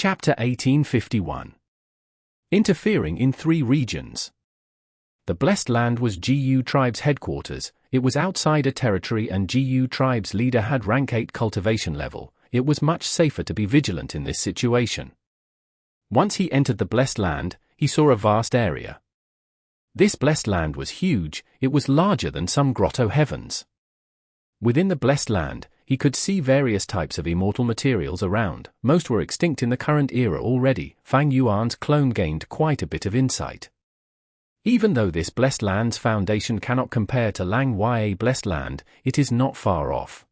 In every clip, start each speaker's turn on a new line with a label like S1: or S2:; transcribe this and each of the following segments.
S1: Chapter 1851. Interfering in 3 regions. The Blessed Land was GU tribe's headquarters. It was outside a territory and GU tribe's leader had rank 8 cultivation level. It was much safer to be vigilant in this situation. Once he entered the Blessed Land, he saw a vast area. This Blessed Land was huge. It was larger than some grotto heavens. Within the Blessed Land, he could see various types of immortal materials around. Most were extinct in the current era already. Fang Yuan's clone gained quite a bit of insight. Even though this Blessed Land's foundation cannot compare to Lang Ya Blessed Land, it is not far off.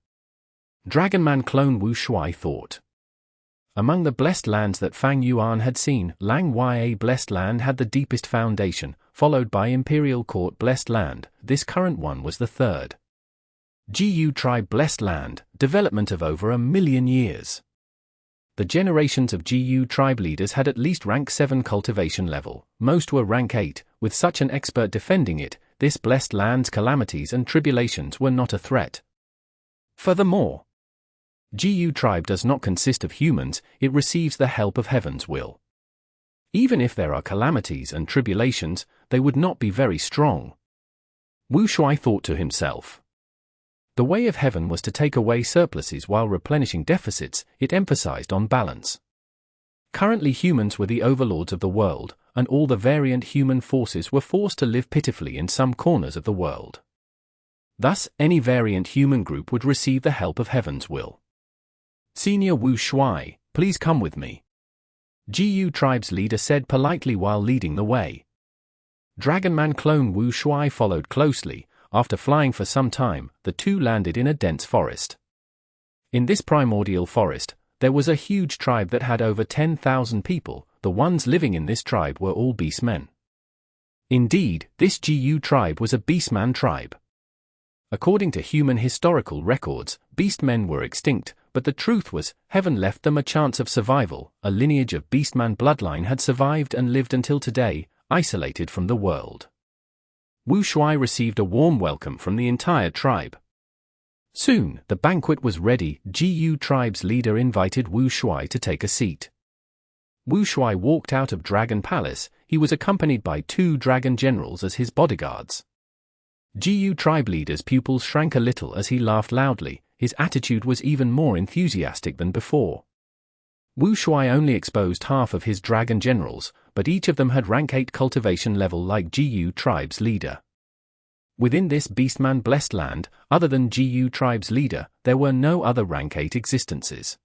S1: Dragonman clone Wu Shuai thought. Among the Blessed Lands that Fang Yuan had seen, Lang Ya Blessed Land had the deepest foundation, followed by Imperial Court Blessed Land. This current one was the third. GU Tribe Blessed Land, development of over 1,000,000 years. The generations of GU tribe leaders had at least rank 7 cultivation level. Most were rank 8, with such an expert defending it. This Blessed Land's calamities and tribulations were not a threat. Furthermore, GU tribe does not consist of humans, it receives the help of heaven's will. Even if there are calamities and tribulations, they would not be very strong. Wu Shuai thought to himself. The way of heaven was to take away surpluses while replenishing deficits. It emphasized on balance. Currently humans were the overlords of the world, and all the variant human forces were forced to live pitifully in some corners of the world. Thus, any variant human group would receive the help of heaven's will. Senior Wu Shuai, please come with me. GU tribe's leader said politely while leading the way. Dragonman clone Wu Shuai followed closely. After flying for some time, the two landed in a dense forest. In this primordial forest, there was a huge tribe that had over 10,000 people. The ones living in this tribe were all beastmen. Indeed, this GU tribe was a beastman tribe. According to human historical records, beastmen were extinct, but the truth was, heaven left them a chance of survival. A lineage of beastman bloodline had survived and lived until today, isolated from the world. Wu Shuai received a warm welcome from the entire tribe. Soon, the banquet was ready. GU tribe's leader invited Wu Shuai to take a seat. Wu Shuai walked out of Dragon Palace. He was accompanied by 2 dragon generals as his bodyguards. GU tribe leader's pupils shrank a little as he laughed loudly. His attitude was even more enthusiastic than before. Wu Shuai only exposed half of his dragon generals, but each of them had rank 8 cultivation level like GU tribe's leader. Within this beastman Blessed Land, other than GU tribe's leader, there were no other rank 8 existences.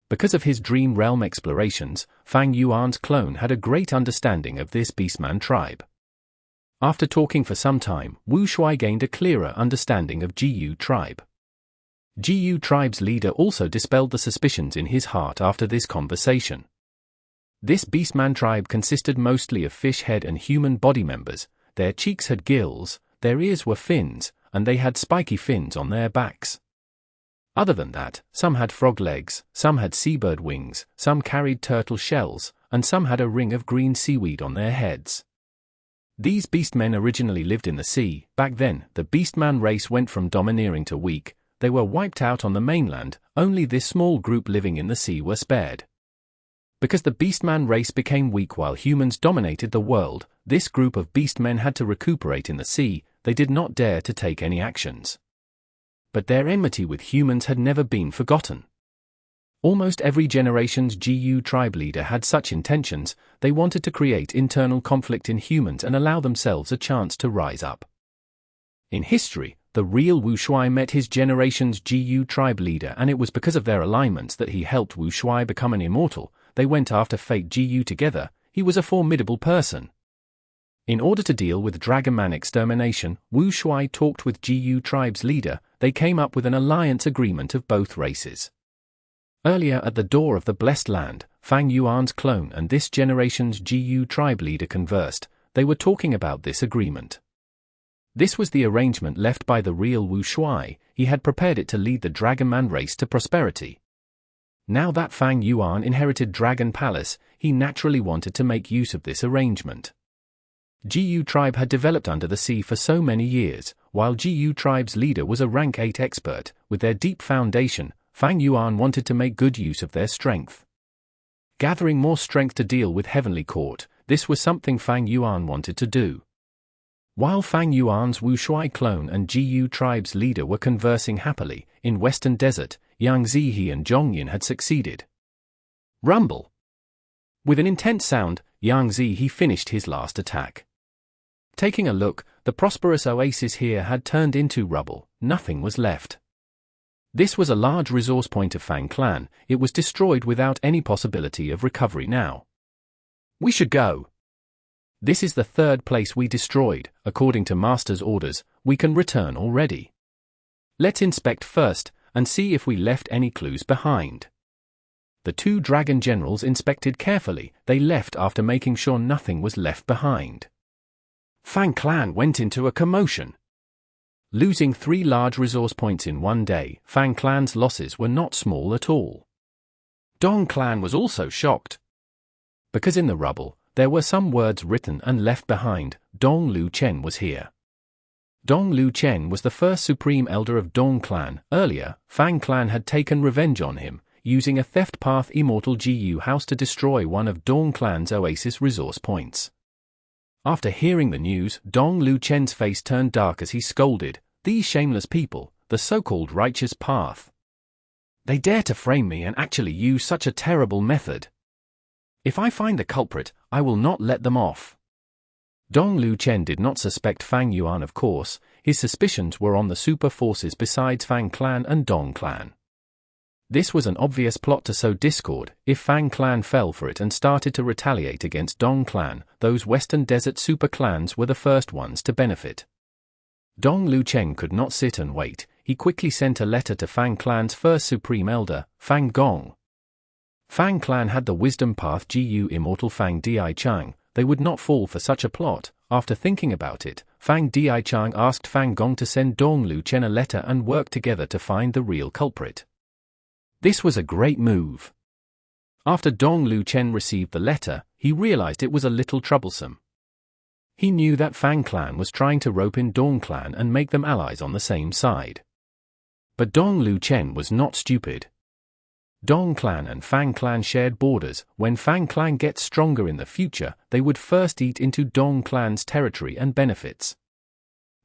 S1: Because of his dream realm explorations, Fang Yuan's clone had a great understanding of this beastman tribe. After talking for some time, Wu Shuai gained a clearer understanding of GU tribe. GU tribe's leader also dispelled the suspicions in his heart after this conversation. This beastman tribe consisted mostly of fish head and human body members. Their cheeks had gills, their ears were fins, and they had spiky fins on their backs. Other than that, some had frog legs, some had seabird wings, some carried turtle shells, and some had a ring of green seaweed on their heads. These beastmen originally lived in the sea. Back then, the beastman race went from domineering to weak. They were wiped out on the mainland. Only this small group living in the sea were spared. Because the beastman race became weak while humans dominated the world, this group of beastmen had to recuperate in the sea. They did not dare to take any actions. But their enmity with humans had never been forgotten. Almost every generation's GU tribe leader had such intentions. They wanted to create internal conflict in humans and allow themselves a chance to rise up. In history, the real Wu Shuai met his generation's GU tribe leader, and it was because of their alignments that he helped Wu Shuai become an immortal. They went after fate GU together. He was a formidable person. In order to deal with Dragonman extermination, Wu Shuai talked with GU tribe's leader. They came up with an alliance agreement of both races. Earlier at the door of the Blessed Land, Fang Yuan's clone and this generation's GU tribe leader conversed. They were talking about this agreement. This was the arrangement left by the real Wu Shuai. He had prepared it to lead the Dragonman race to prosperity. Now that Fang Yuan inherited Dragon Palace, he naturally wanted to make use of this arrangement. GU tribe had developed under the sea for so many years, while GU tribe's leader was a rank 8 expert. With their deep foundation, Fang Yuan wanted to make good use of their strength. Gathering more strength to deal with Heavenly Court, this was something Fang Yuan wanted to do. While Fang Yuan's Wu Shui clone and Jiyu tribe's leader were conversing happily, in Western Desert, Yang Zihe and Zhongyin had succeeded. Rumble! With an intense sound, Yang Zihe finished his last attack. Taking a look, the prosperous oasis here had turned into rubble, nothing was left. This was a large resource point of Fang clan, it was destroyed without any possibility of recovery now. We should go. This is the third place we destroyed, according to Master's orders, we can return already. Let's inspect first, and see if we left any clues behind. The two dragon generals inspected carefully, they left after making sure nothing was left behind. Fang clan went into a commotion. Losing 3 large resource points in one day, Fang clan's losses were not small at all. Dong clan was also shocked. Because in the rubble, there were some words written and left behind. Dong Lu Chen was here. Dong Lu Chen was the first supreme elder of Dong clan. Earlier, Fang clan had taken revenge on him, using a theft path immortal Jiyu house to destroy one of Dong clan's oasis resource points. After hearing the news, Dong Lu Chen's face turned dark as he scolded, "These shameless people, the so-called righteous path. They dare to frame me and actually use such a terrible method. If I find the culprit, I will not let them off." Dong Lu Chen did not suspect Fang Yuan, of course, his suspicions were on the super forces besides Fang clan and Dong clan. This was an obvious plot to sow discord. If Fang clan fell for it and started to retaliate against Dong clan, those Western Desert super clans were the first ones to benefit. Dong Lu Chen could not sit and wait, he quickly sent a letter to Fang clan's first supreme elder, Fang Gong. Fang clan had the wisdom path Jiyu immortal Fang Dichang, they would not fall for such a plot. After thinking about it, Fang Dichang asked Fang Gong to send Dong Lu Chen a letter and work together to find the real culprit. This was a great move. After Dong Lu Chen received the letter, he realized it was a little troublesome. He knew that Fang clan was trying to rope in Dong clan and make them allies on the same side. But Dong Lu Chen was not stupid. Dong clan and Fang clan shared borders. When Fang clan gets stronger in the future, they would first eat into Dong clan's territory and benefits.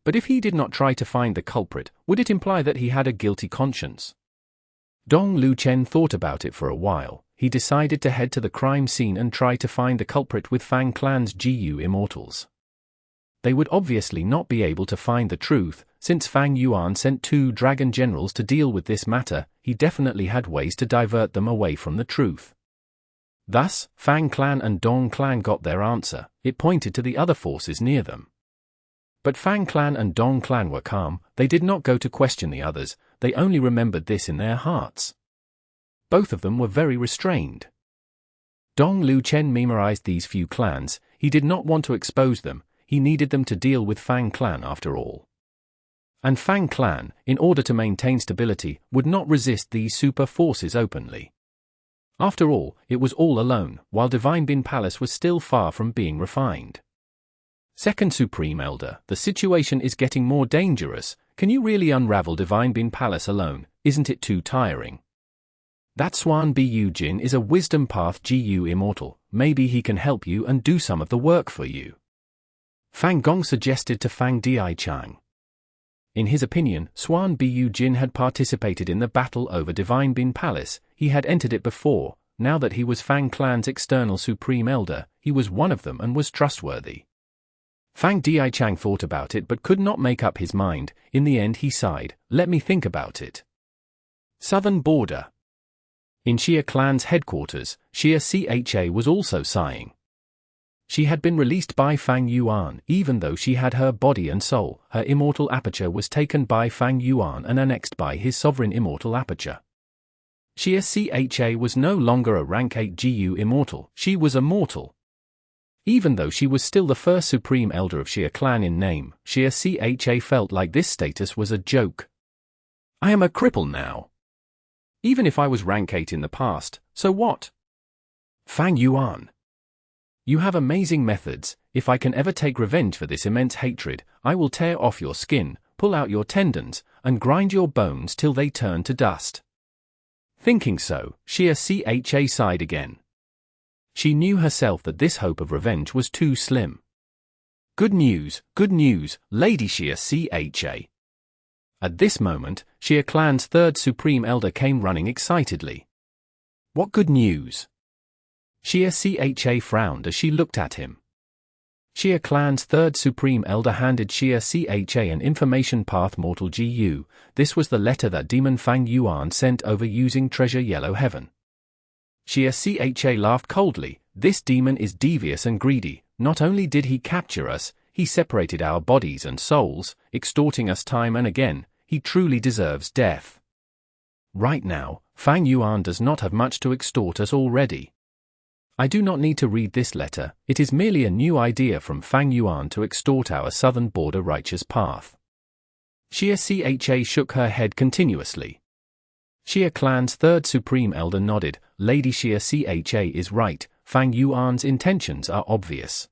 S1: But if he did not try to find the culprit, would it imply that he had a guilty conscience? Dong Lu Chen thought about it for a while. He decided to head to the crime scene and try to find the culprit with Fang clan's Jiyu immortals. They would obviously not be able to find the truth, since Fang Yuan sent 2 dragon generals to deal with this matter. He definitely had ways to divert them away from the truth. Thus, Fang clan and Dong clan got their answer. It pointed to the other forces near them. But Fang clan and Dong clan were calm, they did not go to question the others, they only remembered this in their hearts. Both of them were very restrained. Dong Lu Chen memorized these few clans, he did not want to expose them, he needed them to deal with Fang clan after all. And Fang clan, in order to maintain stability, would not resist these super forces openly. After all, it was all alone, while Divine Bin Palace was still far from being refined. Second Supreme Elder, the situation is getting more dangerous. Can you really unravel Divine Bin Palace alone? Isn't it too tiring? That Suan Bu Jin is a wisdom path Jiyu immortal, maybe he can help you and do some of the work for you. Fang Gong suggested to Fang Dichang. In his opinion, Suan Bu Jin had participated in the battle over Divine Bin Palace, he had entered it before. Now that he was Fang clan's external Supreme Elder, he was one of them and was trustworthy. Fang Dichang thought about it but could not make up his mind. In the end he sighed, "Let me think about it." Southern border. In Xia clan's headquarters, Xia Cha was also sighing. She had been released by Fang Yuan, even though she had her body and soul. Her immortal Aperture was taken by Fang Yuan and annexed by his sovereign immortal Aperture. Xia Cha was no longer a rank 8 Jiyu immortal, she was a mortal. Even though she was still the first supreme elder of Xia clan in name, Xia Cha felt like this status was a joke. "I am a cripple now. Even if I was rank 8 in the past, so what? Fang Yuan, you have amazing methods. If I can ever take revenge for this immense hatred, I will tear off your skin, pull out your tendons, and grind your bones till they turn to dust." Thinking so, Xia Cha sighed again. She knew herself that this hope of revenge was too slim. Good news, Lady Xiao. At this moment, Xia Clan's third Supreme Elder came running excitedly. What good news? Xia frowned as she looked at him. Xia Clan's third Supreme Elder handed Xia an information path Mortal GU. This was the letter that Demon Fang Yuan sent over using Treasure Yellow Heaven. Xia laughed coldly. This demon is devious and greedy. Not only did he capture us, he separated our bodies and souls, extorting us time and again. He truly deserves death. Right now, Fang Yuan does not have much to extort us already. I do not need to read this letter, it is merely a new idea from Fang Yuan to extort our southern border righteous path. Xia shook her head continuously. Xia Clan's third Supreme Elder nodded. Lady Xia is right, Fang Yuan's intentions are obvious.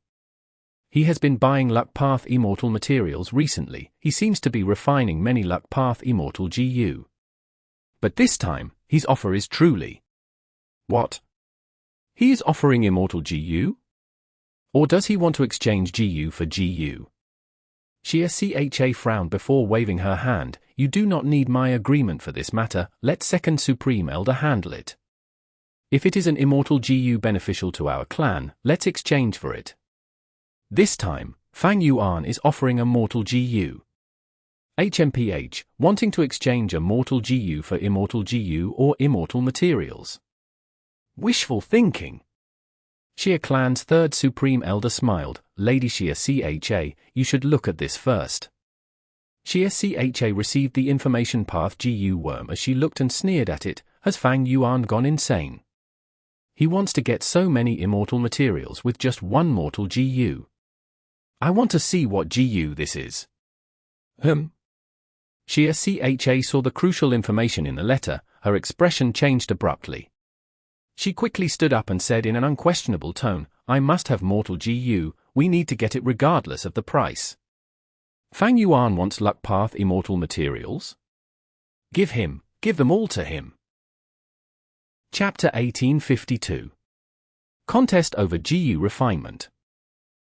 S1: He has been buying Luck Path Immortal materials recently. He seems to be refining many Luck Path Immortal GU. But this time, his offer is truly... What? He is offering Immortal GU? Or does he want to exchange GU for GU? Xia frowned before waving her hand. You do not need my agreement for this matter, let Second Supreme Elder handle it. If it is an Immortal GU beneficial to our clan, let's exchange for it. This time, Fang Yuan is offering a Mortal GU. HMPH, wanting to exchange a Mortal GU for Immortal GU or Immortal materials. Wishful thinking. Xia Clan's third Supreme Elder smiled. Lady Xia, you should look at this first. Xia received the information path GU worm as she looked and sneered at it. Has Fang Yuan gone insane? He wants to get so many immortal materials with just one mortal GU. I want to see what GU this is. Xia saw the crucial information in the letter. Her expression changed abruptly. She quickly stood up and said in an unquestionable tone, I must have mortal GU, we need to get it regardless of the price. Fang Yuan wants Luck Path Immortal materials? Give them all to him. Chapter 1852. Contest over GU Refinement.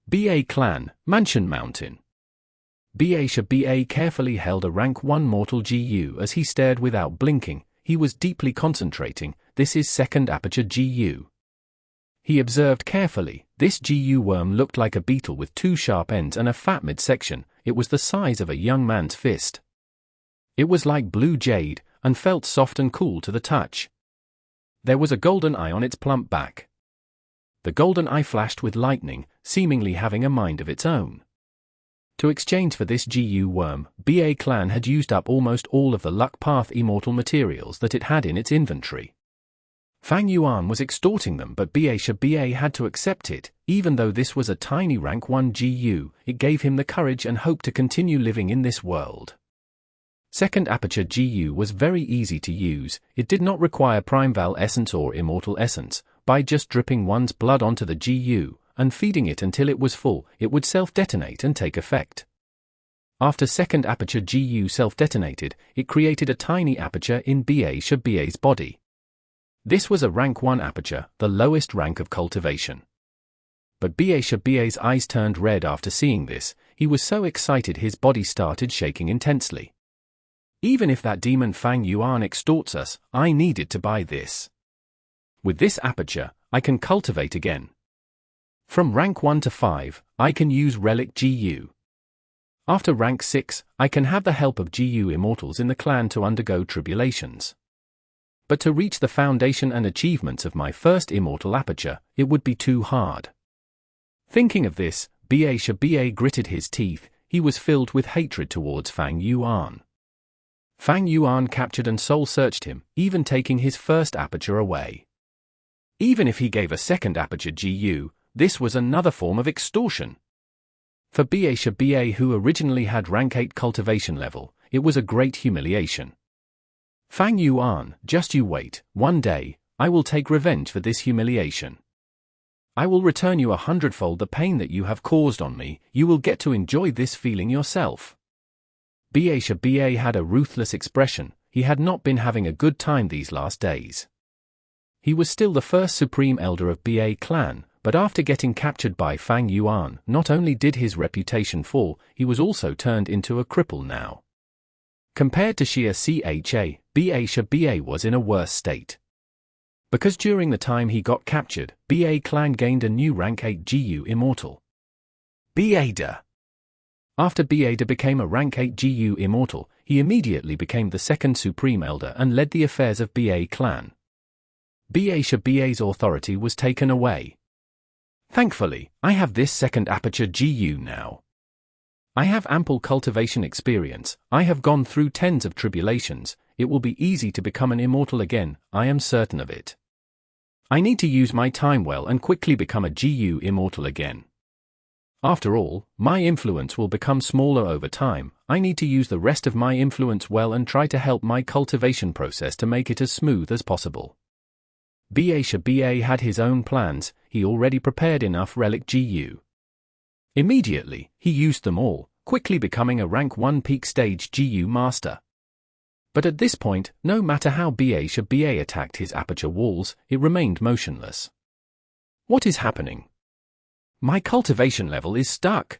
S1: BA Clan, Mansion Mountain. BA carefully held a rank 1 mortal GU as he stared without blinking. He was deeply concentrating. This is second Aperture GU. He observed carefully. This GU worm looked like a beetle with 2 sharp ends and a fat midsection. It was the size of a young man's fist. It was like blue jade, and felt soft and cool to the touch. There was a golden eye on its plump back. The golden eye flashed with lightning, seemingly having a mind of its own. To exchange for this GU worm, BA Clan had used up almost all of the Luck Path Immortal materials that it had in its inventory. Fang Yuan was extorting them, but BA had to accept it. Even though this was a tiny rank 1 GU, it gave him the courage and hope to continue living in this world. Second Aperture GU was very easy to use. It did not require Primeval Essence or Immortal Essence. By just dripping one's blood onto the GU, and feeding it until it was full, it would self-detonate and take effect. After Second Aperture GU self-detonated, it created a tiny aperture in BA's body. This was a rank 1 aperture, the lowest rank of cultivation. But BA's eyes turned red after seeing this. He was so excited his body started shaking intensely. Even if that demon Fang Yuan extorts us, I needed to buy this. With this aperture, I can cultivate again. From rank 1 to 5, I can use Relic GU. After rank 6, I can have the help of GU Immortals in the clan to undergo tribulations. But to reach the foundation and achievements of my first Immortal Aperture, it would be too hard. Thinking of this, BA gritted his teeth. He was filled with hatred towards Fang Yuan. Fang Yuan captured and soul-searched him, even taking his first aperture away. Even if he gave a second Aperture GU, this was another form of extortion. For BA who originally had rank 8 cultivation level, it was a great humiliation. Fang Yuan, just you wait, one day, I will take revenge for this humiliation. I will return you 100-fold the pain that you have caused on me. You will get to enjoy this feeling yourself. BA had a ruthless expression. He had not been having a good time these last days. He was still the first Supreme Elder of BA clan, but after getting captured by Fang Yuan, not only did his reputation fall, he was also turned into a cripple now. Compared to Xiao, BA was in a worse state. Because during the time he got captured, BA clan gained a new rank 8 GU Immortal. Bada. After Bada became a rank 8 GU Immortal, he immediately became the second Supreme Elder and led the affairs of BA clan. BA's authority was taken away. Thankfully, I have this second Aperture GU now. I have ample cultivation experience, I have gone through tens of tribulations, it will be easy to become an immortal again, I am certain of it. I need to use my time well and quickly become a GU Immortal again. After all, my influence will become smaller over time, I need to use the rest of my influence well and try to help my cultivation process to make it as smooth as possible. BA had his own plans, he already prepared enough relic GU. Immediately, he used them all, quickly becoming a rank 1 peak stage GU master. But at this point, no matter how BA attacked his aperture walls, it remained motionless. What is happening? My cultivation level is stuck.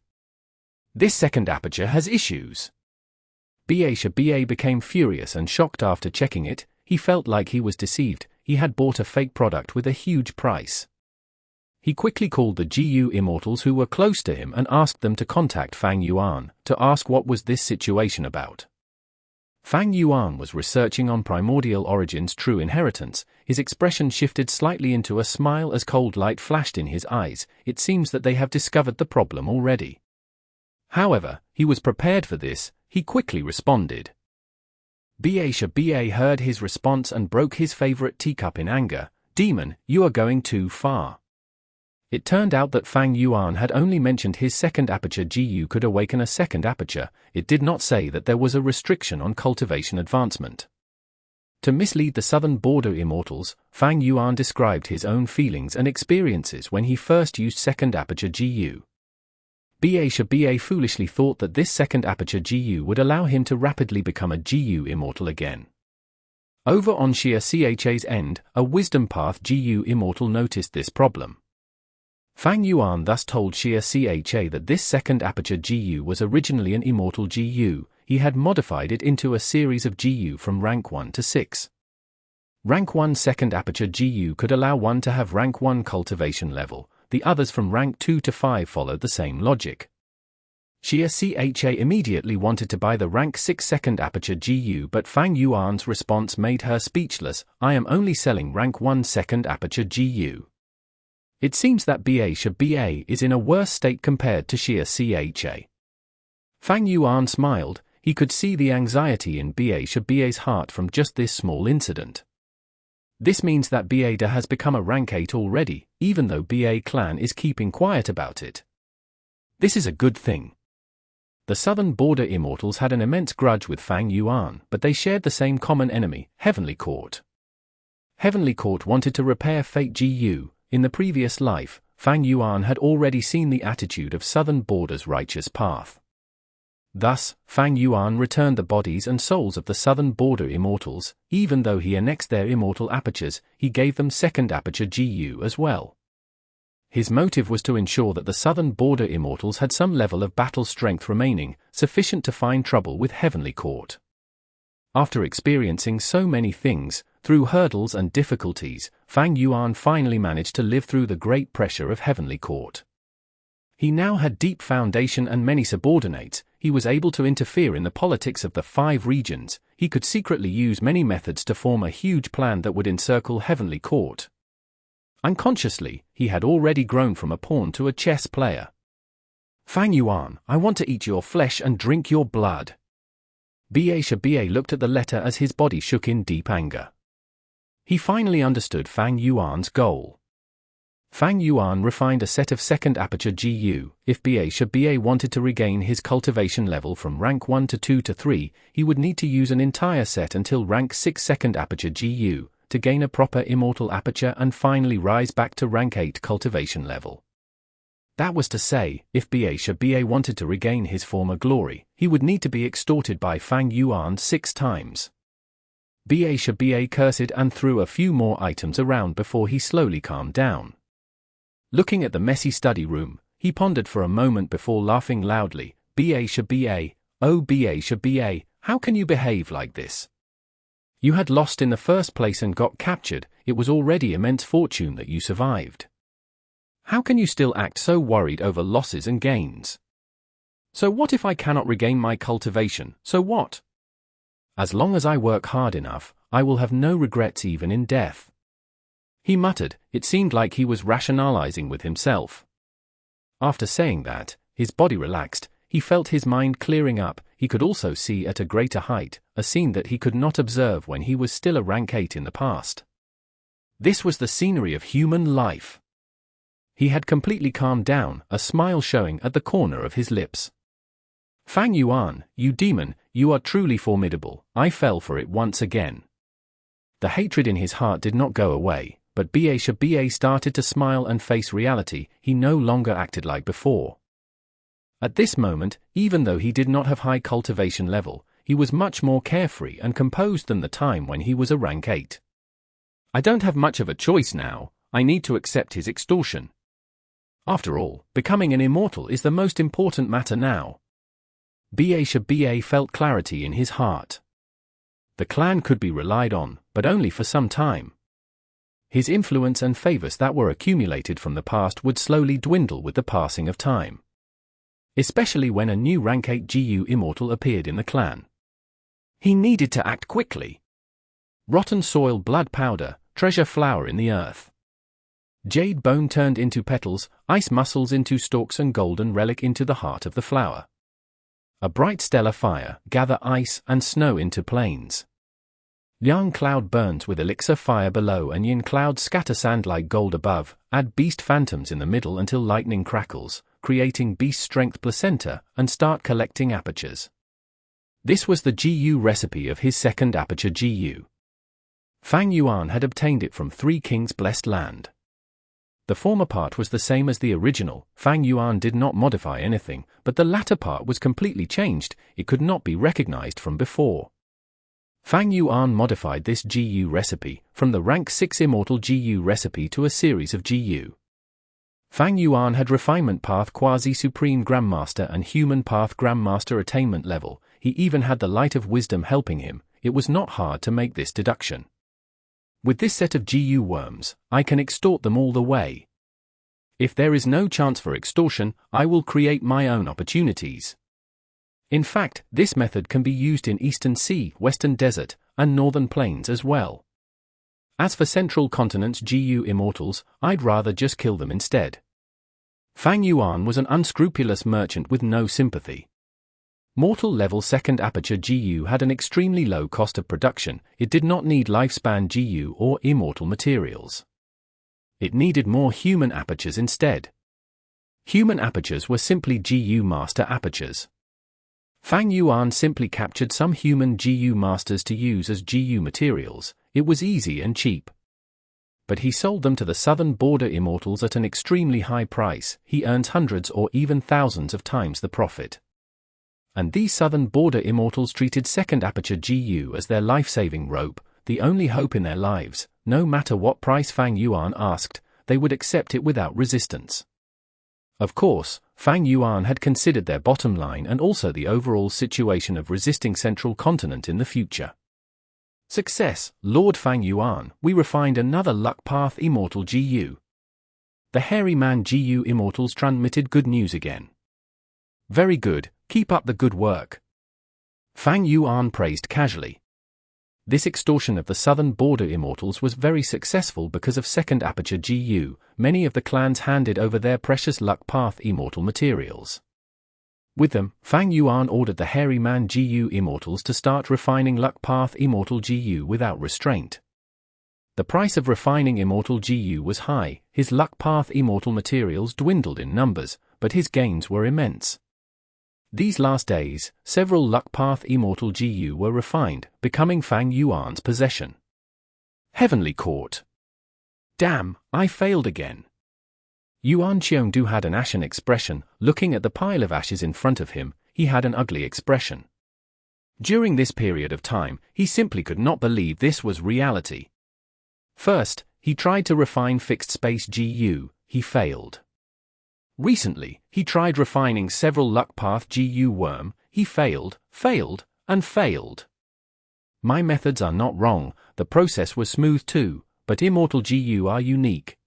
S1: This second aperture has issues. BA became furious and shocked after checking it, he felt like he was deceived, he had bought a fake product with a huge price. He quickly called the GU Immortals who were close to him and asked them to contact Fang Yuan, to ask what was this situation about. Fang Yuan was researching on Primordial Origin's true inheritance, his expression shifted slightly into a smile as cold light flashed in his eyes, it seems that they have discovered the problem already. However, he was prepared for this, he quickly responded. BA heard his response and broke his favorite teacup in anger, "Demon, you are going too far." It turned out that Fang Yuan had only mentioned his second aperture GU could awaken a second aperture, it did not say that there was a restriction on cultivation advancement. To mislead the southern border immortals, Fang Yuan described his own feelings and experiences when he first used second aperture GU. BA foolishly thought that this second aperture GU would allow him to rapidly become a GU immortal again. Over on Xiao's end, a wisdom path GU immortal noticed this problem. Fang Yuan thus told Xiao that this second aperture GU was originally an immortal GU, he had modified it into a series of GU from rank 1 to 6. Rank 1 second aperture GU could allow one to have rank 1 cultivation level, the others from rank 2 to 5 followed the same logic. Xiao immediately wanted to buy the rank 6 second aperture GU but Fang Yuan's response made her speechless, "I am only selling rank 1 second aperture GU." It seems that BA is in a worse state compared to Xiao. Fang Yuan smiled, he could see the anxiety in BA's heart from just this small incident. This means that Bada has become a rank 8 already, even though BA clan is keeping quiet about it. This is a good thing. The southern border immortals had an immense grudge with Fang Yuan, but they shared the same common enemy, Heavenly Court. Heavenly Court wanted to repair fake GU. In the previous life, Fang Yuan had already seen the attitude of southern border's righteous path. Thus, Fang Yuan returned the bodies and souls of the southern border immortals, even though he annexed their immortal apertures, he gave them second aperture GU as well. His motive was to ensure that the southern border immortals had some level of battle strength remaining, sufficient to find trouble with Heavenly Court. After experiencing so many things, through hurdles and difficulties, Fang Yuan finally managed to live through the great pressure of Heavenly Court. He now had deep foundation and many subordinates, he was able to interfere in the politics of the 5 regions, he could secretly use many methods to form a huge plan that would encircle Heavenly Court. Unconsciously, he had already grown from a pawn to a chess player. "Fang Yuan, I want to eat your flesh and drink your blood." BA looked at the letter as his body shook in deep anger. He finally understood Fang Yuan's goal. Fang Yuan refined a set of second aperture GU. If BA wanted to regain his cultivation level from rank 1 to 2 to 3, he would need to use an entire set until rank 6 second aperture GU, to gain a proper immortal aperture and finally rise back to rank 8 cultivation level. That was to say, if BA wanted to regain his former glory, he would need to be extorted by Fang Yuan 6 times. Ba cursed and threw a few more items around before he slowly calmed down. Looking at the messy study room, he pondered for a moment before laughing loudly. Ba, oh Ba, how can you behave like this? You had lost in the first place and got captured. It was already immense fortune that you survived. How can you still act so worried over losses and gains? So what if I cannot regain my cultivation, so what? As long as I work hard enough, I will have no regrets even in death. He muttered. It seemed like he was rationalizing with himself. After saying that, his body relaxed, he felt his mind clearing up. He could also see at a greater height, a scene that he could not observe when he was still a rank 8 in the past. This was the scenery of human life. He had completely calmed down, a smile showing at the corner of his lips. Fang Yuan, you demon, you are truly formidable. I fell for it once again. The hatred in his heart did not go away, but Ba started to smile and face reality. He no longer acted like before. At this moment, even though he did not have high cultivation level, he was much more carefree and composed than the time when he was a rank 8. I don't have much of a choice now. I need to accept his extortion. After all, becoming an immortal is the most important matter now. Ba felt clarity in his heart. The clan could be relied on, but only for some time. His influence and favors that were accumulated from the past would slowly dwindle with the passing of time. Especially when a new rank 8 GU immortal appeared in the clan. He needed to act quickly. Rotten soil blood powder, treasure flower in the earth. Jade bone turned into petals, ice muscles into stalks and golden relic into the heart of the flower. A bright stellar fire, gather ice and snow into plains. Yang cloud burns with elixir fire below and Yin cloud scatter sand like gold above, add beast phantoms in the middle until lightning crackles, creating beast strength placenta, and start collecting apertures. This was the GU recipe of his second aperture GU. Fang Yuan had obtained it from 3 kings' blessed land. The former part was the same as the original. Fang Yuan did not modify anything, but the latter part was completely changed. It could not be recognized from before. Fang Yuan modified this GU recipe, from the rank 6 immortal GU recipe to a series of GU. Fang Yuan had Refinement Path Quasi-Supreme Grandmaster and Human Path Grandmaster attainment level. He even had the Light of Wisdom helping him. It was not hard to make this deduction. With this set of GU worms, I can extort them all the way. If there is no chance for extortion, I will create my own opportunities. In fact, this method can be used in Eastern Sea, Western Desert, and Northern Plains as well. As for Central Continent's GU immortals, I'd rather just kill them instead. Fang Yuan was an unscrupulous merchant with no sympathy. Mortal level second aperture GU had an extremely low cost of production. It did not need lifespan GU or immortal materials. It needed more human apertures instead. Human apertures were simply GU master apertures. Fang Yuan simply captured some human GU masters to use as GU materials. It was easy and cheap. But he sold them to the southern border immortals at an extremely high price. He earns hundreds or even thousands of times the profit. And these southern border immortals treated second aperture GU as their life-saving rope, the only hope in their lives. No matter what price Fang Yuan asked, they would accept it without resistance. Of course, Fang Yuan had considered their bottom line and also the overall situation of resisting Central Continent in the future. Success, Lord Fang Yuan, we refined another luck path immortal GU. The hairy man GU immortals transmitted good news again. Very good, keep up the good work. Fang Yuan praised casually. This extortion of the southern border immortals was very successful because of second aperture GU. Many of the clans handed over their precious luck path immortal materials. With them, Fang Yuan ordered the hairy man GU immortals to start refining luck path immortal GU without restraint. The price of refining immortal GU was high. His luck path immortal materials dwindled in numbers, but his gains were immense. These last days, several luck path immortal GU were refined, becoming Fang Yuan's possession. Heavenly Court. Damn, I failed again. Yuan Xiongdu had an ashen expression. Looking at the pile of ashes in front of him, he had an ugly expression. During this period of time, he simply could not believe this was reality. First, he tried to refine fixed space GU, he failed. Recently, he tried refining several luck path GU worm, he failed, and failed. My methods are not wrong, the process was smooth too, but immortal GU are unique.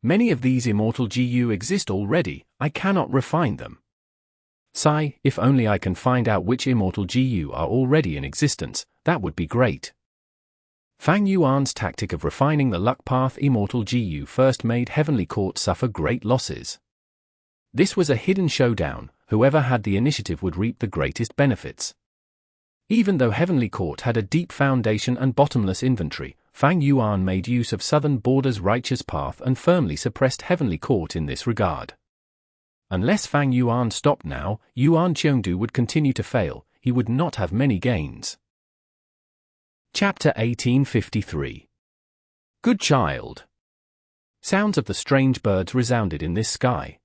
S1: Many of these immortal GU exist already, I cannot refine them. Sigh, if only I can find out which immortal GU are already in existence, that would be great. Fang Yuan's tactic of refining the luck path immortal GU first made Heavenly Court suffer great losses. This was a hidden showdown, whoever had the initiative would reap the greatest benefits. Even though Heavenly Court had a deep foundation and bottomless inventory, Fang Yuan made use of Southern Border's righteous path and firmly suppressed Heavenly Court in this regard. Unless Fang Yuan stopped now, Yuan Qiongdu would continue to fail, he would not have many gains. Chapter 1853. Good child. Sounds of the strange birds resounded in this sky.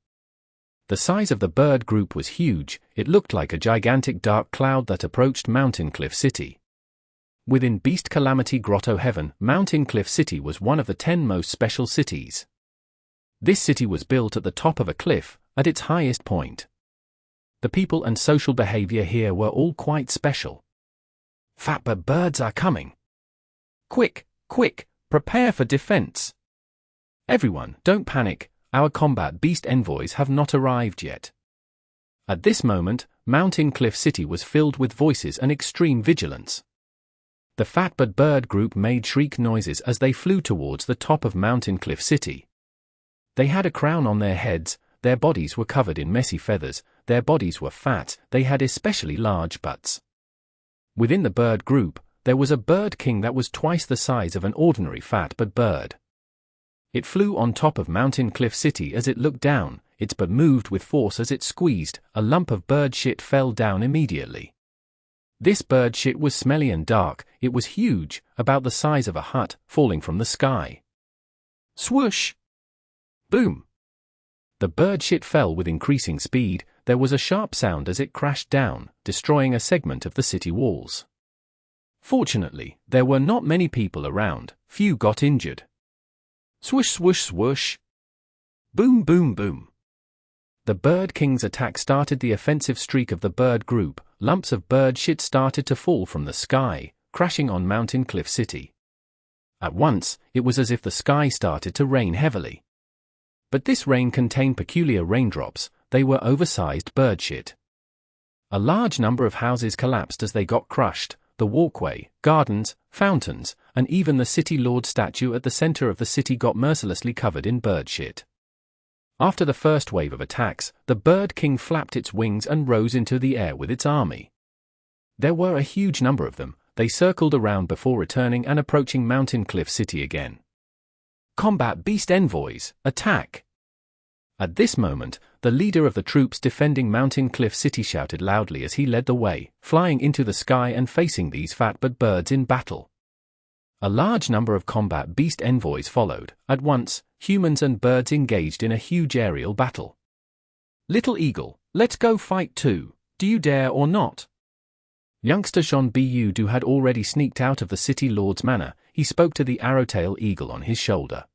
S1: The size of the bird group was huge, it looked like a gigantic dark cloud that approached Mountain Cliff City. Within Beast Calamity Grotto Heaven, Mountain Cliff City was one of the 10 most special cities. This city was built at the top of a cliff, at its highest point. The people and social behavior here were all quite special. Fat birds are coming. Quick, prepare for defense. Everyone, don't panic, our combat beast envoys have not arrived yet. At this moment, Mountain Cliff City was filled with voices and extreme vigilance. The Fatbird bird group made shriek noises as they flew towards the top of Mountain Cliff City. They had a crown on their heads, their bodies were covered in messy feathers, their bodies were fat, they had especially large butts. Within the bird group, there was a bird king that was twice the size of an ordinary fatbird bird. It flew on top of Mountain Cliff City as it looked down, its butt moved with force as it squeezed, a lump of bird shit fell down immediately. This bird shit was smelly and dark, it was huge, about the size of a hut, falling from the sky. Swoosh! Boom! The bird shit fell with increasing speed, there was a sharp sound as it crashed down, destroying a segment of the city walls. Fortunately, there were not many people around, few got injured. Swoosh swoosh swoosh! Boom boom boom! The Bird King's attack started the offensive streak of the bird group, lumps of bird shit started to fall from the sky, crashing on Mountain Cliff City. At once, it was as if the sky started to rain heavily. But this rain contained peculiar raindrops, they were oversized bird shit. A large number of houses collapsed as they got crushed, the walkway, gardens, fountains, and even the city lord statue at the center of the city got mercilessly covered in bird shit. After the first wave of attacks, the Bird King flapped its wings and rose into the air with its army. There were a huge number of them, they circled around before returning and approaching Mountain Cliff City again. Combat Beast Envoys, attack! At this moment, the leader of the troops defending Mountain Cliff City shouted loudly as he led the way, flying into the sky and facing these fatbird birds in battle. A large number of combat beast envoys followed. At once, humans and birds engaged in a huge aerial battle. Little Eagle, let's go fight too, do you dare or not? Youngster Jean Bu had already sneaked out of the city lord's manor, he spoke to the arrowtail eagle on his shoulder.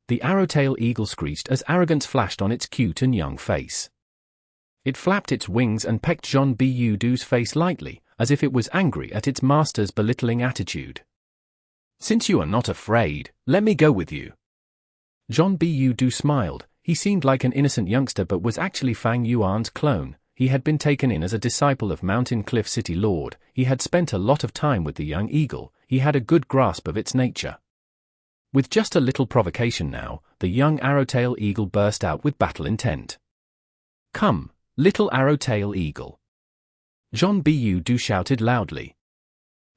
S1: The arrowtail eagle screeched as arrogance flashed on its cute and young face. It flapped its wings and pecked Jean Bu's face lightly, as if it was angry at its master's belittling attitude. Since you are not afraid, let me go with you. Jean Bu smiled, he seemed like an innocent youngster but was actually Fang Yuan's clone. He had been taken in as a disciple of Mountain Cliff City Lord, he had spent a lot of time with the young eagle, he had a good grasp of its nature. With just a little provocation now, the young arrowtail eagle burst out with battle intent. Come, little arrowtail eagle! Jean Bu shouted loudly.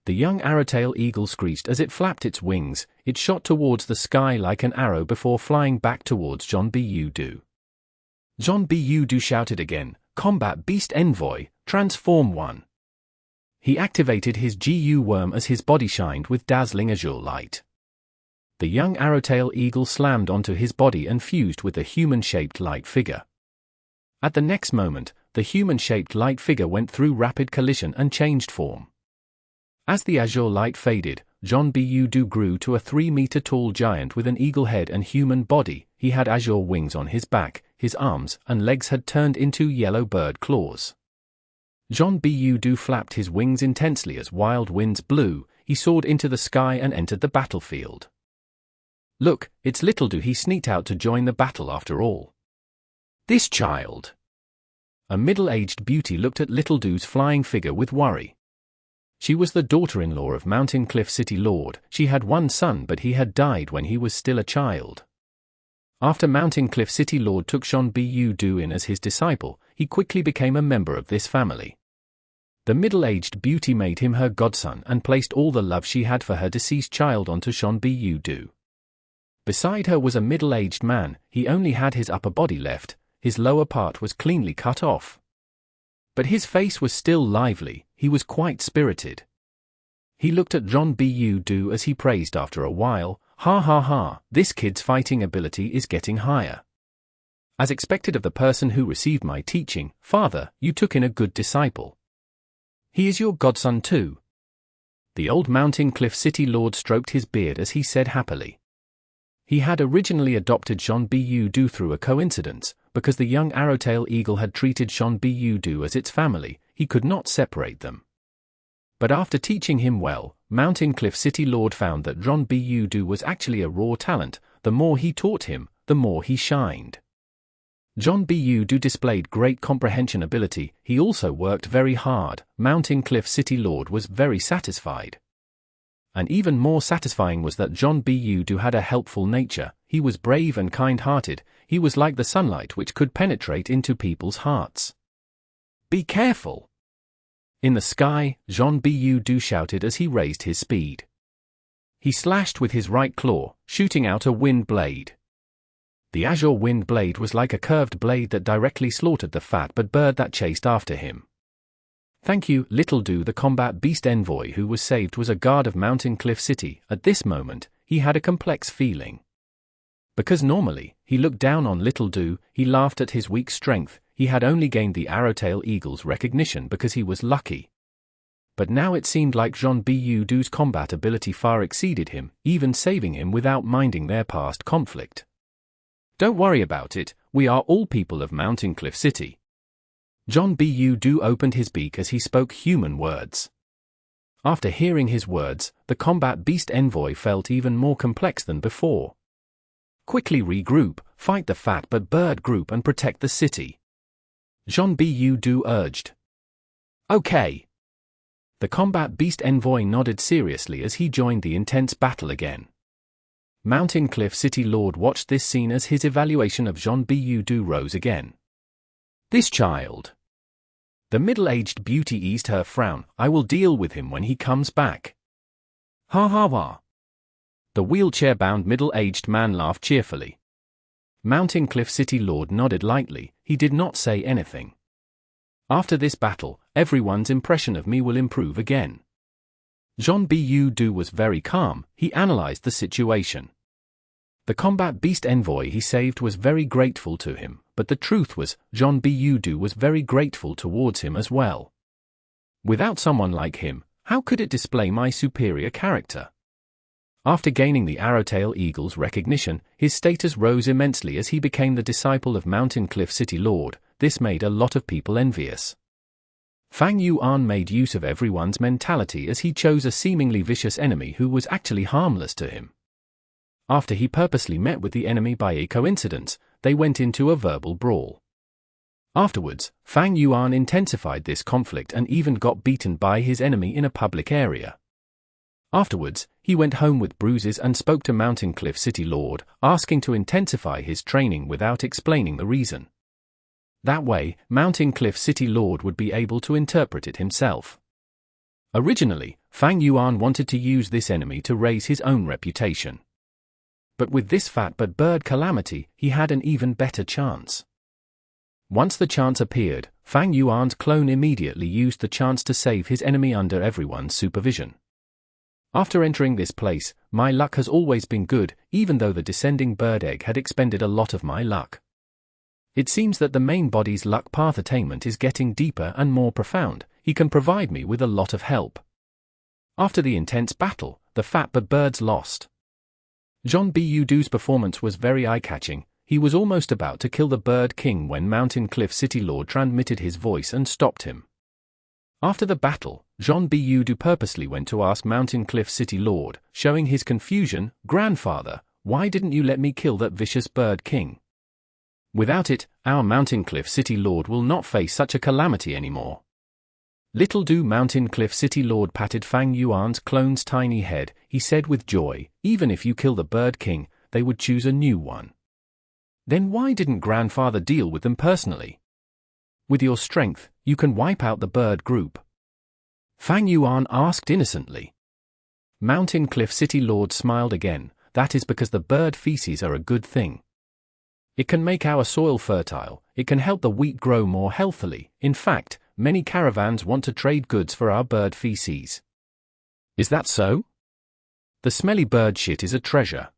S1: The young arrowtail eagle screeched as it flapped its wings, it shot towards the sky like an arrow before flying back towards Jean Bu. Jean Bu shouted again, Combat Beast Envoy, Transform 1. He activated his GU worm as his body shined with dazzling azure light. The young arrowtail eagle slammed onto his body and fused with the human-shaped light figure. At the next moment, the human-shaped light figure went through rapid collision and changed form. As the azure light faded, John Bu grew to a 3-meter-tall giant with an eagle head and human body. He had azure wings on his back, his arms and legs had turned into yellow bird claws. John Bu flapped his wings intensely as wild winds blew. He soared into the sky and entered the battlefield. Look, it's Little Do. He sneaked out to join the battle after all. This child. A middle-aged beauty looked at Little Do's flying figure with worry. She was the daughter-in-law of Mountain Cliff City Lord. She had one son, but he had died when he was still a child. After Mountain Cliff City Lord took John Bu in as his disciple, he quickly became a member of this family. The middle-aged beauty made him her godson and placed all the love she had for her deceased child onto John Bu. Beside her was a middle-aged man. He only had his upper body left, his lower part was cleanly cut off. But his face was still lively, he was quite spirited. He looked at John Bu as he praised after a while, "Ha ha ha, this kid's fighting ability is getting higher. As expected of the person who received my teaching, Father, you took in a good disciple. He is your godson too." The old Mountain Cliff City Lord stroked his beard as he said happily. He had originally adopted John Bu through a coincidence, because the young Arrowtail Eagle had treated John Bu as its family. He could not separate them. But after teaching him well, Mountain Cliff City Lord found that John Bu was actually a raw talent. The more he taught him, the more he shined. John Bu displayed great comprehension ability. He also worked very hard. Mountain Cliff City Lord was very satisfied. And even more satisfying was that John Bu had a helpful nature. He was brave and kind-hearted. He was like the sunlight which could penetrate into people's hearts. Be careful! In the sky, John Bu shouted as he raised his speed. He slashed with his right claw, shooting out a wind blade. The azure wind blade was like a curved blade that directly slaughtered the fat bird that chased after him. Thank you, Little Do. The combat beast envoy who was saved was a guard of Mountain Cliff City. At this moment, he had a complex feeling. Because normally, he looked down on Little Do, he laughed at his weak strength. He had only gained the Arrowtail Eagle's recognition because he was lucky. But now it seemed like John Bu's combat ability far exceeded him, even saving him without minding their past conflict. Don't worry about it, we are all people of Mountain Cliff City. John Bu opened his beak as he spoke human words. After hearing his words, the combat beast envoy felt even more complex than before. Quickly regroup, fight the fat bird group and protect the city. John Bu urged. Okay. The combat beast envoy nodded seriously as he joined the intense battle again. Mountain Cliff City Lord watched this scene as his evaluation of John Bu rose again. This child. The middle-aged beauty eased her frown. I will deal with him when he comes back. Ha ha ha. The wheelchair-bound middle-aged man laughed cheerfully. Mountain Cliff City Lord nodded lightly. He did not say anything. After this battle, everyone's impression of me will improve again. John Bu was very calm. He analyzed the situation. The combat beast envoy he saved was very grateful to him, but the truth was, John Bu was very grateful towards him as well. Without someone like him, how could it display my superior character? After gaining the Arrowtail Eagle's recognition, his status rose immensely as he became the disciple of Mountain Cliff City Lord. This made a lot of people envious. Fang Yuan made use of everyone's mentality as he chose a seemingly vicious enemy who was actually harmless to him. After he purposely met with the enemy by a coincidence, they went into a verbal brawl. Afterwards, Fang Yuan intensified this conflict and even got beaten by his enemy in a public area. Afterwards, he went home with bruises and spoke to Mountain Cliff City Lord, asking to intensify his training without explaining the reason. That way, Mountain Cliff City Lord would be able to interpret it himself. Originally, Fang Yuan wanted to use this enemy to raise his own reputation. But with this fat bird calamity, he had an even better chance. Once the chance appeared, Fang Yuan's clone immediately used the chance to save his enemy under everyone's supervision. After entering this place, my luck has always been good, even though the descending bird egg had expended a lot of my luck. It seems that the main body's luck path attainment is getting deeper and more profound. He can provide me with a lot of help. After the intense battle, the fat but birds lost. Jean Budu's performance was very eye-catching. He was almost about to kill the Bird King when Mountain Cliff City Lord transmitted his voice and stopped him. After the battle, Jean Budu purposely went to ask Mountain Cliff City Lord, showing his confusion, "Grandfather, why didn't you let me kill that vicious Bird King? Without it, our Mountain Cliff City Lord will not face such a calamity anymore." Little do Mountain Cliff City Lord patted Fang Yuan's clone's tiny head. He said with joy, "Even if you kill the Bird King, they would choose a new one." "Then why didn't Grandfather deal with them personally? With your strength, you can wipe out the bird group." Fang Yuan asked innocently. Mountain Cliff City Lord smiled again. "That is because the bird feces are a good thing. It can make our soil fertile, it can help the wheat grow more healthily. In fact, many caravans want to trade goods for our bird feces." "Is that so?" "The smelly bird shit is a treasure."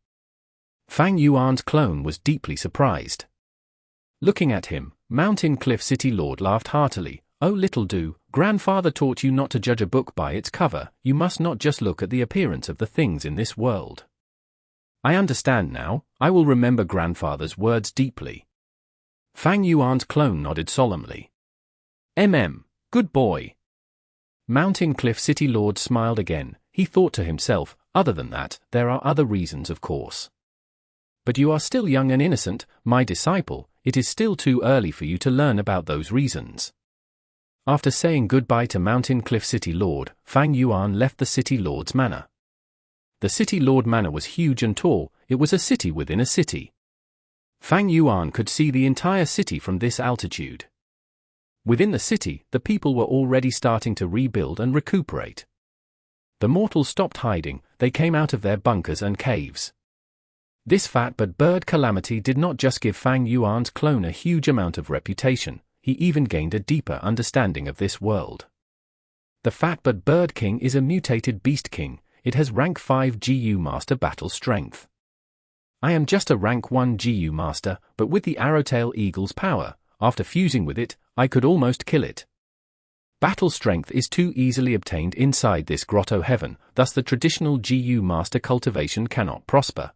S1: Fang Yuan's clone was deeply surprised. Looking at him, Mountain Cliff City Lord laughed heartily. "Oh little do, Grandfather taught you not to judge a book by its cover. You must not just look at the appearance of the things in this world." "I understand now. I will remember Grandfather's words deeply." Fang Yuan's clone nodded solemnly. Good boy." Mountain Cliff City Lord smiled again. He thought to himself, "Other than that, there are other reasons, of course. But you are still young and innocent, my disciple. It is still too early for you to learn about those reasons." After saying goodbye to Mountain Cliff City Lord, Fang Yuan left the City Lord's manor. The City Lord manor was huge and tall. It was a city within a city. Fang Yuan could see the entire city from this altitude. Within the city, the people were already starting to rebuild and recuperate. The mortals stopped hiding. They came out of their bunkers and caves. This fat but bird calamity did not just give Fang Yuan's clone a huge amount of reputation, he even gained a deeper understanding of this world. The fat but bird king is a mutated beast king. It has rank 5 GU master battle strength. I am just a rank 1 GU master, but with the Arrowtail Eagle's power, after fusing with it, I could almost kill it. Battle strength is too easily obtained inside this grotto heaven, thus the traditional GU master cultivation cannot prosper.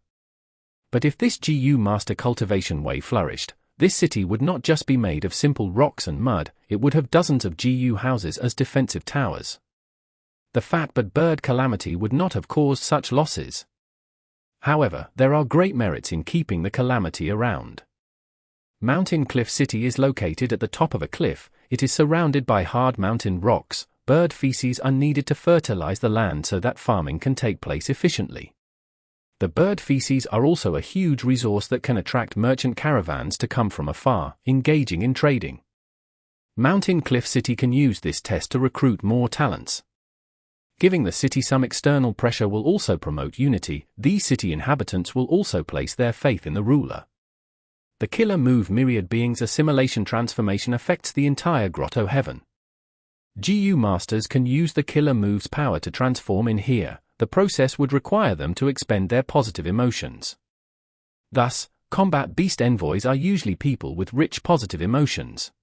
S1: But if this GU master cultivation way flourished, this city would not just be made of simple rocks and mud, it would have dozens of GU houses as defensive towers. The fat but bird calamity would not have caused such losses. However, there are great merits in keeping the calamity around. Mountain Cliff City is located at the top of a cliff. It is surrounded by hard mountain rocks. Bird feces are needed to fertilize the land so that farming can take place efficiently. The bird feces are also a huge resource that can attract merchant caravans to come from afar, engaging in trading. Mountain Cliff City can use this test to recruit more talents. Giving the city some external pressure will also promote unity. These city inhabitants will also place their faith in the ruler. The killer move myriad beings assimilation transformation affects the entire grotto heaven. GU masters can use the killer move's power to transform in here. The process would require them to expend their positive emotions. Thus, combat beast envoys are usually people with rich positive emotions.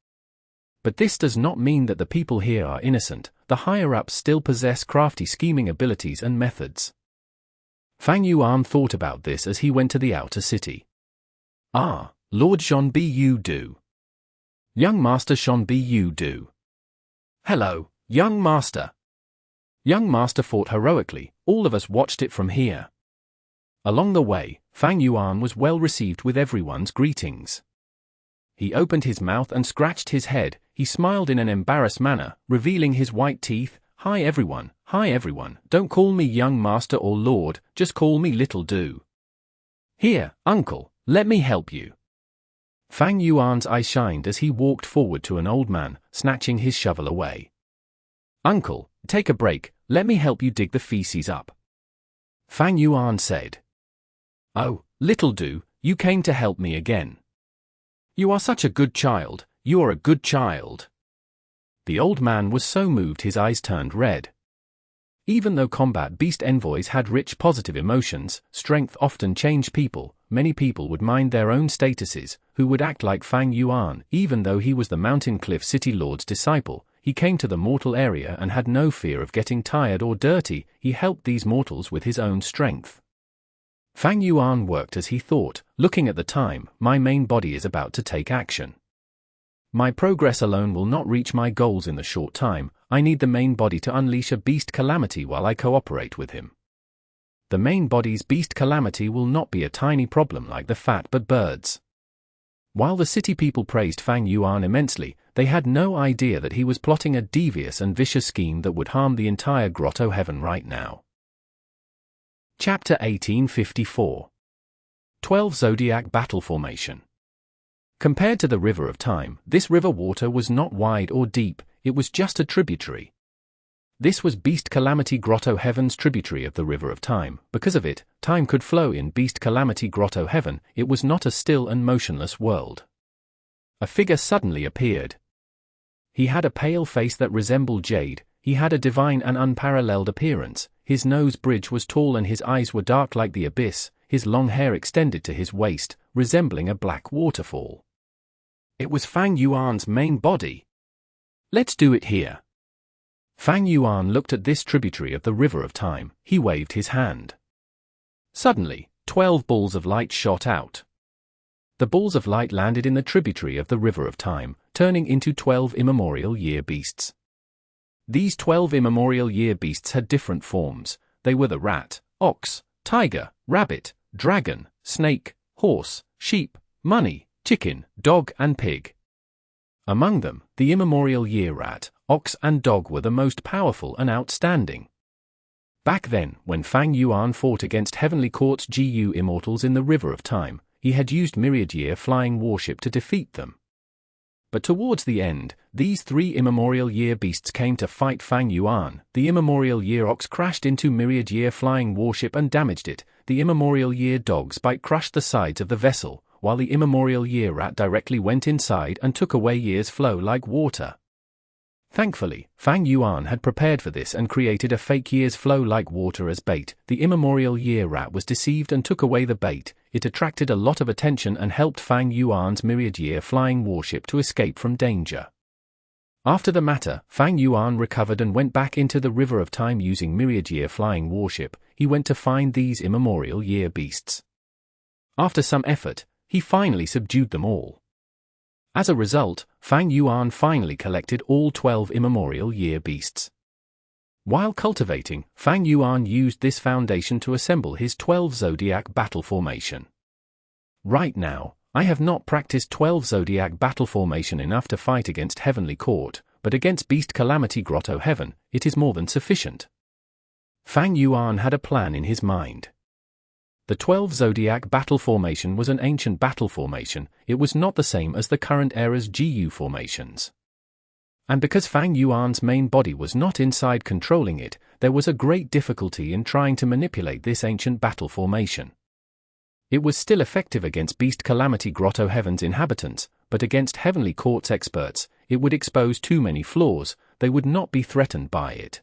S1: But this does not mean that the people here are innocent. The higher-ups still possess crafty scheming abilities and methods. Fang Yuan thought about this as he went to the outer city. "Ah, Lord Jean Budu. Young Master Jean Budu. Hello, young Master." Young Master fought heroically. All of us watched it from here. Along the way, Fang Yuan was well received with everyone's greetings. He opened his mouth and scratched his head. He smiled in an embarrassed manner, revealing his white teeth. Hi everyone, don't call me young master or lord, just call me Little Do. Here, uncle, let me help you." Fang Yuan's eye shined as he walked forward to an old man, snatching his shovel away. "Uncle, take a break, let me help you dig the feces up," Fang Yuan said. "Oh, Little Do, you came to help me again. You are such a good child, you are a good child." The old man was so moved his eyes turned red. Even though combat beast envoys had rich positive emotions, strength often changed people. many people would mind their own statuses, who would act like Fang Yuan. Even though he was the Mountain Cliff City Lord's disciple, he came to the mortal area and had no fear of getting tired or dirty. He helped these mortals with his own strength. Fang Yuan worked as he thought, looking at the time, my main body is about to take action. My progress alone will not reach my goals in the short time. I need the main body to unleash a beast calamity while I cooperate with him. The main body's beast calamity will not be a tiny problem like the fat but birds. While the city people praised Fang Yuan immensely, they had no idea that he was plotting a devious and vicious scheme that would harm the entire grotto heaven right now. Chapter 1854. 12 Zodiac Battle Formation. Compared to the River of Time, this river water was not wide or deep, it was just a tributary. This was Beast Calamity Grotto Heaven's tributary of the River of Time. Because of it, time could flow in Beast Calamity Grotto Heaven. It was not a still and motionless world. A figure suddenly appeared. He had a pale face that resembled jade. He had a divine and unparalleled appearance. His nose bridge was tall and his eyes were dark like the abyss. His long hair extended to his waist, resembling a black waterfall. It was Fang Yuan's main body. Let's do it here. Fang Yuan looked at this tributary of the River of Time. He waved his hand. Suddenly, 12 balls of light shot out. The balls of light landed in the tributary of the River of Time, turning into 12 immemorial year beasts. These 12 immemorial year beasts had different forms. They were the rat, ox, tiger, rabbit, dragon, snake, horse, sheep, money, chicken, dog and pig. Among them, the immemorial year rat, ox and dog were the most powerful and outstanding. Back then, when Fang Yuan fought against Heavenly Court's GU immortals in the River of Time, he had used Myriad Year flying warship to defeat them. But towards the end, these 3 immemorial year beasts came to fight Fang Yuan. The immemorial year ox crashed into Myriad Year flying warship and damaged it. The immemorial year dog's bite crushed the sides of the vessel, while the immemorial year rat directly went inside and took away year's flow like water. Thankfully, Fang Yuan had prepared for this and created a fake year's flow like water as bait. The immemorial year rat was deceived and took away the bait. It attracted a lot of attention and helped Fang Yuan's Myriad Year flying warship to escape from danger. After the matter, Fang Yuan recovered and went back into the River of Time using Myriad Year flying warship. He went to find these immemorial year beasts. After some effort, he finally subdued them all. As a result, Fang Yuan finally collected all 12 immemorial year beasts. While cultivating, Fang Yuan used this foundation to assemble his 12 Zodiac battle formation. Right now, I have not practiced 12 Zodiac battle formation enough to fight against Heavenly Court, but against Beast Calamity Grotto Heaven, it is more than sufficient. Fang Yuan had a plan in his mind. The 12 Zodiac battle formation was an ancient battle formation. It was not the same as the current era's GU formations. And because Fang Yuan's main body was not inside controlling it, there was a great difficulty in trying to manipulate this ancient battle formation. It was still effective against Beast Calamity Grotto Heaven's inhabitants, but against Heavenly Court's experts, it would expose too many flaws. They would not be threatened by it.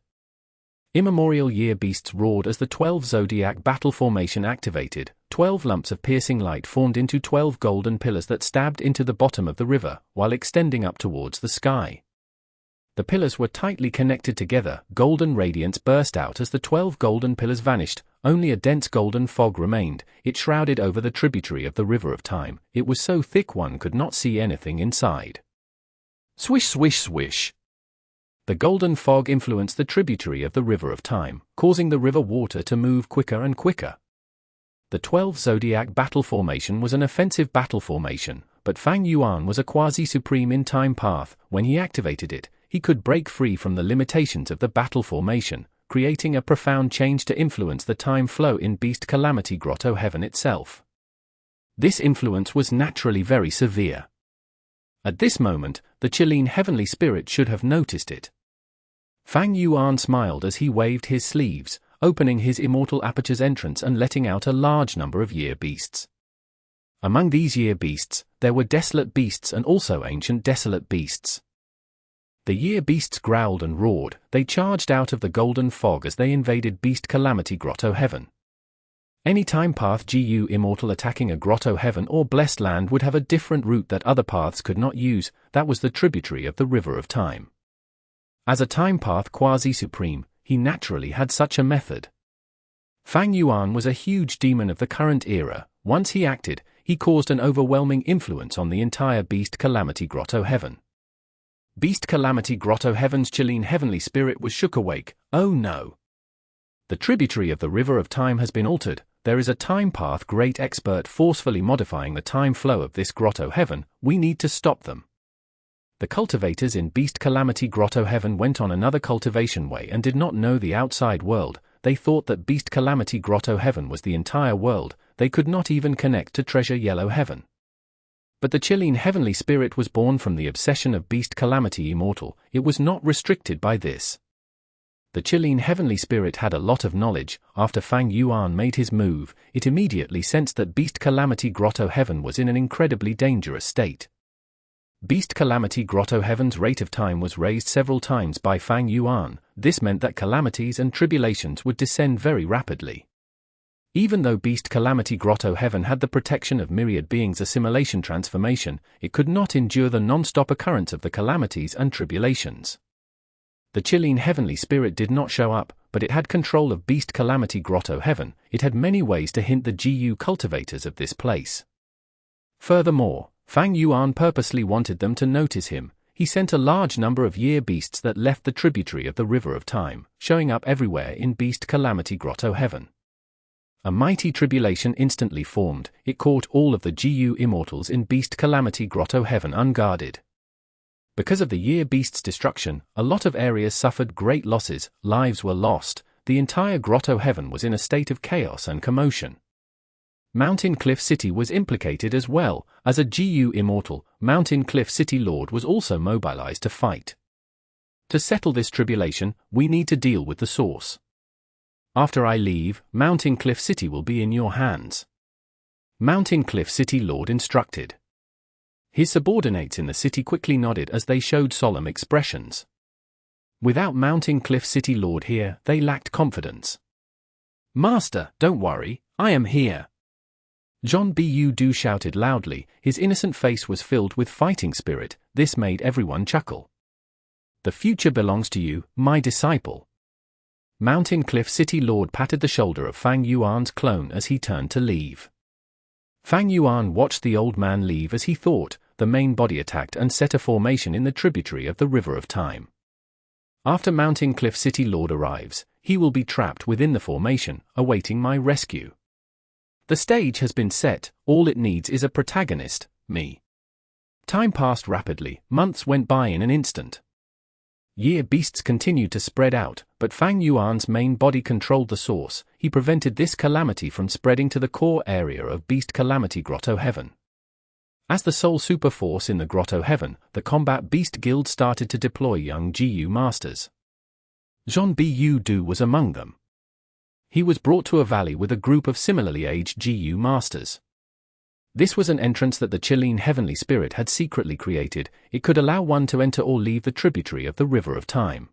S1: Immemorial year beasts roared as the 12 Zodiac battle formation activated. 12 lumps of piercing light formed into 12 golden pillars that stabbed into the bottom of the river, while extending up towards the sky. The pillars were tightly connected together. Golden radiance burst out as the 12 golden pillars vanished. Only a dense golden fog remained. It shrouded over the tributary of the River of Time. It was so thick one could not see anything inside. Swish, swish, swish. The golden fog influenced the tributary of the River of Time, causing the river water to move quicker and quicker. The 12 Zodiac battle formation was an offensive battle formation, but Fang Yuan was a quasi-supreme in time path. When he activated it, he could break free from the limitations of the battle formation, creating a profound change to influence the time flow in Beast Calamity Grotto Heaven itself. This influence was naturally very severe. At this moment, the Chilean heavenly spirit should have noticed it. Fang Yuan smiled as he waved his sleeves, opening his immortal Aperture's entrance and letting out a large number of year beasts. Among these year beasts, there were desolate beasts and also ancient desolate beasts. The year beasts growled and roared. They charged out of the golden fog as they invaded Beast Calamity Grotto Heaven. Any time path GU Immortal attacking a grotto heaven or blessed land would have a different route that other paths could not use. That was the tributary of the River of Time. As a time path quasi-supreme, he naturally had such a method. Fang Yuan was a huge demon of the current era. Once he acted, he caused an overwhelming influence on the entire Beast Calamity Grotto Heaven. Beast Calamity Grotto Heaven's Chilean heavenly spirit was shook awake. Oh no! The tributary of the River of Time has been altered. There is a time path great expert forcefully modifying the time flow of this grotto heaven. We need to stop them. The cultivators in Beast Calamity Grotto Heaven went on another cultivation way and did not know the outside world. They thought that Beast Calamity Grotto Heaven was the entire world. They could not even connect to Treasure Yellow Heaven. But the Chilean heavenly spirit was born from the obsession of Beast Calamity Immortal. It was not restricted by this. The Chilean heavenly spirit had a lot of knowledge. After Fang Yuan made his move, it immediately sensed that Beast Calamity Grotto Heaven was in an incredibly dangerous state. Beast Calamity Grotto Heaven's rate of time was raised several times by Fang Yuan. This meant that calamities and tribulations would descend very rapidly. Even though Beast Calamity Grotto Heaven had the protection of myriad beings' assimilation transformation, it could not endure the non-stop occurrence of the calamities and tribulations. The Chilean heavenly spirit did not show up, but it had control of Beast Calamity Grotto Heaven. It had many ways to hint the GU cultivators of this place. Furthermore, Fang Yuan purposely wanted them to notice him. He sent a large number of year beasts that left the tributary of the River of Time, showing up everywhere in Beast Calamity Grotto Heaven. A mighty tribulation instantly formed. It caught all of the GU immortals in Beast Calamity Grotto Heaven unguarded. Because of the year beast's destruction, a lot of areas suffered great losses, lives were lost, the entire Grotto Heaven was in a state of chaos and commotion. Mountain Cliff City was implicated as well. As a GU immortal, Mountain Cliff City Lord was also mobilized to fight. To settle this tribulation, we need to deal with the source. After I leave, Mountain Cliff City will be in your hands. Mountain Cliff City Lord instructed. His subordinates in the city quickly nodded as they showed solemn expressions. Without Mountain Cliff City Lord here, they lacked confidence. Master, don't worry, I am here. Jean Bu shouted loudly. His innocent face was filled with fighting spirit. This made everyone chuckle. The future belongs to you, my disciple. Mountain Cliff City Lord patted the shoulder of Fang Yuan's clone as he turned to leave. Fang Yuan watched the old man leave as he thought. The main body attacked and set a formation in the tributary of the River of Time. After Mountain Cliff City Lord arrives, he will be trapped within the formation, awaiting my rescue. The stage has been set. All it needs is a protagonist, me. Time passed rapidly. Months went by in an instant. Year beasts continued to spread out, but Fang Yuan's main body controlled the source. He prevented this calamity from spreading to the core area of Beast Calamity Grotto Heaven. As the sole super force in the Grotto Heaven, the Combat Beast Guild started to deploy young GU masters. Jean Bu was among them. He was brought to a valley with a group of similarly aged GU masters. This was an entrance that the Chilean heavenly spirit had secretly created. It could allow one to enter or leave the tributary of the River of Time.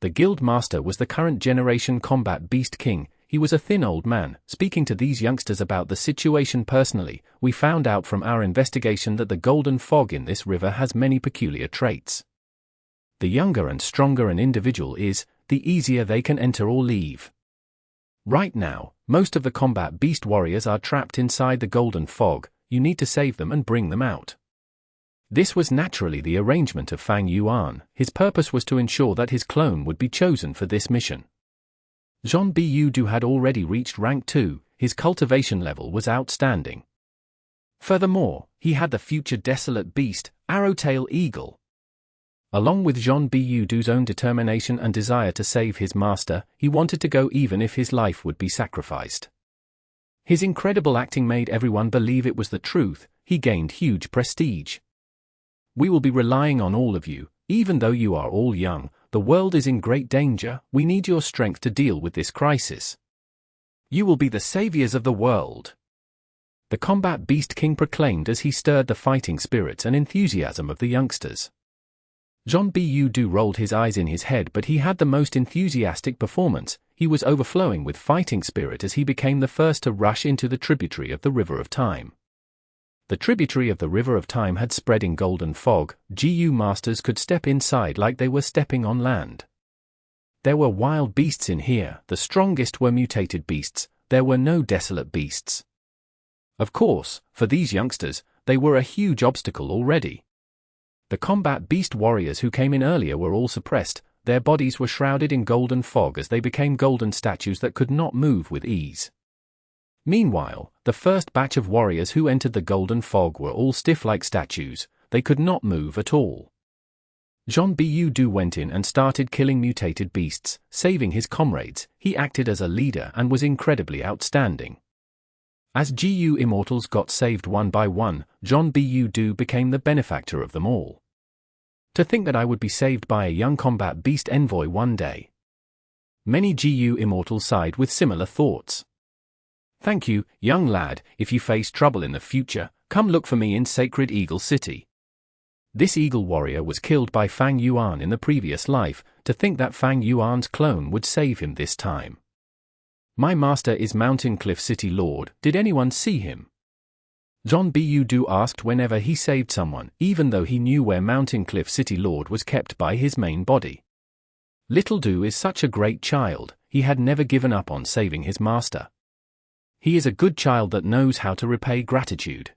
S1: The guild master was the current generation Combat Beast King. He was a thin old man. Speaking to these youngsters about the situation personally, we found out from our investigation that the golden fog in this river has many peculiar traits. The younger and stronger an individual is, the easier they can enter or leave. Right now, most of the combat beast warriors are trapped inside the golden fog. You need to save them and bring them out. This was naturally the arrangement of Fang Yuan. His purpose was to ensure that his clone would be chosen for this mission. Jean Bu had already reached rank 2, his cultivation level was outstanding. Furthermore, he had the future desolate beast, Arrowtail Eagle. Along with Jean Bu's own determination and desire to save his master, he wanted to go even if his life would be sacrificed. His incredible acting made everyone believe it was the truth. He gained huge prestige. We will be relying on all of you, even though you are all young. The world is in great danger. We need your strength to deal with this crisis. You will be the saviors of the world. The Combat Beast King proclaimed as he stirred the fighting spirits and enthusiasm of the youngsters. Jean Bu rolled his eyes in his head, but he had the most enthusiastic performance. he was overflowing with fighting spirit as he became the first to rush into the tributary of the River of Time. The tributary of the River of Time had spread in golden fog. GU masters could step inside like they were stepping on land. There were wild beasts in here, the strongest were mutated beasts, there were no desolate beasts. Of course, for these youngsters, they were a huge obstacle already. The combat beast warriors who came in earlier were all suppressed, their bodies were shrouded in golden fog as they became golden statues that could not move with ease. Meanwhile, the first batch of warriors who entered the golden fog were all stiff like statues, they could not move at all. Jean Bu went in and started killing mutated beasts, saving his comrades. He acted as a leader and was incredibly outstanding. As GU immortals got saved one by one, Jean Bu became the benefactor of them all. To think that I would be saved by a young combat beast envoy one day. Many GU immortals sighed with similar thoughts. Thank you, young lad, if you face trouble in the future, come look for me in Sacred Eagle City. This eagle warrior was killed by Fang Yuan in the previous life. To think that Fang Yuan's clone would save him this time. My master is Mountain Cliff City Lord, did anyone see him? Jean Bu asked whenever he saved someone, even though he knew where Mountain Cliff City Lord was kept by his main body. Little Du is such a great child, he had never given up on saving his master. He is a good child that knows how to repay gratitude.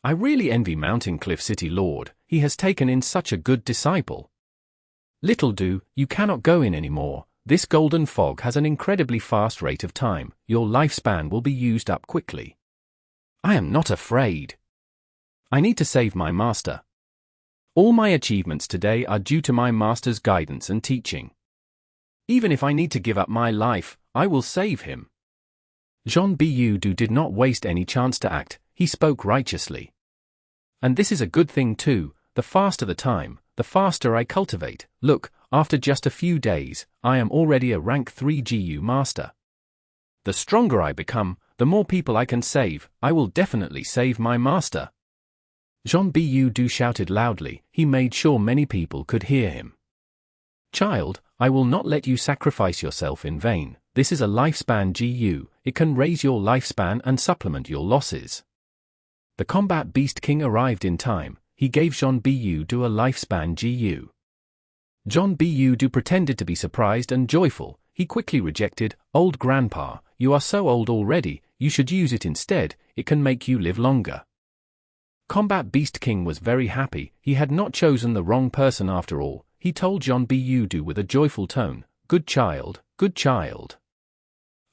S1: I really envy Mountain Cliff City Lord, he has taken in such a good disciple. Little Du, you cannot go in anymore, this golden fog has an incredibly fast rate of time, your lifespan will be used up quickly. I am not afraid. I need to save my master. All my achievements today are due to my master's guidance and teaching. Even if I need to give up my life, I will save him. Jean Bu did not waste any chance to act, he spoke righteously. And this is a good thing too, the faster the time, the faster I cultivate. Look, after just a few days, I am already a rank 3 GU master. The stronger I become, the more people I can save, I will definitely save my master. Jean Bu shouted loudly, he made sure many people could hear him. Child, I will not let you sacrifice yourself in vain, this is a lifespan GU, it can raise your lifespan and supplement your losses. The combat beast king arrived in time, he gave Jean Bu a lifespan GU. Jean Bu pretended to be surprised and joyful, he quickly rejected, old grandpa, you are so old already, you should use it instead, it can make you live longer. Combat Beast King was very happy, he had not chosen the wrong person after all, he told Jean Bu with a joyful tone, good child, good child.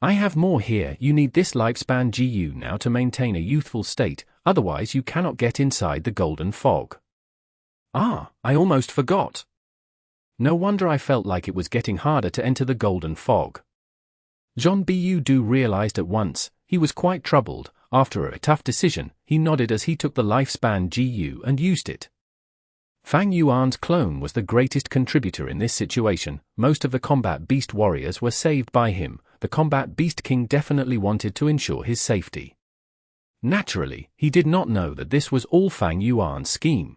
S1: I have more here, you need this lifespan GU now to maintain a youthful state, otherwise you cannot get inside the golden fog. Ah, I almost forgot. No wonder I felt like it was getting harder to enter the golden fog. Jean Bu realized at once, he was quite troubled, after a tough decision, he nodded as he took the lifespan GU and used it. Fang Yuan's clone was the greatest contributor in this situation, most of the combat beast warriors were saved by him, the combat beast king definitely wanted to ensure his safety. Naturally, he did not know that this was all Fang Yuan's scheme.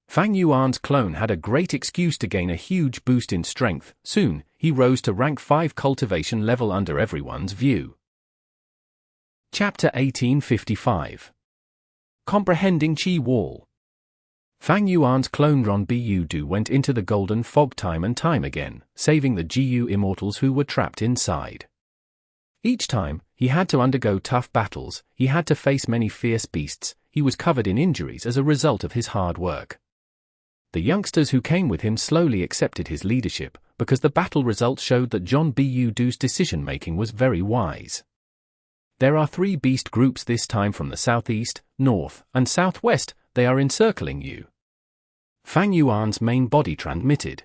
S1: Fang Yuan's clone had a great excuse to gain a huge boost in strength, soon, he rose to rank 5 cultivation level under everyone's view. Chapter 1855. Comprehending Qi Wall. Fang Yuan's clone Jean Bu went into the golden fog time and time again, saving the GU immortals who were trapped inside. Each time, he had to undergo tough battles, he had to face many fierce beasts, he was covered in injuries as a result of his hard work. The youngsters who came with him slowly accepted his leadership, because the battle results showed that Jean Bu's decision-making was very wise. There are 3 beast groups this time from the southeast, north, and southwest, they are encircling you. Fang Yuan's main body transmitted.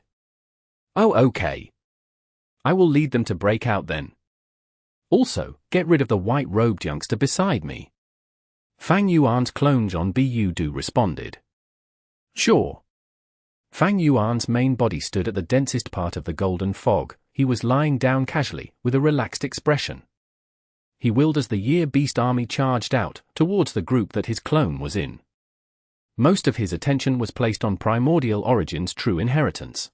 S1: Oh okay. I will lead them to break out then. Also, get rid of the white-robed youngster beside me. Fang Yuan's clone Jean Bu responded. Sure. Fang Yuan's main body stood at the densest part of the golden fog, he was lying down casually, with a relaxed expression. He willed as the Year Beast army charged out, towards the group that his clone was in. Most of his attention was placed on Primordial Origin's true inheritance.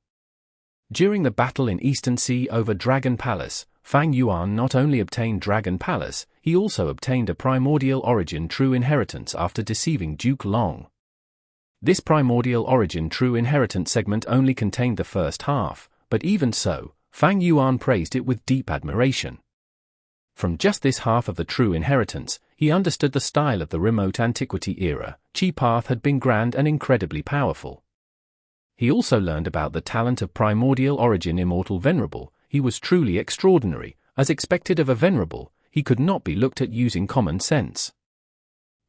S1: During the battle in Eastern Sea over Dragon Palace, Fang Yuan not only obtained Dragon Palace, he also obtained a primordial origin true inheritance after deceiving Duke Long. This primordial origin true inheritance segment only contained the first half, but even so, Fang Yuan praised it with deep admiration. From just this half of the true inheritance, he understood the style of the remote antiquity era. Chi path had been grand and incredibly powerful. He also learned about the talent of primordial origin immortal Venerable. He was truly extraordinary. As expected of a Venerable, he could not be looked at using common sense.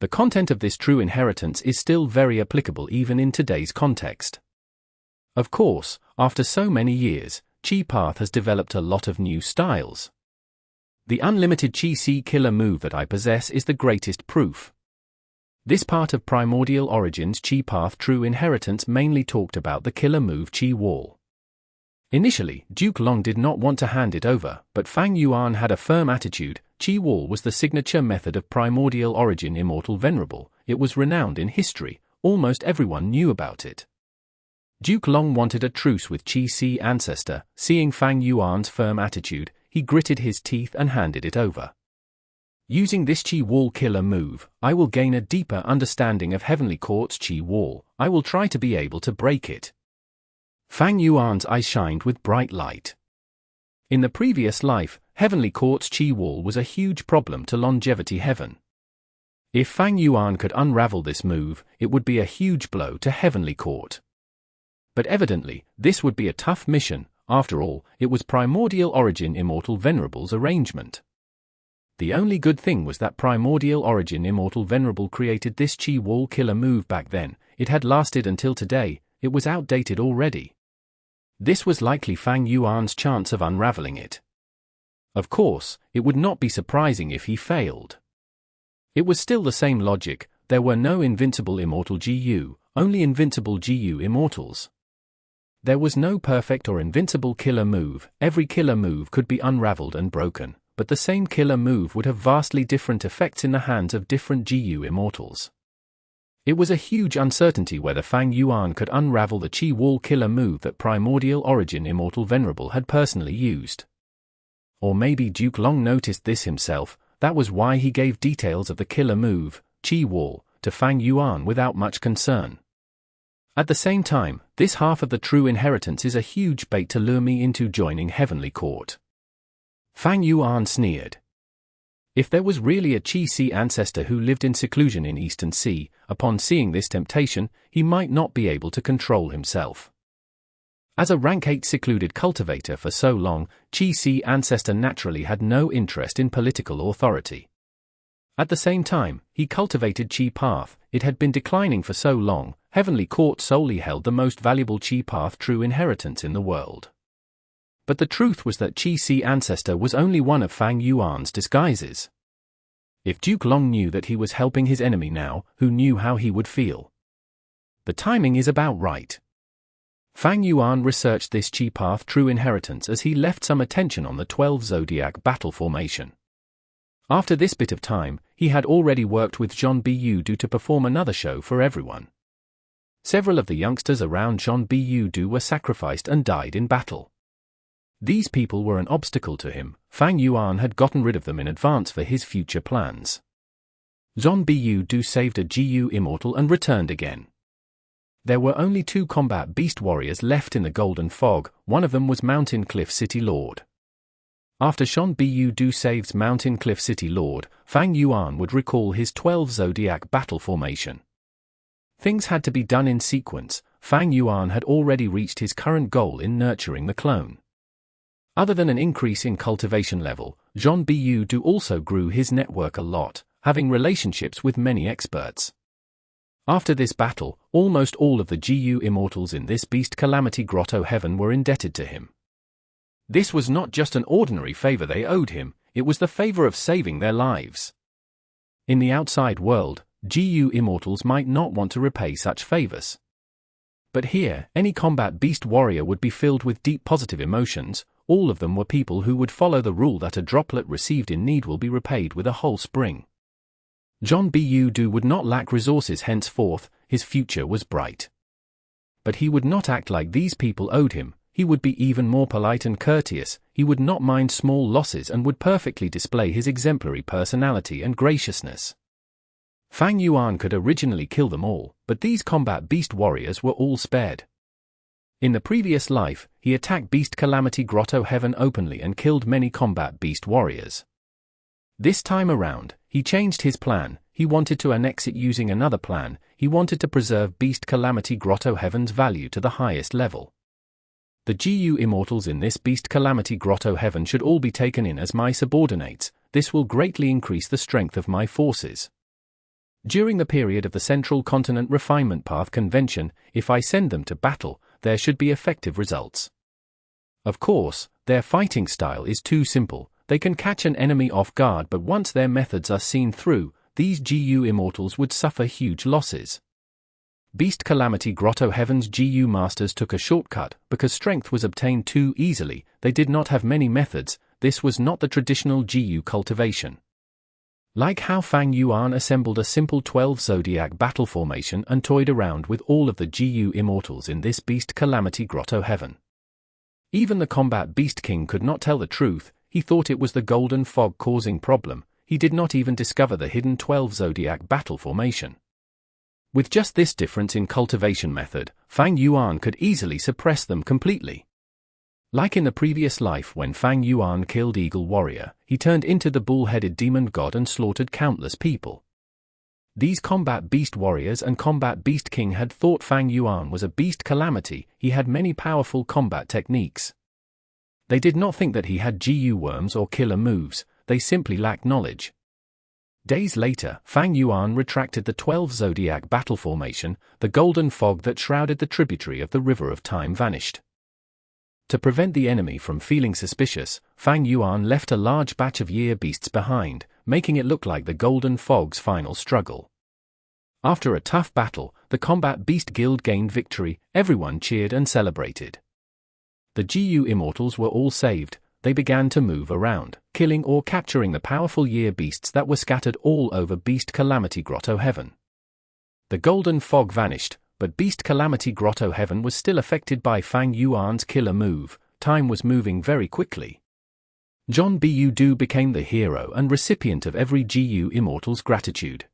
S1: The content of this true inheritance is still very applicable even in today's context. Of course, after so many years, Chi path has developed a lot of new styles. The unlimited Chi C killer move that I possess is the greatest proof. This part of Primordial Origins Chi path true inheritance mainly talked about the killer move Chi Wall. Initially, Duke Long did not want to hand it over, but Fang Yuan had a firm attitude. Chi Wall was the signature method of primordial origin immortal Venerable. It was renowned in history, almost everyone knew about it. Duke Long wanted a truce with Chi Si Ancestor. Seeing Fang Yuan's firm attitude, he gritted his teeth and handed it over. Using this Chi Wall killer move, I will gain a deeper understanding of Heavenly Court's Chi Wall. I will try to be able to break it. Fang Yuan's eyes shined with bright light. In the previous life, Heavenly Court's Chi Wall was a huge problem to Longevity Heaven. If Fang Yuan could unravel this move, it would be a huge blow to Heavenly Court. But evidently, this would be a tough mission. After all, it was Primordial Origin Immortal Venerable's arrangement. The only good thing was that Primordial Origin Immortal Venerable created this Chi Wall killer move back then. It had lasted until today. It was outdated already. This was likely Fang Yuan's chance of unraveling it. Of course, it would not be surprising if he failed. It was still the same logic. There were no invincible immortal GU, only invincible GU immortals. There was no perfect or invincible killer move. Every killer move could be unraveled and broken, but the same killer move would have vastly different effects in the hands of different GU immortals. It was a huge uncertainty whether Fang Yuan could unravel the Chi Wall killer move that Primordial Origin Immortal Venerable had personally used. Or maybe Duke Long noticed this himself. That was why he gave details of the killer move, Chi Wall, to Fang Yuan without much concern. At the same time, this half of the true inheritance is a huge bait to lure me into joining Heavenly Court. Fang Yuan sneered. If there was really a Chi Si ancestor who lived in seclusion in Eastern Sea, upon seeing this temptation, he might not be able to control himself. As a rank 8 secluded cultivator for so long, Chi Si ancestor naturally had no interest in political authority. At the same time, he cultivated Chi path. It had been declining for so long. Heavenly Court solely held the most valuable Chi path true inheritance in the world. But the truth was that Chi Si ancestor was only one of Fang Yuan's disguises. If Duke Long knew that he was helping his enemy now, who knew how he would feel? The timing is about right. Fang Yuan researched this Chi path true inheritance as he left some attention on the 12 Zodiac battle formation. After this bit of time, he had already worked with Zhon Bu to perform another show for everyone. Several of the youngsters around Zhon Bu were sacrificed and died in battle. These people were an obstacle to him. Fang Yuan had gotten rid of them in advance for his future plans. Zhon Bu saved a GU immortal and returned again. There were only 2 combat beast warriors left in the Golden Fog. One of them was Mountain Cliff City Lord. After Zhon Bu saves Mountain Cliff City Lord, Fang Yuan would recall his 12 Zodiac battle formation. Things had to be done in sequence. Fang Yuan had already reached his current goal in nurturing the clone. Other than an increase in cultivation level, Zhon Bu also grew his network a lot, having relationships with many experts. After this battle, almost all of the GU immortals in this Beast Calamity Grotto Heaven were indebted to him. This was not just an ordinary favor they owed him, it was the favor of saving their lives. In the outside world, GU immortals might not want to repay such favors. But here, any combat beast warrior would be filled with deep positive emotions. All of them were people who would follow the rule that a droplet received in need will be repaid with a whole spring. Zhon Bu would not lack resources henceforth. His future was bright. But he would not act like these people owed him. he would be even more polite and courteous, he would not mind small losses and would perfectly display his exemplary personality and graciousness. Fang Yuan could originally kill them all, but these combat beast warriors were all spared. In the previous life, he attacked Beast Calamity Grotto Heaven openly and killed many combat beast warriors. This time around, he changed his plan. He wanted to annex it using another plan. He wanted to preserve Beast Calamity Grotto Heaven's value to the highest level. The GU immortals in this Beast Calamity Grotto Heaven should all be taken in as my subordinates. This will greatly increase the strength of my forces. During the period of the Central Continent Refinement Path Convention, if I send them to battle, there should be effective results. Of course, their fighting style is too simple. They can catch an enemy off guard, but once their methods are seen through, these GU immortals would suffer huge losses. Beast Calamity Grotto Heaven's GU masters took a shortcut because strength was obtained too easily. They did not have many methods. This was not the traditional GU cultivation. Like how Fang Yuan assembled a simple 12 Zodiac battle formation and toyed around with all of the GU immortals in this Beast Calamity Grotto Heaven. Even the Combat Beast King could not tell the truth. He thought it was the golden fog causing problem. He did not even discover the hidden 12 Zodiac battle formation. With just this difference in cultivation method, Fang Yuan could easily suppress them completely. Like in the previous life when Fang Yuan killed Eagle Warrior, he turned into the bull-headed demon god and slaughtered countless people. These Combat Beast Warriors and Combat Beast King had thought Fang Yuan was a beast calamity. He had many powerful combat techniques. They did not think that he had GU worms or killer moves. They simply lacked knowledge. Days later, Fang Yuan retracted the 12 Zodiac battle formation. The golden fog that shrouded the tributary of the River of Time vanished. To prevent the enemy from feeling suspicious, Fang Yuan left a large batch of year beasts behind, making it look like the Golden Fog's final struggle. After a tough battle, the Combat Beast Guild gained victory. Everyone cheered and celebrated. The GU immortals were all saved. They began to move around, killing or capturing the powerful year beasts that were scattered all over Beast Calamity Grotto Heaven. The Golden Fog vanished, but Beast Calamity Grotto Heaven was still affected by Fang Yuan's killer move. Time was moving very quickly. John Bu Du became the hero and recipient of every GU immortal's gratitude.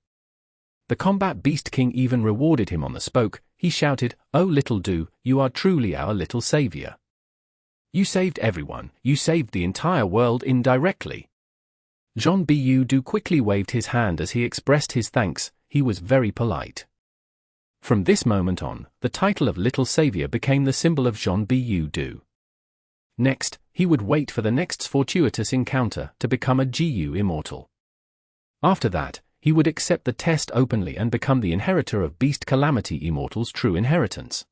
S1: The Combat Beast King even rewarded him on the spoke. He shouted, "Oh little Du, you are truly our little savior. You saved everyone, you saved the entire world indirectly." John Bu Du quickly waved his hand as he expressed his thanks. He was very polite. From this moment on, the title of Little Savior became the symbol of John Bu Du. Next, he would wait for the next fortuitous encounter to become a GU immortal. After that, he would accept the test openly and become the inheritor of Beast Calamity Immortal's true inheritance.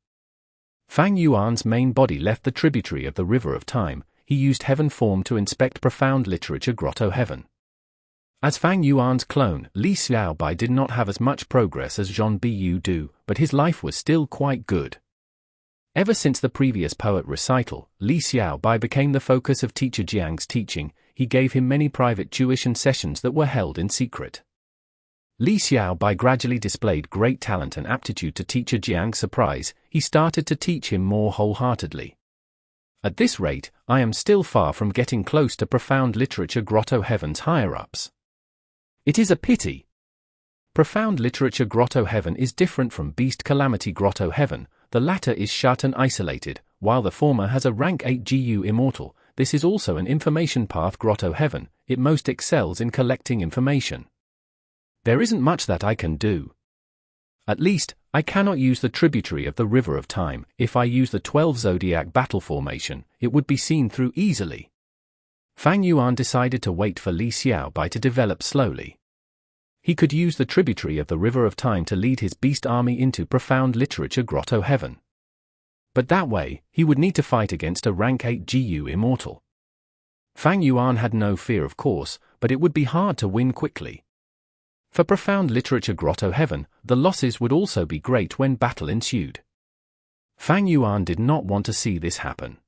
S1: Fang Yuan's main body left the tributary of the River of Time. He used heaven form to inspect profound literature Grotto Heaven. As Fang Yuan's clone, Xiao Bai did not have as much progress as John Bu Du, but his life was still quite good. Ever since the previous poet recital, Xiao Bai became the focus of teacher Jiang's teaching. He gave him many private tuition sessions that were held in secret. Xiao Bai gradually displayed great talent and aptitude to teacher Jiang's surprise. He started to teach him more wholeheartedly. At this rate, I am still far from getting close to profound literature Grotto Heaven's higher-ups. It is a pity. Profound literature Grotto Heaven is different from Beast Calamity Grotto Heaven. The latter is shut and isolated, while the former has a rank 8 GU immortal. This is also an information path Grotto Heaven. It most excels in collecting information. There isn't much that I can do. At least, I cannot use the tributary of the River of Time. If I use the 12 Zodiac battle formation, it would be seen through easily. Fang Yuan decided to wait for Xiao Bai to develop slowly. He could use the tributary of the River of Time to lead his beast army into profound literature Grotto Heaven. But that way, he would need to fight against a rank 8 GU immortal. Fang Yuan had no fear of course, but it would be hard to win quickly. For profound literature Grotto Heaven, the losses would also be great when battle ensued. Fang Yuan did not want to see this happen.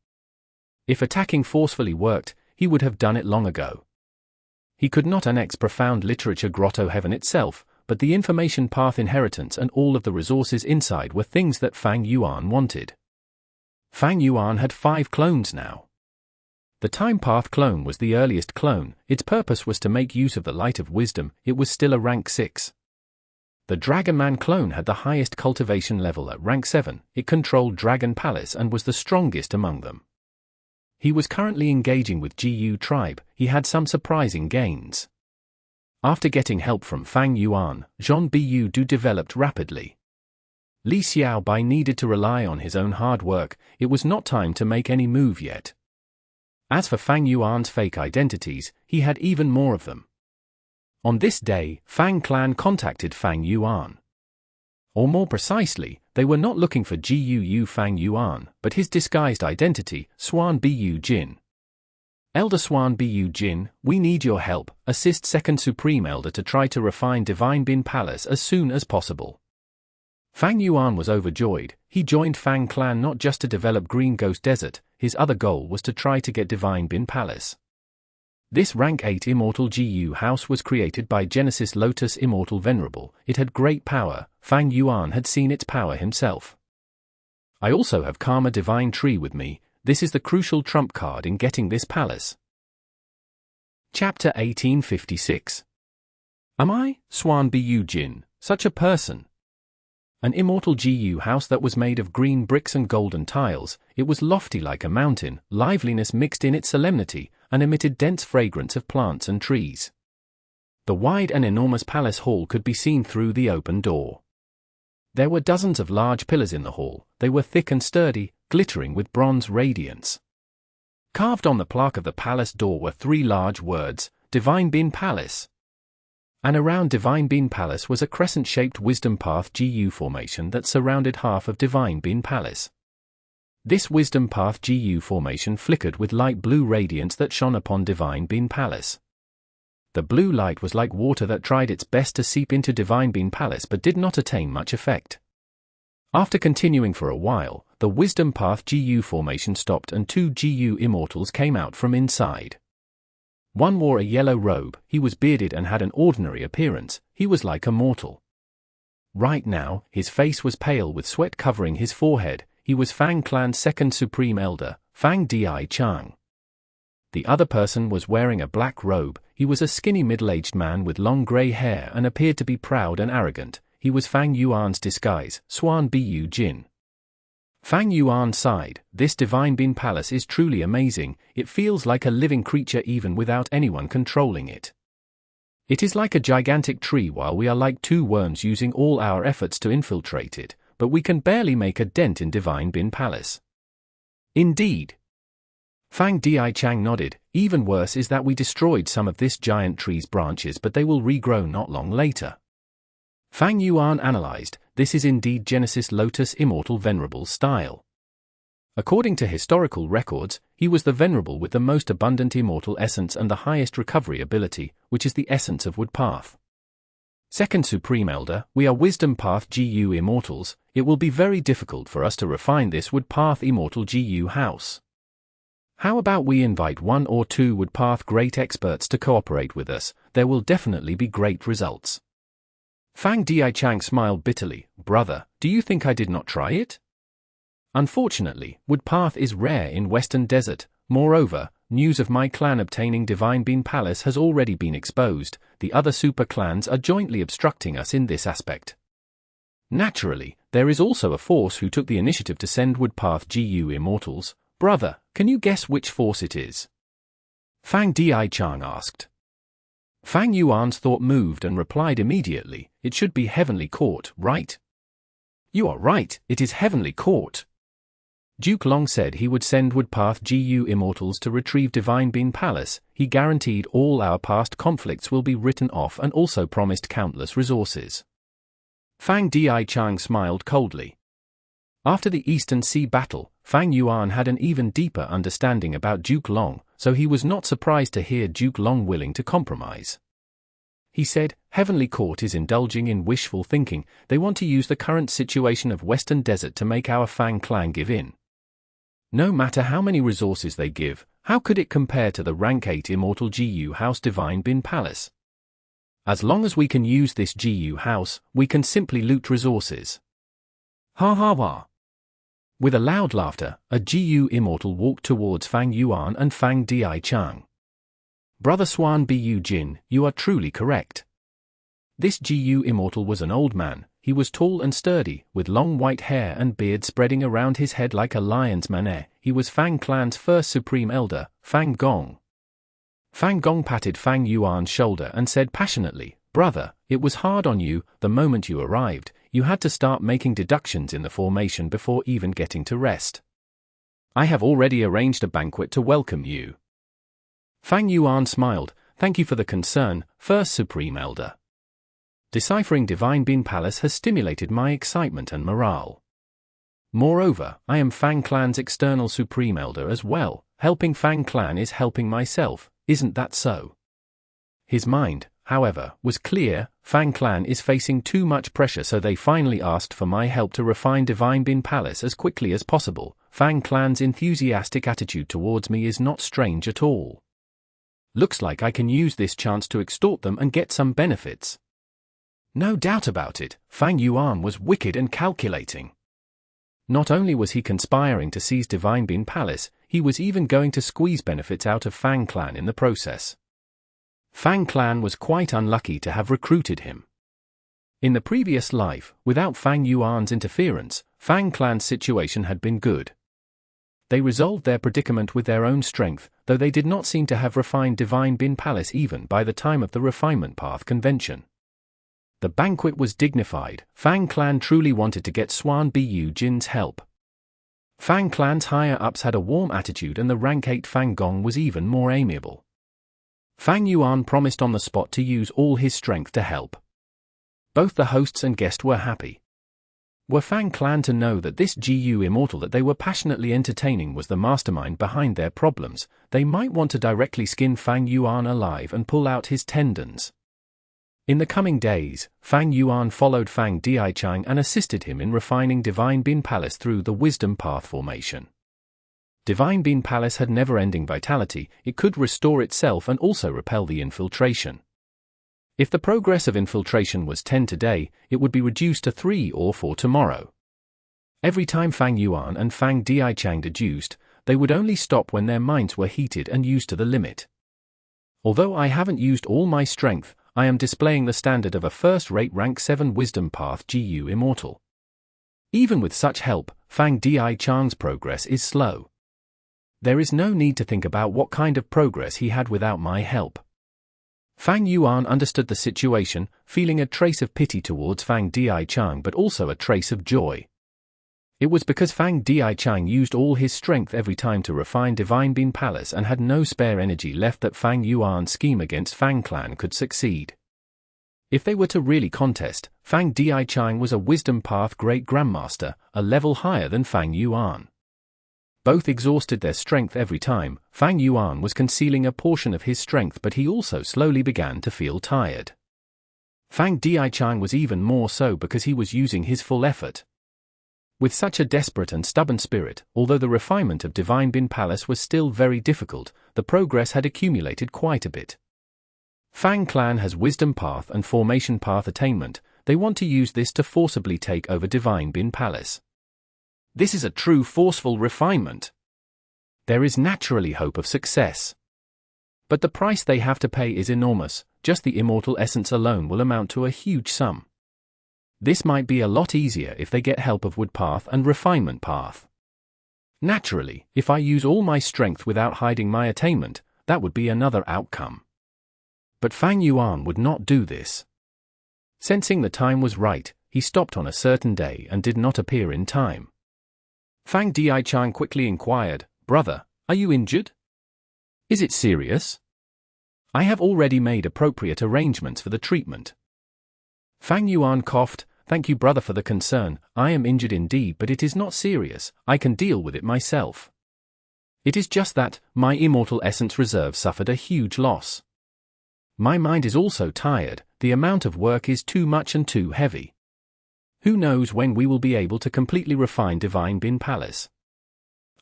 S1: If attacking forcefully worked, he would have done it long ago. He could not annex profound literature Grotto Heaven itself, but the information path inheritance and all of the resources inside were things that Fang Yuan wanted. Fang Yuan had 5 clones now. The Time Path clone was the earliest clone. Its purpose was to make use of the Light of Wisdom. It was still a rank 6. The Dragon Man clone had the highest cultivation level at rank 7. It controlled Dragon Palace and was the strongest among them. He was currently engaging with GU tribe. He had some surprising gains. After getting help from Fang Yuan, Zhong Bu Du developed rapidly. Li Xiao Bai needed to rely on his own hard work. It was not time to make any move yet. As for Fang Yuan's fake identities, he had even more of them. On this day, Fang clan contacted Fang Yuan. Or more precisely, they were not looking for Gu Fang Yuan, but his disguised identity, Suan Bu Jin. Elder Suan Bu Jin, we need your help. Assist Second Supreme Elder to try to refine Divine Bin Palace as soon as possible. Fang Yuan was overjoyed. He joined Fang clan not just to develop Green Ghost Desert, his other goal was to try to get Divine Bin Palace. This rank 8 Immortal GU house was created by Genesis Lotus Immortal Venerable. It had great power. Fang Yuan had seen its power himself. I also have Karma Divine Tree with me. This is the crucial trump card in getting this palace. Chapter 1856. Am I, Suan Bu Jin, such a person? An immortal GU house that was made of green bricks and golden tiles. It was lofty like a mountain, liveliness mixed in its solemnity, and emitted dense fragrance of plants and trees. The wide and enormous palace hall could be seen through the open door. There were dozens of large pillars in the hall. They were thick and sturdy, glittering with bronze radiance. Carved on the plaque of the palace door were 3 large words, Divine Bin Palace. And around Divine Bin Palace was a crescent-shaped Wisdom Path GU formation that surrounded half of Divine Bin Palace. This Wisdom Path GU formation flickered with light blue radiance that shone upon Divine Bin Palace. The blue light was like water that tried its best to seep into Divine Bin Palace but did not attain much effect. After continuing for a while, the Wisdom Path GU formation stopped and 2 GU immortals came out from inside. One wore a yellow robe. He was bearded and had an ordinary appearance. He was like a mortal. Right now, his face was pale with sweat covering his forehead. He was Fang clan's second supreme elder, Fang Di Chang. The other person was wearing a black robe. He was a skinny middle-aged man with long grey hair and appeared to be proud and arrogant. He was Fang Yuan's disguise, Suan Bu Jin. Fang Yuan sighed. This Divine Bin Palace is truly amazing. It feels like a living creature even without anyone controlling it. It is like a gigantic tree while we are like 2 worms using all our efforts to infiltrate it, but we can barely make a dent in Divine Bin Palace. Indeed. Fang Di Chang nodded. Even worse is that we destroyed some of this giant tree's branches but they will regrow not long later. Fang Yuan analyzed. This is indeed Genesis Lotus Immortal Venerable's style. According to historical records, he was the Venerable with the most abundant immortal essence and the highest recovery ability, which is the essence of Wood Path. Second Supreme Elder, we are Wisdom Path GU Immortals. It will be very difficult for us to refine this Wood Path Immortal GU house. How about we invite 1 or 2 Wood Path great experts to cooperate with us? There will definitely be great results. Fang Di Chang smiled bitterly. Brother, do you think I did not try it? Unfortunately, Wood Path is rare in Western Desert. Moreover, news of my clan obtaining Divine Bin Palace has already been exposed. The other super clans are jointly obstructing us in this aspect. Naturally, there is also a force who took the initiative to send Wood Path GU Immortals. Brother, can you guess which force it is? Fang Di Chang asked. Fang Yuan's thought moved and replied immediately, it should be Heavenly Court, right? You are right, it is Heavenly Court. Duke Long said he would send Wood Path GU Immortals to retrieve Divine Bin Palace. He guaranteed all our past conflicts will be written off and also promised countless resources. Fang Di Chang smiled coldly. After the Eastern Sea battle, Fang Yuan had an even deeper understanding about Duke Long, so he was not surprised to hear Duke Long willing to compromise. He said, Heavenly Court is indulging in wishful thinking. They want to use the current situation of Western Desert to make our Fang clan give in. No matter how many resources they give, how could it compare to the rank 8 Immortal GU House Divine Bin Palace? As long as we can use this GU house, we can simply loot resources. Ha ha ha. With a loud laughter, a Gu immortal walked towards Fang Yuan and Fang Dichang. Brother Suan Bu Jin, you are truly correct. This Gu immortal was an old man. He was tall and sturdy, with long white hair and beard spreading around his head like a lion's mane. He was Fang clan's first supreme elder, Fang Gong. Fang Gong patted Fang Yuan's shoulder and said passionately, "Brother, it was hard on you. The moment you arrived, you had to start making deductions in the formation before even getting to rest. I have already arranged a banquet to welcome you." Fang Yuan smiled. "Thank you for the concern, First Supreme Elder. Deciphering Divine Bean Palace has stimulated my excitement and morale. Moreover, I am Fang Clan's external Supreme Elder as well. Helping Fang Clan is helping myself, isn't that so?" His mind, however, was clear. Fang Clan is facing too much pressure, so they finally asked for my help to refine Divine Bean Palace as quickly as possible. Fang Clan's enthusiastic attitude towards me is not strange at all. Looks like I can use this chance to extort them and get some benefits. No doubt about it, Fang Yuan was wicked and calculating. Not only was he conspiring to seize Divine Bean Palace, he was even going to squeeze benefits out of Fang Clan in the process. Fang Clan was quite unlucky to have recruited him. In the previous life, without Fang Yuan's interference, Fang Clan's situation had been good. They resolved their predicament with their own strength, though they did not seem to have refined Divine Bean Palace even by the time of the Refinement Path convention. The banquet was dignified. Fang Clan truly wanted to get Suan Bu Jin's help. Fang Clan's higher-ups had a warm attitude and the rank 8 Fang Gong was even more amiable. Fang Yuan promised on the spot to use all his strength to help. Both the hosts and guest were happy. Were Fang Clan to know that this Gu immortal that they were passionately entertaining was the mastermind behind their problems, they might want to directly skin Fang Yuan alive and pull out his tendons. In the coming days, Fang Yuan followed Fang Dichang and assisted him in refining Divine Bean Palace through the Wisdom Path formation. Divine Bean Palace had never-ending vitality. It could restore itself and also repel the infiltration. If the progress of infiltration was 10 today, it would be reduced to 3 or 4 tomorrow. Every time Fang Yuan and Fang Dichang deduced, they would only stop when their minds were heated and used to the limit. Although I haven't used all my strength, I am displaying the standard of a first-rate rank 7 Wisdom Path Gu Immortal. Even with such help, Fang Dichang's progress is slow. There is no need to think about what kind of progress he had without my help. Fang Yuan understood the situation, feeling a trace of pity towards Fang Dichang but also a trace of joy. It was because Fang Dichang used all his strength every time to refine Divine Bean Palace and had no spare energy left that Fang Yuan's scheme against Fang Clan could succeed. If they were to really contest, Fang Dichang was a Wisdom Path Great Grandmaster, a level higher than Fang Yuan. Both exhausted their strength every time. Fang Yuan was concealing a portion of his strength, but he also slowly began to feel tired. Fang Dichang was even more so because he was using his full effort. With such a desperate and stubborn spirit, although the refinement of Divine Bean Palace was still very difficult, the progress had accumulated quite a bit. Fang Clan has Wisdom Path and Formation Path attainment. They want to use this to forcibly take over Divine Bean Palace. This is a true forceful refinement. There is naturally hope of success. But the price they have to pay is enormous. Just the immortal essence alone will amount to a huge sum. This might be a lot easier if they get help of Wood Path and Refinement Path. Naturally, if I use all my strength without hiding my attainment, that would be another outcome. But Fang Yuan would not do this. Sensing the time was right, he stopped on a certain day and did not appear in time. Fang Dichang quickly inquired, "Brother, are you injured? Is it serious? I have already made appropriate arrangements for the treatment." Fang Yuan coughed, "Thank you, brother, for the concern. I am injured indeed, but it is not serious. I can deal with it myself. It is just that my immortal essence reserve suffered a huge loss. My mind is also tired. The amount of work is too much and too heavy. Who knows when we will be able to completely refine Divine Bean Palace?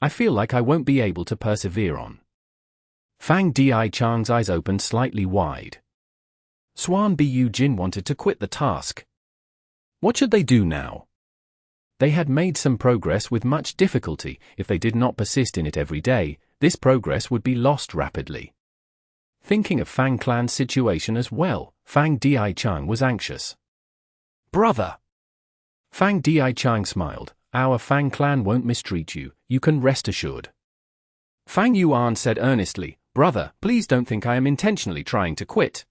S1: I feel like I won't be able to persevere on." Fang Dichang's eyes opened slightly wide. Suan Bu Jin wanted to quit the task. What should they do now? They had made some progress with much difficulty. If they did not persist in it every day, this progress would be lost rapidly. Thinking of Fang clan's situation as well, Fang Dichang was anxious. "Brother!" Fang Dichang smiled. "Our Fang clan won't mistreat you, you can rest assured." Fang Yuan said earnestly, "Brother, please don't think I am intentionally trying to quit.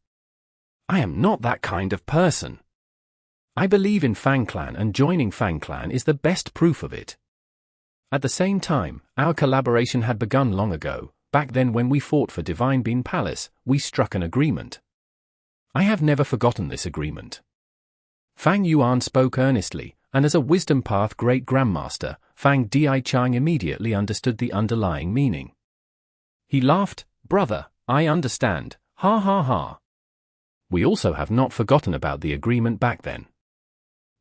S1: I am not that kind of person. I believe in Fang clan and joining Fang clan is the best proof of it." At the same time, our collaboration had begun long ago. Back then when we fought for Divine Bean Palace, we struck an agreement. I have never forgotten this agreement. Fang Yuan spoke earnestly, and as a Wisdom Path Great Grandmaster, Fang Dichang immediately understood the underlying meaning. He laughed. "Brother, I understand, ha ha ha. We also have not forgotten about the agreement back then.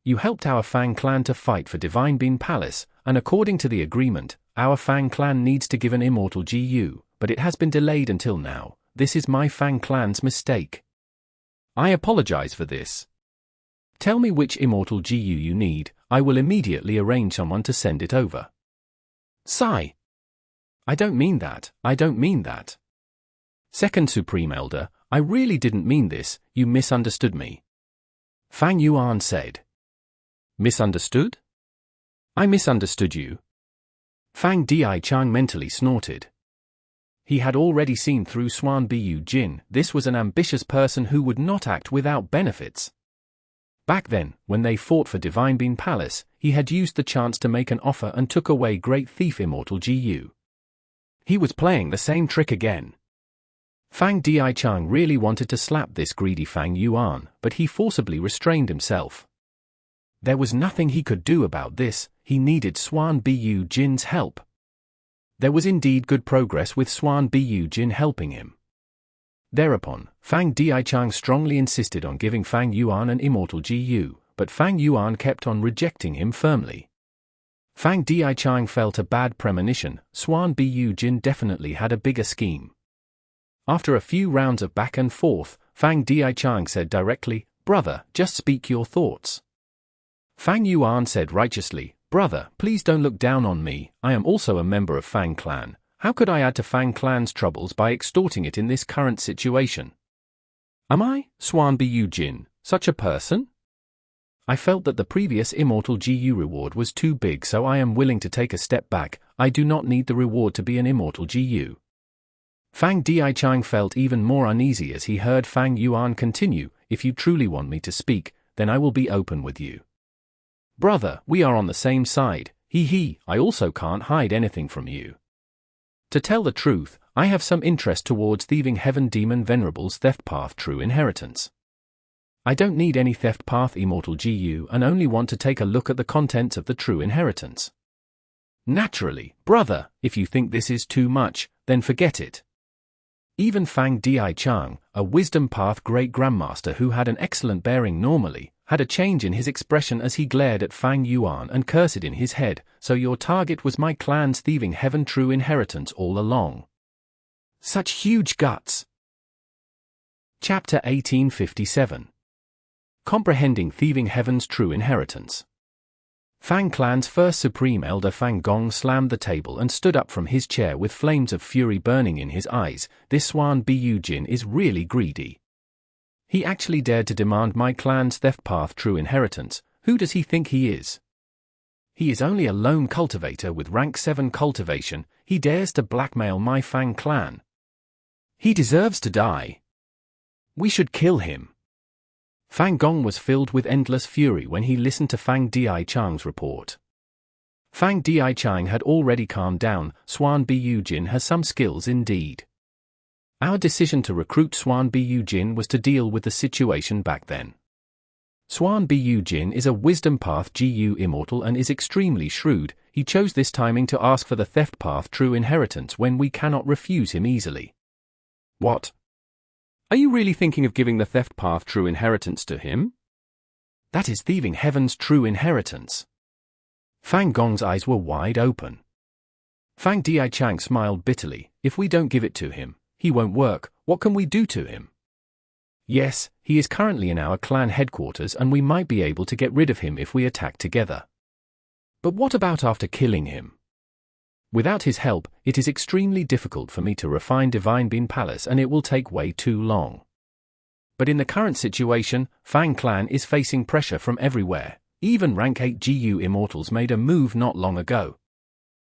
S1: You helped our Fang clan to fight for Divine Bean Palace, and according to the agreement, our Fang clan needs to give an immortal GU, but it has been delayed until now. This is my Fang clan's mistake. I apologize for this. Tell me which immortal GU you need, I will immediately arrange someone to send it over." Sigh. I don't mean that, I don't mean that. Second Supreme Elder, I really didn't mean this, you misunderstood me. Fang Yuan said. Misunderstood? I misunderstood you. Fang Dichang mentally snorted. He had already seen through Suan Bu Jin. This was an ambitious person who would not act without benefits. Back then, when they fought for Divine Bean Palace, he had used the chance to make an offer and took away Great Thief Immortal GU. He was playing the same trick again. Fang Dichang really wanted to slap this greedy Fang Yuan, but he forcibly restrained himself. There was nothing he could do about this, he needed Suan Bu Jin's help. There was indeed good progress with Suan Bu Jin helping him. Thereupon, Fang Dichang strongly insisted on giving Fang Yuan an immortal GU, but Fang Yuan kept on rejecting him firmly. Fang Dichang felt a bad premonition. Suan Bu Jin definitely had a bigger scheme. After a few rounds of back and forth, Fang Dichang said directly, "Brother, just speak your thoughts." Fang Yuan said righteously, "Brother, please don't look down on me, I am also a member of Fang clan. How could I add to Fang clan's troubles by extorting it in this current situation? Am I, Suan Bu Jin, such a person? I felt that the previous immortal GU reward was too big, so I am willing to take a step back. I do not need the reward to be an immortal GU." Fang Dichang felt even more uneasy as he heard Fang Yuan continue, "If you truly want me to speak, then I will be open with you. Brother, we are on the same side, I also can't hide anything from you. To tell the truth, I have some interest towards thieving Heaven Demon Venerable's Theft Path True Inheritance. I don't need any Theft Path Immortal GU and only want to take a look at the contents of the True Inheritance." Naturally, brother, if you think this is too much, then forget it. Even Fang Dichang, a Wisdom Path Great Grandmaster who had an excellent bearing normally, had a change in his expression as he glared at Fang Yuan and cursed in his head, "So your target was my clan's thieving Heaven True Inheritance all along. Such huge guts." Chapter 1857. Comprehending Thieving Heaven's True Inheritance. Fang clan's first Supreme Elder Fang Gong slammed the table and stood up from his chair with flames of fury burning in his eyes. "This Suan Bu Jin is really greedy. He actually dared to demand my clan's Theft Path True Inheritance. Who does he think he is? He is only a lone cultivator with rank 7 cultivation. He dares to blackmail my Fang clan. He deserves to die. We should kill him." Fang Gong was filled with endless fury when he listened to Fang Dichang's report. Fang Dichang had already calmed down. Suan Bu Jin has some skills indeed. Our decision to recruit Suan Bu Jin was to deal with the situation back then. Suan Bu Jin is a Wisdom Path GU Immortal and is extremely shrewd. He chose this timing to ask for the Theft Path True Inheritance when we cannot refuse him easily. What? Are you really thinking of giving the Theft Path True Inheritance to him? That is thieving Heaven's True Inheritance. Fang Gong's eyes were wide open. Fang Dichang smiled bitterly. "If we don't give it to him, he won't work. What can we do to him?" "Yes, he is currently in our clan headquarters and we might be able to get rid of him if we attack together." But what about after killing him? Without his help, it is extremely difficult for me to refine Divine Bean Palace and it will take way too long. But in the current situation, Fang clan is facing pressure from everywhere. Even rank 8 GU immortals made a move not long ago.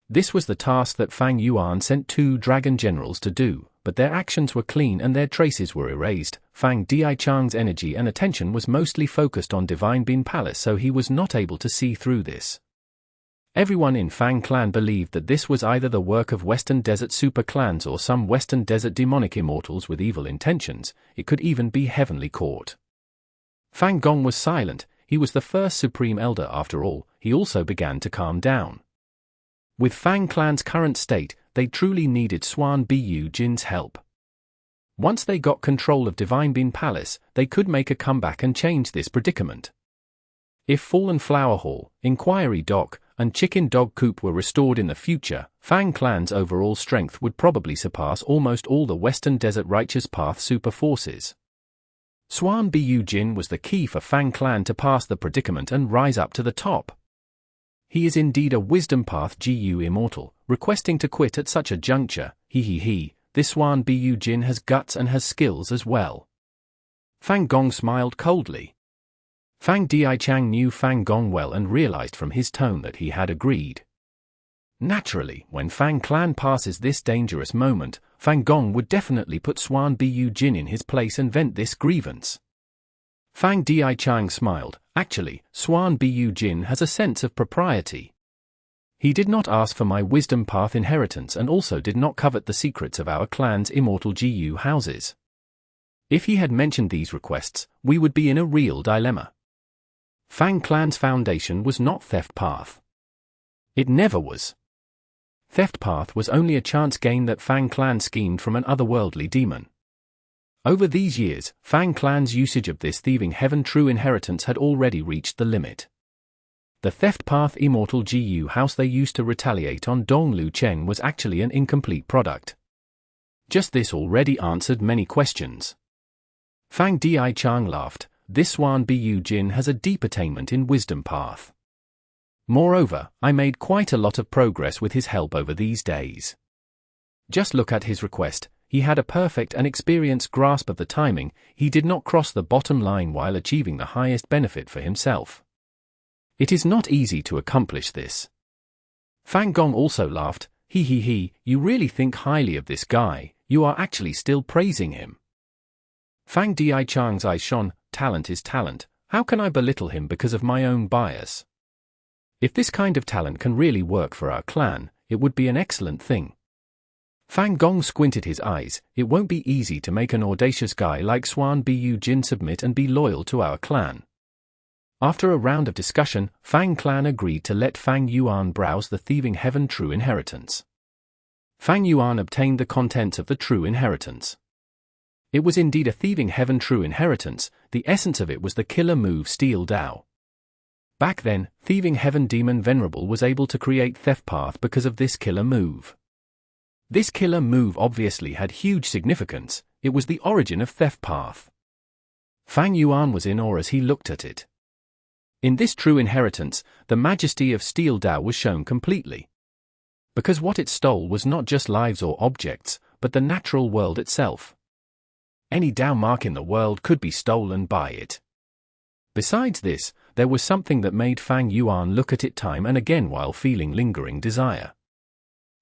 S1: This was the task that Fang Yuan sent 2 dragon generals to do, but their actions were clean and their traces were erased. Fang Dichang's energy and attention was mostly focused on Divine Bean Palace, so he was not able to see through this. Everyone in Fang clan believed that this was either the work of Western Desert super clans or some Western Desert demonic immortals with evil intentions. It could even be Heavenly Court. Fang Gong was silent. He was the first Supreme Elder after all. He also began to calm down. With Fang clan's current state, they truly needed Suan Bu Jin's help. Once they got control of Divine Bean Palace, they could make a comeback and change this predicament. If Fallen Flower Hall, Inquiry Dock, and Chicken Dog Coop were restored in the future, Fang clan's overall strength would probably surpass almost all the Western Desert Righteous Path super forces. Suan Bu Jin was the key for Fang clan to pass the predicament and rise up to the top. He is indeed a Wisdom Path GU immortal, requesting to quit at such a juncture. This Suan Bu Jin has guts and has skills as well. Fang Gong smiled coldly. Fang Dichang knew Fang Gong well and realized from his tone that he had agreed. Naturally, when Fang clan passes this dangerous moment, Fang Gong would definitely put Suan Bu Jin in his place and vent this grievance. Fang Dichang smiled. Actually, Suan Bu Jin has a sense of propriety. He did not ask for my Wisdom Path inheritance and also did not covet the secrets of our clan's immortal GU houses. If he had mentioned these requests, we would be in a real dilemma. Fang clan's foundation was not Theft Path. It never was. Theft Path was only a chance gain that Fang clan schemed from an otherworldly demon. Over these years, Fang clan's usage of this Thieving Heaven true inheritance had already reached the limit. The Theft Path Immortal GU house they used to retaliate on Dong Lu Chen was actually an incomplete product. Just this already answered many questions. Fang Dichang laughed. This Suan Bu Jin has a deep attainment in Wisdom Path. Moreover, I made quite a lot of progress with his help over these days. Just look at his request. He had a perfect and experienced grasp of the timing. He did not cross the bottom line while achieving the highest benefit for himself. It is not easy to accomplish this. Fang Gong also laughed. You really think highly of this guy. You are actually still praising him. Fang Dichang's eyes shone. Talent is talent. How can I belittle him because of my own bias? If this kind of talent can really work for our clan, it would be an excellent thing. Fang Gong squinted his eyes. It won't be easy to make an audacious guy like Suan Bu Jin submit and be loyal to our clan. After a round of discussion, Fang clan agreed to let Fang Yuan browse the Thieving Heaven True Inheritance. Fang Yuan obtained the contents of the True Inheritance. It was indeed a Thieving Heaven True Inheritance. The essence of it was the killer move Steel Dao. Back then, Thieving Heaven Demon Venerable was able to create Theft Path because of this killer move. This killer move obviously had huge significance. It was the origin of Theft Path. Fang Yuan was in awe as he looked at it. In this True Inheritance, the majesty of Steel Dao was shown completely. Because what it stole was not just lives or objects, but the natural world itself. Any Dao mark in the world could be stolen by it. Besides this, there was something that made Fang Yuan look at it time and again while feeling lingering desire.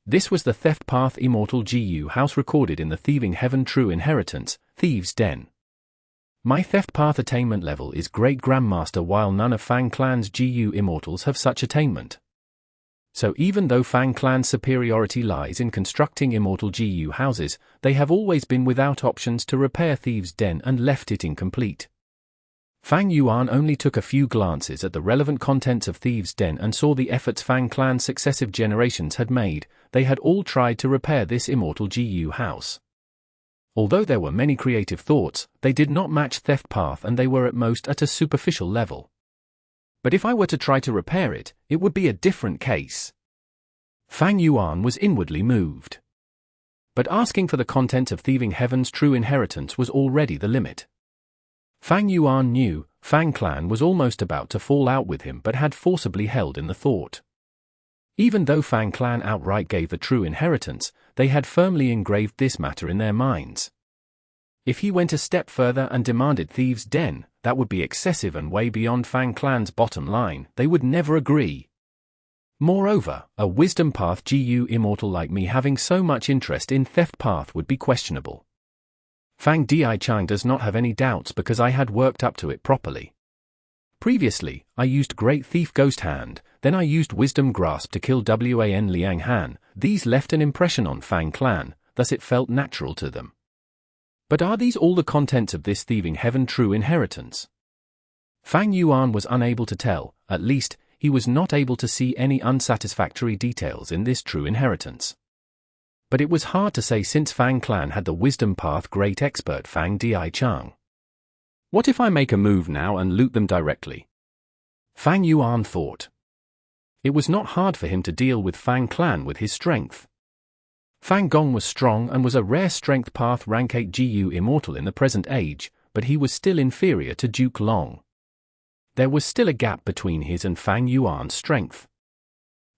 S1: This was the Theft Path Immortal GU house recorded in the Thieving Heaven True Inheritance, Thieves' Den. My Theft Path attainment level is Great Grandmaster while none of Fang clan's GU immortals have such attainment. So even though Fang clan's superiority lies in constructing immortal GU houses, they have always been without options to repair Thieves' Den and left it incomplete. Fang Yuan only took a few glances at the relevant contents of Thieves' Den and saw the efforts Fang clan's successive generations had made. They had all tried to repair this immortal GU house. Although there were many creative thoughts, they did not match Theft Path and they were at most at a superficial level. But if I were to try to repair it, it would be a different case. Fang Yuan was inwardly moved. But asking for the content of Thieving Heaven's True Inheritance was already the limit. Fang Yuan knew Fang clan was almost about to fall out with him but had forcibly held in the thought. Even though Fang clan outright gave the true inheritance, they had firmly engraved this matter in their minds. If he went a step further and demanded Thieves' Den, that would be excessive and way beyond Fang clan's bottom line. They would never agree. Moreover, a wisdom path GU immortal like me having so much interest in theft path would be questionable. Fang Dichang does not have any doubts because I had worked up to it properly. Previously, I used Great Thief Ghost Hand, then I used Wisdom Grasp to kill Wan Liang Han. These left an impression on Fang clan, thus it felt natural to them. But are these all the contents of this thieving heaven true inheritance? Fang Yuan was unable to tell, at least, he was not able to see any unsatisfactory details in this true inheritance. But it was hard to say since Fang clan had the wisdom path great expert Fang Dichang. What if I make a move now and loot them directly? Fang Yuan thought. It was not hard for him to deal with Fang clan with his strength. Fang Gong was strong and was a rare strength path rank 8 GU immortal in the present age, but he was still inferior to Duke Long. There was still a gap between his and Fang Yuan's strength.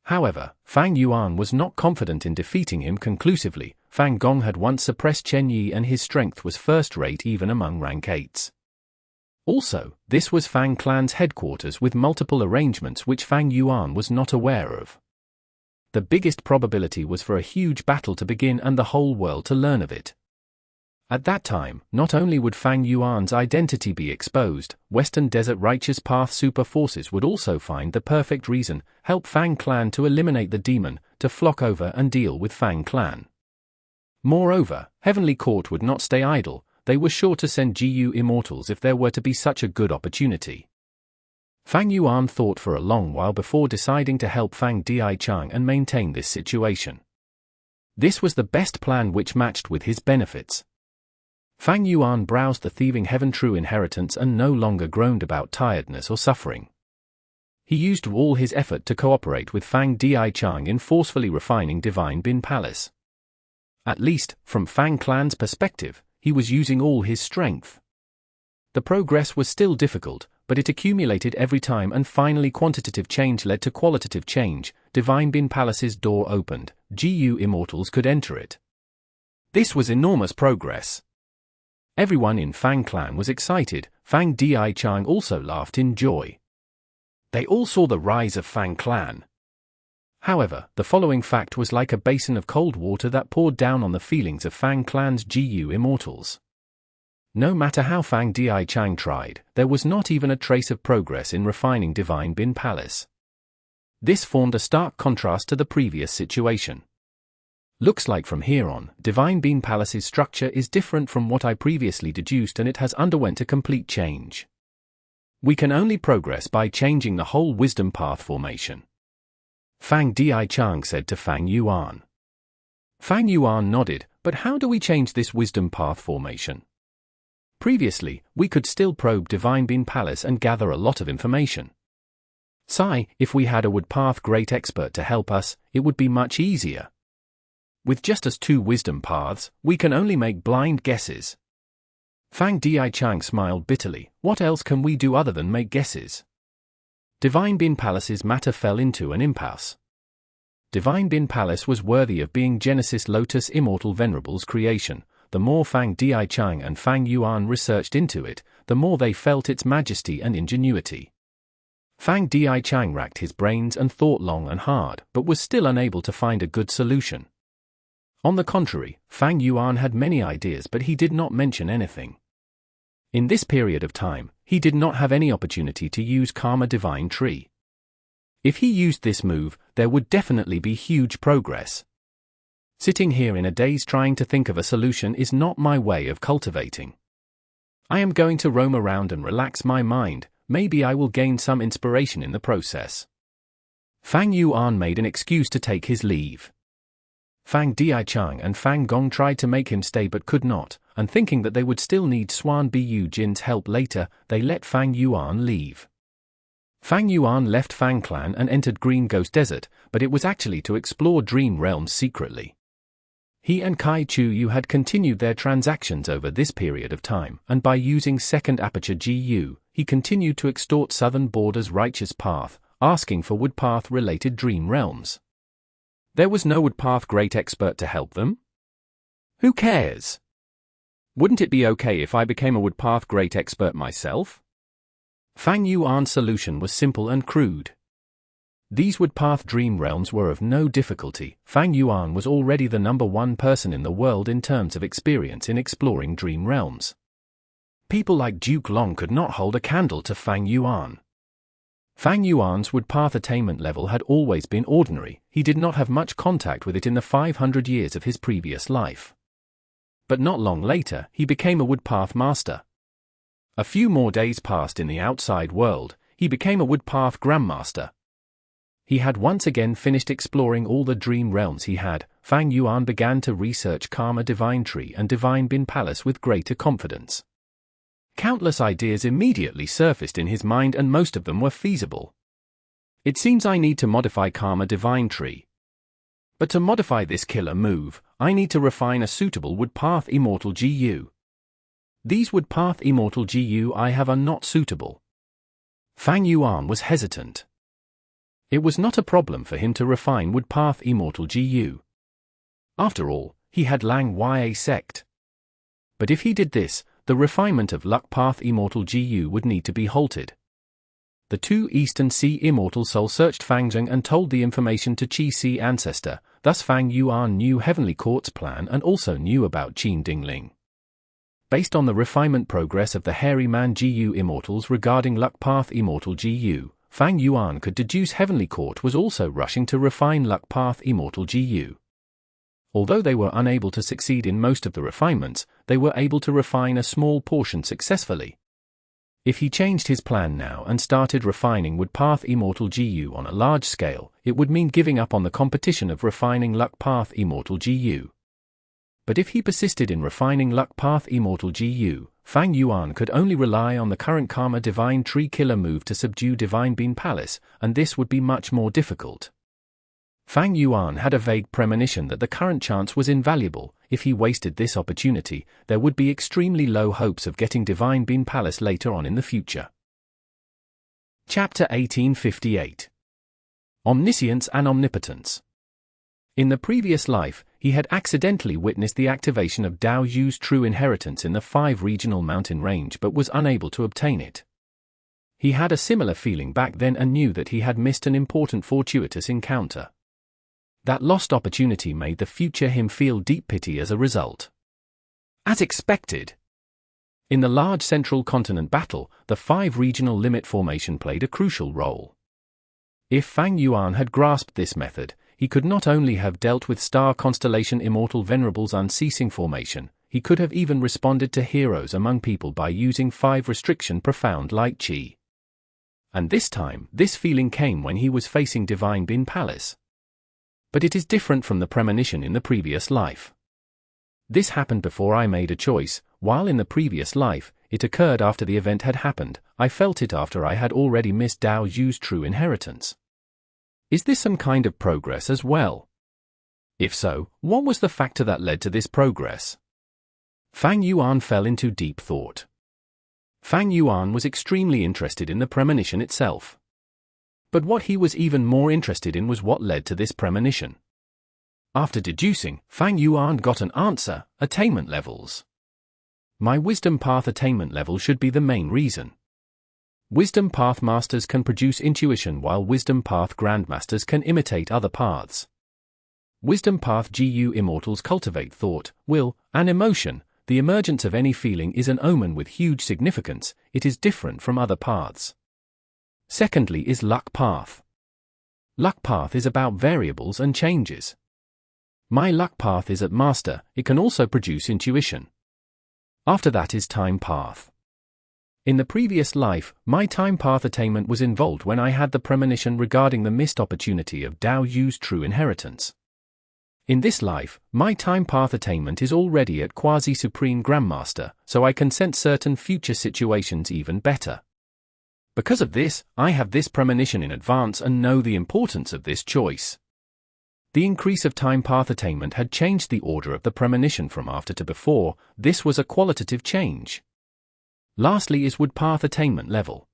S1: However, Fang Yuan was not confident in defeating him conclusively. Fang Gong had once suppressed Chen Yi and his strength was first-rate even among rank 8s. Also, this was Fang clan's headquarters with multiple arrangements which Fang Yuan was not aware of. The biggest probability was for a huge battle to begin and the whole world to learn of it. At that time, not only would Fang Yuan's identity be exposed, Western Desert Righteous Path super forces would also find the perfect reason, help Fang clan to eliminate the demon, to flock over and deal with Fang clan. Moreover, Heavenly Court would not stay idle, they were sure to send GU immortals if there were to be such a good opportunity. Fang Yuan thought for a long while before deciding to help Fang Dichang and maintain this situation. This was the best plan which matched with his benefits. Fang Yuan browsed the thieving heaven true inheritance and no longer groaned about tiredness or suffering. He used all his effort to cooperate with Fang Dichang in forcefully refining Divine Bin Palace. At least, from Fang clan's perspective, he was using all his strength. The progress was still difficult, but it accumulated every time and finally quantitative change led to qualitative change. Divine Bin Palace's door opened, GU immortals could enter it. This was enormous progress. Everyone in Fang clan was excited. Fang Dichang also laughed in joy. They all saw the rise of Fang clan. However, the following fact was like a basin of cold water that poured down on the feelings of Fang clan's GU immortals. No matter how Fang Dichang tried, there was not even a trace of progress in refining Divine Bin Palace. This formed a stark contrast to the previous situation. Looks like from here on, Divine Bin Palace's structure is different from what I previously deduced and it has underwent a complete change. We can only progress by changing the whole wisdom path formation. Fang Dichang said to Fang Yuan. Fang Yuan nodded, but how do we change this wisdom path formation? Previously, we could still probe Divine Bin Palace and gather a lot of information. If we had a wood path great expert to help us, it would be much easier. With just us 2 wisdom paths, we can only make blind guesses. Fang Dichang smiled bitterly. What else can we do other than make guesses? Divine Bin Palace's matter fell into an impasse. Divine Bin Palace was worthy of being Genesis Lotus Immortal Venerable's creation. The more Fang Dichang and Fang Yuan researched into it, the more they felt its majesty and ingenuity. Fang Dichang racked his brains and thought long and hard, but was still unable to find a good solution. On the contrary, Fang Yuan had many ideas but he did not mention anything. In this period of time, he did not have any opportunity to use Karma Divine Tree. If he used this move, there would definitely be huge progress. Sitting here in a daze trying to think of a solution is not my way of cultivating. I am going to roam around and relax my mind, maybe I will gain some inspiration in the process. Fang Yuan made an excuse to take his leave. Fang Dichang and Fang Gong tried to make him stay but could not, and thinking that they would still need Suan Bu Jin's help later, they let Fang Yuan leave. Fang Yuan left Fang clan and entered Green Ghost Desert, but it was actually to explore Dream Realms secretly. He and Kai Chu Yu had continued their transactions over this period of time, and by using second Aperture GU, he continued to extort Southern Border's Righteous Path, asking for Woodpath-related Dream Realms. There was no Woodpath Great Expert to help them? Who cares? Wouldn't it be okay if I became a Woodpath Great Expert myself? Fang Yuan's solution was simple and crude. These Woodpath Dream Realms were of no difficulty. Fang Yuan was already the #1 person in the world in terms of experience in exploring Dream Realms. People like Duke Long could not hold a candle to Fang Yuan. Fang Yuan's Woodpath attainment level had always been ordinary. He did not have much contact with it in the 500 years of his previous life. But not long later, he became a Woodpath Master. A few more days passed in the outside world, he became a Woodpath Grandmaster. He had once again finished exploring all the dream realms he had. Fang Yuan began to research Karma Divine Tree and Divine Bin Palace with greater confidence. Countless ideas immediately surfaced in his mind and most of them were feasible. It seems I need to modify Karma Divine Tree. But to modify this killer move, I need to refine a suitable Woodpath Immortal GU. These Woodpath Immortal GU I have are not suitable. Fang Yuan was hesitant. It was not a problem for him to refine Woodpath Immortal GU. After all, he had Lang Ya sect. But if he did this, the refinement of Luckpath Immortal GU would need to be halted. The two Eastern Sea Immortal Soul searched Fangzheng and told the information to Qi Si Ancestor, thus Fang Yuan knew Heavenly Court's plan and also knew about Qin Dingling. Based on the refinement progress of the Hairy Man GU Immortals regarding Luckpath Immortal GU, Fang Yuan could deduce Heavenly Court was also rushing to refine Luckpath Immortal GU. Although they were unable to succeed in most of the refinements, they were able to refine a small portion successfully. If he changed his plan now and started refining Woodpath Immortal GU on a large scale, it would mean giving up on the competition of refining Luckpath Immortal GU. But if he persisted in refining Luckpath Immortal GU, Fang Yuan could only rely on the current Karma Divine Tree killer move to subdue Divine Bean Palace, and this would be much more difficult. Fang Yuan had a vague premonition that the current chance was invaluable. If he wasted this opportunity, there would be extremely low hopes of getting Divine Bean Palace later on in the future. Chapter 1858. Omniscience and Omnipotence. In the previous life, he had accidentally witnessed the activation of Dao Yu's true inheritance in the 5 regional mountain range but was unable to obtain it. He had a similar feeling back then and knew that he had missed an important fortuitous encounter. That lost opportunity made the future him feel deep pity as a result. As expected. In the large central continent battle, the 5 regional limit formation played a crucial role. If Fang Yuan had grasped this method, he could not only have dealt with star constellation Immortal Venerable's unceasing formation, he could have even responded to heroes among people by using 5 restriction profound light chi. And this time, this feeling came when he was facing Divine Bin Palace. But it is different from the premonition in the previous life. This happened before I made a choice, while in the previous life, it occurred after the event had happened. I felt it after I had already missed Dao Yu's true inheritance. Is this some kind of progress as well? If so, what was the factor that led to this progress? Fang Yuan fell into deep thought. Fang Yuan was extremely interested in the premonition itself. But what he was even more interested in was what led to this premonition. After deducing, Fang Yuan got an answer: attainment levels. My Wisdom Path attainment level should be the main reason. Wisdom Path Masters can produce intuition while Wisdom Path Grandmasters can imitate other paths. Wisdom Path GU Immortals cultivate thought, will, and emotion. The emergence of any feeling is an omen with huge significance. It is different from other paths. Secondly is Luck Path. Luck Path is about variables and changes. My Luck Path is at Master. It can also produce intuition. After that is Time Path. In the previous life, my Time Path attainment was involved when I had the premonition regarding the missed opportunity of Dao Yu's true inheritance. In this life, my Time Path attainment is already at Quasi-Supreme Grandmaster, so I can sense certain future situations even better. Because of this, I have this premonition in advance and know the importance of this choice. The increase of Time Path attainment had changed the order of the premonition from after to before. This was a qualitative change. Lastly is Woodpath attainment level.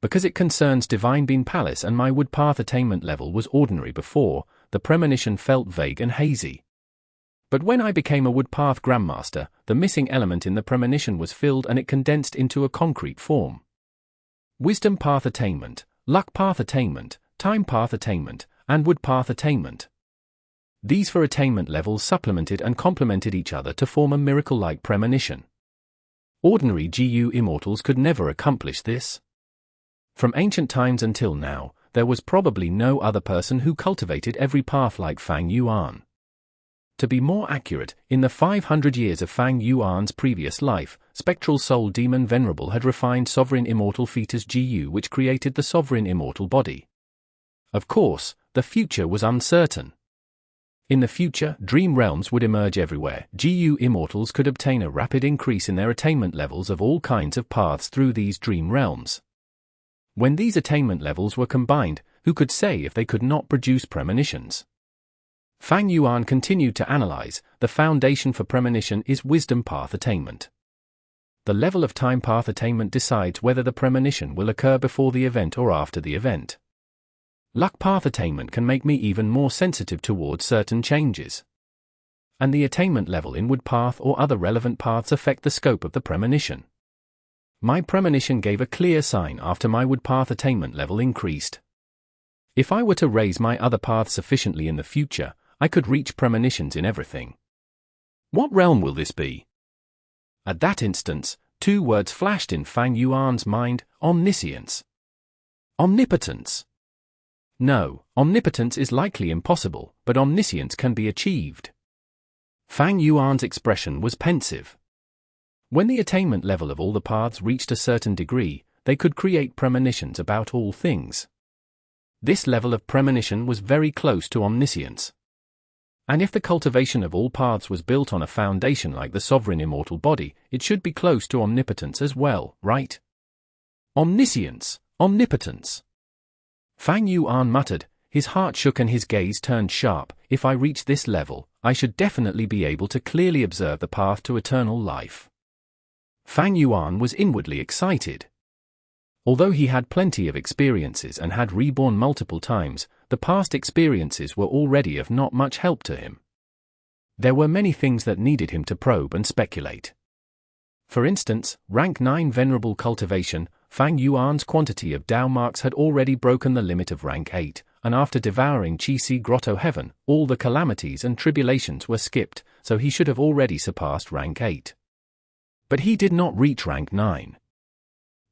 S1: Because it concerns Divine Bean Palace and my Woodpath attainment level was ordinary before, the premonition felt vague and hazy. But when I became a Woodpath Grandmaster, the missing element in the premonition was filled and it condensed into a concrete form. Wisdom Path Attainment, Luck Path Attainment, Time Path Attainment, and Woodpath Attainment. These four attainment levels supplemented and complemented each other to form a miracle-like premonition. Ordinary GU immortals could never accomplish this. From ancient times until now, there was probably no other person who cultivated every path like Fang Yuan. To be more accurate, in the 500 years of Fang Yuan's previous life, Spectral Soul Demon Venerable had refined Sovereign Immortal Fetus GU, which created the Sovereign Immortal Body. Of course, the future was uncertain. In the future, dream realms would emerge everywhere. GU immortals could obtain a rapid increase in their attainment levels of all kinds of paths through these dream realms. When these attainment levels were combined, who could say if they could not produce premonitions? Fang Yuan continued to analyze. The foundation for premonition is Wisdom Path Attainment. The level of Time Path Attainment decides whether the premonition will occur before the event or after the event. Luck Path Attainment can make me even more sensitive towards certain changes. And the attainment level in Wood Path or other relevant paths affect the scope of the premonition. My premonition gave a clear sign after my Wood Path attainment level increased. If I were to raise my other paths sufficiently in the future, I could reach premonitions in everything. What realm will this be? At that instance, two words flashed in Fang Yuan's mind: Omniscience. Omnipotence. No, omnipotence is likely impossible, but omniscience can be achieved. Fang Yuan's expression was pensive. When the attainment level of all the paths reached a certain degree, they could create premonitions about all things. This level of premonition was very close to omniscience. And if the cultivation of all paths was built on a foundation like the Sovereign Immortal Body, it should be close to omnipotence as well, right? Omniscience, omnipotence. Fang Yuan muttered, his heart shook and his gaze turned sharp. If I reach this level, I should definitely be able to clearly observe the path to eternal life. Fang Yuan was inwardly excited. Although he had plenty of experiences and had reborn multiple times, the past experiences were already of not much help to him. There were many things that needed him to probe and speculate. For instance, rank 9 Venerable cultivation. Fang Yuan's quantity of Dao marks had already broken the limit of rank 8, and after devouring Qi Grotto Heaven, all the calamities and tribulations were skipped, so he should have already surpassed rank 8. But he did not reach rank 9.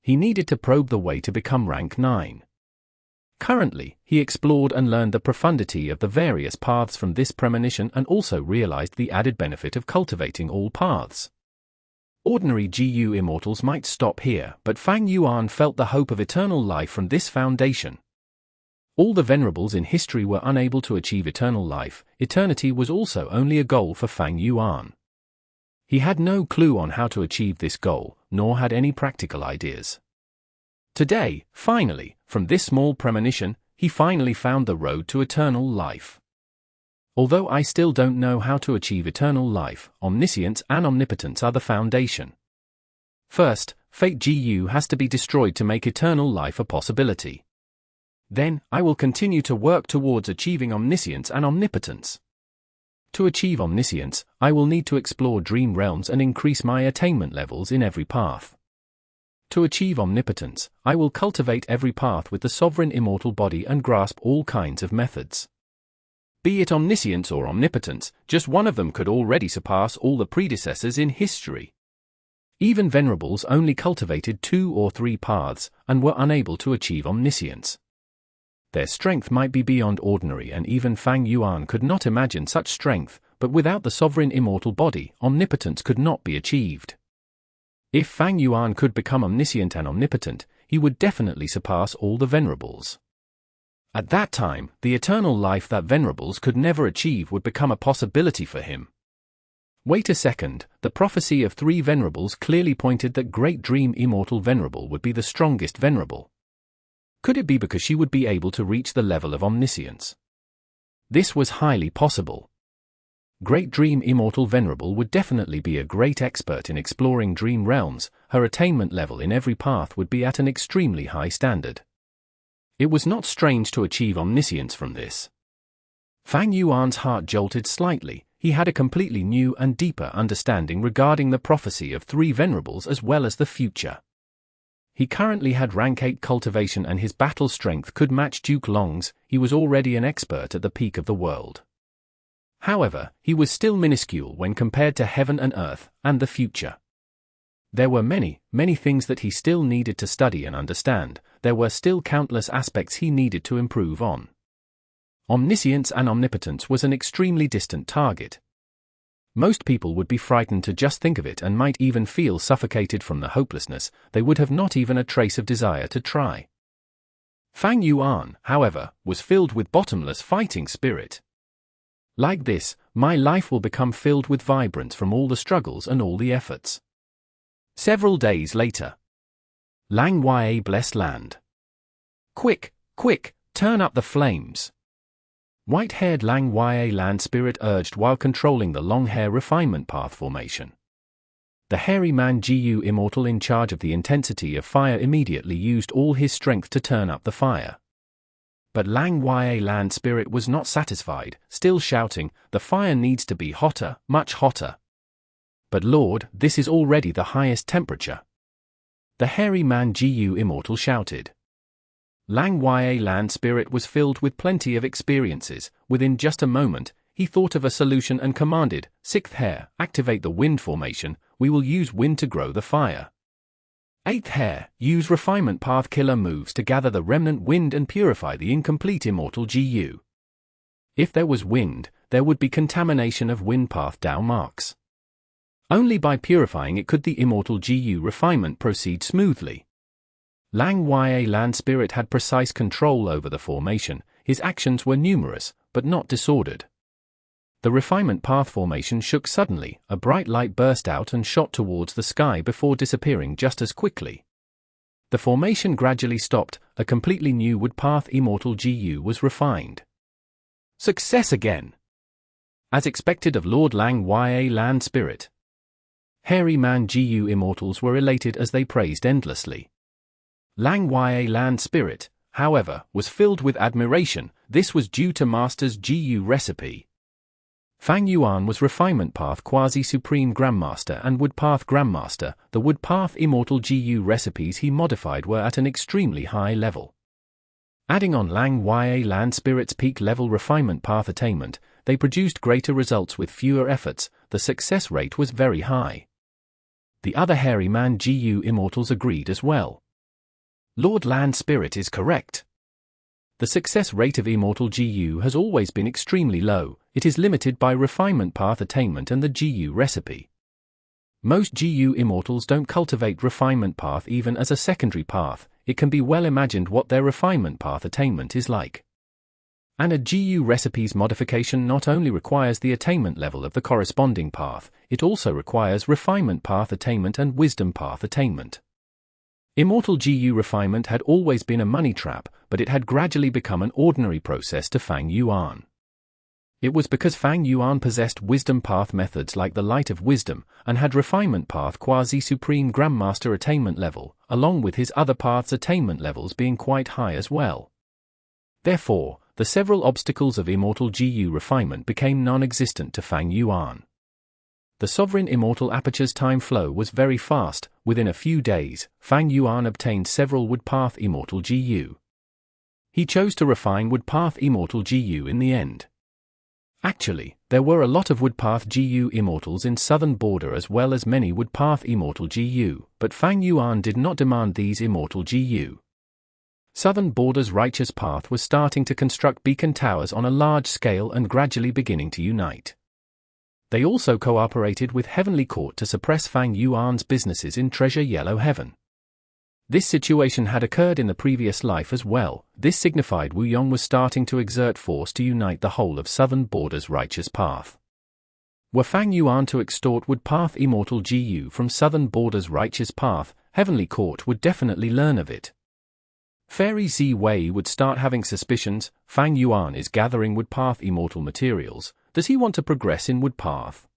S1: He needed to probe the way to become rank 9. Currently, he explored and learned the profundity of the various paths from this premonition and also realized the added benefit of cultivating all paths. Ordinary GU immortals might stop here, but Fang Yuan felt the hope of eternal life from this foundation. All the Venerables in history were unable to achieve eternal life. Eternity was also only a goal for Fang Yuan. He had no clue on how to achieve this goal, nor had any practical ideas. Today, finally, from this small premonition, he finally found the road to eternal life. Although I still don't know how to achieve eternal life, omniscience and omnipotence are the foundation. First, Fate GU has to be destroyed to make eternal life a possibility. Then, I will continue to work towards achieving omniscience and omnipotence. To achieve omniscience, I will need to explore dream realms and increase my attainment levels in every path. To achieve omnipotence, I will cultivate every path with the Sovereign Immortal Body and grasp all kinds of methods. Be it omniscience or omnipotence, just one of them could already surpass all the predecessors in history. Even Venerables only cultivated 2 or 3 paths, and were unable to achieve omniscience. Their strength might be beyond ordinary, and even Fang Yuan could not imagine such strength, but without the Sovereign Immortal Body, omnipotence could not be achieved. If Fang Yuan could become omniscient and omnipotent, he would definitely surpass all the Venerables. At that time, the eternal life that Venerables could never achieve would become a possibility for him. Wait a second, the prophecy of 3 Venerables clearly pointed that Great Dream Immortal Venerable would be the strongest Venerable. Could it be because she would be able to reach the level of omniscience? This was highly possible. Great Dream Immortal Venerable would definitely be a great expert in exploring dream realms. Her attainment level in every path would be at an extremely high standard. It was not strange to achieve omniscience from this. Fang Yuan's heart jolted slightly. He had a completely new and deeper understanding regarding the prophecy of 3 venerables as well as the future. He currently had rank 8 cultivation and his battle strength could match Duke Long's. He was already an expert at the peak of the world. However, he was still minuscule when compared to heaven and earth, and the future. There were many things that he still needed to study and understand. There were still countless aspects he needed to improve on. Omniscience and omnipotence was an extremely distant target. Most people would be frightened to just think of it and might even feel suffocated from the hopelessness. They would have not even a trace of desire to try. Fang Yuan, however, was filled with bottomless fighting spirit. Like this, my life will become filled with vibrance from all the struggles and all the efforts. Several days later. Lang Ya Blessed Land. Quick, turn up the flames. White-haired Lang Ya land spirit urged while controlling the long-hair refinement path formation. The hairy man Gu immortal in charge of the intensity of fire immediately used all his strength to turn up the fire. But Lang Ya land spirit was not satisfied, still shouting, "The fire needs to be hotter, much hotter." "But Lord, this is already the highest temperature." The hairy man Gu immortal shouted. Lang Ya land spirit was filled with plenty of experiences. Within just a moment, he thought of a solution and commanded, "Sixth hair, activate the wind formation. We will use wind to grow the fire. Eighth hair, use refinement path killer moves to gather the remnant wind and purify the incomplete immortal Gu." If there was wind, there would be contamination of wind path Dao marks. Only by purifying it could the immortal Gu refinement proceed smoothly. Lang Ya land spirit had precise control over the formation. His actions were numerous, but not disordered. The refinement path formation shook suddenly. A bright light burst out and shot towards the sky before disappearing just as quickly. The formation gradually stopped. A completely new wood path immortal Gu was refined. Success again! As expected of Lord Lang Ya land spirit. Hairy man Gu immortals were elated as they praised endlessly. Lang Ya land spirit, however, was filled with admiration. This was due to Master's Gu recipe. Fang Yuan was Refinement Path Quasi-Supreme Grandmaster and Wood Path Grandmaster. The Wood Path Immortal Gu recipes he modified were at an extremely high level. Adding on Lang Ya land spirit's peak level Refinement Path attainment, they produced greater results with fewer efforts. The success rate was very high. The other hairy man Gu immortals agreed as well. Lord Land Spirit is correct. The success rate of immortal Gu has always been extremely low. It is limited by refinement path attainment and the Gu recipe. Most Gu immortals don't cultivate refinement path even as a secondary path. It can be well imagined what their refinement path attainment is like. And a Gu recipe's modification not only requires the attainment level of the corresponding path, it also requires refinement path attainment and wisdom path attainment. Immortal Gu refinement had always been a money trap, but it had gradually become an ordinary process to Fang Yuan. It was because Fang Yuan possessed wisdom path methods like the Light of Wisdom, and had refinement path quasi-supreme Grandmaster attainment level, along with his other paths attainment levels being quite high as well. Therefore, the several obstacles of immortal Gu refinement became non-existent to Fang Yuan. The sovereign immortal Aperture's time flow was very fast. Within a few days, Fang Yuan obtained several Wood Path immortal Gu. He chose to refine Wood Path immortal Gu in the end. Actually, there were a lot of Wood Path Gu immortals in southern border as well as many Wood Path immortal Gu, but Fang Yuan did not demand these immortal Gu. Southern border's righteous path was starting to construct beacon towers on a large scale and gradually beginning to unite. They also cooperated with Heavenly Court to suppress Fang Yuan's businesses in Treasure Yellow Heaven. This situation had occurred in the previous life as well. This signified Wu Yong was starting to exert force to unite the whole of Southern Border's righteous path. Were Fang Yuan to extort Wood Path Immortal Gu from Southern Border's righteous path, Heavenly Court would definitely learn of it. Fairy Zi Wei would start having suspicions. Fang Yuan is gathering Wood Path Immortal materials. Does he want to progress in Wood Path?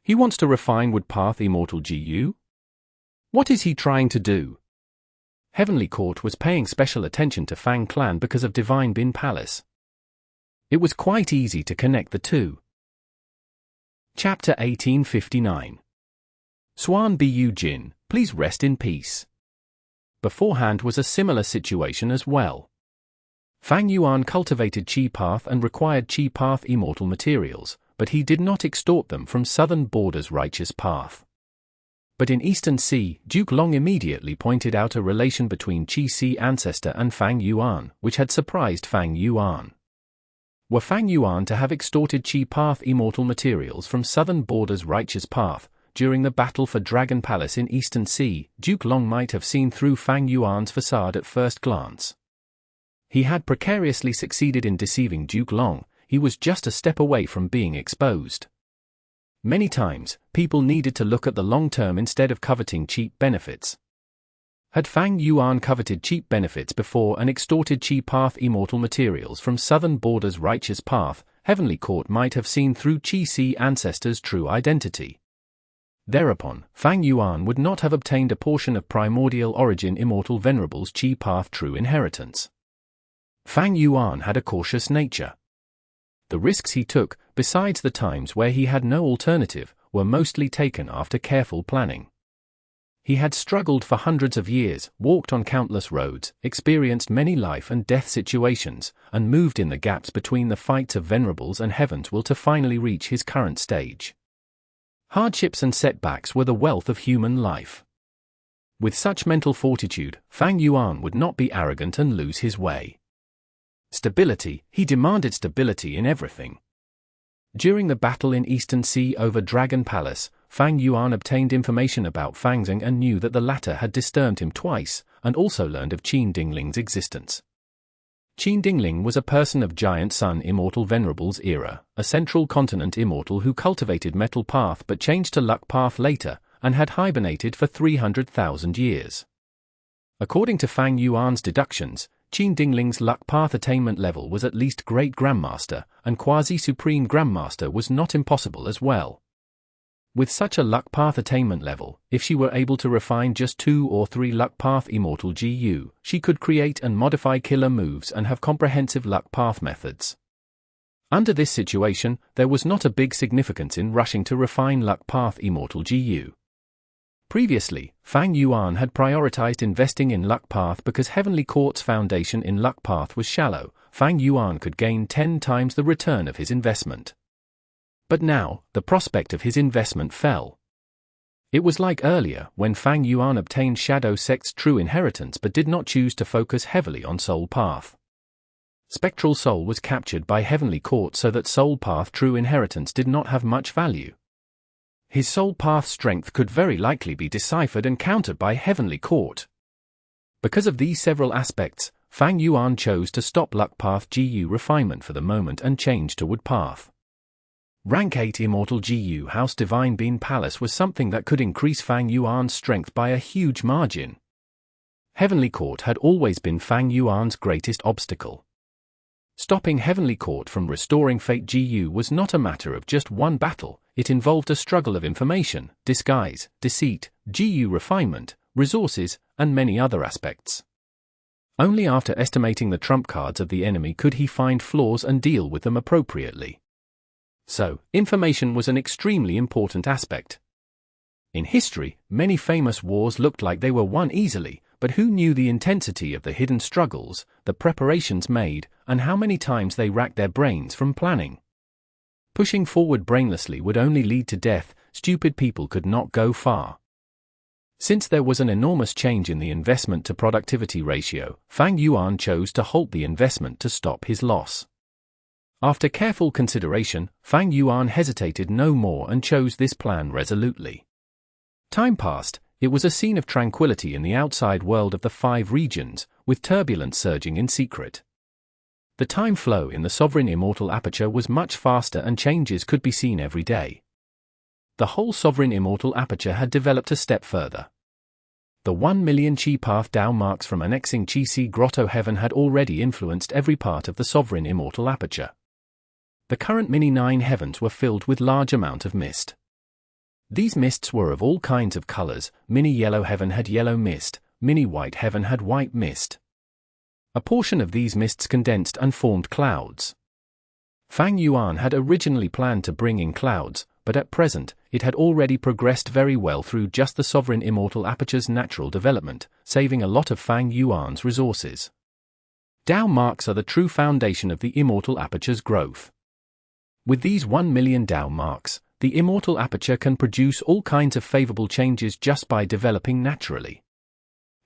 S1: He wants to refine Wood Path Immortal Gu? What is he trying to do? Heavenly Court was paying special attention to Fang Clan because of Divine Bin Palace. It was quite easy to connect the two. Chapter 1859. Suan Bu Jin, please rest in peace. Beforehand was a similar situation as well. Fang Yuan cultivated Qi Path and required Qi Path immortal materials, but he did not extort them from Southern Border's righteous path. But in Eastern Sea, Duke Long immediately pointed out a relation between Qi Si Ancestor and Fang Yuan, which had surprised Fang Yuan. Were Fang Yuan to have extorted Qi Path immortal materials from Southern Border's righteous path, during the battle for Dragon Palace in Eastern Sea, Duke Long might have seen through Fang Yuan's facade at first glance. He had precariously succeeded in deceiving Duke Long. He was just a step away from being exposed. Many times, people needed to look at the long term instead of coveting cheap benefits. Had Fang Yuan coveted cheap benefits before and extorted Qi Path immortal materials from Southern Border's righteous path, Heavenly Court might have seen through Qi Si Ancestor's true identity. Thereupon, Fang Yuan would not have obtained a portion of primordial origin Immortal Venerable's Qi Path true inheritance. Fang Yuan had a cautious nature. The risks he took, besides the times where he had no alternative, were mostly taken after careful planning. He had struggled for hundreds of years, walked on countless roads, experienced many life and death situations, and moved in the gaps between the fights of Venerables and Heaven's will to finally reach his current stage. Hardships and setbacks were the wealth of human life. With such mental fortitude, Fang Yuan would not be arrogant and lose his way. Stability, he demanded stability in everything. During the battle in Eastern Sea over Dragon Palace, Fang Yuan obtained information about Fang Zheng and knew that the latter had disturbed him twice, and also learned of Qin Dingling's existence. Qin Dingling was a person of Giant Sun Immortal Venerable's era, a Central Continent Immortal who cultivated Metal Path but changed to Luck Path later, and had hibernated for 300,000 years. According to Fang Yuan's deductions, Qin Dingling's Luck Path attainment level was at least Great Grandmaster, and Quasi-Supreme Grandmaster was not impossible as well. With such a Luck Path attainment level, if she were able to refine just 2 or 3 Luck Path Immortal GU, she could create and modify killer moves and have comprehensive Luck Path methods. Under this situation, there was not a big significance in rushing to refine Luck Path Immortal GU. Previously, Fang Yuan had prioritized investing in Luck Path because Heavenly Court's foundation in Luck Path was shallow. Fang Yuan could gain 10 times the return of his investment. But now, the prospect of his investment fell. It was like earlier, when Fang Yuan obtained Shadow Sect's true inheritance but did not choose to focus heavily on Soul Path. Spectral Soul was captured by Heavenly Court so that Soul Path true inheritance did not have much value. His Soul Path strength could very likely be deciphered and countered by Heavenly Court. Because of these several aspects, Fang Yuan chose to stop Luck Path GU refinement for the moment and change to Wood Path. Rank 8 Immortal GU House Divine Bean Palace was something that could increase Fang Yuan's strength by a huge margin. Heavenly Court had always been Fang Yuan's greatest obstacle. Stopping Heavenly Court from restoring Fate GU was not a matter of just one battle, it involved a struggle of information, disguise, deceit, GU refinement, resources, and many other aspects. Only after estimating the trump cards of the enemy could he find flaws and deal with them appropriately. So, information was an extremely important aspect. In history, many famous wars looked like they were won easily, but who knew the intensity of the hidden struggles, the preparations made, and how many times they racked their brains from planning? Pushing forward brainlessly would only lead to death. Stupid people could not go far. Since there was an enormous change in the investment to productivity ratio, Fang Yuan chose to halt the investment to stop his loss. After careful consideration, Fang Yuan hesitated no more and chose this plan resolutely. Time passed. It was a scene of tranquility in the outside world of the 5 regions, with turbulence surging in secret. The time flow in the sovereign immortal Aperture was much faster and changes could be seen every day. The whole sovereign immortal Aperture had developed a step further. The 1 million Qi Path Dao marks from annexing Qi Si Grotto Heaven had already influenced every part of the sovereign immortal Aperture. The current mini-9 heavens were filled with large amount of mist. These mists were of all kinds of colors. Mini-yellow heaven had yellow mist, mini-white heaven had white mist. A portion of these mists condensed and formed clouds. Fang Yuan had originally planned to bring in clouds, but at present, it had already progressed very well through just the sovereign immortal Aperture's natural development, saving a lot of Fang Yuan's resources. Dao marks are the true foundation of the immortal Aperture's growth. With these 1 million Dao marks, the immortal Aperture can produce all kinds of favorable changes just by developing naturally.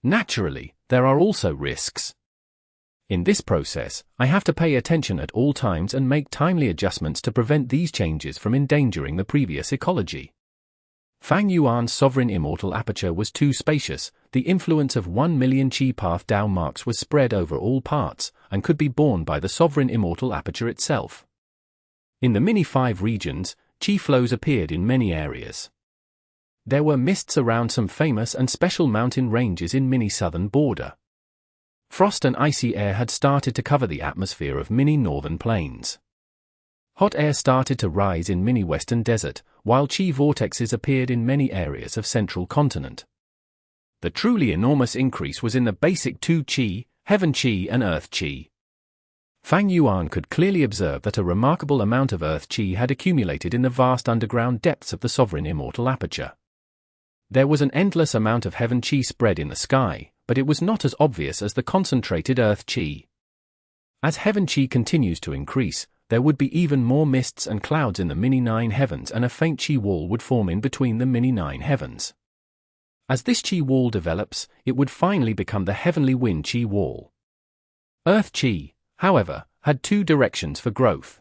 S1: Naturally, there are also risks. In this process, I have to pay attention at all times and make timely adjustments to prevent these changes from endangering the previous ecology. Fang Yuan's sovereign immortal Aperture was too spacious, the influence of 1 million Qi path Dao marks was spread over all parts, and could be borne by the sovereign immortal Aperture itself. In the mini-5 regions, Qi flows appeared in many areas. There were mists around some famous and special mountain ranges in mini-southern border. Frost and icy air had started to cover the atmosphere of mini-northern plains. Hot air started to rise in mini-western desert, while Qi vortexes appeared in many areas of central continent. The truly enormous increase was in the basic 2 Qi, Heaven Qi and Earth Qi. Fang Yuan could clearly observe that a remarkable amount of Earth Qi had accumulated in the vast underground depths of the sovereign immortal Aperture. There was an endless amount of Heaven Qi spread in the sky, but it was not as obvious as the concentrated Earth Qi. As Heaven Qi continues to increase, there would be even more mists and clouds in the mini-9 heavens, and a faint Qi wall would form in between the mini-9 heavens. As this Qi wall develops, it would finally become the Heavenly Wind Qi wall. Earth Qi, however, had 2 directions for growth.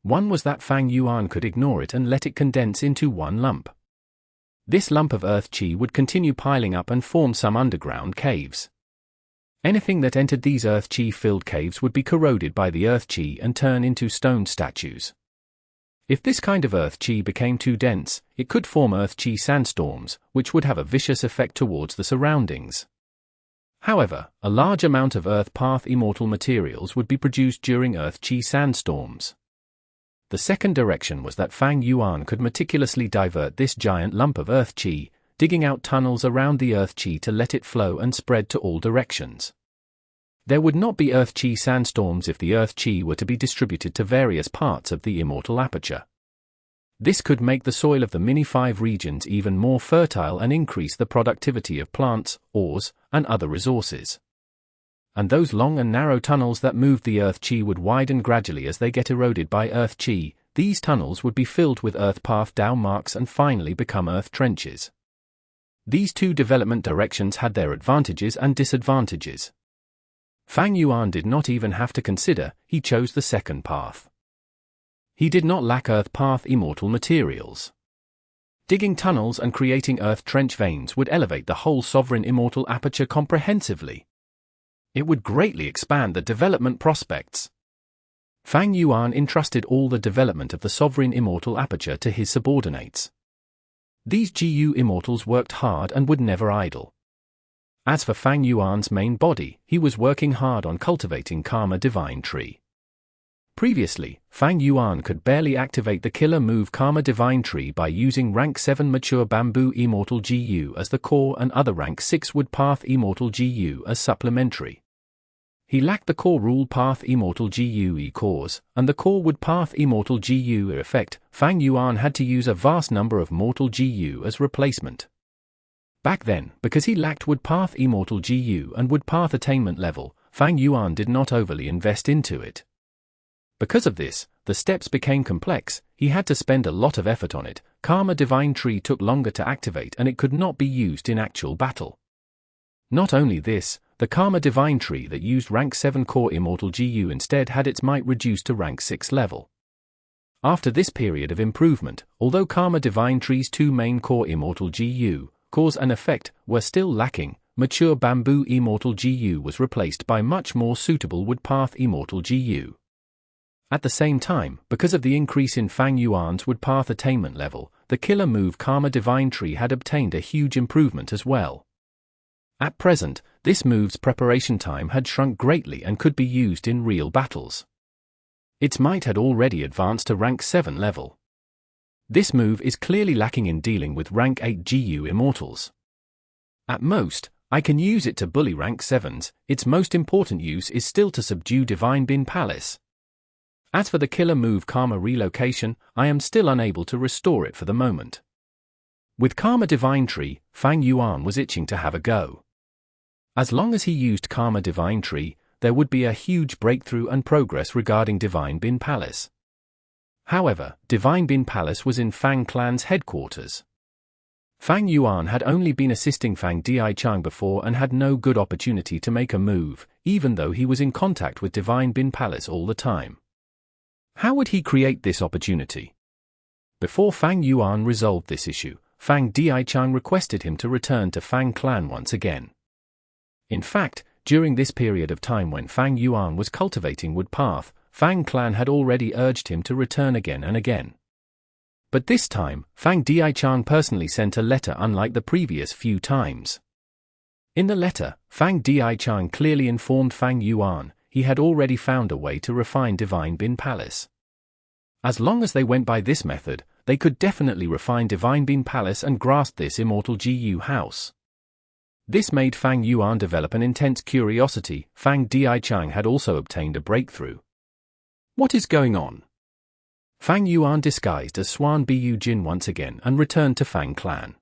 S1: One was that Fang Yuan could ignore it and let it condense into one lump. This lump of Earth Qi would continue piling up and form some underground caves. Anything that entered these Earth Qi-filled caves would be corroded by the Earth Qi and turn into stone statues. If this kind of Earth Qi became too dense, it could form Earth Qi sandstorms, which would have a vicious effect towards the surroundings. However, a large amount of Earth Path immortal materials would be produced during Earth Qi sandstorms. The second direction was that Fang Yuan could meticulously divert this giant lump of Earth Qi, digging out tunnels around the Earth Qi to let it flow and spread to all directions. There would not be Earth Qi sandstorms if the Earth Qi were to be distributed to various parts of the immortal Aperture. This could make the soil of the mini-5 regions even more fertile and increase the productivity of plants, ores, and other resources. And those long and narrow tunnels that moved the Earth Qi would widen gradually as they get eroded by Earth Qi. These tunnels would be filled with Earth Path Dao marks and finally become Earth trenches. These 2 development directions had their advantages and disadvantages. Fang Yuan did not even have to consider, he chose the second path. He did not lack Earth Path immortal materials. Digging tunnels and creating Earth trench veins would elevate the whole sovereign immortal Aperture comprehensively. It would greatly expand the development prospects. Fang Yuan entrusted all the development of the sovereign immortal Aperture to his subordinates. These GU immortals worked hard and would never idle. As for Fang Yuan's main body, he was working hard on cultivating Karma Divine Tree. Previously, Fang Yuan could barely activate the killer move Karma Divine Tree by using rank 7 mature Bamboo Immortal GU as the core and other rank 6 Wood Path Immortal GU as supplementary. He lacked the core Rule Path Immortal GUE cores, and the core Wood Path Immortal GU effect. Fang Yuan had to use a vast number of Mortal GU as replacement. Back then, because he lacked Wood Path Immortal GU and Wood Path attainment level, Fang Yuan did not overly invest into it. Because of this, the steps became complex, he had to spend a lot of effort on it. Karma Divine Tree took longer to activate and it could not be used in actual battle. Not only this, the Karma Divine Tree that used rank 7 core Immortal GU instead had its might reduced to rank 6 level. After this period of improvement, although Karma Divine Tree's 2 main core Immortal GU, cause and effect, were still lacking, mature Bamboo Immortal GU was replaced by much more suitable Wood Path Immortal GU. At the same time, because of the increase in Fang Yuan's Wood Path attainment level, the killer move Karma Divine Tree had obtained a huge improvement as well. At present, this move's preparation time had shrunk greatly and could be used in real battles. Its might had already advanced to rank 7 level. This move is clearly lacking in dealing with rank 8 GU immortals. At most, I can use it to bully rank 7s, its most important use is still to subdue Divine Bin Palace. As for the killer move Karma Relocation, I am still unable to restore it for the moment. With Karma Divine Tree, Fang Yuan was itching to have a go. As long as he used Karma Divine Tree, there would be a huge breakthrough and progress regarding Divine Bin Palace. However, Divine Bin Palace was in Fang clan's headquarters. Fang Yuan had only been assisting Fang Dichang before and had no good opportunity to make a move, even though he was in contact with Divine Bin Palace all the time. How would he create this opportunity? Before Fang Yuan resolved this issue, Fang Dichang requested him to return to Fang clan once again. In fact, during this period of time when Fang Yuan was cultivating Wood Path, Fang clan had already urged him to return again and again. But this time, Fang Dichang personally sent a letter unlike the previous few times. In the letter, Fang Dichang clearly informed Fang Yuan he had already found a way to refine Divine Bin Palace. As long as they went by this method, they could definitely refine Divine Bin Palace and grasp this immortal GU house. This made Fang Yuan develop an intense curiosity. Fang Dichang had also obtained a breakthrough. What is going on? Fang Yuan disguised as Suan Bu Jin once again and returned to Fang clan.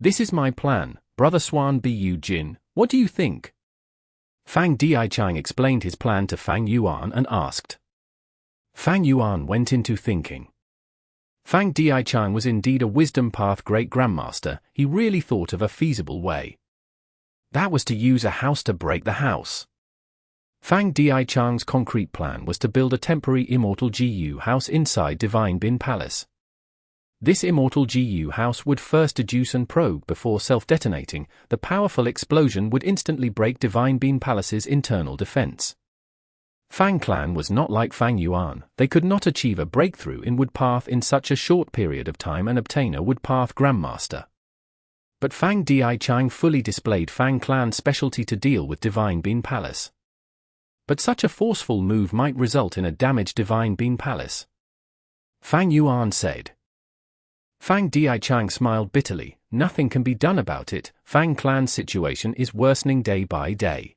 S1: This is my plan, brother Suan Bu Jin, what do you think? Fang Dichang explained his plan to Fang Yuan and asked. Fang Yuan went into thinking. Fang Dichang was indeed a Wisdom Path Great Grandmaster. He really thought of a feasible way. That was to use a house to break the house. Fang Dichang's concrete plan was to build a temporary immortal GU house inside Divine Bin Palace. This immortal GU house would first deduce and probe before self-detonating. The powerful explosion would instantly break Divine Bin Palace's internal defense. Fang clan was not like Fang Yuan. They could not achieve a breakthrough in Wood Path in such a short period of time and obtain a Wood Path Grandmaster. But Fang Dichang fully displayed Fang clan's specialty to deal with Divine Bin Palace. But such a forceful move might result in a damaged Divine Bin Palace. Fang Yuan said. Fang Dichang smiled bitterly. Nothing can be done about it. Fang clan's situation is worsening day by day.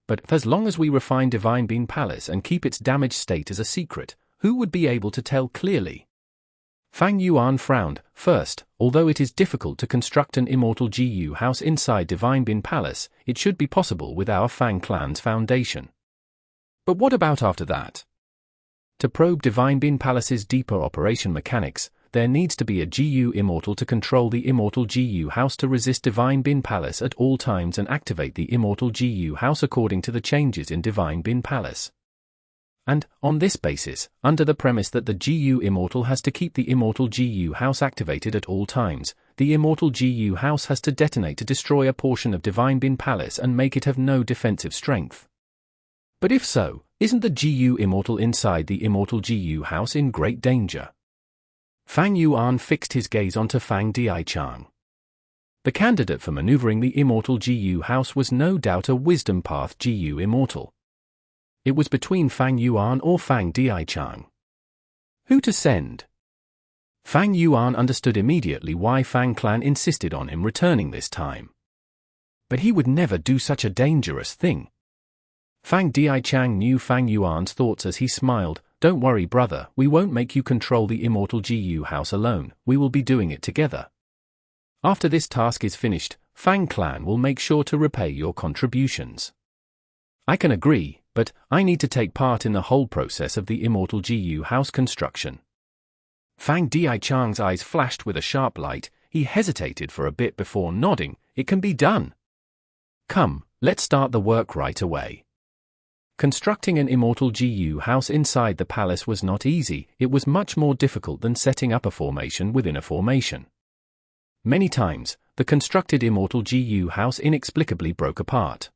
S1: But as long as we refine Divine Bin Palace and keep its damaged state as a secret, who would be able to tell clearly? Fang Yuan frowned. First, although it is difficult to construct an immortal GU house inside Divine Bin Palace, it should be possible with our Fang clan's foundation. But what about after that? To probe Divine Bin Palace's deeper operation mechanics, there needs to be a GU immortal to control the immortal GU house to resist Divine Bin Palace at all times and activate the immortal GU house according to the changes in Divine Bin Palace. And, on this basis, under the premise that the GU immortal has to keep the immortal GU house activated at all times, the immortal GU house has to detonate to destroy a portion of Divine Bin Palace and make it have no defensive strength. But if so, isn't the GU immortal inside the immortal GU house in great danger? Fang Yuan fixed his gaze onto Fang Dichang. The candidate for maneuvering the immortal GU house was no doubt a Wisdom Path GU immortal. It was between Fang Yuan or Fang Dichang. Who to send? Fang Yuan understood immediately why Fang clan insisted on him returning this time. But he would never do such a dangerous thing. Fang Dichang knew Fang Yuan's thoughts as he smiled. Don't worry, brother, we won't make you control the immortal GU house alone, we will be doing it together. After this task is finished, Fang clan will make sure to repay your contributions. I can agree, but I need to take part in the whole process of the immortal GU house construction. Fang Dichang's eyes flashed with a sharp light. He hesitated for a bit before nodding. It can be done. Come, let's start the work right away. Constructing an immortal GU house inside the palace was not easy. It was much more difficult than setting up a formation within a formation. Many times, the constructed immortal GU house inexplicably broke apart.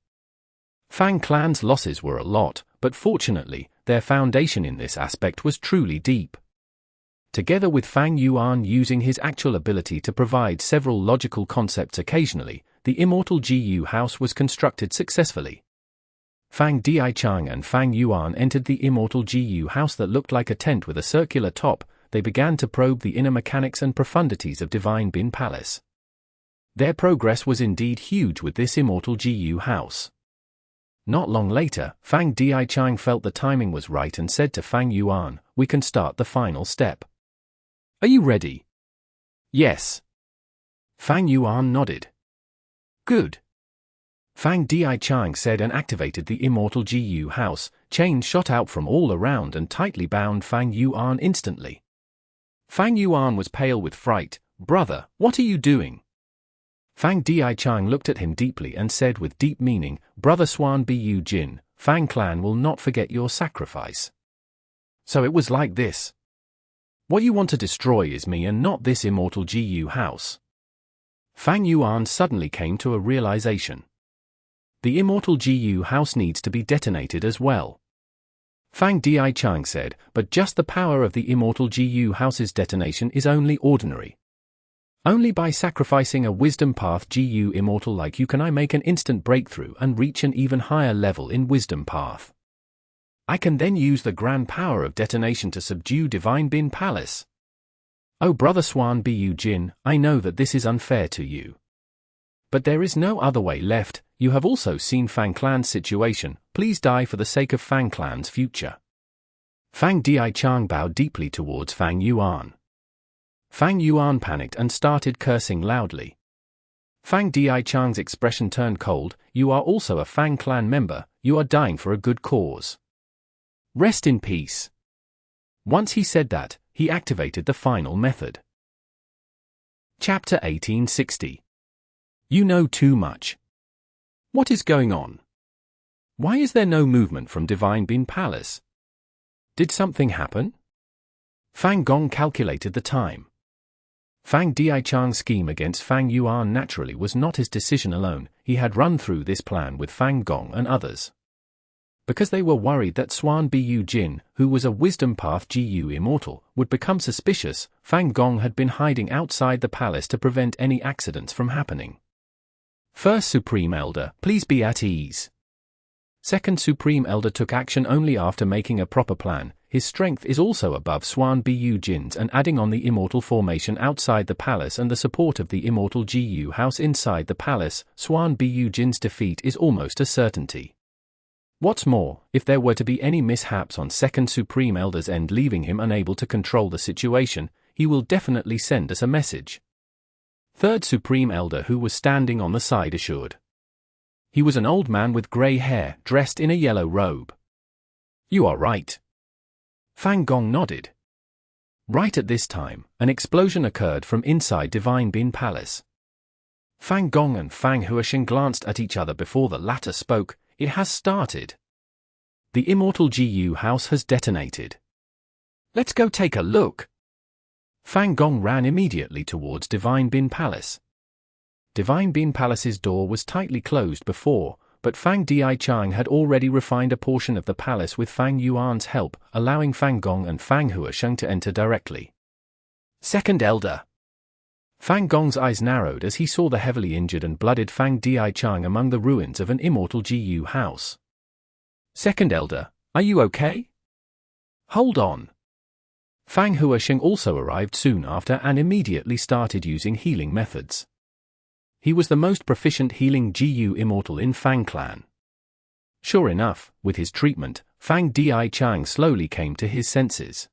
S1: Fang clan's losses were a lot, but fortunately, their foundation in this aspect was truly deep. Together with Fang Yuan using his actual ability to provide several logical concepts occasionally, the immortal GU house was constructed successfully. Fang Dichang and Fang Yuan entered the immortal GU house that looked like a tent with a circular top. They began to probe the inner mechanics and profundities of Divine Bin Palace. Their progress was indeed huge with this immortal GU house. Not long later, Fang Dichang felt the timing was right and said to Fang Yuan, "We can start the final step. Are you ready?" "Yes." Fang Yuan nodded. "Good." Fang Dichang said and activated the immortal GU house. Chains shot out from all around and tightly bound Fang Yuan instantly. Fang Yuan was pale with fright. "Brother, what are you doing?" Fang Dichang looked at him deeply and said with deep meaning, "Brother Suan Bu Jin, Fang clan will not forget your sacrifice." "So it was like this. What you want to destroy is me and not this immortal GU house." Fang Yuan suddenly came to a realization. The immortal GU house needs to be detonated as well. Fang Dichang said, "But just the power of the immortal GU house's detonation is only ordinary. Only by sacrificing a wisdom path GU immortal like you can I make an instant breakthrough and reach an even higher level in wisdom path. I can then use the grand power of detonation to subdue Divine Bin Palace. Oh brother Suan Bu Jin, I know that this is unfair to you. But there is no other way left. You have also seen Fang clan's situation. Please die for the sake of Fang clan's future." Fang Dichang bowed deeply towards Fang Yuan. Fang Yuan panicked and started cursing loudly. Fang Dichang's expression turned cold. "You are also a Fang clan member. You are dying for a good cause. Rest in peace." Once he said that, he activated the final method. Chapter 1860. You know too much. What is going on? Why is there no movement from Divine Bin Palace? Did something happen? Fang Gong calculated the time. Fang Dichang's scheme against Fang Yuan naturally was not his decision alone. He had run through this plan with Fang Gong and others. Because they were worried that Suan Bu Jin, who was a wisdom path GU immortal, would become suspicious, Fang Gong had been hiding outside the palace to prevent any accidents from happening. First Supreme Elder, please be at ease. Second Supreme Elder took action only after making a proper plan. His strength is also above Suan Bu Jin's, and adding on the immortal formation outside the palace and the support of the immortal GU house inside the palace, Suan Bu Jin's defeat is almost a certainty. What's more, if there were to be any mishaps on Second Supreme Elder's end leaving him unable to control the situation, he will definitely send us a message. Third Supreme Elder, who was standing on the side, assured. He was an old man with grey hair, dressed in a yellow robe. "You are right." Fang Gong nodded. Right at this time, an explosion occurred from inside Divine Bin Palace. Fang Gong and Fang Huasheng glanced at each other before the latter spoke. "It has started. The immortal GU house has detonated. Let's go take a look." Fang Gong ran immediately towards Divine Bin Palace. Divine Bin Palace's door was tightly closed before, but Fang Dichang had already refined a portion of the palace with Fang Yuan's help, allowing Fang Gong and Fang Huasheng to enter directly. Second Elder. Fang Gong's eyes narrowed as he saw the heavily injured and blooded Fang Dichang among the ruins of an immortal GU house. "Second Elder, are you okay?" "Hold on." Fang Huasheng also arrived soon after and immediately started using healing methods. He was the most proficient healing GU immortal in Fang clan. Sure enough, with his treatment, Fang Dichang slowly came to his senses.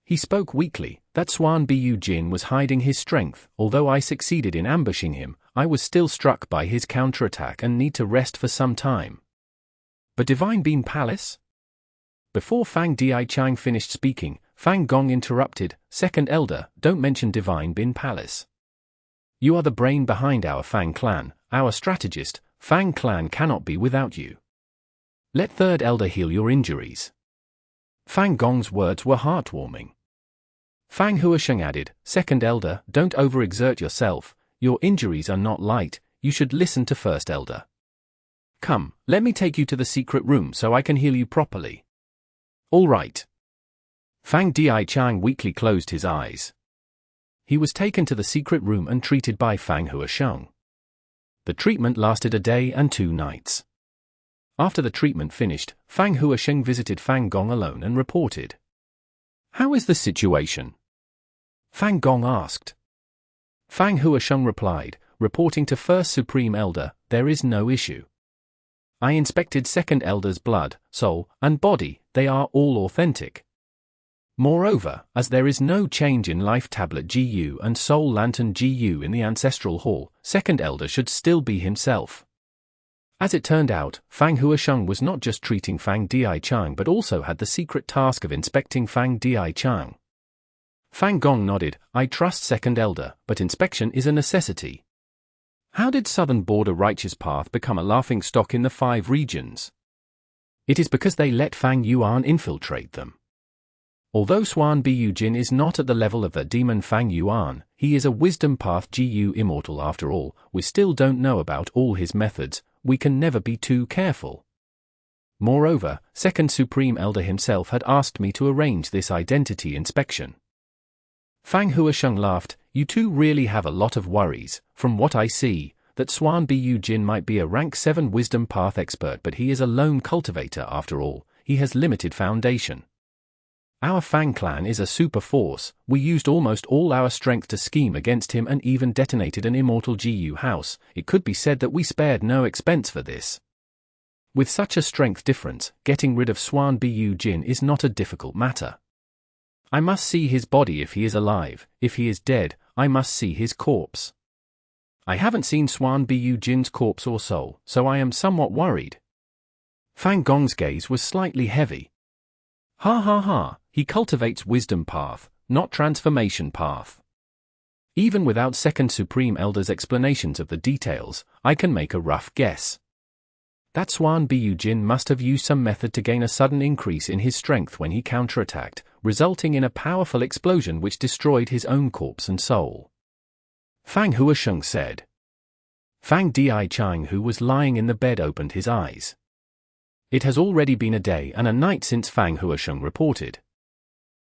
S1: He spoke weakly. "That Suan Bu Jin was hiding his strength. Although I succeeded in ambushing him, I was still struck by his counterattack and need to rest for some time." "But Divine Bin Palace?" Before Fang Dichang finished speaking, Fang Gong interrupted. "Second Elder, don't mention Divine Bin Palace. You are the brain behind our Fang clan, our strategist. Fang clan cannot be without you. Let Third Elder heal your injuries." Fang Gong's words were heartwarming. Fang Huasheng added, "Second Elder, don't overexert yourself. Your injuries are not light. You should listen to First Elder. Come, let me take you to the secret room so I can heal you properly." "All right." Fang Dichang weakly closed his eyes. He was taken to the secret room and treated by Fang Huasheng. The treatment lasted a day and 2 nights. After the treatment finished, Fang Huasheng visited Fang Gong alone and reported. "How is the situation?" Fang Gong asked. Fang Huasheng replied, reporting to First Supreme Elder, "There is no issue. I inspected Second Elder's blood, soul, and body, they are all authentic. Moreover, as there is no change in Life Tablet GU and Soul Lantern GU in the Ancestral Hall, Second Elder should still be himself. As it turned out, Fang Huasheng was not just treating Fang Dichang but also had the secret task of inspecting Fang Dichang. Fang Gong nodded. I trust Second Elder, but inspection is a necessity. How did Southern Border Righteous Path become a laughingstock in the 5 regions? It is because they let Fang Yuan infiltrate them. Although Suan Bu Jin is not at the level of the demon Fang Yuan, he is a Wisdom Path GU immortal after all. We still don't know about all his methods. We can never be too careful. Moreover, Second Supreme Elder himself had asked me to arrange this identity inspection. Fang Huasheng laughed. You two really have a lot of worries. From what I see, that Suan Bu Jin might be a rank 7 Wisdom Path expert, but he is a lone cultivator after all. He has limited foundation. Our Fang clan is a super force. We used almost all our strength to scheme against him and even detonated an immortal GU house. It could be said that we spared no expense for this. With such a strength difference, getting rid of Suan Bu Jin is not a difficult matter. I must see his body if he is alive. If he is dead, I must see his corpse. I haven't seen Suan Bu Jin's corpse or soul, so I am somewhat worried. Fang Gong's gaze was slightly heavy. Ha ha ha, he cultivates Wisdom Path, not Transformation Path. Even without Second Supreme Elder's explanations of the details, I can make a rough guess. That Suan Bu Jin must have used some method to gain a sudden increase in his strength when he counterattacked, resulting in a powerful explosion which destroyed his own corpse and soul. Fang Huasheng said. Fang Dichang, who was lying in the bed, opened his eyes. It has already been a day and a night since Fang Huasheng reported.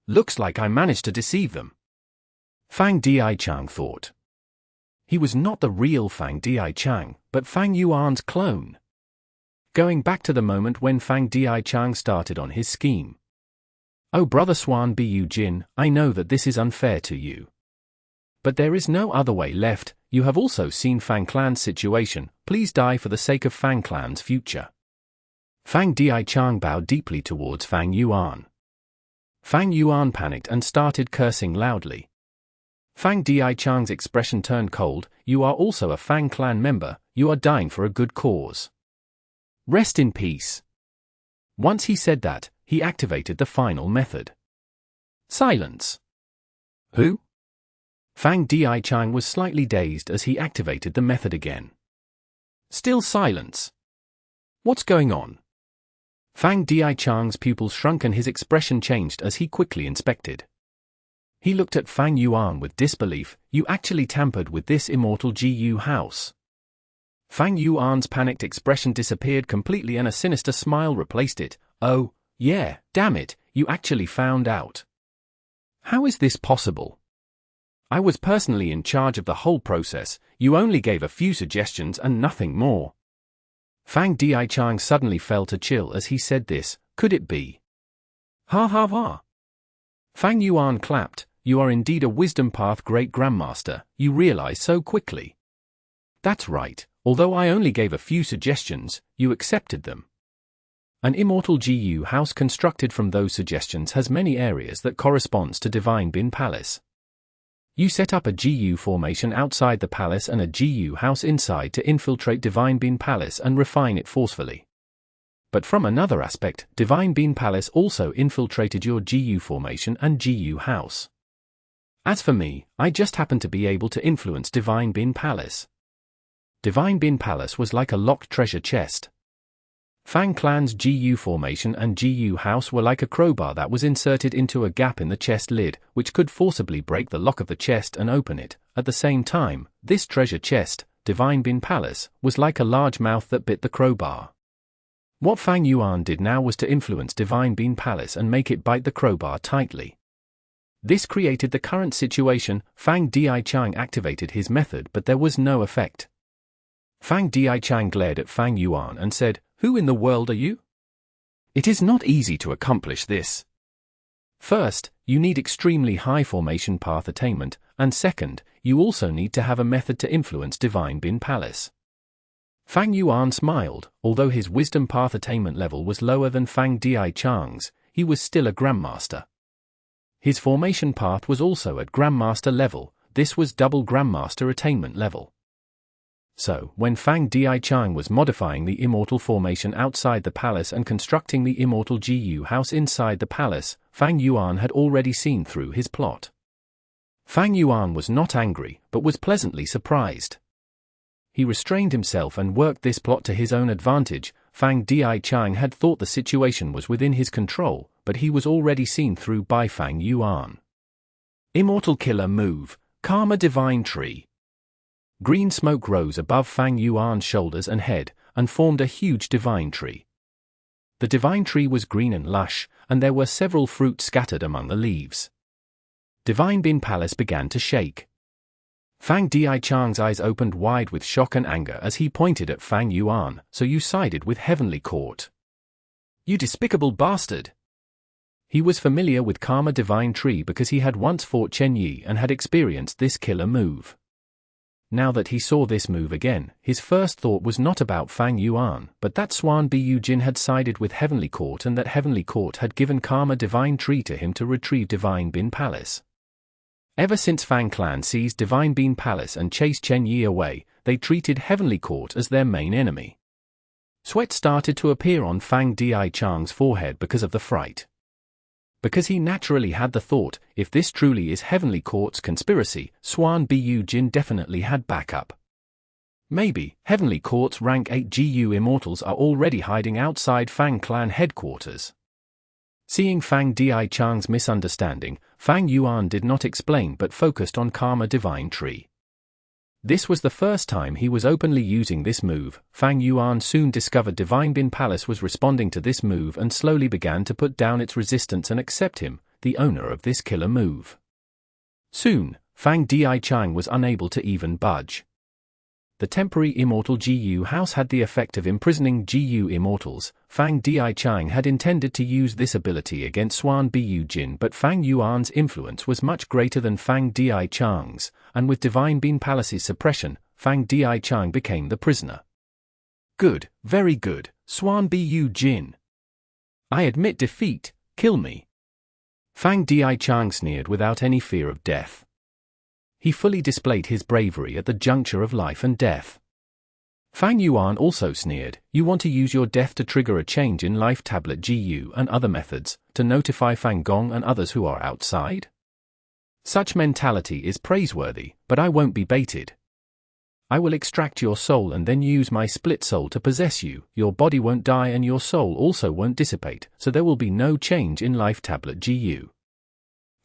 S1: Looks like I managed to deceive them. Fang Dichang thought. He was not the real Fang Dichang, but Fang Yuan's clone. Going back to the moment when Fang Dichang started on his scheme. Oh brother Suan Bu Jin, I know that this is unfair to you. But there is no other way left. You have also seen Fang Clan's situation. Please die for the sake of Fang Clan's future. Fang Dichang bowed deeply towards Fang Yuan. Fang Yuan panicked and started cursing loudly. Fang Dichang's expression turned cold. You are also a Fang Clan member. You are dying for a good cause. Rest in peace. Once he said that, he activated the final method. Silence. Who? Fang Dichang was slightly dazed as he activated the method again. Still silence. What's going on? Fang Dichang's pupils shrunk and his expression changed as he quickly inspected. He looked at Fang Yuan with disbelief. You actually tampered with this immortal GU house. Fang Yuan's panicked expression disappeared completely and a sinister smile replaced it. Oh, yeah, damn it, you actually found out. How is this possible? I was personally in charge of the whole process. You only gave a few suggestions and nothing more. Fang Dichang suddenly felt a chill as he said this. Could it be? Ha ha ha. Fang Yuan clapped. You are indeed a Wisdom Path Great Grandmaster. You realize so quickly. That's right. Although I only gave a few suggestions, you accepted them. An immortal GU house constructed from those suggestions has many areas that corresponds to Divine Bin Palace. You set up a GU formation outside the palace and a GU house inside to infiltrate Divine Bin Palace and refine it forcefully. But from another aspect, Divine Bin Palace also infiltrated your GU formation and GU house. As for me, I just happened to be able to influence Divine Bin Palace. Divine Bin Palace was like a locked treasure chest. Fang Clan's GU formation and GU house were like a crowbar that was inserted into a gap in the chest lid, which could forcibly break the lock of the chest and open it. At the same time, this treasure chest, Divine Bin Palace, was like a large mouth that bit the crowbar. What Fang Yuan did now was to influence Divine Bin Palace and make it bite the crowbar tightly. This created the current situation. Fang Dichang activated his method, but there was no effect. Fang Dichang glared at Fang Yuan and said, Who in the world are you? It is not easy to accomplish this. First, you need extremely high formation path attainment, and second, you also need to have a method to influence Divine Bin Palace. Fang Yuan smiled. Although his wisdom path attainment level was lower than Fang Dichang's, he was still a Grandmaster. His formation path was also at Grandmaster level. This was double Grandmaster attainment level. So, when Fang Dichang was modifying the immortal formation outside the palace and constructing the immortal Gu house inside the palace, Fang Yuan had already seen through his plot. Fang Yuan was not angry, but was pleasantly surprised. He restrained himself and worked this plot to his own advantage. Fang Dichang had thought the situation was within his control, but he was already seen through by Fang Yuan. Immortal Killer Move, Karma Divine Tree. Green smoke rose above Fang Yuan's shoulders and head, and formed a huge divine tree. The divine tree was green and lush, and there were several fruits scattered among the leaves. Divine Bin Palace began to shake. Fang Dichang's eyes opened wide with shock and anger as he pointed at Fang Yuan. So you sided with Heavenly Court? You despicable bastard! He was familiar with Karma Divine Tree because he had once fought Chen Yi and had experienced this killer move. Now that he saw this move again, his first thought was not about Fang Yuan, but that Suan Bu Jin had sided with Heavenly Court and that Heavenly Court had given Karma Divine Tree to him to retrieve Divine Bin Palace. Ever since Fang clan seized Divine Bin Palace and chased Chen Yi away, they treated Heavenly Court as their main enemy. Sweat started to appear on Fang Dichang's forehead because of the fright. Because he naturally had the thought, if this truly is Heavenly Court's conspiracy, Suan Bu Jin definitely had backup. Maybe, Heavenly Court's rank 8 Gu immortals are already hiding outside Fang clan headquarters. Seeing Fang Dichang's misunderstanding, Fang Yuan did not explain but focused on Karma Divine Tree. This was the first time he was openly using this move. Fang Yuan soon discovered Divine Bin Palace was responding to this move and slowly began to put down its resistance and accept him, the owner of this killer move. Soon, Fang Dichang was unable to even budge. The temporary immortal Gu house had the effect of imprisoning Gu immortals. Fang Dichang had intended to use this ability against Suan Bu Jin, but Fang Yuan's influence was much greater than Fang Dichang's, and with Divine Bin Palace's suppression, Fang Dichang became the prisoner. Good, very good, Suan Bu Jin. I admit defeat, kill me. Fang Dichang sneered without any fear of death. He fully displayed his bravery at the juncture of life and death. Fang Yuan also sneered, you want to use your death to trigger a change in life tablet Gu and other methods, to notify Fang Gong and others who are outside? Such mentality is praiseworthy, but I won't be baited. I will extract your soul and then use my split soul to possess you. Your body won't die and your soul also won't dissipate, so there will be no change in life tablet Gu.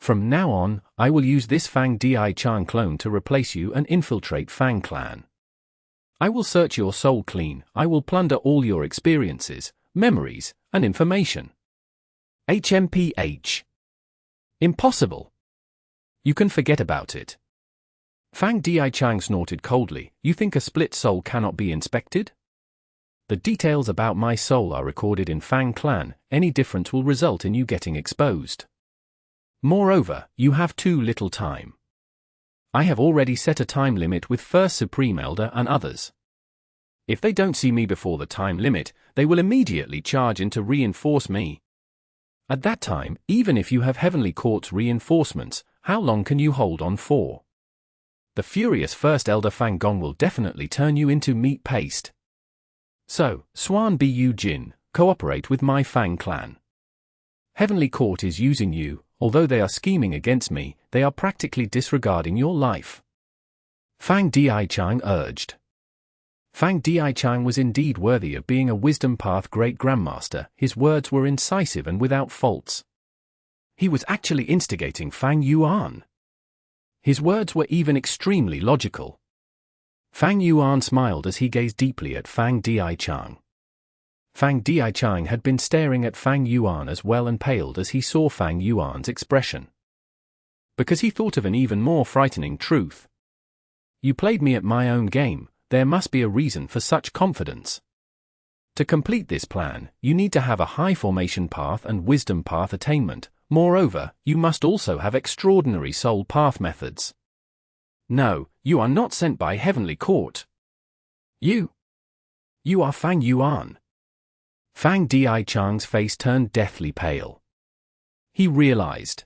S1: From now on, I will use this Fang Dichang clone to replace you and infiltrate Fang clan. I will search your soul clean. I will plunder all your experiences, memories, and information. HMPH. Impossible. You can forget about it. Fang Dichang snorted coldly. You think a split soul cannot be inspected? The details about my soul are recorded in Fang clan. Any difference will result in you getting exposed. Moreover, you have too little time. I have already set a time limit with First Supreme Elder and others. If they don't see me before the time limit, they will immediately charge in to reinforce me. At that time, even if you have Heavenly Court's reinforcements, how long can you hold on for? The furious First Elder Fang Gong will definitely turn you into meat paste. So, Suan Bu Jin, cooperate with my Fang clan. Heavenly Court is using you. Although they are scheming against me, they are practically disregarding your life. Fang Dichang urged. Fang Dichang was indeed worthy of being a Wisdom Path Great Grandmaster. His words were incisive and without faults. He was actually instigating Fang Yuan. His words were even extremely logical. Fang Yuan smiled as he gazed deeply at Fang Dichang. Fang Dichang had been staring at Fang Yuan as well and paled as he saw Fang Yuan's expression. Because he thought of an even more frightening truth. You played me at my own game, there must be a reason for such confidence. To complete this plan, you need to have a high formation path and wisdom path attainment. Moreover, you must also have extraordinary soul path methods. No, you are not sent by Heavenly Court. You You are Fang Yuan. Fang Dichang's face turned deathly pale. He realized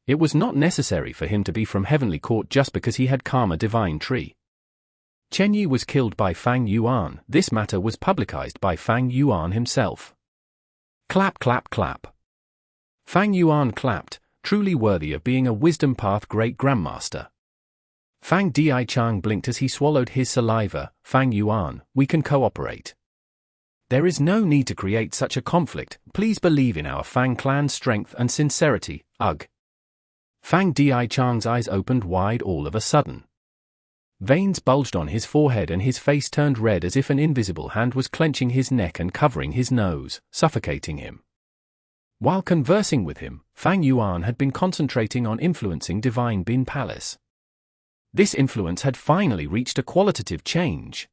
S1: it was not necessary for him to be from Heavenly Court just because he had Karma Divine Tree. Chen Yi was killed by Fang Yuan. This matter was publicized by Fang Yuan himself. Clap, clap, clap. Fang Yuan clapped, truly worthy of being a Wisdom Path Great Grandmaster. Fang Dichang blinked as he swallowed his saliva. Fang Yuan, we can cooperate. There is no need to create such a conflict. Please believe in our Fang clan's strength and sincerity. Ugh. Fang Dichang's eyes opened wide all of a sudden. Veins bulged on his forehead and his face turned red as if an invisible hand was clenching his neck and covering his nose, suffocating him. While conversing with him, Fang Yuan had been concentrating on influencing Divine Bin Palace. This influence had finally reached a qualitative change.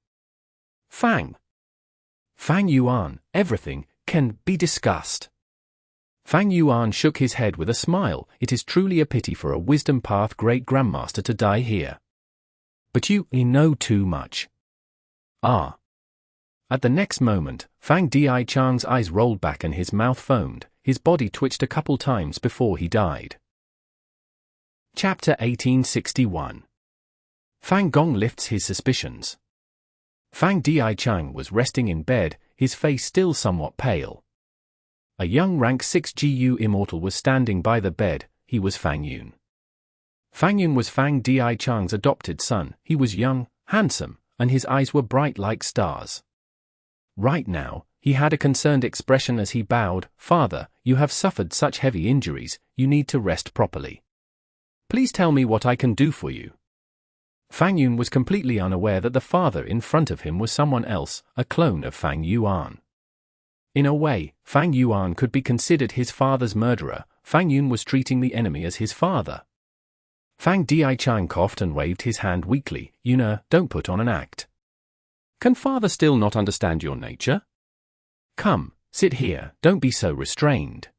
S1: Fang Yuan, everything can be discussed. Fang Yuan shook his head with a smile. It is truly a pity for a Wisdom Path Great Grandmaster to die here. But you know too much. Ah. At the next moment, Fang Dichang's eyes rolled back and his mouth foamed. His body twitched a couple times before he died. Chapter 1861. Fang Gong lifts his suspicions. Fang Dichang was resting in bed, his face still somewhat pale. A young rank 6 GU immortal was standing by the bed. He was Fang Yun. Fang Yun was Fang Dichang's adopted son. He was young, handsome, and his eyes were bright like stars. Right now, he had a concerned expression as he bowed. Father, you have suffered such heavy injuries, you need to rest properly. Please tell me what I can do for you. Fang Yun was completely unaware that the father in front of him was someone else, a clone of Fang Yuan. In a way, Fang Yuan could be considered his father's murderer. Fang Yun was treating the enemy as his father. Fang Dichang coughed and waved his hand weakly. Don't put on an act. Can father still not understand your nature? Come, sit here, don't be so restrained.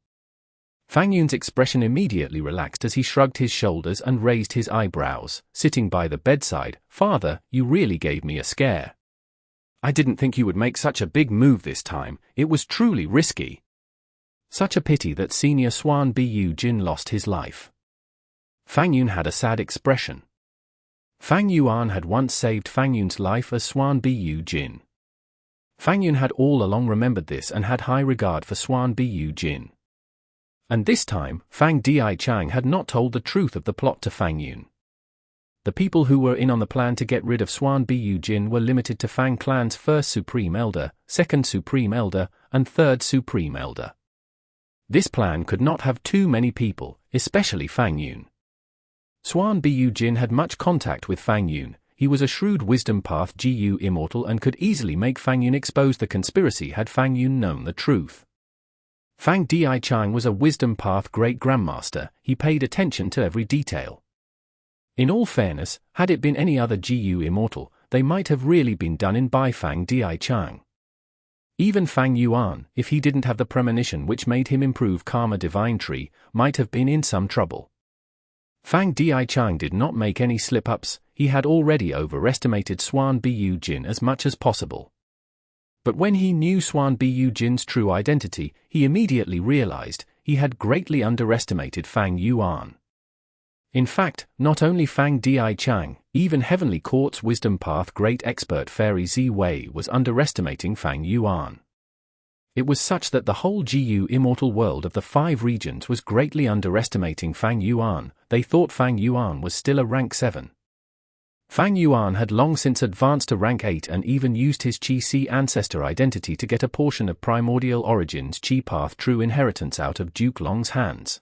S1: Fang Yun's expression immediately relaxed as he shrugged his shoulders and raised his eyebrows. Sitting by the bedside, Father, you really gave me a scare. I didn't think you would make such a big move this time. It was truly risky. Such a pity that senior Suan Bu Jin lost his life. Fang Yun had a sad expression. Fang Yuan had once saved Fang Yun's life as Suan Bu Jin. Fang Yun had all along remembered this and had high regard for Suan Bu Jin. And this time, Fang Dichang had not told the truth of the plot to Fang Yun. The people who were in on the plan to get rid of Suan Bu Jin were limited to Fang clan's first Supreme Elder, second Supreme Elder, and third Supreme Elder. This plan could not have too many people, especially Fang Yun. Suan Bu Jin had much contact with Fang Yun. He was a shrewd Wisdom Path GU immortal and could easily make Fang Yun expose the conspiracy had Fang Yun known the truth. Fang Dichang was a Wisdom Path Great Grandmaster. He paid attention to every detail. In all fairness, had it been any other GU immortal, they might have really been done in by Fang Dichang. Even Fang Yuan, if he didn't have the premonition which made him improve Karma Divine Tree, might have been in some trouble. Fang Dichang did not make any slip-ups. He had already overestimated Suan Bu Jin as much as possible. But when he knew Suan Bu Jin's true identity, he immediately realized he had greatly underestimated Fang Yuan. In fact, not only Fang Dichang, even Heavenly Court's Wisdom Path Great Expert Fairy Wei was underestimating Fang Yuan. It was such that the whole GU immortal world of the 5 regions was greatly underestimating Fang Yuan. They thought Fang Yuan was still a rank 7. Fang Yuan had long since advanced to rank 8 and even used his Qi Ancestor identity to get a portion of Primordial Origins Qi Path True Inheritance out of Duke Long's hands.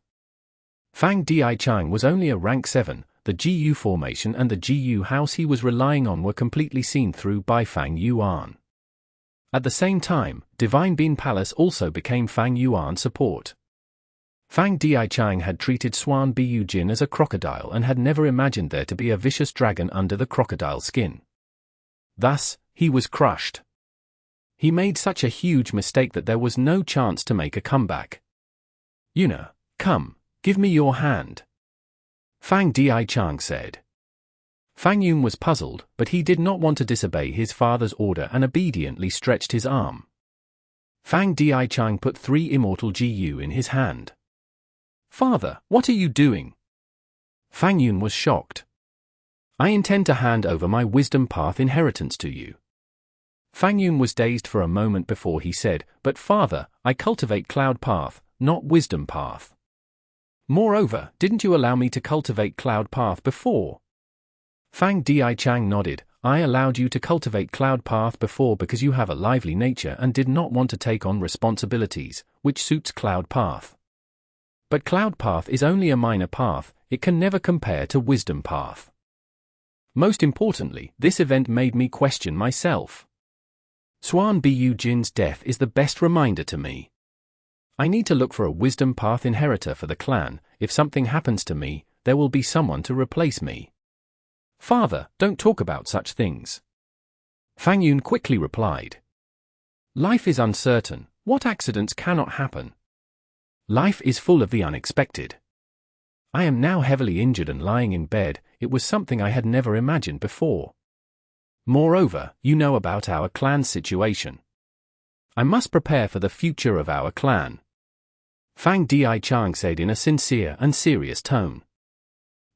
S1: Fang Dichang was only a rank 7, the GU formation and the GU house he was relying on were completely seen through by Fang Yuan. At the same time, Divine Bean Palace also became Fang Yuan's support. Fang Dichang had treated Suan Bu Jin as a crocodile and had never imagined there to be a vicious dragon under the crocodile skin. Thus, he was crushed. He made such a huge mistake that there was no chance to make a comeback. Come, give me your hand. Fang Dichang said. Fang Yun was puzzled, but he did not want to disobey his father's order and obediently stretched his arm. Fang Dichang put 3 immortal GU in his hand. "Father, what are you doing?" Fang Yun was shocked. "I intend to hand over my wisdom path inheritance to you." Fang Yun was dazed for a moment before he said, "But father, I cultivate cloud path, not wisdom path. Moreover, didn't you allow me to cultivate cloud path before?" Fang Dichang nodded. "I allowed you to cultivate cloud path before because you have a lively nature and did not want to take on responsibilities, which suits cloud path. But cloud path is only a minor path, it can never compare to wisdom path. Most importantly, this event made me question myself. Suan Bu Jin's death is the best reminder to me. I need to look for a wisdom path inheritor for the clan. If something happens to me, there will be someone to replace me." "Father, don't talk about such things." Fang Yun quickly replied. "Life is uncertain. What accidents cannot happen? Life is full of the unexpected. I am now heavily injured and lying in bed. It was something I had never imagined before. Moreover, you know about our clan's situation. I must prepare for the future of our clan." Fang Dichang said in a sincere and serious tone.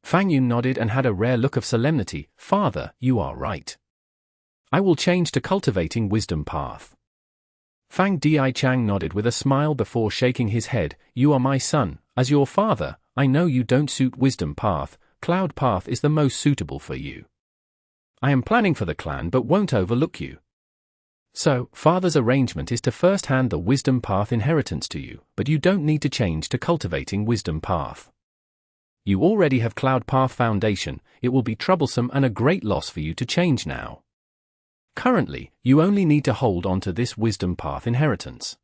S1: Fang Yun nodded and had a rare look of solemnity. "Father, you are right. I will change to cultivating wisdom path." Fang Dichang nodded with a smile before shaking his head. "You are my son. As your father, I know you don't suit wisdom path. Cloud path is the most suitable for you. I am planning for the clan but won't overlook you. So, father's arrangement is to first hand the wisdom path inheritance to you, but you don't need to change to cultivating wisdom path. You already have cloud path foundation, it will be troublesome and a great loss for you to change now. Currently, you only need to hold on to this wisdom path inheritance.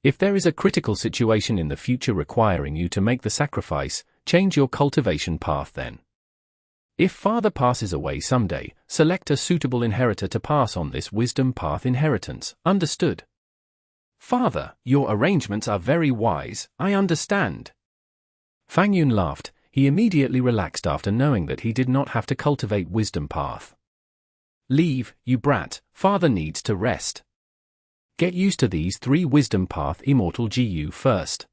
S1: If there is a critical situation in the future requiring you to make the sacrifice, change your cultivation path then. If father passes away someday, select a suitable inheritor to pass on this wisdom path inheritance. Understood?" "Father, your arrangements are very wise, I understand." Fang Yun laughed. He immediately relaxed after knowing that he did not have to cultivate wisdom path. "Leave, you brat, father needs to rest. Get used to these 3 wisdom path immortal GU first.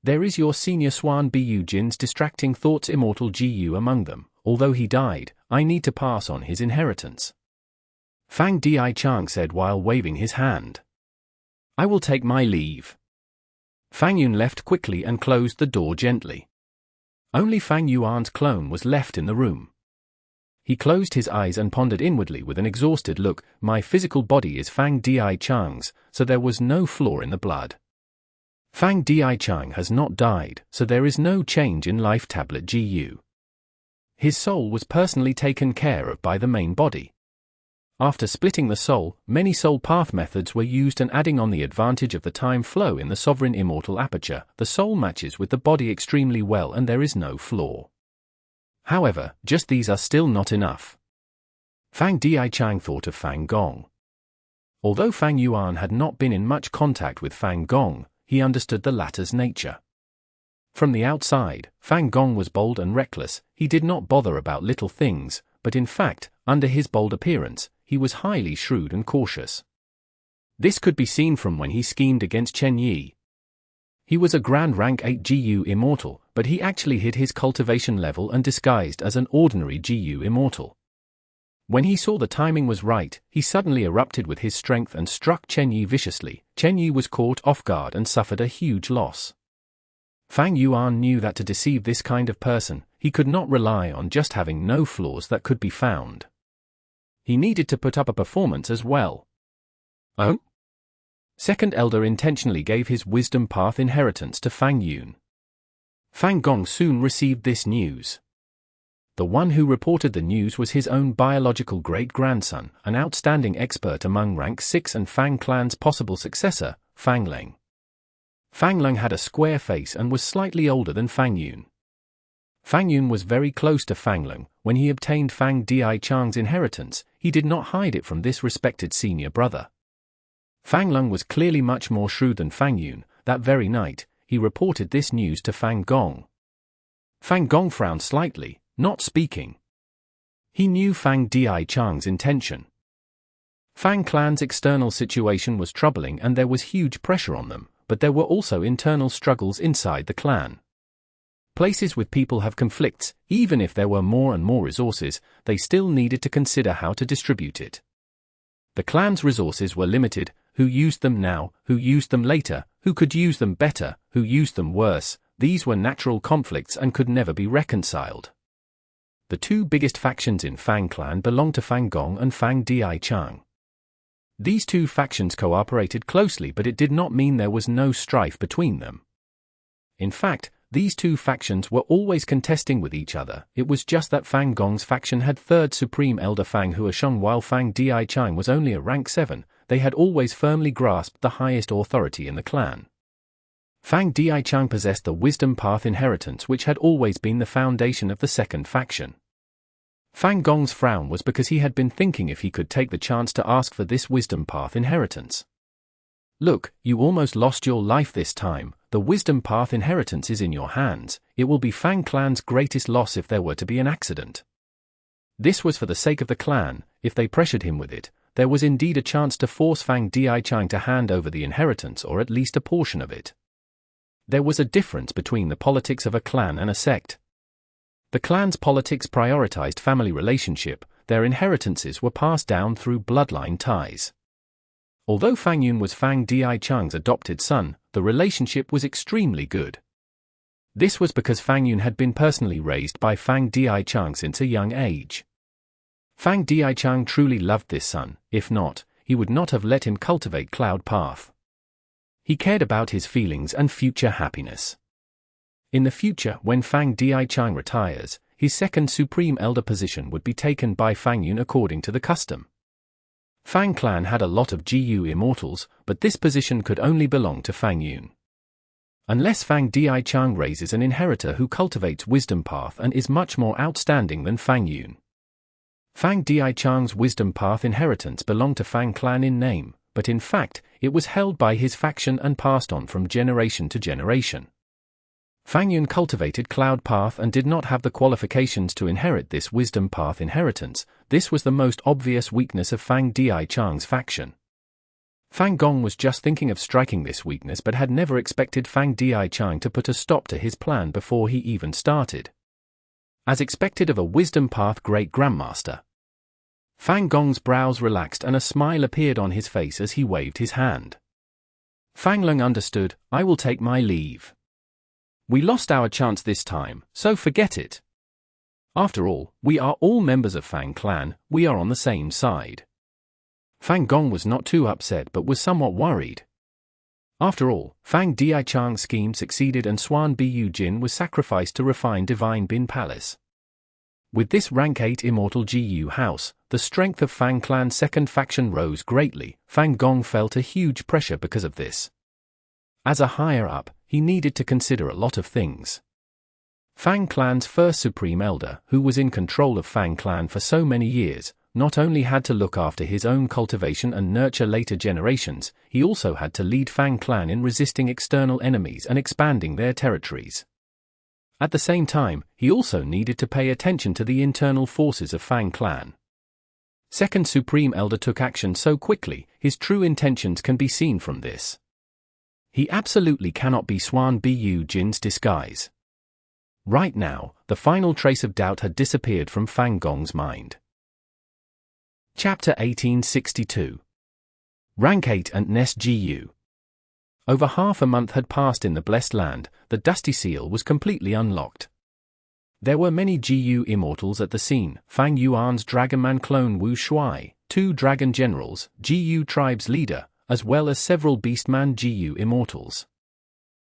S1: There is your senior Suan Bu Jin's distracting thoughts immortal GU among them. Although he died, I need to pass on his inheritance." Fang Dichang said while waving his hand. "I will take my leave." Fang Yun left quickly and closed the door gently. Only Fang Yuan's clone was left in the room. He closed his eyes and pondered inwardly with an exhausted look. My physical body is Fang Dichang's, so there was no flaw in the blood. Fang Dichang has not died, so there is no change in life tablet GU. His soul was personally taken care of by the main body. After splitting the soul, many soul path methods were used, and adding on the advantage of the time flow in the sovereign immortal aperture, the soul matches with the body extremely well and there is no flaw. However, just these are still not enough. Fang Dichang thought of Fang Gong. Although Fang Yuan had not been in much contact with Fang Gong, he understood the latter's nature. From the outside, Fang Gong was bold and reckless. He did not bother about little things, but in fact, under his bold appearance, he was highly shrewd and cautious. This could be seen from when he schemed against Chen Yi. He was a grand rank 8 GU immortal, but he actually hid his cultivation level and disguised as an ordinary GU immortal. When he saw the timing was right, he suddenly erupted with his strength and struck Chen Yi viciously. Chen Yi was caught off guard and suffered a huge loss. Fang Yuan knew that to deceive this kind of person, he could not rely on just having no flaws that could be found. He needed to put up a performance as well. Oh? Second Elder intentionally gave his wisdom path inheritance to Fang Yun. Fang Gong soon received this news. The one who reported the news was his own biological great-grandson, an outstanding expert among rank 6 and Fang clan's possible successor, Fang Leng. Fang Leng had a square face and was slightly older than Fang Yun. Fang Yun was very close to Fang Leng. When he obtained Fang Dichang's inheritance, he did not hide it from this respected senior brother. Fang Leng was clearly much more shrewd than Fang Yun. That very night, he reported this news to Fang Gong. Fang Gong frowned slightly, not speaking. He knew Fang Dichang's intention. Fang clan's external situation was troubling and there was huge pressure on them, but there were also internal struggles inside the clan. Places with people have conflicts. Even if there were more and more resources, they still needed to consider how to distribute it. The clan's resources were limited. Who used them now, who used them later, who could use them better, who used them worse? These were natural conflicts and could never be reconciled. The two biggest factions in Fang clan belonged to Fang Gong and Fang Dichang. These two factions cooperated closely, but it did not mean there was no strife between them. In fact, these two factions were always contesting with each other. It was just that Fang Gong's faction had third Supreme Elder Fang Huasheng while Fang Dichang was only a rank 7. They had always firmly grasped the highest authority in the clan. Fang Dichang possessed the Wisdom Path inheritance, which had always been the foundation of the second faction. Fang Gong's frown was because he had been thinking if he could take the chance to ask for this Wisdom Path inheritance. Look, you almost lost your life this time. The Wisdom Path inheritance is in your hands. It will be Fang clan's greatest loss if there were to be an accident. This was for the sake of the clan. If they pressured him with it, there was indeed a chance to force Fang Dichang to hand over the inheritance or at least a portion of it. There was a difference between the politics of a clan and a sect. The clan's politics prioritized family relationship. Their inheritances were passed down through bloodline ties. Although Fang Yuan was Fang Dichang's adopted son, the relationship was extremely good. This was because Fang Yuan had been personally raised by Fang Dichang since a young age. Fang Dichang truly loved this son. If not, he would not have let him cultivate Cloud Path. He cared about his feelings and future happiness. In the future, when Fang Dichang retires, his second Supreme Elder position would be taken by Fang Yuan according to the custom. Fang clan had a lot of GU immortals, but this position could only belong to Fang Yuan. Unless Fang Dichang raises an inheritor who cultivates Wisdom Path and is much more outstanding than Fang Yuan. Fang Dichang's Wisdom Path inheritance belonged to Fang clan in name, but in fact, it was held by his faction and passed on from generation to generation. Fang Yuan cultivated Cloud Path and did not have the qualifications to inherit this Wisdom Path inheritance. This was the most obvious weakness of Fang Dichang's faction. Fang Gong was just thinking of striking this weakness but had never expected Fang Dichang to put a stop to his plan before he even started. As expected of a Wisdom Path Great Grandmaster. Fang Gong's brows relaxed and a smile appeared on his face as he waved his hand. Fang Leng understood. I will take my leave. We lost our chance this time, so forget it. After all, we are all members of Fang clan, we are on the same side. Fang Gong was not too upset but was somewhat worried. After all, Fang Dichang's scheme succeeded and Suan Bu Jin was sacrificed to refine Divine Bin Palace. With this rank 8 immortal GU house, the strength of Fang clan's second faction rose greatly. Fang Gong felt a huge pressure because of this. As a higher-up, he needed to consider a lot of things. Fang clan's first Supreme Elder, who was in control of Fang clan for so many years, not only had to look after his own cultivation and nurture later generations, he also had to lead Fang clan in resisting external enemies and expanding their territories. At the same time, he also needed to pay attention to the internal forces of Fang clan. Second Supreme Elder took action so quickly, his true intentions can be seen from this. He absolutely cannot be Suan Bu Jin's disguise. Right now, the final trace of doubt had disappeared from Fang Gong's mind. Chapter 1862. Rank 8 and Nest GU. Over half a month had passed in the Blessed Land. The Dusty Seal was completely unlocked. There were many GU immortals at the scene. Fang Yuan's Dragonman clone Wu Shuai, 2 Dragon Generals, GU tribe's leader, as well as several Beastman GU immortals.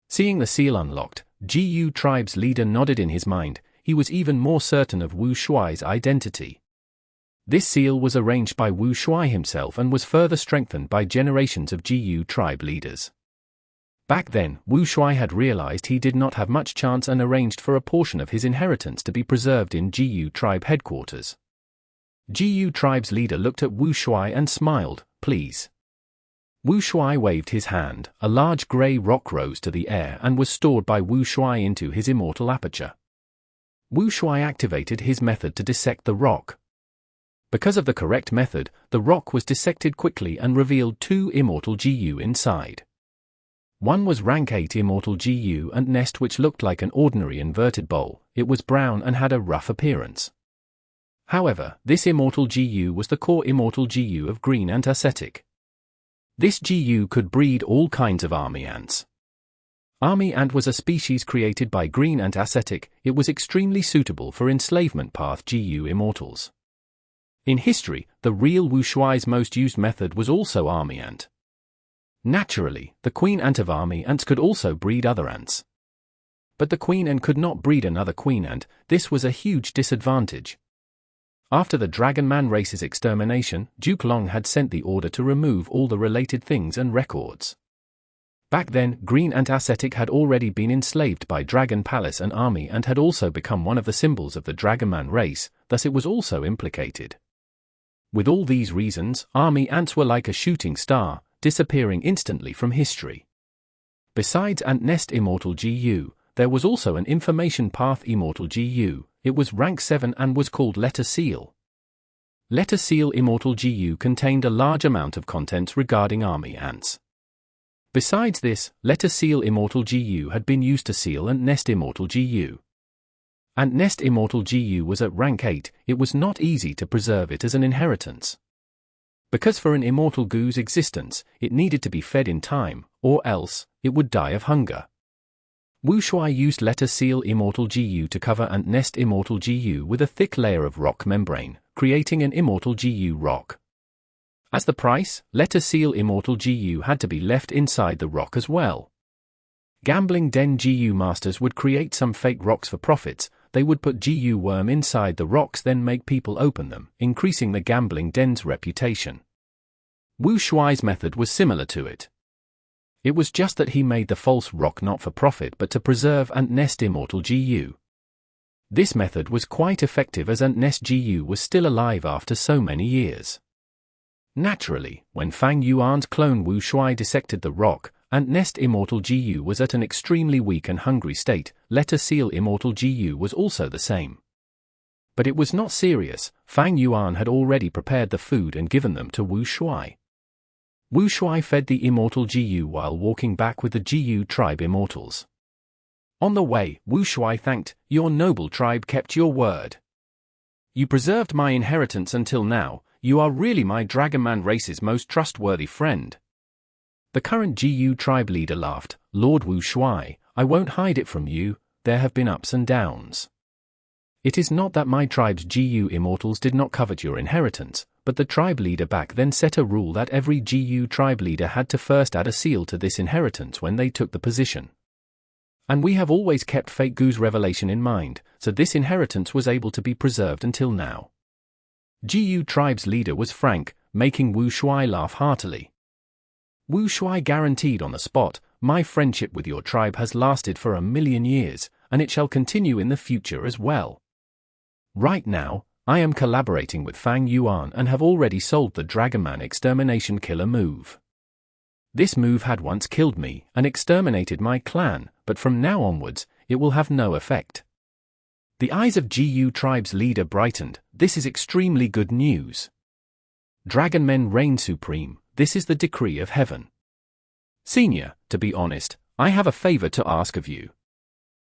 S1: Seeing the seal unlocked, GU tribe's leader nodded in his mind. He was even more certain of Wu Shuai's identity. This seal was arranged by Wu Shuai himself and was further strengthened by generations of GU tribe leaders. Back then, Wu Shuai had realized he did not have much chance and arranged for a portion of his inheritance to be preserved in GU tribe headquarters. GU tribe's leader looked at Wu Shuai and smiled. Please. Wu Shuai waved his hand. A large grey rock rose to the air and was stored by Wu Shuai into his immortal aperture. Wu Shuai activated his method to dissect the rock. Because of the correct method, the rock was dissected quickly and revealed 2 immortal GU inside. One was rank 8 immortal GU and nest, which looked like an ordinary inverted bowl. It was brown and had a rough appearance. However, this immortal GU was the core immortal GU of green ant ascetic. This GU could breed all kinds of army ants. Army ant was a species created by green ant ascetic. It was extremely suitable for enslavement path GU immortals. In history, the real Wu Shuai's most used method was also army ant. Naturally, the queen ant of army ants could also breed other ants. But the queen ant could not breed another queen ant. This was a huge disadvantage. After the Dragon Man race's extermination, Duke Long had sent the order to remove all the related things and records. Back then, green ant ascetic had already been enslaved by Dragon Palace and army and had also become one of the symbols of the Dragon Man race, thus it was also implicated. With all these reasons, army ants were like a shooting star, disappearing instantly from history. Besides Ant Nest Immortal GU, there was also an Information Path Immortal GU. It was rank 7 and was called Letter Seal. Letter Seal Immortal GU contained a large amount of contents regarding army ants. Besides this, Letter Seal Immortal GU had been used to seal Ant Nest Immortal GU. Ant Nest Immortal GU was at rank 8, it was not easy to preserve it as an inheritance. Because for an immortal GU's existence, it needed to be fed in time, or else, it would die of hunger. Wu Shuai used Letter Seal Immortal GU to cover Ant Nest Immortal GU with a thick layer of rock membrane, creating an Immortal GU rock. As the price, Letter Seal Immortal GU had to be left inside the rock as well. Gambling Den GU masters would create some fake rocks for profits. They would put GU worm inside the rocks, then make people open them, increasing the gambling den's reputation. Wu Shuai's method was similar to it. It was just that he made the false rock not for profit but to preserve Ant Nest Immortal GU. This method was quite effective as Ant Nest GU was still alive after so many years. Naturally, when Fang Yuan's clone Wu Shuai dissected the rock, Ant Nest Immortal GU was at an extremely weak and hungry state. Letter Seal Immortal GU was also the same. But it was not serious. Fang Yuan had already prepared the food and given them to Wu Shuai. Wu Shuai fed the Immortal GU while walking back with the GU tribe immortals. On the way, Wu Shuai thanked, "Your noble tribe kept your word. You preserved my inheritance until now. You are really my Dragon Man race's most trustworthy friend." The current GU tribe leader laughed, "Lord Wu Shuai, I won't hide it from you, there have been ups and downs. It is not that my tribe's GU immortals did not covet your inheritance, but the tribe leader back then set a rule that every GU tribe leader had to first add a seal to this inheritance when they took the position. And we have always kept Fake Gu's revelation in mind, so this inheritance was able to be preserved until now." GU tribe's leader was frank, making Wu Shuai laugh heartily. Wu Shuai guaranteed on the spot, "My friendship with your tribe has lasted for 1,000,000 years, and it shall continue in the future as well. Right now, I am collaborating with Fang Yuan and have already solved the Dragon Man extermination killer move. This move had once killed me and exterminated my clan, but from now onwards, it will have no effect." The eyes of GU tribe's leader brightened. This is extremely good news. Dragon men reign supreme. This is the decree of heaven. Senior, to be honest, I have a favor to ask of you.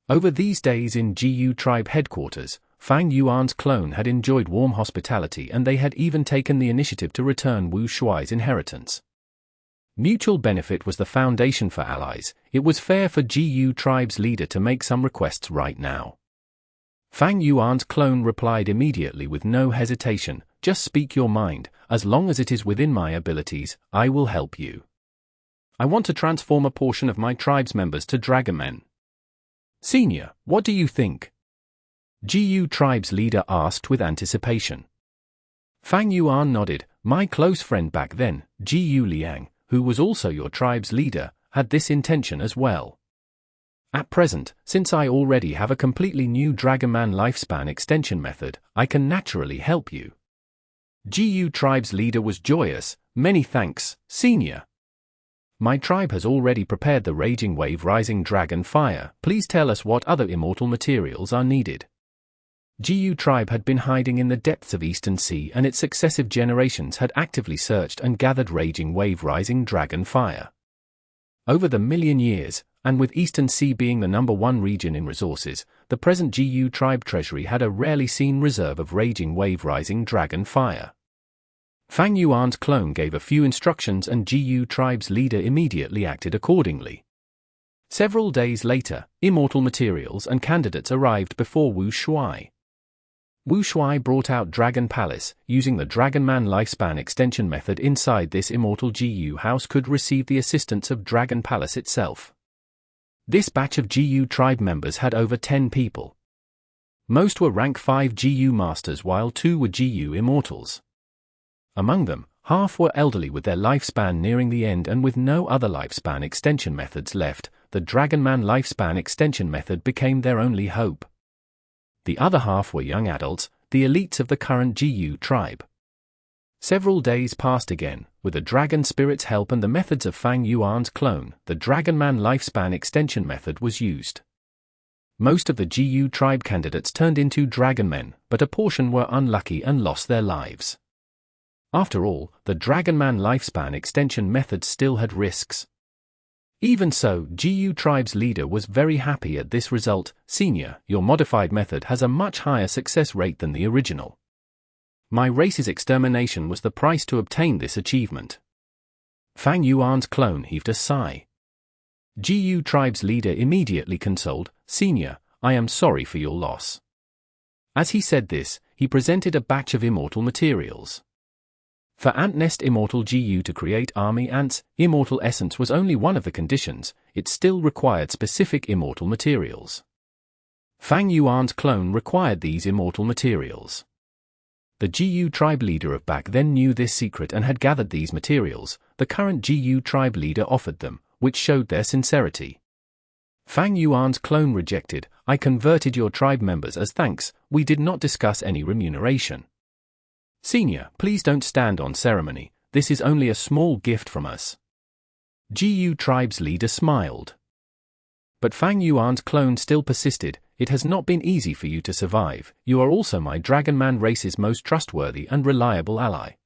S1: Over these days in GU tribe headquarters, Fang Yuan's clone had enjoyed warm hospitality and they had even taken the initiative to return Wu Shuai's inheritance. Mutual benefit was the foundation for allies. It was fair for GU tribe's leader to make some requests right now. Fang Yuan's clone replied immediately with no hesitation, "Just speak your mind, as long as it is within my abilities, I will help you. I want to transform a portion of my tribe's members to Dragonmen." "Senior, what do you think?" GU tribe's leader asked with anticipation. Fang Yuan nodded. "My close friend back then, GU Liang, who was also your tribe's leader, had this intention as well. At present, since I already have a completely new Dragon Man lifespan extension method, I can naturally help you." GU tribe's leader was joyous. "Many thanks, Senior. My tribe has already prepared the Raging Wave Rising Dragon Fire. Please tell us what other immortal materials are needed." Jiyu tribe had been hiding in the depths of Eastern Sea, and its successive generations had actively searched and gathered raging wave-rising dragon fire. Over the million years, and with Eastern Sea being the #1 region in resources, the present Jiyu tribe treasury had a rarely seen reserve of raging wave-rising dragon fire. Fang Yuan's clone gave a few instructions and Jiyu tribe's leader immediately acted accordingly. Several days later, immortal materials and candidates arrived before Wu Shuai. Wu Shuai brought out Dragon Palace. Using the Dragon Man lifespan extension method inside this immortal Jiyu house could receive the assistance of Dragon Palace itself. This batch of Jiyu tribe members had over 10 people. Most were rank 5 Jiyu masters while 2 were Jiyu immortals. Among them, half were elderly with their lifespan nearing the end, and with no other lifespan extension methods left, the Dragon Man lifespan extension method became their only hope. The other half were young adults, the elites of the current Jiyu tribe. Several days passed again. With the Dragon Spirit's help and the methods of Fang Yuan's clone, the Dragon Man lifespan extension method was used. Most of the Jiyu tribe candidates turned into Dragon Men, but a portion were unlucky and lost their lives. After all, the Dragon Man lifespan extension method still had risks. Even so, Jiyu tribe's leader was very happy at this result. Senior, your modified method has a much higher success rate than the original. My race's extermination was the price to obtain this achievement. Fang Yuan's clone heaved a sigh. Jiyu tribe's leader immediately consoled, Senior, I am sorry for your loss. As he said this, he presented a batch of immortal materials. For Ant Nest Immortal Jiyu to create army ants, immortal essence was only one of the conditions. It still required specific immortal materials. Fang Yuan's clone required these immortal materials. The Jiyu tribe leader of back then knew this secret and had gathered these materials. The current Jiyu tribe leader offered them, which showed their sincerity. Fang Yuan's clone rejected, I converted your tribe members as thanks, we did not discuss any remuneration. Senior, please don't stand on ceremony, this is only a small gift from us. Jiyu tribe's leader smiled. But Fang Yuan's clone still persisted, it has not been easy for you to survive, you are also my Dragon Man race's most trustworthy and reliable ally.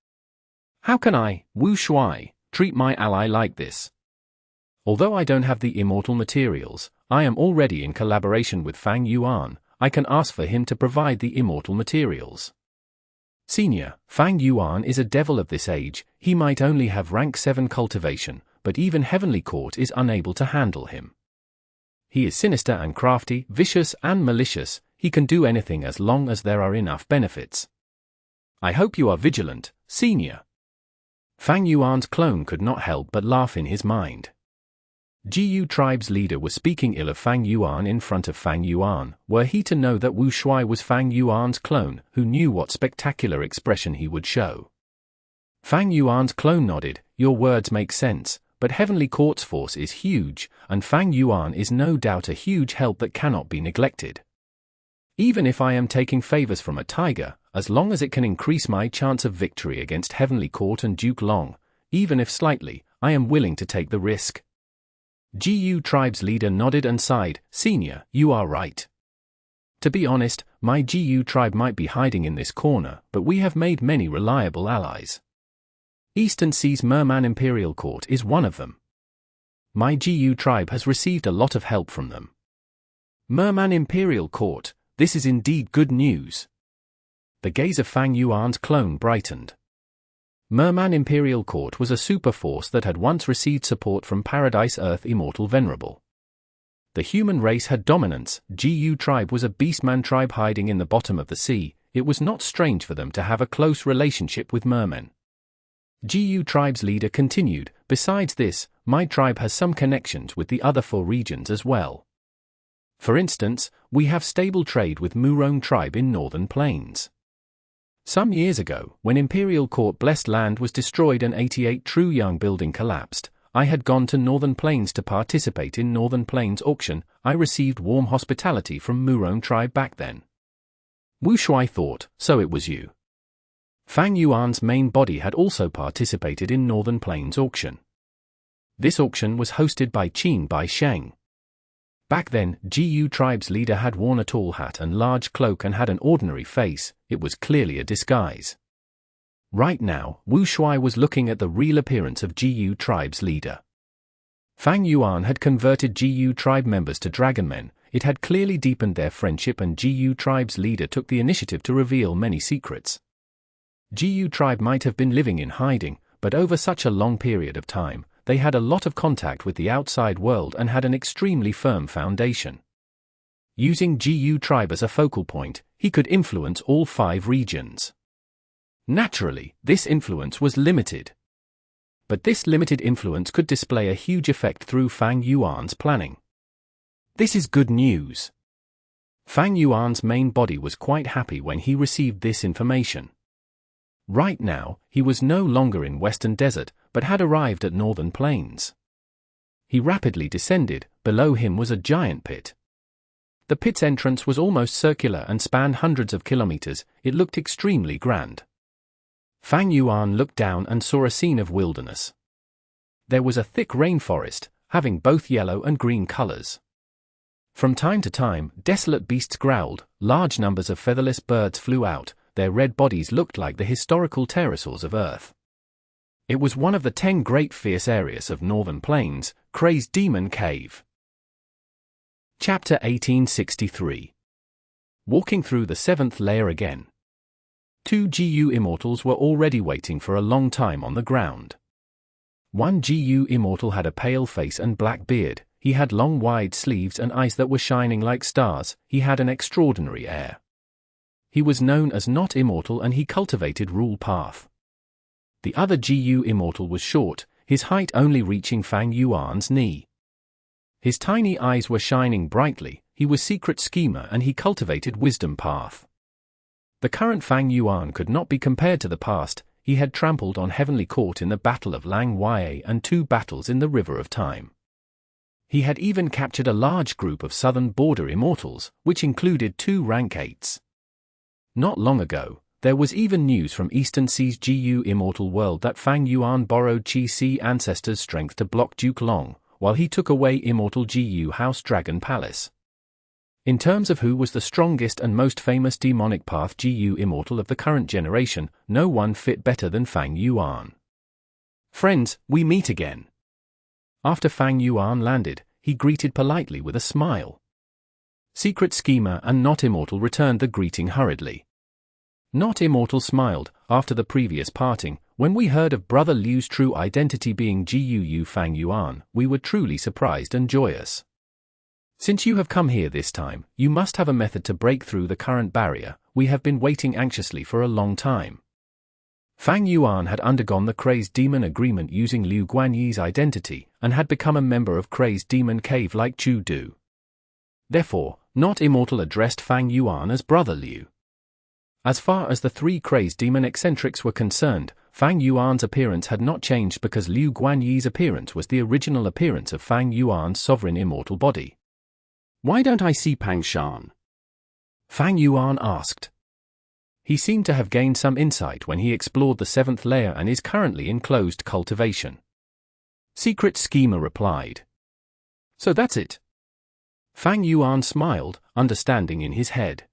S1: How can I, Wu Shuai, treat my ally like this? Although I don't have the immortal materials, I am already in collaboration with Fang Yuan, I can ask for him to provide the immortal materials. Senior, Fang Yuan is a devil of this age, he might only have rank 7 cultivation, but even Heavenly Court is unable to handle him. He is sinister and crafty, vicious and malicious, he can do anything as long as there are enough benefits. I hope you are vigilant, Senior. Fang Yuan's clone could not help but laugh in his mind. Jiyu tribe's leader was speaking ill of Fang Yuan in front of Fang Yuan, were he to know that Wu Shuai was Fang Yuan's clone, who knew what spectacular expression he would show. Fang Yuan's clone nodded, your words make sense, but Heavenly Court's force is huge, and Fang Yuan is no doubt a huge help that cannot be neglected. Even if I am taking favors from a tiger, as long as it can increase my chance of victory against Heavenly Court and Duke Long, even if slightly, I am willing to take the risk. Jiyu tribe's leader nodded and sighed, Senior, you are right. To be honest, my Jiyu tribe might be hiding in this corner, but we have made many reliable allies. Eastern Sea's Merman Imperial Court is one of them. My Jiyu tribe has received a lot of help from them. Merman Imperial Court, this is indeed good news. The gaze of Fang Yuan's clone brightened. Merman Imperial Court was a super force that had once received support from Paradise Earth Immortal Venerable. The human race had dominance, Jiyu tribe was a beastman tribe hiding in the bottom of the sea, it was not strange for them to have a close relationship with mermen. Jiyu tribe's leader continued, besides this, my tribe has some connections with the other 4 regions as well. For instance, we have stable trade with Murong tribe in Northern Plains. Some years ago, when Imperial Court Blessed Land was destroyed and 88 True Young building collapsed, I had gone to Northern Plains to participate in Northern Plains auction. I received warm hospitality from Murong tribe back then. Wu Shuai thought, so it was you. Fang Yuan's main body had also participated in Northern Plains auction. This auction was hosted by Qin Bai Sheng. Back then, GU tribe's leader had worn a tall hat and large cloak and had an ordinary face. It was clearly a disguise. Right now, Wu Shuai was looking at the real appearance of GU tribe's leader. Fang Yuan had converted GU tribe members to dragonmen. It had clearly deepened their friendship, and GU tribe's leader took the initiative to reveal many secrets. GU tribe might have been living in hiding, but over such a long period of time, they had a lot of contact with the outside world and had an extremely firm foundation. Using GU tribe as a focal point, he could influence all 5 regions. Naturally, this influence was limited. But this limited influence could display a huge effect through Fang Yuan's planning. This is good news. Fang Yuan's main body was quite happy when he received this information. Right now, he was no longer in Western Desert, but had arrived at Northern Plains. He rapidly descended. Below him was a giant pit. The pit's entrance was almost circular and spanned hundreds of kilometers. It looked extremely grand. Fang Yuan looked down and saw a scene of wilderness. There was a thick rainforest, having both yellow and green colors. From time to time, desolate beasts growled, large numbers of featherless birds flew out, their red bodies looked like the historical pterosaurs of Earth. It was one of the 10 great fierce areas of Northern Plains, Crazed Demon Cave. Chapter 1863. Walking through the 7th layer again. 2 GU immortals were already waiting for a long time on the ground. One GU immortal had a pale face and black beard. He had long wide sleeves and eyes that were shining like stars. He had an extraordinary air. He was known as Not Immortal, and he cultivated Rule Path. The other GU immortal was short, his height only reaching Fang Yuan's knee. His tiny eyes were shining brightly. He was Secret Schemer and he cultivated Wisdom Path. The current Fang Yuan could not be compared to the past. He had trampled on Heavenly Court in the Battle of Lang Wei and 2 battles in the River of Time. He had even captured a large group of southern border immortals, which included 2 rank 8s. Not long ago, there was even news from Eastern Sea's GU immortal world that Fang Yuan borrowed Qi Si Ancestor's strength to block Duke Long, while he took away immortal GU House Dragon Palace. In terms of who was the strongest and most famous demonic path GU immortal of the current generation, no one fit better than Fang Yuan. Friends, we meet again. After Fang Yuan landed, he greeted politely with a smile. Secret Schemer and Not Immortal returned the greeting hurriedly. Not Immortal smiled. After the previous parting, when we heard of Brother Liu's true identity being GU Fang Yuan, we were truly surprised and joyous. Since you have come here this time, you must have a method to break through the current barrier. We have been waiting anxiously for a long time. Fang Yuan had undergone the Crazed Demon Agreement using Liu Guanyi's identity, and had become a member of Crazed Demon Cave like Chu Du. Therefore, Not Immortal addressed Fang Yuan as Brother Liu. As far as the 3 Crazed Demon eccentrics were concerned, Fang Yuan's appearance had not changed because Liu Guanyi's appearance was the original appearance of Fang Yuan's sovereign immortal body. Why don't I see Pang Shan? Fang Yuan asked. He seemed to have gained some insight when he explored the 7th layer and is currently in closed cultivation. Secret Schemer replied. So that's it. Fang Yuan smiled, understanding in his head.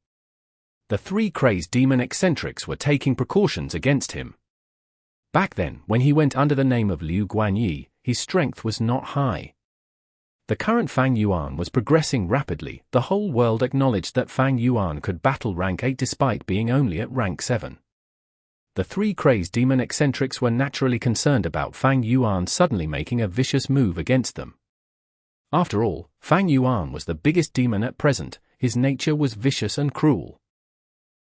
S1: The 3 Crazed Demon eccentrics were taking precautions against him. Back then, when he went under the name of Liu Guanyi, his strength was not high. The current Fang Yuan was progressing rapidly. The whole world acknowledged that Fang Yuan could battle rank 8 despite being only at rank 7. The 3 Crazed Demon eccentrics were naturally concerned about Fang Yuan suddenly making a vicious move against them. After all, Fang Yuan was the biggest demon at present. His nature was vicious and cruel.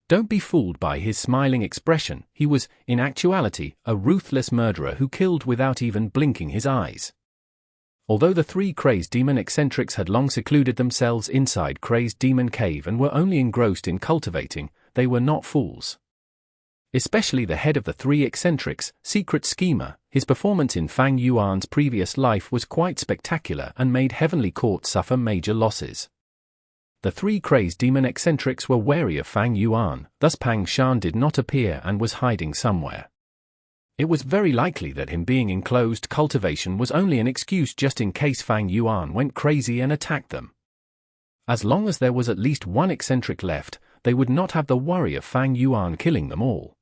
S1: Don't be fooled by his smiling expression. He was, in actuality, a ruthless murderer who killed without even blinking his eyes. Although the 3 Crazed Demon eccentrics had long secluded themselves inside Crazed Demon Cave and were only engrossed in cultivating, they were not fools. Especially the head of the 3 eccentrics, Secret Schemer. His performance in Fang Yuan's previous life was quite spectacular and made Heavenly Court suffer major losses. The 3 Crazed Demon eccentrics were wary of Fang Yuan, thus Pang Shan did not appear and was hiding somewhere. It was very likely that him being in closed cultivation was only an excuse just in case Fang Yuan went crazy and attacked them. As long as there was at least one eccentric left, they would not have the worry of Fang Yuan killing them all.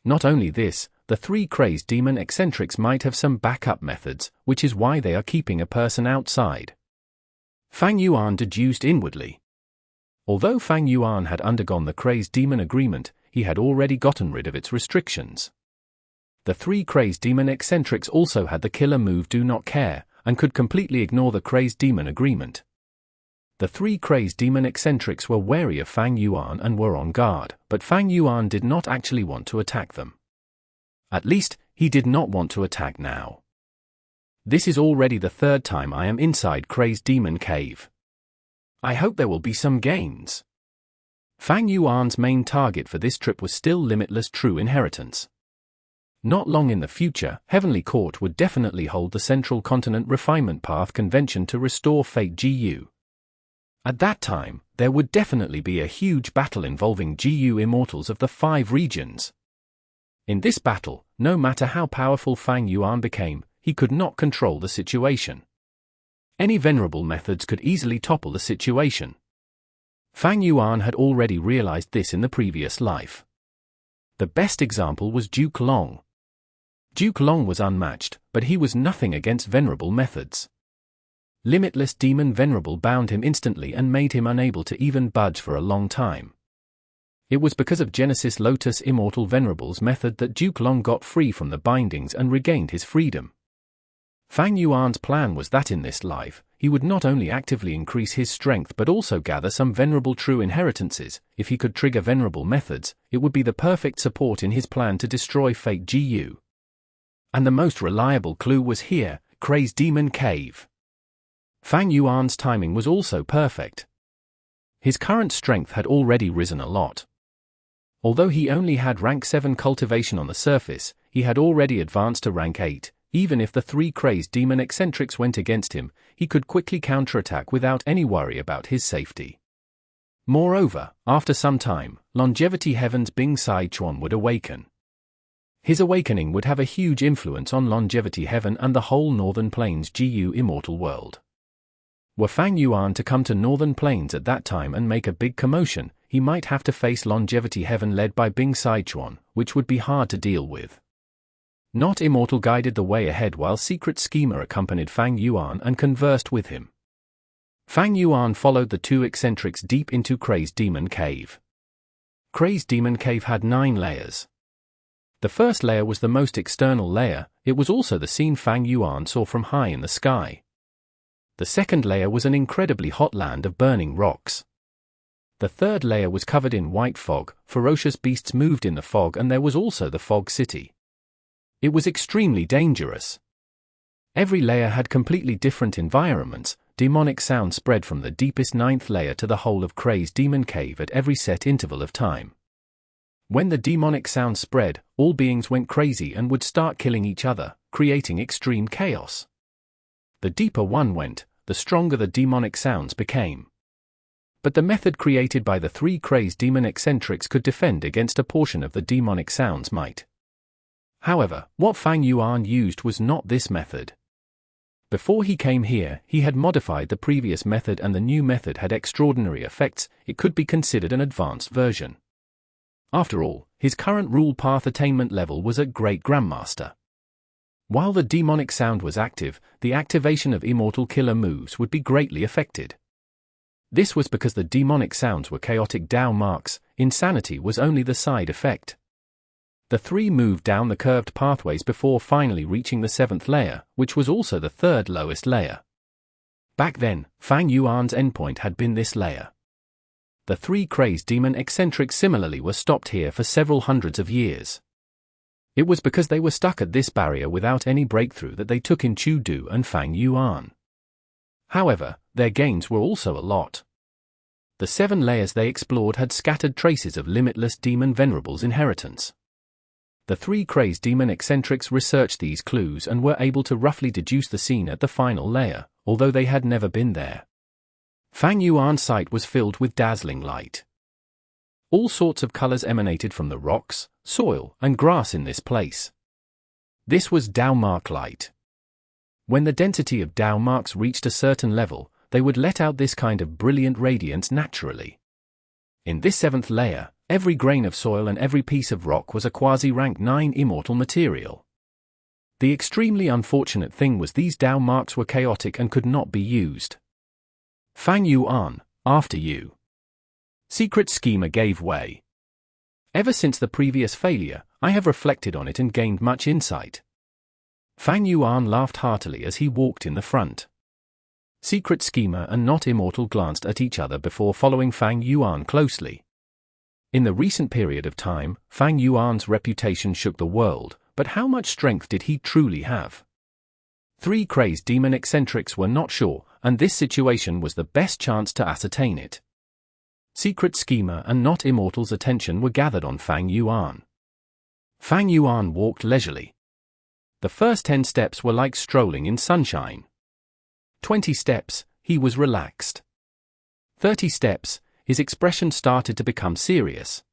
S1: Not only this, the 3 crazed demon eccentrics might have some backup methods, which is why they are keeping a person outside. Fang Yuan deduced inwardly. Although Fang Yuan had undergone the crazed demon agreement, he had already gotten rid of its restrictions. The 3 crazed demon eccentrics also had the killer move Do Not Care, and could completely ignore the crazed demon agreement. The 3 crazed demon eccentrics were wary of Fang Yuan and were on guard, but Fang Yuan did not actually want to attack them. At least, he did not want to attack now. This is already the 3rd time I am inside Crazed Demon Cave. I hope there will be some gains. Fang Yuan's main target for this trip was still limitless true inheritance. Not long in the future, Heavenly Court would definitely hold the Central Continent Refinement Path Convention to restore Fate GU. At that time, there would definitely be a huge battle involving GU immortals of the 5 regions. In this battle, no matter how powerful Fang Yuan became, he could not control the situation. Any Venerable methods could easily topple the situation. Fang Yuan had already realized this in the previous life. The best example was Duke Long. Duke Long was unmatched, but he was nothing against Venerable methods. Limitless Demon Venerable bound him instantly and made him unable to even budge for a long time. It was because of Genesis Lotus Immortal Venerable's method that Duke Long got free from the bindings and regained his freedom. Fang Yuan's plan was that in this life, he would not only actively increase his strength but also gather some Venerable true inheritances. If he could trigger Venerable methods, it would be the perfect support in his plan to destroy Fate GU. And the most reliable clue was here, Crazed Demon Cave. Fang Yuan's timing was also perfect. His current strength had already risen a lot. Although he only had rank 7 cultivation on the surface, he had already advanced to rank 8. Even if the 3 crazed demon eccentrics went against him, he could quickly counterattack without any worry about his safety. Moreover, after some time, Longevity Heaven's Bing Sai Chuan would awaken. His awakening would have a huge influence on Longevity Heaven and the whole Northern Plains GU immortal world. Were Fang Yuan to come to Northern Plains at that time and make a big commotion, he might have to face Longevity Heaven led by Bing Sai Chuan, which would be hard to deal with. Not Immortal guided the way ahead while Secret Schemer accompanied Fang Yuan and conversed with him. Fang Yuan followed the 2 eccentrics deep into Crazed Demon Cave. Crazed Demon Cave had 9 layers. The first layer was the most external layer, it was also the scene Fang Yuan saw from high in the sky. The second layer was an incredibly hot land of burning rocks. The third layer was covered in white fog, ferocious beasts moved in the fog and there was also the fog city. It was extremely dangerous. Every layer had completely different environments, demonic sound spread from the deepest 9th layer to the whole of Crazed Demon Cave at every set interval of time. When the demonic sound spread, all beings went crazy and would start killing each other, creating extreme chaos. The deeper one went, the stronger the demonic sounds became. But the method created by the 3 crazed demon eccentrics could defend against a portion of the demonic sound's might. However, what Fang Yuan used was not this method. Before he came here, he had modified the previous method and the new method had extraordinary effects. It could be considered an advanced version. After all, his current rule path attainment level was at Great Grandmaster. While the demonic sound was active, the activation of immortal killer moves would be greatly affected. This was because the demonic sounds were chaotic Dao marks, insanity was only the side effect. The 3 moved down the curved pathways before finally reaching the 7th layer, which was also the 3rd lowest layer. Back then, Fang Yuan's endpoint had been this layer. The 3 crazed demon eccentrics similarly were stopped here for several hundreds of years. It was because they were stuck at this barrier without any breakthrough that they took in Chu Du and Fang Yuan. However, their gains were also a lot. The 7 layers they explored had scattered traces of limitless demon Venerable's inheritance. The 3 crazed demon eccentrics researched these clues and were able to roughly deduce the scene at the final layer, although they had never been there. Fang Yuan's sight was filled with dazzling light. All sorts of colors emanated from the rocks, soil, and grass in this place. This was Dao mark light. When the density of Dao marks reached a certain level, they would let out this kind of brilliant radiance naturally. In this 7th layer, every grain of soil and every piece of rock was a quasi-rank 9 immortal material. The extremely unfortunate thing was these Dao marks were chaotic and could not be used. Fang Yuan, after you. Secret schema gave way. Ever since the previous failure, I have reflected on it and gained much insight. Fang Yuan laughed heartily as he walked in the front. Secret schema and Not Immortal glanced at each other before following Fang Yuan closely. In the recent period of time, Fang Yuan's reputation shook the world, but how much strength did he truly have? 3 crazed demon eccentrics were not sure, and this situation was the best chance to ascertain it. Secret schema and Not Immortal's attention were gathered on Fang Yuan. Fang Yuan walked leisurely. The first 10 steps were like strolling in sunshine. 20 steps, he was relaxed. 30 steps, his expression started to become serious.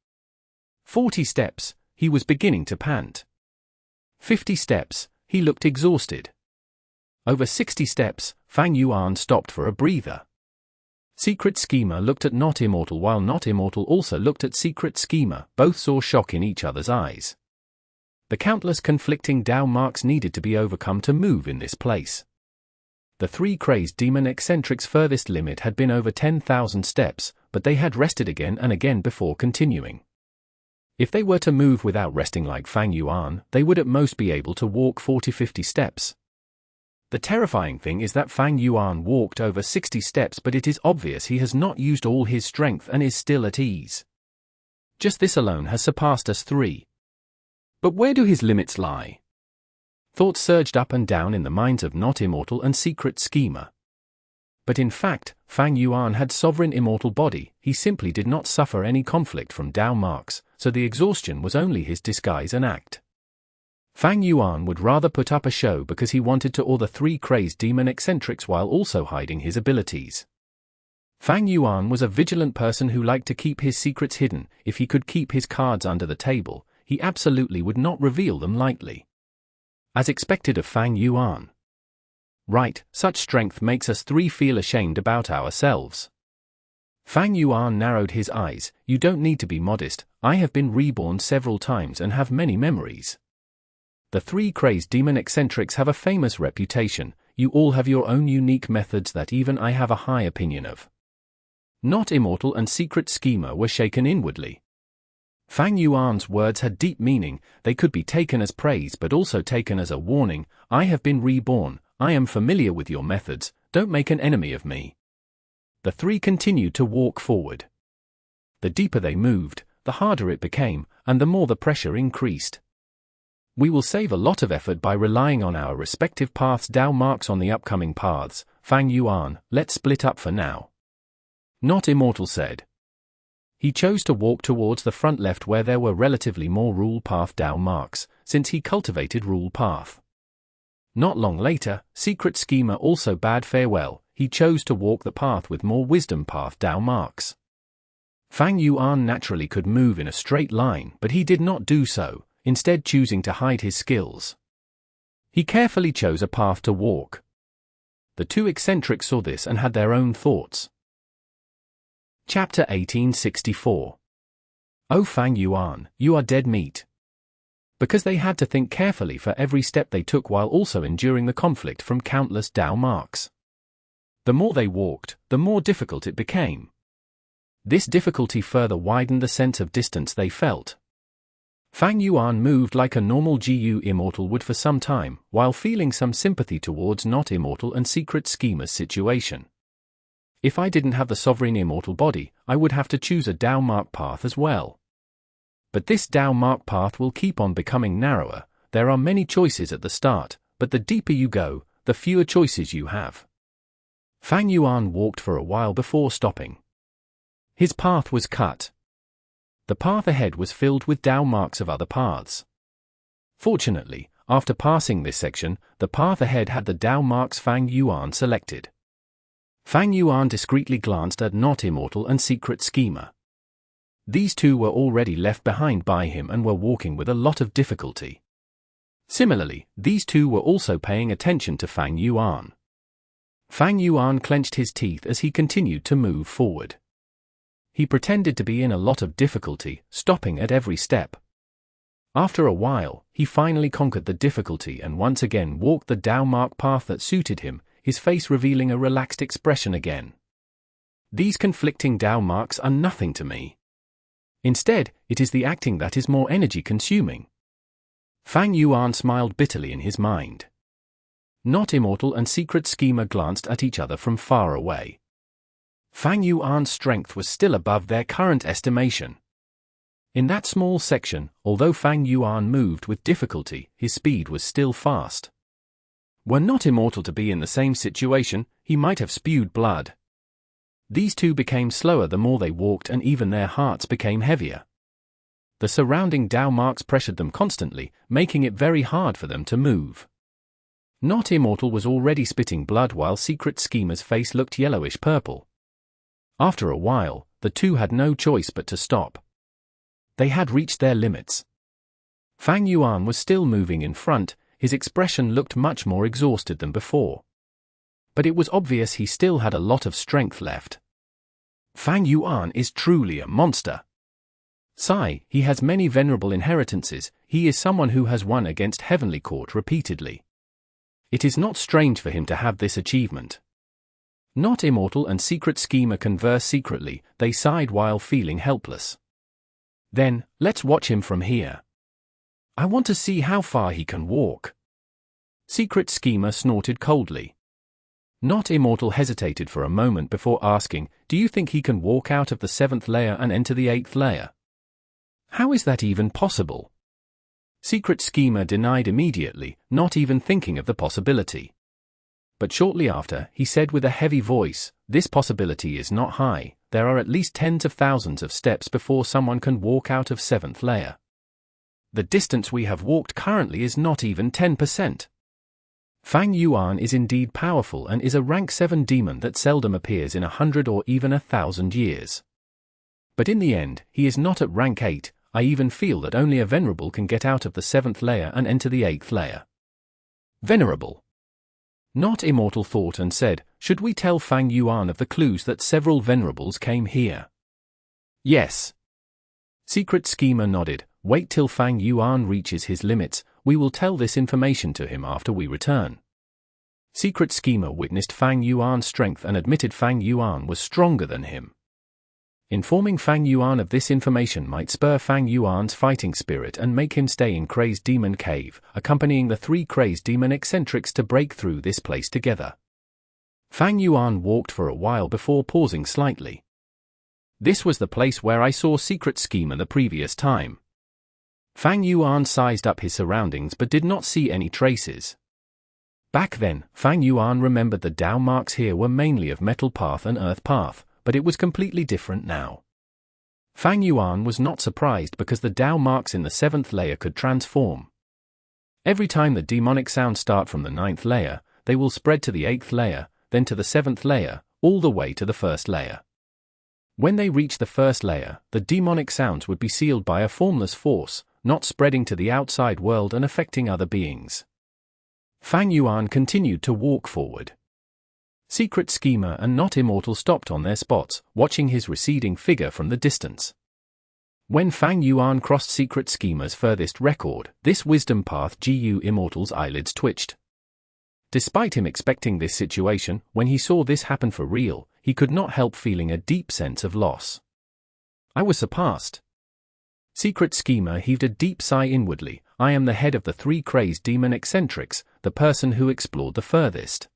S1: 40 steps, he was beginning to pant. 50 steps, he looked exhausted. Over 60 steps, Fang Yuan stopped for a breather. Secret schema looked at Not Immortal while Not Immortal also looked at Secret schema. Both saw shock in each other's eyes. The countless conflicting Dao marks needed to be overcome to move in this place. The 3 crazed demon eccentrics' furthest limit had been over 10,000 steps, but they had rested again and again before continuing. If they were to move without resting like Fang Yuan, they would at most be able to walk 40-50 steps. The terrifying thing is that Fang Yuan walked over 60 steps, but it is obvious he has not used all his strength and is still at ease. Just this alone has surpassed us 3. But where do his limits lie? Thoughts surged up and down in the minds of Not Immortal and Secret schema. But in fact, Fang Yuan had sovereign immortal body, he simply did not suffer any conflict from Dao marks, so the exhaustion was only his disguise and act. Fang Yuan would rather put up a show because he wanted to awe the 3 crazed demon eccentrics while also hiding his abilities. Fang Yuan was a vigilant person who liked to keep his secrets hidden. If he could keep his cards under the table, he absolutely would not reveal them lightly. As expected of Fang Yuan. Right, such strength makes us 3 feel ashamed about ourselves. Fang Yuan narrowed his eyes. You don't need to be modest, I have been reborn several times and have many memories. The 3 crazed demon eccentrics have a famous reputation, you all have your own unique methods that even I have a high opinion of. Not Immortal and Secret schema were shaken inwardly. Fang Yuan's words had deep meaning, they could be taken as praise but also taken as a warning. I have been reborn, I am familiar with your methods, don't make an enemy of me. The 3 continued to walk forward. The deeper they moved, the harder it became, and the more the pressure increased. We will save a lot of effort by relying on our respective paths. Dao marks on the upcoming paths. Fang Yuan, let's split up for now. Not Immortal said. He chose to walk towards the front left where there were relatively more rule path Dao marks, since he cultivated rule path. Not long later, Secret schema also bade farewell, he chose to walk the path with more wisdom path Dao marks. Fang Yuan naturally could move in a straight line, but he did not do so, instead choosing to hide his skills. He carefully chose a path to walk. The 2 eccentrics saw this and had their own thoughts. Chapter 1864. Oh Fang Yuan, you are dead meat. Because they had to think carefully for every step they took while also enduring the conflict from countless Dao marks. The more they walked, the more difficult it became. This difficulty further widened the sense of distance they felt. Fang Yuan moved like a normal GU Immortal would for some time, while feeling some sympathy towards Not Immortal and Secret schema's situation. If I didn't have the sovereign immortal body, I would have to choose a Dao mark path as well. But this Dao mark path will keep on becoming narrower. There are many choices at the start, but the deeper you go, the fewer choices you have. Fang Yuan walked for a while before stopping. His path was cut. The path ahead was filled with Dao marks of other paths. Fortunately, after passing this section, the path ahead had the Dao marks Fang Yuan selected. Fang Yuan discreetly glanced at Not Immortal and Secret schema. These 2 were already left behind by him and were walking with a lot of difficulty. Similarly, these 2 were also paying attention to Fang Yuan. Fang Yuan clenched his teeth as he continued to move forward. He pretended to be in a lot of difficulty, stopping at every step. After a while, he finally conquered the difficulty and once again walked the Dao mark path that suited him, his face revealing a relaxed expression again. These conflicting Dao marks are nothing to me. Instead, it is the acting that is more energy-consuming. Fang Yuan smiled bitterly in his mind. Not Immortal and Secret Schemer glanced at each other from far away. Fang Yuan's strength was still above their current estimation. In that small section, although Fang Yuan moved with difficulty, his speed was still fast. Were Not Immortal to be in the same situation, he might have spewed blood. These two became slower the more they walked, and even their hearts became heavier. The surrounding Dao marks pressured them constantly, making it very hard for them to move. Not Immortal was already spitting blood while Secret Schemer's face looked yellowish-purple. After a while, the two had no choice but to stop. They had reached their limits. Fang Yuan was still moving in front, his expression looked much more exhausted than before. But it was obvious he still had a lot of strength left. Fang Yuan is truly a monster. Sigh, he has many venerable inheritances, he is someone who has won against Heavenly Court repeatedly. It is not strange for him to have this achievement. Not Immortal and Secret Schemer converse secretly, they sighed while feeling helpless. Then, let's watch him from here. I want to see how far he can walk. Secret Schemer snorted coldly. Not Immortal hesitated for a moment before asking, do you think he can walk out of the 7th layer and enter the 8th layer? How is that even possible? Secret Schemer denied immediately, not even thinking of the possibility. But shortly after, he said with a heavy voice, this possibility is not high, there are at least tens of thousands of steps before someone can walk out of 7th layer. The distance we have walked currently is not even 10%. Fang Yuan is indeed powerful and is a rank 7 demon that seldom appears in 100 or even 1,000 years. But in the end, he is not at rank 8, I even feel that only a Venerable can get out of the 7th layer and enter the 8th layer. Venerable. Not Immortal thought and said, should we tell Fang Yuan of the clues that several Venerables came here? Yes. Secret Schemer nodded, wait till Fang Yuan reaches his limits, we will tell this information to him after we return. Secret Schemer witnessed Fang Yuan's strength and admitted Fang Yuan was stronger than him. Informing Fang Yuan of this information might spur Fang Yuan's fighting spirit and make him stay in Crazed Demon Cave, accompanying the 3 Crazed Demon eccentrics to break through this place together. Fang Yuan walked for a while before pausing slightly. This was the place where I saw Secret Schemer the previous time. Fang Yuan sized up his surroundings but did not see any traces. Back then, Fang Yuan remembered the Dao marks here were mainly of Metal Path and Earth Path, but it was completely different now. Fang Yuan was not surprised because the Dao marks in the 7th layer could transform. Every time the demonic sounds start from the 9th layer, they will spread to the 8th layer, then to the 7th layer, all the way to the 1st layer. When they reach the 1st layer, the demonic sounds would be sealed by a formless force, not spreading to the outside world and affecting other beings. Fang Yuan continued to walk forward. Secret Schemer and Not Immortal stopped on their spots, watching his receding figure from the distance. When Fang Yuan crossed Secret Schemer's furthest record, this wisdom path Gu Immortal's eyelids twitched. Despite him expecting this situation, when he saw this happen for real, he could not help feeling a deep sense of loss. I was surpassed. Secret Schemer heaved a deep sigh inwardly, I am the head of the 3 Crazed Demon eccentrics, the person who explored the furthest.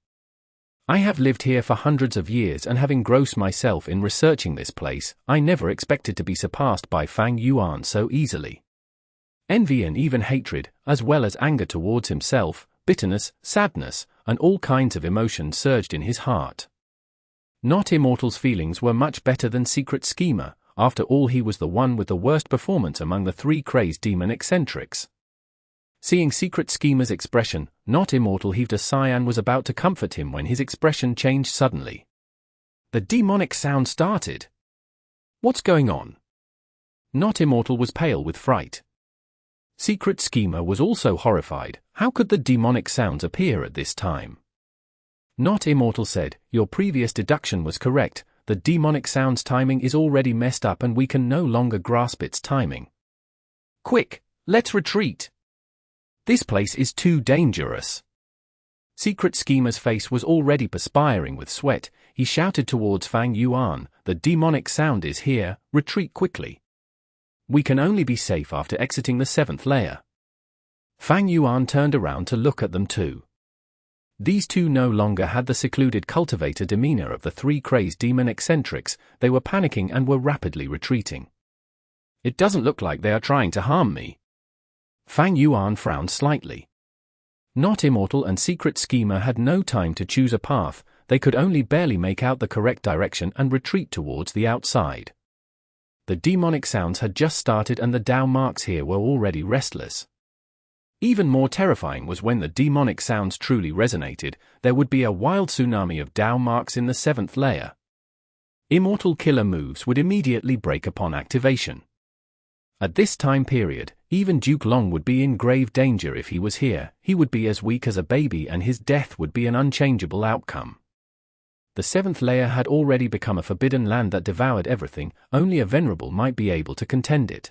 S1: I have lived here for hundreds of years and have engrossed myself in researching this place, I never expected to be surpassed by Fang Yuan so easily. Envy and even hatred, as well as anger towards himself, bitterness, sadness, and all kinds of emotions surged in his heart. Not Immortal's feelings were much better than Secret Schemer, after all he was the one with the worst performance among the 3 Crazed Demon eccentrics. Seeing Secret Schemer's expression, Not Immortal heaved a sigh and was about to comfort him when his expression changed suddenly. The demonic sound started. What's going on? Not Immortal was pale with fright. Secret Schemer was also horrified, how could the demonic sounds appear at this time? Not Immortal said, "Your previous deduction was correct. The demonic sound's timing is already messed up and we can no longer grasp its timing. Quick, let's retreat. This place is too dangerous." Secret Schemer's face was already perspiring with sweat. He shouted towards Fang Yuan, "The demonic sound is here, retreat quickly. We can only be safe after exiting the 7th layer." Fang Yuan turned around to look at them too. These two no longer had the secluded cultivator demeanor of the 3 crazed demon eccentrics. They were panicking and were rapidly retreating. "It doesn't look like they are trying to harm me." Fang Yuan frowned slightly. Not Immortal and Secret Schemer had no time to choose a path. They could only barely make out the correct direction and retreat towards the outside. The demonic sounds had just started and the Dao marks here were already restless. Even more terrifying was when the demonic sounds truly resonated, there would be a wild tsunami of Dao marks in the 7th layer. Immortal killer moves would immediately break upon activation. At this time period, even Duke Long would be in grave danger if he was here. He would be as weak as a baby and his death would be an unchangeable outcome. The 7th layer had already become a forbidden land that devoured everything. Only a Venerable might be able to contend it.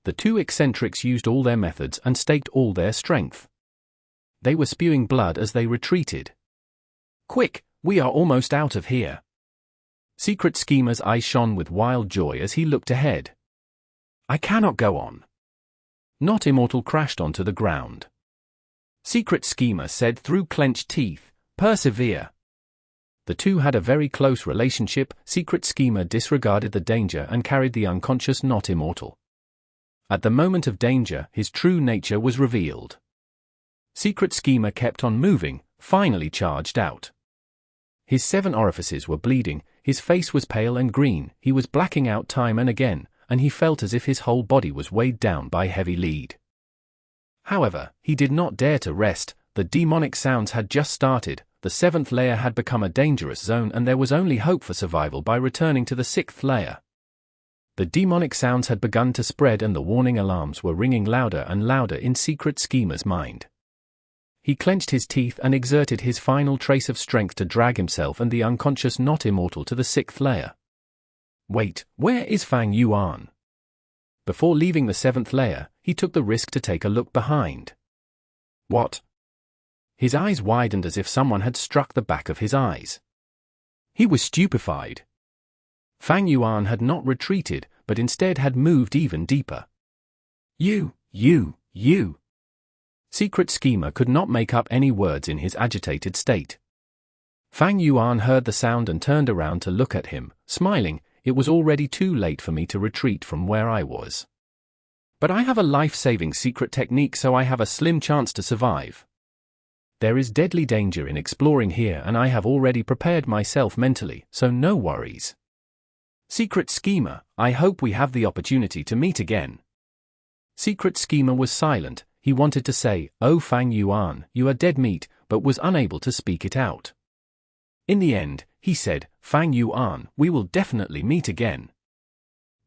S1: The 2 eccentrics used all their methods and staked all their strength. They were spewing blood as they retreated. "Quick, we are almost out of here." Secret Schemer's eyes shone with wild joy as he looked ahead. "I cannot go on." Not Immortal crashed onto the ground. Secret Schemer said through clenched teeth, "Persevere." The two had a very close relationship. Secret Schemer disregarded the danger and carried the unconscious Not Immortal. At the moment of danger, his true nature was revealed. Secret Schemer kept on moving, finally charged out. His 7 orifices were bleeding, his face was pale and green, he was blacking out time and again, and he felt as if his whole body was weighed down by heavy lead. However, he did not dare to rest. The demonic sounds had just started, the 7th layer had become a dangerous zone and there was only hope for survival by returning to the 6th layer. The demonic sounds had begun to spread and the warning alarms were ringing louder and louder in Secret Schemer's mind. He clenched his teeth and exerted his final trace of strength to drag himself and the unconscious Not Immortal to the 6th layer. Wait, where is Fang Yuan? Before leaving the 7th layer, he took the risk to take a look behind. What? His eyes widened as if someone had struck the back of his eyes. He was stupefied. Fang Yuan had not retreated, but instead had moved even deeper. You. Secret Schemer could not make up any words in his agitated state. Fang Yuan heard the sound and turned around to look at him, smiling. "It was already too late for me to retreat from where I was. But I have a life-saving secret technique, so I have a slim chance to survive. There is deadly danger in exploring here and I have already prepared myself mentally, so no worries. Secret Schemer, I hope we have the opportunity to meet again." Secret Schemer was silent. He wanted to say, "Oh Fang Yuan, you are dead meat," but was unable to speak it out. In the end, he said, "Fang Yuan, we will definitely meet again."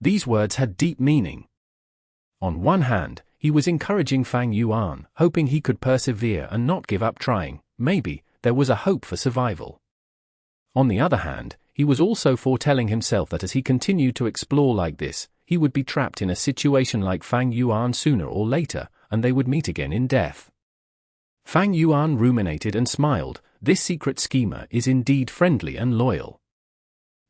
S1: These words had deep meaning. On one hand, he was encouraging Fang Yuan, hoping he could persevere and not give up trying. Maybe there was a hope for survival. On the other hand, he was also foretelling himself that as he continued to explore like this, he would be trapped in a situation like Fang Yuan sooner or later, and they would meet again in death. Fang Yuan ruminated and smiled. This Secret Schemer is indeed friendly and loyal.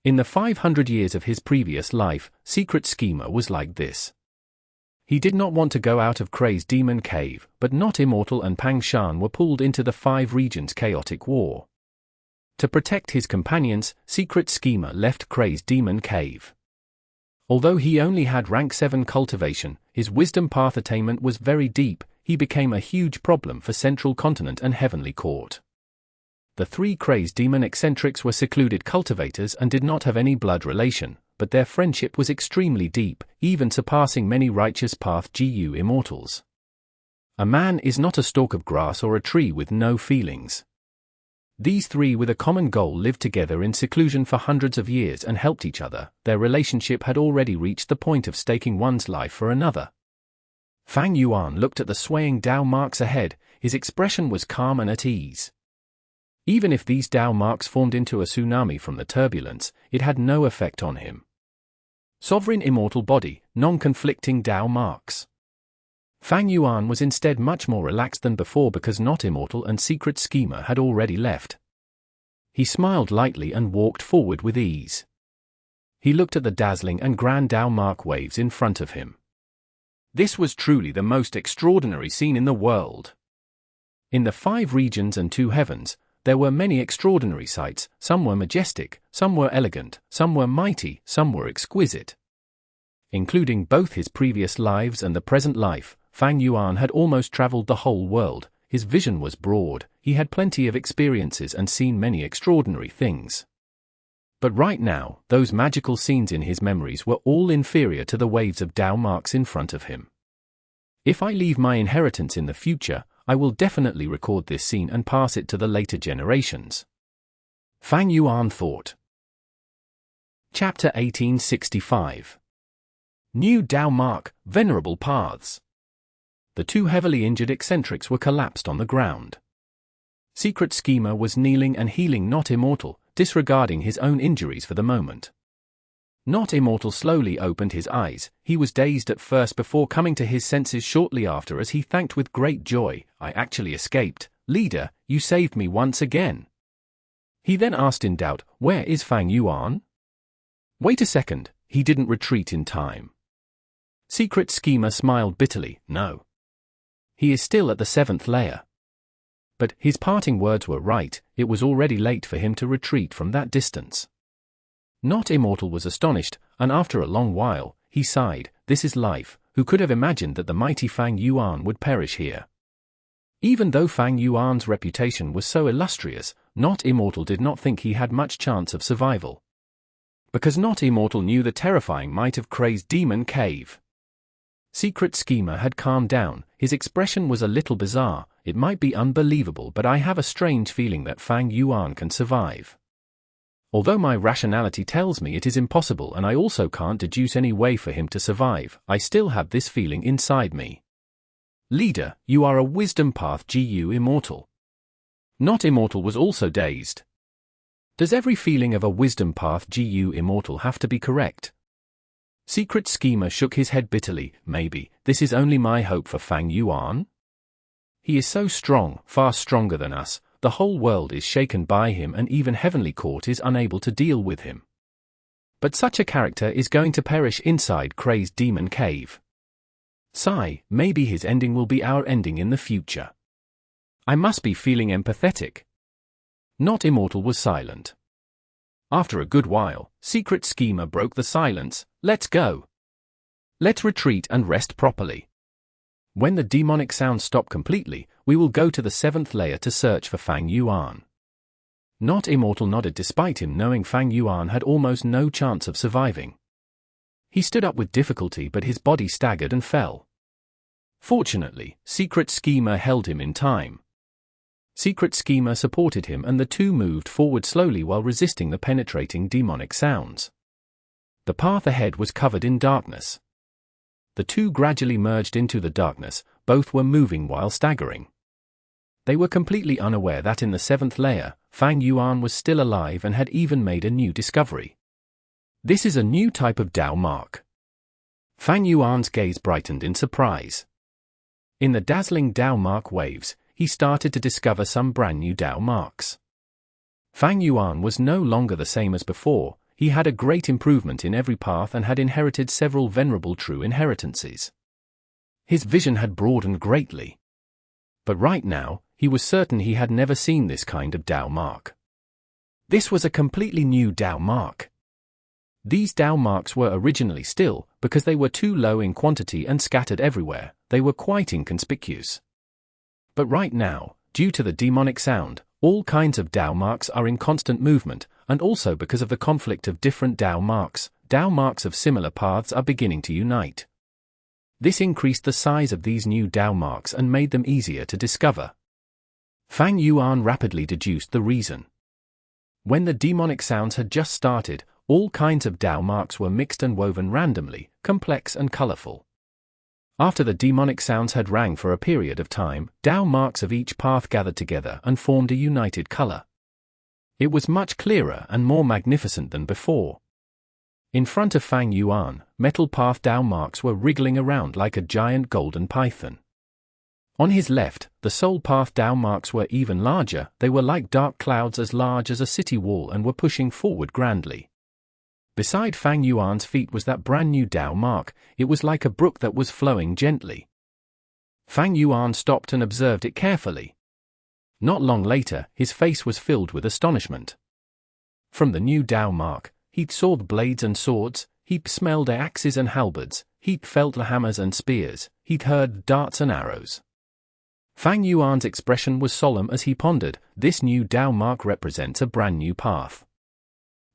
S1: In the 500 years of his previous life, Secret Schemer was like this. He did not want to go out of Crazed Demon Cave, but Not Immortal and Pang Shan were pulled into the 5 regions' chaotic war. To protect his companions, Secret Schemer left Crazed Demon Cave. Although he only had rank 7 cultivation, his wisdom path attainment was very deep. He became a huge problem for Central Continent and Heavenly Court. The 3 crazed demon eccentrics were secluded cultivators and did not have any blood relation, but their friendship was extremely deep, even surpassing many righteous path GU immortals. A man is not a stalk of grass or a tree with no feelings. These 3 with a common goal lived together in seclusion for hundreds of years and helped each other. Their relationship had already reached the point of staking one's life for another. Fang Yuan looked at the swaying Dao marks ahead. His expression was calm and at ease. Even if these Dao marks formed into a tsunami from the turbulence, it had no effect on him. Sovereign immortal body, non-conflicting Dao marks. Fang Yuan was instead much more relaxed than before because Not Immortal and Secret Schemer had already left. He smiled lightly and walked forward with ease. He looked at the dazzling and grand Dao mark waves in front of him. This was truly the most extraordinary scene in the world. In the 5 regions and 2 heavens, there were many extraordinary sights. Some were majestic, some were elegant, some were mighty, some were exquisite. Including both his previous lives and the present life, Fang Yuan had almost traveled the whole world. His vision was broad, he had plenty of experiences and seen many extraordinary things. But right now, those magical scenes in his memories were all inferior to the waves of Dao marks in front of him. If I leave my inheritance in the future, I will definitely record this scene and pass it to the later generations. Fang Yuan thought. Chapter 1865. New Dao Mark, Venerable Paths. The 2 heavily injured eccentrics were collapsed on the ground. Secret Schemer was kneeling and healing Not Immortal, disregarding his own injuries for the moment. Not Immortal slowly opened his eyes. He was dazed at first before coming to his senses shortly after as he thanked with great joy, "I actually escaped. Leader, you saved me once again." He then asked in doubt, "Where is Fang Yuan?" "Wait a second, he didn't retreat in time." Secret Schemer smiled bitterly, "No. He is still at the 7th layer." But his parting words were right, it was already late for him to retreat from that distance. Not Immortal was astonished, and after a long while, he sighed, "This is life, who could have imagined that the mighty Fang Yuan would perish here?" Even though Fang Yuan's reputation was so illustrious, Not Immortal did not think he had much chance of survival. Because Not Immortal knew the terrifying might of Crazed Demon Cave. Secret Schemer had calmed down, his expression was a little bizarre. "It might be unbelievable, but I have a strange feeling that Fang Yuan can survive. Although my rationality tells me it is impossible and I also can't deduce any way for him to survive, I still have this feeling inside me." "Leader, you are a wisdom path GU immortal." Not Immortal was also dazed. Does every feeling of a wisdom path GU immortal have to be correct? Secret Schemer shook his head bitterly, "Maybe, this is only my hope for Fang Yuan. He is so strong, far stronger than us. The whole world is shaken by him and even Heavenly Court is unable to deal with him. But such a character is going to perish inside Crazed Demon Cave. Sigh, maybe his ending will be our ending in the future. I must be feeling empathetic." Not Immortal was silent. After a good while, Secret Schemer broke the silence, "Let's go. Let's retreat and rest properly. When the demonic sounds stop completely, we will go to the 7th layer to search for Fang Yuan." Not Immortal nodded despite him knowing Fang Yuan had almost no chance of surviving. He stood up with difficulty but his body staggered and fell. Fortunately, Secret Schemer held him in time. Secret Schemer supported him and the two moved forward slowly while resisting the penetrating demonic sounds. The path ahead was covered in darkness. The two gradually merged into the darkness, both were moving while staggering. They were completely unaware that in the 7th layer, Fang Yuan was still alive and had even made a new discovery. This is a new type of Dao mark. Fang Yuan's gaze brightened in surprise. In the dazzling Dao mark waves, he started to discover some brand new Dao marks. Fang Yuan was no longer the same as before. He had a great improvement in every path and had inherited several venerable true inheritances. His vision had broadened greatly. But right now, he was certain he had never seen this kind of Dao mark. This was a completely new Dao mark. These Dao marks were originally still, because they were too low in quantity and scattered everywhere, they were quite inconspicuous. But right now, due to the demonic sound, all kinds of Dao marks are in constant movement, and also because of the conflict of different Dao marks of similar paths are beginning to unite. This increased the size of these new Dao marks and made them easier to discover. Fang Yuan rapidly deduced the reason. When the demonic sounds had just started, all kinds of Dao marks were mixed and woven randomly, complex and colorful. After the demonic sounds had rang for a period of time, Dao marks of each path gathered together and formed a united color. It was much clearer and more magnificent than before. In front of Fang Yuan, metal path Dao marks were wriggling around like a giant golden python. On his left, the soul path Dao marks were even larger. They were like dark clouds as large as a city wall and were pushing forward grandly. Beside Fang Yuan's feet was that brand new Dao mark. It was like a brook that was flowing gently. Fang Yuan stopped and observed it carefully. Not long later, his face was filled with astonishment. From the new Dao mark, he saw the blades and swords, he smelled the axes and halberds, he felt the hammers and spears, he heard darts and arrows. Fang Yuan's expression was solemn as he pondered. This new Dao mark represents a brand new path.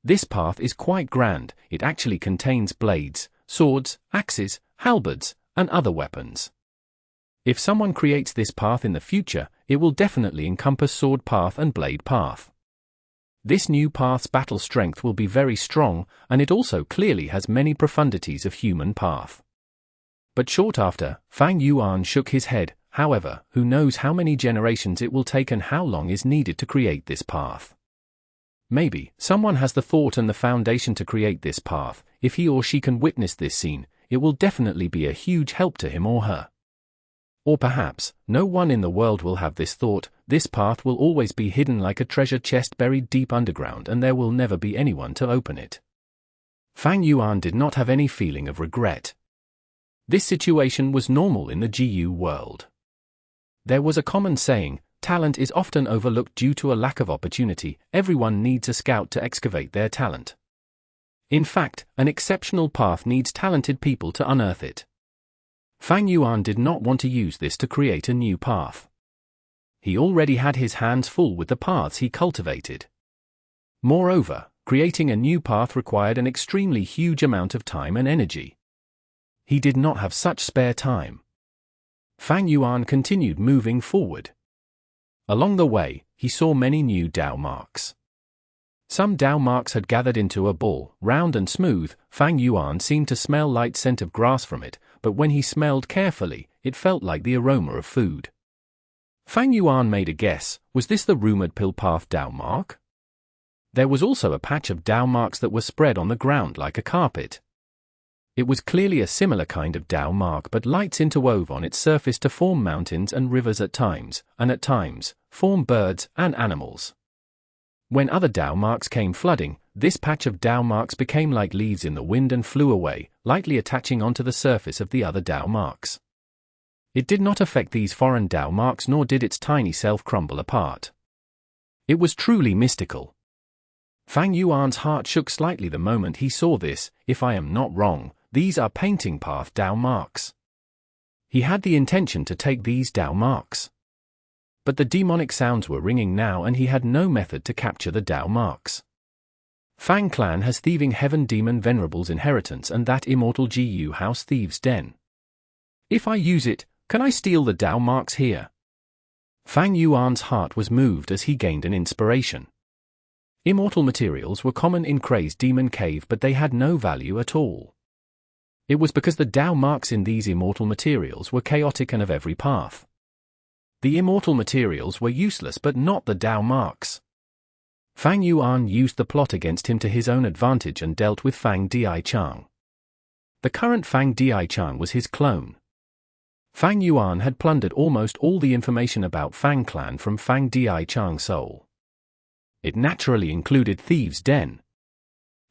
S1: This path is quite grand. It actually contains blades, swords, axes, halberds, and other weapons. If someone creates this path in the future, it will definitely encompass sword path and blade path. This new path's battle strength will be very strong, and it also clearly has many profundities of human path. But short after, Fang Yuan shook his head. However, who knows how many generations it will take and how long is needed to create this path. Maybe someone has the thought and the foundation to create this path. If he or she can witness this scene, it will definitely be a huge help to him or her. Or perhaps, no one in the world will have this thought. This path will always be hidden like a treasure chest buried deep underground, and there will never be anyone to open it. Fang Yuan did not have any feeling of regret. This situation was normal in the GU world. There was a common saying, talent is often overlooked due to a lack of opportunity. Everyone needs a scout to excavate their talent. In fact, an exceptional path needs talented people to unearth it. Fang Yuan did not want to use this to create a new path. He already had his hands full with the paths he cultivated. Moreover, creating a new path required an extremely huge amount of time and energy. He did not have such spare time. Fang Yuan continued moving forward. Along the way, he saw many new Dao marks. Some Dao marks had gathered into a ball, round and smooth. Fang Yuan seemed to smell light scent of grass from it, but when he smelled carefully, it felt like the aroma of food. Fang Yuan made a guess. Was this the rumored pill path Dao mark? There was also a patch of Dao marks that were spread on the ground like a carpet. It was clearly a similar kind of Dao mark, but lights interwove on its surface to form mountains and rivers at times, and at times, form birds and animals. When other Dao marks came flooding, this patch of Dao marks became like leaves in the wind and flew away, lightly attaching onto the surface of the other Dao marks. It did not affect these foreign Dao marks, nor did its tiny self crumble apart. It was truly mystical. Fang Yuan's heart shook slightly the moment he saw this. If I am not wrong, these are painting path Dao marks. He had the intention to take these Dao marks. But the demonic sounds were ringing now and he had no method to capture the Dao marks. Fang clan has Thieving Heaven Demon Venerable's inheritance and that immortal GU house Thieves' Den. If I use it, can I steal the Dao marks here? Fang Yuan's heart was moved as he gained an inspiration. Immortal materials were common in Crazed Demon Cave, but they had no value at all. It was because the Dao marks in these immortal materials were chaotic and of every path. The immortal materials were useless but not the Dao marks. Fang Yuan used the plot against him to his own advantage and dealt with Fang Dichang. The current Fang Dichang was his clone. Fang Yuan had plundered almost all the information about Fang clan from Fang Dichang's soul. It naturally included Thieves' Den.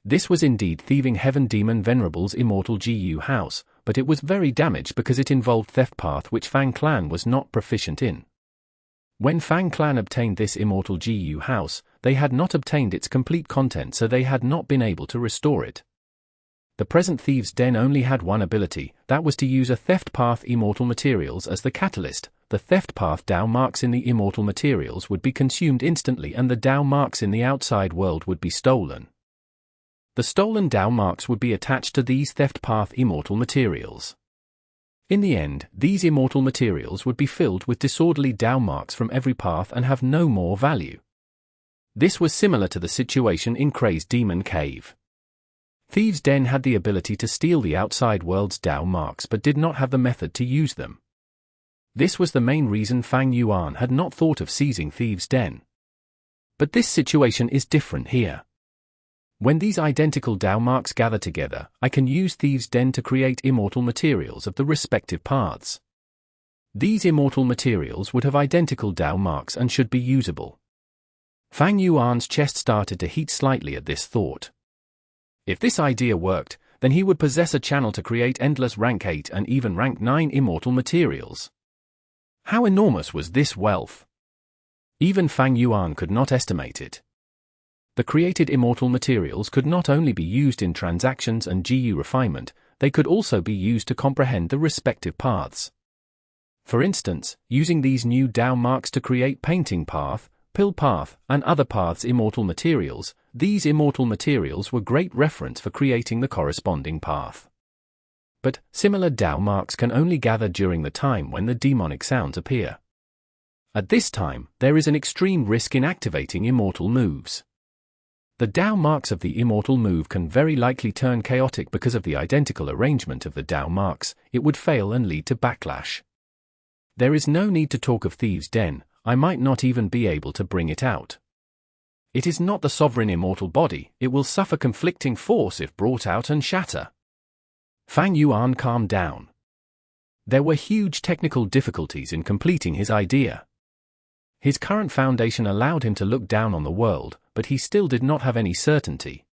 S1: This was indeed Thieving Heaven Demon Venerable's immortal GU house, but it was very damaged because it involved theft path which Fang clan was not proficient in. When Fang clan obtained this immortal GU house, they had not obtained its complete content, so they had not been able to restore it. The present Thieves' Den only had one ability, that was to use a theft path immortal materials as the catalyst. The theft path Dao marks in the immortal materials would be consumed instantly and the Dao marks in the outside world would be stolen. The stolen Dao marks would be attached to these theft path immortal materials. In the end, these immortal materials would be filled with disorderly Dao marks from every path and have no more value. This was similar to the situation in Crazed Demon Cave. Thieves' Den had the ability to steal the outside world's Dao marks but did not have the method to use them. This was the main reason Fang Yuan had not thought of seizing Thieves' Den. But this situation is different here. When these identical Tao marks gather together, I can use Thieves' Den to create immortal materials of the respective paths. These immortal materials would have identical Tao marks and should be usable. Fang Yuan's chest started to heat slightly at this thought. If this idea worked, then he would possess a channel to create endless rank 8 and even rank 9 immortal materials. How enormous was this wealth? Even Fang Yuan could not estimate it. The created immortal materials could not only be used in transactions and GU refinement, they could also be used to comprehend the respective paths. For instance, using these new Tao marks to create painting path, pill path, and other paths immortal materials, these immortal materials were great reference for creating the corresponding path. But similar Tao marks can only gather during the time when the demonic sounds appear. At this time, there is an extreme risk in activating immortal moves. The Tao marks of the immortal move can very likely turn chaotic because of the identical arrangement of the Tao marks. It would fail and lead to backlash. There is no need to talk of Thieves' Den, I might not even be able to bring it out. It is not the sovereign immortal body, it will suffer conflicting force if brought out and shatter. Fang Yuan calmed down. There were huge technical difficulties in completing his idea. His current foundation allowed him to look down on the world, but he still did not have any certainty.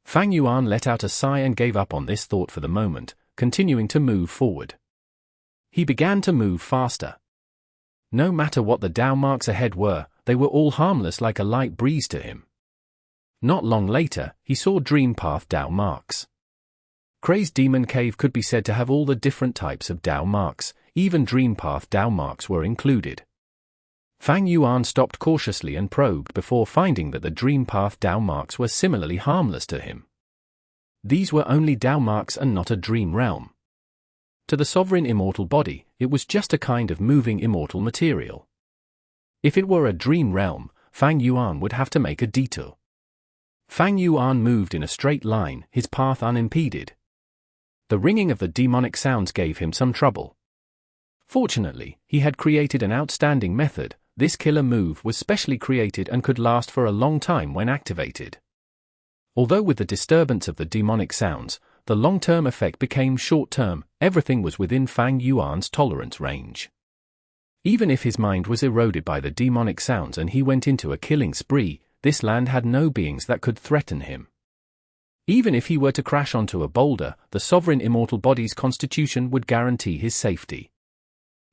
S1: Fang Yuan let out a sigh and gave up on this thought for the moment, continuing to move forward. He began to move faster. No matter what the Tao marks ahead were, they were all harmless like a light breeze to him. Not long later, he saw Dream Path Tao marks. Crazed Demon Cave could be said to have all the different types of Tao marks, even Dream Path Tao marks were included. Fang Yuan stopped cautiously and probed before finding that the Dream Path Tao marks were similarly harmless to him. These were only Tao marks and not a dream realm. To the sovereign immortal body, it was just a kind of moving immortal material. If it were a dream realm, Fang Yuan would have to make a detour. Fang Yuan moved in a straight line, his path unimpeded. The ringing of the demonic sounds gave him some trouble. Fortunately, he had created an outstanding method. This killer move was specially created and could last for a long time when activated. Although with the disturbance of the demonic sounds, the long-term effect became short-term, everything was within Fang Yuan's tolerance range. Even if his mind was eroded by the demonic sounds and he went into a killing spree, this land had no beings that could threaten him. Even if he were to crash onto a boulder, the sovereign immortal body's constitution would guarantee his safety.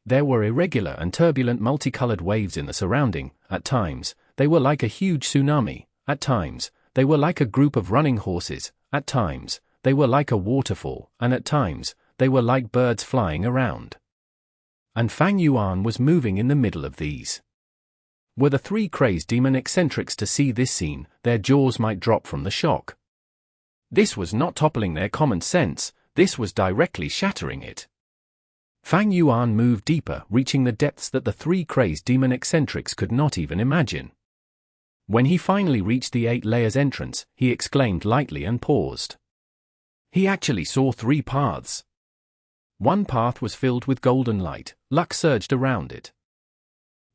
S1: There were irregular and turbulent multicolored waves in the surrounding. At times, they were like a huge tsunami. At times, they were like a group of running horses. At times, they were like a waterfall, and at times, they were like birds flying around. And Fang Yuan was moving in the middle of these. Were the three crazed demon eccentrics to see this scene, their jaws might drop from the shock. This was not toppling their common sense, this was directly shattering it. Fang Yuan moved deeper, reaching the depths that the three crazed demon eccentrics could not even imagine. When he finally reached the 8 layers entrance, he exclaimed lightly and paused. He actually saw 3 paths. One path was filled with golden light, luck surged around it.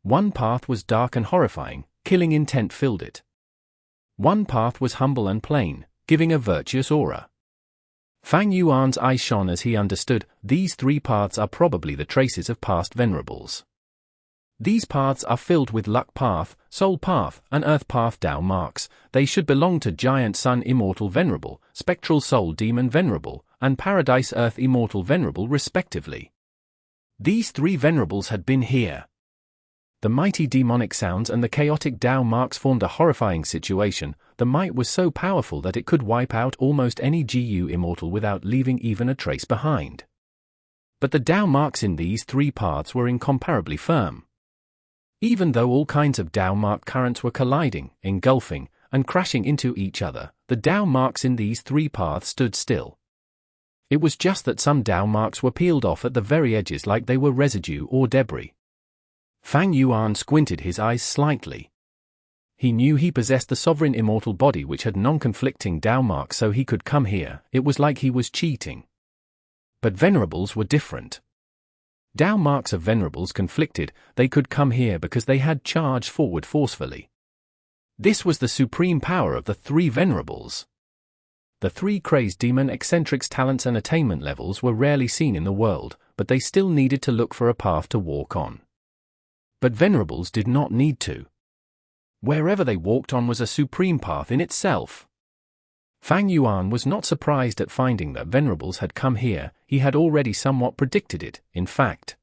S1: One path was dark and horrifying, killing intent filled it. One path was humble and plain, giving a virtuous aura. Fang Yuan's eyes shone as he understood, these 3 paths are probably the traces of past venerables. These paths are filled with luck path, soul path, and earth path Tao marks. They should belong to Giant Sun Immortal Venerable, Spectral Soul Demon Venerable, and Paradise Earth Immortal Venerable respectively. These 3 venerables had been here. The mighty demonic sounds and the chaotic Tao marks formed a horrifying situation. The might was so powerful that it could wipe out almost any GU immortal without leaving even a trace behind. But the Tao marks in these 3 paths were incomparably firm. Even though all kinds of Tao mark currents were colliding, engulfing, and crashing into each other, the Tao marks in these 3 paths stood still. It was just that some Tao marks were peeled off at the very edges like they were residue or debris. Fang Yuan squinted his eyes slightly. He knew he possessed the sovereign immortal body which had non-conflicting Tao marks, so he could come here. It was like he was cheating. But venerables were different. Tao marks of venerables conflicted, they could come here because they had charged forward forcefully. This was the supreme power of the three Venerables. The three crazed demon eccentrics' talents and attainment levels were rarely seen in the world, but they still needed to look for a path to walk on. But Venerables did not need to. Wherever they walked on was a supreme path in itself. Fang Yuan was not surprised at finding that Venerables had come here. He had already somewhat predicted it, in fact.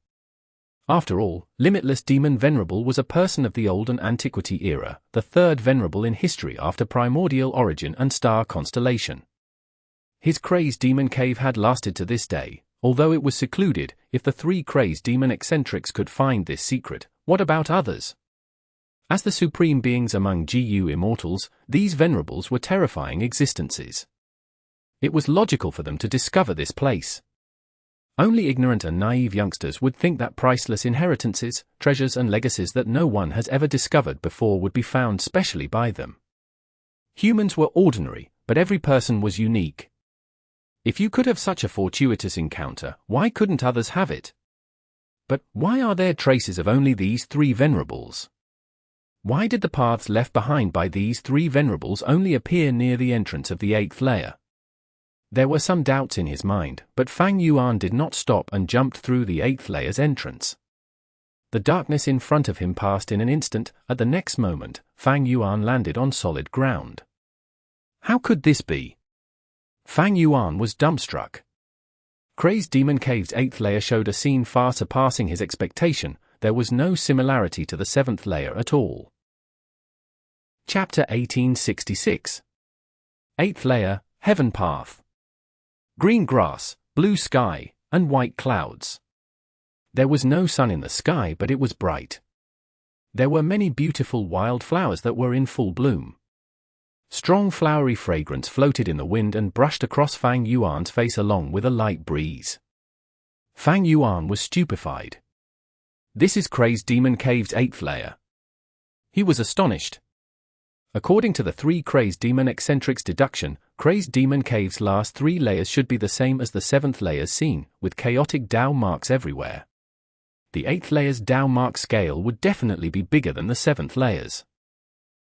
S1: After all, Limitless Demon Venerable was a person of the Olden Antiquity era, the third Venerable in history after Primordial Origin and Star Constellation. His crazed demon cave had lasted to this day, although it was secluded. If the three crazed demon eccentrics could find this secret, what about others? As the supreme beings among GU immortals, these Venerables were terrifying existences. It was logical for them to discover this place. Only ignorant and naive youngsters would think that priceless inheritances, treasures and legacies that no one has ever discovered before would be found specially by them. Humans were ordinary, but every person was unique. If you could have such a fortuitous encounter, why couldn't others have it? But why are there traces of only these three Venerables? Why did the paths left behind by these three Venerables only appear near the entrance of the 8th layer? There were some doubts in his mind, but Fang Yuan did not stop and jumped through the 8th layer's entrance. The darkness in front of him passed in an instant. At the next moment, Fang Yuan landed on solid ground. How could this be? Fang Yuan was dumbstruck. Crazed Demon Cave's 8th layer showed a scene far surpassing his expectation. There was no similarity to the 7th layer at all. Chapter 1866. 8th layer, Heaven Path. Green grass, blue sky, and white clouds. There was no sun in the sky, but it was bright. There were many beautiful wild flowers that were in full bloom. Strong flowery fragrance floated in the wind and brushed across Fang Yuan's face along with a light breeze. Fang Yuan was stupefied. This is Crazed Demon Cave's 8th layer. He was astonished. According to the three Crazed Demon Eccentrics deduction, Crazed Demon Cave's last 3 layers should be the same as the 7th layer's scene, with chaotic Dao marks everywhere. The 8th layer's Dao mark scale would definitely be bigger than the 7th layer's.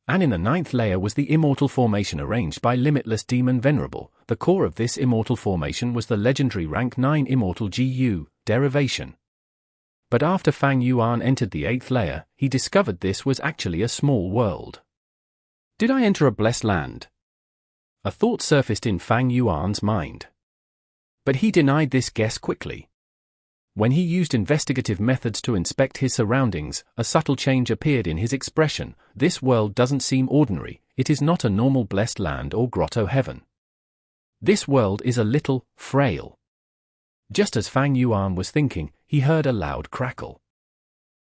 S1: And in the 9th layer was the immortal formation arranged by Limitless Demon Venerable. The core of this immortal formation was the legendary rank 9 immortal GU derivation. But after Fang Yuan entered the 8th layer, he discovered this was actually a small world. Did I enter a blessed land? A thought surfaced in Fang Yuan's mind. But he denied this guess quickly. When he used investigative methods to inspect his surroundings, a subtle change appeared in his expression. This world doesn't seem ordinary. It is not a normal blessed land or grotto heaven. This world is a little frail. Just as Fang Yuan was thinking, he heard a loud crackle.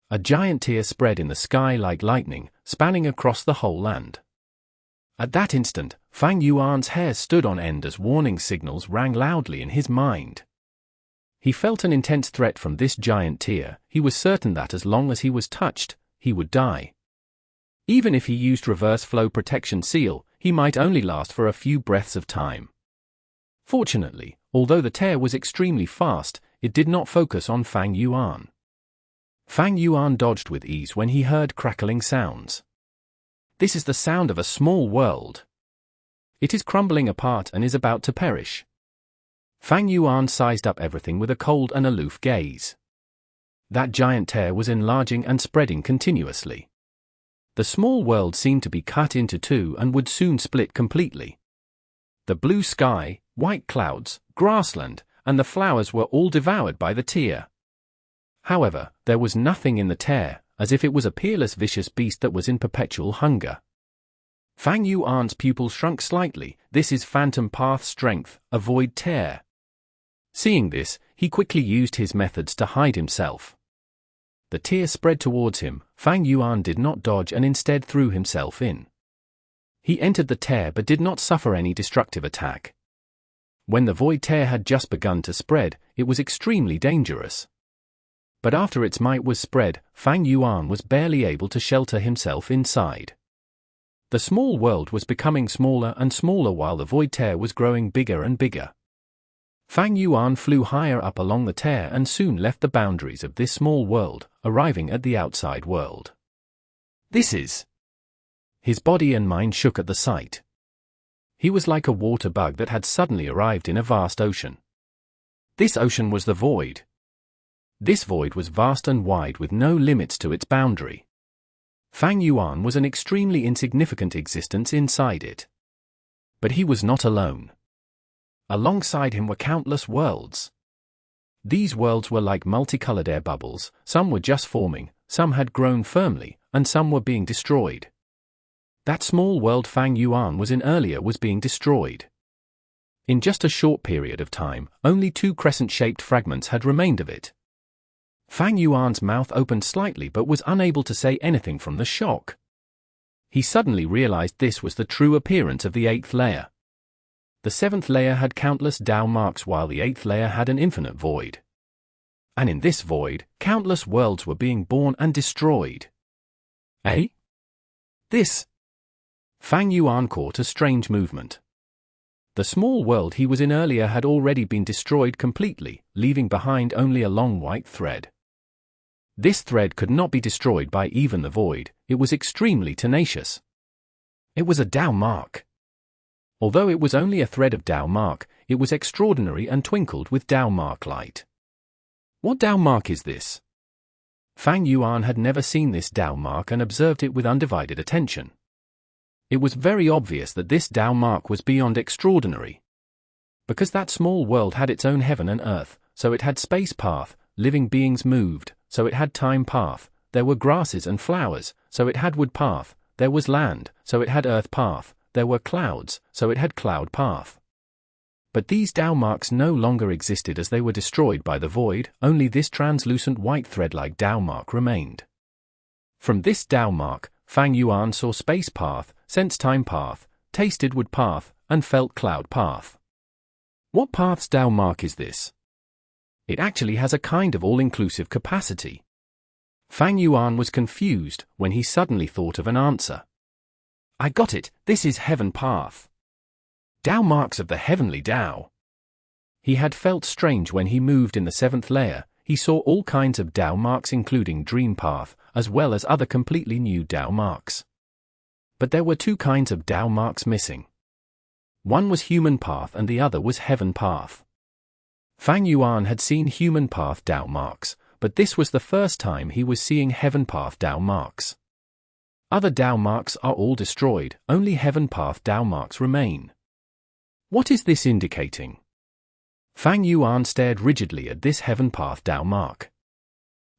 S1: A giant tear spread in the sky like lightning, spanning across the whole land. At that instant, Fang Yuan's hair stood on end as warning signals rang loudly in his mind. He felt an intense threat from this giant tear. He was certain that as long as he was touched, he would die. Even if he used reverse flow protection seal, he might only last for a few breaths of time. Fortunately, although the tear was extremely fast, it did not focus on Fang Yuan. Fang Yuan dodged with ease when he heard crackling sounds. This is the sound of a small world. It is crumbling apart and is about to perish. Fang Yuan sized up everything with a cold and aloof gaze. That giant tear was enlarging and spreading continuously. The small world seemed to be cut into two and would soon split completely. The blue sky, white clouds, grassland, and the flowers were all devoured by the tear. However, there was nothing in the tear, as if it was a peerless vicious beast that was in perpetual hunger. Fang Yuan's pupil shrunk slightly. This is Phantom Path strength, avoid tear. Seeing this, he quickly used his methods to hide himself. The tear spread towards him. Fang Yuan did not dodge and instead threw himself in. He entered the tear but did not suffer any destructive attack. When the void tear had just begun to spread, it was extremely dangerous. But after its might was spread, Fang Yuan was barely able to shelter himself inside. The small world was becoming smaller and smaller while the void tear was growing bigger and bigger. Fang Yuan flew higher up along the tear and soon left the boundaries of this small world, arriving at the outside world. This is... His body and mind shook at the sight. He was like a water bug that had suddenly arrived in a vast ocean. This ocean was the void. This void was vast and wide with no limits to its boundary. Fang Yuan was an extremely insignificant existence inside it. But he was not alone. Alongside him were countless worlds. These worlds were like multicolored air bubbles, some were just forming, some had grown firmly, and some were being destroyed. That small world Fang Yuan was in earlier was being destroyed. In just a short period of time, only 2 crescent-shaped fragments had remained of it. Fang Yuan's mouth opened slightly but was unable to say anything from the shock. He suddenly realized this was the true appearance of the 8th layer. The 7th layer had countless Tao marks while the 8th layer had an infinite void. And in this void, countless worlds were being born and destroyed. Eh? This? Fang Yuan caught a strange movement. The small world he was in earlier had already been destroyed completely, leaving behind only a long white thread. This thread could not be destroyed by even the void, it was extremely tenacious. It was a Tao mark. Although it was only a thread of Tao mark, it was extraordinary and twinkled with Tao mark light. What Tao mark is this? Fang Yuan had never seen this Tao mark and observed it with undivided attention. It was very obvious that this Tao mark was beyond extraordinary. Because that small world had its own heaven and earth, so it had space path, living beings moved, so it had time path, there were grasses and flowers, so it had wood path, there was land, so it had earth path, there were clouds, so it had cloud path. But these Tao marks no longer existed as they were destroyed by the void, only this translucent white thread-like Tao mark remained. From this Tao mark, Fang Yuan saw space path, sensed time path, tasted wood path, and felt cloud path. What path's Tao mark is this? It actually has a kind of all-inclusive capacity. Fang Yuan was confused when he suddenly thought of an answer. I got it, this is heaven path. Tao marks of the heavenly Tao. He had felt strange when he moved in the 7th layer, he saw all kinds of Tao marks including dream path, as well as other completely new Tao marks. But there were 2 kinds of Tao marks missing. One was human path and the other was heaven path. Fang Yuan had seen human path Tao marks, but this was the first time he was seeing heaven path Tao marks. Other Tao marks are all destroyed, only heaven path Tao marks remain. What is this indicating? Fang Yuan stared rigidly at this heaven path Tao mark.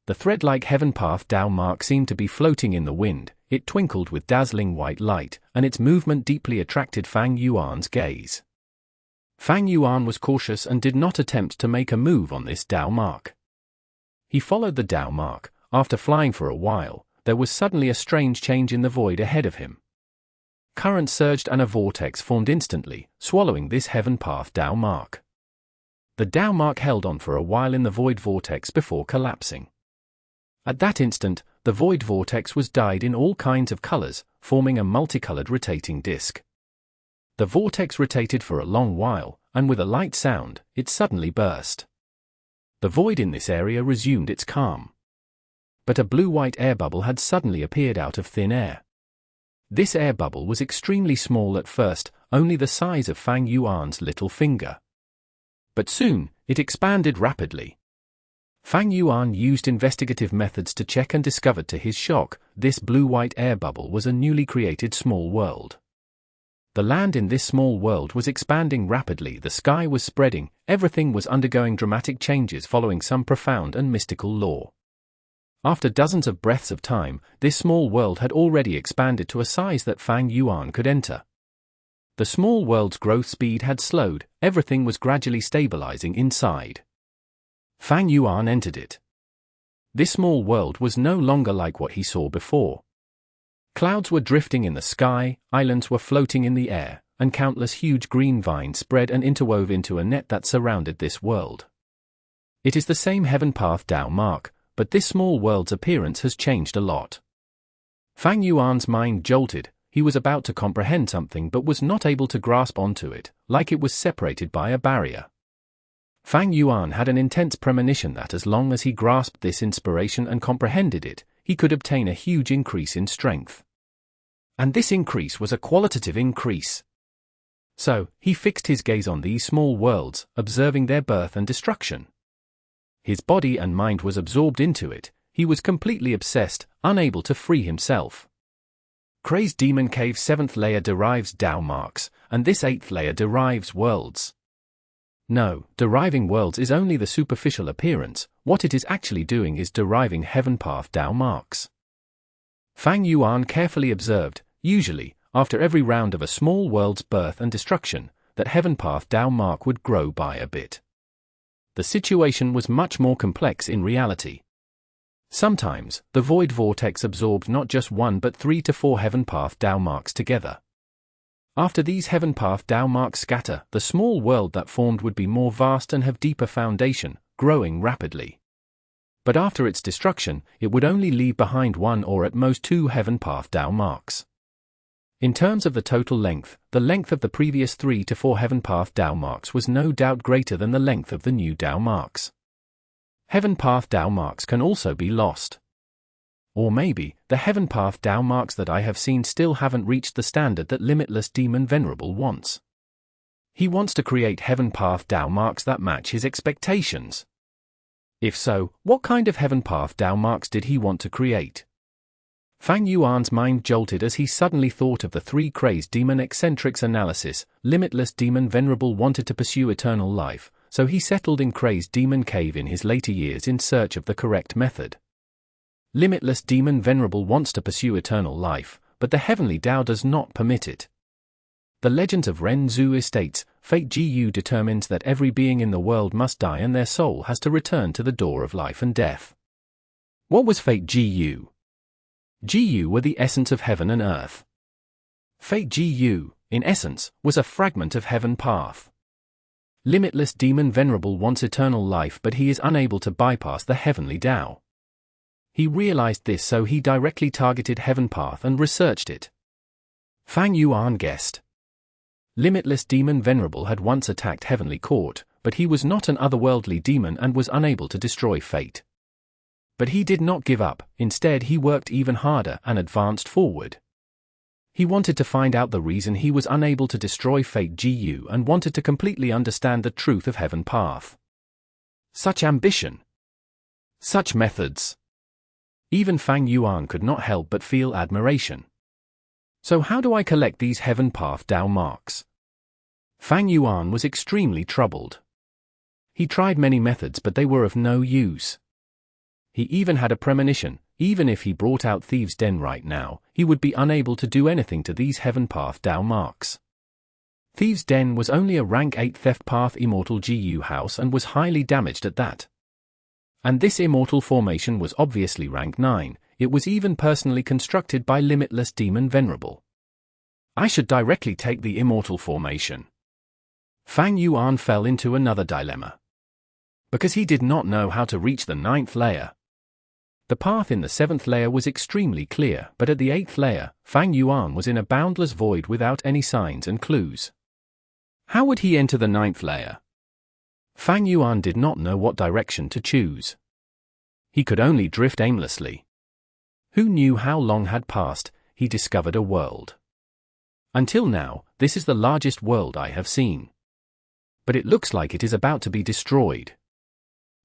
S1: The thread-like heaven path Tao mark seemed to be floating in the wind, it twinkled with dazzling white light, and its movement deeply attracted Fang Yuan's gaze. Fang Yuan was cautious and did not attempt to make a move on this Tao mark. He followed the Tao mark. After flying for a while, there was suddenly a strange change in the void ahead of him. Current surged and a vortex formed instantly, swallowing this heaven path Tao mark. The Tao mark held on for a while in the void vortex before collapsing. At that instant, the void vortex was dyed in all kinds of colors, forming a multicolored rotating disc. The vortex rotated for a long while, and with a light sound, it suddenly burst. The void in this area resumed its calm. But a blue-white air bubble had suddenly appeared out of thin air. This air bubble was extremely small at first, only the size of Fang Yuan's little finger. But soon, it expanded rapidly. Fang Yuan used investigative methods to check and discovered to his shock, this blue-white air bubble was a newly created small world. The land in this small world was expanding rapidly, the sky was spreading, everything was undergoing dramatic changes following some profound and mystical law. After dozens of breaths of time, this small world had already expanded to a size that Fang Yuan could enter. The small world's growth speed had slowed, everything was gradually stabilizing inside. Fang Yuan entered it. This small world was no longer like what he saw before. Clouds were drifting in the sky, islands were floating in the air, and countless huge green vines spread and interwove into a net that surrounded this world. It is the same heaven path Tao mark, but this small world's appearance has changed a lot. Fang Yuan's mind jolted, he was about to comprehend something but was not able to grasp onto it, like it was separated by a barrier. Fang Yuan had an intense premonition that as long as he grasped this inspiration and comprehended it, he could obtain a huge increase in strength. And this increase was a qualitative increase. So, he fixed his gaze on these small worlds, observing their birth and destruction. His body and mind was absorbed into it. He was completely obsessed, unable to free himself. Crazed Demon Cave's 7th layer derives Tao marks, and this 8th layer derives worlds. No, deriving worlds is only the superficial appearance. What it is actually doing is deriving heaven path Tao marks. Fang Yuan carefully observed, usually, after every round of a small world's birth and destruction, that heaven path Tao mark would grow by a bit. The situation was much more complex in reality. Sometimes, the void vortex absorbed not just 1 but 3 to 4 heaven path Tao marks together. After these heaven path Tao marks scatter, the small world that formed would be more vast and have deeper foundation, growing rapidly. But after its destruction, it would only leave behind 1 or at most 2 heaven path Tao marks. In terms of the total length, the length of the previous 3 to 4 heaven path Tao marks was no doubt greater than the length of the new Tao marks. Heaven path Tao marks can also be lost. Or maybe, the heaven path Tao marks that I have seen still haven't reached the standard that limitless demon Venerable wants. He wants to create heaven path Tao marks that match his expectations. If so, what kind of heaven path Tao marks did he want to create? Fang Yuan's mind jolted as he suddenly thought of the 3 crazed demon eccentrics analysis. Limitless demon Venerable wanted to pursue eternal life, so he settled in Crazed Demon Cave in his later years in search of the correct method. Limitless Demon Venerable wants to pursue eternal life, but the heavenly Tao does not permit it. The Legends of Ren Zhu states, Fate Gu determines that every being in the world must die and their soul has to return to the door of life and death. What was Fate Gu? Gu were the essence of heaven and earth. Fate Gu, in essence, was a fragment of heaven path. Limitless Demon Venerable wants eternal life, but he is unable to bypass the heavenly Tao. He realized this, so he directly targeted heaven path and researched it. Fang Yuan guessed. Limitless Demon Venerable had once attacked Heavenly Court, but he was not an otherworldly demon and was unable to destroy Fate. But he did not give up. Instead, he worked even harder and advanced forward. He wanted to find out the reason he was unable to destroy Fate Gu and wanted to completely understand the truth of Heaven Path. Such ambition! Such methods! Even Fang Yuan could not help but feel admiration. So how do I collect these Heaven Path Tao marks? Fang Yuan was extremely troubled. He tried many methods, but they were of no use. He even had a premonition. Even if he brought out Thieves' Den right now, he would be unable to do anything to these Heaven Path Tao marks. Thieves' Den was only a rank 8 Theft Path Immortal GU house and was highly damaged at that. And this immortal formation was obviously rank 9, it was even personally constructed by Limitless Demon Venerable. I should directly take the immortal formation. Fang Yuan fell into another dilemma. Because he did not know how to reach the 9th layer. The path in the 7th layer was extremely clear, but at the 8th layer, Fang Yuan was in a boundless void without any signs and clues. How would he enter the 9th layer? Fang Yuan did not know what direction to choose. He could only drift aimlessly. Who knew how long had passed? He discovered a world. Until now, this is the largest world I have seen. But it looks like it is about to be destroyed.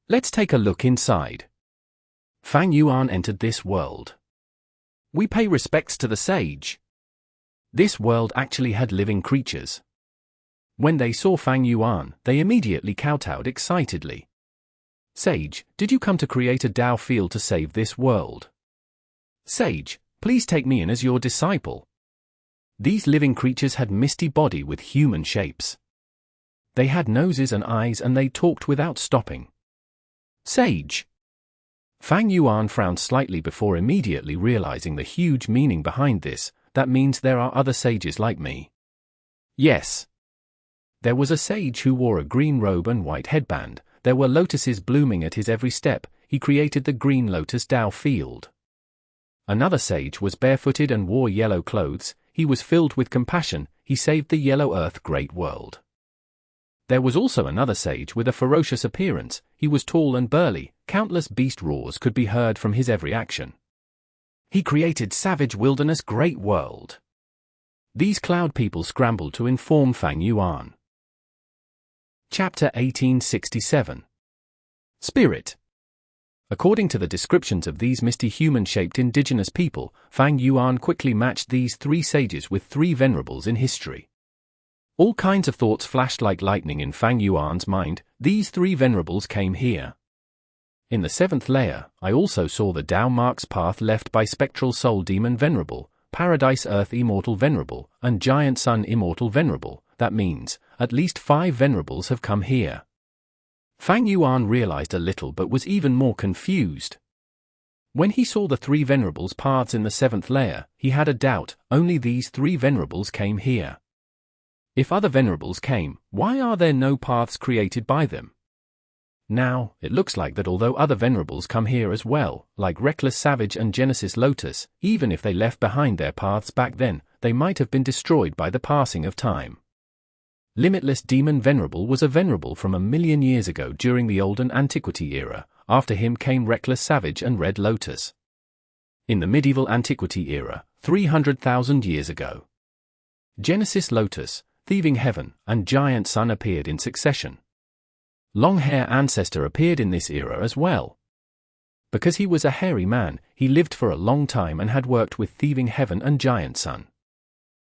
S1: Let's take a look inside. Fang Yuan entered this world. We pay respects to the sage. This world actually had living creatures. When they saw Fang Yuan, they immediately kowtowed excitedly. Sage, did you come to create a Tao field to save this world? Sage, please take me in as your disciple. These living creatures had misty body with human shapes. They had noses and eyes and they talked without stopping. Sage. Fang Yuan frowned slightly before immediately realizing the huge meaning behind this. That means there are other sages like me. Yes. There was a sage who wore a green robe and white headband. There were lotuses blooming at his every step. He created the Green Lotus Tao field. Another sage was barefooted and wore yellow clothes. He was filled with compassion. He saved the Yellow Earth great world. There was also another sage with a ferocious appearance. He was tall and burly. Countless beast roars could be heard from his every action. He created savage wilderness great world. These cloud people scrambled to inform Fang Yuan. Chapter 1867. Spirit. According to the descriptions of these misty human-shaped indigenous people, Fang Yuan quickly matched these three sages with three venerables in history. All kinds of thoughts flashed like lightning in Fang Yuan's mind. These three venerables came here. In the seventh layer, I also saw the Tao Mark's path left by Spectral Soul Demon Venerable, Paradise Earth Immortal Venerable, and Giant Sun Immortal Venerable. That means, at least 5 venerables have come here. Fang Yuan realized a little but was even more confused. When he saw the 3 venerables' paths in the 7th layer, he had a doubt. Only these 3 venerables came here. If other venerables came, why are there no paths created by them? Now, it looks like that although other venerables come here as well, like Reckless Savage and Genesis Lotus, even if they left behind their paths back then, they might have been destroyed by the passing of time. Limitless Demon Venerable was a venerable from 1,000,000 years ago during the Olden Antiquity era. After him came Reckless Savage and Red Lotus. In the Medieval Antiquity era, 300,000 years ago, Genesis Lotus, Thieving Heaven, and Giant Sun appeared in succession. Long-hair Ancestor appeared in this era as well. Because he was a hairy man, he lived for a long time and had worked with Thieving Heaven and Giant Sun.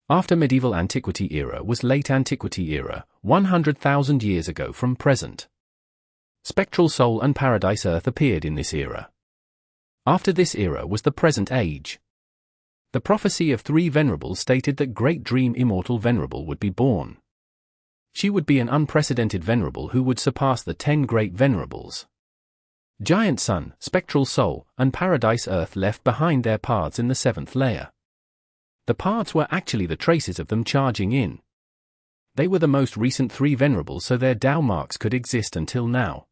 S1: After Medieval Antiquity era was Late Antiquity era, 100,000 years ago from present. Spectral Soul and Paradise Earth appeared in this era. After this era was the present age. The prophecy of 3 venerables stated that Great Dream Immortal Venerable would be born. She would be an unprecedented venerable who would surpass the 10 great venerables. Giant Sun, Spectral Soul, and Paradise Earth left behind their paths in the 7th layer. The paths were actually the traces of them charging in. They were the most recent 3 venerables, so their Tao marks could exist until now.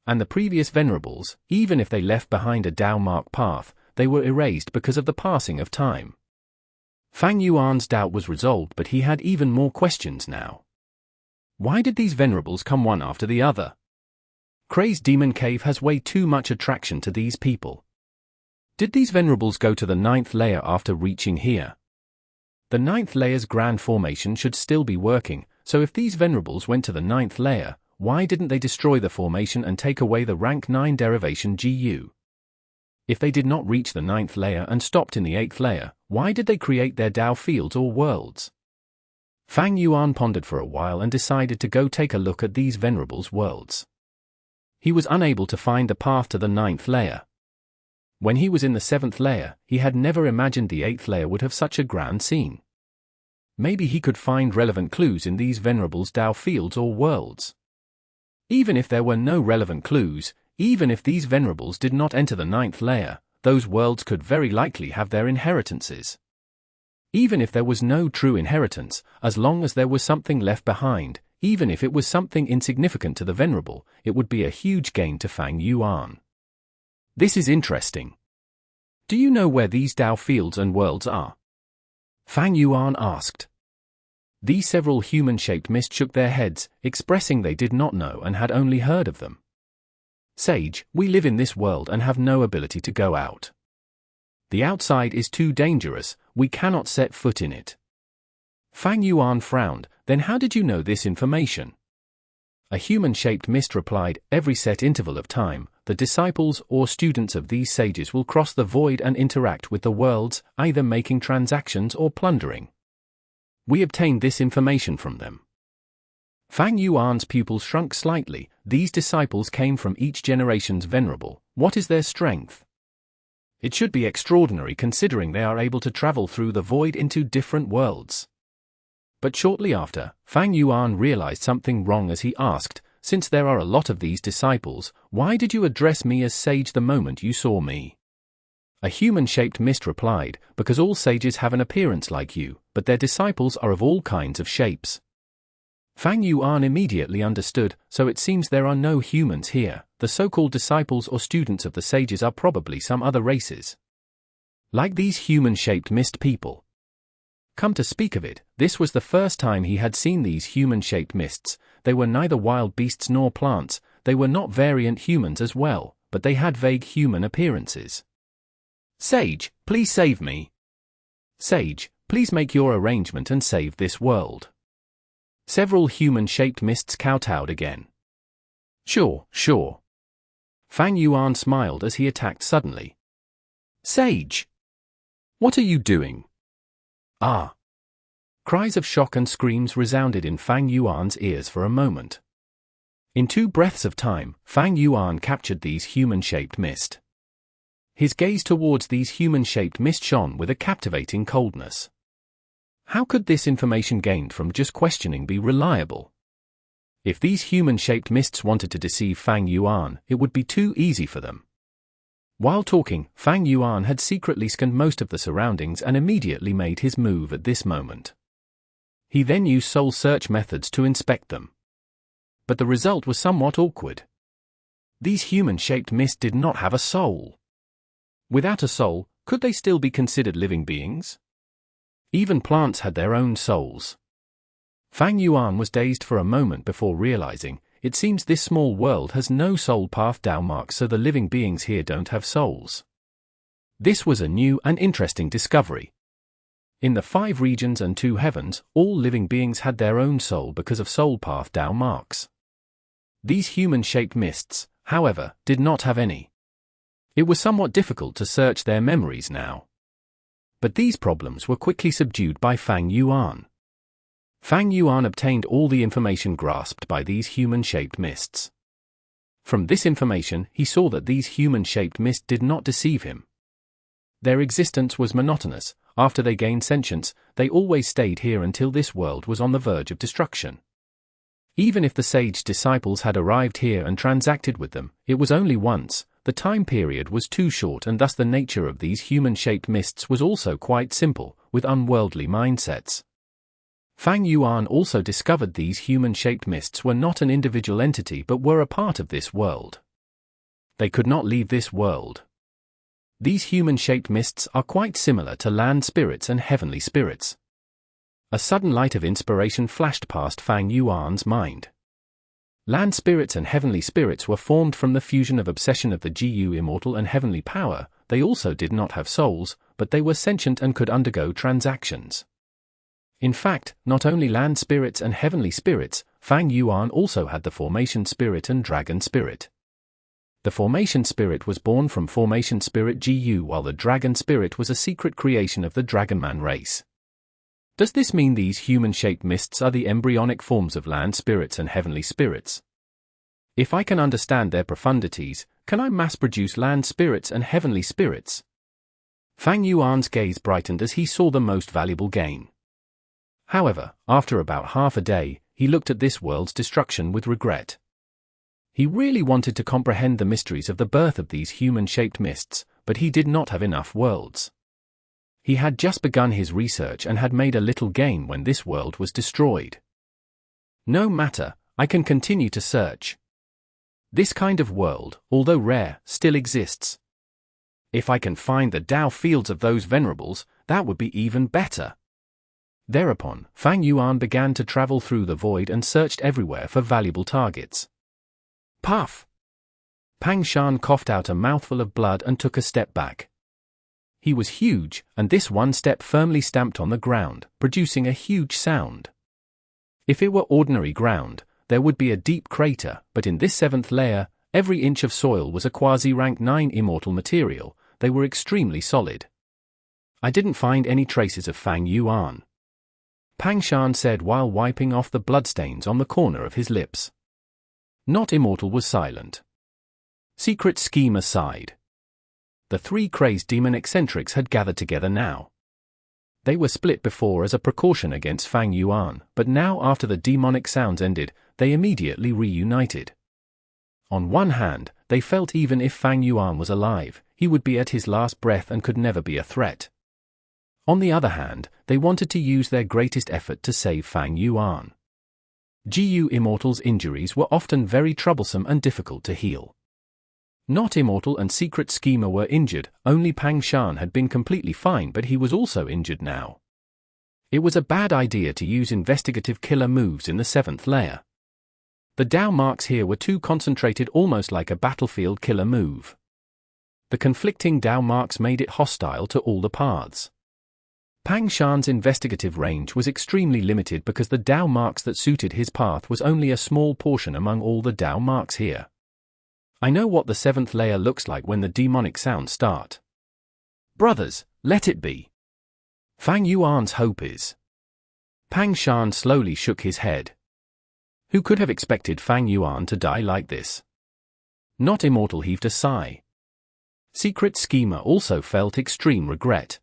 S1: And the previous venerables, even if they left behind a Tao mark path, they were erased because of the passing of time. Fang Yuan's doubt was resolved, but he had even more questions now. Why did these venerables come one after the other? Crazed Demon Cave has way too much attraction to these people. Did these venerables go to the 9th layer after reaching here? The 9th layer's grand formation should still be working, so if these venerables went to the 9th layer, why didn't they destroy the formation and take away the rank 9 derivation GU? If they did not reach the 9th layer and stopped in the 8th layer, why did they create their Tao fields or worlds? Fang Yuan pondered for a while and decided to go take a look at these venerables' worlds. He was unable to find the path to the 9th layer. When he was in the 7th layer, he had never imagined the 8th layer would have such a grand scene. Maybe he could find relevant clues in these venerables' Tao fields or worlds. Even if there were no relevant clues, even if these venerables did not enter the 9th layer, those worlds could very likely have their inheritances. Even if there was no true inheritance, as long as there was something left behind, even if it was something insignificant to the venerable, it would be a huge gain to Fang Yuan. This is interesting. Do you know where these Tao fields and worlds are? Fang Yuan asked. These several human-shaped mist shook their heads, expressing they did not know and had only heard of them. Sage, we live in this world and have no ability to go out. The outside is too dangerous, we cannot set foot in it. Fang Yuan frowned. Then how did you know this information? A human-shaped mist replied, every set interval of time, the disciples or students of these sages will cross the void and interact with the worlds, either making transactions or plundering. We obtained this information from them. Fang Yuan's pupils shrunk slightly. These disciples came from each generation's venerable. What is their strength? It should be extraordinary considering they are able to travel through the void into different worlds. But shortly after, Fang Yuan realized something wrong as he asked, since there are a lot of these disciples, why did you address me as sage the moment you saw me? A human-shaped mist replied, because all sages have an appearance like you, but their disciples are of all kinds of shapes. Fang Yuan immediately understood, so it seems there are no humans here. The so-called disciples or students of the sages are probably some other races. Like these human-shaped mist people. Come to speak of it, this was the first time he had seen these human-shaped mists. They were neither wild beasts nor plants, they were not variant humans as well, but they had vague human appearances. Sage, please save me. Sage, please make your arrangement and save this world. Several human-shaped mists kowtowed again. Sure, sure. Fang Yuan smiled as he attacked suddenly. Sage! What are you doing? Ah! Cries of shock and screams resounded in Fang Yuan's ears for a moment. In 2 breaths of time, Fang Yuan captured these human-shaped mist. His gaze towards these human-shaped mist shone with a captivating coldness. How could this information gained from just questioning be reliable? If these human-shaped mists wanted to deceive Fang Yuan, it would be too easy for them. While talking, Fang Yuan had secretly scanned most of the surroundings and immediately made his move at this moment. He then used soul search methods to inspect them. But the result was somewhat awkward. These human-shaped mists did not have a soul. Without a soul, could they still be considered living beings? Even plants had their own souls. Fang Yuan was dazed for a moment before realizing, it seems this small world has no soul path Dao marks, so the living beings here don't have souls. This was a new and interesting discovery. In the 5 regions and 2 heavens, all living beings had their own soul because of soul path Dao marks. These human-shaped mists, however, did not have any. It was somewhat difficult to search their memories now. But these problems were quickly subdued by Fang Yuan. Fang Yuan obtained all the information grasped by these human-shaped mists. From this information, he saw that these human-shaped mists did not deceive him. Their existence was monotonous. After they gained sentience, they always stayed here until this world was on the verge of destruction. Even if the sage disciples had arrived here and transacted with them, it was only once. The time period was too short, and thus the nature of these human-shaped mists was also quite simple, with unworldly mindsets. Fang Yuan also discovered these human-shaped mists were not an individual entity but were a part of this world. They could not leave this world. These human-shaped mists are quite similar to land spirits and heavenly spirits. A sudden light of inspiration flashed past Fang Yuan's mind. Land spirits and heavenly spirits were formed from the fusion of obsession of the Gu immortal and heavenly power. They also did not have souls, but they were sentient and could undergo transactions. In fact, not only land spirits and heavenly spirits, Fang Yuan also had the formation spirit and dragon spirit. The formation spirit was born from formation spirit Gu, while the dragon spirit was a secret creation of the Dragonman race. Does this mean these human-shaped mists are the embryonic forms of land spirits and heavenly spirits? If I can understand their profundities, can I mass-produce land spirits and heavenly spirits? Fang Yuan's gaze brightened as he saw the most valuable gain. However, after about half a day, he looked at this world's destruction with regret. He really wanted to comprehend the mysteries of the birth of these human-shaped mists, but he did not have enough worlds. He had just begun his research and had made a little gain when this world was destroyed. No matter, I can continue to search. This kind of world, although rare, still exists. If I can find the Dao fields of those venerables, that would be even better. Thereupon, Fang Yuan began to travel through the void and searched everywhere for valuable targets. Puff! Pang Shan coughed out a mouthful of blood and took a step back. He was huge, and this one step firmly stamped on the ground, producing a huge sound. If it were ordinary ground, there would be a deep crater, but in this 7th layer, every inch of soil was a quasi-rank 9 immortal material. They were extremely solid. I didn't find any traces of Fang Yuan. Pang Shan said while wiping off the bloodstains on the corner of his lips. Not Immortal was silent. Secret scheme aside. The 3 crazed demon eccentrics had gathered together now. They were split before as a precaution against Fang Yuan, but now after the demonic sounds ended, they immediately reunited. On one hand, they felt even if Fang Yuan was alive, he would be at his last breath and could never be a threat. On the other hand, they wanted to use their greatest effort to save Fang Yuan. Gu Immortal's injuries were often very troublesome and difficult to heal. Not Immortal and Secret Schemer were injured, only Pang Shan had been completely fine, but he was also injured now. It was a bad idea to use investigative killer moves in the 7th layer. The Dao marks here were too concentrated, almost like a battlefield killer move. The conflicting Dao marks made it hostile to all the paths. Pang Shan's investigative range was extremely limited because the Dao marks that suited his path was only a small portion among all the Dao marks here. I know what the 7th layer looks like when the demonic sounds start. Brothers, let it be. Fang Yuan's hope is. Pang Shan slowly shook his head. Who could have expected Fang Yuan to die like this? Not Immortal heaved a sigh. Secret Schemer also felt extreme regret.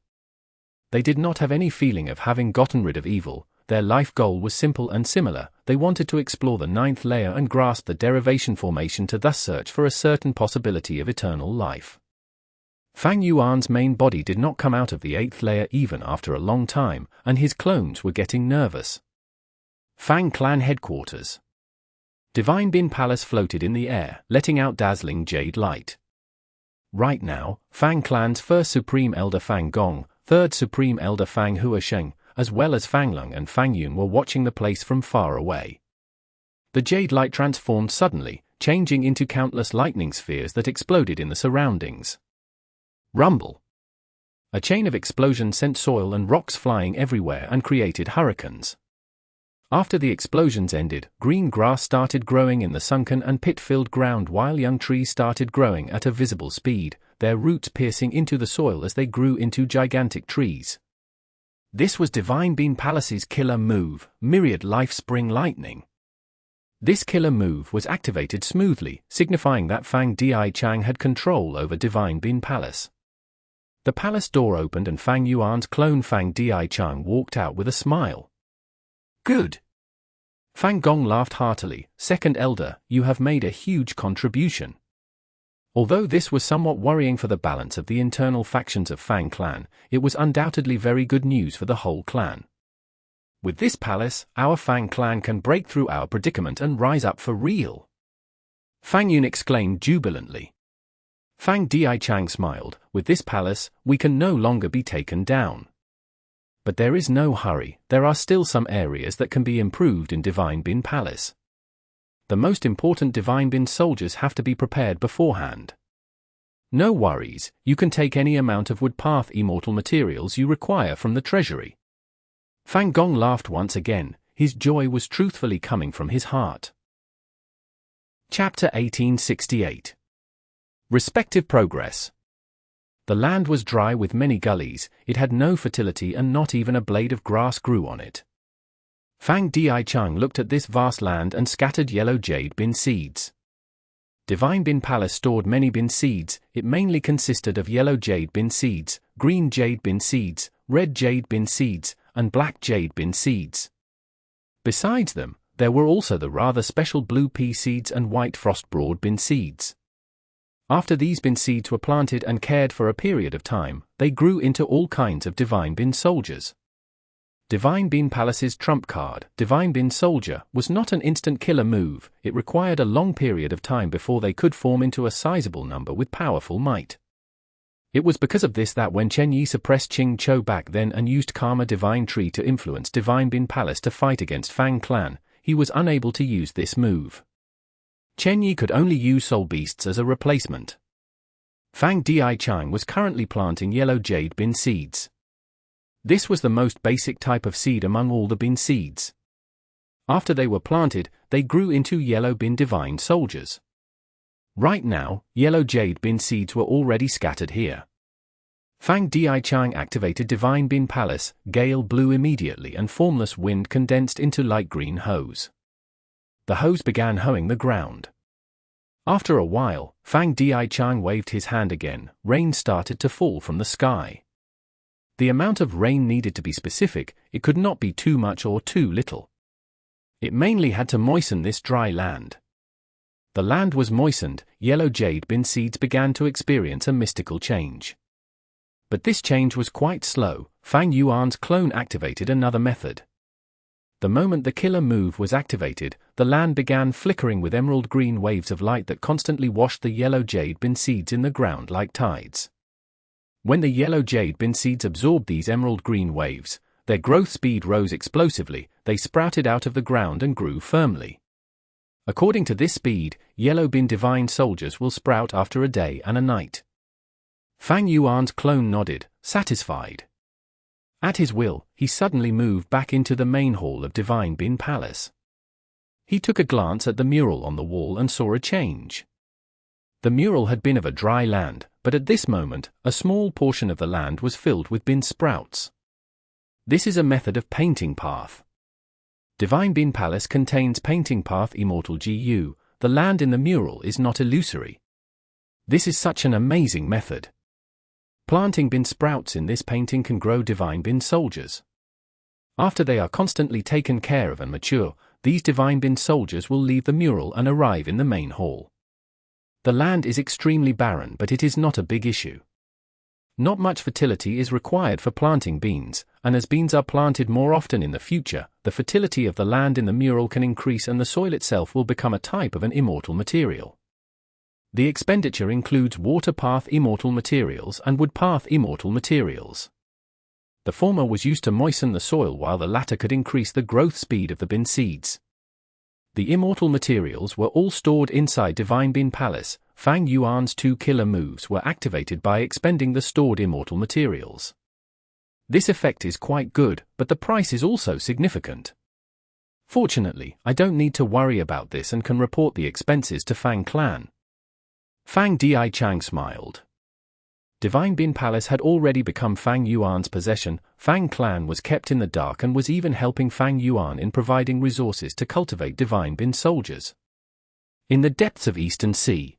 S1: They did not have any feeling of having gotten rid of evil. Their life goal was simple and similar. They wanted to explore the 9th layer and grasp the derivation formation to thus search for a certain possibility of eternal life. Fang Yuan's main body did not come out of the 8th layer even after a long time, and his clones were getting nervous. Fang Clan Headquarters. Divine Bin Palace floated in the air, letting out dazzling jade light. Right now, Fang Clan's first Supreme Elder Fang Gong, third Supreme Elder Fang Huasheng, as well as Fang Lung and Fang Yun were watching the place from far away. The jade light transformed suddenly, changing into countless lightning spheres that exploded in the surroundings. Rumble. A chain of explosions sent soil and rocks flying everywhere and created hurricanes. After the explosions ended, green grass started growing in the sunken and pit-filled ground while young trees started growing at a visible speed, their roots piercing into the soil as they grew into gigantic trees. This was Divine Bean Palace's killer move, Myriad Life Spring Lightning. This killer move was activated smoothly, signifying that Fang Di Chang had control over Divine Bean Palace. The palace door opened and Fang Yuan's clone Fang Di Chang walked out with a smile. Good. Fang Gong laughed heartily. Second Elder, you have made a huge contribution. Although this was somewhat worrying for the balance of the internal factions of Fang Clan, it was undoubtedly very good news for the whole clan. With this palace, our Fang Clan can break through our predicament and rise up for real. Fang Yun exclaimed jubilantly. Fang Di Chang smiled. With this palace, we can no longer be taken down. But there is no hurry. There are still some areas that can be improved in Divine Bin Palace. The most important Divine Bin soldiers have to be prepared beforehand. No worries, you can take any amount of wood path immortal materials you require from the treasury. Fang Gong laughed once again. His joy was truthfully coming from his heart. Chapter 1868. Respective Progress. The land was dry with many gullies, it had no fertility and not even a blade of grass grew on it. Fang Di Chang looked at this vast land and scattered yellow jade bin seeds. Divine Bin Palace stored many bin seeds. It mainly consisted of yellow jade bin seeds, green jade bin seeds, red jade bin seeds, and black jade bin seeds. Besides them, there were also the rather special blue pea seeds and white frost broad bin seeds. After these bin seeds were planted and cared for a period of time, they grew into all kinds of Divine Bin soldiers. Divine Bin Palace's trump card, Divine Bin Soldier, was not an instant killer move. It required a long period of time before they could form into a sizable number with powerful might. It was because of this that when Chen Yi suppressed Qing Chou back then and used Karma Divine Tree to influence Divine Bin Palace to fight against Fang Clan, he was unable to use this move. Chen Yi could only use soul beasts as a replacement. Fang Di Chang was currently planting yellow jade bin seeds. This was the most basic type of seed among all the bin seeds. After they were planted, they grew into yellow bin divine soldiers. Right now, yellow jade bin seeds were already scattered here. Fang Di Chang activated Divine Bin Palace, gale blew immediately and formless wind condensed into light green hose. The hose began hoeing the ground. After a while, Fang Di Chang waved his hand again. Rain started to fall from the sky. The amount of rain needed to be specific. It could not be too much or too little. It mainly had to moisten this dry land. The land was moistened. Yellow jade bin seeds began to experience a mystical change. But this change was quite slow. Fang Yuan's clone activated another method. The moment the killer move was activated, the land began flickering with emerald green waves of light that constantly washed the yellow jade bin seeds in the ground like tides. When the yellow jade bin seeds absorbed these emerald green waves, their growth speed rose explosively. They sprouted out of the ground and grew firmly. According to this speed, yellow bin divine soldiers will sprout after a day and a night. Fang Yuan's clone nodded, satisfied. At his will, he suddenly moved back into the main hall of Divine Bin Palace. He took a glance at the mural on the wall and saw a change. The mural had been of a dry land, but at this moment, a small portion of the land was filled with bin sprouts. This is a method of painting path. Divine Bin Palace contains painting path Immortal GU. The land in the mural is not illusory. This is such an amazing method. Planting bin sprouts in this painting can grow divine bin soldiers. After they are constantly taken care of and mature, these divine bin soldiers will leave the mural and arrive in the main hall. The land is extremely barren, but it is not a big issue. Not much fertility is required for planting beans, and as beans are planted more often in the future, the fertility of the land in the mural can increase and the soil itself will become a type of an immortal material. The expenditure includes water path immortal materials and wood path immortal materials. The former was used to moisten the soil while the latter could increase the growth speed of the bin seeds. The immortal materials were all stored inside Divine Bin Palace. Fang Yuan's 2 killer moves were activated by expending the stored immortal materials. This effect is quite good, but the price is also significant. Fortunately, I don't need to worry about this and can report the expenses to Fang Clan. Fang Di Chang smiled. Divine Bin Palace had already become Fang Yuan's possession. Fang Clan was kept in the dark and was even helping Fang Yuan in providing resources to cultivate Divine Bin soldiers. In the depths of Eastern Sea.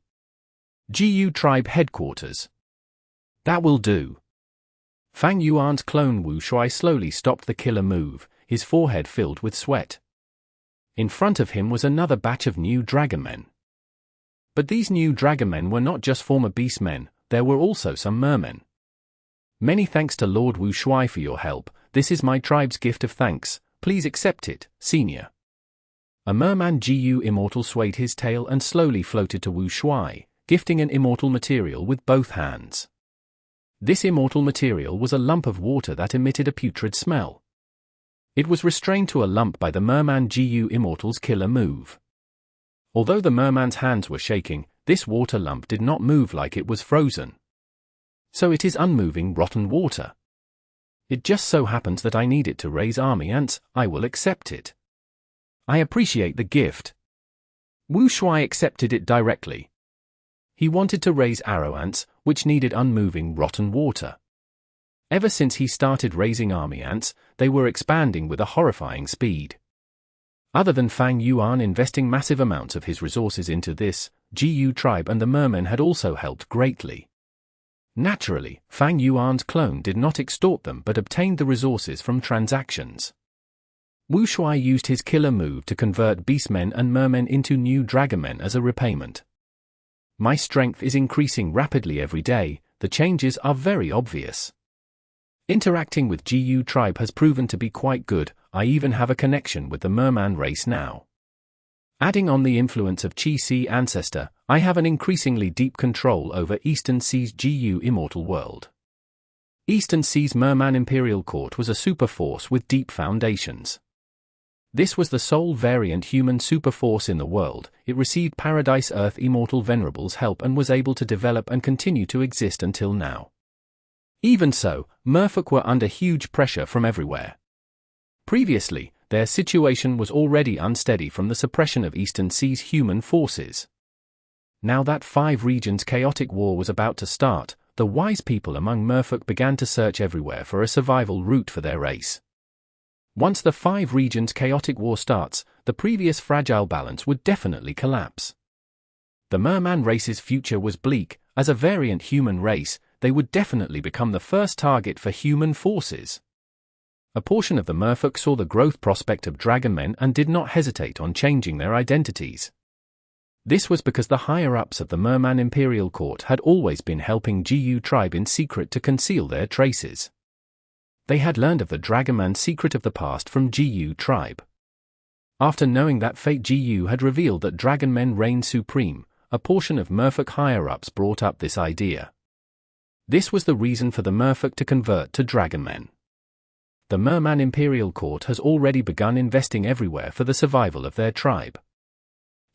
S1: GU Tribe Headquarters. That will do. Fang Yuan's clone Wu Shuai slowly stopped the killer move, his forehead filled with sweat. In front of him was another batch of new dragonmen. But these new dragonmen were not just former beastmen, there were also some mermen. Many thanks to Lord Wu Shuai for your help. This is my tribe's gift of thanks, please accept it, senior. A merman GU immortal swayed his tail and slowly floated to Wu Shuai, gifting an immortal material with both hands. This immortal material was a lump of water that emitted a putrid smell. It was restrained to a lump by the merman GU immortal's killer move. Although the merman's hands were shaking, this water lump did not move like it was frozen. So it is unmoving rotten water. It just so happens that I need it to raise army ants. I will accept it. I appreciate the gift. Wu Shuai accepted it directly. He wanted to raise arrow ants, which needed unmoving rotten water. Ever since he started raising army ants, they were expanding with a horrifying speed. Other than Fang Yuan investing massive amounts of his resources into this, GU tribe and the mermen had also helped greatly. Naturally, Fang Yuan's clone did not extort them but obtained the resources from transactions. Wu Shuai used his killer move to convert beastmen and mermen into new dragonmen as a repayment. My strength is increasing rapidly every day, the changes are very obvious. Interacting with GU tribe has proven to be quite good, I even have a connection with the merman race now. Adding on the influence of Qi Si Ancestor, I have an increasingly deep control over Eastern Sea's GU immortal world. Eastern Sea's Merman Imperial Court was a super force with deep foundations. This was the sole variant human super force in the world. It received Paradise Earth Immortal Venerable's help and was able to develop and continue to exist until now. Even so, Merfolk were under huge pressure from everywhere. Previously, their situation was already unsteady from the suppression of Eastern Sea's human forces. Now that 5 regions' chaotic war was about to start, the wise people among Merfolk began to search everywhere for a survival route for their race. Once the 5 regions' chaotic war starts, the previous fragile balance would definitely collapse. The merman race's future was bleak. As a variant human race, they would definitely become the first target for human forces. A portion of the Merfolk saw the growth prospect of dragonmen and did not hesitate on changing their identities. This was because the higher-ups of the Merman Imperial Court had always been helping GU tribe in secret to conceal their traces. They had learned of the dragonman secret of the past from GU tribe. After knowing that fate GU had revealed that dragonmen reign supreme, a portion of Merfolk higher-ups brought up this idea. This was the reason for the Merfolk to convert to dragonmen. The Merman Imperial Court has already begun investing everywhere for the survival of their tribe.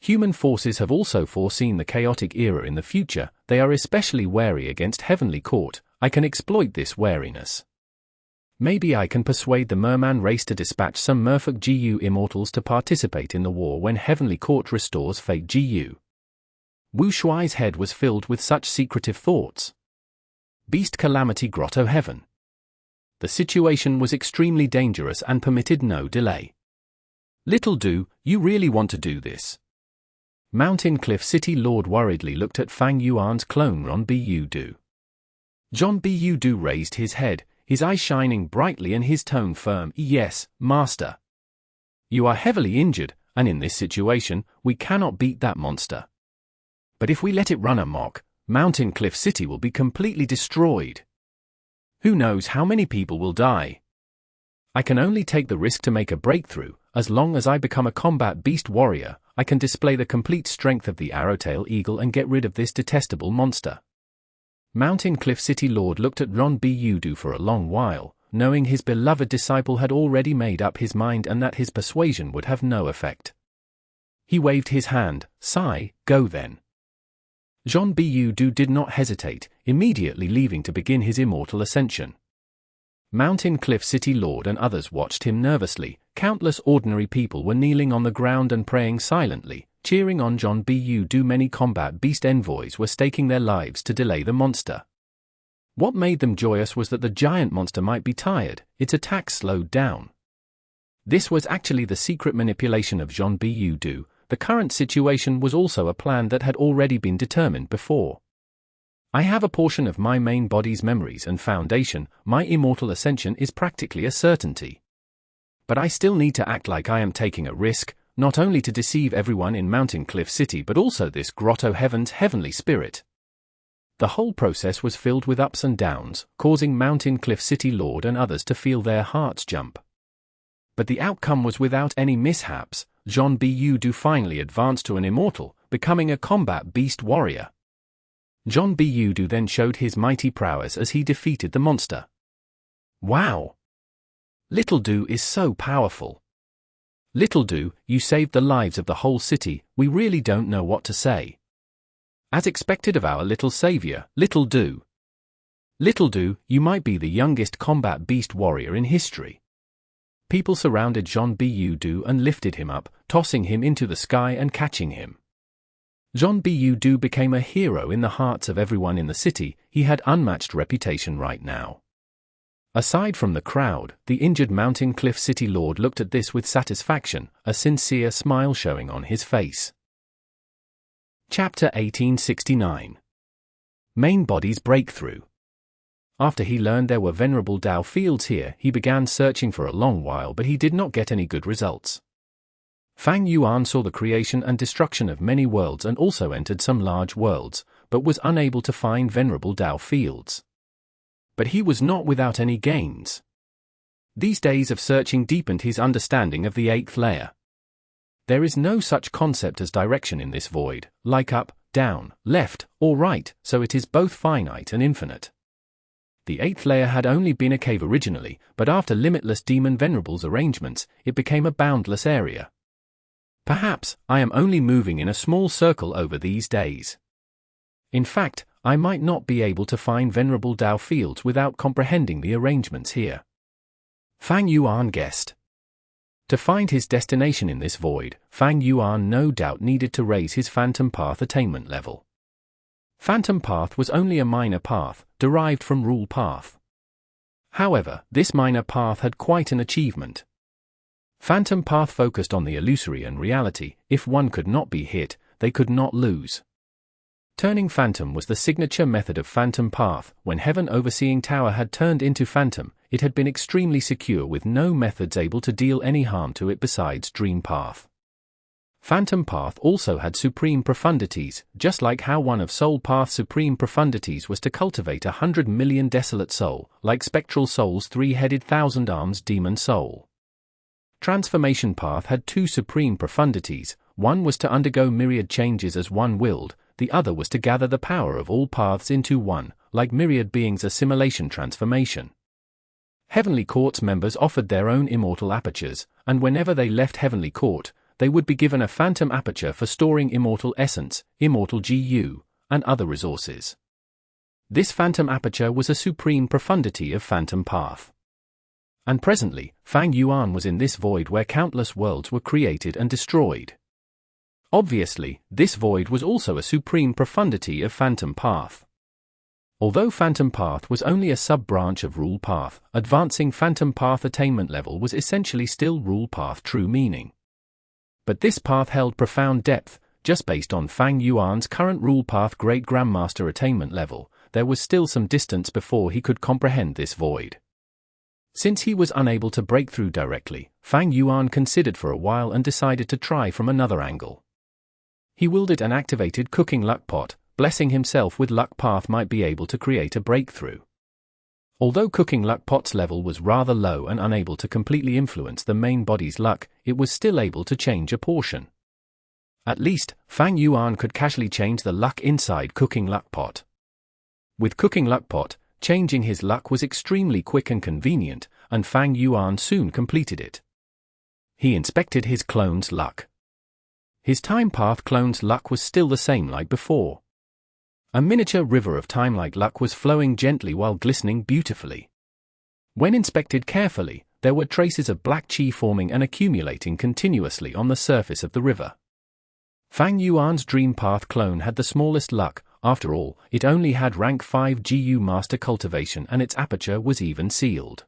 S1: Human forces have also foreseen the chaotic era in the future. they are especially wary against Heavenly Court. I can exploit this wariness. Maybe I can persuade the merman race to dispatch some merfolk GU immortals to participate in the war when Heavenly Court restores fate GU. Wu Shuai's head was filled with such secretive thoughts. Beast Calamity Grotto Heaven. The situation was extremely dangerous and permitted no delay. Little Do, you really want to do this? Mountain Cliff City Lord worriedly looked at Fang Yuan's clone Ron Bu Du. John Bu Du raised his head, his eyes shining brightly and his tone firm. Yes, Master. You are heavily injured, and in this situation, we cannot beat that monster. But if we let it run amok, Mountain Cliff City will be completely destroyed. Who knows how many people will die? I can only take the risk to make a breakthrough. As long as I become a combat beast warrior, I can display the complete strength of the Arrowtail Eagle and get rid of this detestable monster. Mountain Cliff City Lord looked at Ron Bu Du for a long while, knowing his beloved disciple had already made up his mind and that his persuasion would have no effect. He waved his hand. Sigh, go then. Jean Bu Du did not hesitate, immediately leaving to begin his immortal ascension. Mountain Cliff City Lord and others watched him nervously. Countless ordinary people were kneeling on the ground and praying silently, cheering on John Bu Du. Many combat beast envoys were staking their lives to delay the monster. What made them joyous was that the giant monster might be tired, its attacks slowed down. This was actually the secret manipulation of Jean Bu Du. The current situation was also a plan that had already been determined before. I have a portion of my main body's memories and foundation. My immortal ascension is practically a certainty. But I still need to act like I am taking a risk, not only to deceive everyone in Mountain Cliff City but also this Grotto Heaven's heavenly spirit. The whole process was filled with ups and downs, causing Mountain Cliff City Lord and others to feel their hearts jump. But the outcome was without any mishaps. Jean Bu Du finally advanced to an immortal, becoming a combat beast warrior. Jean Bu Du then showed his mighty prowess as he defeated the monster. Wow! Little Do is so powerful. Little Do, you saved the lives of the whole city. We really don't know what to say. As expected of our little savior, Little Do. Little Do, you might be the youngest combat beast warrior in history. People surrounded Jean Bu Du and lifted him up, tossing him into the sky and catching him. Jean Bu Du became a hero in the hearts of everyone in the city. He had unmatched reputation right now. Aside from the crowd, the injured Mountain Cliff City Lord looked at this with satisfaction, a sincere smile showing on his face. Chapter 1869. Main Body's Breakthrough. After he learned there were Venerable Dao fields here, he began searching for a long while but he did not get any good results. Fang Yuan saw the creation and destruction of many worlds and also entered some large worlds, but was unable to find Venerable Dao fields. But he was not without any gains. These days of searching deepened his understanding of the 8th layer. There is no such concept as direction in this void, like up, down, left, or right, so it is both finite and infinite. The 8th layer had only been a cave originally, but after Limitless Demon Venerable's arrangements, it became a boundless area. Perhaps, I am only moving in a small circle over these days. In fact, I might not be able to find Venerable Dao fields without comprehending the arrangements here. Fang Yuan guessed. To find his destination in this void, Fang Yuan no doubt needed to raise his Phantom Path attainment level. Phantom Path was only a minor path, derived from Rule Path. However, this minor path had quite an achievement. Phantom Path focused on the illusory and reality. If one could not be hit, they could not lose. Turning Phantom was the signature method of Phantom Path. When Heaven Overseeing Tower had turned into Phantom, it had been extremely secure with no methods able to deal any harm to it besides Dream Path. Phantom Path also had supreme profundities, just like how one of Soul Path's supreme profundities was to cultivate 100 million desolate soul, like Spectral Soul's 3-headed 1,000 arms demon soul. Transformation Path had 2 supreme profundities. One was to undergo myriad changes as one willed, the other was to gather the power of all paths into one, like myriad beings' assimilation transformation. Heavenly Court's members offered their own immortal apertures, and whenever they left Heavenly Court, they would be given a phantom aperture for storing immortal essence, immortal GU, and other resources. This phantom aperture was a supreme profundity of phantom path. And presently, Fang Yuan was in this void where countless worlds were created and destroyed. Obviously, this void was also a supreme profundity of phantom path. Although phantom path was only a sub-branch of rule path, advancing phantom path attainment level was essentially still rule path true meaning. But this path held profound depth. Just based on Fang Yuan's current rule path Great Grandmaster attainment level, there was still some distance before he could comprehend this void. Since he was unable to break through directly, Fang Yuan considered for a while and decided to try from another angle. He wielded an activated cooking luck pot, blessing himself with luck path might be able to create a breakthrough. Although cooking luck pot's level was rather low and unable to completely influence the main body's luck, it was still able to change a portion. At least, Fang Yuan could casually change the luck inside cooking luck pot. With cooking luck pot, changing his luck was extremely quick and convenient, and Fang Yuan soon completed it. He inspected his clone's luck. His time path clone's luck was still the same like before. A miniature river of time-like luck was flowing gently while glistening beautifully. When inspected carefully, there were traces of black qi forming and accumulating continuously on the surface of the river. Fang Yuan's dream path clone had the smallest luck. After all, it only had rank 5 GU master cultivation and its aperture was even sealed.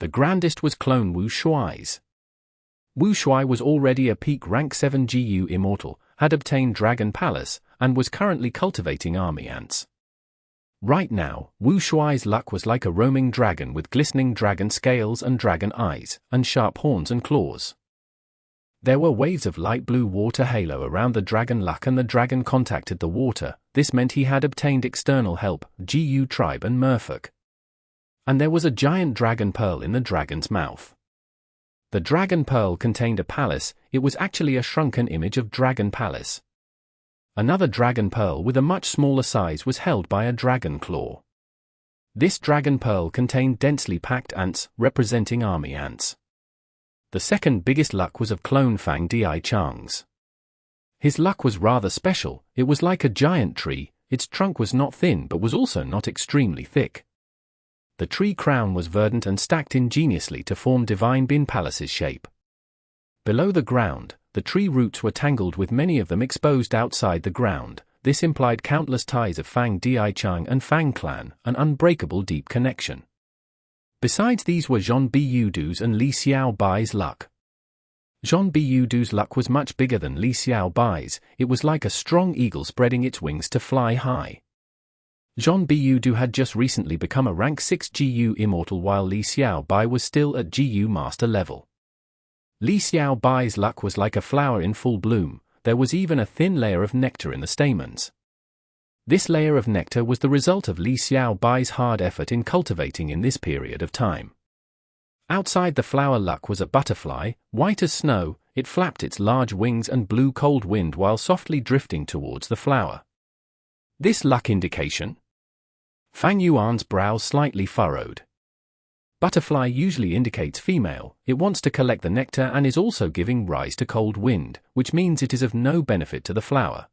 S1: The grandest was clone Wu Shuai's. Wu Shuai was already a peak rank 7 GU immortal, had obtained Dragon Palace, and was currently cultivating army ants. Right now, Wu Shuai's luck was like a roaming dragon with glistening dragon scales and dragon eyes, and sharp horns and claws. There were waves of light blue water halo around the dragon luck and the dragon contacted the water. This meant he had obtained external help, GU tribe and merfolk. And there was a giant dragon pearl in the dragon's mouth. The dragon pearl contained a palace. It was actually a shrunken image of Dragon Palace. Another dragon pearl with a much smaller size was held by a dragon claw. This dragon pearl contained densely packed ants, representing army ants. The second biggest luck was of clone Fang Di Chang's. His luck was rather special. It was like a giant tree. Its trunk was not thin but was also not extremely thick. The tree crown was verdant and stacked ingeniously to form Divine Bin Palace's shape. Below the ground, the tree roots were tangled with many of them exposed outside the ground. This implied countless ties of Fang Di Chang and Fang clan, an unbreakable deep connection. Besides these were Zhon Biyudu's and Li Xiao Bai's luck. Zhon Biyudu's luck was much bigger than Li Xiao Bai's. It was like a strong eagle spreading its wings to fly high. Zhon Biyudu had just recently become a rank 6 GU immortal while Li Xiao Bai was still at GU master level. Li Xiao Bai's luck was like a flower in full bloom. There was even a thin layer of nectar in the stamens. This layer of nectar was the result of Li Xiao Bai's hard effort in cultivating in this period of time. Outside the flower luck was a butterfly, white as snow. It flapped its large wings and blew cold wind while softly drifting towards the flower. This luck indication? Fang Yuan's brow slightly furrowed. Butterfly usually indicates female. It wants to collect the nectar and is also giving rise to cold wind, which means it is of no benefit to the flower.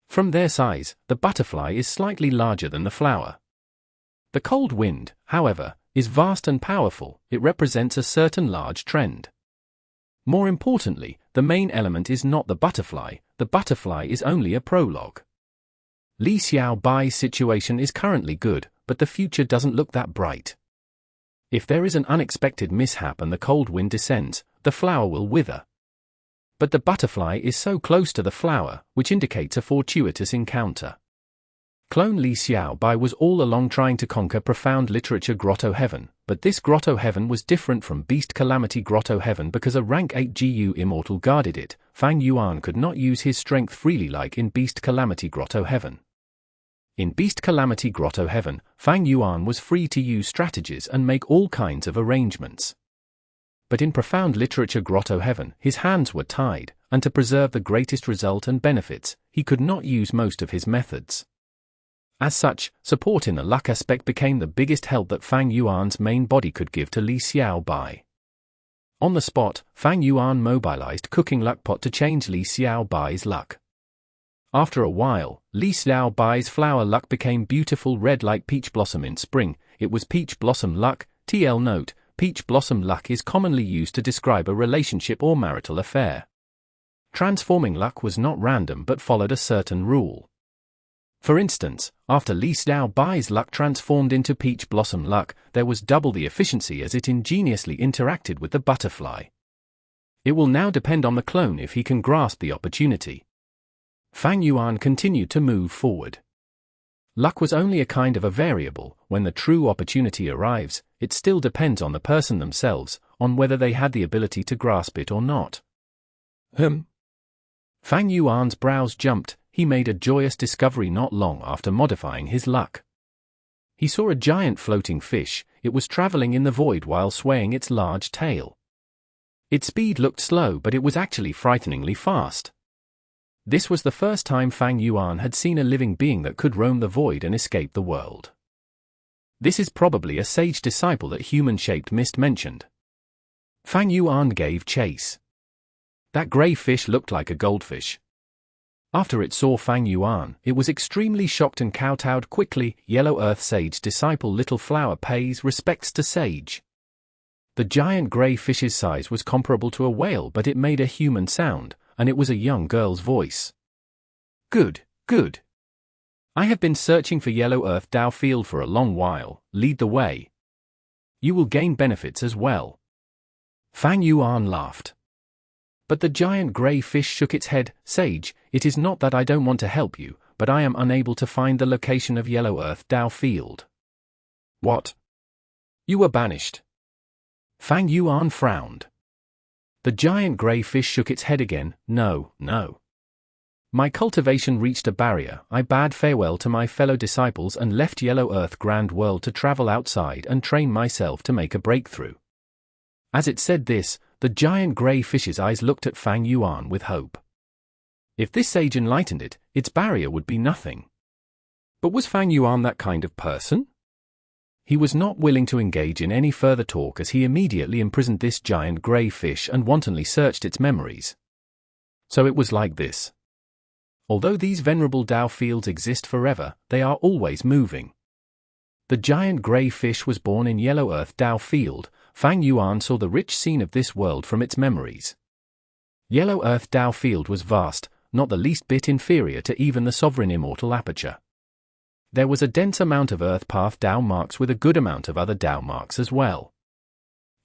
S1: From their size, the butterfly is slightly larger than the flower. The cold wind, however, is vast and powerful. It represents a certain large trend. More importantly, the main element is not the butterfly is only a prologue. Li Xiao Bai's situation is currently good, but the future doesn't look that bright. If there is an unexpected mishap and the cold wind descends, the flower will wither. But the butterfly is so close to the flower, which indicates a fortuitous encounter. Clone Li Xiao Bai was all along trying to conquer profound literature Grotto Heaven, but this Grotto Heaven was different from Beast Calamity Grotto Heaven because a rank 8 GU immortal guarded it. Fang Yuan could not use his strength freely like in Beast Calamity Grotto Heaven. In Beast Calamity Grotto Heaven, Fang Yuan was free to use strategies and make all kinds of arrangements. But in Profound Literature Grotto Heaven, his hands were tied, and to preserve the greatest result and benefits, he could not use most of his methods. As such, support in the luck aspect became the biggest help that Fang Yuan's main body could give to Li Xiao Bai. On the spot, Fang Yuan mobilized Cooking Luck Pot to change Li Xiao Bai's luck. After a while, Li Xiao Bai's flower luck became beautiful red like peach blossom in spring. It was peach blossom luck. TL note, peach blossom luck is commonly used to describe a relationship or marital affair. Transforming luck was not random but followed a certain rule. For instance, after Li Xiao Bai's luck transformed into peach blossom luck, there was double the efficiency as it ingeniously interacted with the butterfly. It will now depend on the clone if he can grasp the opportunity. Fang Yuan continued to move forward. Luck was only a kind of a variable. When the true opportunity arrives, it still depends on the person themselves, on whether they had the ability to grasp it or not. Fang Yuan's brows jumped. He made a joyous discovery not long after modifying his luck. He saw a giant floating fish. It was traveling in the void while swaying its large tail. Its speed looked slow, but it was actually frighteningly fast. This was the first time Fang Yuan had seen a living being that could roam the void and escape the world. This is probably a sage disciple that human-shaped mist mentioned. Fang Yuan gave chase. That grey fish looked like a goldfish. After it saw Fang Yuan, it was extremely shocked and kowtowed quickly. Yellow Earth Sage disciple Little Flower pays respects to Sage. The giant grey fish's size was comparable to a whale, but it made a human sound, and it was a young girl's voice. Good, good. I have been searching for Yellow Earth Dao Field for a long while. Lead the way. You will gain benefits as well. Fang Yuan laughed. But the giant grey fish shook its head. Sage, it is not that I don't want to help you, but I am unable to find the location of Yellow Earth Dao Field. What? You were banished. Fang Yuan frowned. The giant grey fish shook its head again. No, no. My cultivation reached a barrier. I bade farewell to my fellow disciples and left Yellow Earth Grand World to travel outside and train myself to make a breakthrough. As it said this, the giant grey fish's eyes looked at Fang Yuan with hope. If this sage enlightened it, its barrier would be nothing. But was Fang Yuan that kind of person? He was not willing to engage in any further talk as he immediately imprisoned this giant grey fish and wantonly searched its memories. So it was like this. Although these venerable Dao fields exist forever, they are always moving. The giant grey fish was born in Yellow Earth Dao Field. Fang Yuan saw the rich scene of this world from its memories. Yellow Earth Dao Field was vast, not the least bit inferior to even the sovereign immortal Aperture. There was a dense amount of Earth Path Dao marks with a good amount of other Dao marks as well.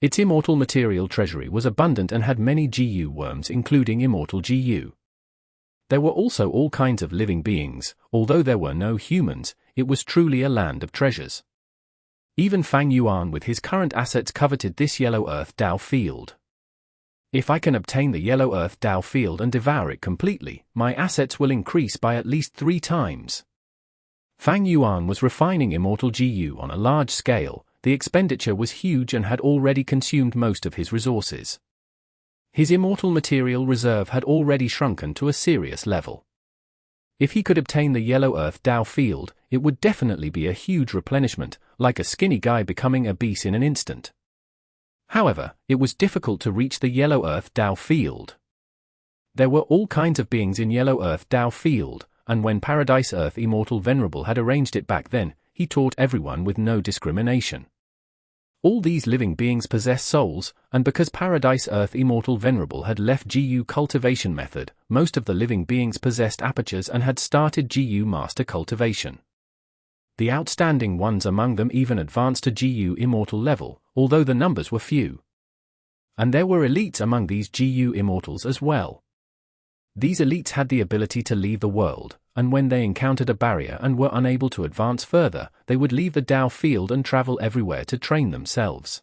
S1: Its immortal material treasury was abundant and had many GU worms, including immortal GU. There were also all kinds of living beings. Although there were no humans, it was truly a land of treasures. Even Fang Yuan with his current assets coveted this Yellow Earth Dao Field. If I can obtain the Yellow Earth Dao Field and devour it completely, my assets will increase by at least 3 times. Fang Yuan was refining immortal GU on a large scale. The expenditure was huge and had already consumed most of his resources. His immortal material reserve had already shrunken to a serious level. If he could obtain the Yellow Earth Dao Field, it would definitely be a huge replenishment, like a skinny guy becoming obese in an instant. However, it was difficult to reach the Yellow Earth Dao Field. There were all kinds of beings in Yellow Earth Dao Field, and when Paradise Earth Immortal Venerable had arranged it back then, he taught everyone with no discrimination. All these living beings possess souls, and because Paradise Earth Immortal Venerable had left GU cultivation method, most of the living beings possessed apertures and had started GU master cultivation. The outstanding ones among them even advanced to GU immortal level, although the numbers were few. And there were elites among these GU immortals as well. These elites had the ability to leave the world, and when they encountered a barrier and were unable to advance further, they would leave the Dao field and travel everywhere to train themselves.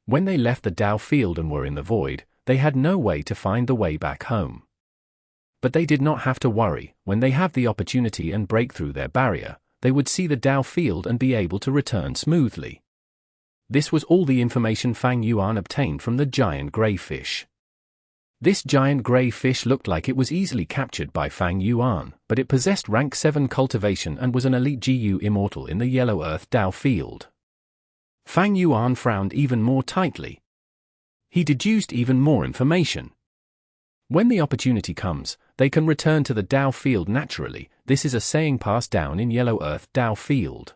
S1: When they left the Dao field and were in the void, they had no way to find the way back home. But they did not have to worry. When they have the opportunity and break through their barrier, they would see the Dao field and be able to return smoothly. This was all the information Fang Yuan obtained from the giant grey fish. This giant grey fish looked like it was easily captured by Fang Yuan, but it possessed rank 7 cultivation and was an elite GU immortal in the Yellow Earth Dao field. Fang Yuan frowned even more tightly. He deduced even more information. When the opportunity comes, they can return to the Tao field naturally. This is a saying passed down in Yellow Earth Tao field.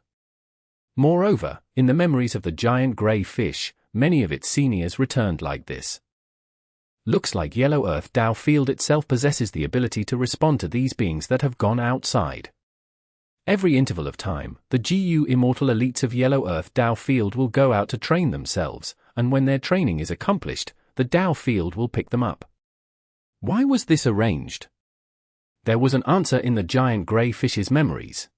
S1: Moreover, in the memories of the giant grey fish, many of its seniors returned like this. Looks like Yellow Earth Tao field itself possesses the ability to respond to these beings that have gone outside. Every interval of time, the GU immortal elites of Yellow Earth Tao field will go out to train themselves, and when their training is accomplished, the Tao field will pick them up. Why was this arranged? There was an answer in the giant grey fish's memories.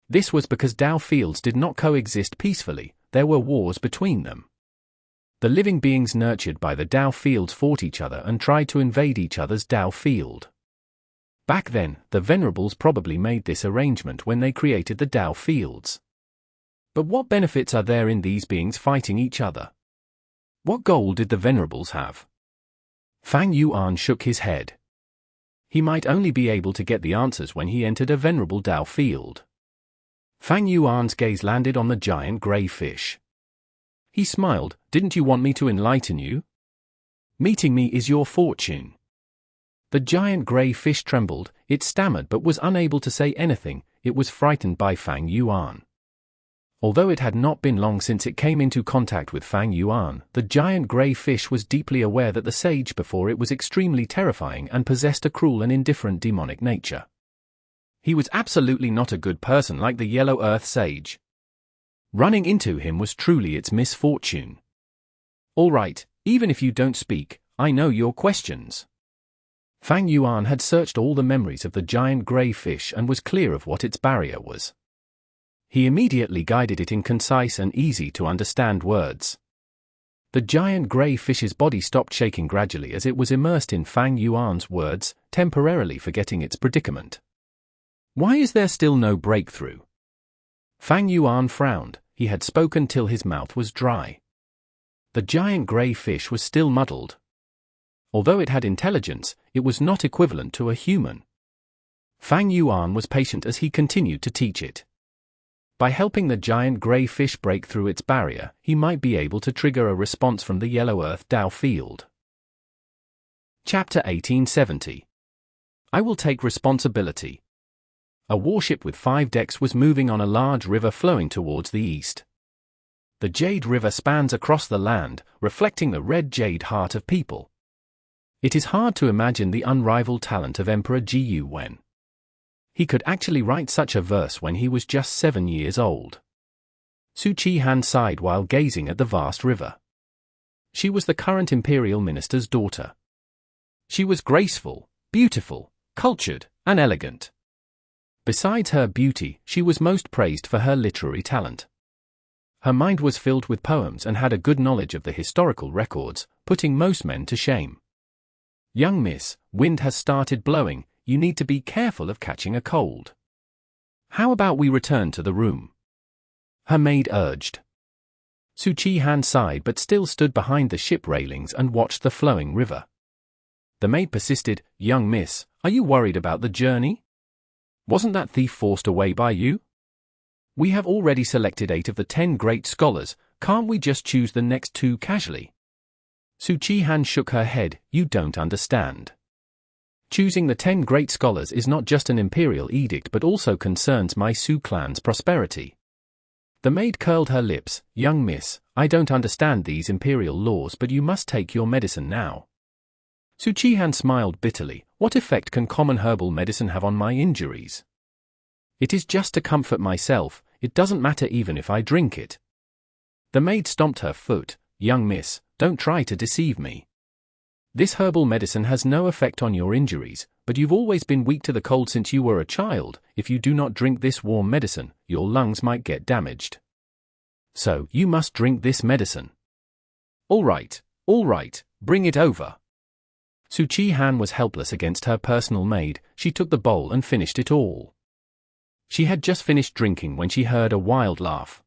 S1: This was because Tao fields did not coexist peacefully, there were wars between them. The living beings nurtured by the Tao fields fought each other and tried to invade each other's Tao field. Back then, the Venerables probably made this arrangement when they created the Tao fields. But what benefits are there in these beings fighting each other? What goal did the Venerables have? Fang Yuan shook his head. He might only be able to get the answers when he entered a Venerable Tao field. Fang Yuan's gaze landed on the giant grey fish. He smiled. Didn't you want me to enlighten you? Meeting me is your fortune. The giant grey fish trembled, it stammered but was unable to say anything. It was frightened by Fang Yuan. Although it had not been long since it came into contact with Fang Yuan, the giant grey fish was deeply aware that the sage before it was extremely terrifying and possessed a cruel and indifferent demonic nature. He was absolutely not a good person like the Yellow Earth sage. Running into him was truly its misfortune. All right, even if you don't speak, I know your questions. Fang Yuan had searched all the memories of the giant grey fish and was clear of what its barrier was. He immediately guided it in concise and easy-to-understand words. The giant grey fish's body stopped shaking gradually as it was immersed in Fang Yuan's words, temporarily forgetting its predicament. Why is there still no breakthrough? Fang Yuan frowned. He had spoken till his mouth was dry. The giant grey fish was still muddled. Although it had intelligence, it was not equivalent to a human. Fang Yuan was patient as he continued to teach it. By helping the giant grey fish break through its barrier, he might be able to trigger a response from the Yellow Earth Tao field. Chapter 1870. I will take responsibility. A warship with 5 decks was moving on a large river flowing towards the east. The Jade River spans across the land, reflecting the red jade heart of people. It is hard to imagine the unrivaled talent of Emperor Yuan. He could actually write such a verse when he was just 7 years old. Su Qihan sighed while gazing at the vast river. She was the current imperial minister's daughter. She was graceful, beautiful, cultured, and elegant. Besides her beauty, she was most praised for her literary talent. Her mind was filled with poems and had a good knowledge of the historical records, putting most men to shame. Young miss, wind has started blowing, you need to be careful of catching a cold. How about we return to the room? Her maid urged. Su Qihan sighed but still stood behind the ship railings and watched the flowing river. The maid persisted, young miss, are you worried about the journey? Wasn't that thief forced away by you? We have already selected 8 of the 10 great scholars, can't we just choose the next 2 casually? Su Qihan shook her head, you don't understand. Choosing the 10 great scholars is not just an imperial edict but also concerns my Su clan's prosperity. The maid curled her lips, young miss, I don't understand these imperial laws but you must take your medicine now. Su Qihan smiled bitterly, what effect can common herbal medicine have on my injuries? It is just to comfort myself, it doesn't matter even if I drink it. The maid stomped her foot, young miss, don't try to deceive me. This herbal medicine has no effect on your injuries, but you've always been weak to the cold since you were a child. If you do not drink this warm medicine, your lungs might get damaged. So, you must drink this medicine. All right, bring it over. Su Qihan was helpless against her personal maid, she took the bowl and finished it all. She had just finished drinking when she heard a wild laugh.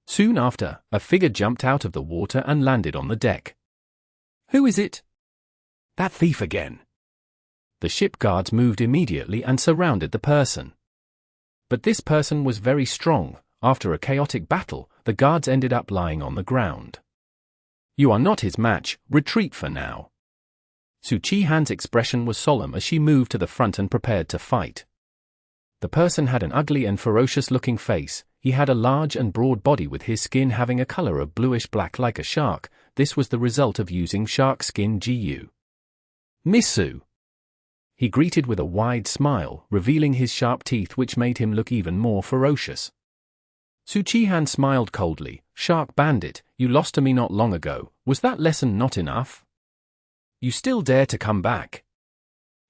S1: Soon after, a figure jumped out of the water and landed on the deck. Who is it? That thief again. The ship guards moved immediately and surrounded the person. But this person was very strong. After a chaotic battle, the guards ended up lying on the ground. You are not his match, retreat for now. Su Qihan's expression was solemn as she moved to the front and prepared to fight. The person had an ugly and ferocious-looking face. He had a large and broad body with his skin having a color of bluish-black like a shark. This was the result of using shark skin GU. "Miss Su," he greeted with a wide smile, revealing his sharp teeth which made him look even more ferocious. Su Qihan smiled coldly. "Shark Bandit, you lost to me not long ago. Was that lesson not enough? You still dare to come back?"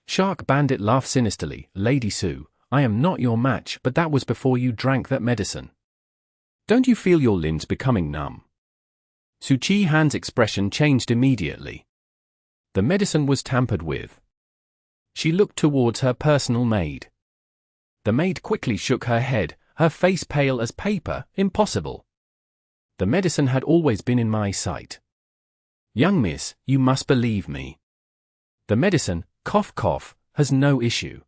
S1: Shark Bandit laughed sinisterly. "Lady Su, I am not your match, but that was before you drank that medicine. Don't you feel your limbs becoming numb?" Su Qihan's expression changed immediately. The medicine was tampered with. She looked towards her personal maid. The maid quickly shook her head, her face pale as paper. "Impossible. The medicine had always been in my sight. Young miss, you must believe me. The medicine, cough cough, has no issue.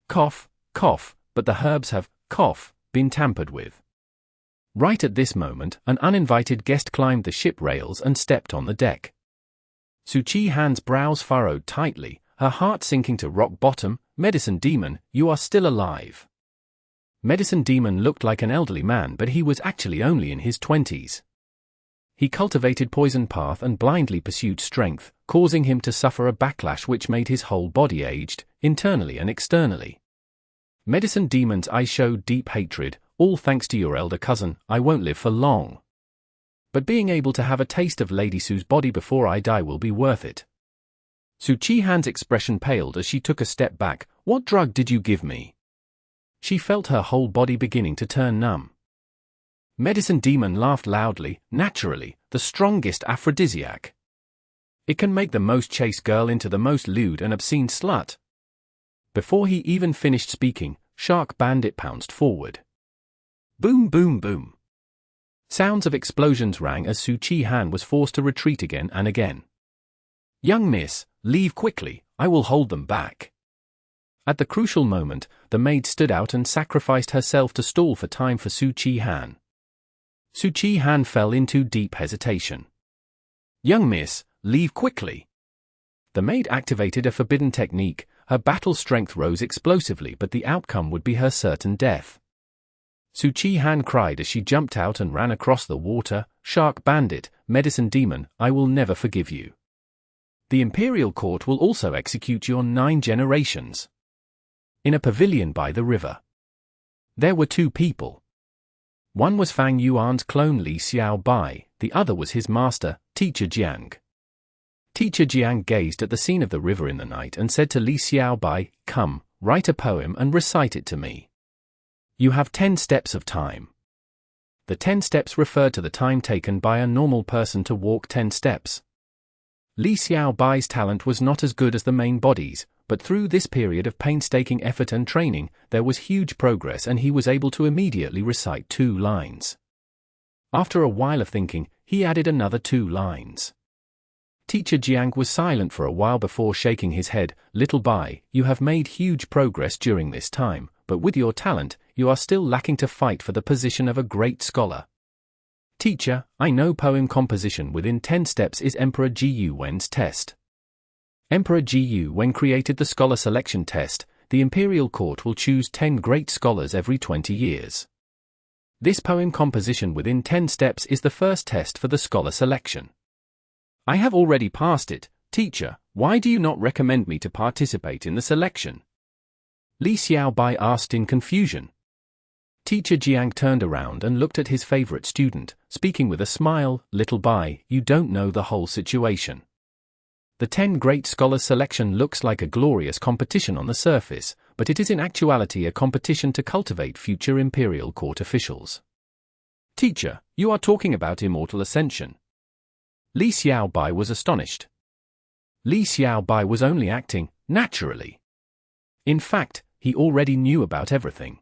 S1: Cough, cough, but the herbs have, cough, been tampered with." Right at this moment, an uninvited guest climbed the ship rails and stepped on the deck. Su Qihan's brows furrowed tightly, her heart sinking to rock bottom. "Medicine Demon, you are still alive." Medicine Demon looked like an elderly man, but he was actually only in his 20s. He cultivated poison path and blindly pursued strength, causing him to suffer a backlash which made his whole body aged, internally and externally. Medicine Demon's eyes showed deep hatred. "All thanks to your elder cousin, I won't live for long. But being able to have a taste of Lady Su's body before I die will be worth it." Su Qihan's expression paled as she took a step back. "What drug did you give me?" She felt her whole body beginning to turn numb. Medicine Demon laughed loudly. "Naturally, the strongest aphrodisiac. It can make the most chaste girl into the most lewd and obscene slut." Before he even finished speaking, Shark Bandit pounced forward. Boom boom boom. Sounds of explosions rang as Su Qihan was forced to retreat again and again. "Young miss, leave quickly, I will hold them back." At the crucial moment, the maid stood out and sacrificed herself to stall for time for Su Qihan. Su Qihan fell into deep hesitation. "Young miss, leave quickly." The maid activated a forbidden technique. Her battle strength rose explosively, but the outcome would be her certain death. Su Qihan cried as she jumped out and ran across the water. "Shark Bandit, Medicine Demon, I will never forgive you. The Imperial Court will also execute your 9 generations." In a pavilion by the river, there were 2 people. One was Fang Yuan's clone Li Xiao Bai, the other was his master, Teacher Jiang. Teacher Jiang gazed at the scene of the river in the night and said to Li Xiao Bai, "Come, write a poem and recite it to me. You have 10 steps of time." The 10 steps referred to the time taken by a normal person to walk 10 steps. Li Xiao Bai's talent was not as good as the main body's, but through this period of painstaking effort and training, there was huge progress and he was able to immediately recite 2 lines. After a while of thinking, he added another 2 lines. Teacher Jiang was silent for a while before shaking his head. "Little Bai, you have made huge progress during this time, but with your talent, you are still lacking to fight for the position of a great scholar. Teacher, I know poem composition within 10 steps is Emperor Yuan's test. Emperor Yuan created the scholar selection test. The Imperial Court will choose 10 great scholars every 20 years. This poem composition within 10 steps is the first test for the scholar selection. I have already passed it. Teacher, why do you not recommend me to participate in the selection?" Li Xiao Bai asked in confusion. Teacher Jiang turned around and looked at his favorite student, speaking with a smile. "Little Bai, you don't know the whole situation. The 10 great scholars selection looks like a glorious competition on the surface, but it is in actuality a competition to cultivate future Imperial Court officials." "Teacher, you are talking about immortal ascension." Li Xiao Bai was astonished. Li Xiao Bai was only acting, naturally. In fact, he already knew about everything.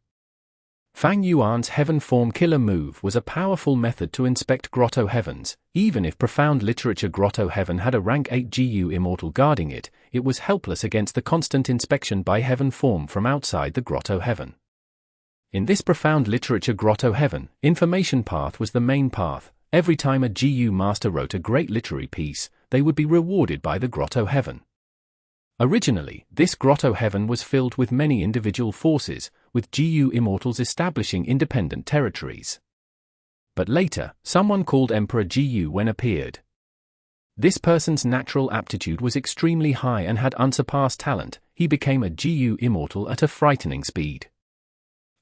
S1: Fang Yuan's heaven form killer move was a powerful method to inspect grotto heavens. Even if profound literature grotto heaven had a rank 8 GU immortal guarding it, it was helpless against the constant inspection by heaven form from outside the grotto heaven. In this profound literature grotto heaven, information path was the main path. Every time a GU master wrote a great literary piece, they would be rewarded by the grotto heaven. Originally, this grotto heaven was filled with many individual forces, with GU immortals establishing independent territories. But later, someone called Emperor Yuan appeared. This person's natural aptitude was extremely high and had unsurpassed talent. He became a GU immortal at a frightening speed.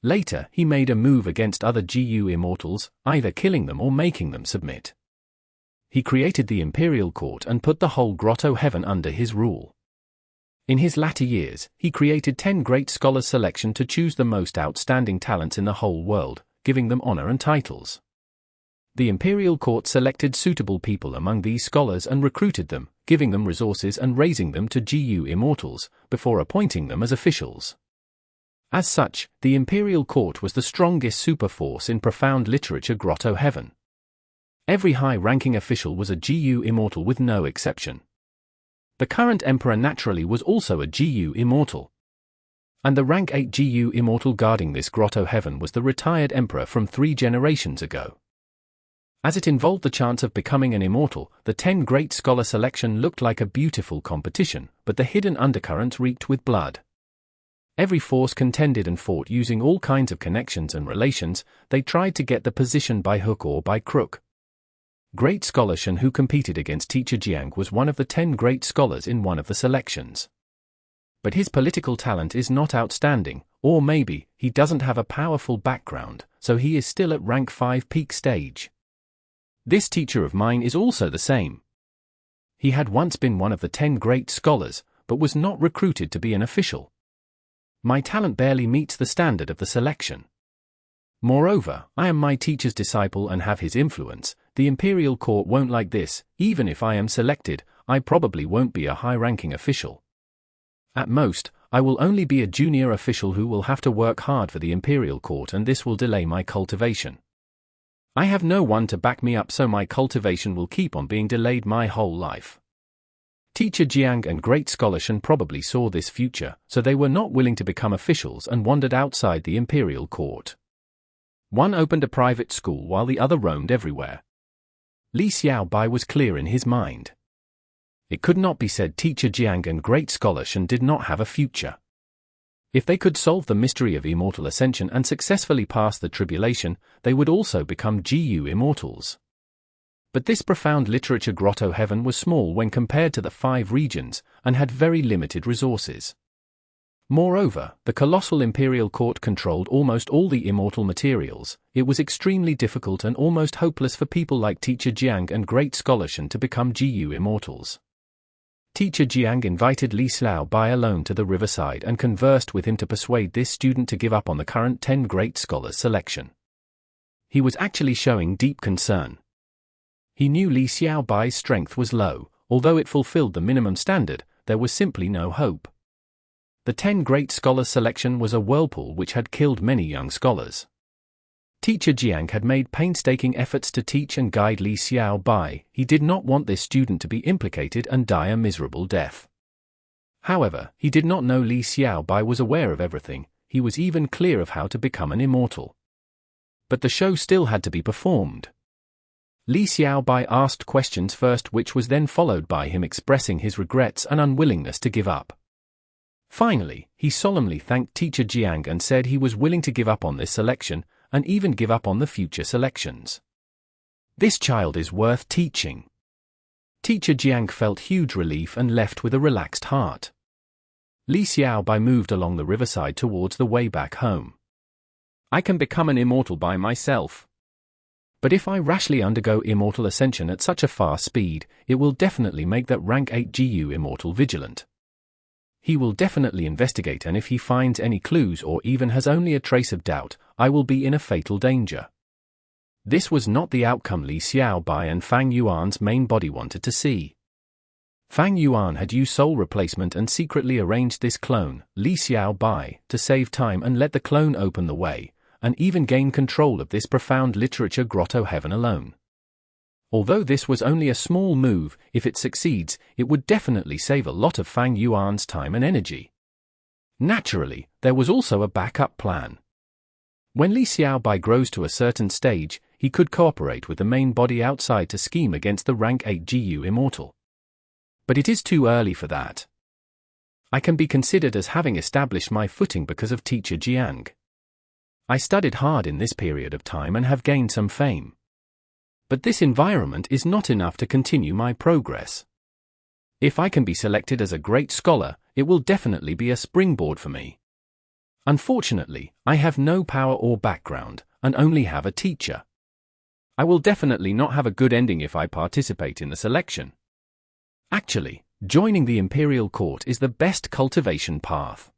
S1: Later, he made a move against other GU immortals, either killing them or making them submit. He created the Imperial Court and put the whole grotto heaven under his rule. In his latter years, he created 10 great scholars selection to choose the most outstanding talents in the whole world, giving them honor and titles. The Imperial Court selected suitable people among these scholars and recruited them, giving them resources and raising them to GU immortals, before appointing them as officials. As such, the Imperial Court was the strongest super force in profound literature grotto heaven. Every high-ranking official was a GU immortal with no exception. The current emperor naturally was also a GU immortal. And the rank 8 GU immortal guarding this grotto heaven was the retired emperor from 3 generations ago. As it involved the chance of becoming an immortal, the 10 great scholar selection looked like a beautiful competition, but the hidden undercurrent reeked with blood. Every force contended and fought using all kinds of connections and relations. They tried to get the position by hook or by crook. Great scholar Shen, who competed against teacher Jiang, was one of the 10 great scholars in one of the selections. But his political talent is not outstanding, or maybe, he doesn't have a powerful background, so he is still at rank 5 peak stage. This teacher of mine is also the same. He had once been one of the 10 great scholars, but was not recruited to be an official. My talent barely meets the standard of the selection. Moreover, I am my teacher's disciple and have his influence. The Imperial Court won't like this. Even if I am selected, I probably won't be a high-ranking official. At most, I will only be a junior official who will have to work hard for the Imperial Court, and this will delay my cultivation. I have no one to back me up, so my cultivation will keep on being delayed my whole life. Teacher Jiang and great scholar Shen probably saw this future, so they were not willing to become officials and wandered outside the Imperial Court. One opened a private school while the other roamed everywhere. Li Xiaobai was clear in his mind. It could not be said teacher Jiang and great scholar Shen did not have a future. If they could solve the mystery of immortal ascension and successfully pass the tribulation, they would also become GU immortals. But this profound literature grotto heaven was small when compared to the 5 regions, and had very limited resources. Moreover, the colossal Imperial Court controlled almost all the immortal materials. It was extremely difficult and almost hopeless for people like teacher Jiang and great scholar Shen to become GU immortals. Teacher Jiang invited Li Xiaobai alone to the riverside and conversed with him to persuade this student to give up on the current 10 great scholars selection. He was actually showing deep concern. He knew Li Xiaobai's strength was low. Although it fulfilled the minimum standard, there was simply no hope. The 10 great scholars selection was a whirlpool which had killed many young scholars. Teacher Jiang had made painstaking efforts to teach and guide Li Xiaobai. He did not want this student to be implicated and die a miserable death. However, he did not know Li Xiaobai was aware of everything. He was even clear of how to become an immortal. But the show still had to be performed. Li Xiaobai asked questions first, which was then followed by him expressing his regrets and unwillingness to give up. Finally, he solemnly thanked teacher Jiang and said he was willing to give up on this selection, and even give up on the future selections. This child is worth teaching. Teacher Jiang felt huge relief and left with a relaxed heart. Li Xiaobai moved along the riverside towards the way back home. I can become an immortal by myself. But if I rashly undergo immortal ascension at such a fast speed, it will definitely make that rank 8 GU immortal vigilant. He will definitely investigate, and if he finds any clues or even has only a trace of doubt, I will be in a fatal danger. This was not the outcome Li Xiaobai and Fang Yuan's main body wanted to see. Fang Yuan had used soul replacement and secretly arranged this clone, Li Xiaobai, to save time and let the clone open the way, and even gain control of this profound literature grotto heaven alone. Although this was only a small move, if it succeeds, it would definitely save a lot of Fang Yuan's time and energy. Naturally, there was also a backup plan. When Li Xiaobai grows to a certain stage, he could cooperate with the main body outside to scheme against the rank 8 GU immortal. But it is too early for that. I can be considered as having established my footing because of teacher Jiang. I studied hard in this period of time and have gained some fame. But this environment is not enough to continue my progress. If I can be selected as a great scholar, it will definitely be a springboard for me. Unfortunately, I have no power or background, and only have a teacher. I will definitely not have a good ending if I participate in the selection. Actually, joining the Imperial Court is the best cultivation path.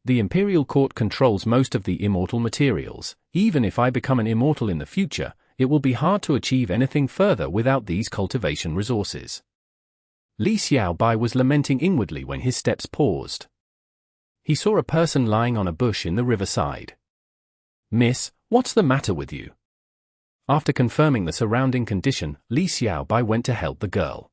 S1: The Imperial Court controls most of the immortal materials. Even if I become an immortal in the future, it will be hard to achieve anything further without these cultivation resources. Li Xiaobai was lamenting inwardly when his steps paused. He saw a person lying on a bush in the riverside. "Miss, what's the matter with you?" After confirming the surrounding condition, Li Xiaobai went to help the girl.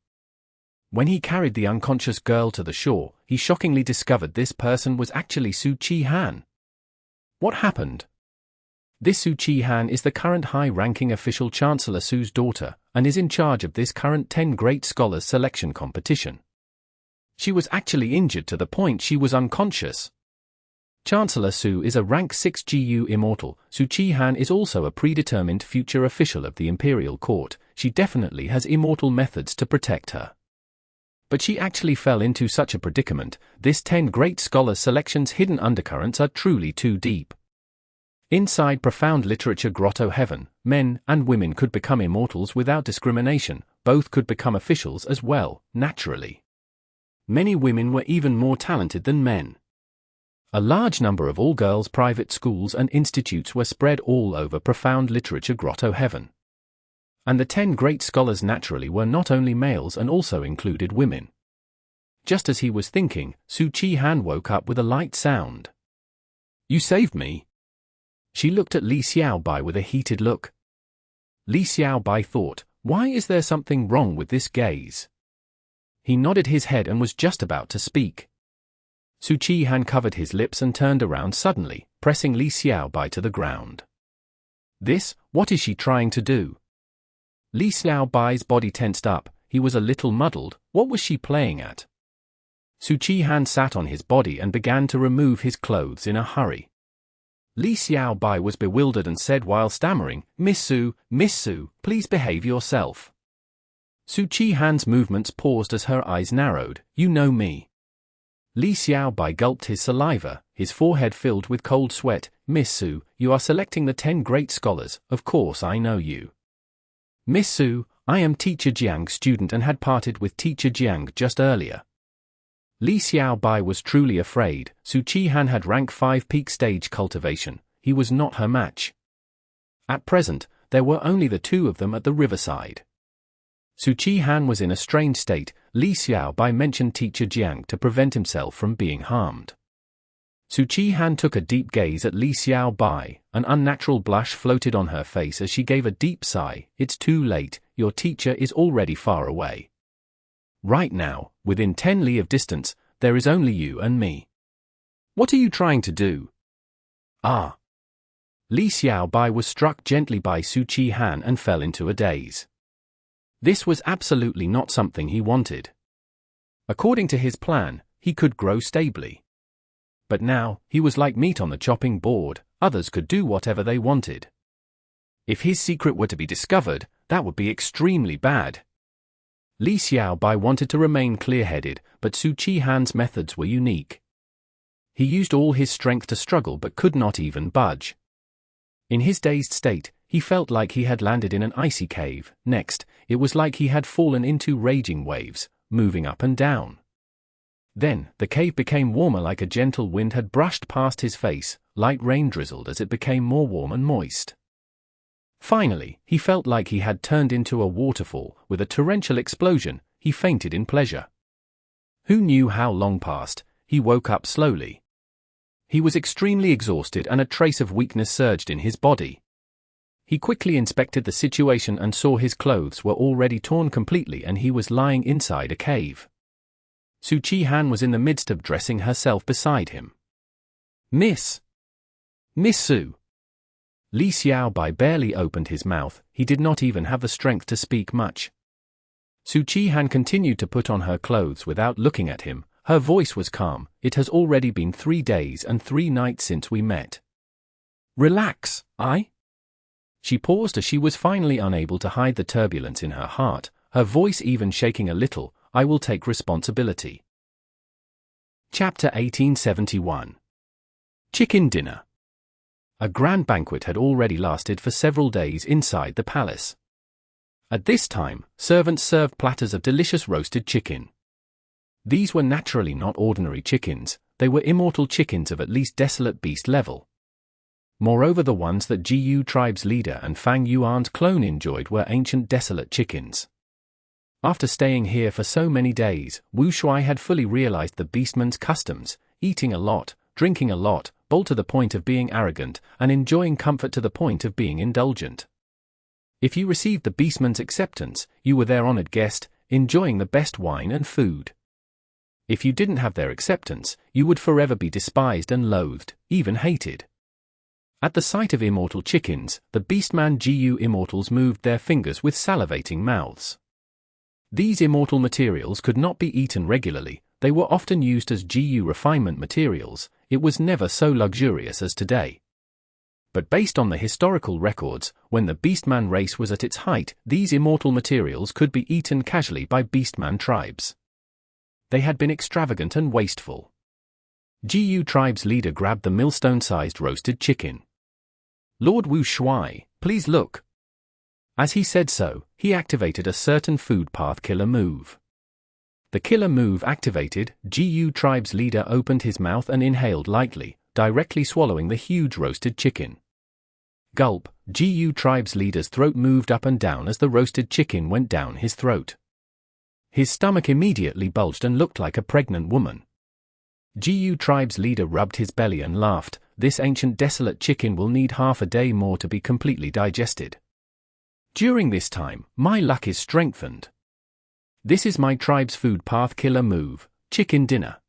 S1: When he carried the unconscious girl to the shore, he shockingly discovered this person was actually Su Chi-han. What happened? This Su Chi-han is the current high-ranking official Chancellor Su's daughter, and is in charge of this current 10 Great Scholars selection competition. She was actually injured to the point she was unconscious. Chancellor Su is a rank 6 GU immortal. Su Chi-han is also a predetermined future official of the Imperial Court. She definitely has immortal methods to protect her. But she actually fell into such a predicament. This 10 Great Scholars selection's hidden undercurrents are truly too deep. Inside profound literature grotto heaven, men and women could become immortals without discrimination. Both could become officials as well, naturally. Many women were even more talented than men. A large number of all-girls private schools and institutes were spread all over profound literature grotto heaven. And the 10 great scholars naturally were not only males and also included women. Just as he was thinking, Su Chi-han woke up with a light sound. "You saved me." She looked at Li Xiaobai with a heated look. Li Xiaobai thought, why is there something wrong with this gaze? He nodded his head and was just about to speak. Su Chi-han covered his lips and turned around suddenly, pressing Li Xiaobai to the ground. What is she trying to do? Li Xiaobai's body tensed up. He was a little muddled. What was she playing at? Su Chi-han sat on his body and began to remove his clothes in a hurry. Li Xiaobai was bewildered and said while stammering, Miss Su, please behave yourself." Su Chi-han's movements paused as her eyes narrowed. "You know me." Li Xiaobai gulped his saliva, his forehead filled with cold sweat. "Miss Su, you are selecting the 10 great scholars. Of course I know you." "Miss Su, I am Teacher Jiang's student and had parted with Teacher Jiang just earlier." Li Xiaobai was truly afraid. Su Chi-han had rank 5 peak stage cultivation. He was not her match. At present, there were only the two of them at the riverside. Su Chi-han was in a strange state. Li Xiaobai mentioned Teacher Jiang to prevent himself from being harmed. Su Chi-han took a deep gaze at Li Xiaobai. An unnatural blush floated on her face as she gave a deep sigh. "It's too late, your teacher is already far away. Right now, within 10 li of distance, there is only you and me. What are you trying to do?" "Ah." Li Xiaobai was struck gently by Su Chi-han and fell into a daze. This was absolutely not something he wanted. According to his plan, he could grow stably. But now, he was like meat on the chopping board. Others could do whatever they wanted. If his secret were to be discovered, that would be extremely bad. Li Xiaobai wanted to remain clear-headed, but Su Chi-han's methods were unique. He used all his strength to struggle but could not even budge. In his dazed state, he felt like he had landed in an icy cave. Next, it was like he had fallen into raging waves, moving up and down. Then, the cave became warmer like a gentle wind had brushed past his face. Light rain drizzled as it became more warm and moist. Finally, he felt like he had turned into a waterfall. With a torrential explosion, he fainted in pleasure. Who knew how long passed? He woke up slowly. He was extremely exhausted and a trace of weakness surged in his body. He quickly inspected the situation and saw his clothes were already torn completely and he was lying inside a cave. Su Chi-han was in the midst of dressing herself beside him. Miss Su." Li Xiaobai barely opened his mouth. He did not even have the strength to speak much. Su Chi-han continued to put on her clothes without looking at him. her voice was calm. "It has already been 3 days and 3 nights since we met." "Relax, She paused as she was finally unable to hide the turbulence in her heart, her voice even shaking a little. "I will take responsibility." Chapter 1871. Chicken Dinner. A grand banquet had already lasted for several days inside the palace. At this time, servants served platters of delicious roasted chicken. These were naturally not ordinary chickens, they were immortal chickens of at least desolate beast level. Moreover, the ones that Gu tribe's leader and Fang Yuan's clone enjoyed were ancient desolate chickens. After staying here for so many days, Wu Shuai had fully realized the beastman's customs, eating a lot, drinking a lot, bold to the point of being arrogant, and enjoying comfort to the point of being indulgent. If you received the beastman's acceptance, you were their honored guest, enjoying the best wine and food. If you didn't have their acceptance, you would forever be despised and loathed, even hated. At the sight of immortal chickens, the beastman Gu immortals moved their fingers with salivating mouths. These immortal materials could not be eaten regularly, they were often used as Gu refinement materials. It was never so luxurious as today. But based on the historical records, when the beastman race was at its height, these immortal materials could be eaten casually by beastman tribes. They had been extravagant and wasteful. Gu tribe's leader grabbed the millstone-sized roasted chicken. "Lord Wu Shuai, please look." As he said so, he activated a certain food path killer move. The killer move activated, Gu tribe's leader opened his mouth and inhaled lightly, directly swallowing the huge roasted chicken. Gulp, Gu tribe's leader's throat moved up and down as the roasted chicken went down his throat. His stomach immediately bulged and looked like a pregnant woman. Gu tribe's leader rubbed his belly and laughed. "This ancient desolate chicken will need half a day more to be completely digested. During this time, my luck is strengthened. This is my tribe's food path killer move, chicken dinner."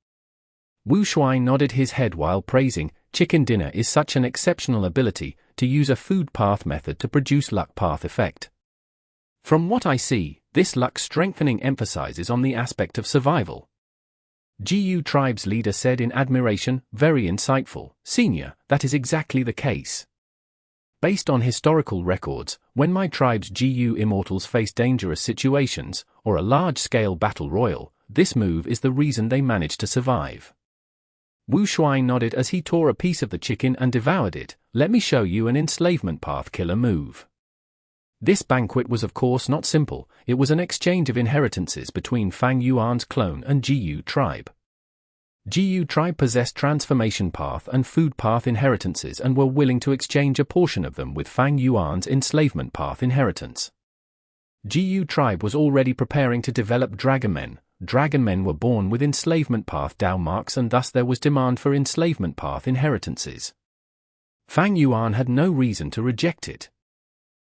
S1: Wu Shuai nodded his head while praising. Chicken dinner is such an exceptional ability, to use a food path method to produce luck path effect. From what I see, this luck strengthening emphasizes on the aspect of survival. Gu tribe's leader said in admiration, "Very insightful, senior, that is exactly the case. Based on historical records, when my tribe's Gu immortals face dangerous situations, or a large-scale battle royal, this move is the reason they manage to survive." Wu Shuai nodded as he tore a piece of the chicken and devoured it. "Let me show you an enslavement path killer move." This banquet was of course not simple, it was an exchange of inheritances between Fang Yuan's clone and Gu tribe. Gu tribe possessed transformation path and food path inheritances and were willing to exchange a portion of them with Fang Yuan's enslavement path inheritance. Gu tribe was already preparing to develop dragon men. Dragon men were born with enslavement path Dao marks and thus there was demand for enslavement path inheritances. Fang Yuan had no reason to reject it.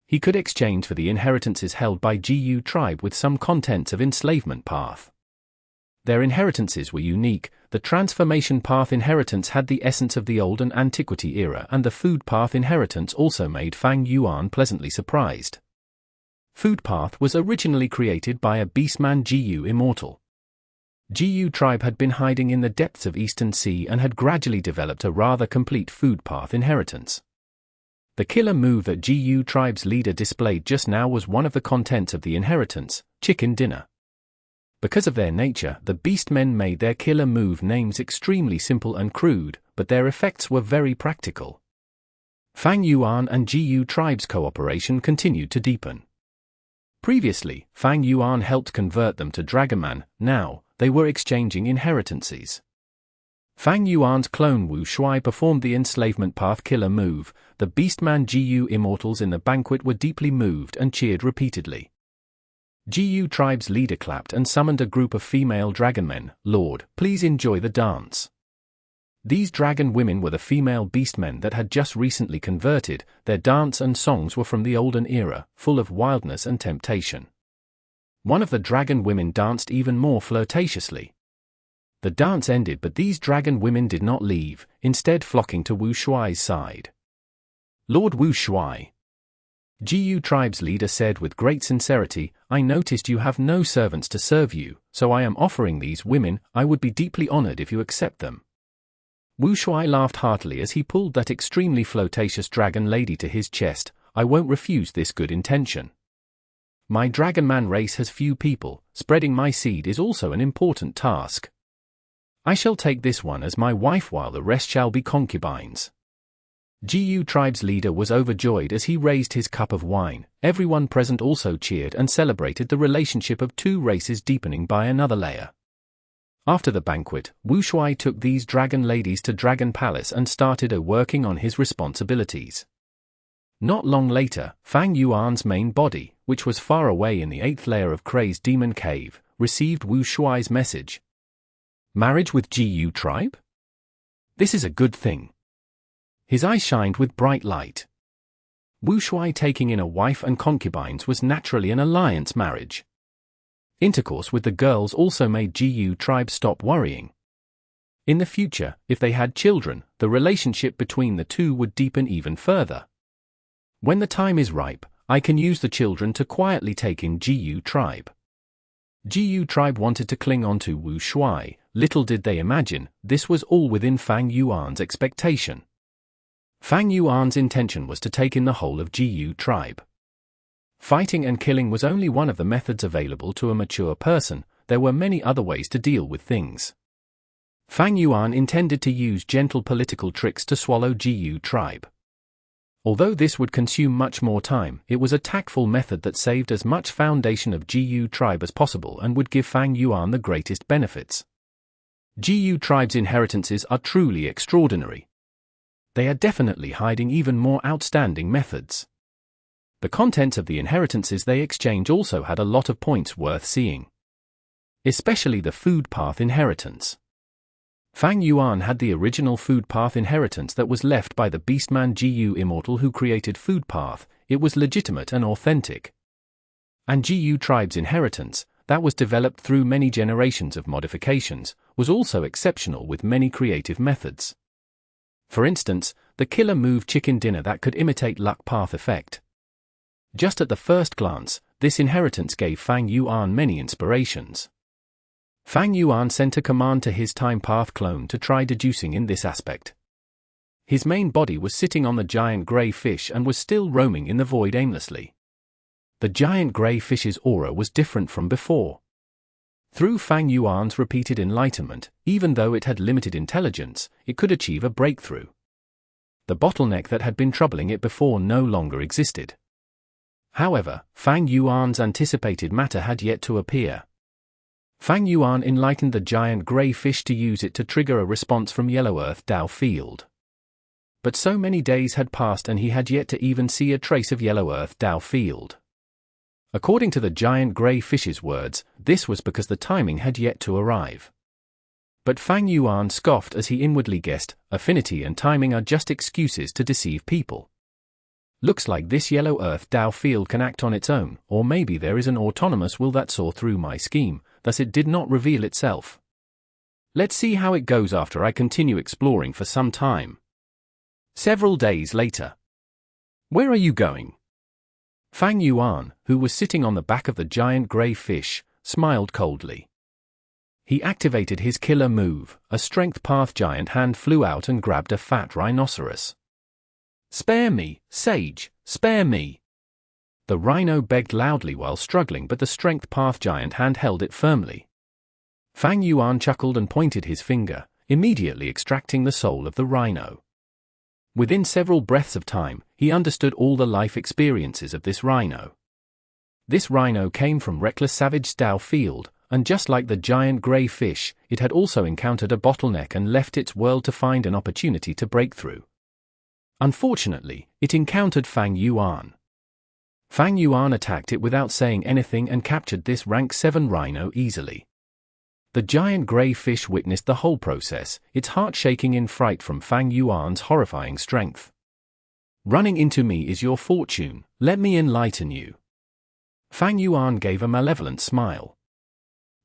S1: He could exchange for the inheritances held by Gu tribe with some contents of enslavement path. Their inheritances were unique. The transformation path inheritance had the essence of the old and antiquity era, and the food path inheritance also made Fang Yuan pleasantly surprised. Food path was originally created by a beastman Gu immortal. Gu tribe had been hiding in the depths of Eastern Sea and had gradually developed a rather complete food path inheritance. The killer move that Gu tribe's leader displayed just now was one of the contents of the inheritance, chicken dinner. Because of their nature, the beastmen made their killer move names extremely simple and crude, but their effects were very practical. Fang Yuan and Gu tribe's cooperation continued to deepen. Previously, Fang Yuan helped convert them to Dragonman, now, they were exchanging inheritances. Fang Yuan's clone Wu Shuai performed the enslavement path killer move. The beastman Gu immortals in the banquet were deeply moved and cheered repeatedly. Gu tribe's leader clapped and summoned a group of female dragonmen. "Lord, please enjoy the dance." These dragon women were the female beastmen that had just recently converted. Their dance and songs were from the olden era, full of wildness and temptation. One of the dragon women danced even more flirtatiously. The dance ended, but these dragon women did not leave, instead flocking to Wu Shuai's side. "Lord Wu Shuai," Gu tribe's leader said with great sincerity, "I noticed you have no servants to serve you, so I am offering these women. I would be deeply honored if you accept them." Wu Shuai laughed heartily as he pulled that extremely flirtatious dragon lady to his chest. "I won't refuse this good intention. My dragon man race has few people, spreading my seed is also an important task. I shall take this one as my wife while the rest shall be concubines." Gu tribe's leader was overjoyed as he raised his cup of wine. Everyone present also cheered and celebrated the relationship of two races deepening by another layer. After the banquet, Wu Shuai took these dragon ladies to Dragon Palace and started working on his responsibilities. Not long later, Fang Yuan's main body, which was far away in the 8th layer of Crazed Demon Cave, received Wu Shuai's message. "Marriage with Gu tribe? This is a good thing." His eyes shined with bright light. Wu Shuai taking in a wife and concubines was naturally an alliance marriage. Intercourse with the girls also made Gu tribe stop worrying. In the future, if they had children, the relationship between the two would deepen even further. "When the time is ripe, I can use the children to quietly take in Gu tribe." Gu tribe wanted to cling on to Wu Shuai. Little did they imagine, this was all within Fang Yuan's expectation. Fang Yuan's intention was to take in the whole of Gu tribe. Fighting and killing was only one of the methods available to a mature person. There were many other ways to deal with things. Fang Yuan intended to use gentle political tricks to swallow Gu tribe. Although this would consume much more time, it was a tactful method that saved as much foundation of Gu tribe as possible and would give Fang Yuan the greatest benefits. Gu tribe's inheritances are truly extraordinary. They are definitely hiding even more outstanding methods. The contents of the inheritances they exchange also had a lot of points worth seeing. Especially the food path inheritance. Fang Yuan had the original food path inheritance that was left by the beastman Gu Immortal who created food path. It was legitimate and authentic. And Gu tribe's inheritance, that was developed through many generations of modifications, was also exceptional with many creative methods. For instance, the killer move chicken dinner that could imitate luck path effect. Just at the first glance, this inheritance gave Fang Yuan many inspirations. Fang Yuan sent a command to his time path clone to try deducing in this aspect. His main body was sitting on the giant grey fish and was still roaming in the void aimlessly. The giant grey fish's aura was different from before. Through Fang Yuan's repeated enlightenment, even though it had limited intelligence, it could achieve a breakthrough. The bottleneck that had been troubling it before no longer existed. However, Fang Yuan's anticipated matter had yet to appear. Fang Yuan enlightened the giant grey fish to use it to trigger a response from Yellow Earth Dao Field. But so many days had passed and he had yet to even see a trace of Yellow Earth Dao Field. According to the giant grey fish's words, this was because the timing had yet to arrive. But Fang Yuan scoffed as he inwardly guessed, affinity and timing are just excuses to deceive people. Looks like this Yellow Earth Dao Field can act on its own, or maybe there is an autonomous will that saw through my scheme, thus it did not reveal itself. Let's see how it goes after I continue exploring for some time. Several days later. Where are you going? Fang Yuan, who was sitting on the back of the giant grey fish, smiled coldly. He activated his killer move. A strength path giant hand flew out and grabbed a fat rhinoceros. "Spare me, sage, spare me." The rhino begged loudly while struggling, but the strength path giant hand held it firmly. Fang Yuan chuckled and pointed his finger, immediately extracting the soul of the rhino. Within several breaths of time, he understood all the life experiences of this rhino. This rhino came from reckless savage Dao Field, and just like the giant grey fish, it had also encountered a bottleneck and left its world to find an opportunity to break through. Unfortunately, it encountered Fang Yuan. Fang Yuan attacked it without saying anything and captured this rank 7 rhino easily. The giant grey fish witnessed the whole process, its heart shaking in fright from Fang Yuan's horrifying strength. "Running into me is your fortune, let me enlighten you." Fang Yuan gave a malevolent smile.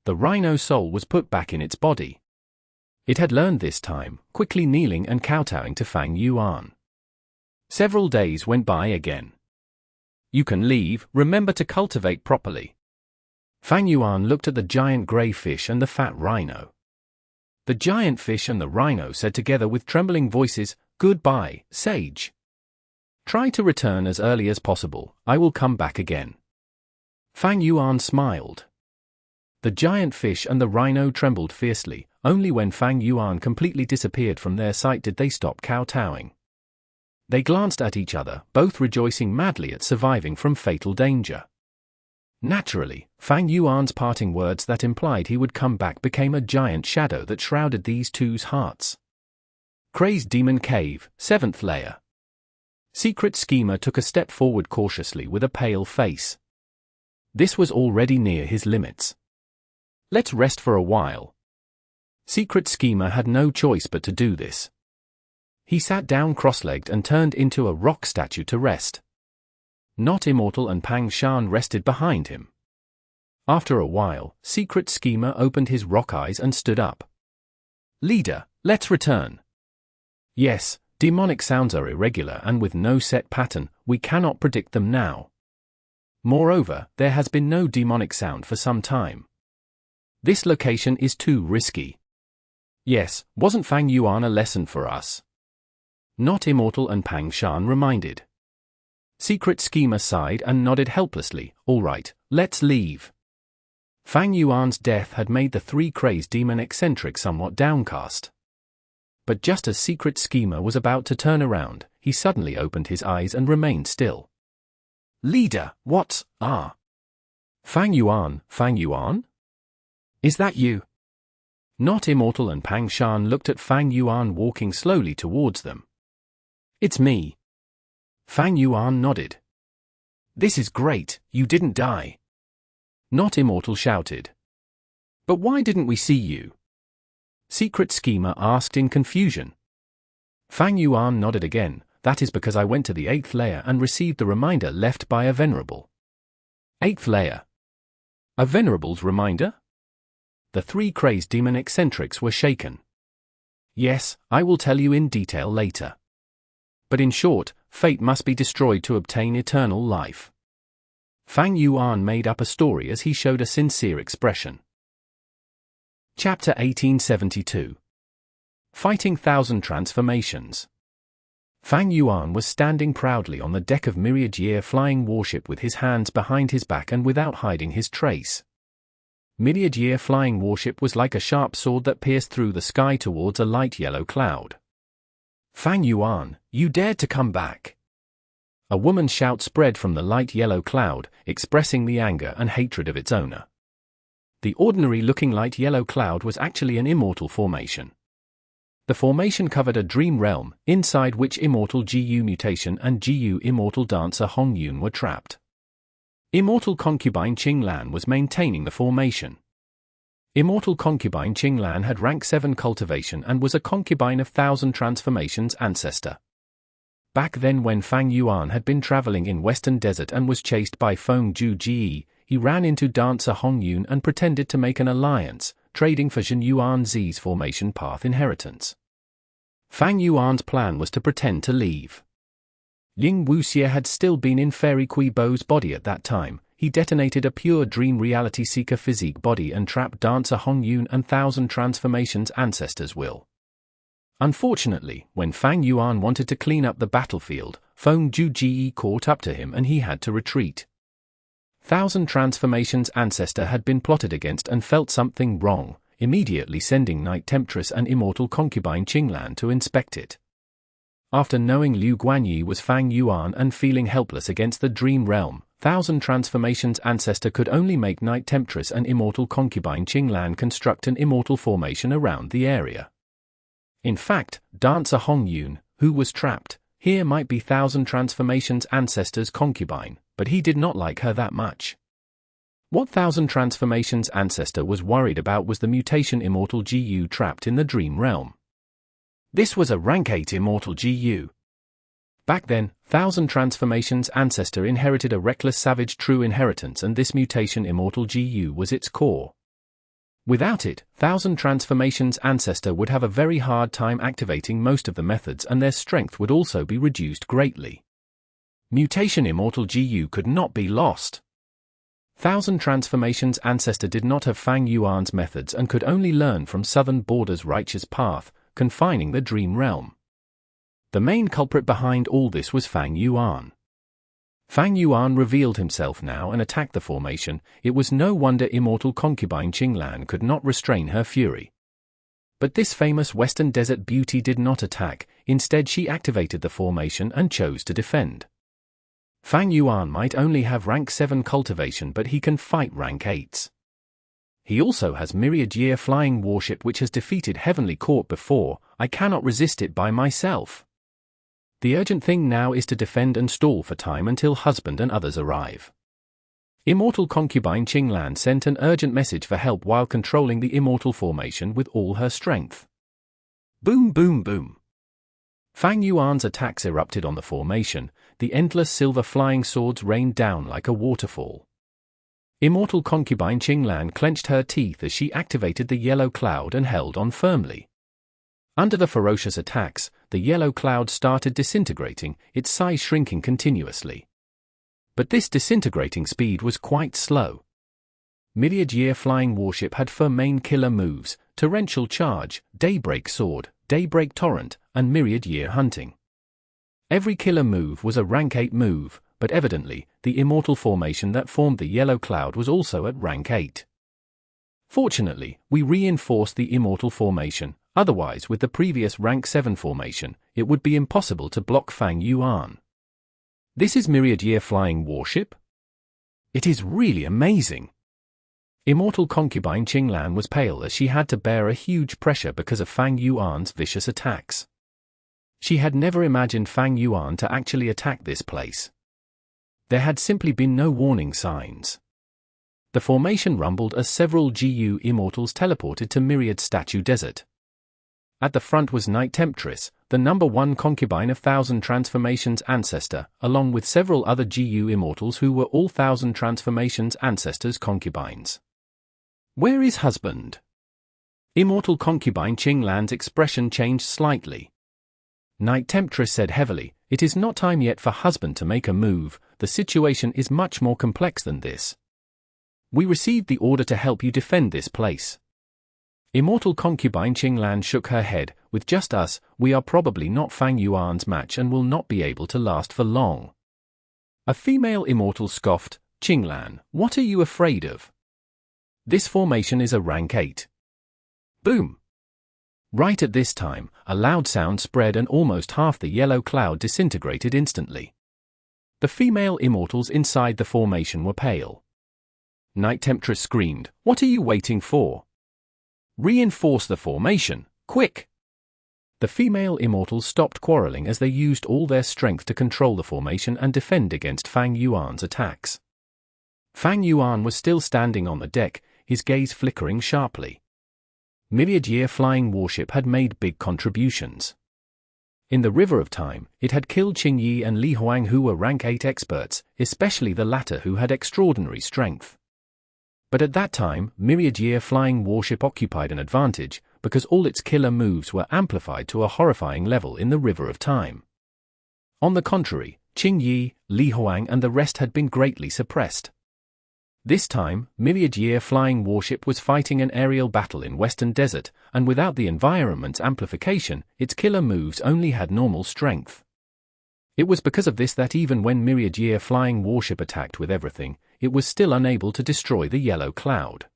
S1: The rhino soul was put back in its body. It had learned this time, quickly kneeling and kowtowing to Fang Yuan. Several days went by again. "You can leave, remember to cultivate properly." Fang Yuan looked at the giant grey fish and the fat rhino. The giant fish and the rhino said together with trembling voices, "Goodbye, sage. Try to return as early as possible, I will come back again." Fang Yuan smiled. The giant fish and the rhino trembled fiercely. Only when Fang Yuan completely disappeared from their sight did they stop kowtowing. They glanced at each other, both rejoicing madly at surviving from fatal danger. Naturally, Fang Yuan's parting words that implied he would come back became a giant shadow that shrouded these two's hearts. Crazed Demon Cave, 7th layer. Secret Schemer took a step forward cautiously with a pale face. This was already near his limits. Let's rest for a while. Secret Schemer had no choice but to do this. He sat down cross-legged and turned into a rock statue to rest. Not Immortal and Pang Shan rested behind him. After a while, Secret Schemer opened his rock eyes and stood up. "Leader, let's return." "Yes, demonic sounds are irregular and with no set pattern, we cannot predict them now. Moreover, there has been no demonic sound for some time. This location is too risky." "Yes, wasn't Fang Yuan a lesson for us?" Not Immortal and Pang Shan reminded. Secret Schemer sighed and nodded helplessly. "All right, let's leave." Fang Yuan's death had made the three crazed demon eccentric somewhat downcast. But just as Secret Schemer was about to turn around, he suddenly opened his eyes and remained still. "Leader, what's, Fang Yuan, Fang Yuan? Is that you?" Not Immortal and Pang Shan looked at Fang Yuan walking slowly towards them. "It's me." Fang Yuan nodded. "This is great, you didn't die." Not Immortal shouted. "But why didn't we see you?" Secret Schemer asked in confusion. Fang Yuan nodded again. "That is because I went to the 8th layer and received the reminder left by a Venerable." 8th layer? A Venerable's reminder? The three crazed demon eccentrics were shaken. "Yes, I will tell you in detail later. But in short, fate must be destroyed to obtain eternal life." Fang Yuan made up a story as he showed a sincere expression. Chapter 1872. Fighting 1,000 Transformations. Fang Yuan was standing proudly on the deck of Myriad-Year flying warship with his hands behind his back and without hiding his trace. Myriad-Year flying warship was like a sharp sword that pierced through the sky towards a light yellow cloud. "Fang Yuan, you dared to come back." A woman's shout spread from the light yellow cloud, expressing the anger and hatred of its owner. The ordinary-looking light yellow cloud was actually an immortal formation. The formation covered a dream realm, inside which Immortal GU Mutation and GU Immortal Dancer Hong Yun were trapped. Immortal Concubine Qing Lan was maintaining the formation. Immortal Concubine Qing Lan had rank 7 cultivation and was a concubine of 1,000 Transformations Ancestor. Back then when Fang Yuan had been traveling in Western Desert and was chased by Feng Ju Ji, he ran into Dancer Hong Yun and pretended to make an alliance, trading for Zhen Yuan Zi's formation path inheritance. Fang Yuan's plan was to pretend to leave. Ying Wuxie had still been in Fairy Kui Bo's body at that time. He detonated a pure dream reality seeker physique body and trapped Dancer Hong Yun and 1,000 Transformations Ancestor's will. Unfortunately, when Fang Yuan wanted to clean up the battlefield, Feng Ju Ji caught up to him and he had to retreat. 1,000 Transformations Ancestor had been plotted against and felt something wrong, immediately sending Night Temptress and Immortal Concubine Qing Lan to inspect it. After knowing Liu Guanyi was Fang Yuan and feeling helpless against the Dream Realm, 1,000 Transformations Ancestor could only make Night Temptress and Immortal Concubine Qing Lan construct an immortal formation around the area. In fact, Dancer Hong Yun, who was trapped here, might be 1,000 Transformations Ancestor's concubine, but he did not like her that much. What 1,000 Transformations Ancestor was worried about was the mutation Immortal GU trapped in the Dream Realm. This was a rank 8 Immortal GU. Back then, 1,000 Transformations Ancestor inherited a reckless savage true inheritance, and this mutation Immortal GU was its core. Without it, 1,000 Transformations Ancestor would have a very hard time activating most of the methods, and their strength would also be reduced greatly. Mutation Immortal GU could not be lost. Thousand Transformations Ancestor did not have Fang Yuan's methods and could only learn from Southern Border's righteous path, confining the dream realm. The main culprit behind all this was Fang Yuan. Fang Yuan revealed himself now and attacked the formation. It was no wonder immortal concubine Qinglan could not restrain her fury. But this famous Western Desert beauty did not attack, instead she activated the formation and chose to defend. Fang Yuan might only have rank 7 cultivation, but he can fight rank 8s. He also has Myriad Year flying warship which has defeated Heavenly Court before. I cannot resist it by myself. The urgent thing now is to defend and stall for time until husband and others arrive. Immortal concubine Qinglan sent an urgent message for help while controlling the immortal formation with all her strength. Boom boom boom. Fang Yuan's attacks erupted on the formation. The endless silver flying swords rained down like a waterfall. Immortal concubine Qinglan clenched her teeth as she activated the yellow cloud and held on firmly. Under the ferocious attacks, the yellow cloud started disintegrating, its size shrinking continuously. But this disintegrating speed was quite slow. Myriad Year flying warship had 4 main killer moves: Torrential Charge, Daybreak Sword, Daybreak Torrent, and Myriad Year Hunting. Every killer move was a rank 8 move, but evidently, the immortal formation that formed the yellow cloud was also at rank 8. Fortunately, we reinforced the immortal formation, otherwise with the previous rank 7 formation, it would be impossible to block Fang Yuan. This is Myriad Year flying warship? It is really amazing. Immortal concubine Qinglan was pale as she had to bear a huge pressure because of Fang Yuan's vicious attacks. She had never imagined Fang Yuan to actually attack this place. There had simply been no warning signs. The formation rumbled as several GU immortals teleported to Myriad Statue Desert. At the front was Night Temptress, the number 1 concubine of Thousand Transformations Ancestor, along with several other GU immortals who were all Thousand Transformations Ancestors concubines. Where is husband? Immortal concubine Qinglan's expression changed slightly. Night Temptress said heavily, "It is not time yet for husband to make a move. The situation is much more complex than this. We received the order to help you defend this place." Immortal concubine Qinglan shook her head. "With just us, we are probably not Fang Yuan's match and will not be able to last for long." A female immortal scoffed, "Qinglan, what are you afraid of? This formation is a rank 8. Boom! Right at this time, a loud sound spread and almost half the yellow cloud disintegrated instantly. The female immortals inside the formation were pale. Night Temptress screamed, "What are you waiting for? Reinforce the formation, quick!" The female immortals stopped quarreling as they used all their strength to control the formation and defend against Fang Yuan's attacks. Fang Yuan was still standing on the deck, his gaze flickering sharply. Myriad Year flying warship had made big contributions. In the River of Time, it had killed Qingyi and Li Huang, who were rank 8 experts, especially the latter who had extraordinary strength. But at that time, Myriad Year flying warship occupied an advantage, because all its killer moves were amplified to a horrifying level in the River of Time. On the contrary, Qingyi, Li Huang and the rest had been greatly suppressed. This time, Myriad Year flying warship was fighting an aerial battle in Western Desert, and without the environment's amplification, its killer moves only had normal strength. It was because of this that even when Myriad Year flying warship attacked with everything, it was still unable to destroy the yellow cloud.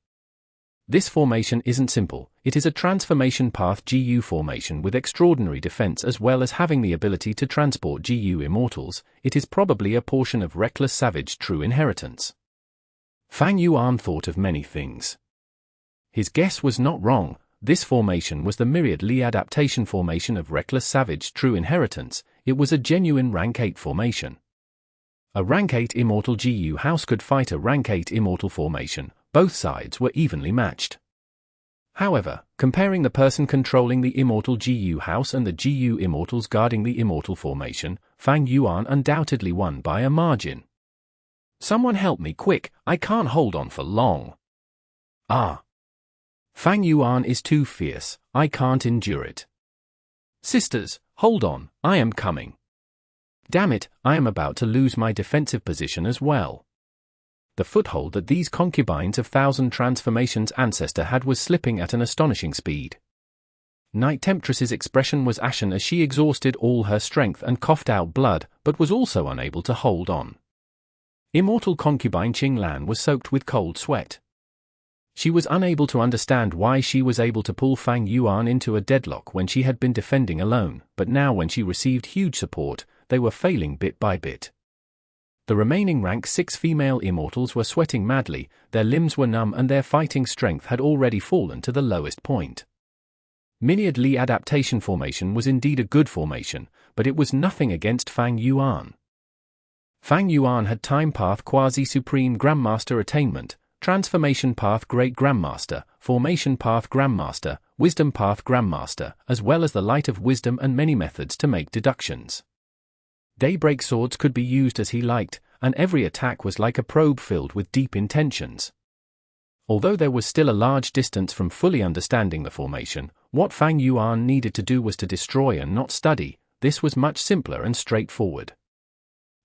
S1: This formation isn't simple, it is a transformation path GU formation with extraordinary defense as well as having the ability to transport GU immortals. It is probably a portion of Reckless Savage True Inheritance. Fang Yuan thought of many things. His guess was not wrong. This formation was the Myriad Li adaptation formation of Reckless Savage True Inheritance. It was a genuine rank 8 formation. A rank 8 immortal GU house could fight a rank 8 immortal formation. Both sides were evenly matched. However, comparing the person controlling the immortal GU house and the GU immortals guarding the immortal formation, Fang Yuan undoubtedly won by a margin. "Someone help me quick, I can't hold on for long." "Ah. Fang Yuan is too fierce, I can't endure it." "Sisters, hold on, I am coming." "Damn it, I am about to lose my defensive position as well." The foothold that these concubines of Thousand Transformations Ancestor had was slipping at an astonishing speed. Night Temptress's expression was ashen as she exhausted all her strength and coughed out blood, but was also unable to hold on. Immortal concubine Qing Lan was soaked with cold sweat. She was unable to understand why she was able to pull Fang Yuan into a deadlock when she had been defending alone, but now when she received huge support, they were failing bit by bit. The remaining rank 6 female immortals were sweating madly, their limbs were numb and their fighting strength had already fallen to the lowest point. Myriad Li adaptation formation was indeed a good formation, but it was nothing against Fang Yuan. Fang Yuan had Time Path Quasi-Supreme Grandmaster Attainment, Transformation Path Great Grandmaster, Formation Path Grandmaster, Wisdom Path Grandmaster, as well as the Light of Wisdom and many methods to make deductions. Daybreak swords could be used as he liked, and every attack was like a probe filled with deep intentions. Although there was still a large distance from fully understanding the formation, what Fang Yuan needed to do was to destroy and not study. This was much simpler and straightforward.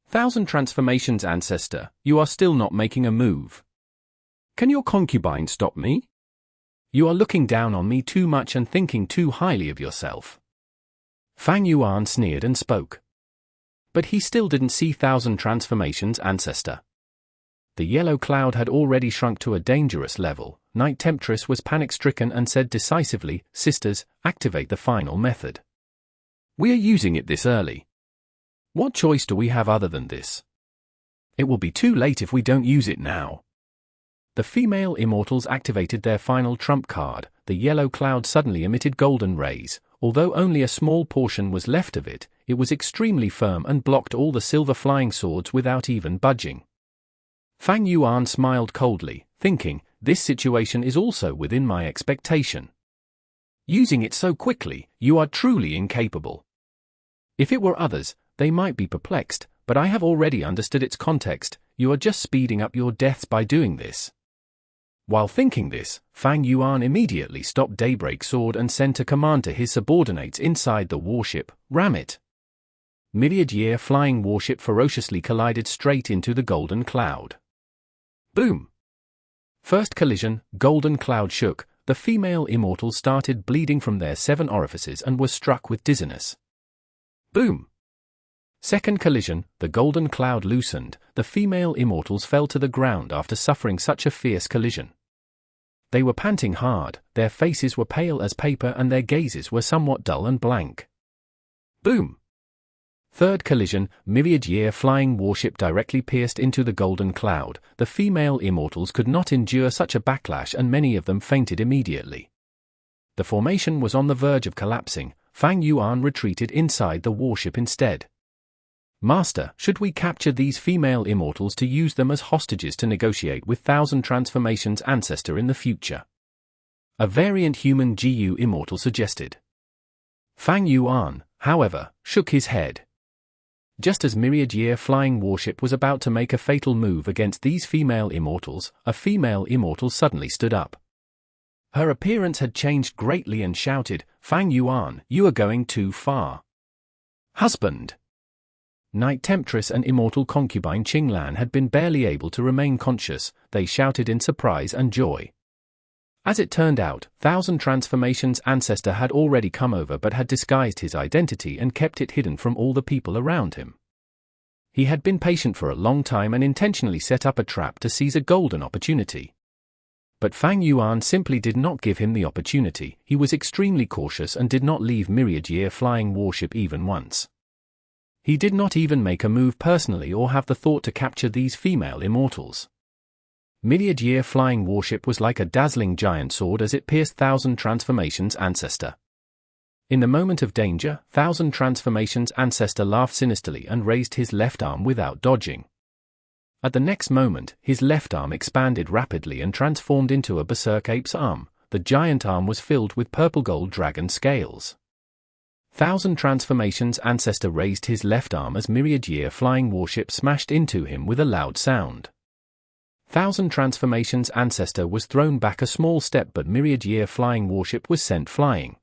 S1: Thousand Transformations Ancestor, you are still not making a move. Can your concubine stop me? You are looking down on me too much and thinking too highly of yourself. Fang Yuan sneered and spoke. But he still didn't see Thousand Transformations Ancestor. The yellow cloud had already shrunk to a dangerous level. Night Temptress was panic-stricken and said decisively, "Sisters, activate the final method. We are using it this early. What choice do we have other than this? It will be too late if we don't use it now." The female immortals activated their final trump card. The yellow cloud suddenly emitted golden rays. Although only a small portion was left of it, it was extremely firm and blocked all the silver flying swords without even budging. Fang Yuan smiled coldly, thinking, this situation is also within my expectation. Using it so quickly, you are truly incapable. If it were others, they might be perplexed, but I have already understood its context. You are just speeding up your deaths by doing this. While thinking this, Fang Yuan immediately stopped Daybreak Sword and sent a command to his subordinates inside the warship, ram it. Myriad-year flying warship ferociously collided straight into the golden cloud. Boom! First collision, golden cloud shook, the female immortals started bleeding from their 7 orifices and were struck with dizziness. Boom! Second collision, the golden cloud loosened, the female immortals fell to the ground after suffering such a fierce collision. They were panting hard, their faces were pale as paper and their gazes were somewhat dull and blank. Boom! Third collision, myriad-year flying warship directly pierced into the golden cloud. The female immortals could not endure such a backlash and many of them fainted immediately. The formation was on the verge of collapsing. Fang Yuan retreated inside the warship instead. Master, should we capture these female immortals to use them as hostages to negotiate with Thousand Transformations Ancestor in the future? A variant human GU immortal suggested. Fang Yuan, however, shook his head. Just as myriad-year flying warship was about to make a fatal move against these female immortals, a female immortal suddenly stood up. Her appearance had changed greatly and shouted, "Fang Yuan, you are going too far. Husband!" Night Temptress and immortal concubine Qing Lan had been barely able to remain conscious. They shouted in surprise and joy. As it turned out, Thousand Transformations Ancestor had already come over but had disguised his identity and kept it hidden from all the people around him. He had been patient for a long time and intentionally set up a trap to seize a golden opportunity. But Fang Yuan simply did not give him the opportunity. He was extremely cautious and did not leave myriad-year flying warship even once. He did not even make a move personally or have the thought to capture these female immortals. Myriad-year flying warship was like a dazzling giant sword as it pierced Thousand Transformations Ancestor. In the moment of danger, Thousand Transformations Ancestor laughed sinisterly and raised his left arm without dodging. At the next moment, his left arm expanded rapidly and transformed into a berserk ape's arm. The giant arm was filled with purple gold dragon scales. Thousand Transformations Ancestor raised his left arm as myriad-year flying warship smashed into him with a loud sound. Thousand Transformations Ancestor was thrown back a small step but myriad-year flying warship was sent flying.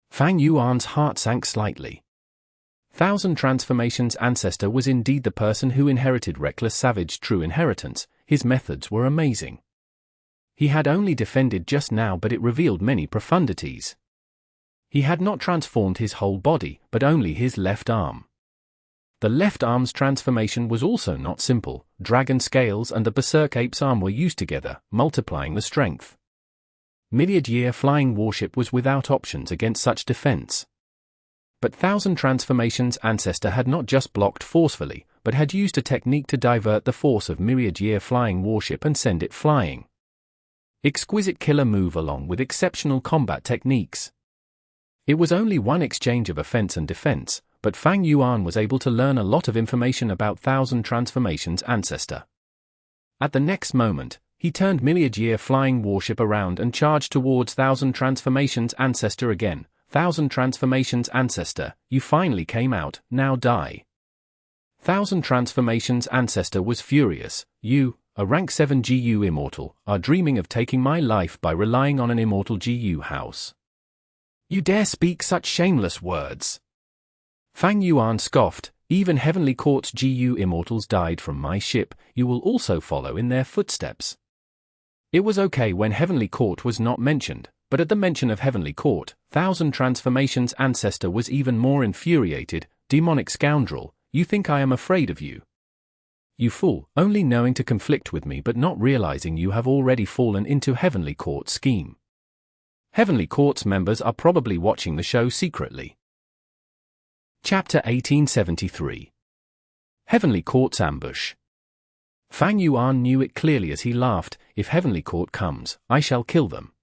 S1: Fang Yuan's heart sank slightly. Thousand Transformations Ancestor was indeed the person who inherited reckless savage true inheritance. his methods were amazing. He had only defended just now, but it revealed many profundities. He had not transformed his whole body, but only his left arm. The left arm's transformation was also not simple. Dragon scales and the Berserk ape's arm were used together, multiplying the strength. Myriad-year flying warship was without options against such defense. But Thousand Transformations Ancestor had not just blocked forcefully, but had used a technique to divert the force of Myriad-year flying warship and send it flying. Exquisite killer move along with exceptional combat techniques. It was only one exchange of offense and defense, but Fang Yuan was able to learn a lot of information about Thousand Transformations Ancestor. At the next moment, he turned Myriad-year flying warship around and charged towards Thousand Transformations Ancestor again. Thousand Transformations Ancestor, you finally came out, now die. Thousand Transformations Ancestor was furious. You, a rank 7 GU immortal, are dreaming of taking my life by relying on an immortal GU house. You dare speak such shameless words? Fang Yuan scoffed. Even Heavenly Court's GU immortals died from my ship, you will also follow in their footsteps. It was okay when Heavenly Court was not mentioned, but at the mention of Heavenly Court, Thousand Transformations Ancestor was even more infuriated. Demonic scoundrel, you think I am afraid of you? You fool, only knowing to conflict with me but not realizing you have already fallen into Heavenly Court's scheme. Heavenly Court's members are probably watching the show secretly. Chapter 1873. Heavenly Court's Ambush. Fang Yuan knew it clearly as he laughed. If Heavenly Court comes, I shall kill them.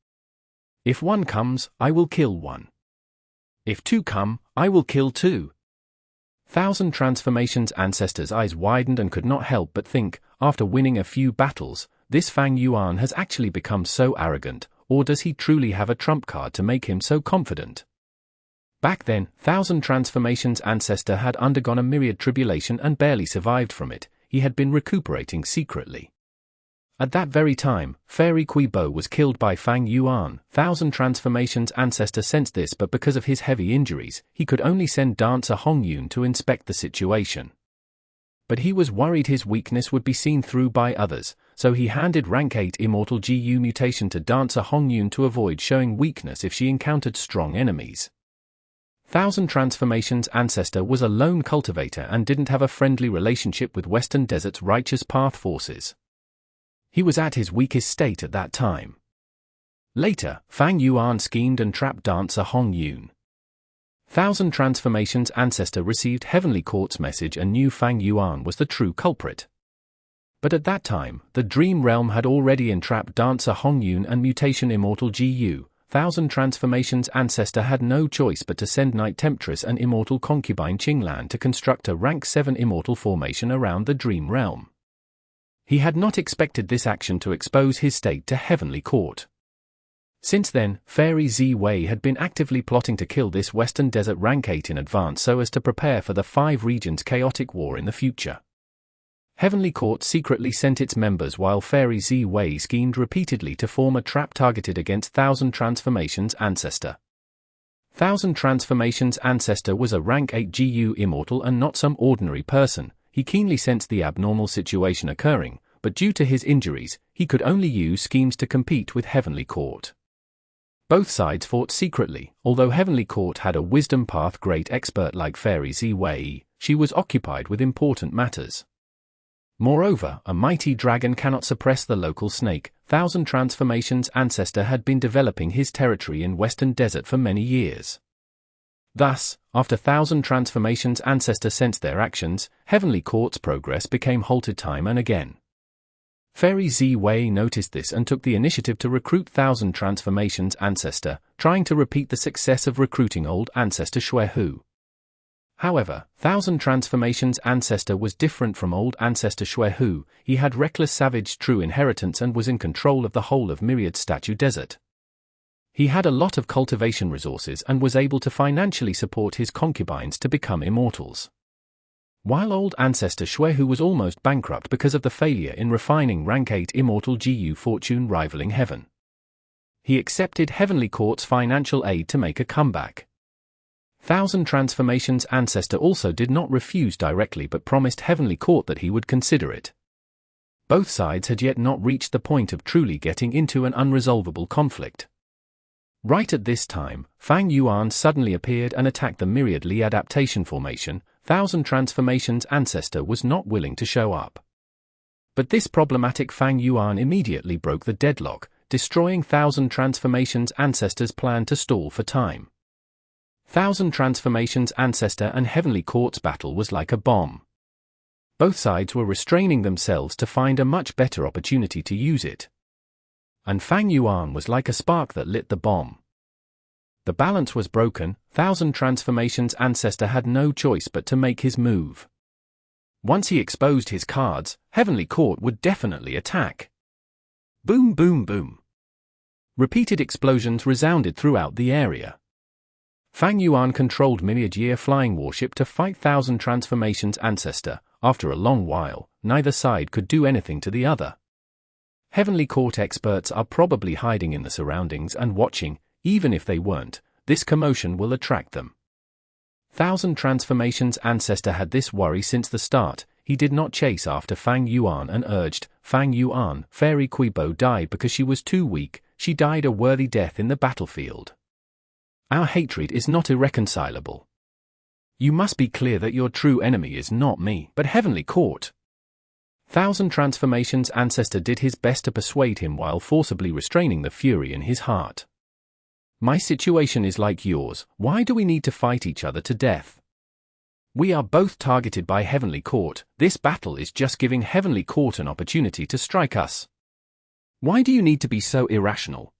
S1: If one comes, I will kill one. If two come, I will kill two. Thousand Transformations Ancestor's eyes widened and could not help but think, after winning a few battles, this Fang Yuan has actually become so arrogant, or does he truly have a trump card to make him so confident? Back then, Thousand Transformations Ancestor had undergone a myriad tribulation and barely survived from it. He had been recuperating secretly. At that very time, Fairy Kui Bo was killed by Fang Yuan. Thousand Transformations Ancestor sensed this, but because of his heavy injuries, he could only send Dancer Hong Yun to inspect the situation. But he was worried his weakness would be seen through by others, so he handed rank 8 Immortal GU mutation to Dancer Hong Yun to avoid showing weakness if she encountered strong enemies. Thousand Transformations Ancestor was a lone cultivator and didn't have a friendly relationship with Western Desert's Righteous Path forces. He was at his weakest state at that time. Later, Fang Yuan schemed and trapped Dancer Hong Yun. Thousand Transformations Ancestor received Heavenly Court's message and knew Fang Yuan was the true culprit. But at that time, the Dream Realm had already entrapped Dancer Hong Yun and Mutation Immortal GU. Thousand Transformations Ancestor had no choice but to send Night Temptress and Immortal Concubine Qinglan to construct a rank 7 Immortal formation around the Dream Realm. He had not expected this action to expose his state to Heavenly Court. Since then, Fairy Ziwei had been actively plotting to kill this Western Desert rank 8 in advance so as to prepare for the 5 regions' chaotic war in the future. Heavenly Court secretly sent its members while Fairy Ziwei schemed repeatedly to form a trap targeted against Thousand Transformations Ancestor. Thousand Transformations Ancestor was a rank 8 GU immortal and not some ordinary person. He keenly sensed the abnormal situation occurring, but due to his injuries, he could only use schemes to compete with Heavenly Court. Both sides fought secretly. Although Heavenly Court had a wisdom path great expert like Fairy Ziwei, she was occupied with important matters. Moreover, a mighty dragon cannot suppress the local snake. Thousand Transformations Ancestor had been developing his territory in Western Desert for many years. Thus, after Thousand Transformations Ancestor sensed their actions, Heavenly Court's progress became halted time and again. Fairy Ziwei noticed this and took the initiative to recruit Thousand Transformations Ancestor, trying to repeat the success of recruiting old Ancestor Xuehu. However, Thousand Transformations Ancestor was different from old Ancestor Xuehu. He had reckless savage true inheritance and was in control of the whole of Myriad Statue Desert. He had a lot of cultivation resources and was able to financially support his concubines to become immortals. While old Ancestor Xuehu was almost bankrupt because of the failure in refining rank 8 Immortal GU fortune rivaling heaven. He accepted Heavenly Court's financial aid to make a comeback. Thousand Transformations Ancestor also did not refuse directly but promised Heavenly Court that he would consider it. Both sides had yet not reached the point of truly getting into an unresolvable conflict. Right at this time, Fang Yuan suddenly appeared and attacked the Myriad Li adaptation formation. Thousand Transformations Ancestor was not willing to show up. But this problematic Fang Yuan immediately broke the deadlock, destroying Thousand Transformations Ancestor's plan to stall for time. Thousand Transformations Ancestor and Heavenly Court's battle was like a bomb. Both sides were restraining themselves to find a much better opportunity to use it. And Fang Yuan was like a spark that lit the bomb. The balance was broken. Thousand Transformations Ancestor had no choice but to make his move. Once he exposed his cards, Heavenly Court would definitely attack. Boom, boom, boom. Repeated explosions resounded throughout the area. Fang Yuan controlled Myriad Year Flying Warship to fight Thousand Transformations Ancestor. After a long while, neither side could do anything to the other. Heavenly Court experts are probably hiding in the surroundings and watching. Even if they weren't, this commotion will attract them. Thousand Transformations Ancestor had this worry since the start. He did not chase after Fang Yuan and urged, "Fang Yuan, Fairy Quibo died because she was too weak. She died a worthy death in the battlefield. Our hatred is not irreconcilable. You must be clear that your true enemy is not me, but Heavenly Court." Thousand Transformations Ancestor did his best to persuade him while forcibly restraining the fury in his heart. "My situation is like yours. Why do we need to fight each other to death? We are both targeted by Heavenly Court. This battle is just giving Heavenly Court an opportunity to strike us. Why do you need to be so irrational?"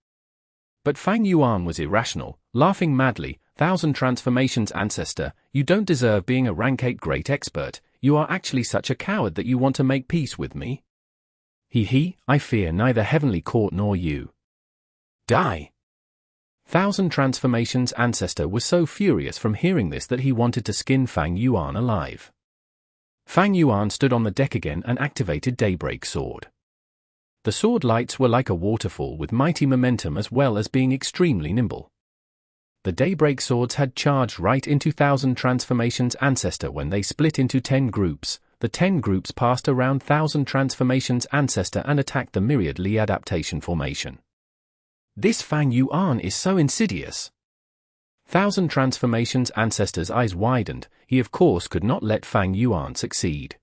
S1: But Fang Yuan was irrational, laughing madly. "Thousand Transformations Ancestor, you don't deserve being a rank 8 great expert. You are actually such a coward that you want to make peace with me. I fear neither Heavenly Court nor you. Die." Thousand Transformations Ancestor was so furious from hearing this that he wanted to skin Fang Yuan alive. Fang Yuan stood on the deck again and activated Daybreak Sword. The sword lights were like a waterfall with mighty momentum as well as being extremely nimble. The Daybreak Swords had charged right into Thousand Transformations Ancestor when they split into 10 groups. The 10 groups passed around Thousand Transformations Ancestor and attacked the Myriad Li adaptation formation. This Fang Yuan is so insidious. Thousand Transformations Ancestor's eyes widened. He of course could not let Fang Yuan succeed.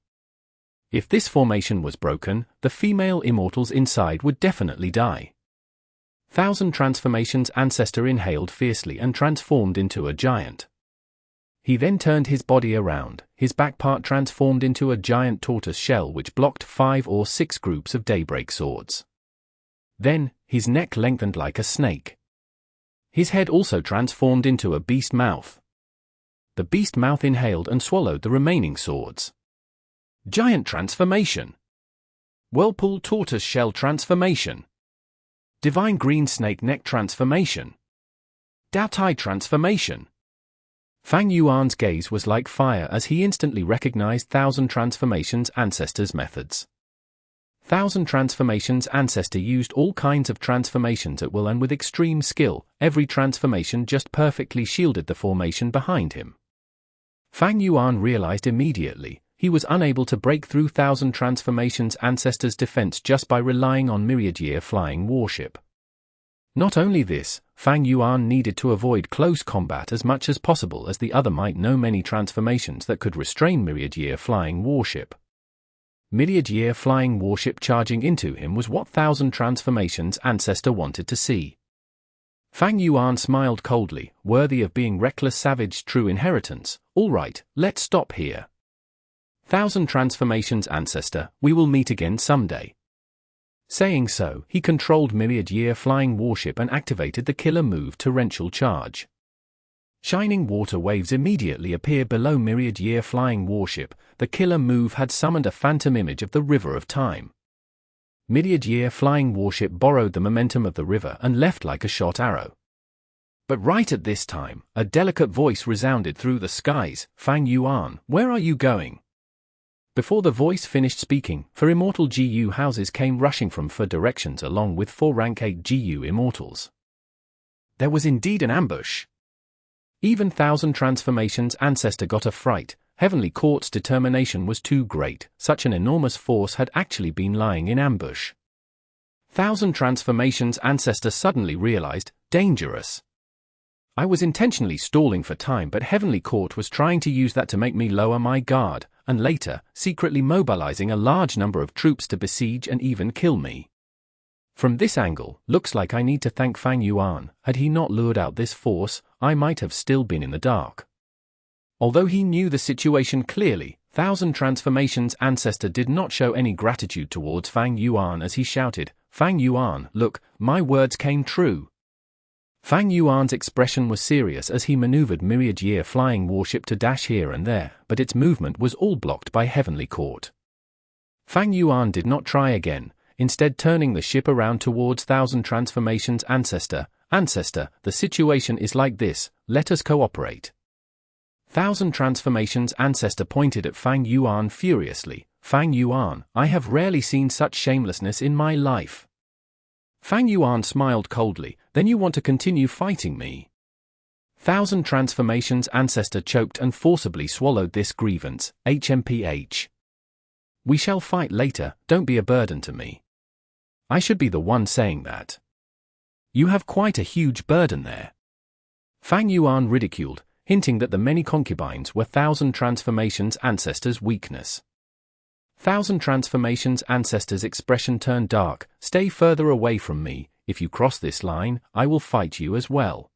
S1: If this formation was broken, the female immortals inside would definitely die. Thousand Transformations Ancestor inhaled fiercely and transformed into a giant. He then turned his body around. His back part transformed into a giant tortoise shell which blocked 5 or 6 groups of Daybreak Swords. Then, his neck lengthened like a snake. His head also transformed into a beast mouth. The beast mouth inhaled and swallowed the remaining swords. Giant transformation. Whirlpool tortoise shell transformation. Divine green snake neck transformation. Dao Tai transformation. Fang Yuan's gaze was like fire as he instantly recognized Thousand Transformations Ancestor's methods. Thousand Transformations Ancestor used all kinds of transformations at will and with extreme skill. Every transformation just perfectly shielded the formation behind him. Fang Yuan realized immediately he was unable to break through Thousand Transformations Ancestor's defense just by relying on Myriad Year Flying Warship. Not only this, Fang Yuan needed to avoid close combat as much as possible as the other might know many transformations that could restrain Myriad Year Flying Warship. Myriad Year Flying Warship charging into him was what Thousand Transformations Ancestor wanted to see. Fang Yuan smiled coldly, worthy of being reckless savage true inheritance. All right, let's stop here. Thousand Transformations Ancestor, we will meet again someday. Saying so, he controlled Myriad Year Flying Warship and activated the killer move Torrential Charge. Shining water waves immediately appeared below Myriad Year Flying Warship. The killer move had summoned a phantom image of the River of Time. Myriad Year Flying Warship borrowed the momentum of the river and left like a shot arrow. But right at this time, a delicate voice resounded through the skies. "Fang Yuan, where are you going?" Before the voice finished speaking, 4 immortal GU houses came rushing from 4 directions along with 4 rank 8 GU immortals. There was indeed an ambush. Even Thousand Transformations Ancestor got a fright. Heavenly Court's determination was too great. Such an enormous force had actually been lying in ambush. Thousand Transformations Ancestor suddenly realized, dangerous. I was intentionally stalling for time, but Heavenly Court was trying to use that to make me lower my guard, and later, secretly mobilizing a large number of troops to besiege and even kill me. From this angle, looks like I need to thank Fang Yuan. Had he not lured out this force, I might have still been in the dark. Although he knew the situation clearly, Thousand Transformations Ancestor did not show any gratitude towards Fang Yuan as he shouted, "Fang Yuan, look, my words came true." Fang Yuan's expression was serious as he maneuvered Myriad Year flying warship to dash here and there, but its movement was all blocked by Heavenly Court. Fang Yuan did not try again, instead turning the ship around towards Thousand Transformations Ancestor. "Ancestor, the situation is like this, let us cooperate." Thousand Transformations Ancestor pointed at Fang Yuan furiously. "Fang Yuan, I have rarely seen such shamelessness in my life." Fang Yuan smiled coldly. "Then you want to continue fighting me?" Thousand Transformations Ancestor choked and forcibly swallowed this grievance. "HMPH. We shall fight later, don't be a burden to me." I should be the one saying that. You have quite a huge burden there. Fang Yuan ridiculed, hinting that the many concubines were Thousand Transformations Ancestor's weakness. Thousand Transformations Ancestor's expression turned dark. "Stay further away from me. If you cross this line, I will fight you as well."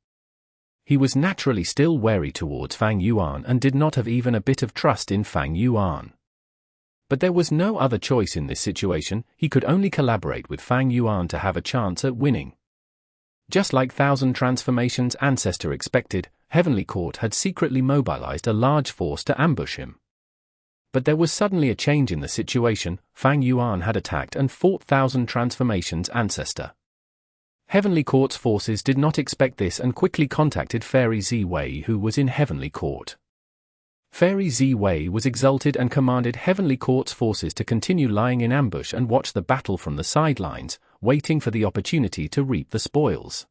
S1: He was naturally still wary towards Fang Yuan and did not have even a bit of trust in Fang Yuan. But there was no other choice in this situation. He could only collaborate with Fang Yuan to have a chance at winning. Just like Thousand Transformations Ancestor expected, Heavenly Court had secretly mobilized a large force to ambush him. But there was suddenly a change in the situation. Fang Yuan had attacked and fought Thousand Transformations Ancestor. Heavenly Court's forces did not expect this and quickly contacted Fairy Ziwei, who was in Heavenly Court. Fairy Ziwei was exalted and commanded Heavenly Court's forces to continue lying in ambush and watch the battle from the sidelines, waiting for the opportunity to reap the spoils.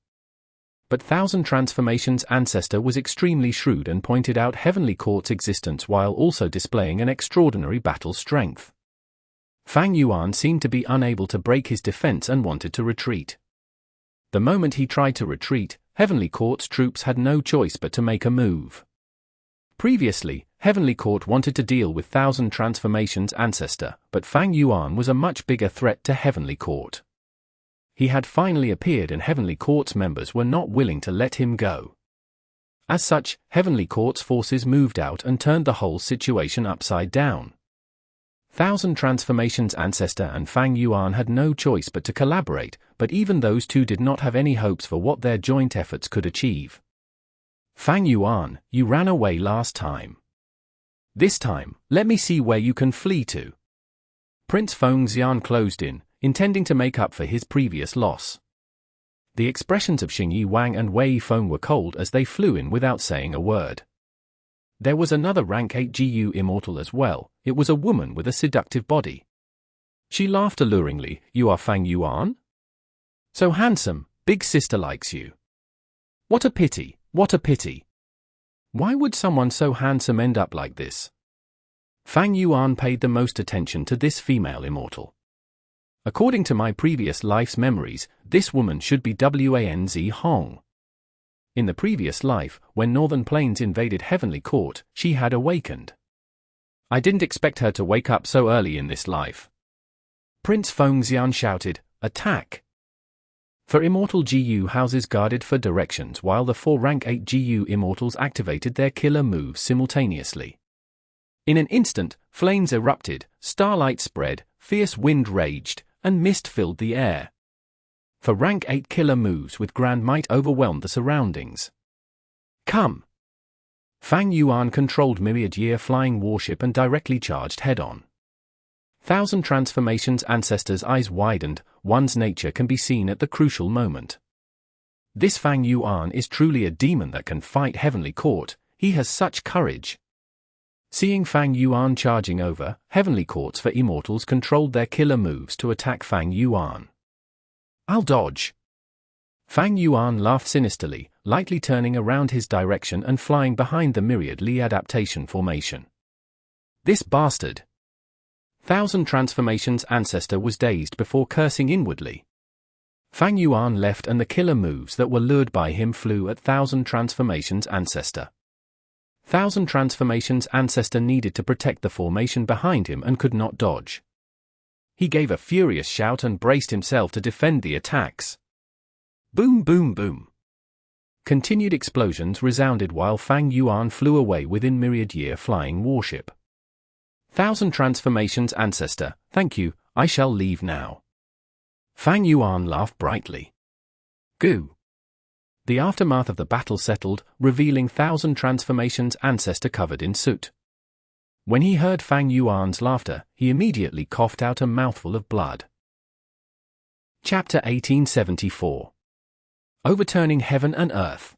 S1: But Thousand Transformations Ancestor was extremely shrewd and pointed out Heavenly Court's existence while also displaying an extraordinary battle strength. Fang Yuan seemed to be unable to break his defense and wanted to retreat. The moment he tried to retreat, Heavenly Court's troops had no choice but to make a move. Previously, Heavenly Court wanted to deal with Thousand Transformations Ancestor, but Fang Yuan was a much bigger threat to Heavenly Court. He had finally appeared and Heavenly Court's members were not willing to let him go. As such, Heavenly Court's forces moved out and turned the whole situation upside down. Thousand Transformations Ancestor and Fang Yuan had no choice but to collaborate, but even those two did not have any hopes for what their joint efforts could achieve. "Fang Yuan, you ran away last time. This time, let me see where you can flee to." Prince Feng Xian closed in, intending to make up for his previous loss. The expressions of Xingyi Wang and Wei Feng were cold as they flew in without saying a word. There was another rank 8 GU immortal as well. It was a woman with a seductive body. She laughed alluringly. "You are Fang Yuan? So handsome, big sister likes you. What a pity, what a pity. Why would someone so handsome end up like this?" Fang Yuan paid the most attention to this female immortal. "According to my previous life's memories, this woman should be Wanzi Hong. In the previous life, when Northern Plains invaded Heavenly Court, she had awakened. I didn't expect her to wake up so early in this life." Prince Feng Xian shouted, "Attack!" For immortal GU houses guarded for directions while the 4 rank 8 GU immortals activated their killer moves simultaneously. In an instant, flames erupted, starlight spread, fierce wind raged, and mist filled the air. For rank 8 killer moves with grand might overwhelmed the surroundings. "Come!" Fang Yuan controlled Myriad Year flying warship and directly charged head-on. Thousand Transformations Ancestor's eyes widened. One's nature can be seen at the crucial moment. This Fang Yuan is truly a demon that can fight Heavenly Court. He has such courage. Seeing Fang Yuan charging over, Heavenly Courts for Immortals controlled their killer moves to attack Fang Yuan. "I'll dodge." Fang Yuan laughed sinisterly, lightly turning around his direction and flying behind the Myriad Li adaptation formation. This bastard! Thousand Transformations Ancestor was dazed before cursing inwardly. Fang Yuan left and the killer moves that were lured by him flew at Thousand Transformations Ancestor. Thousand Transformations Ancestor needed to protect the formation behind him and could not dodge. He gave a furious shout and braced himself to defend the attacks. Boom boom boom. Continued explosions resounded while Fang Yuan flew away within myriad-year flying warship. Thousand Transformations Ancestor, thank you, I shall leave now. Fang Yuan laughed brightly. Goo. The aftermath of the battle settled, revealing Thousand Transformations Ancestor covered in soot. When he heard Fang Yuan's laughter, he immediately coughed out a mouthful of blood. Chapter 1874. Overturning Heaven and Earth.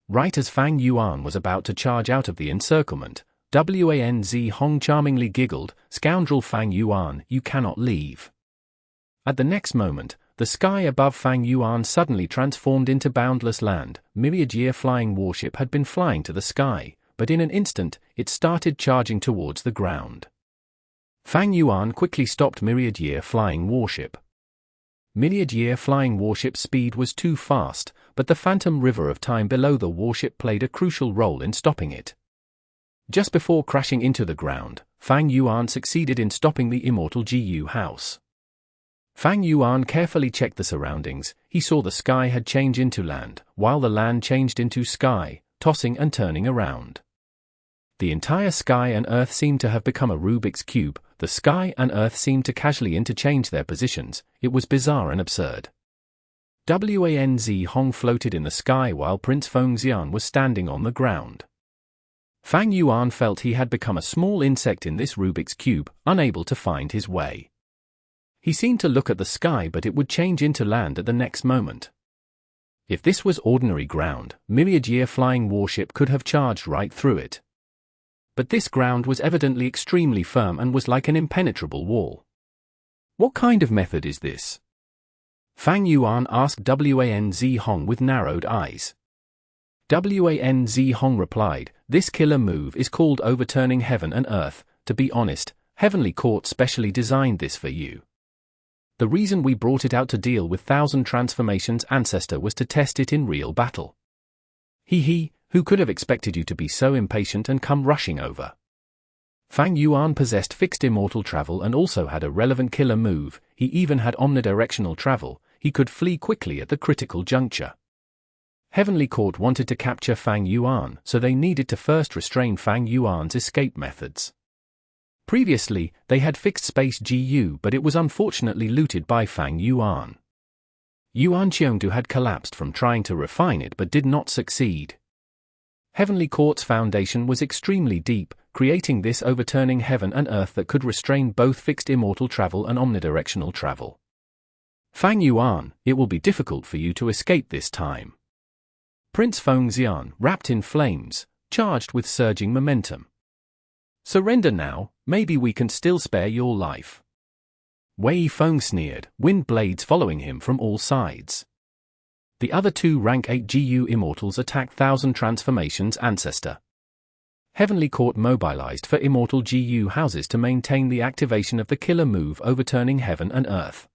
S1: Right as Fang Yuan was about to charge out of the encirclement, Wanz Hong charmingly giggled, "Scoundrel Fang Yuan, you cannot leave." At the next moment, the sky above Fang Yuan suddenly transformed into boundless land. Myriad-year flying warship had been flying to the sky, but in an instant, it started charging towards the ground. Fang Yuan quickly stopped myriad-year flying warship. Myriad-year flying warship speed was too fast, but the phantom river of time below the warship played a crucial role in stopping it. Just before crashing into the ground, Fang Yuan succeeded in stopping the immortal GU house. Fang Yuan carefully checked the surroundings. He saw the sky had changed into land, while the land changed into sky, tossing and turning around. The entire sky and earth seemed to have become a Rubik's Cube. The sky and earth seemed to casually interchange their positions. It was bizarre and absurd. Wanz Hong floated in the sky while Prince Fengxian was standing on the ground. Fang Yuan felt he had become a small insect in this Rubik's Cube, unable to find his way. He seemed to look at the sky, but it would change into land at the next moment. If this was ordinary ground, myriad-year flying warship could have charged right through it. But this ground was evidently extremely firm and was like an impenetrable wall. What kind of method is this? Fang Yuan asked Wanz Hong with narrowed eyes. Wanz Hong replied, "This killer move is called Overturning Heaven and Earth. To be honest, Heavenly Court specially designed this for you. The reason we brought it out to deal with Thousand Transformations Ancestor was to test it in real battle." Who could have expected you to be so impatient and come rushing over? Fang Yuan possessed fixed immortal travel and also had a relevant killer move. He even had omnidirectional travel. He could flee quickly at the critical juncture. Heavenly Court wanted to capture Fang Yuan, so they needed to first restrain Fang Yuan's escape methods. Previously, they had fixed space GU, but it was unfortunately looted by Fang Yuan. Yuan Qiongdu had collapsed from trying to refine it but did not succeed. Heavenly Court's foundation was extremely deep, creating this overturning heaven and earth that could restrain both fixed immortal travel and omnidirectional travel. Fang Yuan, it will be difficult for you to escape this time. Prince Fengxian, wrapped in flames, charged with surging momentum. Surrender now, maybe we can still spare your life. Wei Feng sneered, wind blades following him from all sides. The other two rank 8 GU immortals attacked Thousand Transformations Ancestor. Heavenly Court mobilized for immortal GU houses to maintain the activation of the killer move Overturning Heaven and Earth.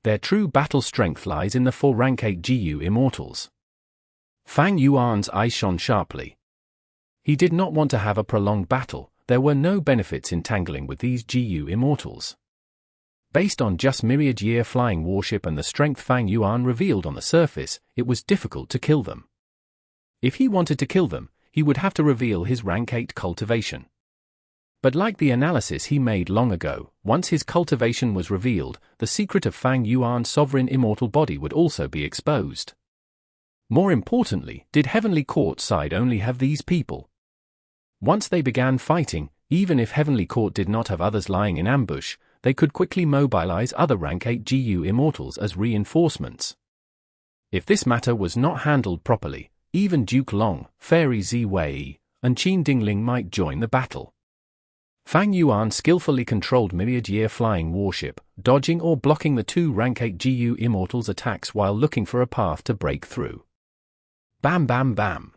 S1: Their true battle strength lies in the 4 rank 8 GU immortals. Fang Yuan's eyes shone sharply. He did not want to have a prolonged battle. There were no benefits in tangling with these GU immortals. Based on just myriad-year flying warship and the strength Fang Yuan revealed on the surface, it was difficult to kill them. If he wanted to kill them, he would have to reveal his rank 8 cultivation. But like the analysis he made long ago, once his cultivation was revealed, the secret of Fang Yuan's sovereign immortal body would also be exposed. More importantly, did Heavenly Court side only have these people? Once they began fighting, even if Heavenly Court did not have others lying in ambush, they could quickly mobilize other rank 8 GU immortals as reinforcements. If this matter was not handled properly, even Duke Long, Fairy Ziwei, and Qin Dingling might join the battle. Fang Yuan skillfully controlled myriad-year flying warship, dodging or blocking the 2 rank 8 GU immortals' attacks while looking for a path to break through. Bam bam bam.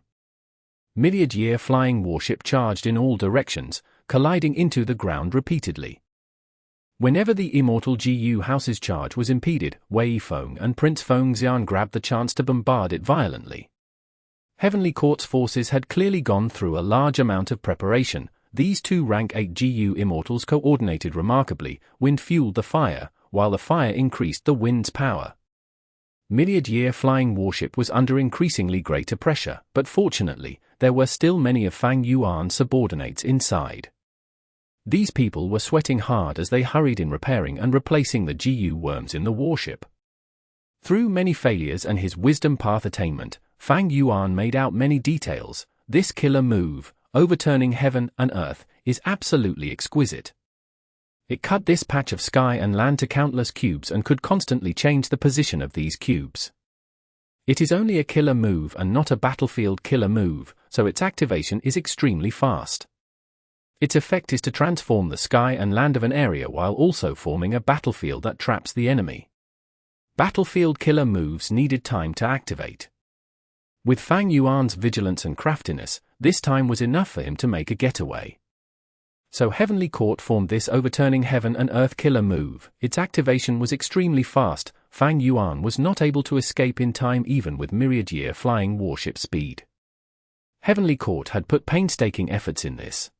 S1: Myriad-year flying warship charged in all directions. colliding into the ground repeatedly. Whenever the immortal GU house's charge was impeded, Wei Feng and Prince Feng Xian grabbed the chance to bombard it violently. Heavenly Court's forces had clearly gone through a large amount of preparation. These two rank 8 GU immortals coordinated remarkably. Wind fueled the fire, while the fire increased the wind's power. Myriad-year flying warship was under increasingly greater pressure, but fortunately, there were still many of Fang Yuan's subordinates inside. These people were sweating hard as they hurried in repairing and replacing the GU worms in the warship. Through many failures and his wisdom path attainment, Fang Yuan made out many details. This killer move, overturning heaven and earth, is absolutely exquisite. It cut this patch of sky and land to countless cubes and could constantly change the position of these cubes. It is only a killer move and not a battlefield killer move, so its activation is extremely fast. Its effect is to transform the sky and land of an area while also forming a battlefield that traps the enemy. Battlefield killer moves needed time to activate. With Fang Yuan's vigilance and craftiness, this time was enough for him to make a getaway. So Heavenly Court formed this overturning heaven and earth killer move. Its activation was extremely fast. Fang Yuan was not able to escape in time even with myriad-year flying warship speed. Heavenly Court had put painstaking efforts in this.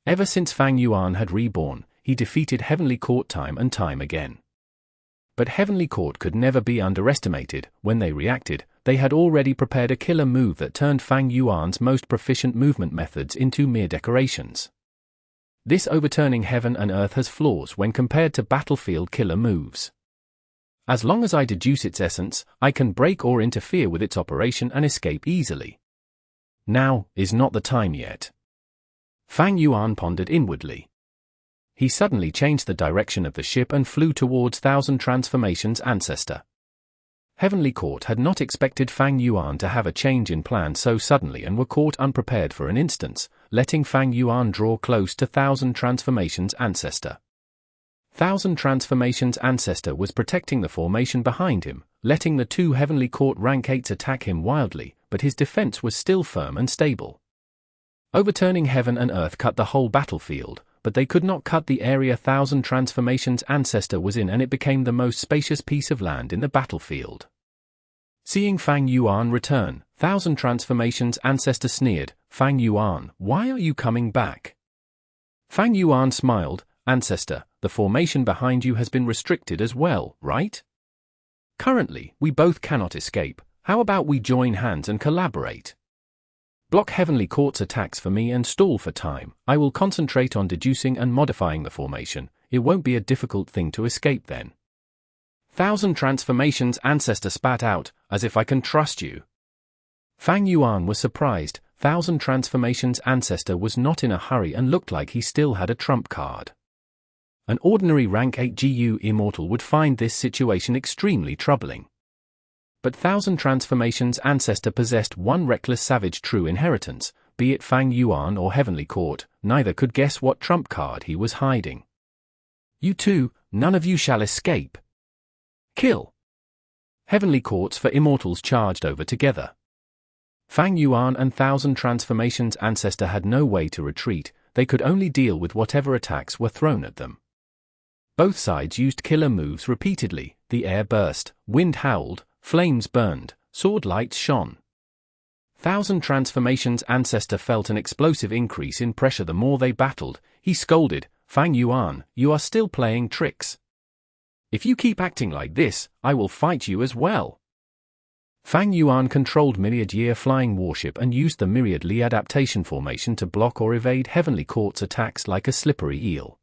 S1: Ever since Fang Yuan had reborn, he defeated Heavenly Court time and time again. But Heavenly Court could never be underestimated. When they reacted, they had already prepared a killer move that turned Fang Yuan's most proficient movement methods into mere decorations. This overturning heaven and earth has flaws when compared to battlefield killer moves. As long as I deduce its essence, I can break or interfere with its operation and escape easily. Now is not the time yet. Fang Yuan pondered inwardly. He suddenly changed the direction of the ship and flew towards Thousand Transformations' Ancestor. Heavenly Court had not expected Fang Yuan to have a change in plan so suddenly and were caught unprepared for an instance, letting Fang Yuan draw close to Thousand Transformations' Ancestor. Thousand Transformations' Ancestor was protecting the formation behind him, letting the two Heavenly Court rank 8s attack him wildly, but his defense was still firm and stable. Overturning heaven and earth cut the whole battlefield, but they could not cut the area Thousand Transformations' Ancestor was in, and it became the most spacious piece of land in the battlefield. Seeing Fang Yuan return, Thousand Transformations' Ancestor sneered, "Fang Yuan, why are you coming back?" Fang Yuan smiled, "Ancestor, the formation behind you has been restricted as well, right? Currently, we both cannot escape. How about we join hands and collaborate? Block Heavenly Court's attacks for me and stall for time. I will concentrate on deducing and modifying the formation. It won't be a difficult thing to escape then." Thousand Transformations' Ancestor spat out, "As if I can trust you." Fang Yuan was surprised. Thousand Transformations' Ancestor was not in a hurry and looked like he still had a trump card. An ordinary rank 8 GU immortal would find this situation extremely troubling. But Thousand Transformations' Ancestor possessed one reckless savage true inheritance. Be it Fang Yuan or Heavenly Court, neither could guess what trump card he was hiding. "You two, none of you shall escape. Kill!" Heavenly Courts for immortals charged over together. Fang Yuan and Thousand Transformations' Ancestor had no way to retreat. They could only deal with whatever attacks were thrown at them. Both sides used killer moves repeatedly. The air burst, wind howled, flames burned, sword lights shone. Thousand Transformations' Ancestor felt an explosive increase in pressure the more they battled. He scolded, "Fang Yuan, you are still playing tricks. If you keep acting like this, I will fight you as well." Fang Yuan controlled myriad-year flying warship and used the myriad-li adaptation formation to block or evade Heavenly Court's attacks like a slippery eel.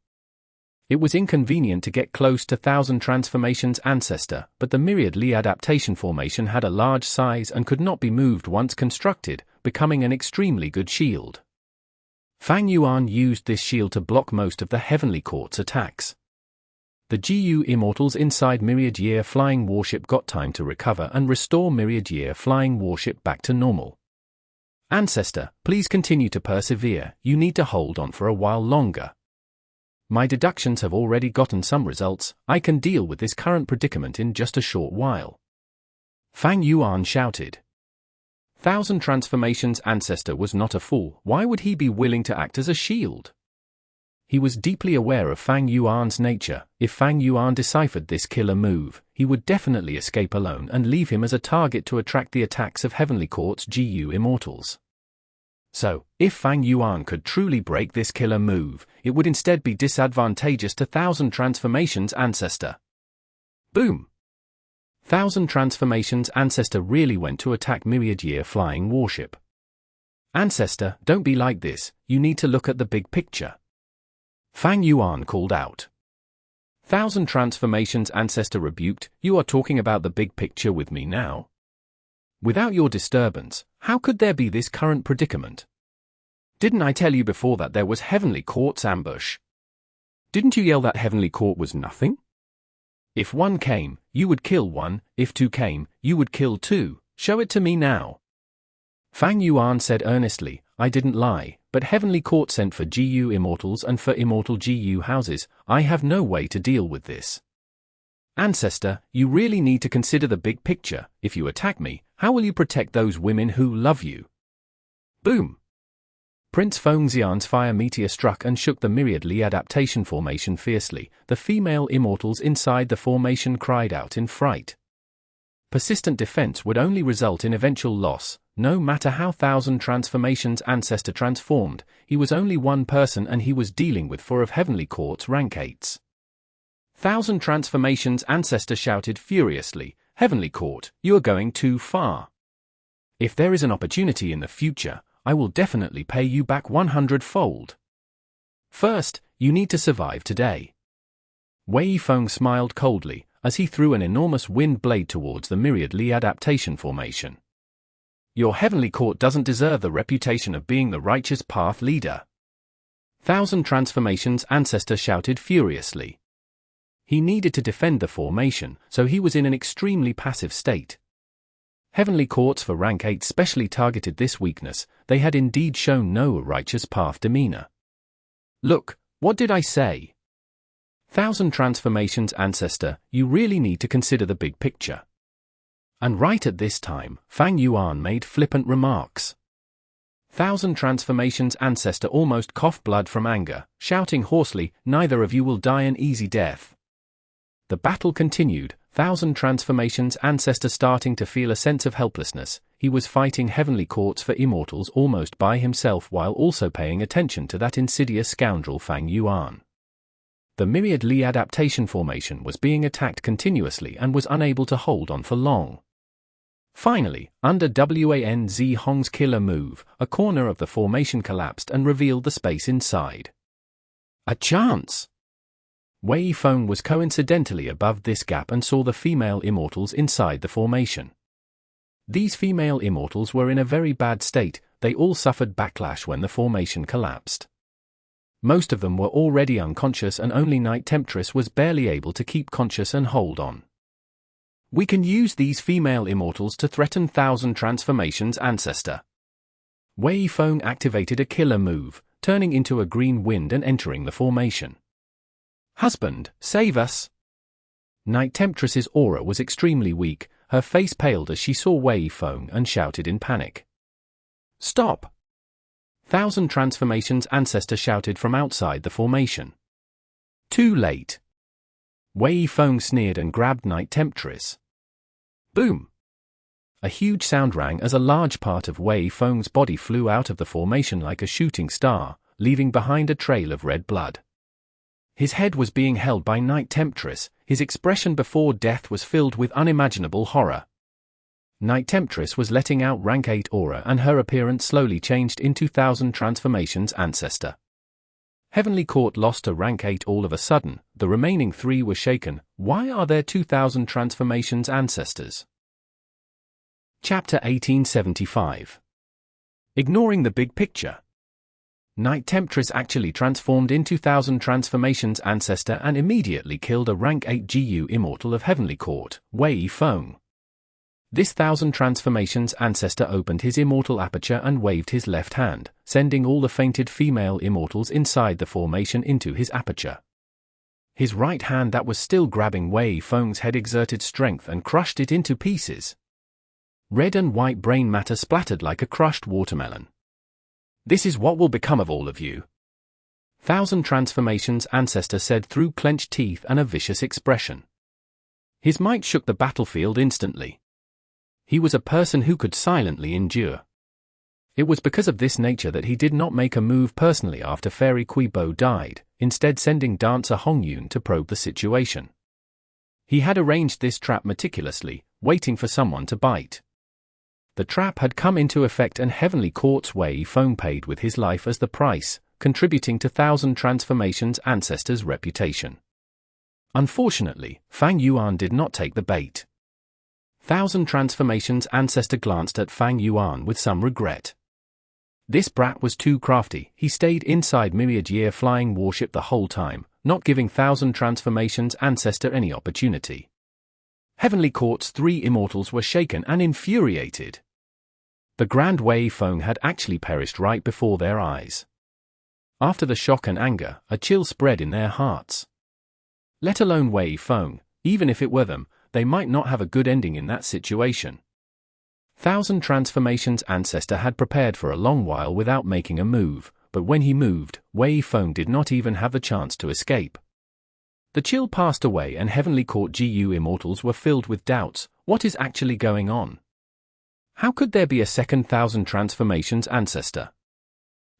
S1: It was inconvenient to get close to Thousand Transformations' Ancestor, but the myriad-li adaptation formation had a large size and could not be moved once constructed, becoming an extremely good shield. Fang Yuan used this shield to block most of the Heavenly Court's attacks. The GU immortals inside myriad-year flying warship got time to recover and restore myriad-year flying warship back to normal. "Ancestor, please continue to persevere. You need to hold on for a while longer. My deductions have already gotten some results. I can deal with this current predicament in just a short while." Fang Yuan shouted. Thousand Transformations' Ancestor was not a fool. Why would he be willing to act as a shield? He was deeply aware of Fang Yuan's nature. If Fang Yuan deciphered this killer move, he would definitely escape alone and leave him as a target to attract the attacks of Heavenly Court's GU immortals. So, if Fang Yuan could truly break this killer move, it would instead be disadvantageous to Thousand Transformations Ancestor. Boom! Thousand Transformations Ancestor really went to attack Myriad Year flying warship. Ancestor, don't be like this, you need to look at the big picture. Fang Yuan called out. Thousand Transformations Ancestor rebuked, you are talking about the big picture with me now? Without your disturbance, how could there be this current predicament? Didn't I tell you before that there was Heavenly Court's ambush? Didn't you yell that Heavenly Court was nothing? If one came, you would kill one, if two came, you would kill two, show it to me now. Fang Yuan said earnestly, I didn't lie, but Heavenly Court sent for GU immortals and for immortal GU houses, I have no way to deal with this. Ancestor, you really need to consider the big picture. If you attack me, how will you protect those women who love you? Boom! Prince Fengxian's fire meteor struck and shook the Myriad Li adaptation formation fiercely. The female immortals inside the formation cried out in fright. Persistent defense would only result in eventual loss. No matter how Thousand Transformations Ancestor transformed, he was only one person and he was dealing with 4 of Heavenly Court's rank 8s. Thousand Transformations Ancestor shouted furiously, Heavenly Court, you are going too far. If there is an opportunity in the future, I will definitely pay you back 100-fold. First, you need to survive today. Wei Feng smiled coldly, as he threw an enormous wind blade towards the Myriad Li adaptation formation. Your Heavenly Court doesn't deserve the reputation of being the righteous path leader. Thousand Transformations Ancestor shouted furiously. He needed to defend the formation, so he was in an extremely passive state. Heavenly Courts for rank 8 specially targeted this weakness. They had indeed shown no righteous path demeanor. Look, what did I say? Thousand Transformations Ancestor, you really need to consider the big picture. And right at this time, Fang Yuan made flippant remarks. Thousand Transformations Ancestor almost coughed blood from anger, shouting hoarsely, neither of you will die an easy death. The battle continued, Thousand Transformations Ancestor starting to feel a sense of helplessness. He was fighting Heavenly Courts for immortals almost by himself while also paying attention to that insidious scoundrel Fang Yuan. The Myriad Li adaptation formation was being attacked continuously and was unable to hold on for long. Finally, under Wan Zi Hong's killer move, a corner of the formation collapsed and revealed the space inside. A chance! Wei Feng was coincidentally above this gap and saw the female immortals inside the formation. These female immortals were in a very bad state. They all suffered backlash when the formation collapsed. Most of them were already unconscious and only Night Temptress was barely able to keep conscious and hold on. We can use these female immortals to threaten Thousand Transformations Ancestor. Wei Feng activated a killer move, turning into a green wind and entering the formation. Husband, save us! Night Temptress's aura was extremely weak, her face paled as she saw Wei Feng and shouted in panic. Stop! Thousand Transformations Ancestor shouted from outside the formation. Too late. Wei Feng sneered and grabbed Night Temptress. Boom! A huge sound rang as a large part of Wei Feng's body flew out of the formation like a shooting star, leaving behind a trail of red blood. His head was being held by Night Temptress. His expression before death was filled with unimaginable horror. Night Temptress was letting out rank 8 aura and her appearance slowly changed into Thousand Transformations Ancestor. Heavenly Court lost to rank 8 all of a sudden. The remaining 3 were shaken. Why are there 2000 Transformations Ancestors? Chapter 1875. Ignoring the big picture. Night Temptress actually transformed into Thousand Transformations Ancestor and immediately killed a rank 8 GU immortal of Heavenly Court, Wei Feng. This Thousand Transformations Ancestor opened his immortal aperture and waved his left hand, sending all the fainted female immortals inside the formation into his aperture. His right hand that was still grabbing Wei Feng's head exerted strength and crushed it into pieces. Red and white brain matter splattered like a crushed watermelon. This is what will become of all of you. 1,000 transformations, Ancestor said through clenched teeth and a vicious expression. His might shook the battlefield instantly. He was a person who could silently endure. It was because of this nature that he did not make a move personally after Fairy Quibo died, instead sending Dancer Hongyun to probe the situation. He had arranged this trap meticulously, waiting for someone to bite. The trap had come into effect and Heavenly Court's Wei Feng paid with his life as the price, contributing to 1,000 transformations Ancestor's reputation. Unfortunately, Fang Yuan did not take the bait. 1,000 transformations Ancestor glanced at Fang Yuan with some regret. This brat was too crafty. He stayed inside Myriad Year flying warship the whole time, not giving 1,000 transformations Ancestor any opportunity. Heavenly Court's 3 immortals were shaken and infuriated. The Grand Wei Feng had actually perished right before their eyes. After the shock and anger, a chill spread in their hearts. Let alone Wei Feng, even if it were them, they might not have a good ending in that situation. 1,000 transformations Ancestor had prepared for a long while without making a move, but when he moved, Wei Feng did not even have the chance to escape. The chill passed away and Heavenly Court GU immortals were filled with doubts. What is actually going on? How could there be a second 1,000 transformations Ancestor?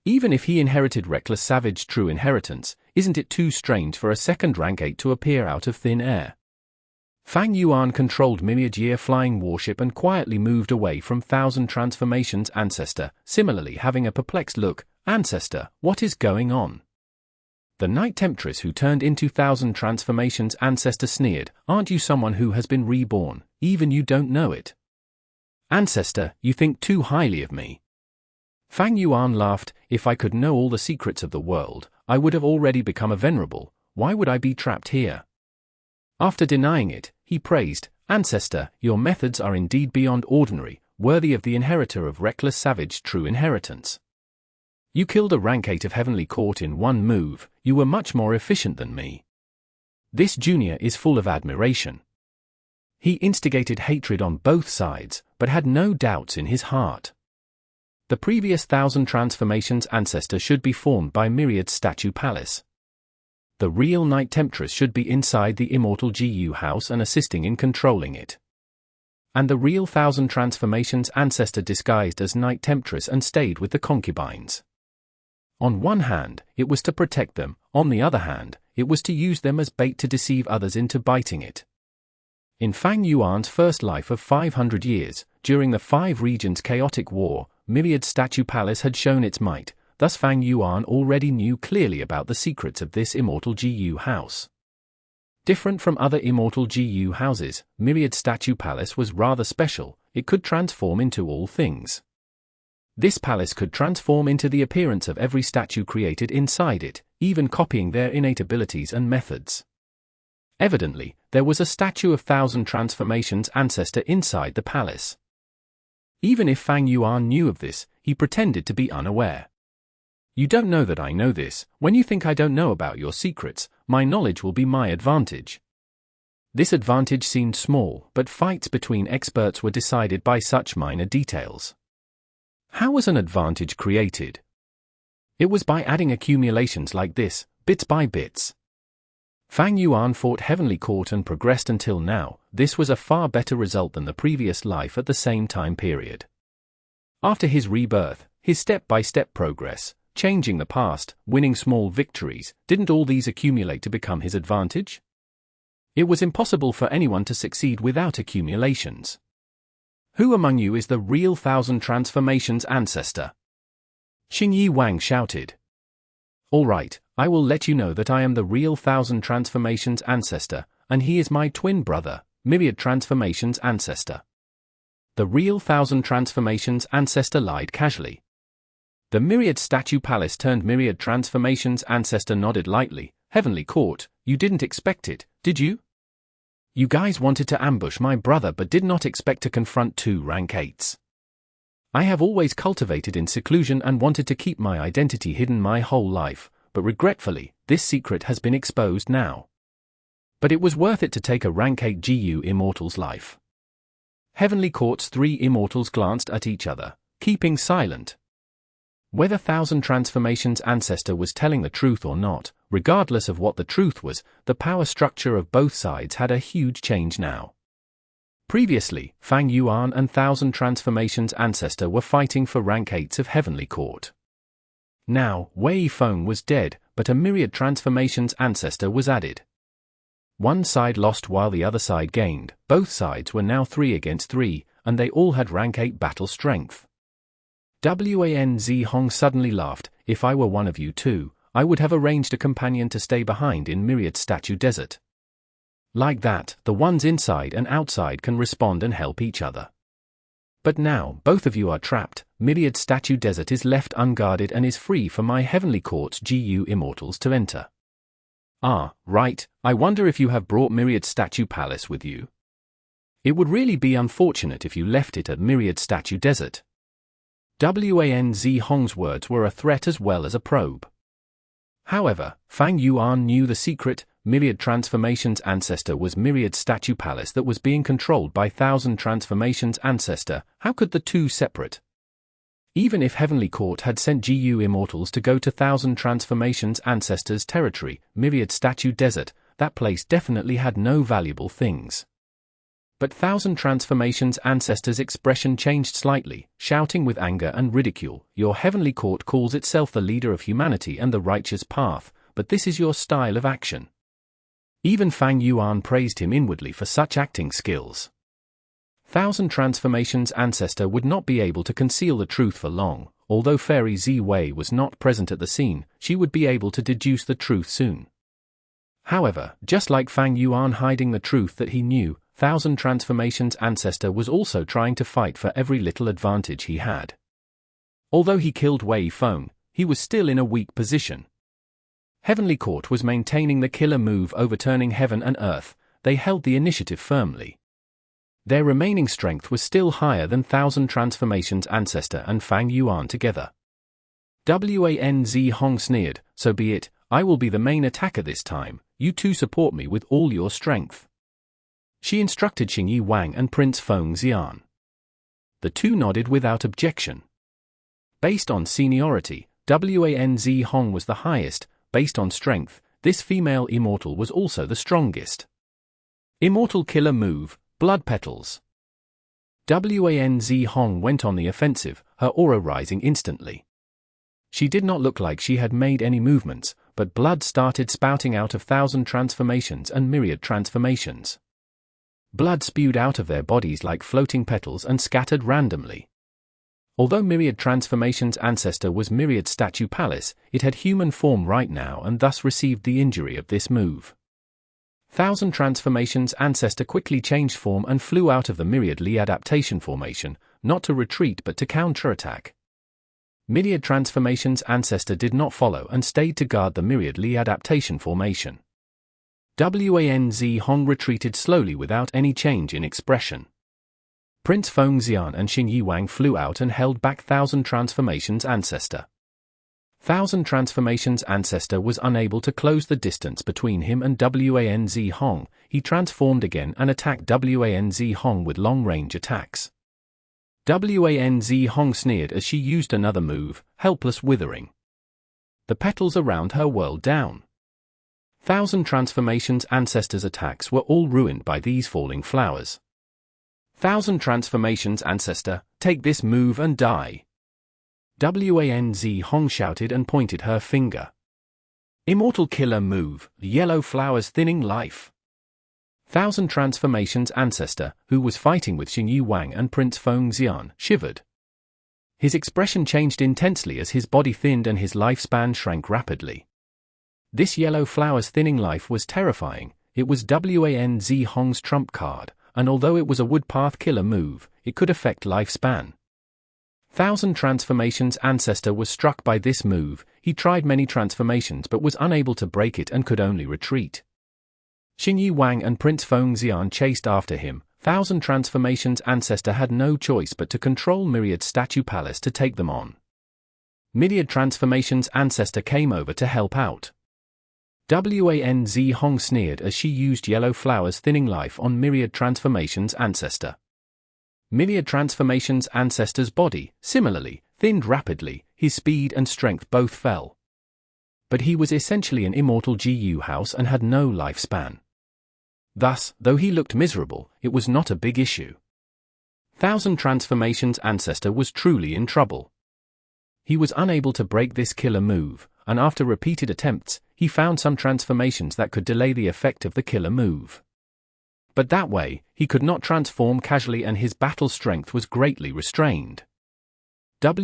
S1: Even if he inherited Reckless Savage True Inheritance, isn't it too strange for a second rank 8 to appear out of thin air? Fang Yuan controlled Myriad Year flying warship and quietly moved away from 1,000 transformations Ancestor, similarly having a perplexed look. Ancestor, what is going on? The Night Temptress who turned into 1,000 transformations Ancestor sneered, aren't you someone who has been reborn, even you don't know it? Ancestor, you think too highly of me. Fang Yuan laughed, if I could know all the secrets of the world, I would have already become a Venerable. Why would I be trapped here? After denying it, he praised, Ancestor, your methods are indeed beyond ordinary, worthy of the inheritor of Reckless Savage True Inheritance. You killed a rank 8 of Heavenly Court in one move. You were much more efficient than me. This junior is full of admiration. He instigated hatred on both sides, but had no doubts in his heart. The previous 1,000 transformations Ancestor should be formed by Myriad's Statue Palace. The real Night Temptress should be inside the immortal GU house and assisting in controlling it. And the real 1,000 transformations Ancestor disguised as Night Temptress and stayed with the concubines. On one hand, it was to protect them, on the other hand, it was to use them as bait to deceive others into biting it. In Fang Yuan's first life of 500 years, during the 5 regions chaotic war, Myriad's Statue Palace had shown its might, thus Fang Yuan already knew clearly about the secrets of this immortal GU house. Different from other immortal GU houses, Myriad's Statue Palace was rather special. It could transform into all things. This palace could transform into the appearance of every statue created inside it, even copying their innate abilities and methods. Evidently, there was a statue of 1,000 transformations Ancestor inside the palace. Even if Fang Yuan knew of this, he pretended to be unaware. You don't know that I know this. When you think I don't know about your secrets, my knowledge will be my advantage. This advantage seemed small, but fights between experts were decided by such minor details. How was an advantage created? It was by adding accumulations like this, bits by bits. Fang Yuan fought Heavenly Court and progressed until now. This was a far better result than the previous life at the same time period. After his rebirth, his step-by-step progress, changing the past, winning small victories, didn't all these accumulate to become his advantage? It was impossible for anyone to succeed without accumulations. Who among you is the real 1,000 transformations Ancestor? Xingyi Wang shouted. All right, I will let you know that I am the real 1,000 transformations Ancestor, and he is my twin brother, Myriad Transformations Ancestor. The real 1,000 transformations Ancestor lied casually. The Myriad Statue Palace turned Myriad Transformations Ancestor nodded lightly. Heavenly Court, you didn't expect it, did you? You guys wanted to ambush my brother but did not expect to confront 2 rank 8s. I have always cultivated in seclusion and wanted to keep my identity hidden my whole life, but regretfully, this secret has been exposed now. But it was worth it to take a rank 8 GU immortal's life. Heavenly Court's 3 immortals glanced at each other, keeping silent. Whether Thousand Transformations Ancestor was telling the truth or not, regardless of what the truth was, the power structure of both sides had a huge change now. Previously, Fang Yuan and Thousand Transformations Ancestor were fighting for rank 8s of Heavenly Court. Now, Wei Feng was dead, but a Myriad Transformations Ancestor was added. One side lost while the other side gained. Both sides were now 3 against 3, and they all had rank 8 battle strength. Wanz Hong suddenly laughed. If I were one of you two, I would have arranged a companion to stay behind in Myriad Statue Desert. Like that, the ones inside and outside can respond and help each other. But now, both of you are trapped. Myriad Statue Desert is left unguarded and is free for my Heavenly Court's GU Immortals to enter. Ah, right, I wonder if you have brought Myriad Statue Palace with you. It would really be unfortunate if you left it at Myriad Statue Desert. Wanz Hong's words were a threat as well as a probe. However, Fang Yuan knew the secret. Myriad Transformations Ancestor was Myriad Statue Palace that was being controlled by Thousand Transformations Ancestor. How could the two separate? Even if Heavenly Court had sent GU Immortals to go to Thousand Transformations Ancestor's territory, Myriad Statue Desert, that place definitely had no valuable things. But Thousand Transformations Ancestor's expression changed slightly, shouting with anger and ridicule. Your Heavenly Court calls itself the leader of humanity and the righteous path, but this is your style of action. Even Fang Yuan praised him inwardly for such acting skills. Thousand Transformations Ancestor would not be able to conceal the truth for long. Although Fairy Ziwei was not present at the scene, she would be able to deduce the truth soon. However, just like Fang Yuan hiding the truth that he knew, Thousand Transformations Ancestor was also trying to fight for every little advantage he had. Although he killed Wei Feng, he was still in a weak position. Heavenly Court was maintaining the killer move overturning heaven and earth. They held the initiative firmly. Their remaining strength was still higher than Thousand Transformations Ancestor and Fang Yuan together. Wanz Hong sneered, so be it, I will be the main attacker this time, you two support me with all your strength. She instructed Xingyi Wang and Prince Feng Xian. The two nodded without objection. Based on seniority, Wanz Hong was the highest. Based on strength, this female immortal was also the strongest. Immortal killer move, Blood Petals. Wanz Hong went on the offensive, her aura rising instantly. She did not look like she had made any movements, but blood started spouting out of Thousand Transformations and Myriad Transformations. Blood spewed out of their bodies like floating petals and scattered randomly. Although Myriad Transformations Ancestor was Myriad Statue Palace, it had human form right now and thus received the injury of this move. Thousand Transformations Ancestor quickly changed form and flew out of the Myriad Li adaptation formation, not to retreat but to counterattack. Myriad Transformations Ancestor did not follow and stayed to guard the Myriad Li adaptation formation. Wanz Hong retreated slowly without any change in expression. Prince Feng Xian and Xingyi Wang flew out and held back Thousand Transformations Ancestor. Thousand Transformations Ancestor was unable to close the distance between him and Wanz Hong. He transformed again and attacked Wanz Hong with long-range attacks. Wanz Hong sneered as she used another move, Helpless Withering. The petals around her whirled down. Thousand Transformations Ancestor's attacks were all ruined by these falling flowers. Thousand Transformations Ancestor, take this move and die. Wanz Hong shouted and pointed her finger. Immortal killer move, Yellow Flowers Thinning Life. Thousand Transformations Ancestor, who was fighting with Xingyi Wang and Prince Feng Xian, shivered. His expression changed intensely as his body thinned and his lifespan shrank rapidly. This Yellow Flowers Thinning Life was terrifying. It was Wanz Hong's trump card, and although it was a woodpath killer move, it could affect lifespan. Thousand Transformations Ancestor was struck by this move. He tried many transformations but was unable to break it and could only retreat. Xingyi Wang and Prince Feng Xian chased after him. Thousand Transformations Ancestor had no choice but to control Myriad Statue Palace to take them on. Myriad Transformations Ancestor came over to help out. Wanz Hong sneered as she used Yellow Flowers Thinning Life on Myriad Transformations Ancestor. Myriad Transformations Ancestor's body, similarly, thinned rapidly. his speed and strength both fell. But he was essentially an immortal GU house and had no lifespan. Thus, though he looked miserable, it was not a big issue. 1000 Transformations Ancestor was truly in trouble. He was unable to break this killer move, and after repeated attempts, he found some transformations that could delay the effect of the killer move. But that way, he could not transform casually and his battle strength was greatly restrained. Wan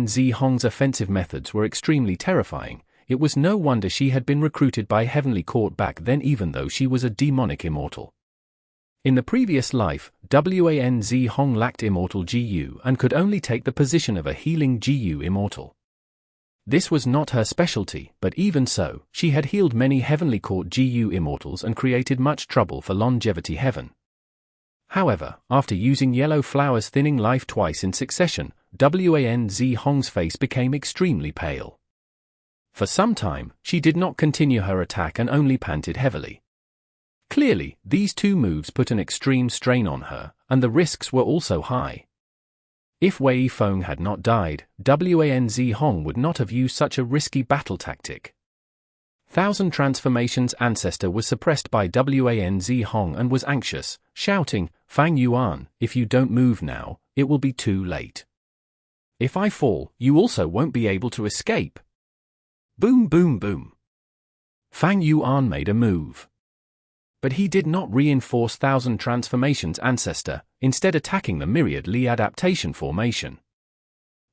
S1: Zhong's offensive methods were extremely terrifying. It was no wonder she had been recruited by Heavenly Court back then, even though she was a demonic immortal. In the previous life, Wan Zhong lacked immortal GU and could only take the position of a healing GU immortal. This was not her specialty, but even so, she had healed many Heavenly Court GU immortals and created much trouble for Longevity Heaven. However, after using yellow flowers thinning life twice in succession, Wan Zhong's face became extremely pale. For some time, she did not continue her attack and only panted heavily. Clearly, these two moves put an extreme strain on her, and the risks were also high. If Wei Feng had not died, Wan Zhong would not have used such a risky battle tactic. 1000 Transformations Ancestor was suppressed by Wan Zhong and was anxious, shouting, "Fang Yuan, if you don't move now, it will be too late. If I fall, you also won't be able to escape." Boom boom boom. Fang Yuan made a move. But he did not reinforce 1000 Transformations Ancestor, instead attacking the Myriad Li adaptation formation.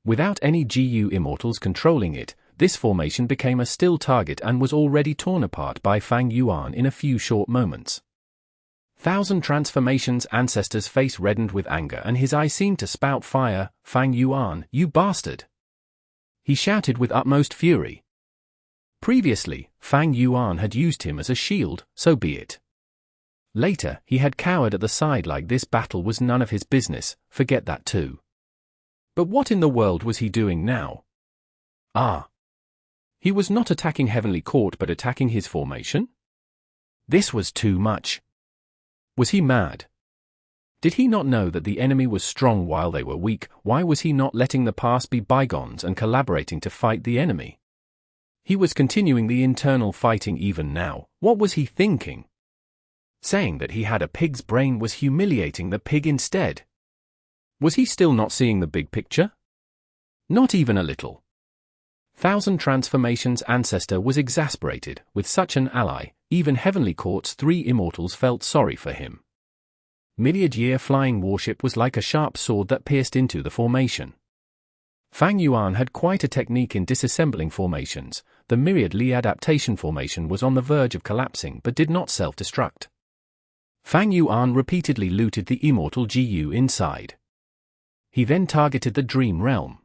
S1: Without any GU immortals controlling it, this formation became a still target and was already torn apart by Fang Yuan in a few short moments. 1000 Transformations Ancestor's face reddened with anger and his eyes seemed to spout fire. "Fang Yuan, you bastard!" he shouted with utmost fury. Previously, Fang Yuan had used him as a shield, so be it. Later, he had cowered at the side like this battle was none of his business, forget that too. But what in the world was he doing now? He was not attacking Heavenly Court but attacking his formation? This was too much. Was he mad? Did he not know that the enemy was strong while they were weak? Why was he not letting the past be bygones and collaborating to fight the enemy? He was continuing the internal fighting even now. What was he thinking? Saying that he had a pig's brain was humiliating the pig instead. Was he still not seeing the big picture? Not even a little. 1000 Transformations Ancestor was exasperated. With such an ally, even Heavenly Court's 3 immortals felt sorry for him. Myriad Year Flying Warship was like a sharp sword that pierced into the formation. Fang Yuan had quite a technique in disassembling formations. The Myriad Li adaptation formation was on the verge of collapsing but did not self-destruct. Fang Yuan repeatedly looted the immortal GU inside. He then targeted the Dream Realm.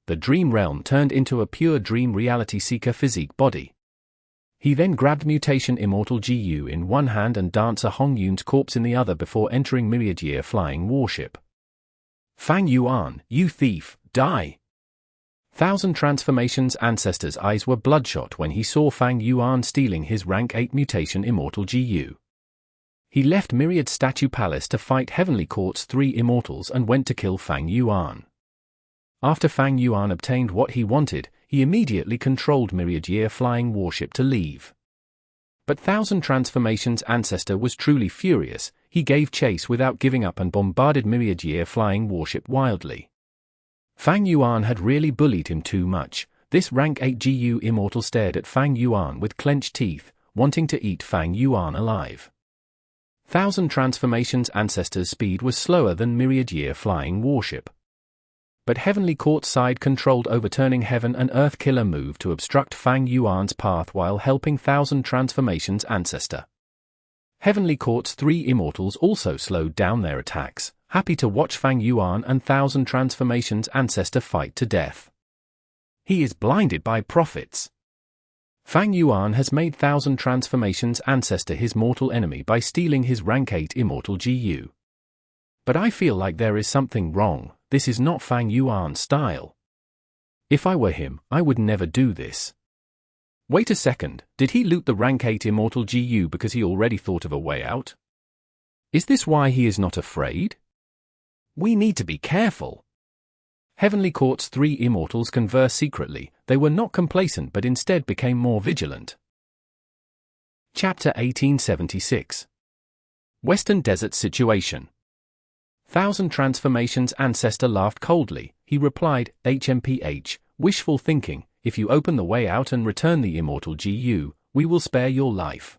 S1: The Dream Realm turned into a pure dream reality seeker physique body. He then grabbed Mutation Immortal GU in one hand and Dancer Hongyun's corpse in the other before entering Myriad Year Flying Warship. "Fang Yuan, you thief, die!" 1000 Transformations Ancestor's eyes were bloodshot when he saw Fang Yuan stealing his rank 8 Mutation Immortal GU. He left Myriad Statue Palace to fight Heavenly Court's 3 immortals and went to kill Fang Yuan. After Fang Yuan obtained what he wanted, he immediately controlled Myriad Year Flying Warship to leave. But 1000 Transformations Ancestor was truly furious. He gave chase without giving up and bombarded Myriad Year Flying Warship wildly. Fang Yuan had really bullied him too much. This rank 8 GU immortal stared at Fang Yuan with clenched teeth, wanting to eat Fang Yuan alive. 1000 Transformations Ancestor's speed was slower than Myriad Year Flying Warship. But Heavenly Court's side controlled Overturning Heaven and Earth Killer move to obstruct Fang Yuan's path while helping 1000 Transformations Ancestor. Heavenly Court's 3 immortals also slowed down their attacks, happy to watch Fang Yuan and 1000 Transformations Ancestor fight to death. He is blinded by prophets. Fang Yuan has made 1000 Transformations Ancestor his mortal enemy by stealing his rank 8 immortal GU. But I feel like there is something wrong. This is not Fang Yuan's style. If I were him, I would never do this. Wait a second, did he loot the rank 8 immortal GU because he already thought of a way out? Is this why he is not afraid? We need to be careful. Heavenly Court's three immortals conversed secretly. They were not complacent but instead became more vigilant. Chapter 1876. Western Desert Situation. Thousand Transformations Ancestor laughed coldly. He replied, HMPH, wishful thinking, if you open the way out and return the immortal GU, we will spare your life.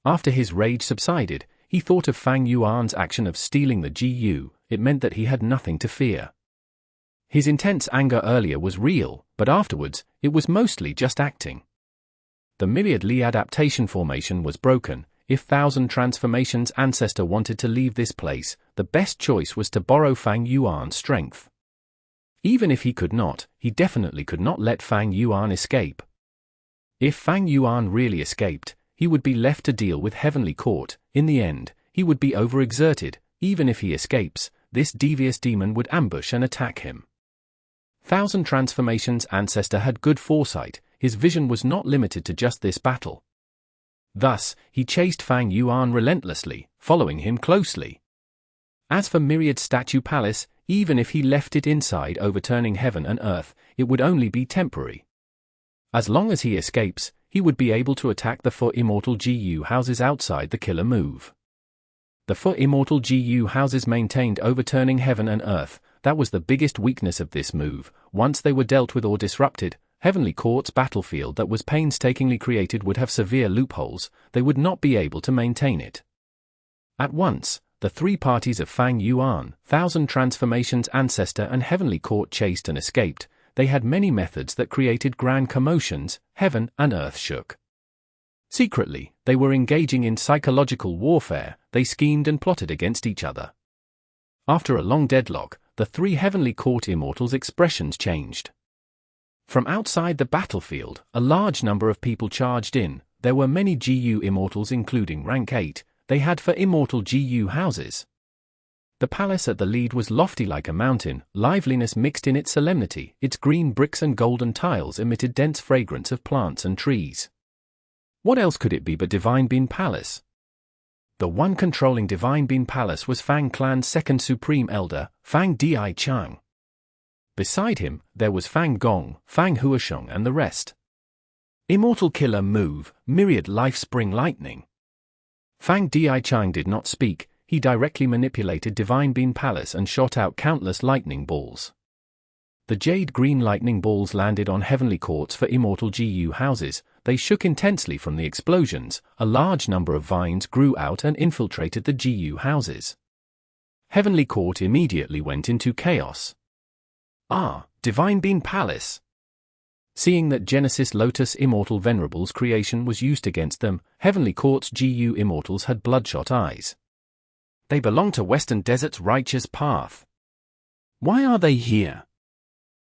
S1: After his rage subsided, he thought of Fang Yuan's action of stealing the GU. It meant that he had nothing to fear. His intense anger earlier was real, but afterwards, it was mostly just acting. The Myriad Li adaptation formation was broken. If Thousand Transformations Ancestor wanted to leave this place, the best choice was to borrow Fang Yuan's strength. Even if he could not, he definitely could not let Fang Yuan escape. If Fang Yuan really escaped, he would be left to deal with Heavenly Court. In the end, he would be overexerted. Even if he escapes, this devious demon would ambush and attack him. Thousand Transformations Ancestor had good foresight. His vision was not limited to just this battle. Thus, he chased Fang Yuan relentlessly, following him closely. As for Myriad Statue Palace, even if he left it inside overturning heaven and earth, it would only be temporary. As long as he escapes, he would be able to attack the 4 immortal GU houses outside the killer move. The 4 immortal GU houses maintained overturning heaven and earth. That was the biggest weakness of this move. Once they were dealt with or disrupted, Heavenly Court's battlefield that was painstakingly created would have severe loopholes. They would not be able to maintain it. At once, the 3 parties of Fang Yuan, Thousand Transformations Ancestor and Heavenly Court chased and escaped. They had many methods that created grand commotions. Heaven and earth shook. Secretly, they were engaging in psychological warfare. They schemed and plotted against each other. After a long deadlock, the 3 Heavenly Court immortals' expressions changed. From outside the battlefield, a large number of people charged in. There were many GU immortals including rank 8, they had 4 immortal GU houses. The palace at the lead was lofty like a mountain, liveliness mixed in its solemnity, its green bricks and golden tiles emitted dense fragrance of plants and trees. What else could it be but Divine Bean Palace? The one controlling Divine Bean Palace was Fang Clan's second supreme elder, Fang Di Chang. Beside him, there was Fang Gong, Fang Huashong and the rest. Immortal Killer Move, Myriad Life Spring Lightning. Fang Di Chang did not speak, he directly manipulated Divine Bean Palace and shot out countless lightning balls. The jade-green lightning balls landed on Heavenly Courts for immortal GU houses. They shook intensely from the explosions. A large number of vines grew out and infiltrated the GU houses. Heavenly Court immediately went into chaos. Divine Bean Palace. Seeing that Genesis Lotus Immortal Venerable's creation was used against them, Heavenly Court's GU immortals had bloodshot eyes. They belong to Western Desert's Righteous Path. Why are they here?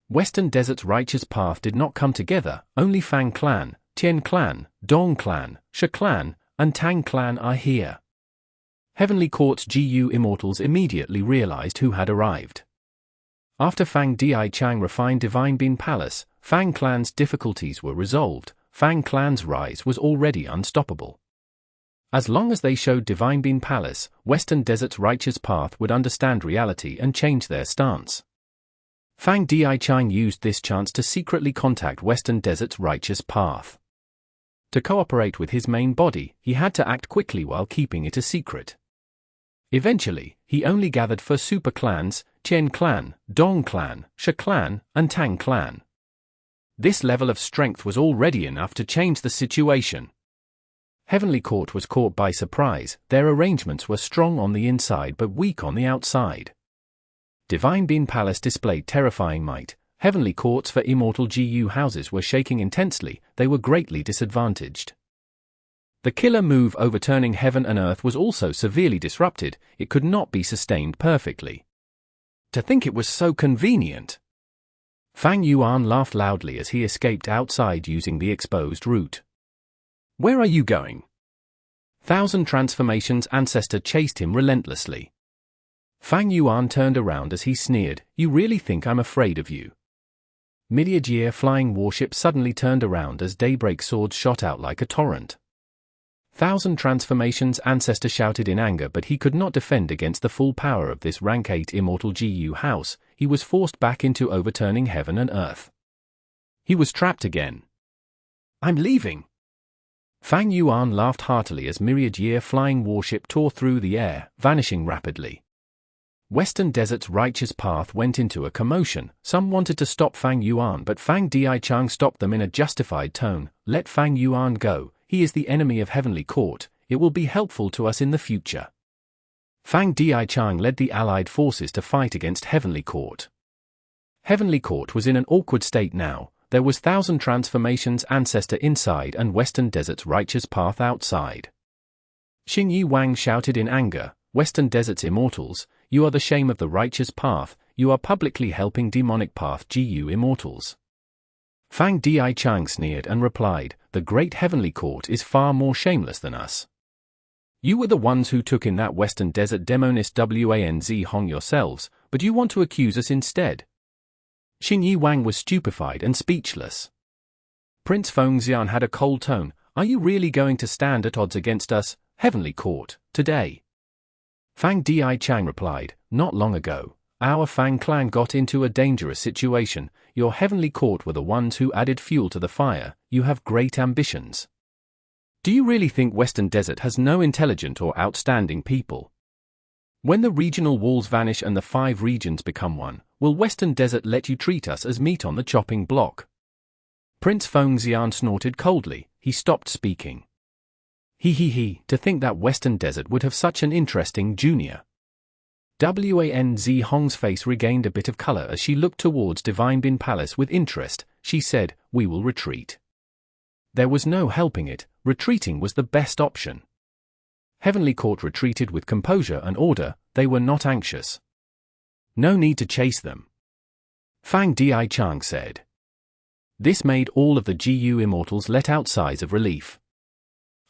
S1: Western Desert's Righteous Path did not come together. Only Fang Clan, Tian Clan, Dong Clan, Shi Clan, and Tang Clan are here. Heavenly Court's GU immortals immediately realized who had arrived. After Fang Di Chang refined Divine Bean Palace, Fang Clan's difficulties were resolved. Fang Clan's rise was already unstoppable. As long as they showed Divine Bean Palace, Western Desert's Righteous Path would understand reality and change their stance. Fang Di Chang used this chance to secretly contact Western Desert's Righteous Path. To cooperate with his main body, he had to act quickly while keeping it a secret. Eventually, he only gathered 4 super clans, Tian Clan, Dong Clan, Shi Clan, and Tang Clan. This level of strength was already enough to change the situation. Heavenly Court was caught by surprise. Their arrangements were strong on the inside but weak on the outside. Divine Bean Palace displayed terrifying might. Heavenly Courts for immortal GU houses were shaking intensely. They were greatly disadvantaged. The killer move overturning heaven and earth was also severely disrupted. It could not be sustained perfectly. To think it was so convenient. Fang Yuan laughed loudly as he escaped outside using the exposed route. Where are you going? Thousand Transformations Ancestor chased him relentlessly. Fang Yuan turned around as he sneered, you really think I'm afraid of you? Mid-year flying warship suddenly turned around as daybreak swords shot out like a torrent. Thousand Transformations Ancestor shouted in anger but he could not defend against the full power of this rank 8 immortal GU house. he was forced back into overturning heaven and earth. He was trapped again. "I'm leaving." Fang Yuan laughed heartily as myriad year flying warship tore through the air, vanishing rapidly. Western Desert's righteous path went into a commotion. Some wanted to stop Fang Yuan, but Fang Dichang stopped them in a justified tone. "Let Fang Yuan go. He is the enemy of Heavenly Court. It will be helpful to us in the future." Fang Dichang led the allied forces to fight against Heavenly Court. Heavenly Court was in an awkward state now. There was 1,000 transformations Ancestor inside and Western Desert's righteous path outside. Xingyi Wang shouted in anger, "Western Desert's immortals, you are the shame of the righteous path. You are publicly helping demonic path GU immortals." Fang Dichang sneered and replied, "The great Heavenly Court is far more shameless than us. You were the ones who took in that Western Desert demonist Wanz Hong yourselves, but you want to accuse us instead." Xingyi Wang was stupefied and speechless. Prince Fengxian had a cold tone. "Are you really going to stand at odds against us, Heavenly Court, today?" Fang Dichang replied, "Not long ago, our Fang clan got into a dangerous situation. Your Heavenly Court were the ones who added fuel to the fire. You have great ambitions. Do you really think Western Desert has no intelligent or outstanding people? When the regional walls vanish and the 5 regions become one, will Western Desert let you treat us as meat on the chopping block?" Prince Fengxian snorted coldly. He stopped speaking. To think that Western Desert would have such an interesting junior. Wanz Hong's face regained a bit of color as she looked towards Divine Bin Palace with interest. She said, "We will retreat." There was no helping it. Retreating was the best option. Heavenly Court retreated with composure and order. They were not anxious. No need to chase them. Fang Dichang said. This made all of the GU immortals let out sighs of relief.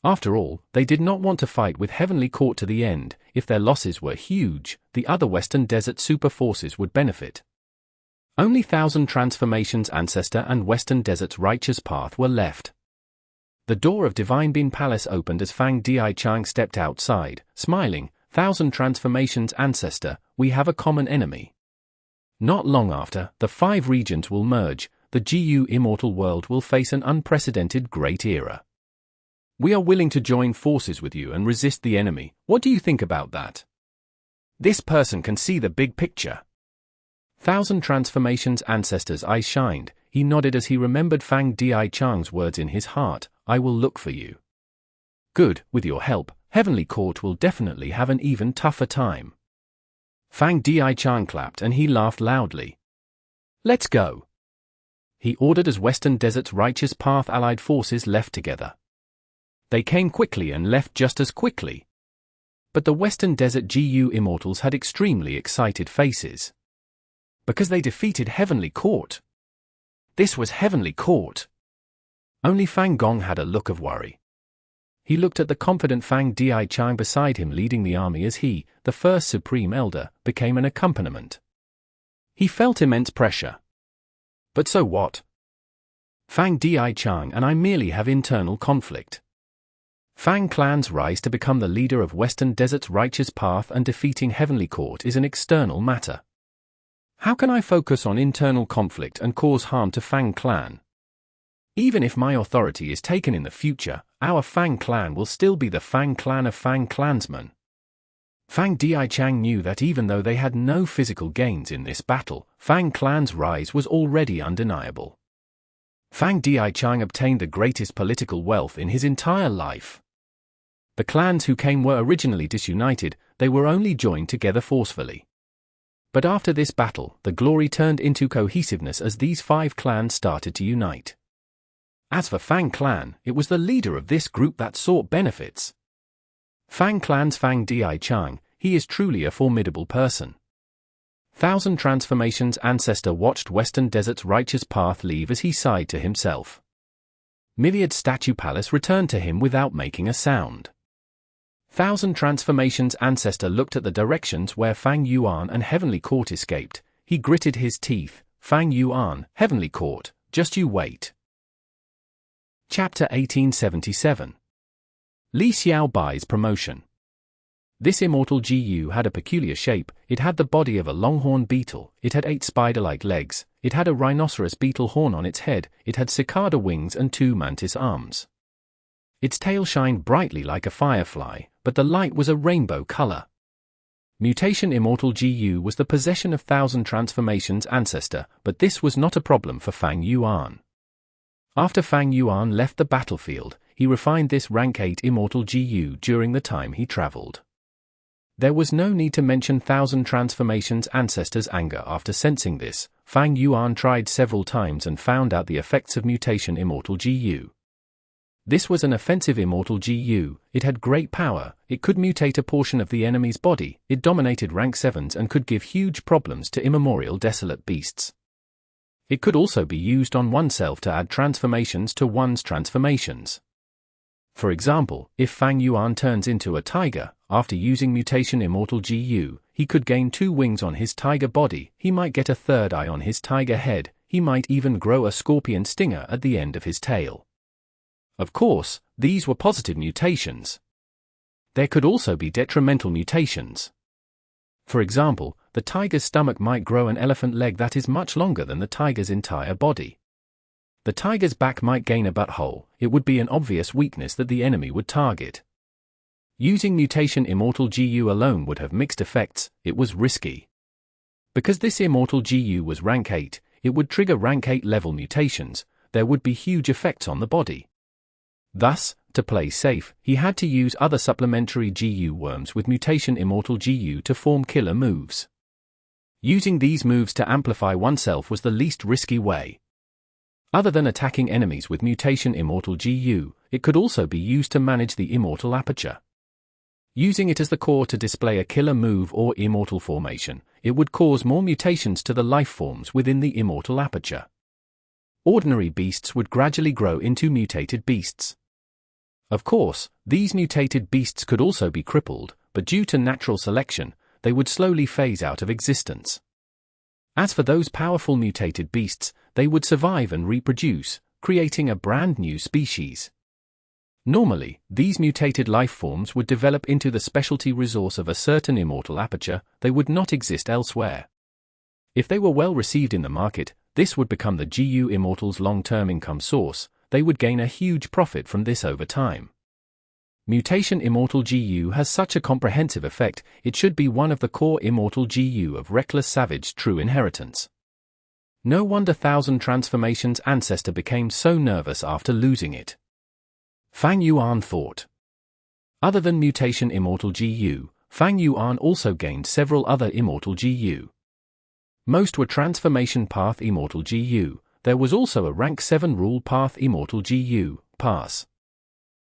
S1: After all, they did not want to fight with Heavenly Court to the end. If their losses were huge, the other Western Desert super forces would benefit. Only 1,000 transformations Ancestor and Western Desert's righteous path were left. The door of Divine Bin Palace opened as Fang Dichang stepped outside, smiling. 1,000 transformations Ancestor, we have a common enemy. Not long after, the 5 regions will merge. The GU immortal world will face an unprecedented great era. We are willing to join forces with you and resist the enemy. What do you think about that? This person can see the big picture. 1,000 transformations Ancestor's eyes shined. He nodded as he remembered Fang Dichang's words in his heart. I will look for you. Good, with your help, Heavenly Court will definitely have an even tougher time. Fang Dichang clapped and he laughed loudly. Let's go. He ordered as Western Desert's righteous path allied forces left together. They came quickly and left just as quickly. But the Western Desert GU immortals had extremely excited faces. Because they defeated Heavenly Court. This was Heavenly Court. Only Fang Gong had a look of worry. He looked at the confident Fang Dichang beside him leading the army as he, the first Supreme Elder, became an accompaniment. He felt immense pressure. But so what? Fang Dichang and I merely have internal conflict. Fang clan's rise to become the leader of Western Desert's righteous path and defeating Heavenly Court is an external matter. How can I focus on internal conflict and cause harm to Fang clan? Even if my authority is taken in the future, our Fang clan will still be the Fang clan of Fang clansmen. Fang Dichang knew that even though they had no physical gains in this battle, Fang clan's rise was already undeniable. Fang Dichang obtained the greatest political wealth in his entire life. The clans who came were originally disunited, they were only joined together forcefully. But after this battle, the glory turned into cohesiveness as these 5 clans started to unite. As for Fang clan, it was the leader of this group that sought benefits. Fang clan's Fang Dichang, he is truly a formidable person. 1,000 transformations Ancestor watched Western Desert's righteous path leave as he sighed to himself. Myriad Statue Palace returned to him without making a sound. 1,000 transformations Ancestor looked at the directions where Fang Yuan and Heavenly Court escaped. He gritted his teeth. Fang Yuan, Heavenly Court, just you wait. Chapter 1877. Li Xiao buys promotion. This immortal GU had a peculiar shape. It had the body of a longhorn beetle, it had 8 spider-like legs, it had a rhinoceros beetle horn on its head, it had cicada wings and 2 mantis arms. Its tail shined brightly like a firefly, but the light was a rainbow color. Mutation Immortal GU was the possession of 1000 Transformations Ancestor, but this was not a problem for Fang Yuan. After Fang Yuan left the battlefield, he refined this rank 8 Immortal GU during the time he traveled. There was no need to mention 1000 Transformations Ancestor's anger after sensing this. Fang Yuan tried several times and found out the effects of Mutation Immortal GU. This was an offensive Immortal GU, it had great power, it could mutate a portion of the enemy's body, it dominated rank 7s and could give huge problems to immemorial desolate beasts. It could also be used on oneself to add transformations to one's transformations. For example, if Fang Yuan turns into a tiger, after using Mutation Immortal GU, he could gain 2 wings on his tiger body, he might get a 3rd eye on his tiger head, he might even grow a scorpion stinger at the end of his tail. Of course, these were positive mutations. There could also be detrimental mutations. For example, the tiger's stomach might grow an elephant leg that is much longer than the tiger's entire body. The tiger's back might gain a butthole, it would be an obvious weakness that the enemy would target. Using Mutation Immortal GU alone would have mixed effects, it was risky. Because this Immortal GU was rank 8, it would trigger rank 8 level mutations, there would be huge effects on the body. Thus, to play safe, he had to use other supplementary GU worms with Mutation Immortal GU to form killer moves. Using these moves to amplify oneself was the least risky way. Other than attacking enemies with Mutation Immortal GU, it could also be used to manage the Immortal Aperture. Using it as the core to display a killer move or immortal formation, it would cause more mutations to the life forms within the Immortal Aperture. Ordinary beasts would gradually grow into mutated beasts. Of course, these mutated beasts could also be crippled, but due to natural selection, they would slowly phase out of existence. As for those powerful mutated beasts, they would survive and reproduce, creating a brand new species. Normally, these mutated life forms would develop into the specialty resource of a certain immortal aperture, they would not exist elsewhere. If they were well received in the market, this would become the GU Immortal's long-term income source, they would gain a huge profit from this over time. Mutation Immortal GU has such a comprehensive effect, it should be one of the core Immortal GU of Reckless Savage True Inheritance. No wonder 1000 Transformations Ancestor became so nervous after losing it. Fang Yuan thought. Other than Mutation Immortal GU, Fang Yuan also gained several other Immortal GU. Most were Transformation Path Immortal GU, there was also a Rank 7 Rule Path Immortal GU, Pass.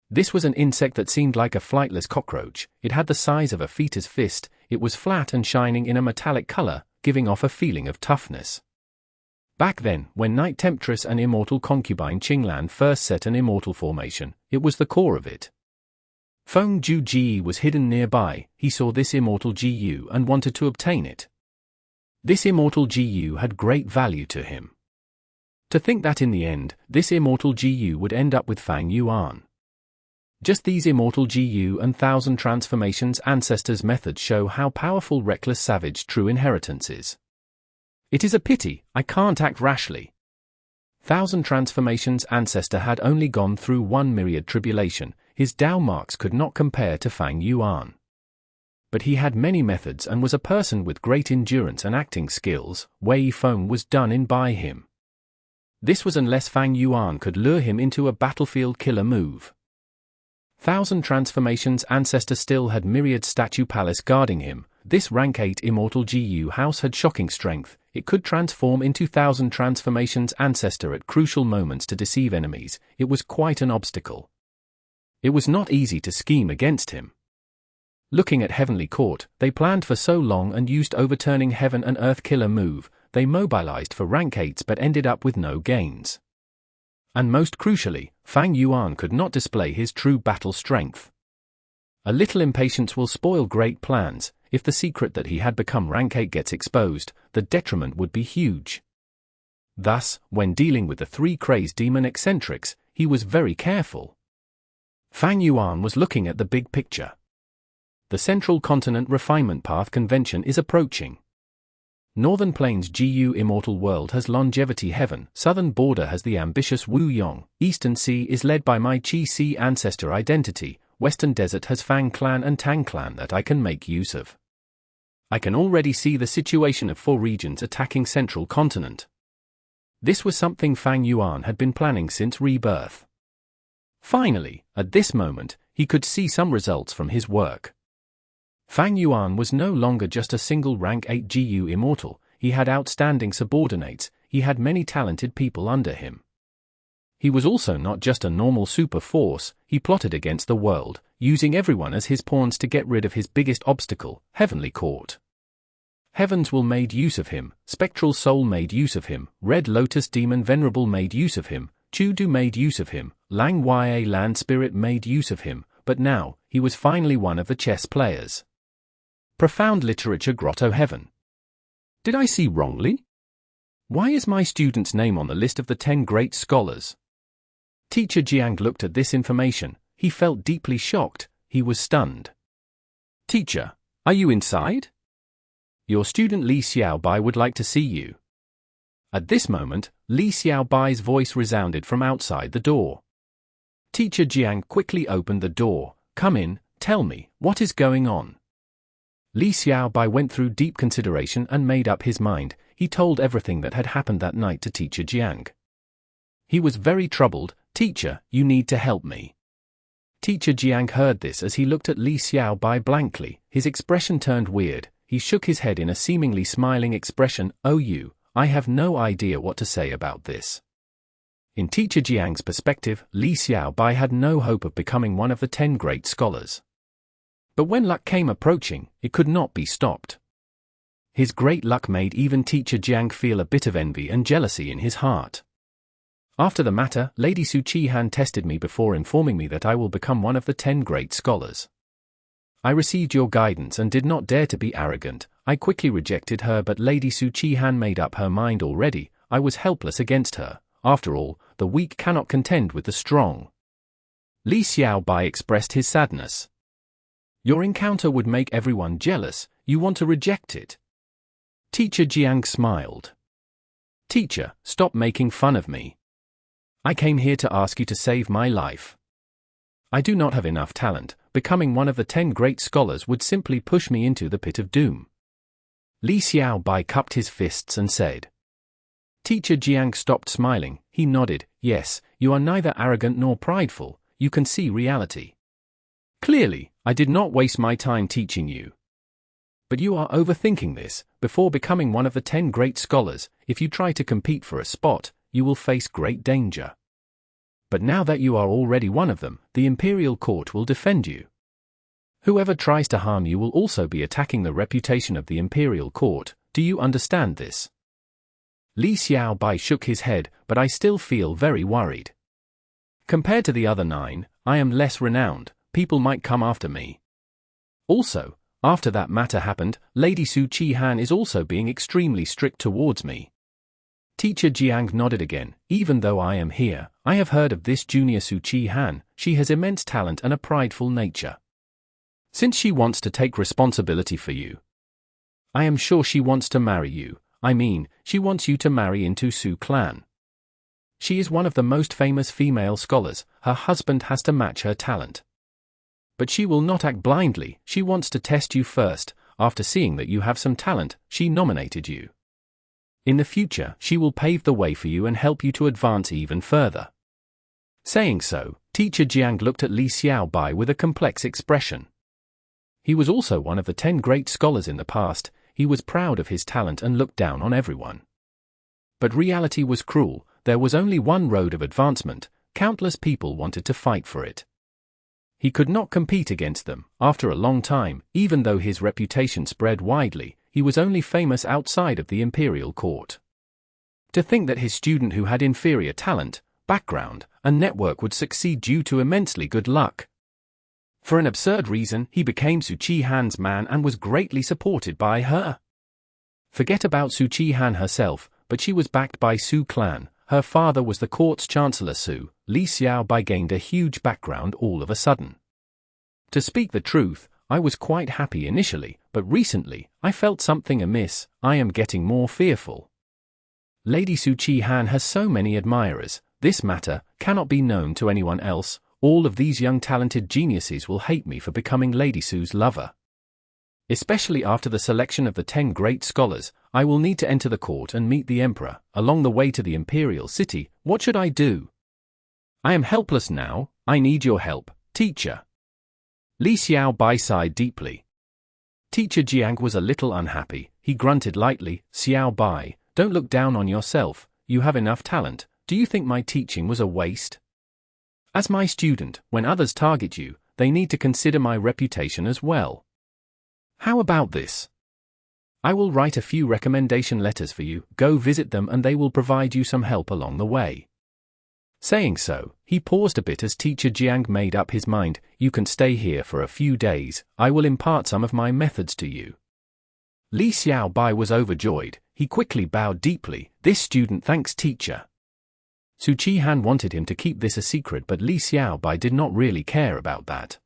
S1: This was an insect that seemed like a flightless cockroach, it had the size of a fetus fist, it was flat and shining in a metallic color, giving off a feeling of toughness. Back then, when Night Temptress and Immortal Concubine Qinglan first set an immortal formation, it was the core of it. Feng Ju Ji was hidden nearby, he saw this Immortal GU and wanted to obtain it. This Immortal GU had great value to him. To think that in the end, this Immortal GU would end up with Fang Yuan. Just these Immortal GU and 1000 Transformations Ancestors methods show how powerful Reckless Savage True Inheritance is. It is a pity, I can't act rashly. 1000 Transformations Ancestor had only gone through 1 myriad tribulation, his Dao marks could not compare to Fang Yuan. But he had many methods and was a person with great endurance and acting skills, Wei Feng was done in by him. This was unless Fang Yuan could lure him into a battlefield killer move. 1000 Transformations Ancestor still had myriad statue palace guarding him, this rank 8 Immortal GU house had shocking strength, it could transform into 1000 Transformations Ancestor at crucial moments to deceive enemies, it was quite an obstacle. It was not easy to scheme against him. Looking at Heavenly Court, they planned for so long and used Overturning Heaven and Earth killer move, they mobilized for rank 8s but ended up with no gains. And most crucially, Fang Yuan could not display his true battle strength. A little impatience will spoil great plans, if the secret that he had become rank 8 gets exposed, the detriment would be huge. Thus, when dealing with the 3 crazed demon eccentrics, he was very careful. Fang Yuan was looking at the big picture. the Central Continent Refinement Path Convention is approaching. Northern Plains GU Immortal World has Longevity Heaven, Southern Border has the ambitious Wu Yong, Eastern Sea is led by my Chi Si Ancestor identity, Western Desert has Fang Clan and Tang Clan that I can make use of. I can already see the situation of 4 regions attacking Central Continent. This was something Fang Yuan had been planning since rebirth. Finally, at this moment, he could see some results from his work. Fang Yuan was no longer just a single rank 8 GU immortal, he had outstanding subordinates, he had many talented people under him. He was also not just a normal super force, he plotted against the world, using everyone as his pawns to get rid of his biggest obstacle, Heavenly Court. Heavens will made use of him, Spectral Soul made use of him, Red Lotus Demon Venerable made use of him, Chudu made use of him, Lang Ya Land Spirit made use of him, but now, he was finally one of the chess players. Profound Literature Grotto Heaven. Did I see wrongly? Why is my student's name on the list of the 10 great scholars? Teacher Jiang looked at this information, he felt deeply shocked, he was stunned. Teacher, are you inside? Your student Li Xiaobai would like to see you. At this moment, Li Xiaobai's voice resounded from outside the door. Teacher Jiang quickly opened the door. Come in, tell me, what is going on? Li Xiaobai went through deep consideration and made up his mind. He told everything that had happened that night to Teacher Jiang. He was very troubled. Teacher, you need to help me. Teacher Jiang heard this as he looked at Li Xiaobai blankly. His expression turned weird. He shook his head in a seemingly smiling expression. Oh I have no idea what to say about this. In Teacher Jiang's perspective, Li Xiaobai had no hope of becoming one of the 10 great scholars. But when luck came approaching, it could not be stopped. His great luck made even Teacher Jiang feel a bit of envy and jealousy in his heart. After the matter, Lady Su Chi-han tested me before informing me that I will become one of the 10 great scholars. I received your guidance and did not dare to be arrogant. I quickly rejected her, but Lady Su Chi-han made up her mind already. I was helpless against her. After all, the weak cannot contend with the strong. Li Xiaobai expressed his sadness. Your encounter would make everyone jealous. You want to reject it. Teacher Jiang smiled. Teacher, stop making fun of me. I came here to ask you to save my life. I do not have enough talent. Becoming one of the 10 great scholars would simply push me into the pit of doom. Li Xiaobai cupped his fists and said. Teacher Jiang stopped smiling. He nodded. Yes, you are neither arrogant nor prideful. You can see reality. Clearly, I did not waste my time teaching you. But you are overthinking this. Before becoming one of the 10 great scholars, if you try to compete for a spot, you will face great danger. But now that you are already one of them, the Imperial Court will defend you. Whoever tries to harm you will also be attacking the reputation of the Imperial Court. Do you understand this? Li Xiaobai shook his head, but I still feel very worried. Compared to the other 9, I am less renowned. People might come after me. Also, after that matter happened, Lady Su Chi-han is also being extremely strict towards me. Teacher Jiang nodded again. Even though I am here, I have heard of this junior Su Chi-han. She has immense talent and a prideful nature. Since she wants to take responsibility for you, I am sure she wants to marry you. I mean, she wants you to marry into Su clan. She is one of the most famous female scholars. Her husband has to match her talent. But she will not act blindly. She wants to test you first. After seeing that you have some talent, she nominated you. In the future, she will pave the way for you and help you to advance even further. Saying so, Teacher Jiang looked at Li Xiaobai with a complex expression. He was also one of the 10 great scholars in the past. He was proud of his talent and looked down on everyone. But reality was cruel. There was only one road of advancement. Countless people wanted to fight for it. He could not compete against them. After a long time, even though his reputation spread widely, he was only famous outside of the Imperial Court. To think that his student who had inferior talent, background, and network would succeed due to immensely good luck. For an absurd reason, he became Su Chi-han's man and was greatly supported by her. Forget about Su Chi-han herself, but she was backed by Su clan. Her father was the court's chancellor Su. Li Xiaobai gained a huge background all of a sudden. To speak the truth, I was quite happy initially, but recently, I felt something amiss. I am getting more fearful. Lady Su Chi-han has so many admirers. This matter cannot be known to anyone else. All of these young talented geniuses will hate me for becoming Lady Su's lover. Especially after the selection of the 10 great scholars, I will need to enter the court and meet the emperor. Along the way to the imperial city, what should I do? I am helpless now. I need your help, teacher. Li Xiao Bai sighed deeply. Teacher Jiang was a little unhappy. He grunted lightly. Xiao Bai, don't look down on yourself. You have enough talent. Do you think my teaching was a waste? As my student, when others target you, they need to consider my reputation as well. How about this? I will write a few recommendation letters for you. Go visit them and they will provide you some help along the way. Saying so, he paused a bit as Teacher Jiang made up his mind. You can stay here for a few days. I will impart some of my methods to you. Li Xiao Bai was overjoyed. He quickly bowed deeply. This student thanks teacher. Su Chi-han wanted him to keep this a secret, but Li Xiao Bai did not really care about that.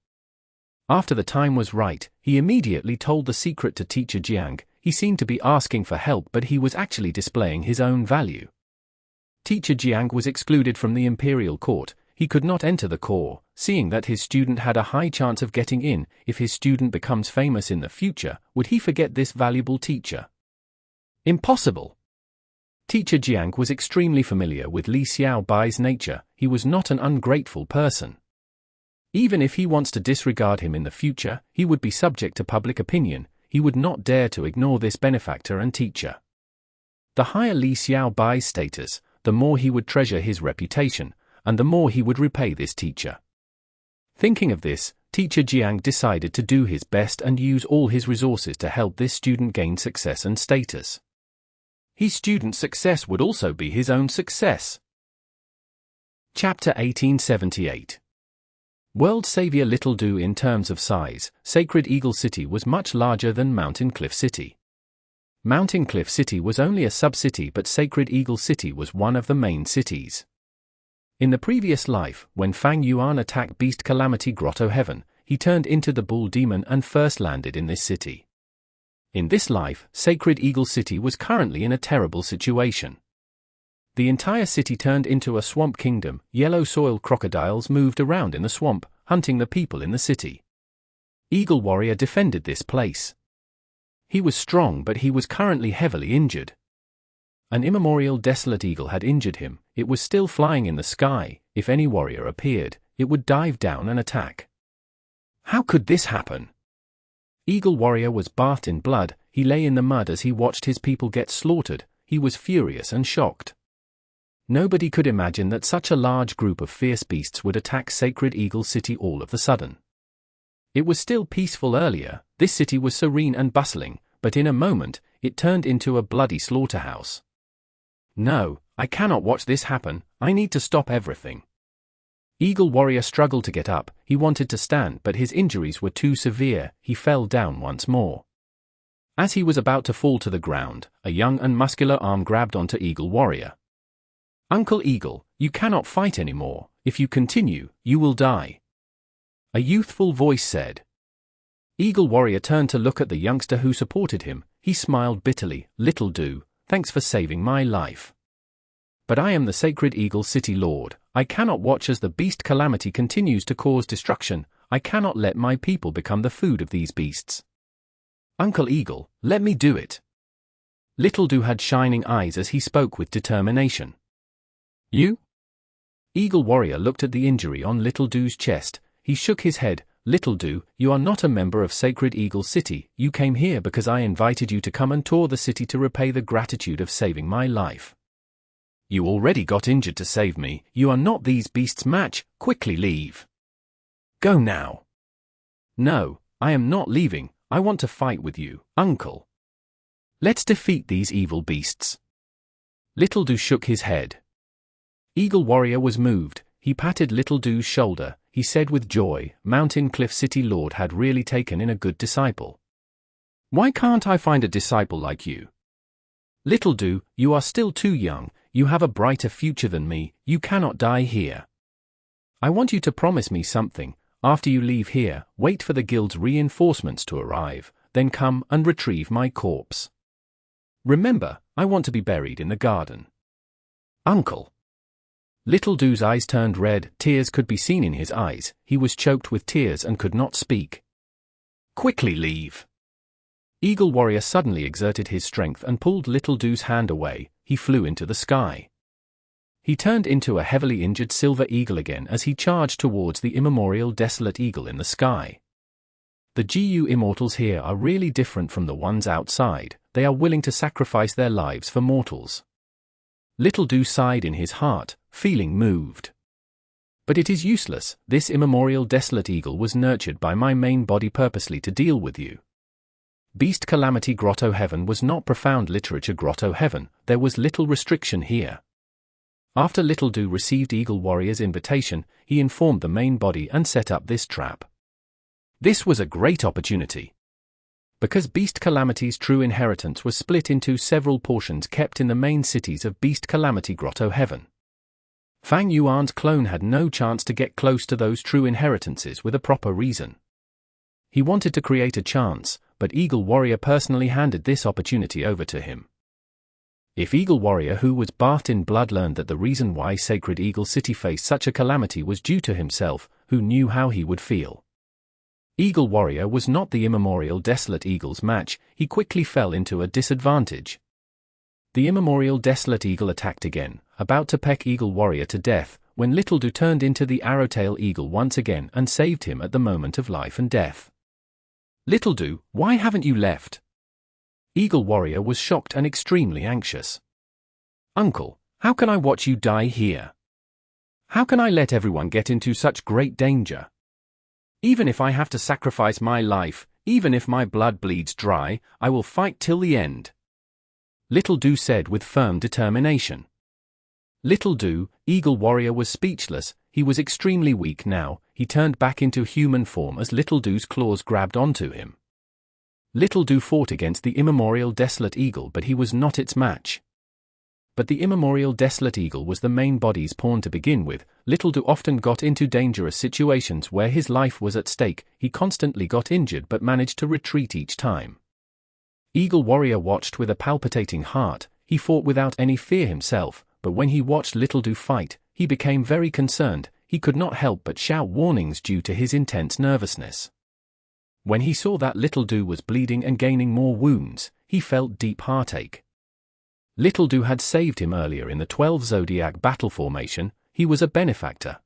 S1: After the time was right, he immediately told the secret to Teacher Jiang. He seemed to be asking for help, but he was actually displaying his own value. Teacher Jiang was excluded from the imperial court. He could not enter the core, seeing that his student had a high chance of getting in. If his student becomes famous in the future, would he forget this valuable teacher? Impossible. Teacher Jiang was extremely familiar with Li Xiao Bai's nature. He was not an ungrateful person. Even if he wants to disregard him in the future, he would be subject to public opinion. He would not dare to ignore this benefactor and teacher. The higher Li Xiao Bai's status, the more he would treasure his reputation, and the more he would repay this teacher. Thinking of this, Teacher Jiang decided to do his best and use all his resources to help this student gain success and status. His student's success would also be his own success. Chapter 1878. World Savior Little Do. In terms of size, Sacred Eagle City was much larger than Mountain Cliff City. Mountain Cliff City was only a sub-city, but Sacred Eagle City was one of the main cities. In the previous life, when Fang Yuan attacked Beast Calamity Grotto Heaven, he turned into the Bull Demon and first landed in this city. In this life, Sacred Eagle City was currently in a terrible situation. The entire city turned into a swamp kingdom. Yellow soil crocodiles moved around in the swamp, hunting the people in the city. Eagle Warrior defended this place. He was strong, but he was currently heavily injured. An immemorial desolate eagle had injured him. It was still flying in the sky. If any warrior appeared, it would dive down and attack. How could this happen? Eagle Warrior was bathed in blood. He lay in the mud as he watched his people get slaughtered. He was furious and shocked. Nobody could imagine that such a large group of fierce beasts would attack Sacred Eagle City all of a sudden. It was still peaceful earlier. This city was serene and bustling, but in a moment, it turned into a bloody slaughterhouse. No, I cannot watch this happen. I need to stop everything. Eagle Warrior struggled to get up. He wanted to stand, but his injuries were too severe. He fell down once more. As he was about to fall to the ground, a young and muscular arm grabbed onto Eagle Warrior. Uncle Eagle, you cannot fight anymore. If you continue, you will die. A youthful voice said. Eagle Warrior turned to look at the youngster who supported him. He smiled bitterly. Little Do, thanks for saving my life. But I am the Sacred Eagle City Lord. I cannot watch as the Beast Calamity continues to cause destruction. I cannot let my people become the food of these beasts. Uncle Eagle, let me do it. Little Do had shining eyes as he spoke with determination. You? Eagle Warrior looked at the injury on Little Do's chest. He shook his head. Little Do, you are not a member of Sacred Eagle City. You came here because I invited you to come and tour the city to repay the gratitude of saving my life. You already got injured to save me. You are not these beasts' match. Quickly leave. Go now. No, I am not leaving. I want to fight with you, Uncle. Let's defeat these evil beasts. Little Do shook his head. Eagle Warrior was moved. He patted Little Do's shoulder. He said with joy, Mountain Cliff City Lord had really taken in a good disciple. Why can't I find a disciple like you? Little Do, you are still too young. You have a brighter future than me. You cannot die here. I want you to promise me something. after you leave here, wait for the guild's reinforcements to arrive, then come and retrieve my corpse. Remember, I want to be buried in the garden. Uncle. Little Do's eyes turned red, tears could be seen in his eyes, he was choked with tears and could not speak. Quickly leave. Eagle Warrior suddenly exerted his strength and pulled Little Do's hand away, he flew into the sky. He turned into a heavily injured silver eagle again as he charged towards the immemorial desolate eagle in the sky. The GU immortals here are really different from the ones outside, they are willing to sacrifice their lives for mortals. Little Do sighed in his heart, feeling moved. But it is useless, this immemorial desolate eagle was nurtured by my main body purposely to deal with you. Beast Calamity Grotto Heaven was not profound literature Grotto Heaven, there was little restriction here. After Little Do received Eagle Warrior's invitation, he informed the main body and set up this trap. This was a great opportunity. Because Beast Calamity's true inheritance was split into several portions kept in the main cities of Beast Calamity Grotto Heaven. Fang Yuan's clone had no chance to get close to those true inheritances with a proper reason. He wanted to create a chance, but Eagle Warrior personally handed this opportunity over to him. If Eagle Warrior who was bathed in blood learned that the reason why Sacred Eagle City faced such a calamity was due to himself, who knew how he would feel. Eagle Warrior was not the immemorial desolate eagle's match, he quickly fell into a disadvantage. The immemorial desolate eagle attacked again, about to peck Eagle Warrior to death, when Little Do turned into the arrowtail eagle once again and saved him at the moment of life and death. Little Do, why haven't you left? Eagle Warrior was shocked and extremely anxious. Uncle, how can I watch you die here? How can I let everyone get into such great danger? Even if I have to sacrifice my life, even if my blood bleeds dry, I will fight till the end. Little Do said with firm determination. Little Do, Eagle Warrior was speechless, he was extremely weak now, he turned back into human form as Little Do's claws grabbed onto him. Little Do fought against the immemorial desolate eagle but he was not its match. But the immemorial desolate eagle was the main body's pawn to begin with. Little Do often got into dangerous situations where his life was at stake, he constantly got injured but managed to retreat each time. Eagle Warrior watched with a palpitating heart, he fought without any fear himself, but when he watched Little Do fight, he became very concerned, he could not help but shout warnings due to his intense nervousness. When he saw that Little Do was bleeding and gaining more wounds, he felt deep heartache. Little Do had saved him earlier in the 12 Zodiac battle formation, he was a benefactor.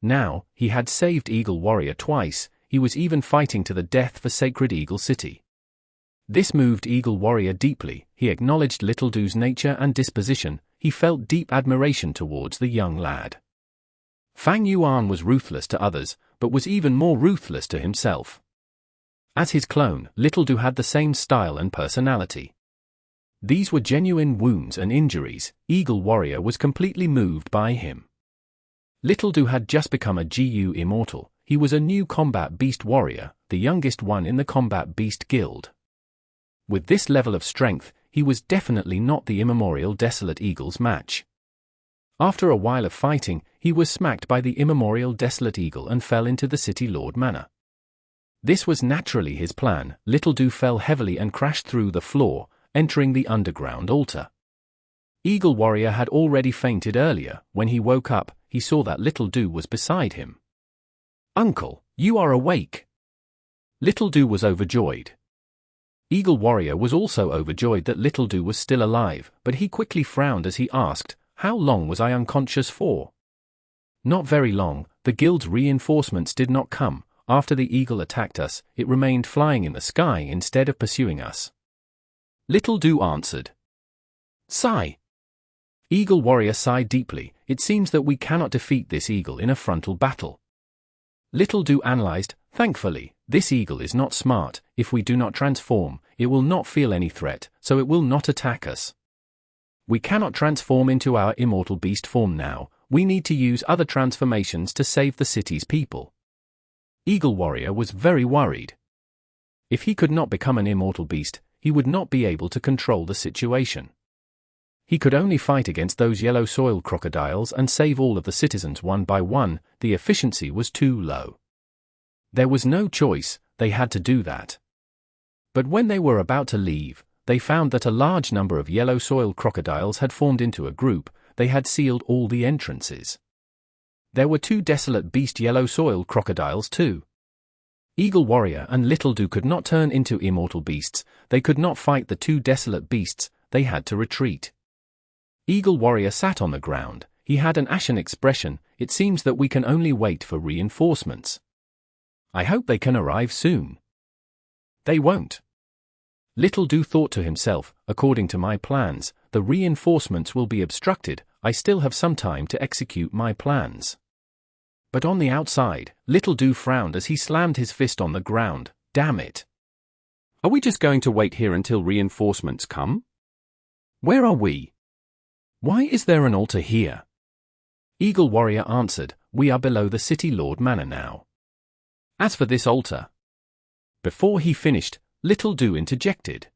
S1: Now, he had saved Eagle Warrior twice, he was even fighting to the death for Sacred Eagle City. This moved Eagle Warrior deeply, he acknowledged Little Do's nature and disposition, he felt deep admiration towards the young lad. Fang Yuan was ruthless to others, but was even more ruthless to himself. As his clone, Little Do had the same style and personality. These were genuine wounds and injuries, Eagle Warrior was completely moved by him. Little Do had just become a GU immortal, he was a new combat beast warrior, the youngest one in the combat beast guild. With this level of strength, he was definitely not the immemorial desolate eagle's match. After a while of fighting, he was smacked by the immemorial desolate eagle and fell into the City Lord Manor. This was naturally his plan, Little Do fell heavily and crashed through the floor, entering the underground altar. Eagle Warrior had already fainted earlier, when he woke up, he saw that Little Do was beside him. Uncle, you are awake. Little Do was overjoyed. Eagle Warrior was also overjoyed that Little Do was still alive, but he quickly frowned as he asked, how long was I unconscious for? Not very long, the guild's reinforcements did not come, after the eagle attacked us, it remained flying in the sky instead of pursuing us. Little Do answered. Sigh. Eagle Warrior sighed deeply, it seems that we cannot defeat this eagle in a frontal battle. Little Do analyzed, thankfully, this eagle is not smart, if we do not transform, it will not feel any threat, so it will not attack us. We cannot transform into our immortal beast form now, we need to use other transformations to save the city's people. Eagle Warrior was very worried. If he could not become an immortal beast, he would not be able to control the situation. He could only fight against those yellow soil crocodiles and save all of the citizens one by one, the efficiency was too low. There was no choice, they had to do that. But when they were about to leave, they found that a large number of yellow soil crocodiles had formed into a group. They had sealed all the entrances. There were 2 desolate beast yellow soil crocodiles too. Eagle Warrior and Little Do could not turn into immortal beasts, they could not fight the 2 desolate beasts, they had to retreat. Eagle Warrior sat on the ground, he had an ashen expression. It seems that we can only wait for reinforcements. I hope they can arrive soon. They won't. Little Do thought to himself, according to my plans, the reinforcements will be obstructed. I still have some time to execute my plans. But on the outside, Little Do frowned as he slammed his fist on the ground. Damn it. Are we just going to wait here until reinforcements come? Where are we? Why is there an altar here? Eagle Warrior answered, we are below the City Lord Manor now. As for this altar. Before he finished, Little Do interjected.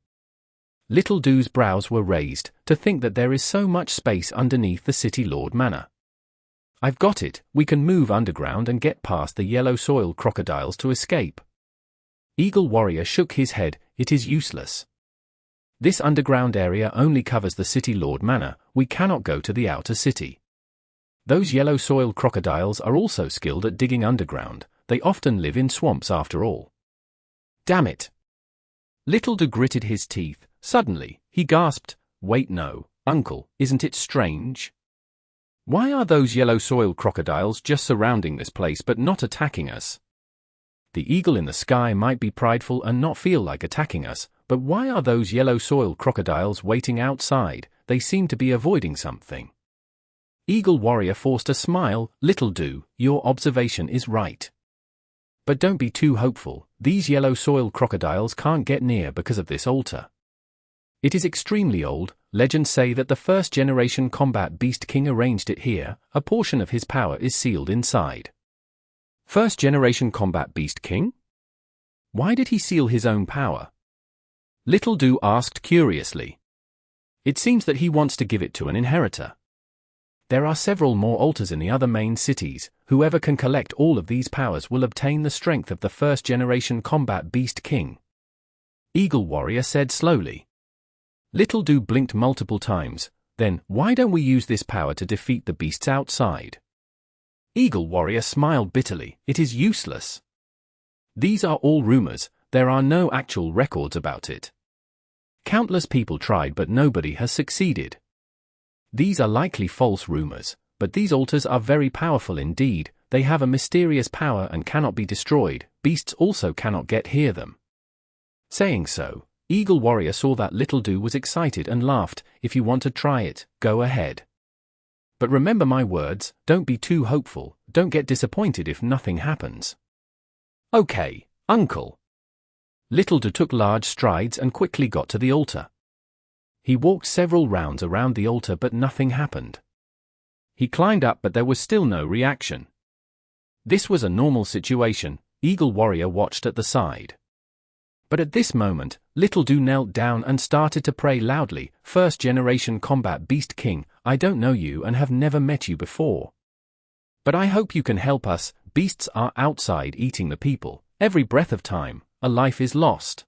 S1: Little Do's brows were raised, to think that there is so much space underneath the City Lord Manor. I've got it, we can move underground and get past the yellow soil crocodiles to escape. Eagle Warrior shook his head, it is useless. This underground area only covers the City Lord Manor, we cannot go to the outer city. Those yellow soil crocodiles are also skilled at digging underground, they often live in swamps after all. Damn it! Little Do gritted his teeth. Suddenly, he gasped, wait no, uncle, isn't it strange? Why are those yellow soil crocodiles just surrounding this place but not attacking us? The eagle in the sky might be prideful and not feel like attacking us, but why are those yellow soil crocodiles waiting outside? They seem to be avoiding something. Eagle Warrior forced a smile. Little Do, your observation is right. But don't be too hopeful, these yellow soil crocodiles can't get near because of this altar. It is extremely old, legends say that the first generation combat beast king arranged it here, a portion of his power is sealed inside. First generation combat beast king? Why did he seal his own power? Little Do asked curiously. It seems that he wants to give it to an inheritor. There are several more altars in the other main cities, whoever can collect all of these powers will obtain the strength of the first generation combat beast king. Eagle Warrior said slowly. Little Do blinked multiple times, then, why don't we use this power to defeat the beasts outside? Eagle Warrior smiled bitterly, it is useless. These are all rumors, there are no actual records about it. Countless people tried but nobody has succeeded. These are likely false rumors, but these altars are very powerful indeed, they have a mysterious power and cannot be destroyed, beasts also cannot get near them. Saying so, Eagle Warrior saw that Little Do was excited and laughed, if you want to try it, go ahead. But remember my words, don't be too hopeful, don't get disappointed if nothing happens. Okay, uncle. Little Do took large strides and quickly got to the altar. He walked several rounds around the altar but nothing happened. He climbed up but there was still no reaction. This was a normal situation, Eagle Warrior watched at the side. But at this moment, Little Do knelt down and started to pray loudly, First Generation Combat Beast King, I don't know you and have never met you before. But I hope you can help us, beasts are outside eating the people, every breath of time, a life is lost.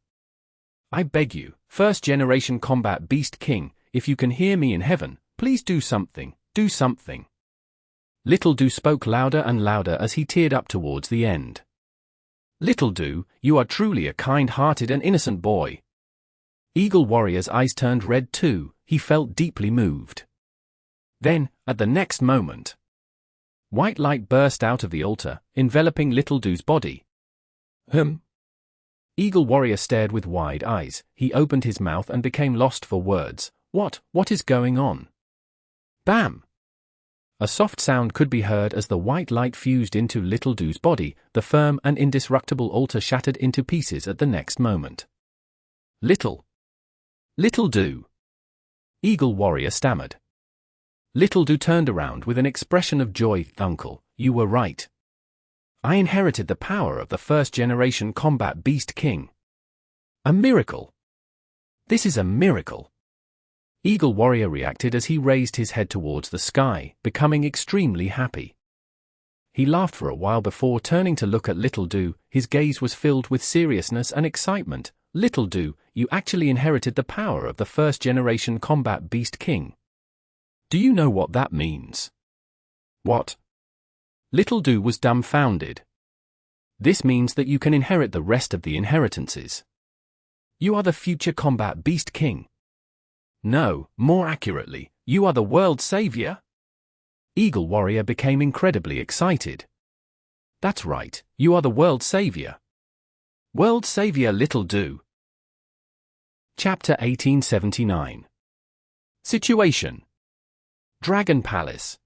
S1: I beg you, First Generation Combat Beast King, if you can hear me in heaven, please do something, do something. Little Do spoke louder and louder as he teared up towards the end. Little Do, you are truly a kind-hearted and innocent boy. Eagle Warrior's eyes turned red too, he felt deeply moved. Then, at the next moment, white light burst out of the altar, enveloping Little Do's body. Eagle Warrior stared with wide eyes, he opened his mouth and became lost for words. What is going on? Bam! A soft sound could be heard as the white light fused into Little Do's body, the firm and indestructible altar shattered into pieces at the next moment. Little Do! Eagle Warrior stammered. Little Do turned around with an expression of joy. Uncle, you were right. I inherited the power of the First Generation Combat Beast King. A miracle! This is a miracle! Eagle Warrior reacted as he raised his head towards the sky, becoming extremely happy. He laughed for a while before turning to look at Little Du. His gaze was filled with seriousness and excitement. Little Du, you actually inherited the power of the first-generation combat beast king. Do you know what that means? What? Little Du was dumbfounded. This means that you can inherit the rest of the inheritances. You are the future combat beast king. No, more accurately, you are the world savior? Eagle Warrior became incredibly excited. That's right, you are the world savior. World savior Little Du. Chapter 1879. Situation. Dragon Palace.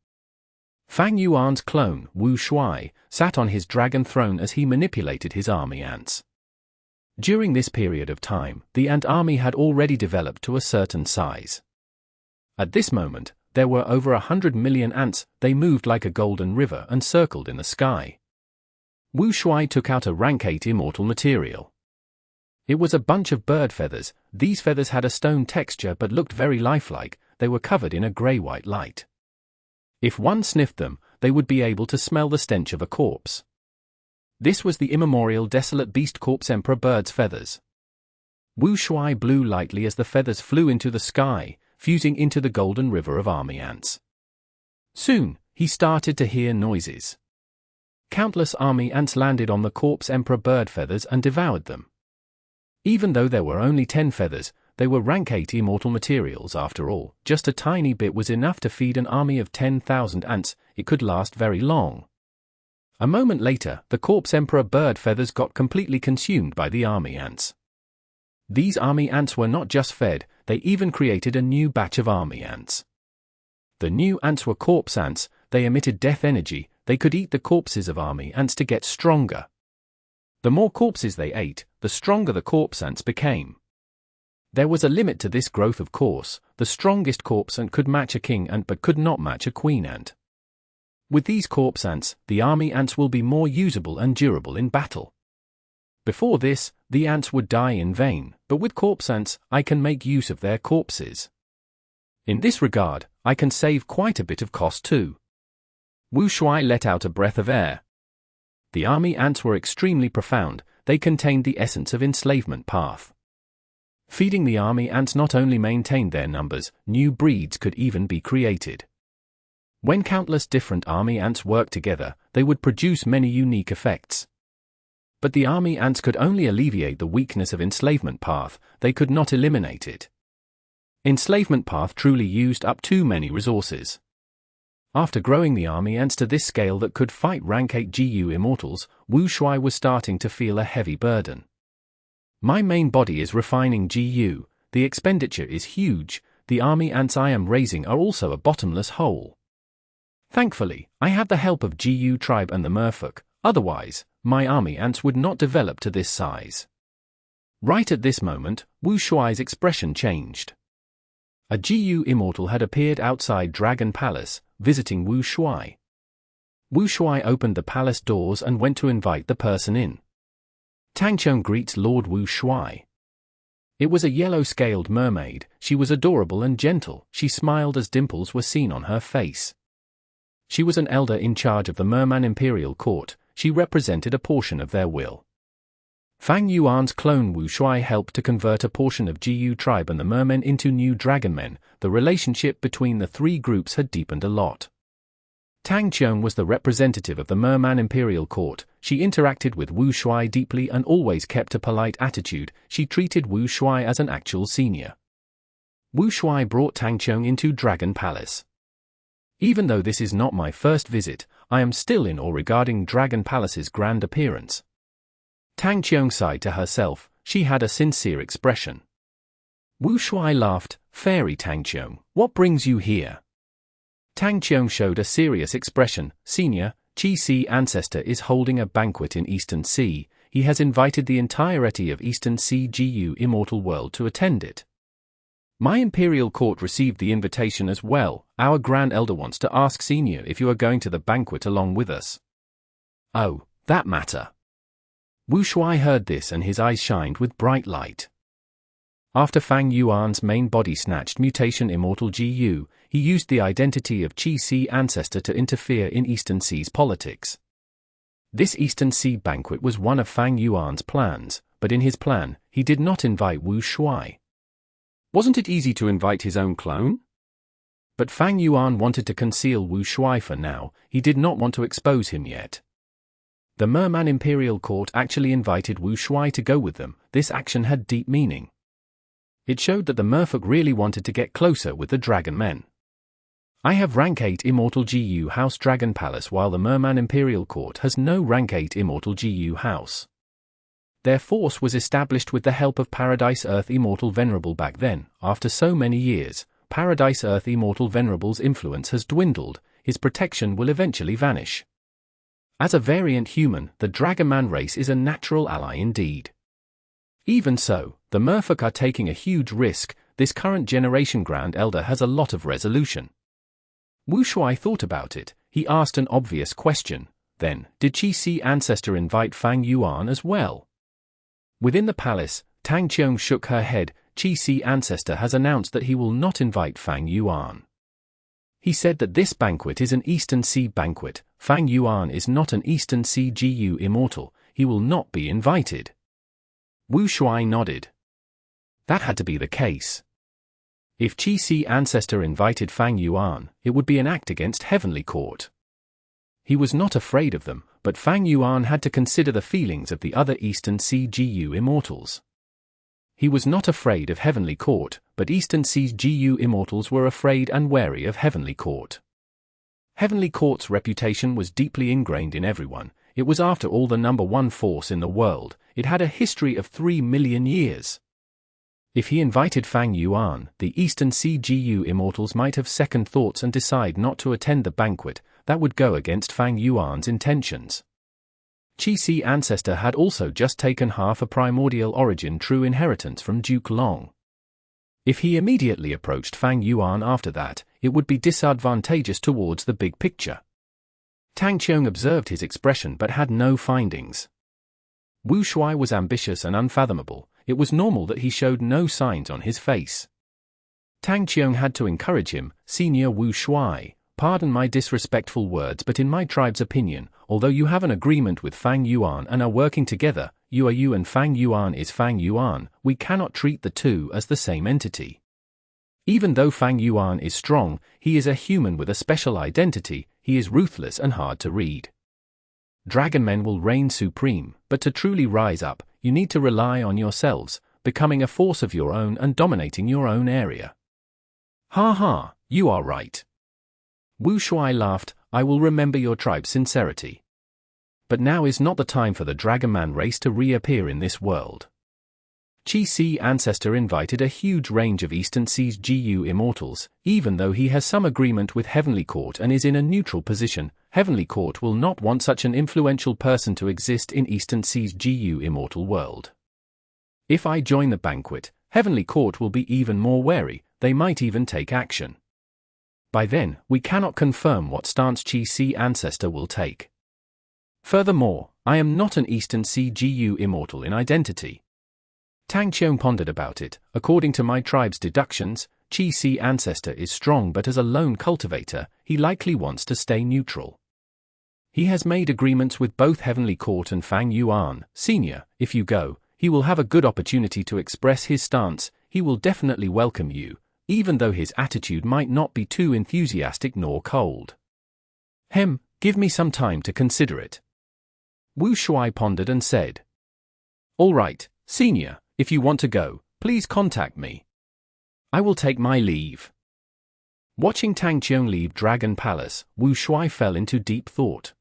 S1: Fang Yuan's clone, Wu Shuai, sat on his dragon throne as he manipulated his army ants. During this period of time, the ant army had already developed to a certain size. At this moment, there were over 100 million ants. They moved like a golden river and circled in the sky. Wu Shuai took out a rank 8 immortal material. It was a bunch of bird feathers. These feathers had a stone texture but looked very lifelike. They were covered in a grey-white light. If one sniffed them, they would be able to smell the stench of a corpse. This was the immemorial desolate beast corpse Emperor Bird's feathers. Wu Shuai blew lightly as the feathers flew into the sky, fusing into the golden river of army ants. Soon, he started to hear noises. Countless army ants landed on the corpse Emperor Bird feathers and devoured them. Even though there were only 10 feathers, they were rank 8 immortal materials after all. Just a tiny bit was enough to feed an army of 10,000 ants. It could last very long. A moment later, the corpse Emperor Bird feathers got completely consumed by the army ants. These army ants were not just fed, they even created a new batch of army ants. The new ants were corpse ants. They emitted death energy. They could eat the corpses of army ants to get stronger. The more corpses they ate, the stronger the corpse ants became. There was a limit to this growth, of course. The strongest corpse ant could match a king ant but could not match a queen ant. With these corpse ants, the army ants will be more usable and durable in battle. Before this, the ants would die in vain, but with corpse ants, I can make use of their corpses. In this regard, I can save quite a bit of cost too. Wu Shuai let out a breath of air. The army ants were extremely profound. They contained the essence of enslavement path. Feeding the army ants not only maintained their numbers, new breeds could even be created. When countless different army ants worked together, they would produce many unique effects. But the army ants could only alleviate the weakness of enslavement path, they could not eliminate it. Enslavement path truly used up too many resources. After growing the army ants to this scale that could fight rank 8 GU immortals, Wu Shuai was starting to feel a heavy burden. My main body is refining GU, the expenditure is huge, the army ants I am raising are also a bottomless hole. Thankfully, I have the help of GU tribe and the merfolk, otherwise, my army ants would not develop to this size. Right at this moment, Wu Shuai's expression changed. A GU immortal had appeared outside Dragon Palace, visiting Wu Shuai. Wu Shuai opened the palace doors and went to invite the person in. Tangchong greets Lord Wu Shuai. It was a yellow-scaled mermaid. She was adorable and gentle. She smiled as dimples were seen on her face. She was an elder in charge of the Merman Imperial Court. She represented a portion of their will. Fang Yuan's clone Wu Shuai helped to convert a portion of GU tribe and the mermen into new dragonmen. The relationship between the three groups had deepened a lot. Tang Qiong was the representative of the Merman Imperial Court. She interacted with Wu Shuai deeply and always kept a polite attitude. She treated Wu Shuai as an actual senior. Wu Shuai brought Tang Qiong into Dragon Palace. Even though this is not my first visit, I am still in awe regarding Dragon Palace's grand appearance. Tang Qiong sighed to herself. She had a sincere expression. Wu Shuai laughed. Fairy Tang Qiong, what brings you here? Tang Qiong showed a serious expression. Senior, Qi Si Ancestor is holding a banquet in Eastern Sea. He has invited the entirety of Eastern Sea GU Immortal World to attend it. My Imperial Court received the invitation as well. Our Grand Elder wants to ask Senior if you are going to the banquet along with us. Oh, that matter. Wu Shuai heard this and his eyes shined with bright light. After Fang Yuan's main body snatched mutation Immortal GU, he used the identity of Qi Si Ancestor to interfere in Eastern Sea's politics. This Eastern Sea banquet was one of Fang Yuan's plans, but in his plan, he did not invite Wu Shuai. Wasn't it easy to invite his own clone? But Fang Yuan wanted to conceal Wu Shuai for now, he did not want to expose him yet. The Merman Imperial Court actually invited Wu Shuai to go with them. This action had deep meaning. It showed that the merfolk really wanted to get closer with the Dragon Men. I have rank 8 Immortal GU House Dragon Palace while the Merman Imperial Court has no rank 8 Immortal GU House. Their force was established with the help of Paradise Earth Immortal Venerable back then. After so many years, Paradise Earth Immortal Venerable's influence has dwindled, his protection will eventually vanish. As a variant human, the Dragonman race is a natural ally indeed. Even so, the merfolk are taking a huge risk. This current generation Grand Elder has a lot of resolution. Wu Shuai thought about it. He asked an obvious question. Then, did Qi Si Ancestor invite Fang Yuan as well? Within the palace, Tang Qiong shook her head. Qi Si Ancestor has announced that he will not invite Fang Yuan. He said that this banquet is an Eastern Sea banquet. Fang Yuan is not an Eastern Sea GU immortal. He will not be invited. Wu Shuai nodded. That had to be the case. If Qi Si Ancestor invited Fang Yuan, it would be an act against Heavenly Court. He was not afraid of them, but Fang Yuan had to consider the feelings of the other Eastern Sea GU immortals. He was not afraid of Heavenly Court, but Eastern Sea's GU immortals were afraid and wary of Heavenly Court. Heavenly Court's reputation was deeply ingrained in everyone. It was after all the #1 force in the world. It had a history of 3 million years. If he invited Fang Yuan, the Eastern Sea GU immortals might have second thoughts and decide not to attend the banquet. That would go against Fang Yuan's intentions. Qi Si Ancestor had also just taken half a primordial origin true inheritance from Duke Long. If he immediately approached Fang Yuan after that, it would be disadvantageous towards the big picture. Tang Qiong observed his expression but had no findings. Wu Shuai was ambitious and unfathomable. It was normal that he showed no signs on his face. Tang Qiong had to encourage him. Senior Wu Shuai, pardon my disrespectful words, but in my tribe's opinion, although you have an agreement with Fang Yuan and are working together, you are you and Fang Yuan is Fang Yuan, we cannot treat the two as the same entity. Even though Fang Yuan is strong, he is a human with a special identity. He is ruthless and hard to read. Dragon men will reign supreme, but to truly rise up, you need to rely on yourselves, becoming a force of your own and dominating your own area. Ha ha, you are right. Wu Shuai laughed. I will remember your tribe's sincerity. But now is not the time for the Dragonman race to reappear in this world. Qi Si Ancestor invited a huge range of Eastern Sea's GU immortals. Even though he has some agreement with Heavenly Court and is in a neutral position, Heavenly Court will not want such an influential person to exist in Eastern Sea's GU immortal world. If I join the banquet, Heavenly Court will be even more wary. They might even take action. By then, we cannot confirm what stance Qi Si Ancestor will take. Furthermore, I am not an Eastern Sea GU immortal in identity. Tang Qiong pondered about it. According to my tribe's deductions, Qi Si Ancestor is strong, but as a lone cultivator, he likely wants to stay neutral. He has made agreements with both Heavenly Court and Fang Yuan. Senior, if you go, he will have a good opportunity to express his stance. He will definitely welcome you, even though his attitude might not be too enthusiastic nor cold. Give me some time to consider it. Wu Shuai pondered and said, All right, Senior, if you want to go, please contact me. I will take my leave. Watching Tang Qiong leave Dragon Palace, Wu Shuai fell into deep thought.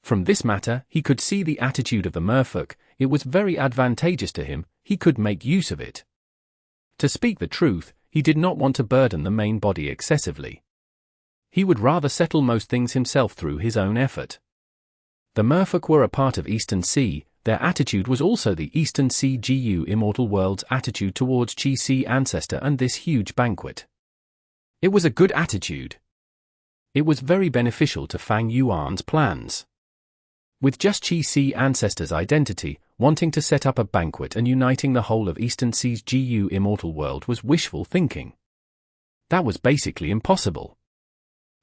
S1: From this matter, he could see the attitude of the merfolk. It was very advantageous to him. He could make use of it. To speak the truth, he did not want to burden the main body excessively. He would rather settle most things himself through his own effort. The merfolk were a part of Eastern Sea. Their attitude was also the Eastern Sea GU Immortal World's attitude towards Qi Si Ancestor and this huge banquet. It was a good attitude. It was very beneficial to Fang Yuan's plans. With just Qi Si Ancestor's identity, wanting to set up a banquet and uniting the whole of Eastern Sea's GU Immortal World was wishful thinking. That was basically impossible.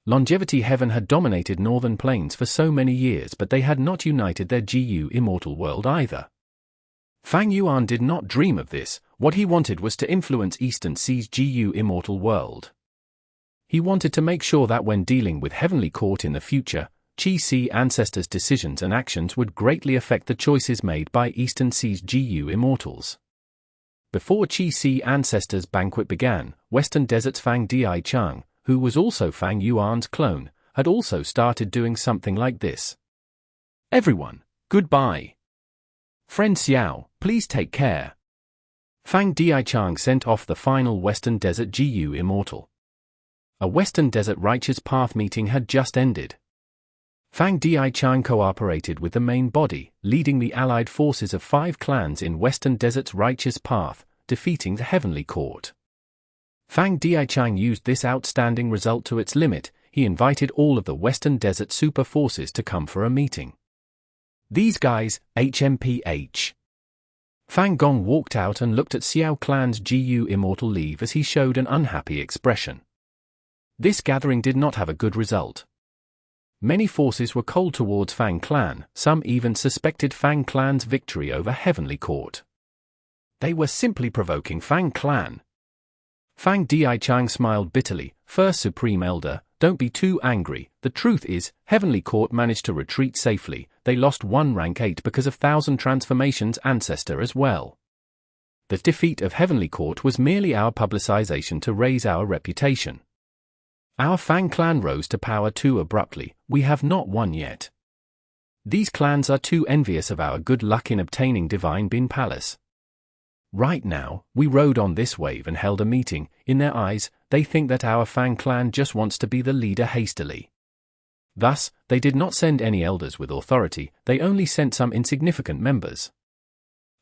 S1: Longevity Heaven had dominated northern plains for so many years, but they had not united their GU immortal world either. Fang Yuan did not dream of this. What he wanted was to influence Eastern Sea's GU immortal world. He wanted to make sure that when dealing with Heavenly Court in the future, Qi-Si Ancestor's decisions and actions would greatly affect the choices made by Eastern Sea's GU immortals. Before Qi-Si Ancestor's Banquet began, Western Desert's Fang Dichang, who was also Fang Yuan's clone, had also started doing something like this. Everyone, goodbye. Friend Xiao, please take care. Fang Dichang sent off the final Western Desert GU immortal. A Western Desert Righteous Path meeting had just ended. Fang Dichang cooperated with the main body, leading the allied forces of 5 clans in Western Desert's Righteous Path, defeating the Heavenly Court. Fang Dichang used this outstanding result to its limit. He invited all of the Western Desert super forces to come for a meeting. These guys, HMPH. Fang Gong walked out and looked at Xiao clan's GU immortal leave as he showed an unhappy expression. This gathering did not have a good result. Many forces were cold towards Fang clan, some even suspected Fang clan's victory over Heavenly Court. They were simply provoking Fang clan. Fang Dichang smiled bitterly. First Supreme Elder, don't be too angry. The truth is, Heavenly Court managed to retreat safely. They lost 1 rank 8 because of 1000 transformations Ancestor as well. The defeat of Heavenly Court was merely our publicization to raise our reputation. Our Fang clan rose to power too abruptly. We have not won yet. These clans are too envious of our good luck in obtaining Divine Bin Palace. Right now, we rode on this wave and held a meeting. In their eyes, they think that our Fang clan just wants to be the leader hastily. Thus, they did not send any elders with authority, they only sent some insignificant members.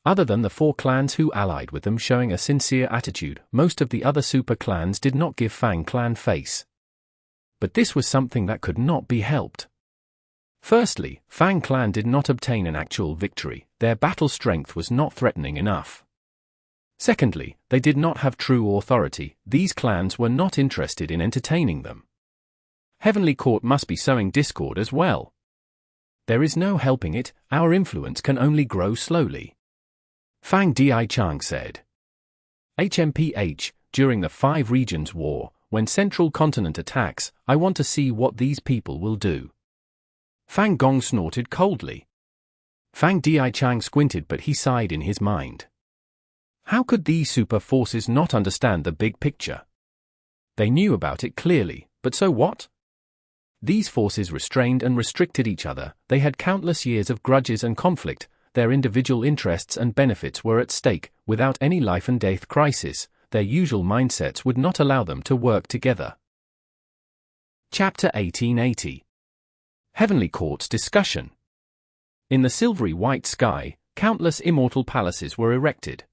S1: Other than the 4 clans who allied with them showing a sincere attitude, most of the other super clans did not give Fang clan face. But this was something that could not be helped. Firstly, Fang clan did not obtain an actual victory, their battle strength was not threatening enough. Secondly, they did not have true authority, these clans were not interested in entertaining them. Heavenly Court must be sowing discord as well. There is no helping it, our influence can only grow slowly. Fang Dichang said. HMPH, during the 5 Regions War, when Central Continent attacks, I want to see what these people will do. Fang Gong snorted coldly. Fang Dichang squinted, but he sighed in his mind. How could these super forces not understand the big picture? They knew about it clearly, but so what? These forces restrained and restricted each other, they had countless years of grudges and conflict, their individual interests and benefits were at stake, without any life and death crisis, their usual mindsets would not allow them to work together. Chapter 1880. Heavenly Court's Discussion. In the silvery white sky, countless immortal palaces were erected.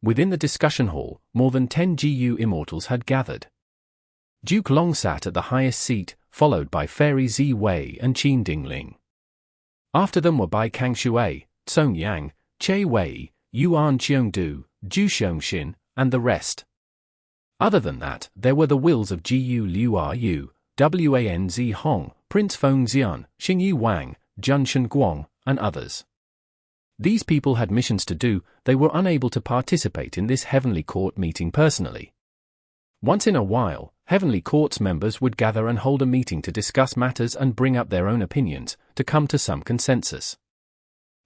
S1: Within the discussion hall, more than 10 GU immortals had gathered. Duke Long sat at the highest seat, followed by Fairy Ziwei and Qin Dingling. After them were Bai Kangshui, Song Yang, Che Wei, Yuan Qiongdu, Zhu Xiongxin, and the rest. Other than that, there were the wills of Gu Liu Yu, Wan Zi Hong, Prince Feng Xian, Xingyu Wang, Jun Shen Guang, and others. These people had missions to do, they were unable to participate in this Heavenly Court meeting personally. Once in a while, Heavenly Court's members would gather and hold a meeting to discuss matters and bring up their own opinions, to come to some consensus.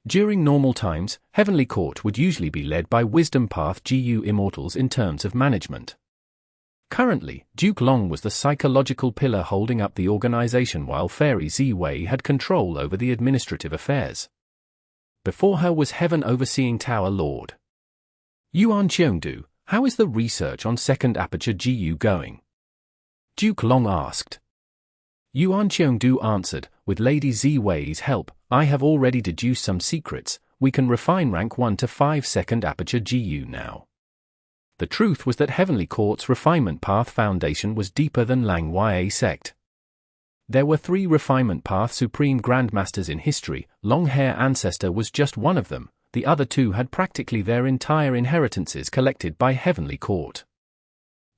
S1: During normal times, Heavenly Court would usually be led by Wisdom Path GU immortals in terms of management. Currently, Duke Long was the psychological pillar holding up the organization while Fairy Ziwei had control over the administrative affairs. Before her was Heaven Overseeing Tower Lord. Yuan Qiongdu, how is the research on second Aperture GU going? Duke Long asked. Yuan Qiongdu answered, with Lady Ziwei's help, I have already deduced some secrets, we can refine rank 1 to 5 second Aperture GU now. The truth was that Heavenly Court's Refinement Path foundation was deeper than Lang Ya sect. There were 3 Refinement Path Supreme Grandmasters in history, Long-Hair Ancestor was just one of them, the other 2 had practically their entire inheritances collected by Heavenly Court.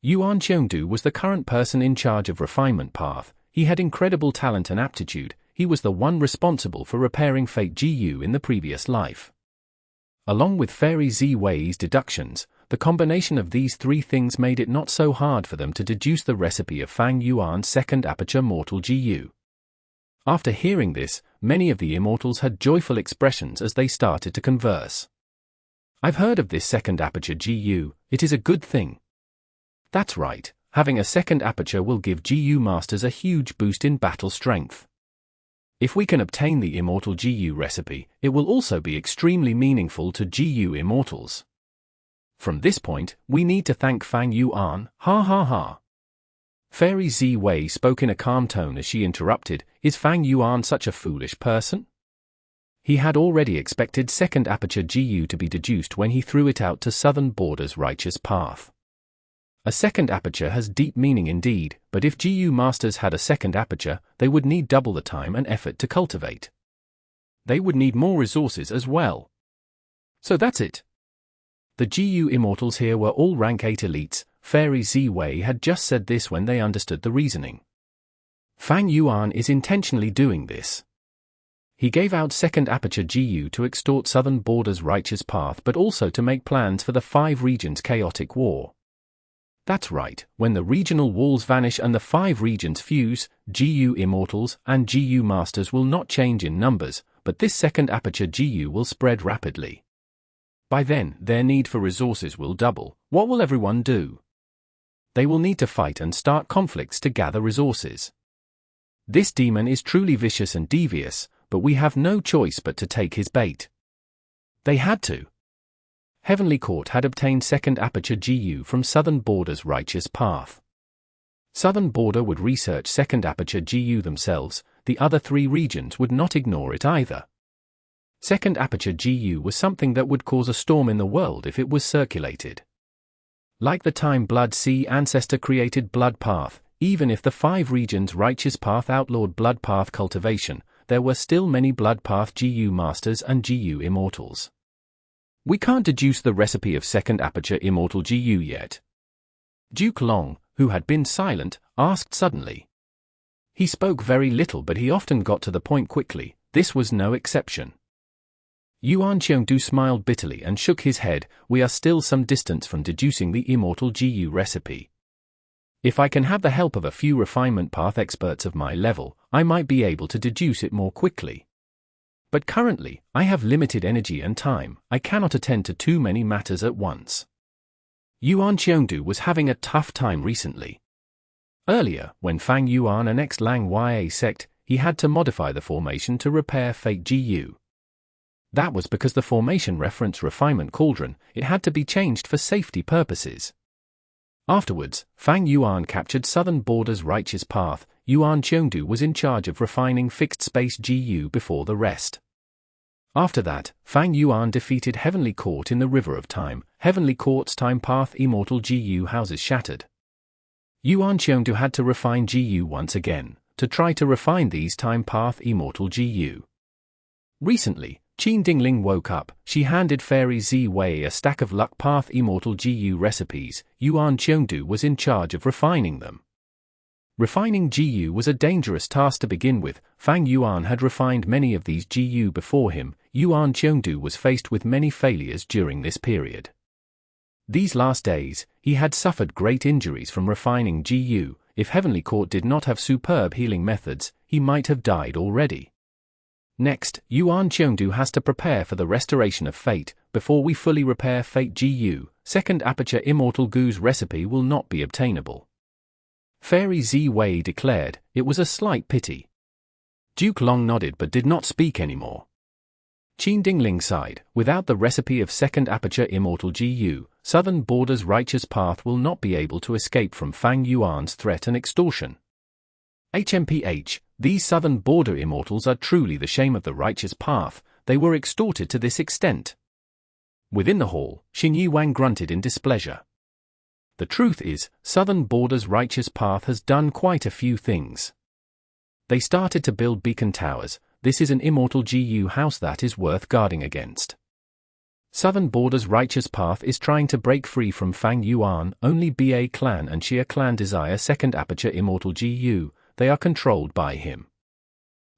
S1: Yuan Qiongdu was the current person in charge of Refinement Path. He had incredible talent and aptitude. He was the one responsible for repairing Fate GU in the previous life. Along with Fairy Ziwei's deductions, the combination of these three things made it not so hard for them to deduce the recipe of Fang Yuan's second Aperture Mortal GU. After hearing this, many of the immortals had joyful expressions as they started to converse. I've heard of this second Aperture GU, it is a good thing. That's right, having a second Aperture will give GU Masters a huge boost in battle strength. If we can obtain the Immortal GU recipe, it will also be extremely meaningful to GU Immortals. From this point, we need to thank Fang Yuan, ha ha ha. Fairy Ziwei spoke in a calm tone as she interrupted, is Fang Yuan such a foolish person? He had already expected second Aperture GU to be deduced when he threw it out to Southern Border's righteous path. A second Aperture has deep meaning indeed, but if GU Masters had a second Aperture, they would need double the time and effort to cultivate. They would need more resources as well. So that's it. The GU Immortals here were all rank 8 elites. Fairy Ziwei had just said this when they understood the reasoning. Fang Yuan is intentionally doing this. He gave out second Aperture GU to extort Southern Border's righteous path but also to make plans for the 5 regions' chaotic war. That's right, when the regional walls vanish and the 5 regions fuse, GU Immortals and GU Masters will not change in numbers, but this second Aperture GU will spread rapidly. By then, their need for resources will double. What will everyone do? They will need to fight and start conflicts to gather resources. This demon is truly vicious and devious, but we have no choice but to take his bait. They had to. Heavenly Court had obtained second Aperture GU from Southern Border's righteous path. Southern Border would research second Aperture GU themselves, the other 3 regions would not ignore it either. Second Aperture GU was something that would cause a storm in the world if it was circulated. Like the time Blood Sea Ancestor created Blood Path, even if the 5 regions' righteous path outlawed Blood Path cultivation, there were still many Blood Path GU Masters and GU Immortals. We can't deduce the recipe of second Aperture Immortal GU yet. Duke Long, who had been silent, asked suddenly. He spoke very little but he often got to the point quickly. This was no exception. Yuan Qiongdu smiled bitterly and shook his head. We are still some distance from deducing the Immortal GU recipe. If I can have the help of a few Refinement Path experts of my level, I might be able to deduce it more quickly. But currently, I have limited energy and time. I cannot attend to too many matters at once. Yuan Qiongdu was having a tough time recently. Earlier, when Fang Yuan annexed Lang Ya sect, he had to modify the formation to repair Fate GU. That was because the formation referenced Refinement Cauldron, it had to be changed for safety purposes. Afterwards, Fang Yuan captured Southern Border's righteous path. Yuan Qiongdu was in charge of refining Fixed Space GU before the rest. After that, Fang Yuan defeated Heavenly Court in the River of Time. Heavenly Court's Time Path Immortal GU houses shattered. Yuan Qiongdu had to refine GU once again, to try to refine these Time Path Immortal GU. Recently, Qin Dingling woke up. She handed Fairy Ziwei a stack of Luck Path Immortal GU recipes. Yuan Qiongdu was in charge of refining them. Refining GU was a dangerous task to begin with. Fang Yuan had refined many of these GU before him. Yuan Qiongdu was faced with many failures during this period. These last days, he had suffered great injuries from refining GU. If Heavenly Court did not have superb healing methods, he might have died already. Next, Yuan Qiongdu has to prepare for the restoration of Fate. Before we fully repair Fate GU, second Aperture Immortal GU's recipe will not be obtainable. Fairy Ziwei declared, it was a slight pity. Duke Long nodded but did not speak anymore. Qin Dingling sighed, without the recipe of second Aperture Immortal GU, Southern Border's righteous path will not be able to escape from Fang Yuan's threat and extortion. HMPH, these Southern Border Immortals are truly the shame of the righteous path. They were extorted to this extent. Within the hall, Xing Wang grunted in displeasure. The truth is, Southern Border's righteous path has done quite a few things. They started to build beacon towers. This is an Immortal GU house that is worth guarding against. Southern Border's righteous path is trying to break free from Fang Yuan. Only BA clan and Xia clan desire second Aperture Immortal GU, they are controlled by him.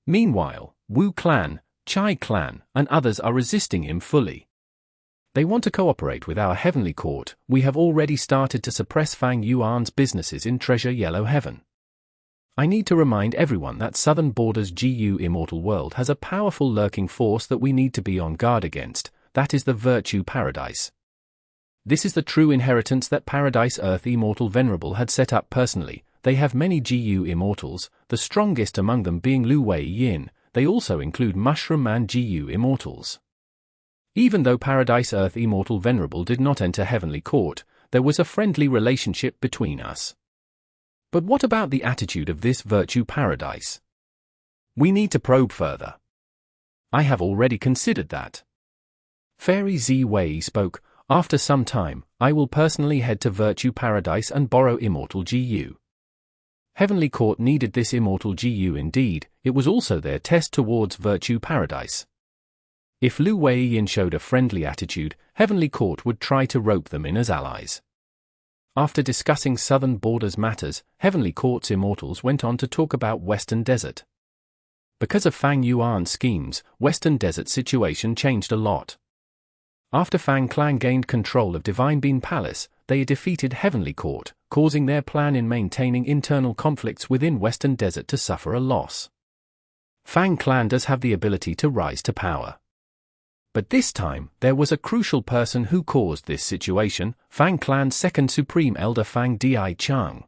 S1: Meanwhile, Wu clan, Chai clan, and others are resisting him fully. They want to cooperate with our heavenly court. We have already started to suppress Fang Yuan's businesses in Treasure Yellow Heaven. I need to remind everyone that Southern Border's GU Immortal World has a powerful lurking force that we need to be on guard against. That is the Virtue Paradise. This is the true inheritance that Paradise Earth Immortal Venerable had set up personally. They have many GU Immortals, the strongest among them being Lu Wei Yin. They also include Mushroom Man GU Immortals. Even though Paradise Earth Immortal Venerable did not enter Heavenly Court, there was a friendly relationship between us. But what about the attitude of this Virtue Paradise? We need to probe further. I have already considered that. Fairy Z Wei spoke. After some time, I will personally head to Virtue Paradise and borrow Immortal GU. Heavenly Court needed this Immortal GU indeed. It was also their test towards Virtue Paradise. If Lu Wei Yin showed a friendly attitude, Heavenly Court would try to rope them in as allies. After discussing Southern Border's matters, Heavenly Court's Immortals went on to talk about Western Desert. Because of Fang Yuan's schemes, Western Desert's situation changed a lot. After Fang clan gained control of Divine Bean Palace, they defeated Heavenly Court, causing their plan in maintaining internal conflicts within Western Desert to suffer a loss. Fang clan does have the ability to rise to power. But this time, there was a crucial person who caused this situation, Fang clan's second Supreme Elder Fang Di Chang.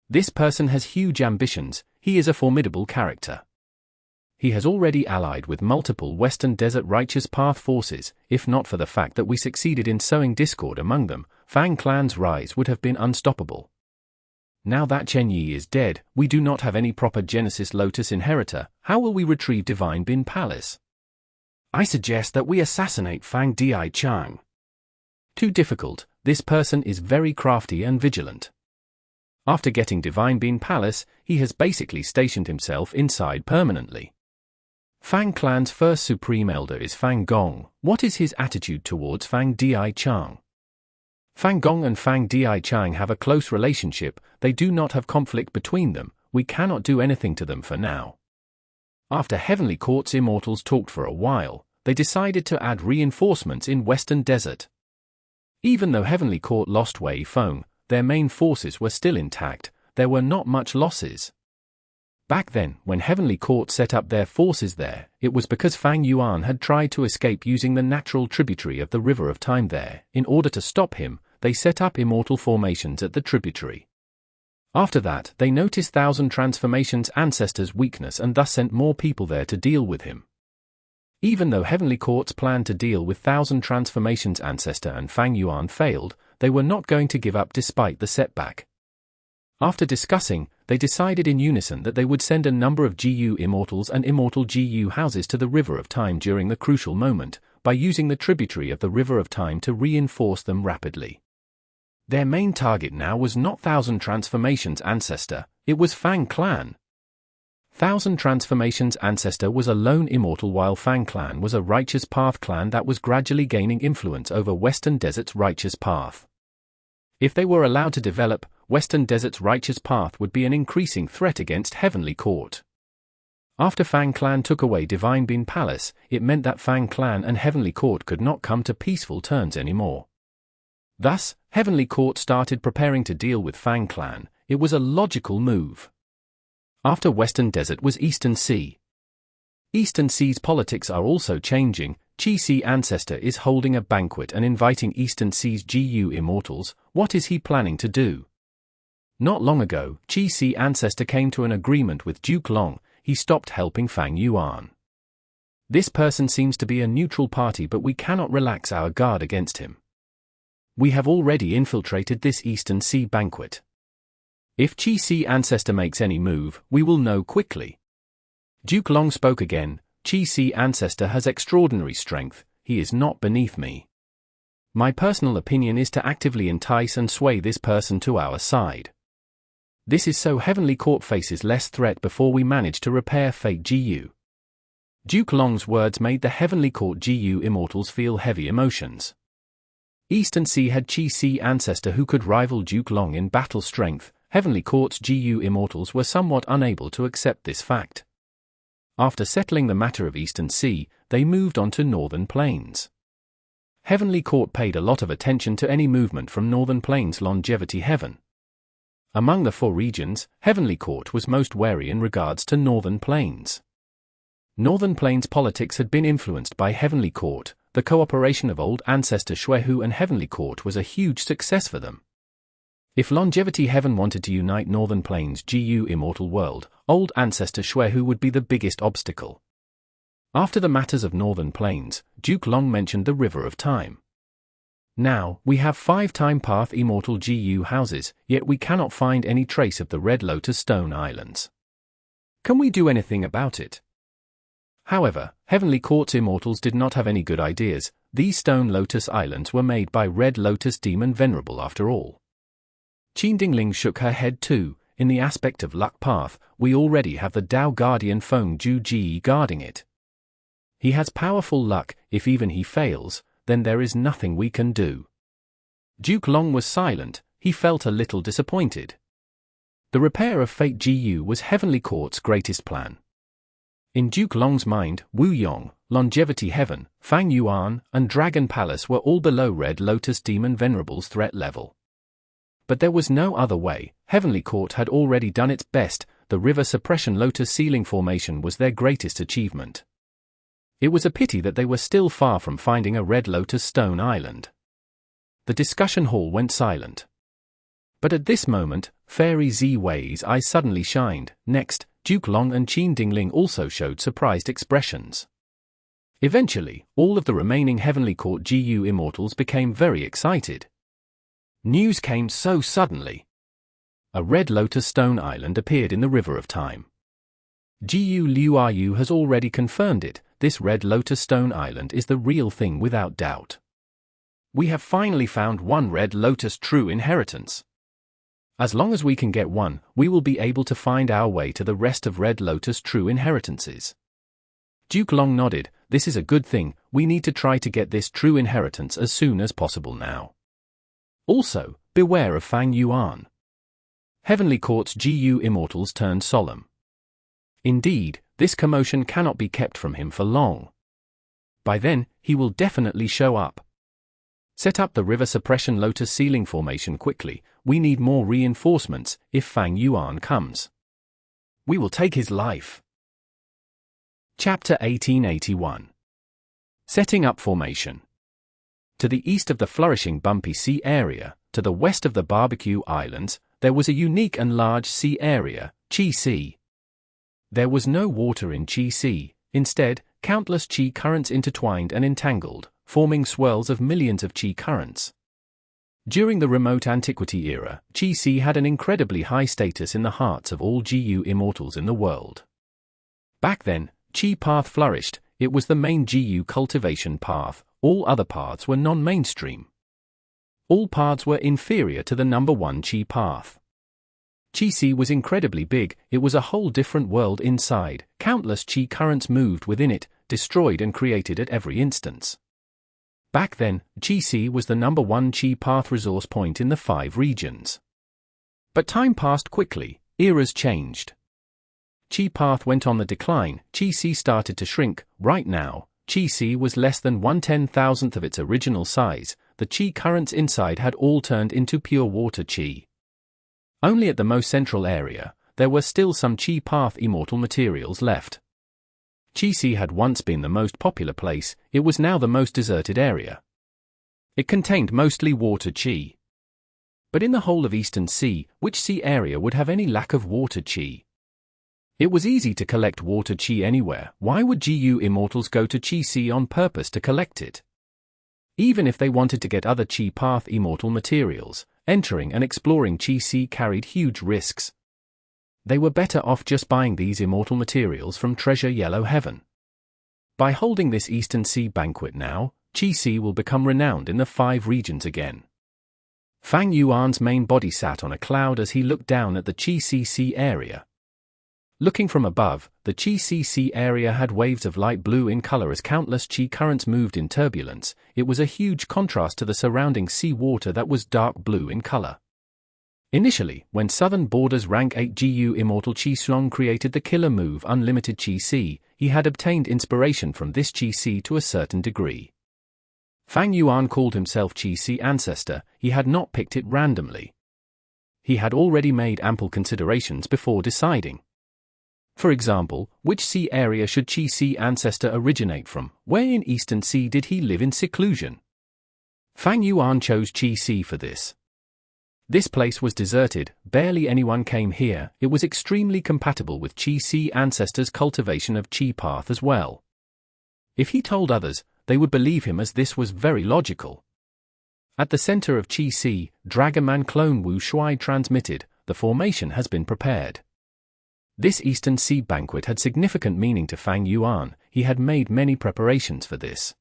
S1: This person has huge ambitions. He is a formidable character. He has already allied with multiple Western Desert Righteous Path forces. If not for the fact that we succeeded in sowing discord among them, Fang clan's rise would have been unstoppable. Now that Chen Yi is dead, we do not have any proper Genesis Lotus inheritor. How will we retrieve Divine Bean Palace? I suggest that we assassinate Fang Di Chang. Too difficult. This person is very crafty and vigilant. After getting Divine Bean Palace, he has basically stationed himself inside permanently. Fang clan's first Supreme Elder is Fang Gong. What is his attitude towards Fang Di Chang? Fang Gong and Fang Di Chang have a close relationship. They do not have conflict between them. We cannot do anything to them for now. After Heavenly Court's Immortals talked for a while, they decided to add reinforcements in Western Desert. Even though Heavenly Court lost Wei Feng, their main forces were still intact. There were not much losses. Back then, when Heavenly Court set up their forces there, it was because Fang Yuan had tried to escape using the natural tributary of the River of Time there. In order to stop him, they set up immortal formations at the tributary. After that, they noticed Thousand Transformations Ancestor's weakness and thus sent more people there to deal with him. Even though Heavenly Court's plan to deal with Thousand Transformations Ancestor and Fang Yuan failed, they were not going to give up despite the setback. After discussing, they decided in unison that they would send a number of GU Immortals and Immortal GU houses to the River of Time during the crucial moment, by using the tributary of the River of Time to reinforce them rapidly. Their main target now was not Thousand Transformations Ancestor, it was Fang clan. Thousand Transformations Ancestor was a lone immortal while Fang clan was a Righteous Path clan that was gradually gaining influence over Western Desert's Righteous Path. If they were allowed to develop, Western Desert's Righteous Path would be an increasing threat against Heavenly Court. After Fang clan took away Divine Bean Palace, it meant that Fang clan and Heavenly Court could not come to peaceful terms anymore. Thus, Heavenly Court started preparing to deal with Fang clan. It was a logical move. After Western Desert was Eastern Sea. Eastern Sea's politics are also changing. Chi Si Ancestor is holding a banquet and inviting Eastern Sea's GU Immortals. What is he planning to do? Not long ago, Chi Si Ancestor came to an agreement with Duke Long. He stopped helping Fang Yuan. This person seems to be a neutral party, but we cannot relax our guard against him. We have already infiltrated this Eastern Sea banquet. If Chi Si Ancestor makes any move, we will know quickly. Duke Long spoke again. Chi Si Ancestor has extraordinary strength. He is not beneath me. My personal opinion is to actively entice and sway this person to our side. This is so Heavenly Court faces less threat before we manage to repair Fate GU. Duke Long's words made the Heavenly Court GU Immortals feel heavy emotions. Eastern Sea had Chi-Si Ancestor who could rival Duke Long in battle strength. Heavenly Court's GU Immortals were somewhat unable to accept this fact. After settling the matter of Eastern Sea, they moved on to Northern Plains. Heavenly Court paid a lot of attention to any movement from Northern Plains Longevity Heaven. Among the 4 regions, Heavenly Court was most wary in regards to Northern Plains. Northern Plains politics had been influenced by Heavenly Court. The cooperation of old Ancestor Xuehu and Heavenly Court was a huge success for them. If Longevity Heaven wanted to unite Northern Plains GU Immortal World, old Ancestor Xuehu would be the biggest obstacle. After the matters of Northern Plains, Duke Long mentioned the River of Time. Now, we have 5 Time Path Immortal GU houses, yet we cannot find any trace of the Red Lotus Stone Islands. Can we do anything about it? However, Heavenly Court's Immortals did not have any good ideas. These Stone Lotus Islands were made by Red Lotus Demon Venerable after all. Qin Dingling shook her head too. In the aspect of Luck Path, we already have the Tao Guardian Feng Ju Ji guarding it. He has powerful luck. If even he fails, then there is nothing we can do. Duke Long was silent. He felt a little disappointed. The repair of Fate GU was Heavenly Court's greatest plan. In Duke Long's mind, Wu Yong, Longevity Heaven, Fang Yuan, and Dragon Palace were all below Red Lotus Demon Venerable's threat level. But there was no other way. Heavenly Court had already done its best. The River Suppression Lotus Ceiling Formation was their greatest achievement. It was a pity that they were still far from finding a Red Lotus Stone Island. The discussion hall went silent. But at this moment, Fairy Ziwei's eyes suddenly shined. Next, Duke Long and Qin Dingling also showed surprised expressions. Eventually, all of the remaining Heavenly Court GU Immortals became very excited. News came so suddenly. A Red Lotus Stone Island appeared in the River of Time. GU Liu Ru has already confirmed it. This Red Lotus Stone Island is the real thing without doubt. We have finally found one Red Lotus true inheritance. As long as we can get one, we will be able to find our way to the rest of Red Lotus true inheritances. Duke Long nodded. This is a good thing. We need to try to get this true inheritance as soon as possible now. Also, beware of Fang Yuan. Heavenly Court's GU Immortals turned solemn. Indeed, this commotion cannot be kept from him for long. By then, he will definitely show up. Set up the River Suppression Lotus Ceiling Formation quickly. We need more reinforcements if Fang Yuan comes. We will take his life. Chapter 1881. Setting up formation. To the east of the flourishing Bumpy Sea area, to the west of the Barbecue Islands, there was a unique and large sea area, Chi Sea. There was no water in Chi Sea. Instead, countless Chi currents intertwined and entangled, forming swirls of millions of Chi currents. During the remote antiquity era, Chi Sea had an incredibly high status in the hearts of all GU Immortals in the world. Back then, Chi path flourished. It was the main GU cultivation path. All other paths were non-mainstream. All paths were inferior to the number 1 Chi path. Chi Sea was incredibly big. It was a whole different world inside. Countless Chi currents moved within it, destroyed and created at every instance. Back then, Chi Sea was the number 1 Chi path resource point in the 5 regions. But time passed quickly. Eras changed. Chi path went on the decline. Chi Sea started to shrink. Right now, Chi Sea was less than 1/10,000th of its original size. The Chi currents inside had all turned into pure water Chi. Only at the most central area, there were still some Chi path immortal materials left. Chi Sea had once been the most popular place. It was now the most deserted area. It contained mostly water Chi. But in the whole of Eastern Sea, which sea area would have any lack of water Chi? It was easy to collect water Chi anywhere. Why would GU Immortals go to Chi Sea on purpose to collect it? Even if they wanted to get other Chi path immortal materials, entering and exploring Chi Sea carried huge risks. They were better off just buying these immortal materials from Treasure Yellow Heaven. By holding this Eastern Sea banquet now, Chi Sea will become renowned in the 5 regions again. Fang Yuan's main body sat on a cloud as he looked down at the Chi Sea area. Looking from above, the Qi CC area had waves of light blue in color as countless Qi currents moved in turbulence. It was a huge contrast to the surrounding sea water that was dark blue in color. Initially, when Southern Border's Rank 8 GU Immortal Qi Shlong created the killer move Unlimited Qi C, he had obtained inspiration from this Qi C to a certain degree. Fang Yuan called himself Qi C Ancestor. He had not picked it randomly. He had already made ample considerations before deciding. For example, which sea area should Qi C Ancestor originate from? Where in Eastern Sea did he live in seclusion? Fang Yuan chose Qi C for this. This place was deserted, barely anyone came here. It was extremely compatible with Qi C Ancestor's cultivation of Qi path as well. If he told others, they would believe him, as this was very logical. At the center of Qi C, Dragonman clone Wu Shuai transmitted, "The formation has been prepared." This Eastern Sea banquet had significant meaning to Fang Yuan. He had made many preparations for this.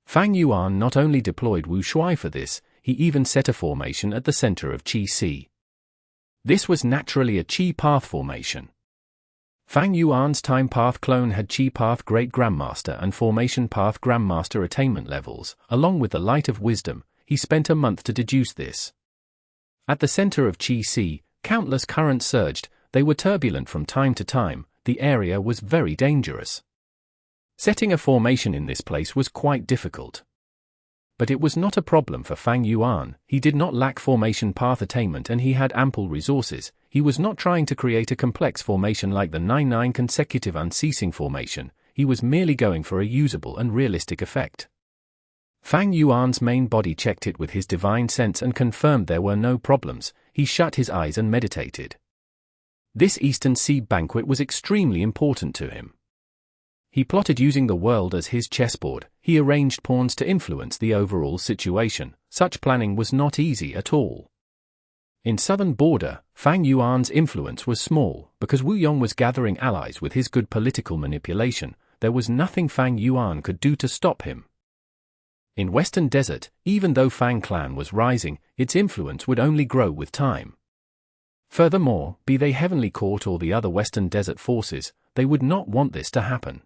S1: Fang Yuan not only deployed Wu Shuai for this, he even set a formation at the center of Qi C. This was naturally a Qi path formation. Fang Yuan's Time Path clone had Qi Path Great Grandmaster and Formation Path Grandmaster attainment levels. Along with the Light of Wisdom, he spent a month to deduce this. At the center of Qi C, countless currents surged. They were turbulent from time to time. The area was very dangerous. Setting a formation in this place was quite difficult. But it was not a problem for Fang Yuan. He did not lack formation path attainment and he had ample resources. He was not trying to create a complex formation like the 9-9 consecutive unceasing formation. He was merely going for a usable and realistic effect. Fang Yuan's main body checked it with his divine sense and confirmed there were no problems. He shut his eyes and meditated. This Eastern Sea banquet was extremely important to him. He plotted using the world as his chessboard. He arranged pawns to influence the overall situation. Such planning was not easy at all. In Southern Border, Fang Yuan's influence was small. Because Wu Yong was gathering allies with his good political manipulation, there was nothing Fang Yuan could do to stop him. In Western Desert, even though Fang clan was rising, its influence would only grow with time. Furthermore, be they Heavenly Court or the other Western Desert forces, they would not want this to happen.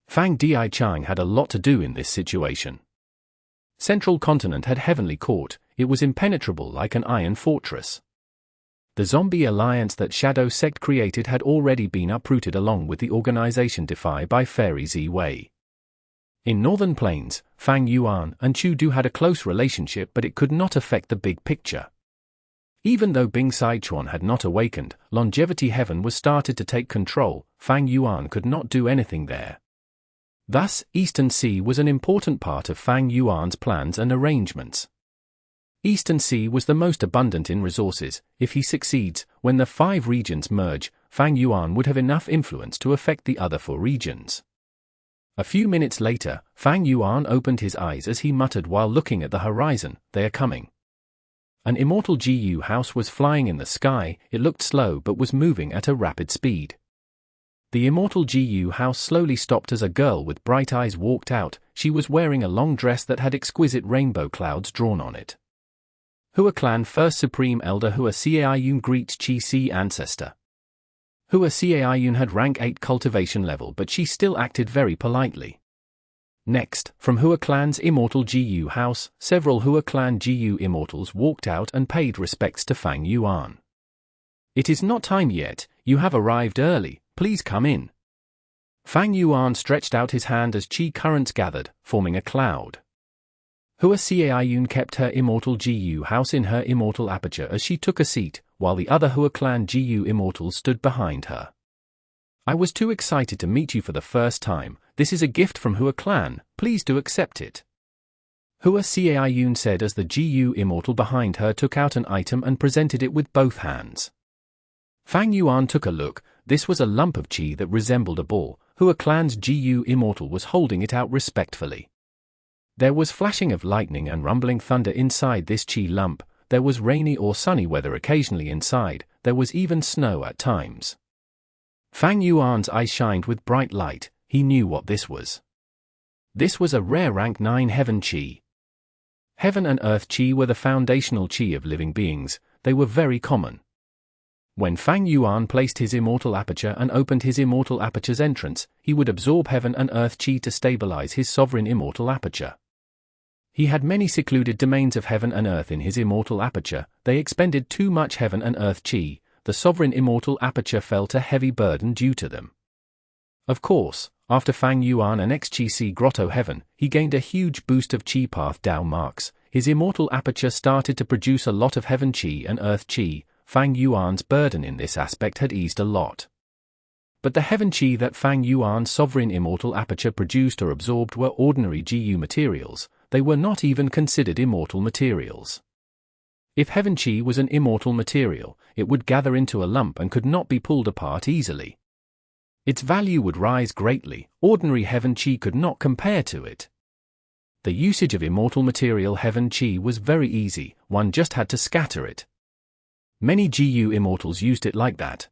S1: Fang Dichang had a lot to do in this situation. Central Continent had Heavenly Court. It was impenetrable like an iron fortress. The zombie alliance that Shadow Sect created had already been uprooted along with the organization Defy by Fairy Z-Wei. In Northern Plains, Fang Yuan and Chu Du had a close relationship, but it could not affect the big picture. Even though Bing Sichuan had not awakened, Longevity Heaven was started to take control. Fang Yuan could not do anything there. Thus, Eastern Sea was an important part of Fang Yuan's plans and arrangements. Eastern Sea was the most abundant in resources. If he succeeds, when the 5 regions merge, Fang Yuan would have enough influence to affect the other 4 regions. A few minutes later, Fang Yuan opened his eyes as he muttered while looking at the horizon, "They are coming." An immortal GU house was flying in the sky. It looked slow but was moving at a rapid speed. The immortal GU house slowly stopped as a girl with bright eyes walked out. She was wearing a long dress that had exquisite rainbow clouds drawn on it. Hua Clan First Supreme Elder Hua Caiyun greets Qi C Ancestor. Hua Caiyun had rank 8 cultivation level, but she still acted very politely. Next, from Hua Clan's immortal GU house, several Hua Clan GU immortals walked out and paid respects to Fang Yuan. "It is not time yet. You have arrived early. Please come in." Fang Yuan stretched out his hand as Qi currents gathered, forming a cloud. Hua Caiyun kept her immortal GU house in her immortal aperture as she took a seat, while the other Hua Clan GU immortals stood behind her. "I was too excited to meet you for the first time. This is a gift from Hua Clan. Please do accept it." Hua Caiyun said as the GU immortal behind her took out an item and presented it with both hands. Fang Yuan took a look. This was a lump of qi that resembled a ball. Hua Clan's GU immortal was holding it out respectfully. There was flashing of lightning and rumbling thunder inside this qi lump. There was rainy or sunny weather occasionally inside. There was even snow at times. Fang Yuan's eyes shined with bright light. He knew what this was. This was a rare rank 9 heaven qi. Heaven and earth qi were the foundational qi of living beings. They were very common. When Fang Yuan placed his immortal aperture and opened his immortal aperture's entrance, he would absorb heaven and earth qi to stabilize his sovereign immortal aperture. He had many secluded domains of heaven and earth in his immortal aperture. They expended too much heaven and earth qi. The sovereign immortal aperture felt a heavy burden due to them. Of course, after Fang Yuan and XQC Grotto Heaven, he gained a huge boost of qi path Dao marks. His immortal aperture started to produce a lot of heaven qi and earth qi. Fang Yuan's burden in this aspect had eased a lot. But the heaven qi that Fang Yuan's sovereign immortal aperture produced or absorbed were ordinary GU materials. They were not even considered immortal materials. If heaven qi was an immortal material, it would gather into a lump and could not be pulled apart easily. Its value would rise greatly. Ordinary heaven qi could not compare to it. The usage of immortal material heaven qi was very easy. One just had to scatter it. Many GU immortals used it like that.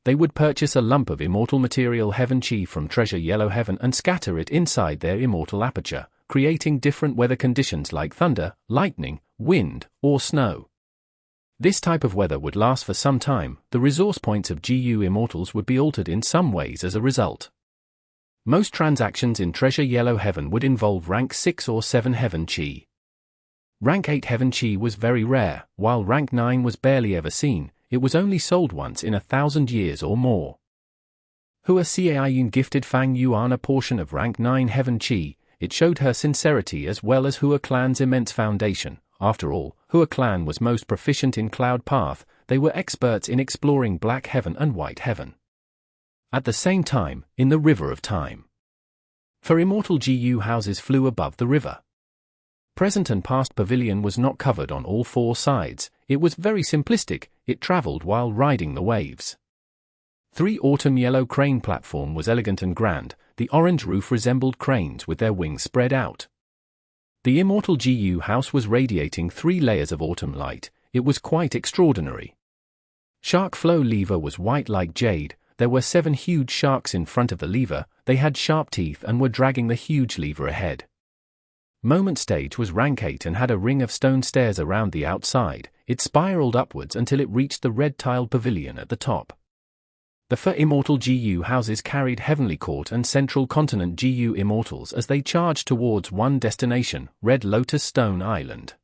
S1: They would purchase a lump of immortal material heaven qi from Treasure Yellow Heaven and scatter it inside their immortal aperture, creating different weather conditions like thunder, lightning, wind, or snow. This type of weather would last for some time. The resource points of GU immortals would be altered in some ways as a result. Most transactions in Treasure Yellow Heaven would involve rank 6 or 7 heaven qi. Rank 8 heaven qi was very rare, while rank 9 was barely ever seen. It was only sold once in 1,000 years or more. Hua Xiao gifted Fang Yuan a portion of rank 9 heaven qi. It showed her sincerity as well as Hua clan's immense foundation. After all, Hua clan was most proficient in Cloud Path. They were experts in exploring Black Heaven and White Heaven. At the same time, in the River of Time. For immortal GU houses flew above the river. Present and past pavilion was not covered on all 4 sides. It was very simplistic. It traveled while riding the waves. 3 autumn yellow crane platform was elegant and grand. The orange roof resembled cranes with their wings spread out. The immortal GU house was radiating 3 layers of autumn light. It was quite extraordinary. Shark flow lever was white like jade. There were 7 huge sharks in front of the lever. They had sharp teeth and were dragging the huge lever ahead. Moment stage was rank 8 and had a ring of stone stairs around the outside. It spiraled upwards until it reached the red tiled pavilion at the top. The 4 immortal GU houses carried Heavenly Court and Central Continent GU immortals as they charged towards one destination, Red Lotus Stone Island.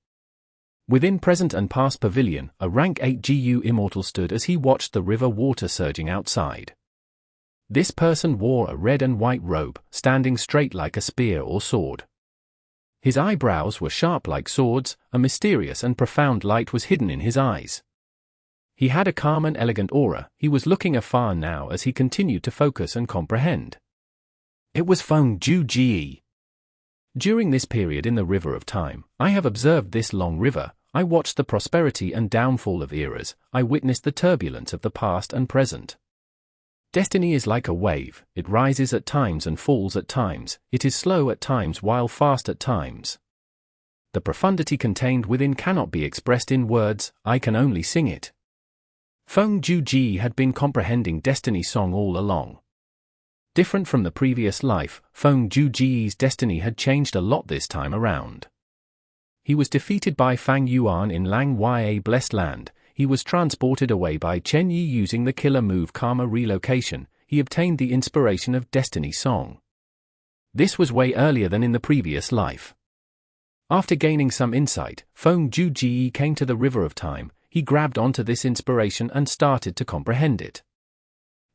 S1: Within present and past pavilion, a rank 8 GU immortal stood as he watched the river water surging outside. This person wore a red and white robe, standing straight like a spear or sword. His eyebrows were sharp like swords. A mysterious and profound light was hidden in his eyes. He had a calm and elegant aura. He was looking afar now as he continued to focus and comprehend. It was Feng Ju-Ji. During this period in the River of Time, I have observed this long river. I watched the prosperity and downfall of eras. I witnessed the turbulence of the past and present. Destiny is like a wave. It rises at times and falls at times. It is slow at times while fast at times. The profundity contained within cannot be expressed in words. I can only sing it. Feng Ju-Ji had been comprehending Destiny Song all along. Different from the previous life, Feng Ju-Ji's destiny had changed a lot this time around. He was defeated by Fang Yuan in Lang Ya Blessed Land. He was transported away by Chen Yi using the killer move Karma Relocation. He obtained the inspiration of Destiny Song. This was way earlier than in the previous life. After gaining some insight, Feng Ju-Ji came to the River of Time. He grabbed onto this inspiration and started to comprehend it.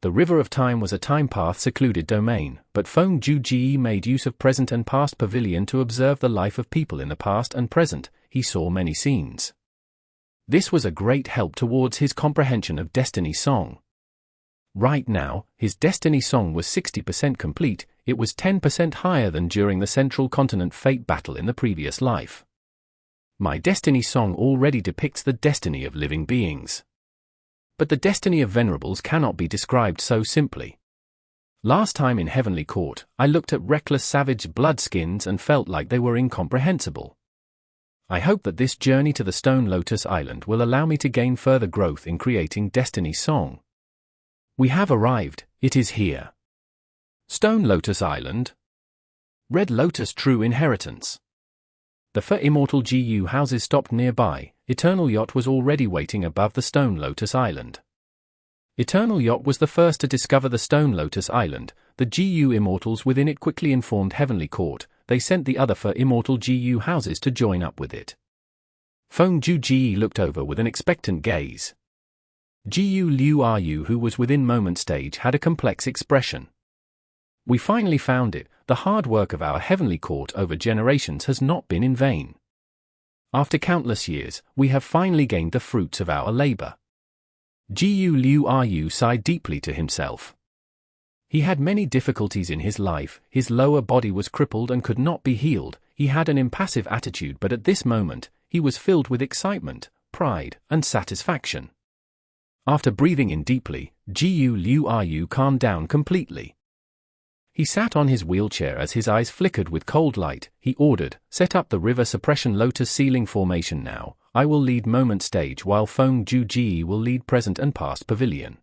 S1: The River of Time was a time path secluded domain, but Feng Ju-Ji made use of present and past pavilion to observe the life of people in the past and present. He saw many scenes. This was a great help towards his comprehension of Destiny Song. Right now, his Destiny Song was 60% complete. It was 10% higher than during the Central Continent Fate battle in the previous life. My Destiny Song already depicts the destiny of living beings. But the destiny of Venerables cannot be described so simply. Last time in Heavenly Court, I looked at reckless savage bloodskins and felt like they were incomprehensible. I hope that this journey to the Stone Lotus Island will allow me to gain further growth in creating Destiny Song. We have arrived. It is here. Stone Lotus Island. Red Lotus True Inheritance. The 4 immortal GU houses stopped nearby. Eternal Yacht was already waiting above the Stone Lotus Island. Eternal Yacht was the first to discover the Stone Lotus Island. The GU immortals within it quickly informed Heavenly Court. They sent the other 4 immortal GU houses to join up with it. Feng Ju looked over with an expectant gaze. GU Liu Ru, who was within moment stage, had a complex expression. We finally found it. The hard work of our Heavenly Court over generations has not been in vain. After countless years, we have finally gained the fruits of our labor. GU Liu Ru sighed deeply to himself. He had many difficulties in his life. His lower body was crippled and could not be healed. He had an impassive attitude, but at this moment, he was filled with excitement, pride, and satisfaction. After breathing in deeply, GU Liu Ru calmed down completely. He sat on his wheelchair as his eyes flickered with cold light. He ordered, "Set up the river suppression lotus ceiling formation now. I will lead moment stage while Feng Ju will lead present and past pavilion.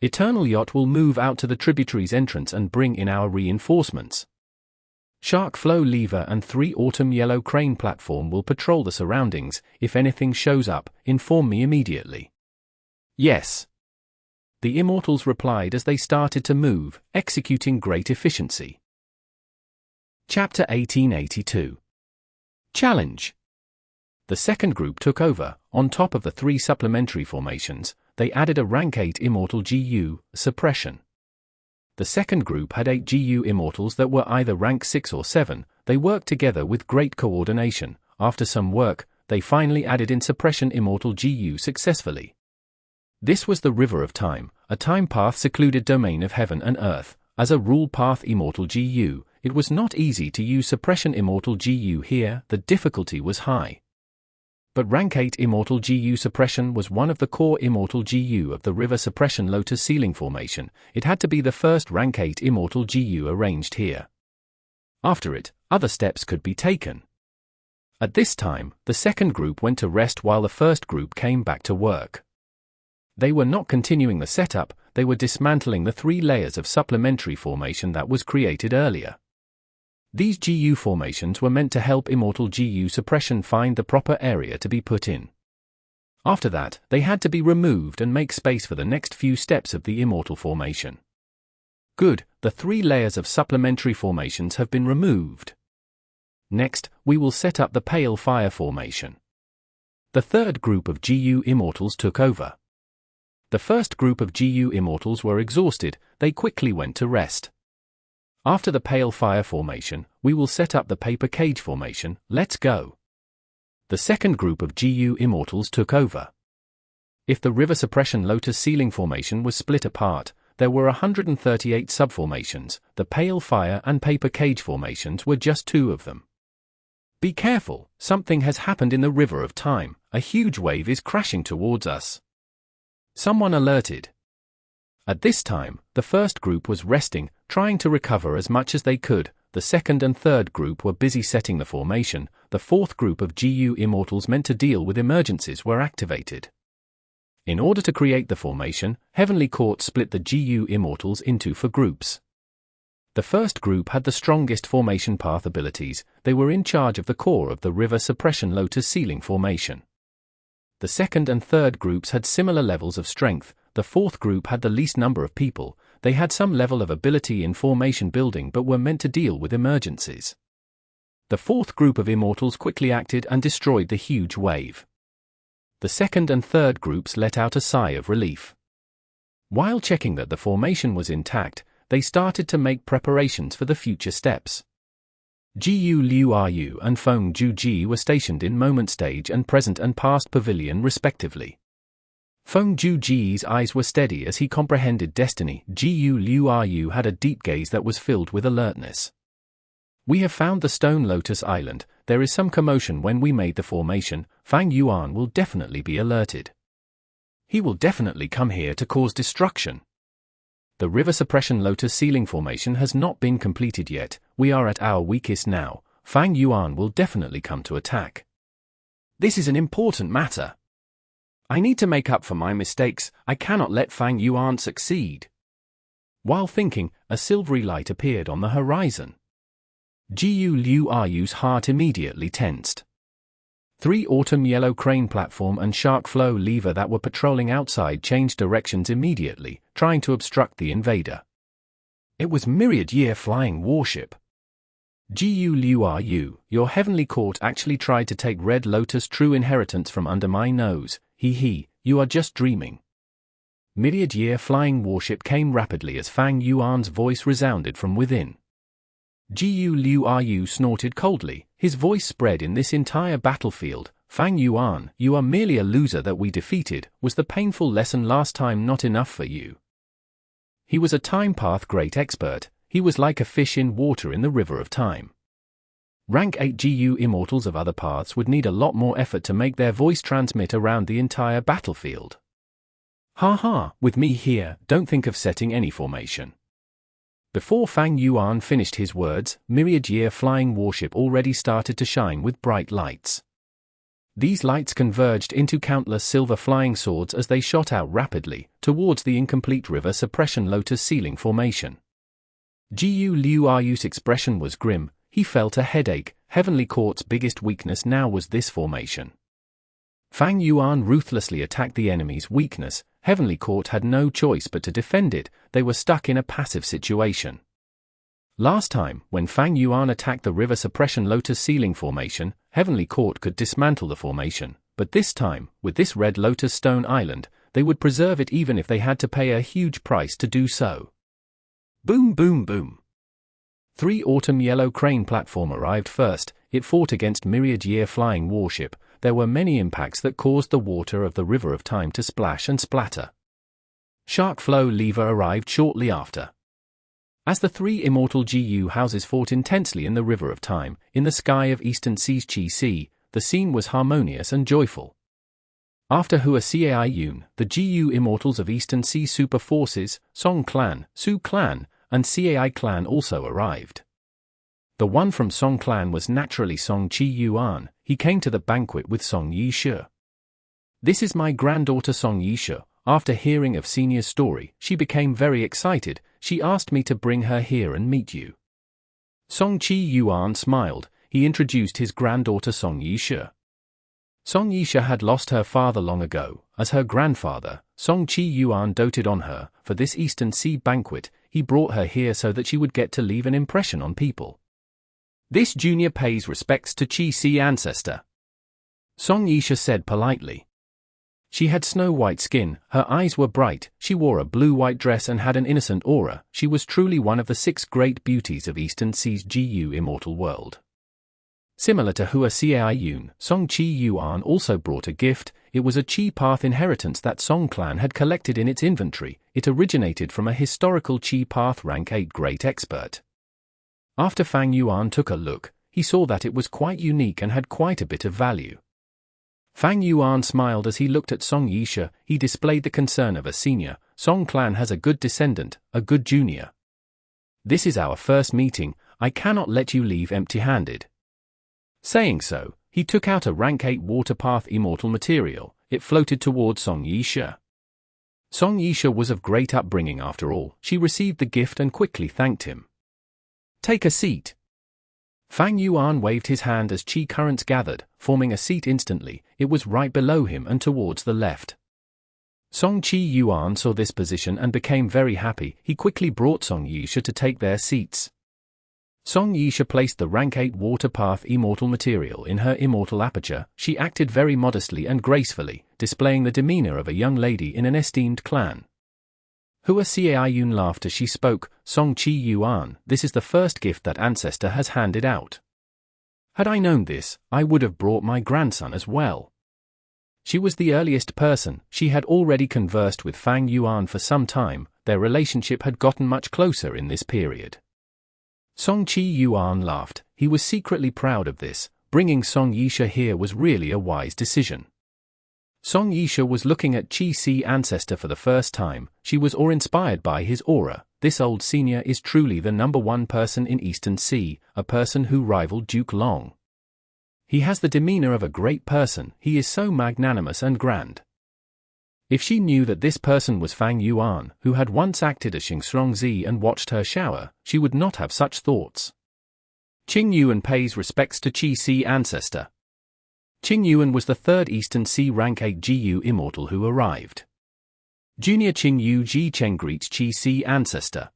S1: Eternal Yacht will move out to the tributary's entrance and bring in our reinforcements. Shark Flow Lever and 3 Autumn Yellow Crane platform will patrol the surroundings. If anything shows up, inform me immediately." "Yes," the immortals replied as they started to move, executing great efficiency. Chapter 1882. Challenge. The second group took over. On top of the 3 supplementary formations, they added a rank 8 immortal GU, Suppression. The second group had 8 GU immortals that were either rank 6 or 7. They worked together with great coordination. After some work, they finally added in Suppression immortal GU successfully. This was the River of Time, a time path secluded domain of heaven and earth. As a rule path immortal GU, it was not easy to use Suppression immortal GU here. The difficulty was high. But rank 8 immortal GU Suppression was one of the core immortal GU of the River Suppression Lotus Ceiling formation. It had to be the first rank 8 immortal GU arranged here. After it, other steps could be taken. At this time, the second group went to rest while the first group came back to work. They were not continuing the setup, they were dismantling the 3 layers of supplementary formation that was created earlier. These GU formations were meant to help immortal GU Suppression find the proper area to be put in. After that, they had to be removed and make space for the next few steps of the immortal formation. Good, the 3 layers of supplementary formations have been removed. Next, we will set up the Pale Fire formation. The third group of GU immortals took over. The first group of GU immortals were exhausted. They quickly went to rest. After the Pale Fire formation, we will set up the Paper Cage formation. Let's go. The second group of GU immortals took over. If the River Suppression Lotus Ceiling formation was split apart, there were 138 subformations. The Pale Fire and Paper Cage formations were just 2 of them. Be careful, something has happened in the River of Time. A huge wave is crashing towards us. Someone alerted. At this time, the first group was resting, trying to recover as much as they could. The second and third group were busy setting the formation. The fourth group of GU immortals meant to deal with emergencies were activated. In order to create the formation, Heavenly Court split the GU immortals into 4 groups. The first group had the strongest formation path abilities. They were in charge of the core of the River Suppression Lotus Ceiling formation. The second and third groups had similar levels of strength. The fourth group had the least number of people. They had some level of ability in formation building but were meant to deal with emergencies. The fourth group of immortals quickly acted and destroyed the huge wave. The second and third groups let out a sigh of relief. While checking that the formation was intact, they started to make preparations for the future steps. GU Liu Ru and Feng Ju were stationed in moment stage and present and past pavilion respectively. Feng Ju's eyes were steady as he comprehended destiny. GU Liu Ru had a deep gaze that was filled with alertness. "We have found the Stone Lotus Island. There is some commotion when we made the formation. Fang Yuan will definitely be alerted. He will definitely come here to cause destruction. The River Suppression Lotus Ceiling formation has not been completed yet. We are at our weakest now. Fang Yuan will definitely come to attack. This is an important matter. I need to make up for my mistakes. I cannot let Fang Yuan succeed." While thinking, a silvery light appeared on the horizon. GU Liu Ru's heart immediately tensed. 3 autumn yellow crane platform and shark flow lever that were patrolling outside changed directions immediately, trying to obstruct the invader. It was Myriad Year flying warship. Gu Liu are you, your heavenly court actually tried to take Red Lotus true inheritance from under my nose, you are just dreaming. Myriad Year flying warship came rapidly as Fang Yuan's voice resounded from within. Gu Liu are you snorted coldly, his voice spread in this entire battlefield. Fang Yuan, you are merely a loser that we defeated. Was the painful lesson last time not enough for you? He was a time path great expert. He was like a fish in water in the river of time. Rank 8 GU immortals of other paths would need a lot more effort to make their voice transmit around the entire battlefield. With me here, don't think of setting any formation. Before Fang Yuan finished his words, Myriad Year flying warship already started to shine with bright lights. These lights converged into countless silver flying swords as they shot out rapidly, towards the incomplete river suppression lotus ceiling formation. Gu Liu Ayu's expression was grim. He felt a headache. Heavenly Court's biggest weakness now was this formation. Fang Yuan ruthlessly attacked the enemy's weakness. Heavenly Court had no choice but to defend it. They were stuck in a passive situation. Last time, when Fang Yuan attacked the river suppression lotus ceiling formation, Heavenly Court could dismantle the formation, but this time, with this red lotus stone island, they would preserve it even if they had to pay a huge price to do so. Boom boom boom. 3 autumn yellow crane platform arrived first. It fought against Myriad Year flying warship. There were many impacts that caused the water of the river of time to splash and splatter. Shark flow lever arrived shortly after. As the 3 immortal GU houses fought intensely in the river of time, in the sky of Eastern Sea's Chi Sea, the scene was harmonious and joyful. After Hua Cai Yun, the GU immortals of Eastern Sea super forces, Song Clan, Su Clan, and Cai Clan also arrived. The one from Song Clan was naturally Song Chi Yuan. He came to the banquet with Song Yishe. This is my granddaughter Song Yishe. After hearing of Senior's story, she became very excited. She asked me to bring her here and meet you. Song Chi Yuan smiled. He introduced his granddaughter Song Yishe. Song Yishe had lost her father long ago. As her grandfather, Song Chi Yuan doted on her. For this Eastern Sea banquet, he brought her here so that she would get to leave an impression on people. This junior pays respects to Chi Sea Ancestor. Song Yishe said politely. She had snow-white skin, her eyes were bright, she wore a blue-white dress and had an innocent aura. She was truly one of the 6 great beauties of Eastern Sea's GU immortal world. Similar to Hua Cai Yun, Song Chi Yuan also brought a gift. It was a Chi Path inheritance that Song Clan had collected in its inventory. It originated from a historical Chi Path rank 8 great expert. After Fang Yuan took a look, he saw that it was quite unique and had quite a bit of value. Fang Yuan smiled as he looked at Song Yishe. He displayed the concern of a senior. Song Clan has a good descendant, a good junior. This is our first meeting. I cannot let you leave empty-handed. Saying so, he took out a rank 8 water path immortal material. It floated towards Song Yishe. Song Yishe was of great upbringing after all. She received the gift and quickly thanked him. Take a seat. Fang Yuan waved his hand as chi currents gathered, forming a seat instantly. It was right below him and towards the left. Song Chi Yuan saw this position and became very happy. He quickly brought Song Yishe to take their seats. Song Yishe placed the rank 8 water path immortal material in her immortal aperture. She acted very modestly and gracefully, displaying the demeanor of a young lady in an esteemed clan. Hua Cai Yun laughed as she spoke. Song Chi Yuan, this is the first gift that Ancestor has handed out. Had I known this, I would have brought my grandson as well. She was the earliest person. She had already conversed with Fang Yuan for some time. Their relationship had gotten much closer in this period. Song Chi Yuan laughed. He was secretly proud of this. Bringing Song Yishe here was really a wise decision. Song Yishe was looking at Chi Sea Ancestor for the first time. She was awe-inspired by his aura. This old senior is truly the #1 person in Eastern Sea, a person who rivaled Duke Long. He has the demeanor of a great person. He is so magnanimous and grand. If she knew that this person was Fang Yuan, who had once acted as Xingstrongzi and watched her shower, she would not have such thoughts. Qing Yuan pays respects to Chi Sea Ancestor. Qing Yuan was the third Eastern Sea Rank 8 GU Immortal who arrived. Junior Qing Yu Ji Cheng greets Qi Si Ancestor.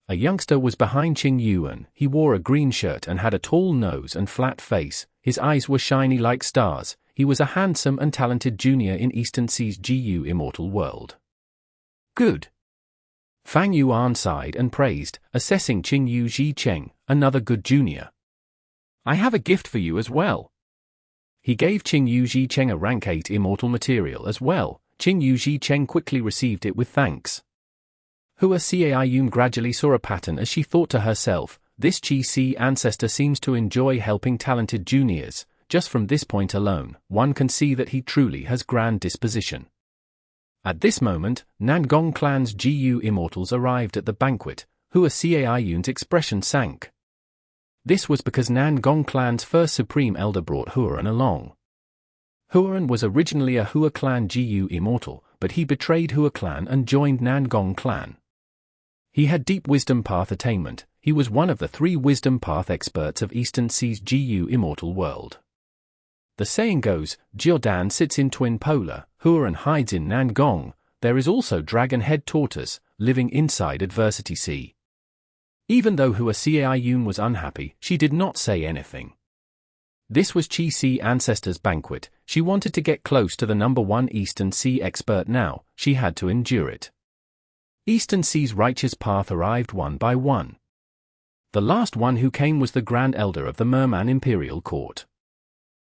S1: A youngster was behind Qing Yuan. He wore a green shirt and had a tall nose and flat face. His eyes were shiny like stars. He was a handsome and talented junior in Eastern Sea's GU Immortal world. Good. Fang Yuan sighed and praised, assessing Qing Yu Ji Cheng, another good junior. I have a gift for you as well. He gave Qing Yu Ji Cheng a rank 8 immortal material as well. Qing Yu Ji Cheng quickly received it with thanks. Hua Caiyun gradually saw a pattern as she thought to herself, this Qi Si Ancestor seems to enjoy helping talented juniors. Just from this point alone, one can see that he truly has grand disposition. At this moment, Nangong clan's GU Immortals arrived at the banquet. Hua Caiyun's expression sank. This was because Nangong clan's first Supreme Elder brought Huan along. Huan was originally a Hua clan GU Immortal, but he betrayed Hua clan and joined Nangong clan. He had deep wisdom path attainment. He was one of the 3 wisdom path experts of Eastern Sea's GU Immortal world. The saying goes, Jiudan sits in Twin Polar, Huan hides in Nangong. There is also Dragon Head Tortoise, living inside Adversity Sea. Even though Hua Caiyun was unhappy, she did not say anything. This was Qi Si Ancestor's banquet. She wanted to get close to the number 1 Eastern Sea expert now. She had to endure it. Eastern Sea's righteous path arrived one by one. The last one who came was the Grand Elder of the Merman Imperial Court.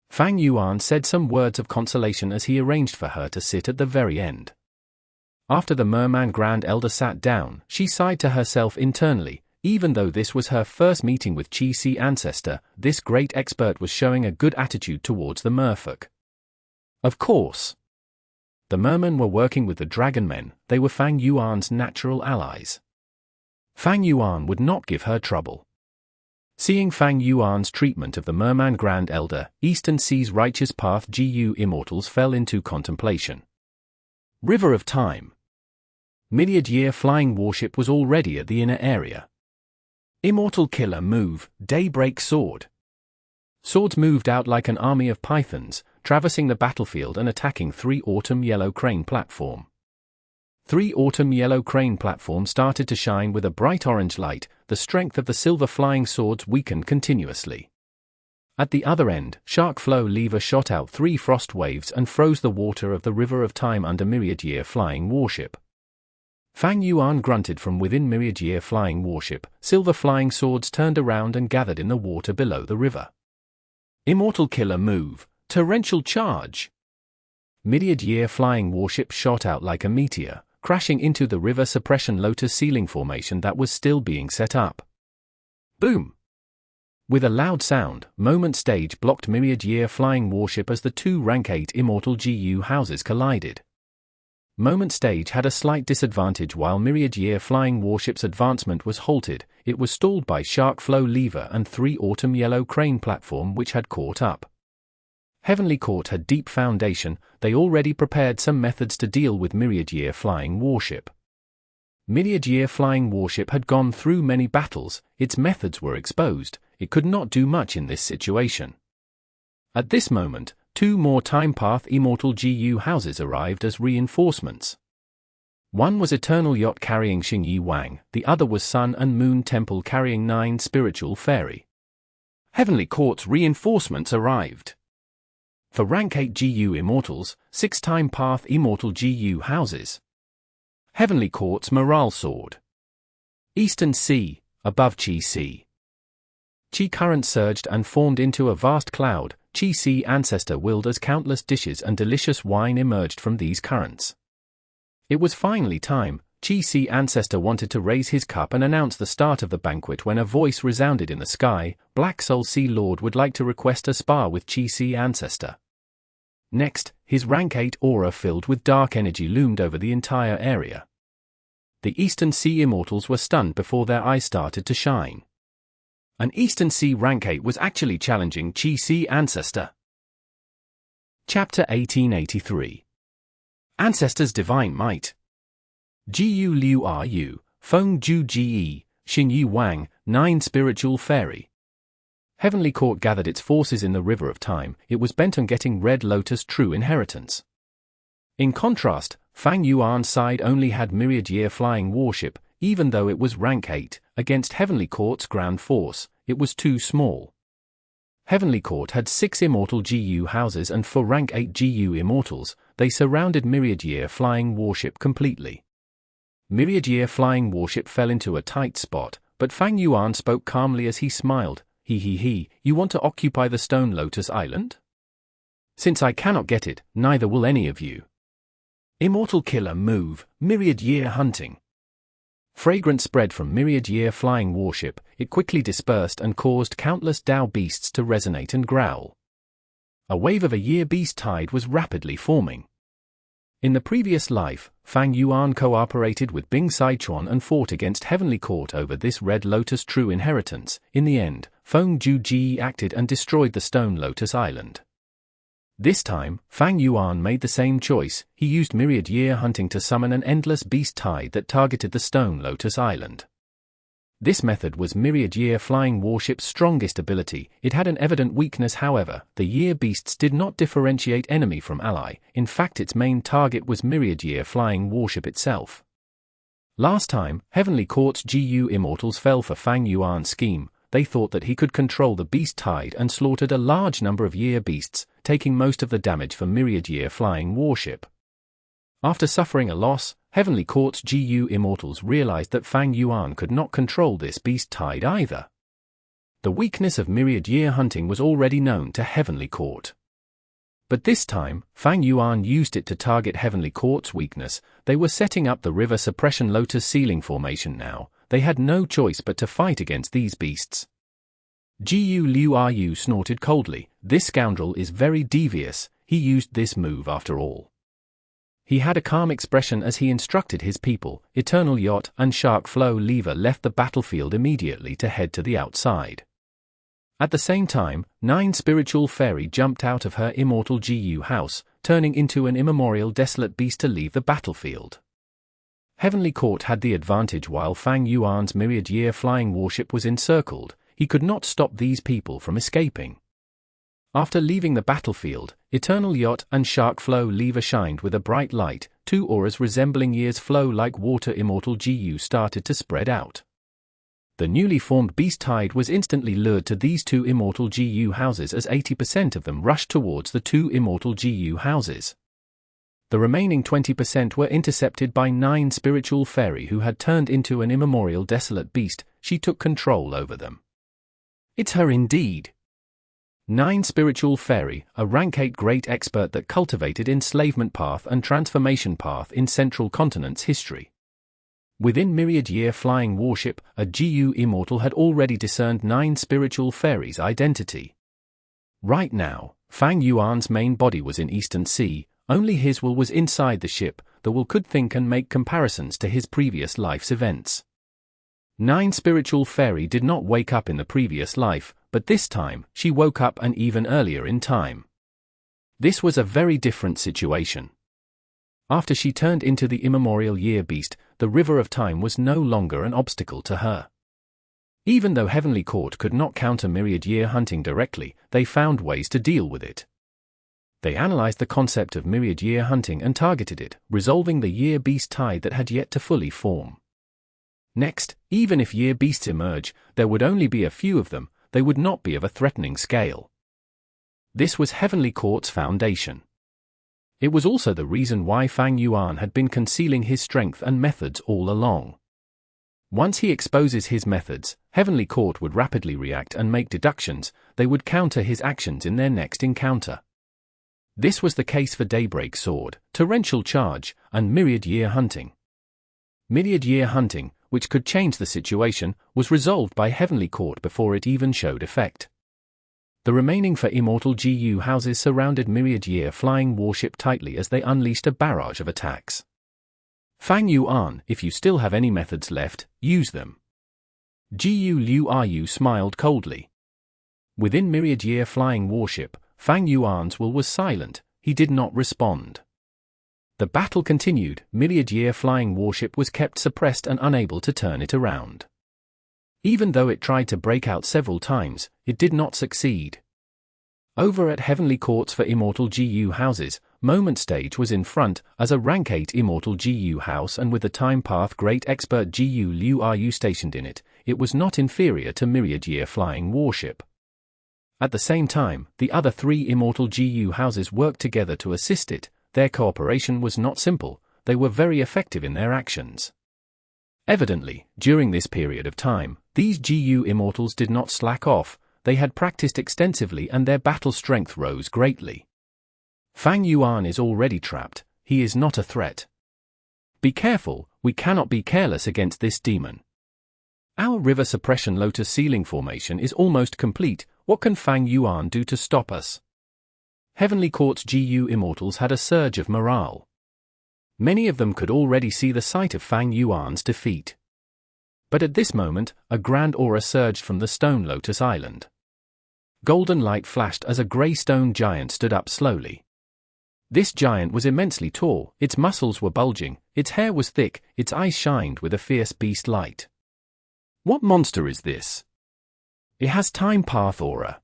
S1: Fang Yuan said some words of consolation as he arranged for her to sit at the very end. After the Merman Grand Elder sat down, she sighed to herself internally. Even though this was her first meeting with Qi Si Ancestor, this great expert was showing a good attitude towards the merfolk. Of course. The mermen were working with the dragon men. They were Fang Yuan's natural allies. Fang Yuan would not give her trouble. Seeing Fang Yuan's treatment of the Merman Grand Elder, Eastern Sea's righteous path GU Immortals fell into contemplation. River of Time. Myriad Year flying warship was already at the inner area. Immortal Killer move, Daybreak Sword. Swords moved out like an army of pythons, traversing the battlefield and attacking 3 Autumn Yellow Crane platform. 3 Autumn Yellow Crane platform started to shine with a bright orange light. The strength of the silver flying swords weakened continuously. At the other end, Shark Flow Lever shot out 3 frost waves and froze the water of the River of Time under Myriad Year flying warship. Fang Yuan grunted from within Myriad Year flying warship. Silver flying swords turned around and gathered in the water below the river. Immortal Killer move, Torrential Charge. Myriad Year flying warship shot out like a meteor, crashing into the river suppression lotus ceiling formation that was still being set up. Boom! With a loud sound, Moment Stage blocked Myriad Year flying warship as the 2 rank 8 Immortal GU houses collided. Moment Stage had a slight disadvantage while Myriad Year flying warship's advancement was halted. It was stalled by Shark Flow Lever and 3 Autumn Yellow Crane platform which had caught up. Heavenly Court had deep foundation. They already prepared some methods to deal with Myriad Year flying warship. Myriad Year flying warship had gone through many battles. Its methods were exposed. It could not do much in this situation. At this moment, 2 more Time Path Immortal GU houses arrived as reinforcements. One was Eternal Yacht carrying Xingyi Wang, the other was Sun and Moon Temple carrying 9 Spiritual Fairy. Heavenly Court's reinforcements arrived. For rank 8 GU Immortals, 6 Time Path Immortal GU houses. Heavenly Court's Morale Sword. Eastern Sea, above Qi Si. Qi current surged and formed into a vast cloud. Qi Si Ancestor willed as countless dishes and delicious wine emerged from these currents. It was finally time. Qi Si Ancestor wanted to raise his cup and announce the start of the banquet when a voice resounded in the sky. Black Soul Sea Lord would like to request a spar with Qi Si Ancestor. Next, his rank 8 aura filled with dark energy loomed over the entire area. The Eastern Sea Immortals were stunned before their eyes started to shine. An Eastern Sea rank 8 was actually challenging Qi Si Ancestor. Chapter 1883. Ancestor's Divine Might. Jiu Liu Ru, Feng Ju Ji, Xingyi Wang, 9 Spiritual Fairy. Heavenly Court gathered its forces in the River of Time. It was bent on getting Red Lotus' true inheritance. In contrast, Fang Yuan's side only had Myriad Year Flying Warship. Even though it was rank 8, against Heavenly Court's ground force, it was too small. Heavenly Court had 6 immortal GU houses, and for rank 8 GU immortals, they surrounded Myriad Year Flying Warship completely. Myriad Year Flying Warship fell into a tight spot, but Fang Yuan spoke calmly as he smiled. You want to occupy the Stone Lotus Island? Since I cannot get it, neither will any of you. Immortal Killer move, Myriad Year Hunting. Fragrance spread from Myriad Year Flying Warship. It quickly dispersed and caused countless Dao beasts to resonate and growl. A wave of a Year Beast tide was rapidly forming. In the previous life, Fang Yuan cooperated with Bing Sichuan and fought against Heavenly Court over this Red Lotus true inheritance. In the end, Feng Juji acted and destroyed the Stone Lotus Island. This time, Fang Yuan made the same choice. He used Myriad Year Hunting to summon an endless beast tide that targeted the Stone Lotus Island. This method was Myriad Year Flying Warship's strongest ability. It had an evident weakness, however. The Year Beasts did not differentiate enemy from ally. In fact, its main target was Myriad Year Flying Warship itself. Last time, Heavenly Court's GU Immortals fell for Fang Yuan's scheme. They thought that he could control the beast tide and slaughtered a large number of Year Beasts, taking most of the damage for Myriad Year Flying Warship. After suffering a loss, Heavenly Court's GU Immortals realized that Fang Yuan could not control this beast tide either. The weakness of Myriad Year Hunting was already known to Heavenly Court. But this time, Fang Yuan used it to target Heavenly Court's weakness. They were setting up the River Suppression Lotus Ceiling formation now. They had no choice but to fight against these beasts. Gu Liu Ru snorted coldly. This scoundrel is very devious. He used this move after all. He had a calm expression as he instructed his people. Eternal Yacht and Shark Flow Lever left the battlefield immediately to head to the outside. At the same time, 9 Spiritual Fairy jumped out of her immortal GU house, turning into an immemorial desolate beast to leave the battlefield. Heavenly Court had the advantage while Fang Yuan's Myriad Year Flying Warship was encircled. He could not stop these people from escaping. After leaving the battlefield, Eternal Yacht and Shark Flow Lever shined with a bright light. 2 auras resembling Year's flow like water immortal GU started to spread out. The newly formed beast tide was instantly lured to these 2 immortal GU houses as 80% of them rushed towards the 2 immortal GU houses. The remaining 20% were intercepted by 9 Spiritual Fairy who had turned into an immemorial desolate beast. She took control over them. It's her indeed. 9 Spiritual Fairy, a rank 8 great expert that cultivated enslavement path and transformation path in Central Continent's history. Within Myriad Year Flying Warship, a GU Immortal had already discerned 9 Spiritual Fairies' identity. Right now, Fang Yuan's main body was in Eastern Sea. Only his will was inside the ship. The will could think and make comparisons to his previous life's events. 9 Spiritual Fairy did not wake up in the previous life, but this time, she woke up and even earlier in time. This was a very different situation. After she turned into the immemorial Year Beast, the River of Time was no longer an obstacle to her. Even though Heavenly Court could not counter Myriad Year Hunting directly, they found ways to deal with it. They analyzed the concept of Myriad Year Hunting and targeted it, resolving the Year Beast tide that had yet to fully form. Next, even if Year Beasts emerge, there would only be a few of them. They would not be of a threatening scale. This was Heavenly Court's foundation. It was also the reason why Fang Yuan had been concealing his strength and methods all along. Once he exposes his methods, Heavenly Court would rapidly react and make deductions. They would counter his actions in their next encounter. This was the case for Daybreak Sword, Torrential Charge, and Myriad Year Hunting. Myriad Year Hunting, which could change the situation, was resolved by Heavenly Court before it even showed effect. The remaining 4 immortal GU houses surrounded Myriad Year Flying Warship tightly as they unleashed a barrage of attacks. Fang Yuan, if you still have any methods left, use them. Gu Liu Ru smiled coldly. Within Myriad Year Flying Warship, Fang Yuan's will was silent. He did not respond. The battle continued. Myriad Year Flying Warship was kept suppressed and unable to turn it around. Even though it tried to break out several times, it did not succeed. Over at Heavenly Courts for Immortal GU houses, Moment Stage was in front as a Rank 8 Immortal GU house, and with the Time Path Great Expert GU Liu Ru stationed in it, it was not inferior to Myriad Year Flying Warship. At the same time, the other 3 Immortal GU houses worked together to assist it. Their cooperation was not simple, they were very effective in their actions. Evidently, during this period of time, these GU Immortals did not slack off. They had practiced extensively and their battle strength rose greatly. Fang Yuan is already trapped, he is not a threat. Be careful, we cannot be careless against this demon. Our River Suppression Lotus Ceiling formation is almost complete. What can Fang Yuan do to stop us? Heavenly Court's GU Immortals had a surge of morale. Many of them could already see the sight of Fang Yuan's defeat. But at this moment, a grand aura surged from the Stone Lotus Island. Golden light flashed as a grey stone giant stood up slowly. This giant was immensely tall, its muscles were bulging, its hair was thick, its eyes shined with a fierce beast light. What monster is this? It has Time Path aura.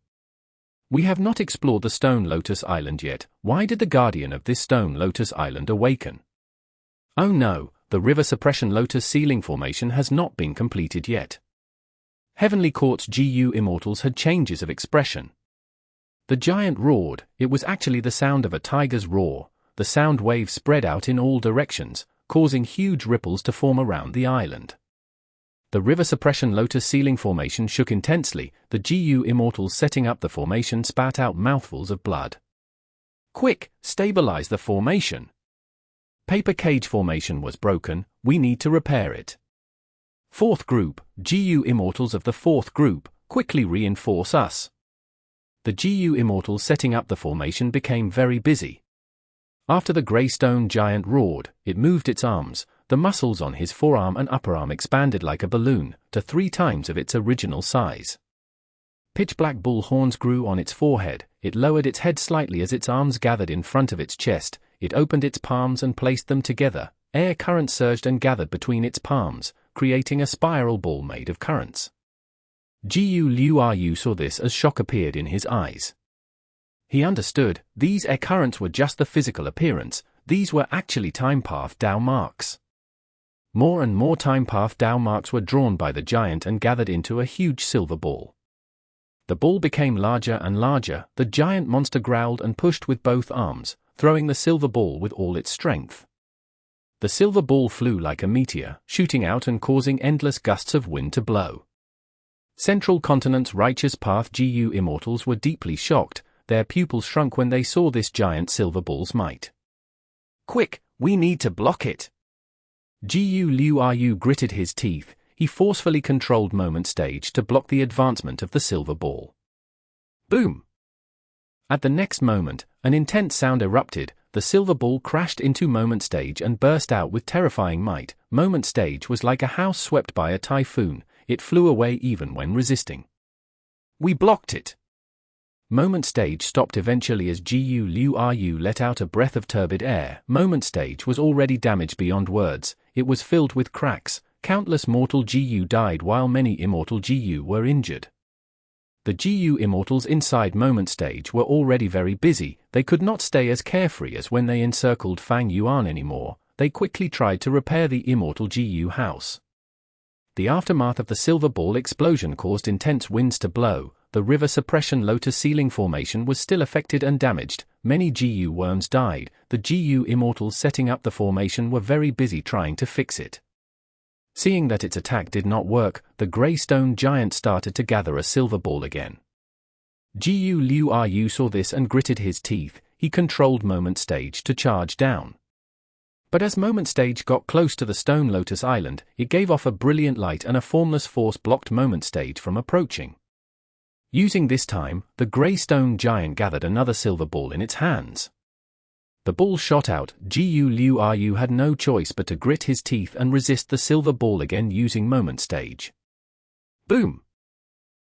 S1: We have not explored the Stone Lotus Island yet. Why did the guardian of this Stone Lotus Island awaken? Oh no, the River Suppression Lotus Ceiling formation has not been completed yet. Heavenly Court's GU Immortals had changes of expression. The giant roared. It was actually the sound of a tiger's roar. The sound waves spread out in all directions, causing huge ripples to form around the island. The River Suppression Lotus Ceiling formation shook intensely. The GU Immortals setting up the formation spat out mouthfuls of blood. Quick, stabilize the formation. Paper cage formation was broken, we need to repair it. Fourth group, GU Immortals of the fourth group, quickly reinforce us. The GU Immortals setting up the formation became very busy. After the grey stone giant roared, it moved its arms. The muscles on his forearm and upper arm expanded like a balloon, to 3 times of its original size. Pitch-black bull horns grew on its forehead. It lowered its head slightly as its arms gathered in front of its chest. It opened its palms and placed them together. Air currents surged and gathered between its palms, creating a spiral ball made of currents. GU Liu Ru saw this as shock appeared in his eyes. He understood, these air currents were just the physical appearance, these were actually Time Path Dao marks. More and more Time Path Dao marks were drawn by the giant and gathered into a huge silver ball. The ball became larger and larger. The giant monster growled and pushed with both arms, throwing the silver ball with all its strength. The silver ball flew like a meteor, shooting out and causing endless gusts of wind to blow. Central Continent's Righteous Path GU Immortals were deeply shocked. Their pupils shrunk when they saw this giant silver ball's might. Quick, we need to block it. GU Liu Ru gritted his teeth. He forcefully controlled Moment Stage to block the advancement of the silver ball. Boom! At the next moment, an intense sound erupted. The silver ball crashed into Moment Stage and burst out with terrifying might. Moment Stage was like a house swept by a typhoon. It flew away even when resisting. We blocked it. Moment Stage stopped eventually as GU Liu Ru let out a breath of turbid air. Moment Stage was already damaged beyond words. It was filled with cracks. Countless mortal GU died while many immortal GU were injured. The GU Immortals inside Moment Stage were already very busy. They could not stay as carefree as when they encircled Fang Yuan anymore. They quickly tried to repair the immortal GU house. The aftermath of the silver ball explosion caused intense winds to blow. The River Suppression Lotus Ceiling formation was still affected and damaged. Many GU worms died. The GU Immortals setting up the formation were very busy trying to fix it. Seeing that its attack did not work, the grey stone giant started to gather a silver ball again. GU Liu Ru saw this and gritted his teeth. He controlled Moment Stage to charge down. But as Moment Stage got close to the Stone Lotus Island, it gave off a brilliant light and a formless force blocked Moment Stage from approaching. Using this time, the grey stone giant gathered another silver ball in its hands. The ball shot out. GU Liu Ru had no choice but to grit his teeth and resist the silver ball again using Moment Stage. Boom!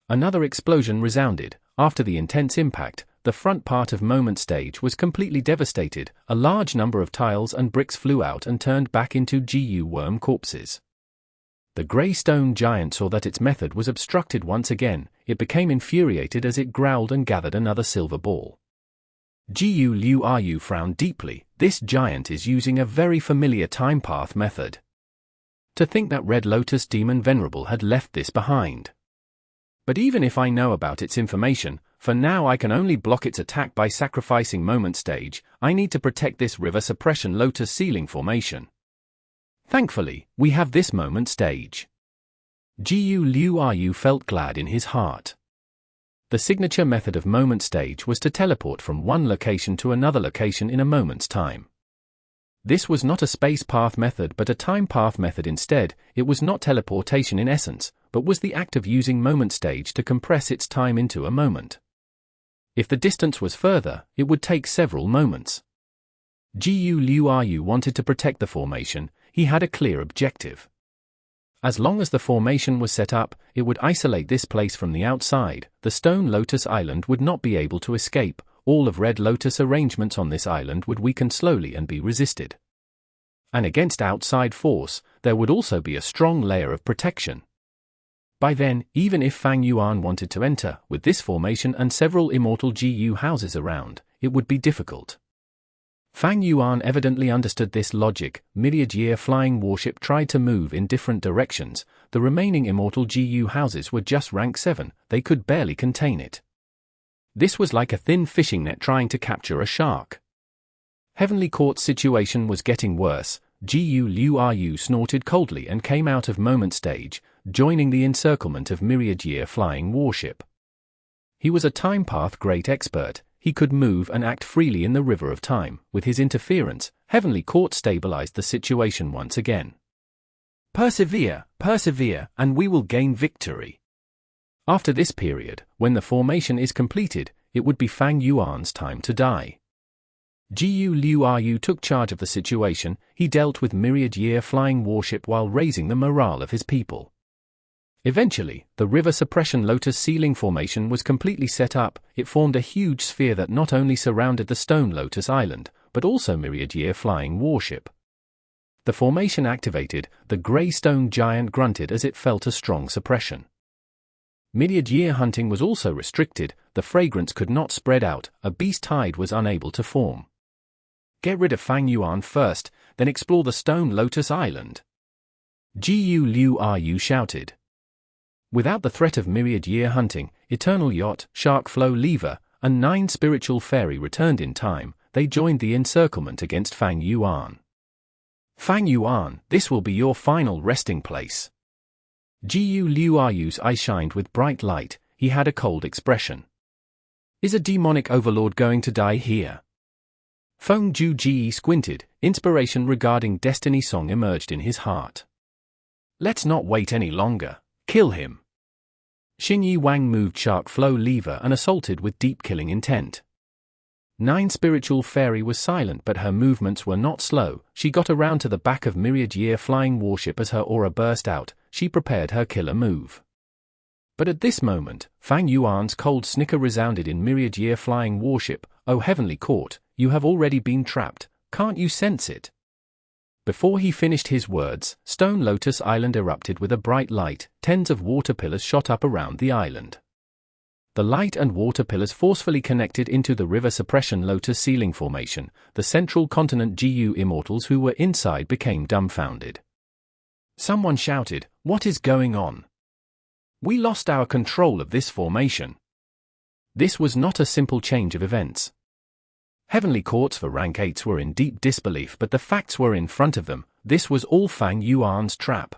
S1: Another explosion resounded. After the intense impact, the front part of Moment Stage was completely devastated. A large number of tiles and bricks flew out and turned back into GU worm corpses. The grey stone giant saw that its method was obstructed once again. It became infuriated as it growled and gathered another silver ball. Gu Liu Ryu frowned deeply. This giant is using a very familiar time path method. To think that Red Lotus Demon Venerable had left this behind. But even if I know about its information, for now I can only block its attack by sacrificing Moment Stage. I need to protect this River Suppression Lotus Ceiling formation. Thankfully, we have this Moment Stage. Gu Liu Ryu felt glad in his heart. The signature method of Moment Stage was to teleport from one location to another location in a moment's time. This was not a space path method but a time path method instead. It was not teleportation in essence, but was the act of using Moment Stage to compress its time into a moment. If the distance was further, it would take several moments. Gu Liu Ryu wanted to protect the formation. He had a clear objective. As long as the formation was set up, it would isolate this place from the outside. The Stone Lotus Island would not be able to escape. All of Red Lotus arrangements on this island would weaken slowly and be resisted. And against outside force, there would also be a strong layer of protection. By then, even if Fang Yuan wanted to enter, with this formation and several immortal GU houses around, it would be difficult. Fang Yuan evidently understood this logic. Myriad-year flying warship tried to move in different directions. The remaining immortal GU houses were just rank 7, they could barely contain it. This was like a thin fishing net trying to capture a shark. Heavenly Court's situation was getting worse. Gu Liu Ryu snorted coldly and came out of Moment Stage, joining the encirclement of Myriad-year flying warship. He was a time path great expert. He could move and act freely in the river of time. With his interference, Heavenly Court stabilized the situation once again. Persevere, persevere, and we will gain victory. After this period, when the formation is completed, it would be Fang Yuan's time to die. Gu Liu Ryu took charge of the situation. He dealt with Myriad-year flying warship while raising the morale of his people. Eventually, the River Suppression Lotus Ceiling formation was completely set up. It formed a huge sphere that not only surrounded the Stone Lotus Island, but also Myriad-year flying warship. The formation activated. The grey stone giant grunted as it felt a strong suppression. Myriad-year hunting was also restricted. The fragrance could not spread out. A beast tide was unable to form. Get rid of Fang Yuan first, then explore the Stone Lotus Island. Gu Liu Ryu shouted. Without the threat of Myriad-year hunting, Eternal Yacht, Shark Flow Lever, and 9 Spiritual Fairy returned in time. They joined the encirclement against Fang Yuan. Fang Yuan, this will be your final resting place. Gu Liu Ryu's eyes shined with bright light. He had a cold expression. Is a demonic overlord going to die here? Feng Ju Ji squinted. Inspiration regarding Destiny Song emerged in his heart. Let's not wait any longer. Kill him. Xingyi Wang moved Shark Flow Lever and assaulted with deep killing intent. 9 Spiritual Fairy was silent, but her movements were not slow. She got around to the back of Myriad-year flying warship as her aura burst out. She prepared her killer move. But at this moment, Fang Yuan's cold snicker resounded in Myriad-year flying warship. Oh Heavenly Court, you have already been trapped. Can't you sense it? Before he finished his words, Stone Lotus Island erupted with a bright light. Tens of water pillars shot up around the island. The light and water pillars forcefully connected into the River Suppression Lotus Ceiling formation. The central continent GU immortals who were inside became dumbfounded. Someone shouted, "What is going on? We lost our control of this formation." This was not a simple change of events. Heavenly Courts for rank 8s were in deep disbelief, but the facts were in front of them. This was all Fang Yuan's trap.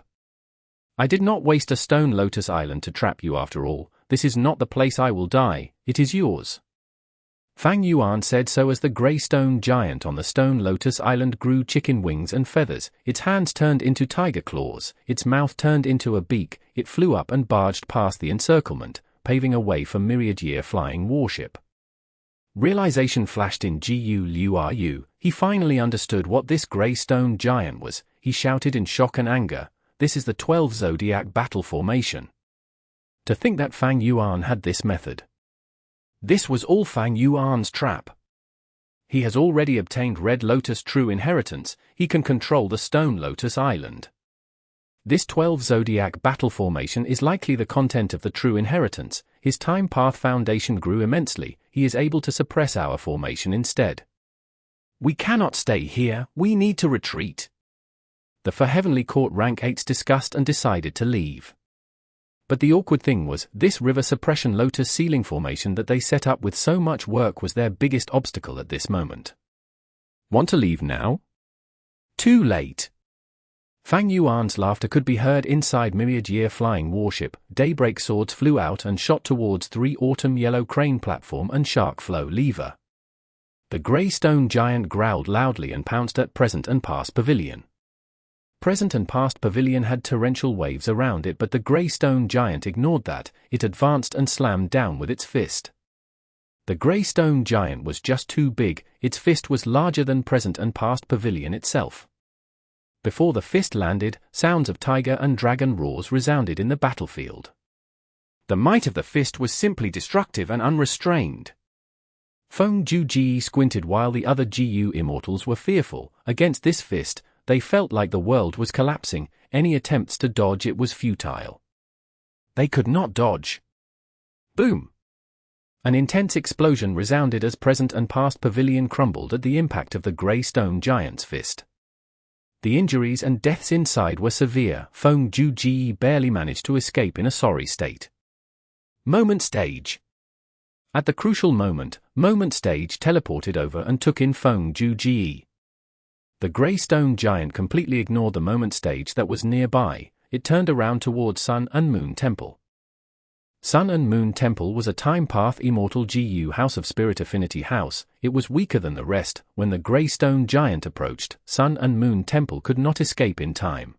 S1: I did not waste a Stone Lotus Island to trap you after all. This is not the place I will die, it is yours. Fang Yuan said so as the grey stone giant on the Stone Lotus Island grew chicken wings and feathers. Its hands turned into tiger claws, its mouth turned into a beak. It flew up and barged past the encirclement, paving a way for Myriad-year flying warship. Realization flashed in Gu Liu Ryu. He finally understood what this grey stone giant was. He shouted in shock and anger, "This is the 12 Zodiac battle formation." To think that Fang Yuan had this method. This was all Fang Yuan's trap. He has already obtained Red Lotus True Inheritance. He can control the Stone Lotus Island. This 12 Zodiac battle formation is likely the content of the true inheritance. His time path foundation grew immensely. He is able to suppress our formation instead. We cannot stay here, we need to retreat. The for Heavenly Court rank 8s discussed and decided to leave. But the awkward thing was, this river suppression lotus ceiling formation that they set up with so much work was their biggest obstacle at this moment. Want to leave now? Too late. Fang Yuan's laughter could be heard inside Myriad Year flying warship. Daybreak swords flew out and shot towards 3 autumn yellow crane platform and shark flow lever. The grey stone giant growled loudly and pounced at present and past pavilion. Present and past pavilion had torrential waves around it, but the grey stone giant ignored that. It advanced and slammed down with its fist. The grey stone giant was just too big. Its fist was larger than present and past pavilion itself. Before the fist landed, sounds of tiger and dragon roars resounded in the battlefield. The might of the fist was simply destructive and unrestrained. Feng Ju squinted while the other GU immortals were fearful. Against this fist, they felt like the world was collapsing. Any attempts to dodge it was futile. They could not dodge. Boom! An intense explosion resounded as present and past pavilion crumbled at the impact of the grey stone giant's fist. The injuries and deaths inside were severe. Feng Ju barely managed to escape in a sorry state. Moment Stage. At the crucial moment, Moment Stage teleported over and took in Feng Ju. The grey stone giant completely ignored the Moment Stage that was nearby. It turned around towards Sun and Moon Temple. Sun and Moon Temple was a time path immortal GU House of Spirit Affinity House. It was weaker than the rest. When the grey stone giant approached, Sun and Moon Temple could not escape in time.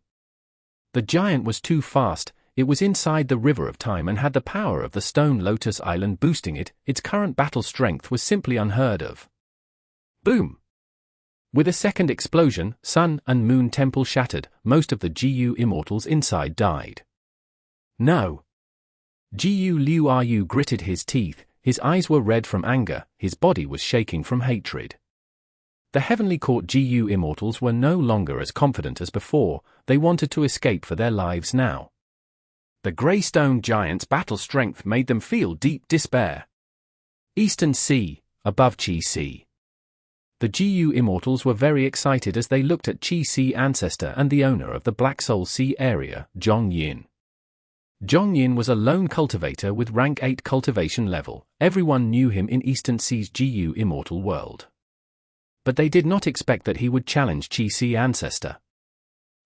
S1: The giant was too fast. It was inside the river of time and had the power of the Stone Lotus Island boosting it. Its current battle strength was simply unheard of. Boom! With a second explosion, Sun and Moon Temple shattered. Most of the GU immortals inside died. No! GU Liu Ru gritted his teeth. His eyes were red from anger. His body was shaking from hatred. The Heavenly Court GU immortals were no longer as confident as before. They wanted to escape for their lives now. The grey stone giant's battle strength made them feel deep despair. Eastern Sea, above Qi Sea. The GU immortals were very excited as they looked at Qi Sea Ancestor and the owner of the Black Soul Sea area, Zhong Yin. Zhong Yin was a lone cultivator with rank 8 cultivation level. Everyone knew him in Eastern Sea's GU immortal world. But they did not expect that he would challenge Qi Sea Ancestor.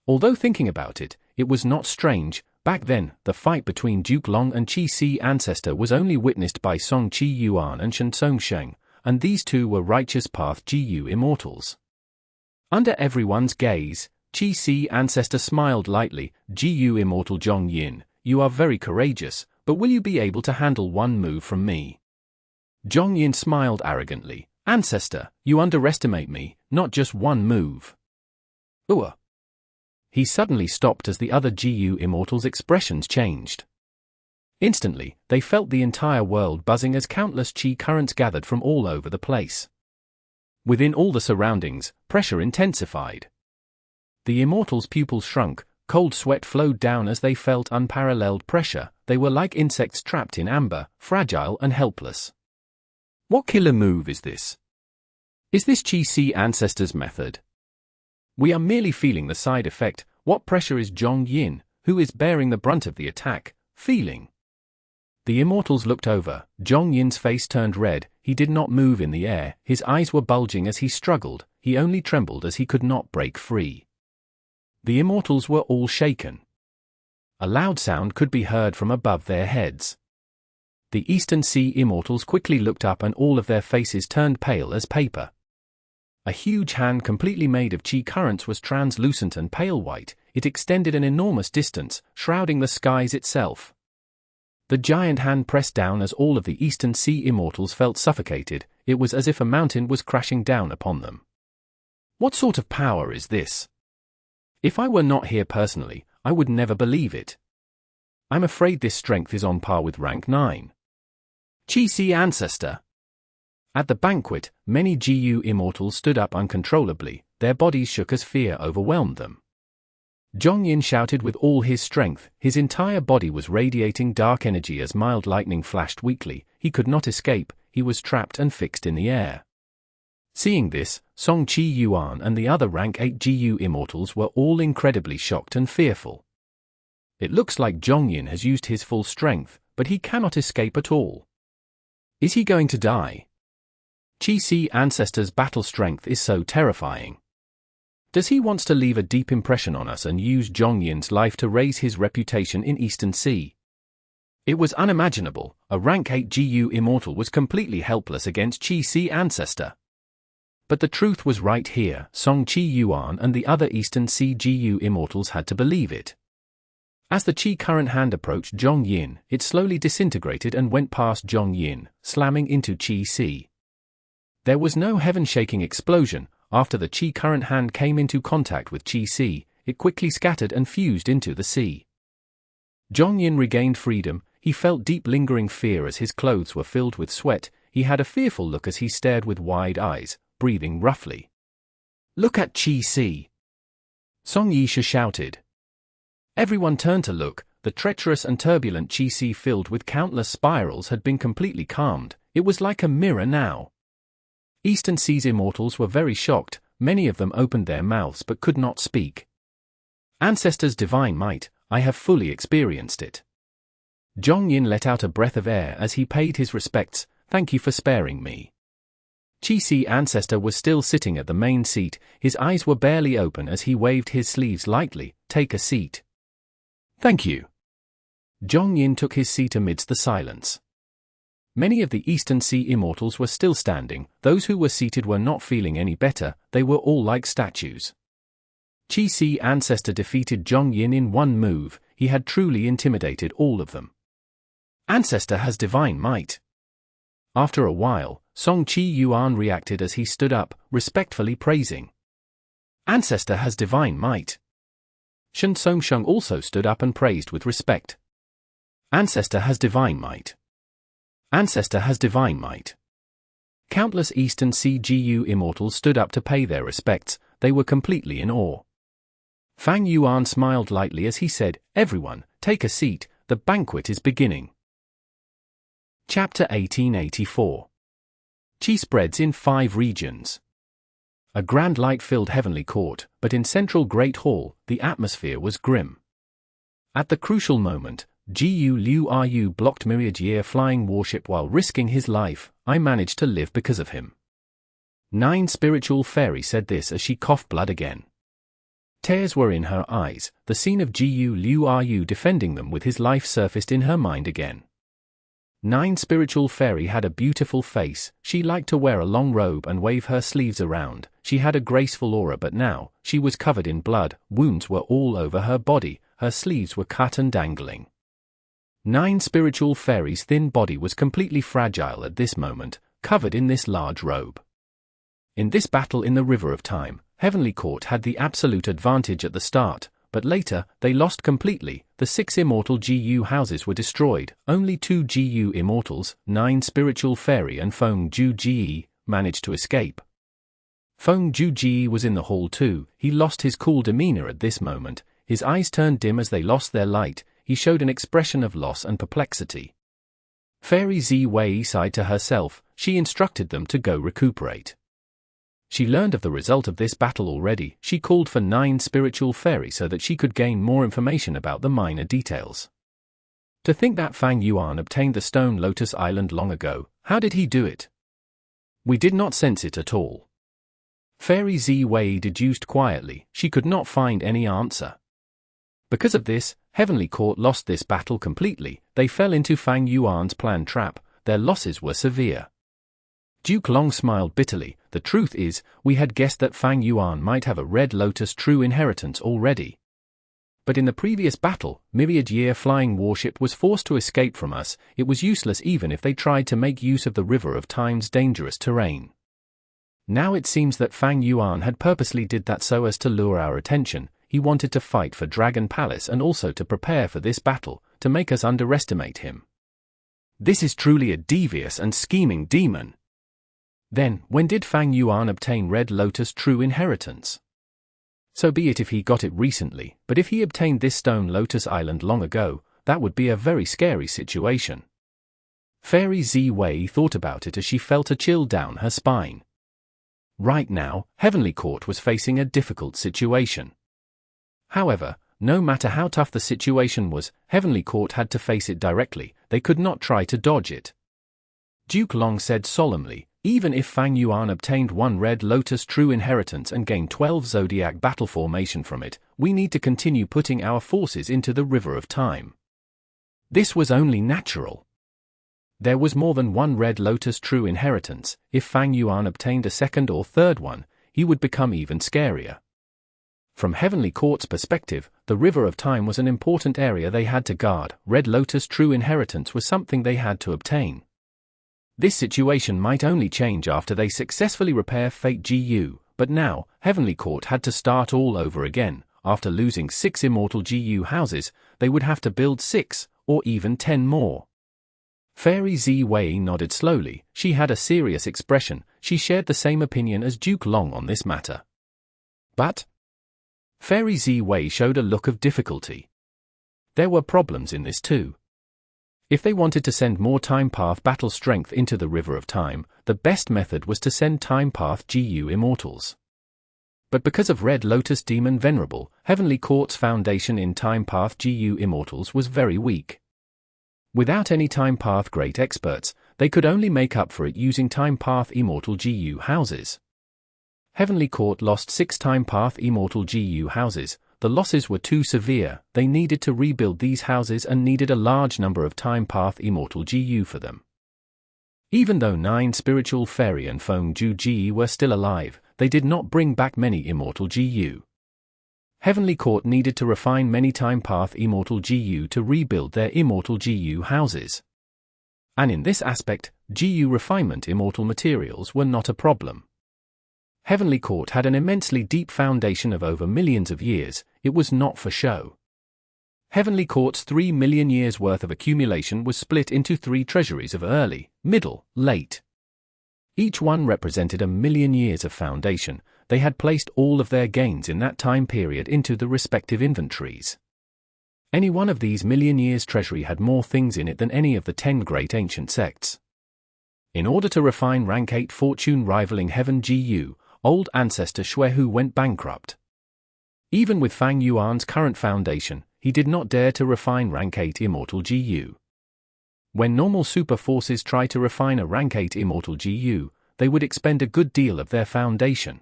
S1: Although thinking about it, it was not strange. Back then, the fight between Duke Long and Qi Sea Ancestor was only witnessed by Song Qi Yuan and Shen Song Sheng, and these two were righteous path GU immortals. Under everyone's gaze, Qi Sea Ancestor smiled lightly. GU immortal Zhong Yin, you are very courageous, but will you be able to handle one move from me? Zhong Yin smiled arrogantly. Ancestor, you underestimate me, not just one move. He suddenly stopped as the other GU immortals' expressions changed. Instantly, they felt the entire world buzzing as countless chi currents gathered from all over the place. Within all the surroundings, pressure intensified. The immortals' pupils shrunk. Cold sweat flowed down as they felt unparalleled pressure. They were like insects trapped in amber, fragile and helpless. What killer move is this? Is this Qi Sea Ancestor's method? We are merely feeling the side effect. What pressure is Zhong Yin, who is bearing the brunt of the attack, feeling? The immortals looked over. Zhong Yin's face turned red. He did not move in the air. His eyes were bulging as he struggled. He only trembled as he could not break free. The immortals were all shaken. A loud sound could be heard from above their heads. The Eastern Sea immortals quickly looked up and all of their faces turned pale as paper. A huge hand completely made of chi currents was translucent and pale white. It extended an enormous distance, shrouding the skies itself. The giant hand pressed down as all of the Eastern Sea immortals felt suffocated. It was as if a mountain was crashing down upon them. What sort of power is this? If I were not here personally, I would never believe it. I'm afraid this strength is on par with rank 9. Qi Sea Ancestor. At the banquet, many GU immortals stood up uncontrollably. Their bodies shook as fear overwhelmed them. Zhong Yin shouted with all his strength. His entire body was radiating dark energy as mild lightning flashed weakly. He could not escape, he was trapped and fixed in the air. Seeing this, Song Qi Yuan and the other rank 8 GU immortals were all incredibly shocked and fearful. It looks like Zhong Yin has used his full strength, but he cannot escape at all. Is he going to die? Qi Ancestor's battle strength is so terrifying. Does he want to leave a deep impression on us and use Zhong Yin's life to raise his reputation in Eastern Sea? It was unimaginable. A rank 8 GU immortal was completely helpless against Qi Ancestor. But the truth was right here. Song Qi Yuan and the other Eastern Sea GU immortals had to believe it. As the Qi current hand approached Zhong Yin, it slowly disintegrated and went past Zhong Yin, slamming into Qi. There was no heaven-shaking explosion. After the Qi current hand came into contact with Qi, it quickly scattered and fused into the sea. Zhong Yin regained freedom. He felt deep lingering fear as his clothes were filled with sweat. He had a fearful look as he stared with wide eyes, breathing roughly. "Look at Qi!" Song Yisha shouted. Everyone turned to look. The treacherous and turbulent Qi filled with countless spirals had been completely calmed. It was like a mirror now. Eastern Sea's immortals were very shocked. Many of them opened their mouths but could not speak. Ancestor's divine might, I have fully experienced it. Zhong Yin let out a breath of air as he paid his respects. Thank you for sparing me. Qi Ancestor was still sitting at the main seat. His eyes were barely open as he waved his sleeves lightly. Take a seat. Thank you. Zhong Yin took his seat amidst the silence. Many of the Eastern Sea immortals were still standing. Those who were seated were not feeling any better. They were all like statues. Qi Ancestor defeated Zhong Yin in one move. He had truly intimidated all of them. Ancestor has divine might. After a while, Song Qi Yuan reacted as he stood up, respectfully praising. Ancestor has divine might. Shen Songsheng also stood up and praised with respect. Ancestor has divine might. Ancestor has divine might. Countless Eastern Sea GU immortals stood up to pay their respects. They were completely in awe. Fang Yuan smiled lightly as he said, Everyone, take a seat, the banquet is beginning. Chapter 1884. Qi spreads in 5 regions. A grand light-filled heavenly court, but in central Great Hall, the atmosphere was grim. At the crucial moment, Gu Liu Ru blocked Myriad-Year flying warship while risking his life. I managed to live because of him. 9 Spiritual Fairy said this as she coughed blood again. Tears were in her eyes. The scene of Gu Liu Ru defending them with his life surfaced in her mind again. 9 Spiritual Fairy had a beautiful face. She liked to wear a long robe and wave her sleeves around. She had a graceful aura, but now, she was covered in blood. Wounds were all over her body. Her sleeves were cut and dangling. 9 Spiritual Fairy's thin body was completely fragile at this moment, covered in this large robe. In this battle in the River of Time, Heavenly Court had the absolute advantage at the start, but later, they lost completely. The 6 immortal GU houses were destroyed. Only 2 GU immortals, 9 Spiritual Fairy and Feng Ju Ji, managed to escape. Feng Ju Ji was in the hall too. He lost his cool demeanor at this moment. His eyes turned dim as they lost their light. He showed an expression of loss and perplexity. Fairy Zi Wei sighed to herself. She instructed them to go recuperate. She learned of the result of this battle already. She called for 9 Spiritual Fairy so that she could gain more information about the minor details. To think that Fang Yuan obtained the Stone Lotus Island long ago. How did he do it? We did not sense it at all. Fairy Zi Wei deduced quietly. She could not find any answer. Because of this, Heavenly Court lost this battle completely. They fell into Fang Yuan's planned trap. Their losses were severe. Duke Long smiled bitterly. The truth is, we had guessed that Fang Yuan might have a Red Lotus true inheritance already. But in the previous battle, Myriad-Year flying warship was forced to escape from us. It was useless even if they tried to make use of the River of Time's dangerous terrain. Now it seems that Fang Yuan had purposely did that so as to lure our attention. He wanted to fight for Dragon Palace and also to prepare for this battle, to make us underestimate him. This is truly a devious and scheming demon. Then, when did Fang Yuan obtain Red Lotus true inheritance? So be it if he got it recently, but if he obtained this stone Lotus Island long ago, that would be a very scary situation. Fairy Ziwei thought about it as she felt a chill down her spine. Right now, Heavenly Court was facing a difficult situation. However, no matter how tough the situation was, Heavenly Court had to face it directly. They could not try to dodge it. Duke Long said solemnly, even if Fang Yuan obtained one Red Lotus true inheritance and gained 12 Zodiac battle formation from it, we need to continue putting our forces into the River of Time. This was only natural. There was more than one Red Lotus true inheritance. If Fang Yuan obtained a second or third one, he would become even scarier. From Heavenly Court's perspective, the River of Time was an important area they had to guard. Red Lotus true inheritance was something they had to obtain. This situation might only change after they successfully repair Fate GU, but now, Heavenly Court had to start all over again. After losing 6 immortal GU houses, they would have to build 6, or even 10 more. Fairy Ziwei nodded slowly. She had a serious expression. She shared the same opinion as Duke Long on this matter. But Fairy Ziwei showed a look of difficulty. There were problems in this too. If they wanted to send more Time Path battle strength into the River of Time, the best method was to send Time Path GU Immortals. But because of Red Lotus Demon Venerable, Heavenly Court's foundation in Time Path GU Immortals was very weak. Without any Time Path Great Experts, they could only make up for it using Time Path Immortal GU houses. Heavenly Court lost 6 Time Path Immortal GU houses. The losses were too severe. They needed to rebuild these houses and needed a large number of Time Path Immortal GU for them. Even though 9 Spiritual Fairy and Feng Ju GE were still alive, they did not bring back many Immortal GU. Heavenly Court needed to refine many Time Path Immortal GU to rebuild their Immortal GU houses. And in this aspect, GU refinement Immortal materials were not a problem. Heavenly Court had an immensely deep foundation of over millions of years. It was not for show. Heavenly Court's 3 million years worth of accumulation was split into 3 treasuries of early, middle, late. Each one represented 1,000,000 years of foundation. They had placed all of their gains in that time period into the respective inventories. Any one of these 1,000,000 years treasury had more things in it than any of the 10 great ancient sects. In order to refine rank 8 fortune rivaling Heaven GU, old Ancestor Xuehu went bankrupt. Even with Fang Yuan's current foundation, he did not dare to refine rank 8 Immortal GU. When normal super forces try to refine a rank 8 Immortal GU, they would expend a good deal of their foundation.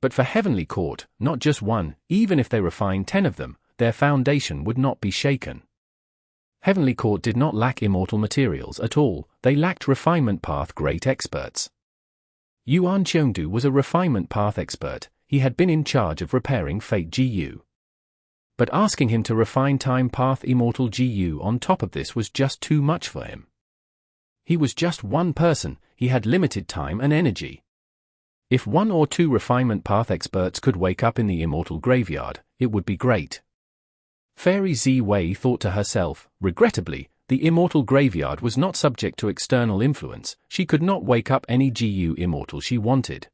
S1: But for Heavenly Court, not just one, even if they refined 10 of them, their foundation would not be shaken. Heavenly Court did not lack immortal materials at all. They lacked refinement path great experts. Yuan Qiongdu was a refinement path expert. He had been in charge of repairing Fate GU. But asking him to refine Time Path Immortal GU on top of this was just too much for him. He was just one person. He had limited time and energy. If 1 or 2 refinement path experts could wake up in the immortal graveyard, it would be great. Fairy Ziwei thought to herself. Regrettably, the immortal graveyard was not subject to external influence. She could not wake up any GU immortal she wanted.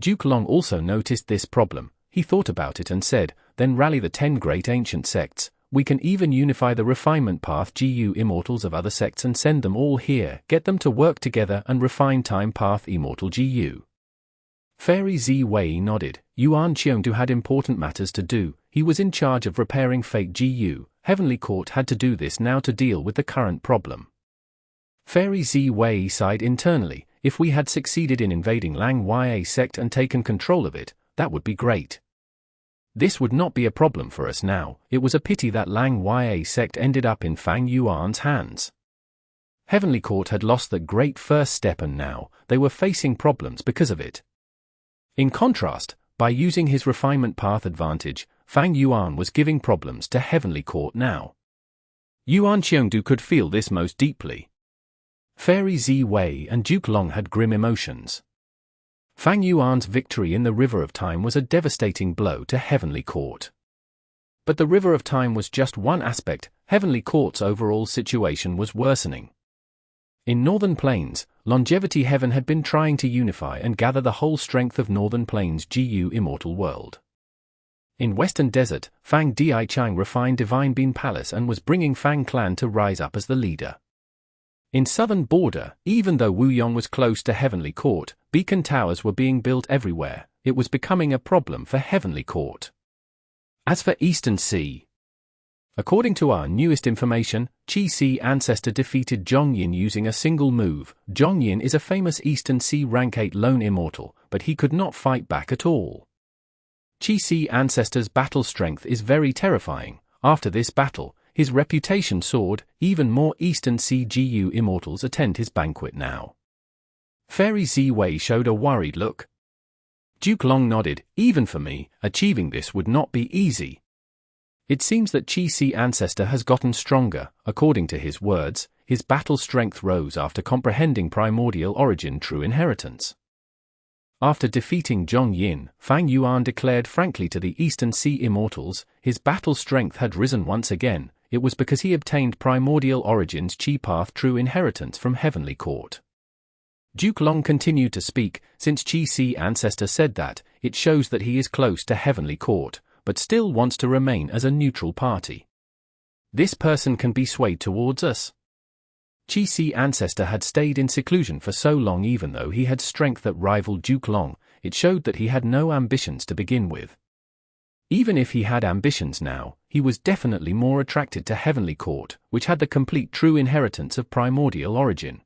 S1: Duke Long also noticed this problem. He thought about it and said, then rally the 10 great ancient sects. We can even unify the refinement path GU immortals of other sects and send them all here, get them to work together and refine Time Path Immortal GU. Fairy Ziwei nodded. Yuan Qiongdu had important matters to do. He was in charge of repairing Fate GU. Heavenly Court had to do this now to deal with the current problem. Fairy Ziwei sighed internally. If we had succeeded in invading Lang Ya sect and taken control of it, that would be great. This would not be a problem for us now. It was a pity that Lang Ya sect ended up in Fang Yuan's hands. Heavenly Court had lost the great first step and now they were facing problems because of it. In contrast, by using his refinement path advantage, Fang Yuan was giving problems to Heavenly Court now. Yuan Qiongdu could feel this most deeply. Fairy Ziwei and Duke Long had grim emotions. Fang Yuan's victory in the River of Time was a devastating blow to Heavenly Court. But the River of Time was just one aspect. Heavenly Court's overall situation was worsening. In Northern Plains, Longevity Heaven had been trying to unify and gather the whole strength of Northern Plains GU Immortal World.
S2: In Western Desert, Fang Dichang refined Divine Bean Palace and was bringing Fang clan to rise up as the leader. In Southern Border, even though Wuyong was close to Heavenly Court, beacon towers were being built everywhere. It was becoming a problem for Heavenly Court. As for Eastern Sea, according to our newest information, Qi Ancestor defeated Zhong Yin using a single move. Zhong Yin is a famous Eastern Sea rank 8 lone immortal, but he could not fight back at all. Qi Ancestor's battle strength is very terrifying. After this battle, his reputation soared. Even more Eastern Sea GU immortals attend his banquet now. Fairy Ziwei showed a worried look. Duke Long nodded. Even for me, achieving this would not be easy. It seems that Qi Ancestor has gotten stronger. According to his words, his battle strength rose after comprehending primordial origin true inheritance. After defeating Zhong Yin, Fang Yuan declared frankly to the Eastern Sea immortals, his battle strength had risen once again. It was because he obtained primordial origin's Qi path true inheritance from Heavenly Court. Duke Long continued to speak. Since Qi Ancestor said that, it shows that he is close to Heavenly Court, but still wants to remain as a neutral party. This person can be swayed towards us. Qi Ancestor had stayed in seclusion for so long. Even though he had strength that rivaled Duke Long, it showed that he had no ambitions to begin with. Even if he had ambitions now, he was definitely more attracted to Heavenly Court, which had the complete true inheritance of primordial origin.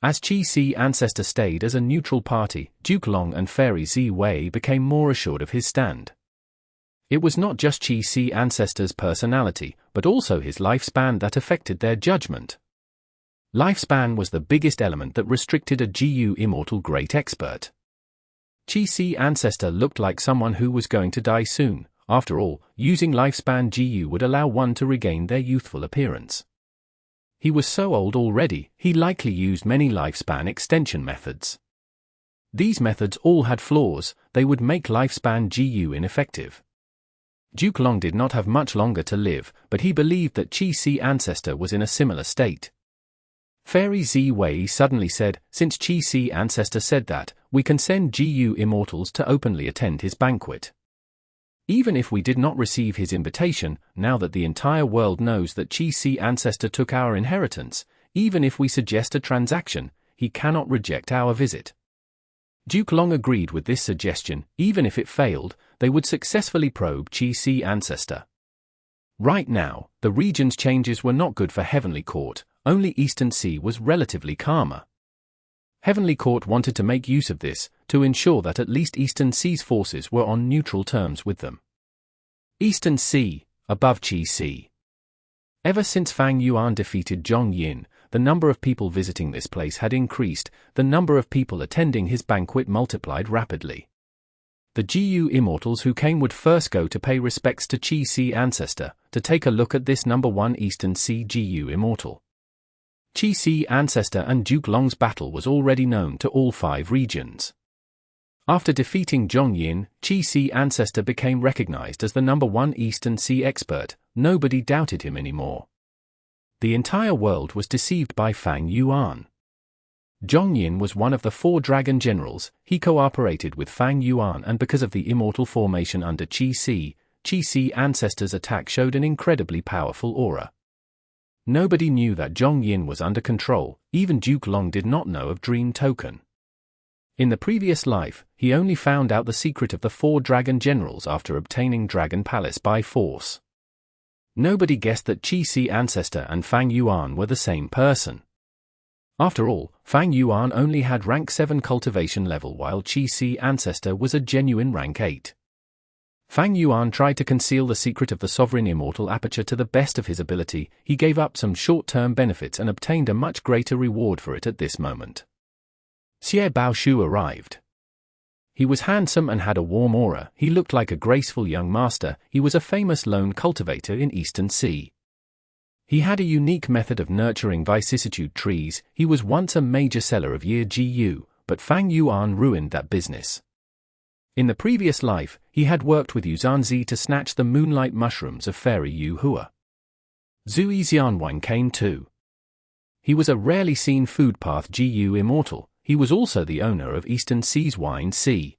S2: As Qi Ancestor stayed as a neutral party, Duke Long and Fairy Ziwei became more assured of his stand. It was not just Qi Ancestor's personality, but also his lifespan that affected their judgment. Lifespan was the biggest element that restricted a GU immortal great expert. Qi Ancestor looked like someone who was going to die soon. After all, using lifespan GU would allow one to regain their youthful appearance. He was so old already, he likely used many lifespan extension methods. These methods all had flaws. They would make lifespan GU ineffective. Duke Long did not have much longer to live, but he believed that Qi Ancestor was in a similar state. Fairy Ziwei suddenly said, since Qi Ancestor said that, we can send GU immortals to openly attend his banquet. Even if we did not receive his invitation, now that the entire world knows that Qi Ancestor took our inheritance, even if we suggest a transaction, he cannot reject our visit. Duke Long agreed with this suggestion. Even if it failed, they would successfully probe Qi Ancestor. Right now, the region's changes were not good for Heavenly Court. Only Eastern Sea was relatively calmer. Heavenly Court wanted to make use of this, to ensure that at least Eastern Sea's forces were on neutral terms with them. Eastern Sea, above Qi. Ever since Fang Yuan defeated Zhong Yin, the number of people visiting this place had increased. The number of people attending his banquet multiplied rapidly. The GU immortals who came would first go to pay respects to Qi Ancestor, to take a look at this number 1 Eastern Sea GU immortal. Qi Ancestor and Duke Long's battle was already known to all 5 regions. After defeating Zhong Yin, Qi Ancestor became recognized as the number 1 Eastern Sea expert. Nobody doubted him anymore. The entire world was deceived by Fang Yuan. Zhong Yin was one of the 4 dragon generals. He cooperated with Fang Yuan, and because of the immortal formation under Qi Ancestor's attack showed an incredibly powerful aura. Nobody knew that Zhong Yin was under control. Even Duke Long did not know of Dream Token. In the previous life, he only found out the secret of the 4 dragon generals after obtaining Dragon Palace by force. Nobody guessed that Qi Ancestor and Fang Yuan were the same person. After all, Fang Yuan only had rank 7 cultivation level while Qi Ancestor was a genuine rank 8. Fang Yuan tried to conceal the secret of the sovereign immortal Aperture to the best of his ability. He gave up some short-term benefits and obtained a much greater reward for it at this moment. Xie Baoshu arrived. He was handsome and had a warm aura. He looked like a graceful young master. He was a famous lone cultivator in Eastern Sea. He had a unique method of nurturing vicissitude trees. He was once a major seller of Year GU, but Fang Yuan ruined that business. In the previous life, he had worked with Yuzanzi to snatch the moonlight mushrooms of Fairy Yu Hua. Zui Xianwang came too. He was a rarely seen food path GU immortal. He was also the owner of Eastern Sea's Wine Sea.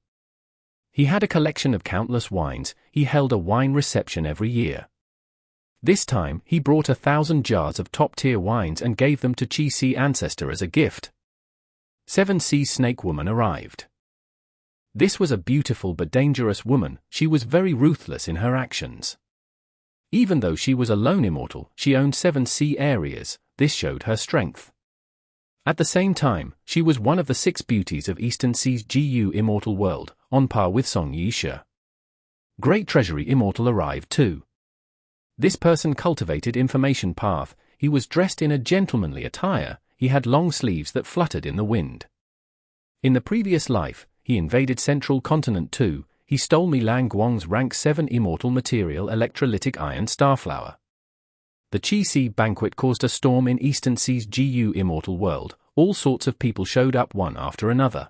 S1: He had a collection of countless wines. He held a wine reception every year. This time, he brought 1,000 jars of top-tier wines and gave them to Qi Ancestor as a gift. 7 Sea Snake Woman arrived. This was a beautiful but dangerous woman. She was very ruthless in her actions. Even though she was a lone immortal, she owned 7 sea areas. This showed her strength. At the same time, she was one of the 6 beauties of Eastern Sea's GU immortal world, on par with Song Yisha. Great Treasury Immortal arrived too. This person cultivated information path. He was dressed in a gentlemanly attire. He had long sleeves that fluttered in the wind. In the previous life, he invaded Central Continent too. He stole Milan Guang's rank 7 immortal material electrolytic iron starflower. The Qi Banquet caused a storm in Eastern Sea's GU immortal world. All sorts of people showed up one after another.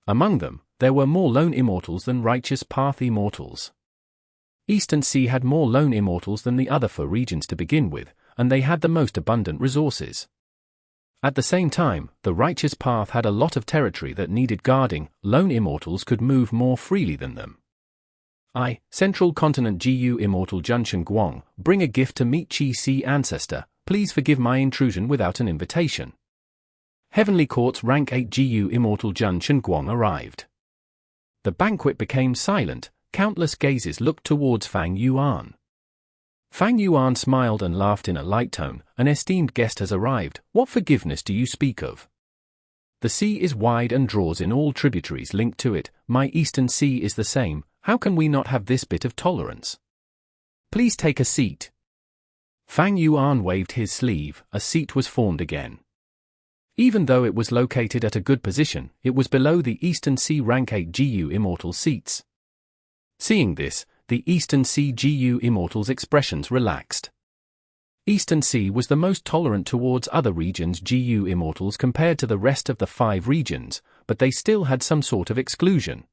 S1: Among them, there were more lone immortals than righteous path immortals. Eastern Sea had more lone immortals than the other 4 regions to begin with, and they had the most abundant resources. At the same time, the righteous path had a lot of territory that needed guarding. Lone immortals could move more freely than them. Central Continent GU Immortal Junshan Guang, bring a gift to meet Qi Ancestor. Please forgive my intrusion without an invitation. Heavenly Court's rank 8 GU Immortal Junshan Guang arrived. The banquet became silent. Countless gazes looked towards Fang Yuan. Fang Yuan smiled and laughed in a light tone. An esteemed guest has arrived. What forgiveness do you speak of? The sea is wide and draws in all tributaries linked to it. My Eastern Sea is the same. How can we not have this bit of tolerance? Please take a seat. Fang Yuan waved his sleeve. A seat was formed again. Even though it was located at a good position, it was below the Eastern Sea rank 8 GU immortal seats. Seeing this, the Eastern Sea GU immortals' expressions relaxed. Eastern Sea was the most tolerant towards other regions' GU immortals compared to the rest of the 5 regions, but they still had some sort of exclusion.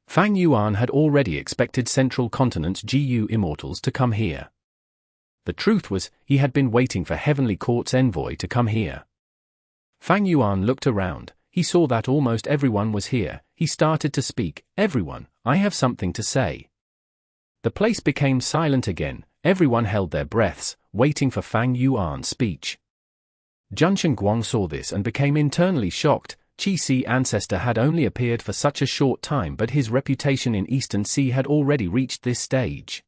S1: Fang Yuan had already expected Central Continent's GU immortals to come here. The truth was, he had been waiting for Heavenly Court's envoy to come here. Fang Yuan looked around. He saw that almost everyone was here. He started to speak. Everyone, I have something to say. The place became silent again. Everyone held their breaths, waiting for Fang Yuan's speech. Junshan Guang saw this and became internally shocked. Qi Ancestor had only appeared for such a short time, but his reputation in Eastern Sea had already reached this stage.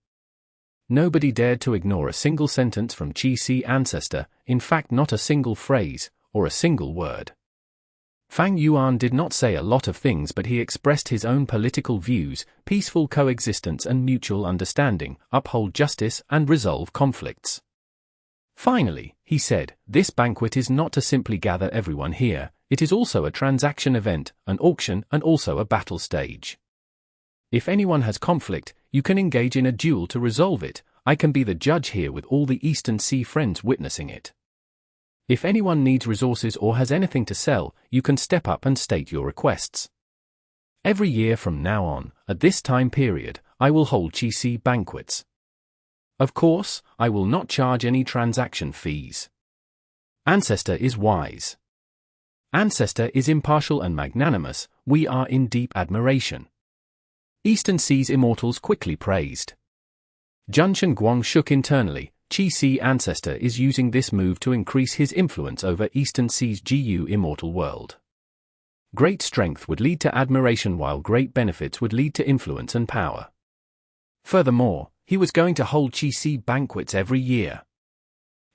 S1: Nobody dared to ignore a single sentence from Qi Ancestor, in fact not a single phrase, or a single word. Fang Yuan did not say a lot of things, but he expressed his own political views: peaceful coexistence and mutual understanding, uphold justice and resolve conflicts. Finally, he said, this banquet is not to simply gather everyone here, it is also a transaction event, an auction, and also a battle stage. If anyone has conflict, you can engage in a duel to resolve it. I can be the judge here with all the Eastern Sea friends witnessing it. If anyone needs resources or has anything to sell, you can step up and state your requests. Every year from now on, at this time period, I will hold Qi banquets. Of course, I will not charge any transaction fees. Ancestor is wise. Ancestor is impartial and magnanimous. We are in deep admiration. Eastern Sea's immortals quickly praised. Junshan Guang shook internally. Qi Ancestor is using this move to increase his influence over Eastern Sea's GU immortal world. Great strength would lead to admiration, while great benefits would lead to influence and power. Furthermore, he was going to hold Qi banquets every year.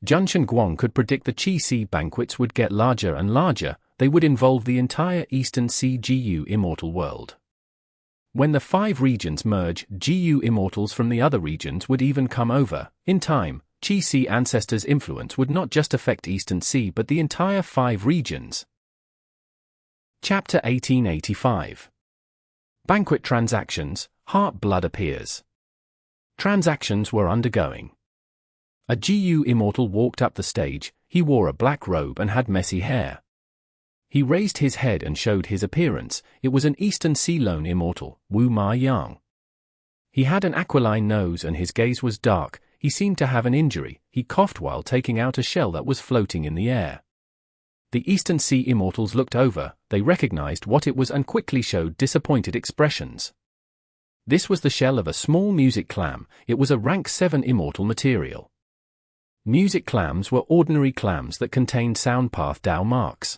S1: Junshan Guang could predict the Qi banquets would get larger and larger. They would involve the entire Eastern Sea GU immortal world. When the 5 regions merge, GU immortals from the other regions would even come over. In time, Qi Ancestor's influence would not just affect Eastern Sea but the entire 5 regions. Chapter 1885. Banquet Transactions. Heart Blood appears. Transactions were undergoing. A GU immortal walked up the stage. He wore a black robe and had messy hair. He raised his head and showed his appearance. It was an Eastern Sea lone immortal, Wu Ma Yang. He had an aquiline nose and his gaze was dark. He seemed to have an injury. He coughed while taking out a shell that was floating in the air.
S2: The Eastern Sea Immortals looked over, they recognized what it was and quickly showed disappointed expressions. This was the shell of a small music clam. It was a rank 7 immortal material. Music clams were ordinary clams that contained sound path Dao marks.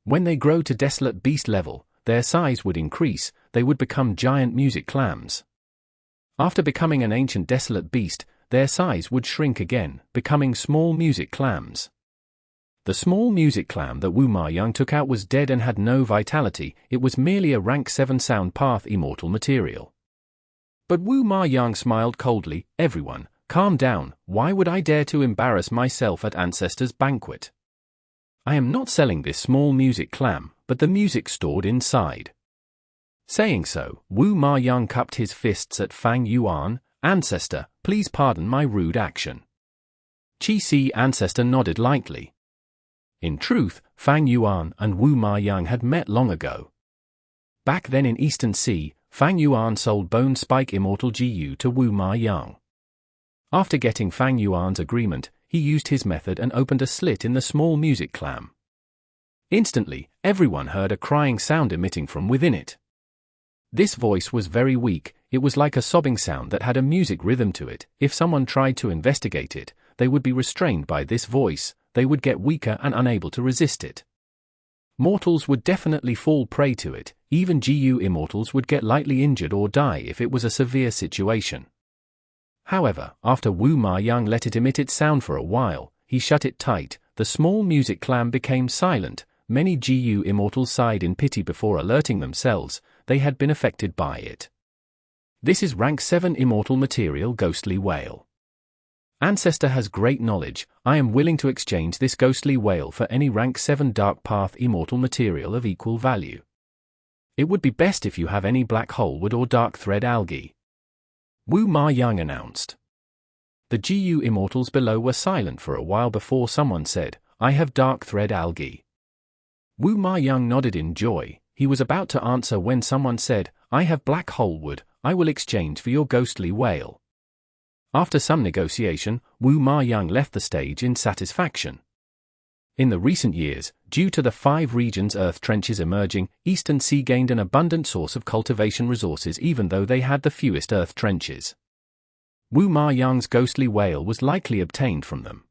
S2: When they grow to desolate beast level, their size would increase, they would become giant music clams. After becoming an ancient desolate beast, their size would shrink again, becoming small music clams. The small music clam that Wu Ma Yang took out was dead and had no vitality, it was merely a rank 7 sound path immortal material. But Wu Ma Yang smiled coldly. Everyone, calm down, why would I dare to embarrass myself at Ancestor's banquet? I am not selling this small music clam, but the music stored inside. Saying so, Wu Ma Yang cupped his fists at Fang Yuan. Ancestor, please pardon my rude action. Qi Ancestor nodded lightly. In truth, Fang Yuan and Wu Ma Yang had met long ago. Back then in Eastern Sea, Fang Yuan sold Bone Spike Immortal GU to Wu Ma Yang. After getting Fang Yuan's agreement, he used his method and opened a slit in the small music clam. Instantly, everyone heard a crying sound emitting from within it. This voice was very weak, it was like a sobbing sound that had a music rhythm to it. If someone tried to investigate it, they would be restrained by this voice, they would get weaker and unable to resist it. Mortals would definitely fall prey to it, even GU immortals would get lightly injured or die if it was a severe situation. However, after Wu Ma Yang let it emit its sound for a while, he shut it tight, the small music clam became silent. Many GU immortals sighed in pity before alerting themselves, they had been affected by it. This is rank 7 immortal material ghostly whale. Ancestor has great knowledge, I am willing to exchange this ghostly whale for any rank 7 dark path immortal material of equal value. It would be best if you have any black hole wood or dark thread algae. Wu Ma Yang announced. The GU immortals below were silent for a while before someone said, I have dark thread algae. Wu Ma Yang nodded in joy, he was about to answer when someone said, I have black hole wood, I will exchange for your ghostly whale. After some negotiation, Wu Ma Yang left the stage in satisfaction. In the recent years, due to the 5 regions earth trenches emerging, Eastern Sea gained an abundant source of cultivation resources even though they had the fewest earth trenches. Wu Ma Yang's ghostly whale was likely obtained from them.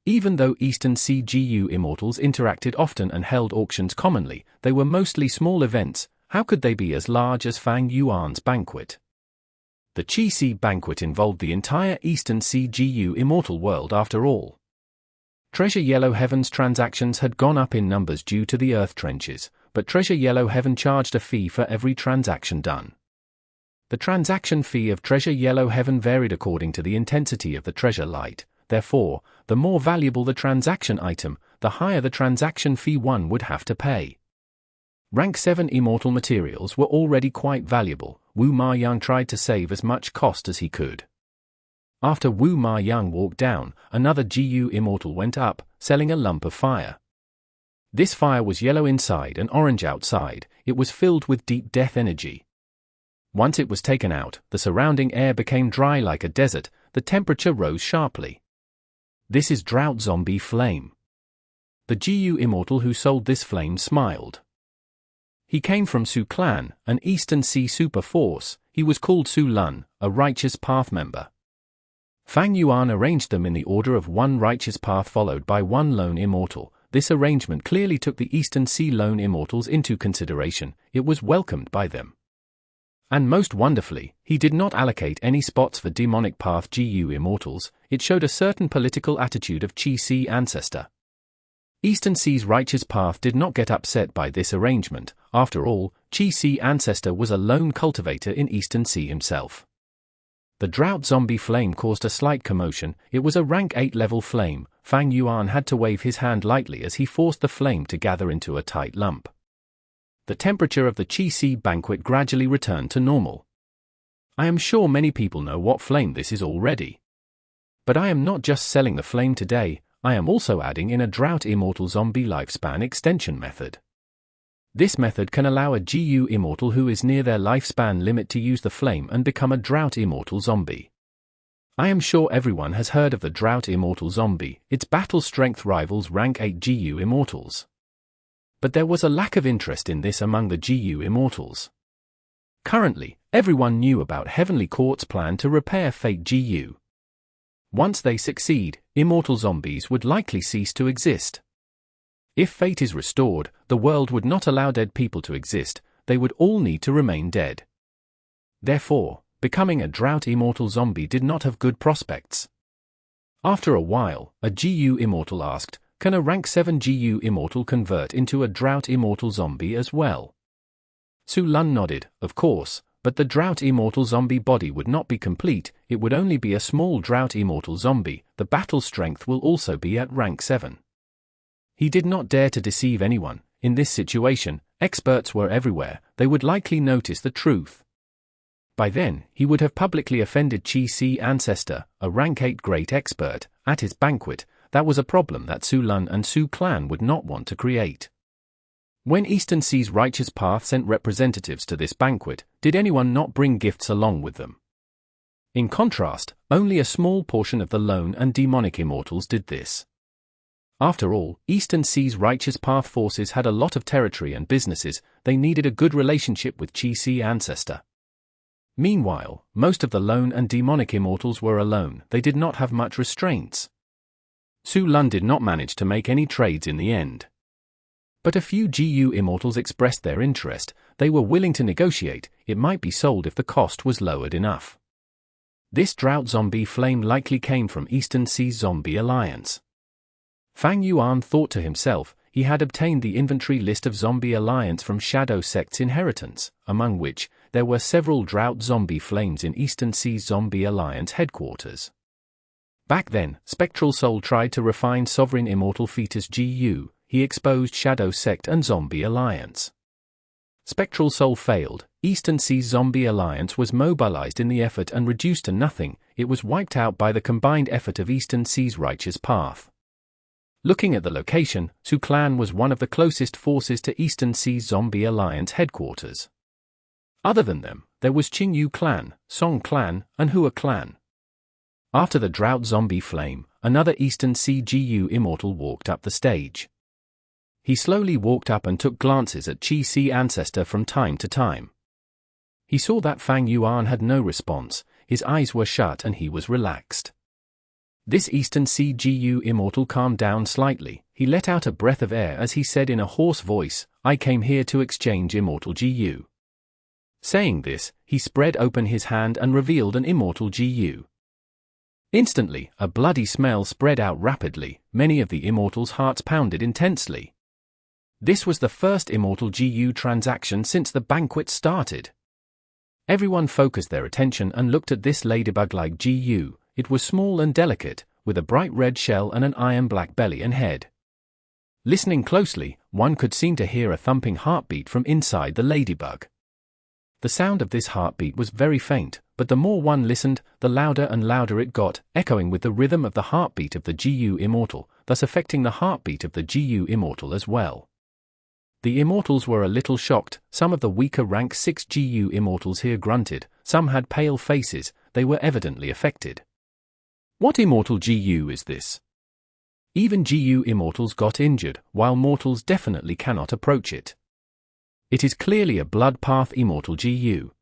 S2: Even though Eastern Sea GU immortals interacted often and held auctions commonly, they were mostly small events. How could they be as large as Fang Yuan's banquet? The Qi Sea banquet involved the entire Eastern Sea GU immortal world after all. Treasure Yellow Heaven's transactions had gone up in numbers due to the earth trenches, but Treasure Yellow Heaven charged a fee for every transaction done. The transaction fee of Treasure Yellow Heaven varied according to the intensity of the treasure light, therefore, the more valuable the transaction item, the higher the transaction fee one would have to pay. Rank 7 immortal materials were already quite valuable. Wu Ma Yang tried to save as much cost as he could. After Wu Ma Yang walked down, another GU immortal went up, selling a lump of fire. This fire was yellow inside and orange outside, it was filled with deep death energy. Once it was taken out, the surrounding air became dry like a desert, the temperature rose sharply. This is Drought Zombie Flame. The GU immortal who sold this flame smiled. He came from Su Clan, an Eastern Sea super force. He was called Su Lun, a Righteous Path member. Fang Yuan arranged them in the order of 1 Righteous Path followed by 1 Lone Immortal. This arrangement clearly took the Eastern Sea Lone Immortals into consideration, it was welcomed by them. And most wonderfully, he did not allocate any spots for Demonic Path GU Immortals, it showed a certain political attitude of Qi Sea Ancestor. Eastern Sea's Righteous Path did not get upset by this arrangement, after all, Qi Sea Ancestor was a lone cultivator in Eastern Sea himself. The Drought Zombie Flame caused a slight commotion, it was a rank 8 level flame. Fang Yuan had to wave his hand lightly as he forced the flame to gather into a tight lump. The temperature of the Qi Sea banquet gradually returned to normal. I am sure many people know what flame this is already. But I am not just selling the flame today, I am also adding in a Drought Immortal Zombie Lifespan Extension method. This method can allow a GU Immortal who is near their lifespan limit to use the flame and become a Drought Immortal Zombie.
S1: I am sure everyone has heard of the Drought Immortal Zombie. Its battle strength rivals rank 8 GU Immortals. But there was a lack of interest in this among the GU Immortals. Currently, everyone knew about Heavenly Court's plan to repair Fate GU. Once they succeed, immortal zombies would likely cease to exist. If Fate is restored, the world would not allow dead people to exist, they would all need to remain dead. Therefore, becoming a Drought Immortal Zombie did not have good prospects. After a while, a GU Immortal asked, "Can a rank 7 GU Immortal convert into a Drought Immortal Zombie as well?" Suan nodded, "Of course, but the Drought Immortal Zombie body would not be complete, it would only be a small Drought Immortal Zombie, the battle strength will also be at rank 7. He did not dare to deceive anyone. In this situation, experts were everywhere, they would likely notice the truth. By then, he would have publicly offended Chi-Si Ancestor, a rank 8 great expert, at his banquet. That was a problem that Suan and Su clan would not want to create. When Eastern Sea's Righteous Path sent representatives to this banquet, did anyone not bring gifts along with them? In contrast, only a small portion of the lone and demonic immortals did this. After all, Eastern Sea's Righteous Path forces had a lot of territory and businesses, they needed a good relationship with Chi-Si Ancestor. Meanwhile, most of the lone and demonic immortals were alone, they did not have much restraints. Suan did not manage to make any trades in the end. But a few GU immortals expressed their interest, they were willing to negotiate, it might be sold if the cost was lowered enough. This Drought Zombie flame likely came from Eastern Sea's Zombie Alliance. Fang Yuan thought to himself, he had obtained the inventory list of Zombie Alliance from Shadow Sect's inheritance, among which, there were several Drought Zombie flames in Eastern Sea's Zombie Alliance headquarters. Back then, Spectral Soul tried to refine Sovereign Immortal Fetus GU, he exposed Shadow Sect and Zombie Alliance. Spectral Soul failed, Eastern Sea's Zombie Alliance was mobilized in the effort and reduced to nothing, it was wiped out by the combined effort of Eastern Sea's Righteous Path. Looking at the location, Su clan was one of the closest forces to Eastern Sea's Zombie Alliance headquarters. Other than them, there was Qingyu clan, Song clan, and Hua clan. After the Drought Zombie flame, another Eastern Sea GU Immortal walked up the stage. He slowly walked up and took glances at Chi-Si Ancestor from time to time. He saw that Fang Yuan had no response, his eyes were shut and he was relaxed. This Eastern Sea GU Immortal calmed down slightly, he let out a breath of air as he said in a hoarse voice, "I came here to exchange Immortal GU." Saying this, he spread open his hand and revealed an Immortal GU. Instantly, a bloody smell spread out rapidly, many of the Immortals' hearts pounded intensely. This was the first Immortal GU transaction since the banquet started. Everyone focused their attention and looked at this ladybug-like GU, it was small and delicate, with a bright red shell and an iron-black belly and head. Listening closely, one could seem to hear a thumping heartbeat from inside the ladybug. The sound of this heartbeat was very faint, but the more one listened, the louder and louder it got, echoing with the rhythm of the heartbeat of the GU Immortal, thus affecting the heartbeat of the GU Immortal as well. The Immortals were a little shocked, some of the weaker rank 6 GU Immortals here grunted, some had pale faces, they were evidently affected. What Immortal GU is this? Even GU Immortals got injured, while mortals definitely cannot approach it. It is clearly a Blood Path Immortal GU.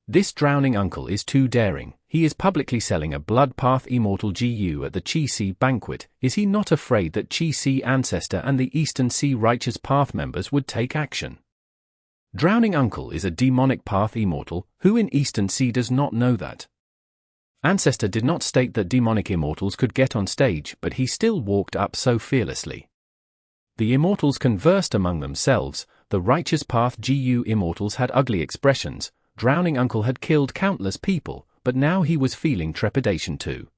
S1: This drowning uncle is too daring, he is publicly selling a Blood Path Immortal GU at the Chi-Si banquet, is he not afraid that Chi-Si Ancestor and the Eastern Sea Righteous Path members would take action? Drowning uncle is a demonic path immortal, who in Eastern Sea does not know that? Ancestor did not state that demonic immortals could get on stage, but he still walked up so fearlessly. The immortals conversed among themselves, the Righteous Path GU immortals had ugly expressions, Drowning Uncle had killed countless people, but now he was feeling trepidation too.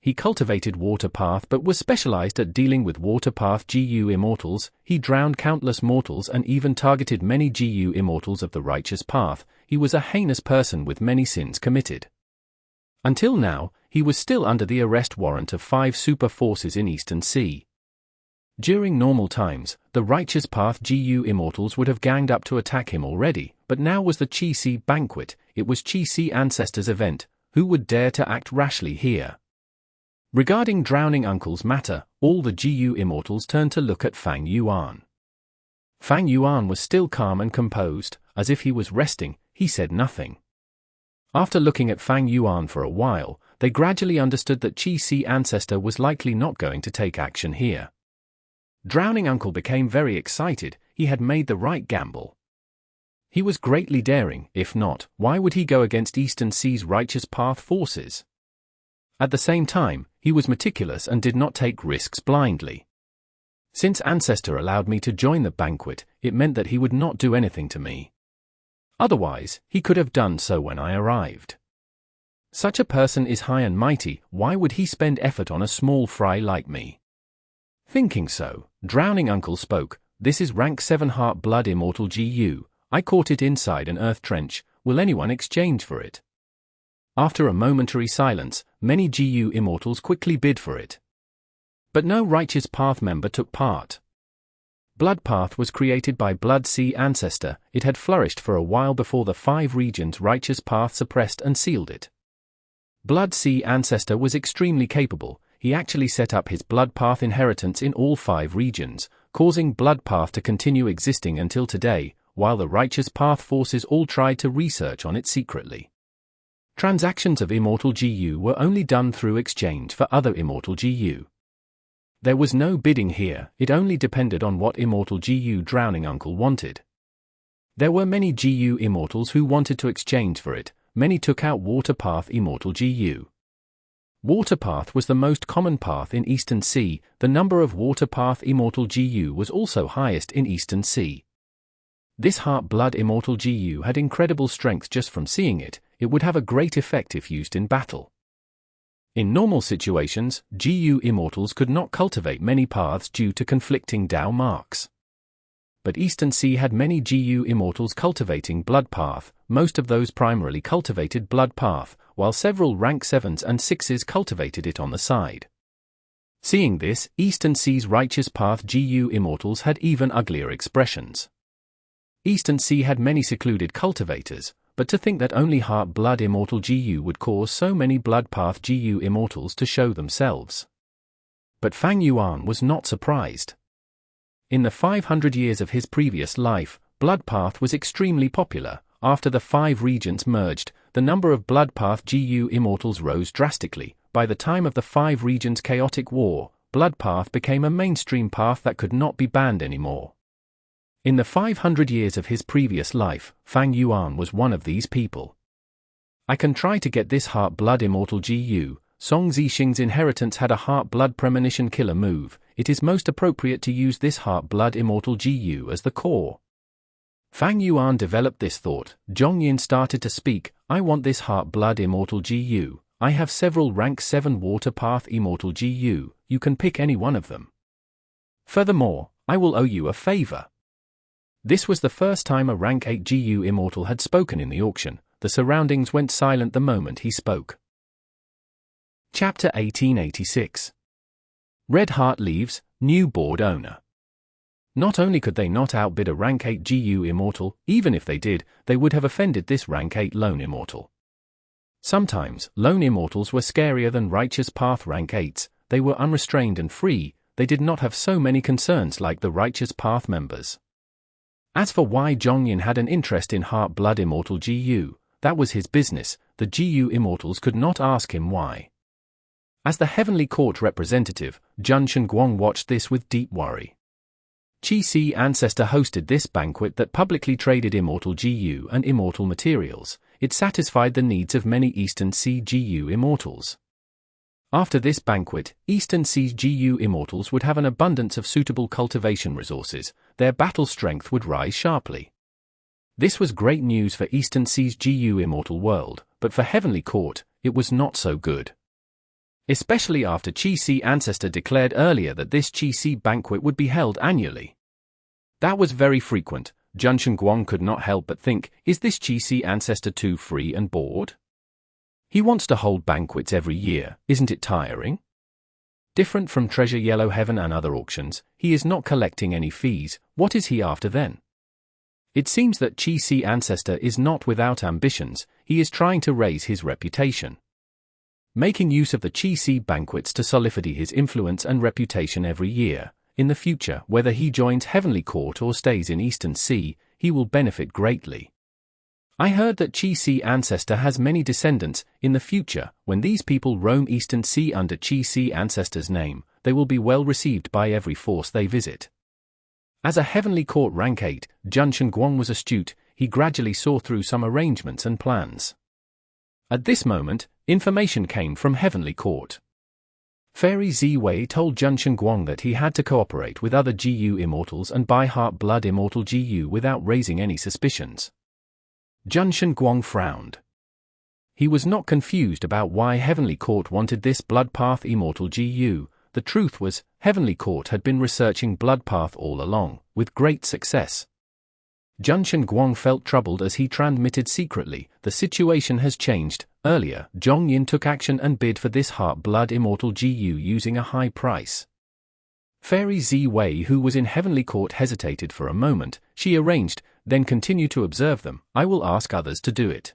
S1: He cultivated Water Path but was specialized at dealing with Water Path GU immortals, he drowned countless mortals and even targeted many GU immortals of the Righteous Path, he was a heinous person with many sins committed. Until now, he was still under the arrest warrant of 5 super forces in Eastern Sea. During normal times, the Righteous Path GU immortals would have ganged up to attack him already, but now was the Chi-Si banquet, it was Chi-Si Ancestor's event, who would dare to act rashly here? Regarding drowning uncle's matter, all the GU immortals turned to look at Fang Yuan. Fang Yuan was still calm and composed, as if he was resting. He said nothing. After looking at Fang Yuan for a while, they gradually understood that Qi Ancestor was likely not going to take action here. Drowning uncle became very excited. He had made the right gamble. He was greatly daring. If not, why would he go against Eastern Sea's righteous path forces? At the same time, he was meticulous and did not take risks blindly. Since Ancestor allowed me to join the banquet, it meant that he would not do anything to me. Otherwise, he could have done so when I arrived. Such a person is high and mighty. Why would he spend effort on a small fry like me? Thinking so, Drowning Uncle spoke. This is rank 7 Heart Blood Immortal GU. I caught it inside an earth trench. Will anyone exchange for it? After a momentary silence, many GU immortals quickly bid for it. But no Righteous Path member took part. Blood Path was created by Blood Sea Ancestor. It had flourished for a while before the 5 regions Righteous Path suppressed and sealed it. Blood Sea Ancestor was extremely capable. He actually set up his Blood Path inheritance in all 5 regions, causing Blood Path to continue existing until today, while the Righteous Path forces all tried to research on it secretly. Transactions of Immortal GU were only done through exchange for other Immortal GU. There was no bidding here, it only depended on what Immortal GU Drowning Uncle wanted. There were many GU Immortals who wanted to exchange for it. Many took out Water Path Immortal GU. Water Path was the most common path in Eastern Sea. The number of Water Path Immortal GU was also highest in Eastern Sea. This Heart Blood Immortal GU had incredible strength. Just from seeing it, it would have a great effect if used in battle. In normal situations, GU Immortals could not cultivate many paths due to conflicting Dao marks. But Eastern Sea had many GU Immortals cultivating Blood Path. Most of those primarily cultivated Blood Path, while several rank 7s and 6s cultivated it on the side. Seeing this, Eastern Sea's Righteous Path GU Immortals had even uglier expressions. Eastern Sea had many secluded cultivators, but to think that only Heart Blood Immortal GU would cause so many Blood Path GU Immortals to show themselves. But Fang Yuan was not surprised. In the 500 years of his previous life, Blood Path was extremely popular. After the 5 regions merged, the number of Blood Path GU Immortals rose drastically. By the time of the 5 regions' chaotic war, Blood Path became a mainstream path that could not be banned anymore. In the 500 years of his previous life, Fang Yuan was one of these people. I can try to get this Heart Blood Immortal GU. Song Zixing's inheritance had a Heart Blood Premonition killer move. It is most appropriate to use this Heart Blood Immortal GU as the core. Fang Yuan developed this thought. Zhongyin started to speak. I want this Heart Blood Immortal GU. I have several rank 7 Water Path Immortal GU. You can pick any one of them. Furthermore, I will owe you a favor. This was the first time a rank 8 GU Immortal had spoken in the auction. The surroundings went silent the moment he spoke. Chapter 1886. Red Heart leaves, new board owner. Not only could they not outbid a rank 8 GU Immortal, even if they did, they would have offended this rank 8 Lone Immortal. Sometimes, Lone Immortals were scarier than Righteous Path rank 8s, they were unrestrained and free, they did not have so many concerns like the Righteous Path members. As for why Zhongyin had an interest in Heart Blood Immortal GU, that was his business. The GU Immortals could not ask him why. As the Heavenly Court representative, Jun Shenguang watched this with deep worry. Qi Ancestor hosted this banquet that publicly traded Immortal GU and Immortal materials. It satisfied the needs of many Eastern Sea GU Immortals. After this banquet, Eastern Sea's GU Immortals would have an abundance of suitable cultivation resources. Their battle strength would rise sharply. This was great news for Eastern Sea's GU Immortal world, but for Heavenly Court, it was not so good. Especially after Qi Ancestor declared earlier that this Qi banquet would be held annually. That was very frequent. Jun Shenguang could not help but think, is this Qi Ancestor too free and bored? He wants to hold banquets every year, isn't it tiring? Different from Treasure Yellow Heaven and other auctions, he is not collecting any fees. What is he after then? It seems that Qi Ancestor is not without ambitions. He is trying to raise his reputation.
S2: making use of the Qi banquets to solidify his influence and reputation every year. In the future, whether he joins Heavenly Court or stays in Eastern Sea, he will benefit greatly. I heard that Qi Ancestor has many descendants. In the future, when these people roam Eastern Sea under Qi Ancestor's name, they will be well received by every force they visit. As a Heavenly Court rank 8, Jun Shenguang was astute. He gradually saw through some arrangements and plans. At this moment, information came from Heavenly Court. Fairy Ziwei told Jun Shenguang that he had to cooperate with other GU immortals and buy Heart-Blood Immortal GU without raising any suspicions. Jun Shenguang frowned. He was not confused about why Heavenly Court wanted this Blood Path Immortal GU. The truth was, Heavenly Court had been researching Blood Path all along, with great success. Jun Shenguang felt troubled as he transmitted secretly. The situation has changed. Earlier, Zhongyin took action and bid for this Heart-Blood Immortal GU using a high price. Fairy Ziwei, who was in Heavenly Court, hesitated for a moment. She arranged, then continued to observe them. I will ask others to do it.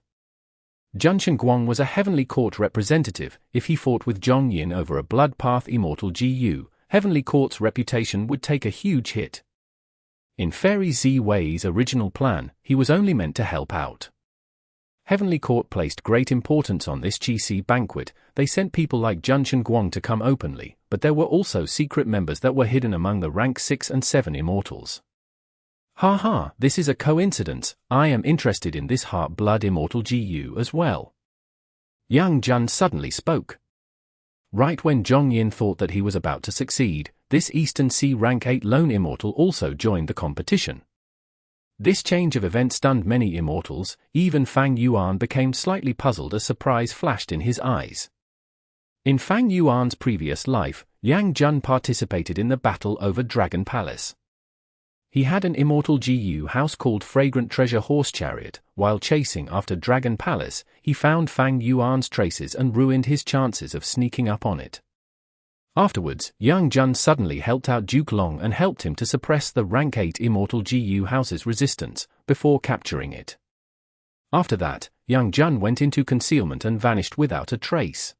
S2: Jun Shenguang was a Heavenly Court representative. If he fought with Zhongyin over a Blood Path Immortal GU, Heavenly Court's reputation would take a huge hit. In Fairy Ziwei's original plan, he was only meant to help out. Heavenly Court placed great importance on this Qi banquet. They sent people like Jun Shenguang to come openly, but there were also secret members that were hidden among the rank 6 and 7 immortals. Haha, this is a coincidence. I am interested in this Heart-Blood Immortal GU as well. Yang Jun suddenly spoke. Right when Zhongyin thought that he was about to succeed, this Eastern Sea rank 8 lone immortal also joined the competition. This change of events stunned many immortals. Even Fang Yuan became slightly puzzled as surprise flashed in his eyes. In Fang Yuan's previous life, Yang Jun participated in the battle over Dragon Palace. He had an immortal GU house called Fragrant Treasure Horse Chariot. While chasing after Dragon Palace, he found Fang Yuan's traces and ruined his chances of sneaking up on it. Afterwards, Yang Jun suddenly helped out Duke Long and helped him to suppress the rank 8 immortal GU house's resistance, before capturing it. After that, Yang Jun went into concealment and vanished without a trace.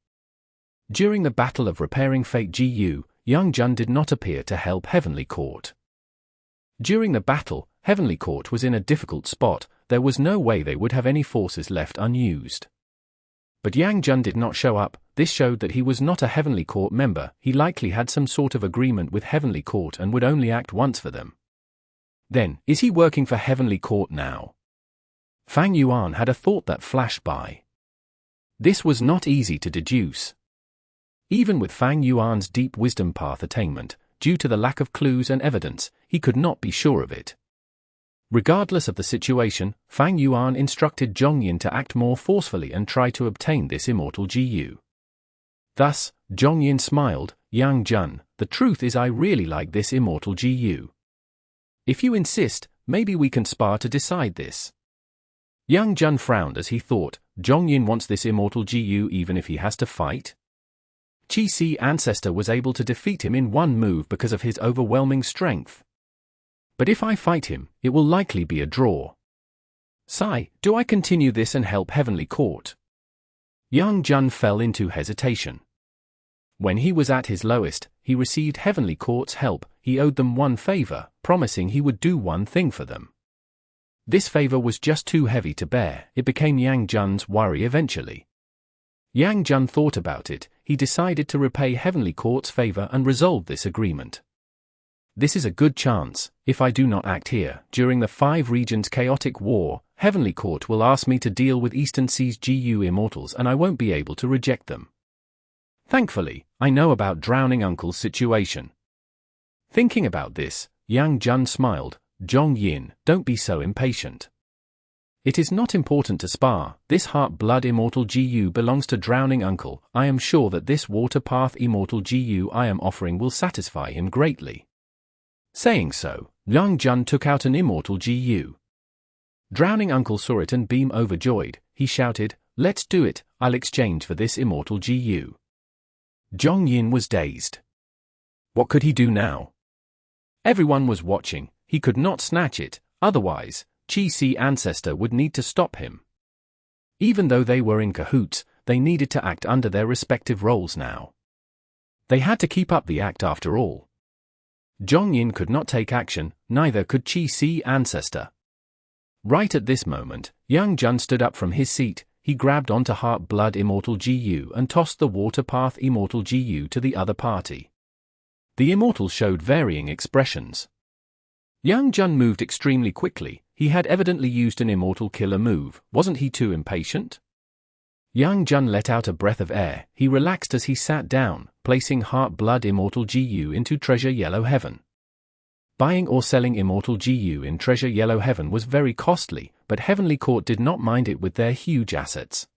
S2: During the battle of repairing Fate GU, Yang Jun did not appear to help Heavenly Court. During the battle, Heavenly Court was in a difficult spot. There was no way they would have any forces left unused. But Yang Jun did not show up. This showed that he was not a Heavenly Court member. He likely had some sort of agreement with Heavenly Court and would only act once for them. Then, is he working for Heavenly Court now? Fang Yuan had a thought that flashed by. This was not easy to deduce. Even with Fang Yuan's deep wisdom path attainment, due to the lack of clues and evidence, he could not be sure of it. Regardless of the situation, Fang Yuan instructed Zhongyin to act more forcefully and try to obtain this immortal GU. Thus, Zhongyin smiled. Yang Jun, the truth is I really like this immortal GU. If you insist, maybe we can spar to decide this. Yang Jun frowned as he thought, Zhongyin wants this immortal GU even if he has to fight? Qi Ancestor was able to defeat him in one move because of his overwhelming strength. But if I fight him, it will likely be a draw. Sai, do I continue this and help Heavenly Court? Yang Jun fell into hesitation. When he was at his lowest, he received Heavenly Court's help. He owed them one favor, promising he would do one thing for them. This favor was just too heavy to bear. It became Yang Jun's worry eventually. Yang Jun thought about it. He decided to repay Heavenly Court's favor and resolve this agreement. This is a good chance. If I do not act here, during the 5 regions chaotic war, Heavenly Court will ask me to deal with Eastern Sea's GU immortals and I won't be able to reject them. Thankfully, I know about Drowning Uncle's situation. Thinking about this, Yang Jun smiled. Zhongyin, don't be so impatient. It is not important to spar. This Heart-Blood Immortal GU belongs to Drowning Uncle. I am sure that this Water Path Immortal GU I am offering will satisfy him greatly. Saying so, Yang Jun took out an Immortal GU. Drowning Uncle saw it and beamed overjoyed. He shouted, let's do it, I'll exchange for this Immortal GU. Zhongyin was dazed. What could he do now? Everyone was watching. He could not snatch it, otherwise, Qi Ancestor would need to stop him. Even though they were in cahoots,
S1: they needed to act under their respective roles now. They had to keep up the act after all. Zhong Yin could not take action, neither could Qi Si Ancestor. Right at this moment, young Jun stood up from his seat. He grabbed onto Heart Blood Immortal Gu and tossed the Water Path Immortal Gu to the other party. The Immortals showed varying expressions. Young Jun moved extremely quickly. He had evidently used an Immortal Killer move. Wasn't he too impatient? Young Jun let out a breath of air. He relaxed as he sat down, placing Heart Blood Immortal Gu into Treasure Yellow Heaven. Buying or selling Immortal Gu in Treasure Yellow Heaven was very costly, but Heavenly Court did not mind it with their huge assets.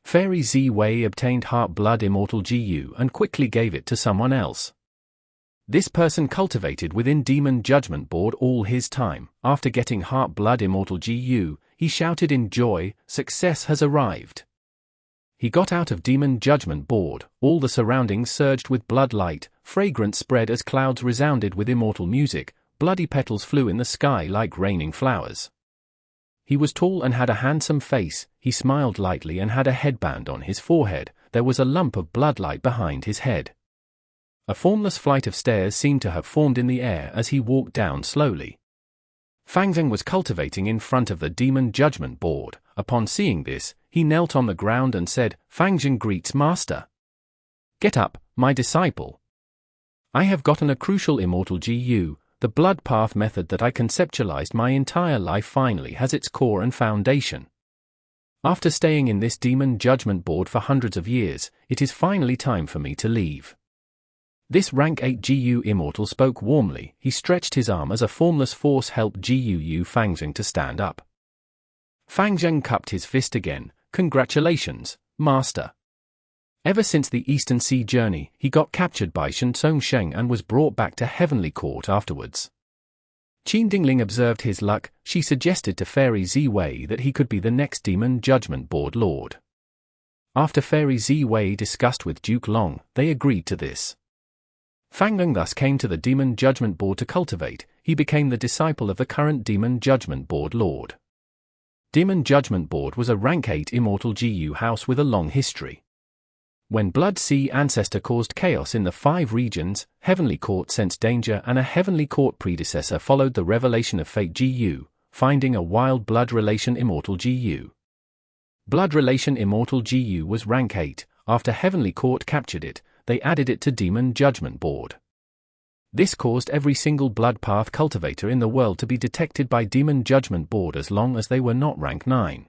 S1: Fairy Ziwei obtained Heart Blood Immortal Gu and quickly gave it to someone else. This person cultivated within Demon Judgment Board all his time. After getting Heart Blood Immortal Gu, he shouted in joy, "Success has arrived." He got out of Demon Judgment Board. All the surroundings surged with blood light, fragrance spread as clouds resounded with immortal music, bloody petals flew in the sky like raining flowers. He was tall and had a handsome face. He smiled lightly and had a headband on his forehead. There was a lump of bloodlight behind his head. A formless flight of stairs seemed to have formed in the air as he walked down slowly. Fang was cultivating in front of the Demon Judgment Board. Upon seeing this, he knelt on the ground and said, "Fang greets Master. Get up, my disciple. I have gotten a crucial Immortal Gu. The blood path method that I conceptualized my entire life finally has its core and foundation. After staying in this Demon Judgment Board for hundreds of years, it is finally time for me to leave." This rank 8 Gu Immortal spoke warmly. He stretched his arm as a formless force helped Gu Fang to stand up. Fang cupped his fist again. "Congratulations, Master." Ever since the Eastern Sea journey, he got captured by Shen Sheng and was brought back to Heavenly Court afterwards. Qin Dingling observed his luck. She suggested to Fairy Ziwei that he could be the next Demon Judgment Board Lord. After Fairy Ziwei discussed with Duke Long, they agreed to this. Fang thus came to the Demon Judgment Board to cultivate. He became the disciple of the current Demon Judgment Board Lord. Demon Judgment Board was a rank 8 Immortal Gu house with a long history. When Blood Sea Ancestor caused chaos in the 5 regions, Heavenly Court sensed danger and a Heavenly Court predecessor followed the revelation of Fate Gu, finding a wild Blood Relation Immortal Gu. Blood Relation Immortal Gu was rank 8. After Heavenly Court captured it, they added it to Demon Judgment Board. This caused every single blood path cultivator in the world to be detected by Demon Judgment Board as long as they were not rank 9.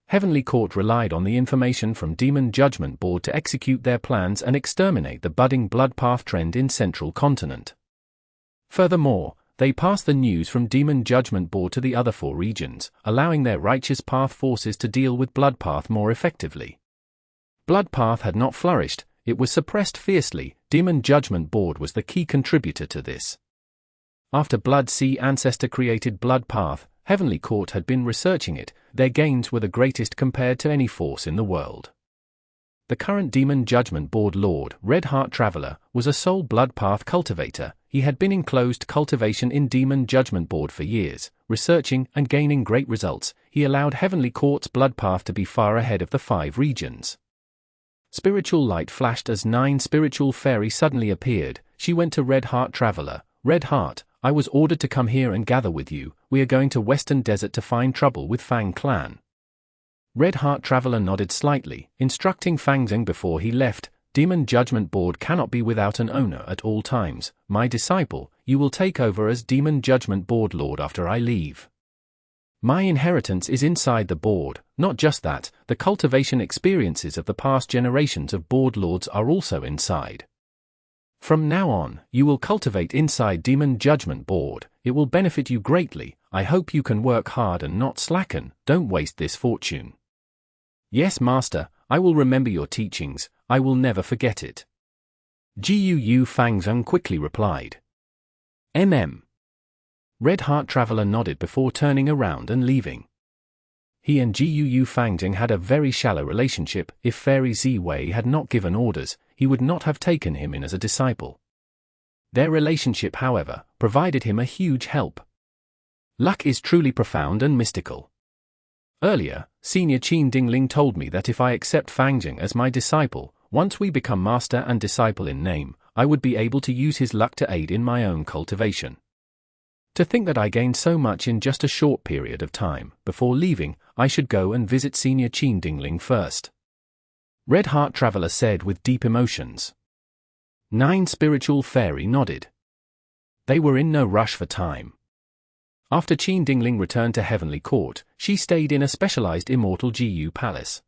S1: Heavenly Court relied on the information from Demon Judgment Board to execute their plans and exterminate the budding blood path trend in Central Continent. Furthermore, they passed the news from Demon Judgment Board to the other 4 regions, allowing their righteous path forces to deal with blood path more effectively. Blood path had not flourished. It was suppressed fiercely. Demon Judgment Board was the key contributor to this. After Blood Sea Ancestor created Blood Path, Heavenly Court had been researching it. Their gains were the greatest compared to any force in the world. The current Demon Judgment Board Lord, Red Heart Traveler, was a sole Blood Path cultivator. He had been in closed cultivation in Demon Judgment Board for years, researching and gaining great results. He allowed Heavenly Court's Blood Path to be far ahead of the 5 regions. Spiritual light flashed as 9 spiritual fairy suddenly appeared. She went to Red Heart Traveler. "Red Heart, I was ordered to come here and gather with you. We are going to Western Desert to find trouble with Fang clan." Red Heart Traveler nodded slightly, instructing Fang before he left, "Demon Judgment Board cannot be without an owner at all times. My disciple, you will take over as Demon Judgment Board Lord after I leave. My inheritance is inside the board. Not just that, the cultivation experiences of the past generations of board lords are also inside. From now on, you will cultivate inside Demon Judgment Board. It will benefit you greatly. I hope you can work hard and not slacken. Don't waste this fortune." "Yes, Master, I will remember your teachings. I will never forget it." Gu Fang quickly replied. Red Heart Traveler nodded before turning around and leaving. He and Gu Fang had a very shallow relationship. If Fairy Ziwei had not given orders, he would not have taken him in as a disciple. Their relationship, however, provided him a huge help. Luck is truly profound and mystical. Earlier, Senior Qin Dingling told me that if I accept Fang Jing as my disciple, once we become master and disciple in name, I would be able to use his luck to aid in my own cultivation. To think that I gained so much in just a short period of time. Before leaving, I should go and visit Senior Qin Dingling first. Red Heart Traveler said with deep emotions. 9 Spiritual Fairy nodded. They were in no rush for time. After Qin Dingling returned to Heavenly Court, she stayed in a specialized immortal GU palace.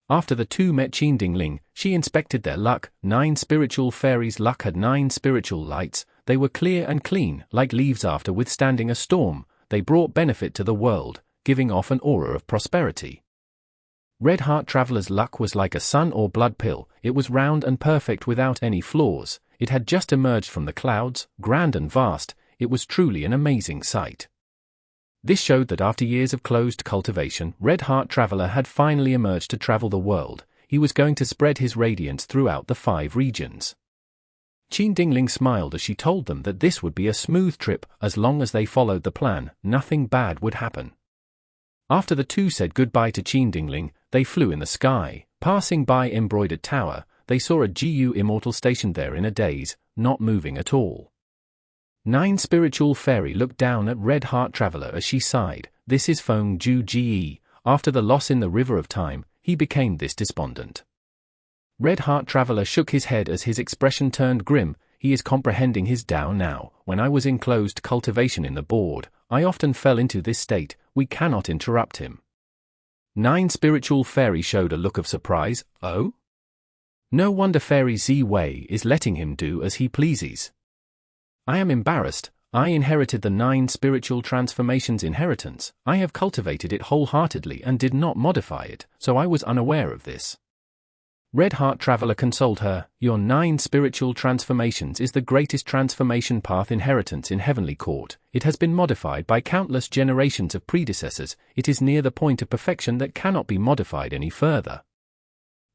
S1: After the two met Qin Dingling, she inspected their luck. 9 spiritual fairies' luck had 9 spiritual lights. They were clear and clean, like leaves after withstanding a storm. They brought benefit to the world, giving off an aura of prosperity. Red Heart Traveler's luck was like a sun or blood pill. It was round and perfect without any flaws. It had just emerged from the clouds, grand and vast. It was truly an amazing sight. This showed that after years of closed cultivation, Red Heart Traveler had finally emerged to travel the world. He was going to spread his radiance throughout the 5 regions. Qin Dingling smiled as she told them that this would be a smooth trip. As long as they followed the plan, nothing bad would happen. After the two said goodbye to Qin Dingling, they flew in the sky. Passing by Embroidered Tower, they saw a GU immortal stationed there in a daze, not moving at all. 9 Spiritual Fairy looked down at Red Heart Traveler as she sighed. This is Feng Ju Ge. After the loss in the River of Time, he became this despondent. Red Heart Traveler shook his head as his expression turned grim. He is comprehending his Tao now. When I was in closed cultivation in the board, I often fell into this state. We cannot interrupt him. 9 Spiritual Fairy showed a look of surprise. Oh? No wonder Fairy Ziwei is letting him do as he pleases. I am embarrassed. I inherited the 9 spiritual transformations inheritance. I have cultivated it wholeheartedly and did not modify it, so I was unaware of this. Red Heart Traveler consoled her. Your 9 spiritual transformations is the greatest transformation path inheritance in Heavenly Court. It has been modified by countless generations of predecessors. It is near the point of perfection that cannot be modified any further.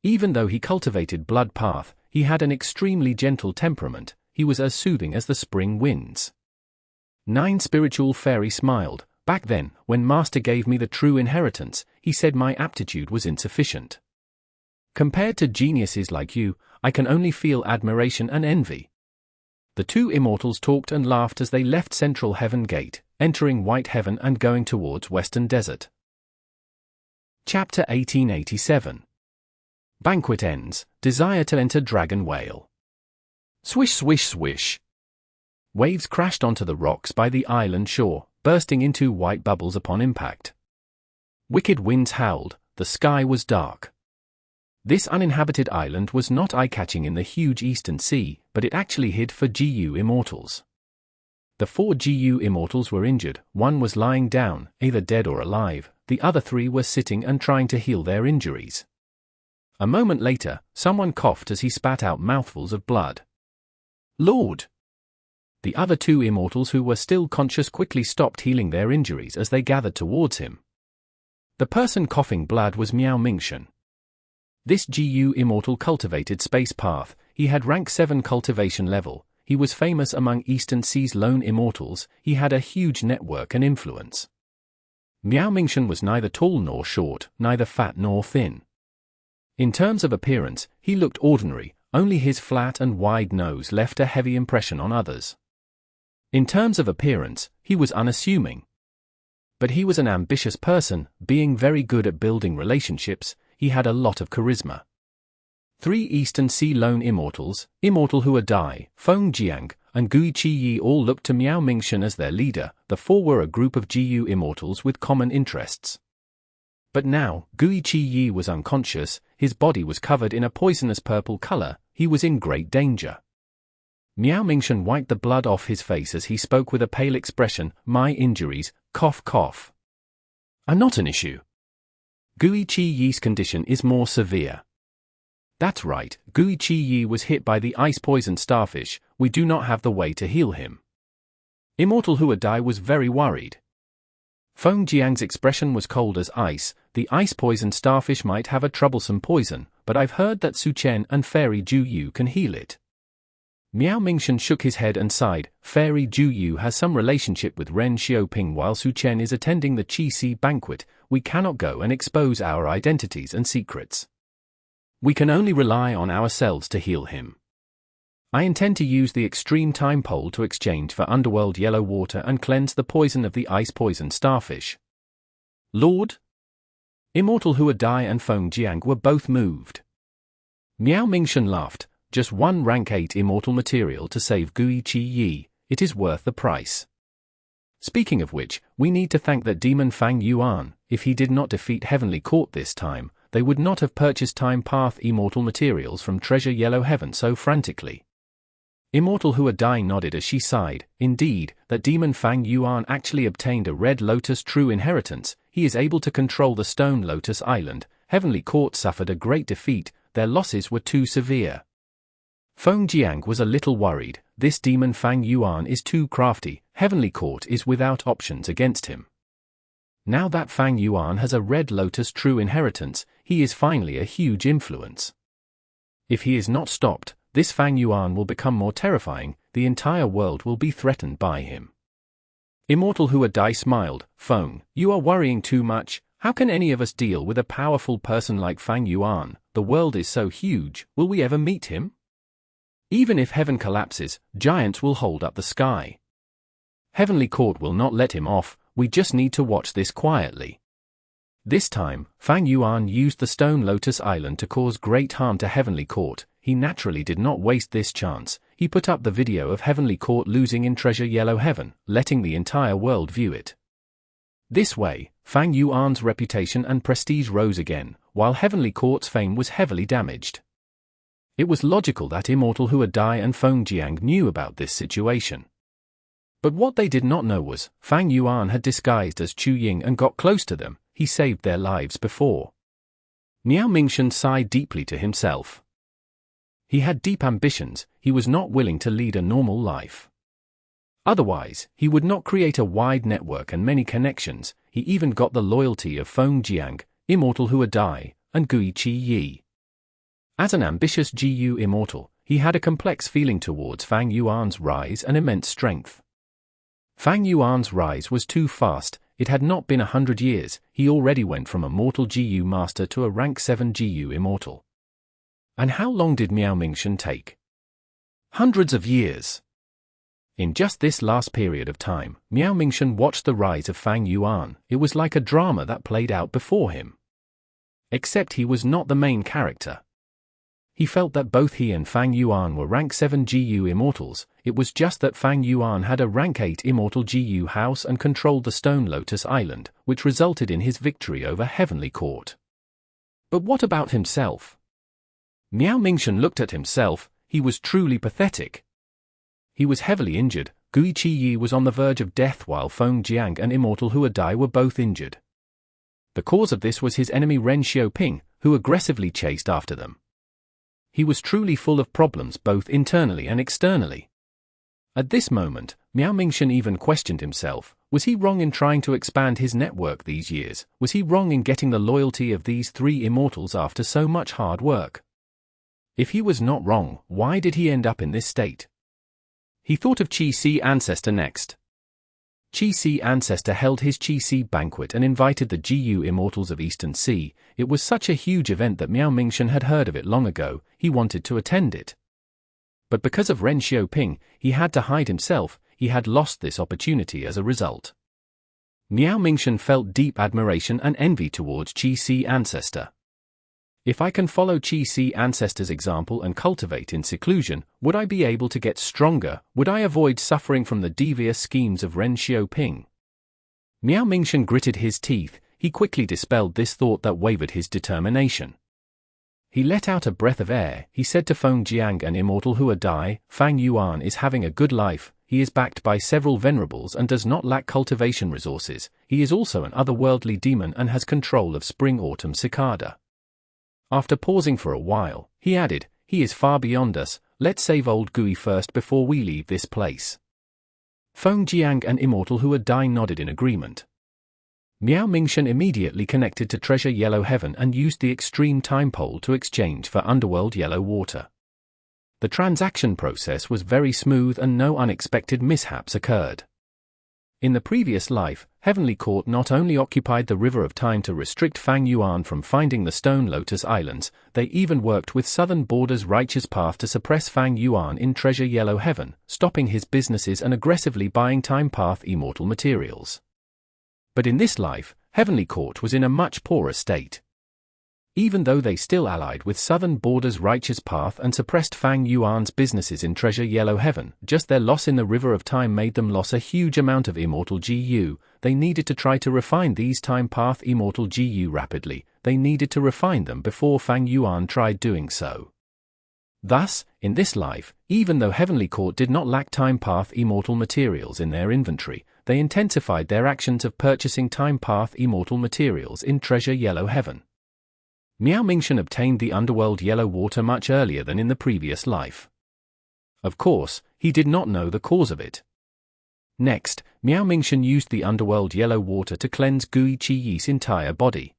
S1: Even though he cultivated Blood Path, he had an extremely gentle temperament. He was as soothing as the spring winds. 9 Spiritual Fairy smiled. Back then, when Master gave me the true inheritance, he said my aptitude was insufficient. Compared to geniuses like you, I can only feel admiration and envy. The two immortals talked and laughed as they left Central Heaven Gate, entering White Heaven and going towards Western Desert. Chapter 1887. Banquet ends. Desire to enter Dragon Whale. Swish swish swish. Waves crashed onto the rocks by the island shore, bursting into white bubbles upon impact. Wicked winds howled. The sky was dark. This uninhabited island was not eye-catching in the huge eastern sea, but it actually hid for GU immortals. The 4 GU immortals were injured. One was lying down, either dead or alive. The other 3 were sitting and trying to heal their injuries. A moment later, someone coughed as he spat out mouthfuls of blood. Lord! The other 2 immortals who were still conscious quickly stopped healing their injuries as they gathered towards him. The person coughing blood was Miao Mingshan. This GU immortal cultivated Space Path. He had rank 7 cultivation level. He was famous among Eastern Sea's lone immortals. He had a huge network and influence. Miao Mingshan was neither tall nor short, neither fat nor thin. In terms of appearance, he looked ordinary. Only his flat and wide nose left a heavy impression on others. In terms of appearance, he was unassuming. But he was an ambitious person, being very good at building relationships. He had a lot of charisma. 3 Eastern Sea lone immortals, Immortal Huadai, Feng Jiang, and Gui Qi all looked to Miao Mingshan as their leader. The 4 were a group of GU immortals with common interests. But now, Gui Qi was unconscious. His body was covered in a poisonous purple color. He was in great danger. Miao Mingshan wiped the blood off his face as he spoke with a pale expression. My injuries, cough cough, are not an issue. Gui Qi's condition is more severe. That's right, Gui Qi was hit by the ice-poisoned starfish. We do not have the way to heal him. Immortal Huadai was very worried. Feng Jiang's expression was cold as ice. The ice-poisoned starfish might have a troublesome poison, but I've heard that Su Chen and Fairy Ju Yu can heal it.
S2: Miao Mingshan shook his head and sighed. Fairy Ju Yu has some relationship with Ren Xiaoping while Su Chen is attending the Qi banquet. We cannot go and expose our identities and secrets. We can only rely on ourselves to heal him. I intend to use the extreme time pole to exchange for underworld yellow water and cleanse the poison of the ice poison starfish. Lord? Immortal Huadai and Feng Jiang were both moved. Miao Mingshan laughed. Just one rank 8 immortal material to save Gui Qi Yi, it is worth the price. Speaking of which, we need to thank that demon Fang Yuan. If he did not defeat Heavenly Court this time, they would not have purchased Time Path immortal materials from Treasure Yellow Heaven so frantically. Immortal Huadai nodded as she sighed. Indeed, that demon Fang Yuan actually obtained a Red Lotus true inheritance. He is able to control the Stone Lotus Island. Heavenly Court suffered a great defeat. Their losses were too severe. Feng Jiang was a little worried. This demon Fang Yuan is too crafty. Heavenly Court is without options against him. Now that Fang Yuan has a Red Lotus true inheritance, he is finally a huge influence. If he is not stopped, this Fang Yuan will become more terrifying. The entire world will be threatened by him. Immortal Huadai smiled. Feng, you are worrying too much. How can any of us deal with a powerful person like Fang Yuan? The world is so huge. Will we ever meet him? Even if heaven collapses, giants will hold up the sky. Heavenly Court will not let him off. We just need to watch this quietly. This time, Fang Yuan used the Stone Lotus Island to cause great harm to Heavenly Court. He naturally did not waste this chance. He put up the video of Heavenly Court losing in Treasure Yellow Heaven, letting the entire world view it. This way, Fang Yuan's reputation and prestige rose again, while Heavenly Court's fame was heavily damaged. It was logical that Immortal Huadai and Feng Jiang knew about this situation. But what they did not know was, Fang Yuan had disguised as Chu Ying and got close to them. He saved their lives before. Miao Mingshan sighed deeply to himself. He had deep ambitions. He was not willing to lead a normal life. Otherwise, he would not create a wide network and many connections. He even got the loyalty of Feng Jiang, Immortal Huadai, and Gui Qi Yi. As an ambitious GU immortal, he had a complex feeling towards Fang Yuan's rise and immense strength. Fang Yuan's rise was too fast. It had not been 100 years. He already went from a mortal GU master to a rank 7 GU immortal. And how long did Miao Mingshan take? Hundreds of years. In just this last period of time, Miao Mingshan watched the rise of Fang Yuan. It was like a drama that played out before him. Except he was not the main character. He felt that both he and Fang Yuan were rank 7 GU immortals. It was just that Fang Yuan had a rank 8 immortal GU house and controlled the Stone Lotus Island, which resulted in his victory over Heavenly Court. But what about himself? Miao Mingshan looked at himself. He was truly pathetic. He was heavily injured. Gui Qi Yi was on the verge of death while Feng Jiang and Immortal Huadai were both injured. The cause of this was his enemy Ren Xiaoping, who aggressively chased after them. He was truly full of problems both internally and externally. At this moment, Miao Mingshan even questioned himself. Was he wrong in trying to expand his network these years? Was he wrong in getting the loyalty of these 3 immortals after so much hard work? If he was not wrong, why did he end up in this state? He thought of Qi Ancestor next. Qi Ancestor held his Qi banquet and invited the GU immortals of Eastern Sea. It was such a huge event that Miao Mingshan had heard of it long ago. He wanted to attend it. But because of Ren Xiaoping, he had to hide himself. He had lost this opportunity as a result. Miao Mingshan felt deep admiration and envy towards Qi Ancestor. If I can follow Qi Ancestor's example and cultivate in seclusion, would I be able to get stronger? Would I avoid suffering from the devious schemes of Ren Xiaoping? Miao Mingshan gritted his teeth. He quickly dispelled this thought that wavered his determination. He let out a breath of air. He said to Feng Jiang and Immortal Huadai, Fang Yuan is having a good life. He is backed by several venerables and does not lack cultivation resources. He is also an otherworldly demon and has control of Spring-Autumn Cicada. After pausing for a while, he added, he is far beyond us. Let's save old Gui first before we leave this place. Feng Jiang and Immortal Huadai nodded in agreement. Miao Mingshan immediately connected to Treasure Yellow Heaven and used the extreme time pole to exchange for underworld yellow water.
S1: The transaction process was very smooth and no unexpected mishaps occurred. In the previous life, Heavenly Court not only occupied the River of Time to restrict Fang Yuan from finding the Stone Lotus Islands, they even worked with Southern Border's Righteous Path to suppress Fang Yuan in Treasure Yellow Heaven, stopping his businesses and aggressively buying Time Path immortal materials. But in this life, Heavenly Court was in a much poorer state. Even though they still allied with Southern Border's Righteous Path and suppressed Fang Yuan's businesses in Treasure Yellow Heaven, just their loss in the River of Time made them lose a huge amount of immortal GU. They needed to try to refine these Time Path immortal GU rapidly. They needed to refine them before Fang Yuan tried doing so. Thus, in this life, even though Heavenly Court did not lack Time Path immortal materials in their inventory, they intensified their actions of purchasing Time Path immortal materials in Treasure Yellow Heaven. Miao Mingshan obtained the underworld yellow water much earlier than in the previous life. Of course, he did not know the cause of it. Next, Miao Mingshan used the underworld yellow water to cleanse Gui Qi Yi's entire body.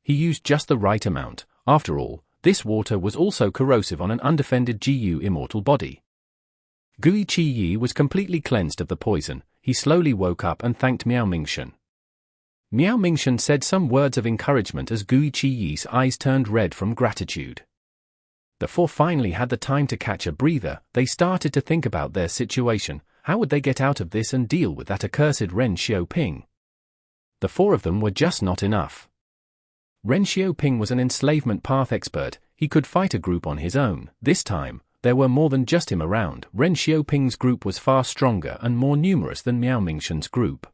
S1: He used just the right amount. After all, this water was also corrosive on an undefended GU immortal body. Gui Qi Yi was completely cleansed of the poison. He slowly woke up and thanked Miao Mingshan. Miao Mingshan said some words of encouragement as Gui Qi Yi's eyes turned red from gratitude. The four finally had the time to catch a breather. They started to think about their situation. How would they get out of this and deal with that accursed Ren Xiaoping? The four of them were just not enough. Ren Xiaoping was an enslavement path expert. He could fight a group on his own. This time, there were more than just him around. Ren Xiaoping's group was far stronger and more numerous than Miao Mingshan's group.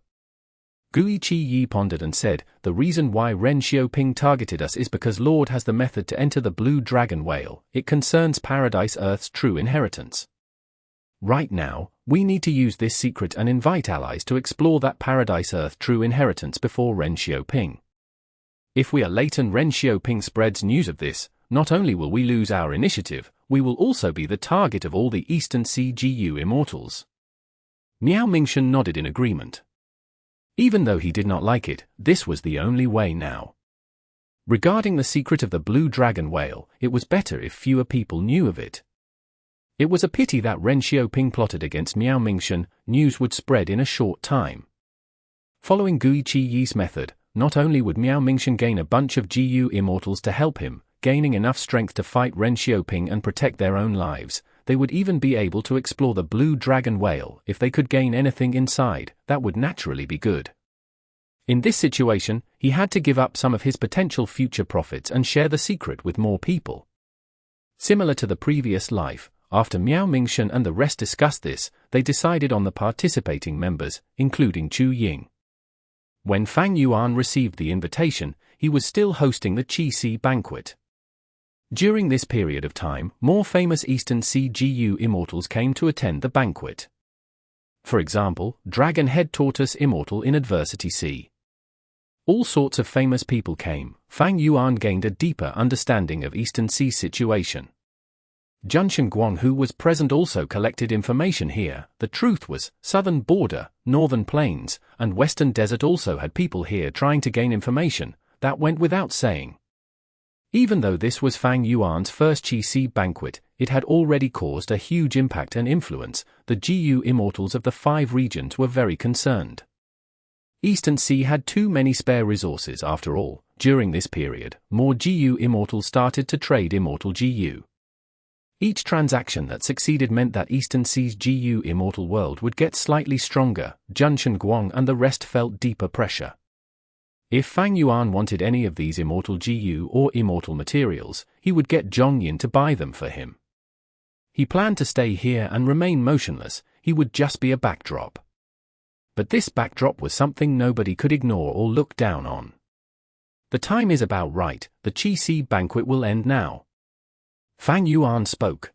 S1: Gui Qi Yi pondered and said, "The reason why Ren Xiaoping targeted us is because Lord has the method to enter the Blue Dragon Whale. It concerns Paradise Earth's true inheritance. Right now, we need to use this secret and invite allies to explore that Paradise Earth true inheritance before Ren Xiaoping. If we are late and Ren Xiaoping spreads news of this, not only will we lose our initiative, we will also be the target of all the Eastern Sea GU immortals." Miao Mingshan nodded in agreement. Even though he did not like it, this was the only way now. Regarding the secret of the Blue Dragon Whale, it was better if fewer people knew of it. It was a pity that Ren Xiaoping plotted against Miao Mingshan. News would spread in a short time. Following Gui Qi Yi's method, not only would Miao Mingshan gain a bunch of GU immortals to help him, gaining enough strength to fight Ren Xiaoping and protect their own lives, they would even be able to explore the Blue Dragon Whale. If they could gain anything inside, that would naturally be good. In this situation, he had to give up some of his potential future profits and share the secret with more people. Similar to the previous life, after Miao Mingshan and the rest discussed this, they decided on the participating members, including Chu Ying. When Fang Yuan received the invitation, he was still hosting the Qi Si Banquet. During this period of time, more famous Eastern Sea GU immortals came to attend the banquet. For example, Dragon Head Tortoise Immortal in Adversity Sea. All sorts of famous people came. Fang Yuan gained a deeper understanding of Eastern Sea situation. Junshan Guang, who was present, also collected information here. The truth was, Southern Border, Northern Plains, and Western Desert also had people here trying to gain information. That went without saying. Even though this was Fang Yuan's first Qi Si banquet, it had already caused a huge impact and influence. The GU immortals of the 5 regions were very concerned. Eastern Sea had too many spare resources after all. During this period, more GU immortals started to trade immortal GU. Each transaction that succeeded meant that Eastern Sea's GU immortal world would get slightly stronger. Junshan Guang and the rest felt deeper pressure. If Fang Yuan wanted any of these immortal GU or immortal materials, he would get Zhongyin to buy them for him. He planned to stay here and remain motionless. He would just be a backdrop. But this backdrop was something nobody could ignore or look down on. The time is about right. The Qi Si banquet will end now. Fang Yuan spoke.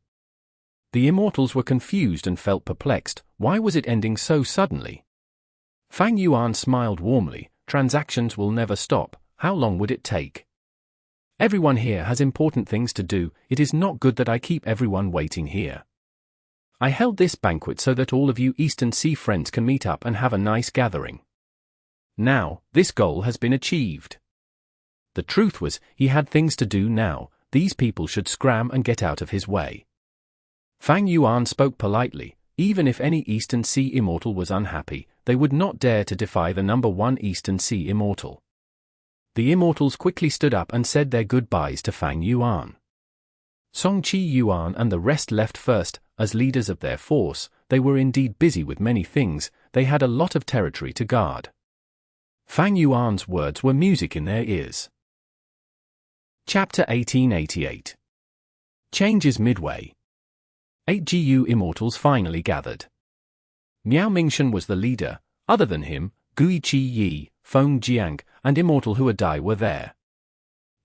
S1: The immortals were confused and felt perplexed. Why was it ending so suddenly? Fang Yuan smiled warmly. Transactions will never stop. How long would it take? Everyone here has important things to do. It is not good that I keep everyone waiting here. I held this banquet so that all of you Eastern Sea friends can meet up and have a nice gathering. Now, this goal has been achieved. The truth was, he had things to do now. These people should scram and get out of his way. Fang Yuan spoke politely. Even if any Eastern Sea immortal was unhappy, they would not dare to defy the #1 Eastern Sea immortal. The immortals quickly stood up and said their goodbyes to Fang Yuan. Songqi Yuan and the rest left first. As leaders of their force, they were indeed busy with many things. They had a lot of territory to guard. Fang Yuan's words were music in their ears. Chapter 1888. Changes midway. 8 GU immortals finally gathered. Miao Mingshan was the leader. Other than him, Gui Qi Yi, Feng Jiang, and Immortal Hua Dai were there.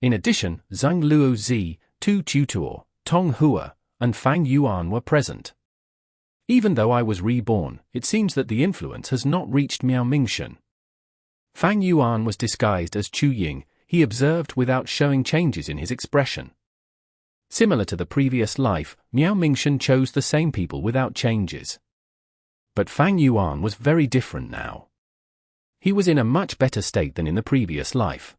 S1: In addition, Zhang Luo Zi, Tu Tutuo, Tong Hua, and Fang Yuan were present. Even though I was reborn, it seems that the influence has not reached Miao Mingshan. Fang Yuan was disguised as Chu Ying. He observed without showing changes in his expression. Similar to the previous life, Miao Mingshan chose the same people without changes. But Fang Yuan was very different now. He was in a much better state than in the previous life.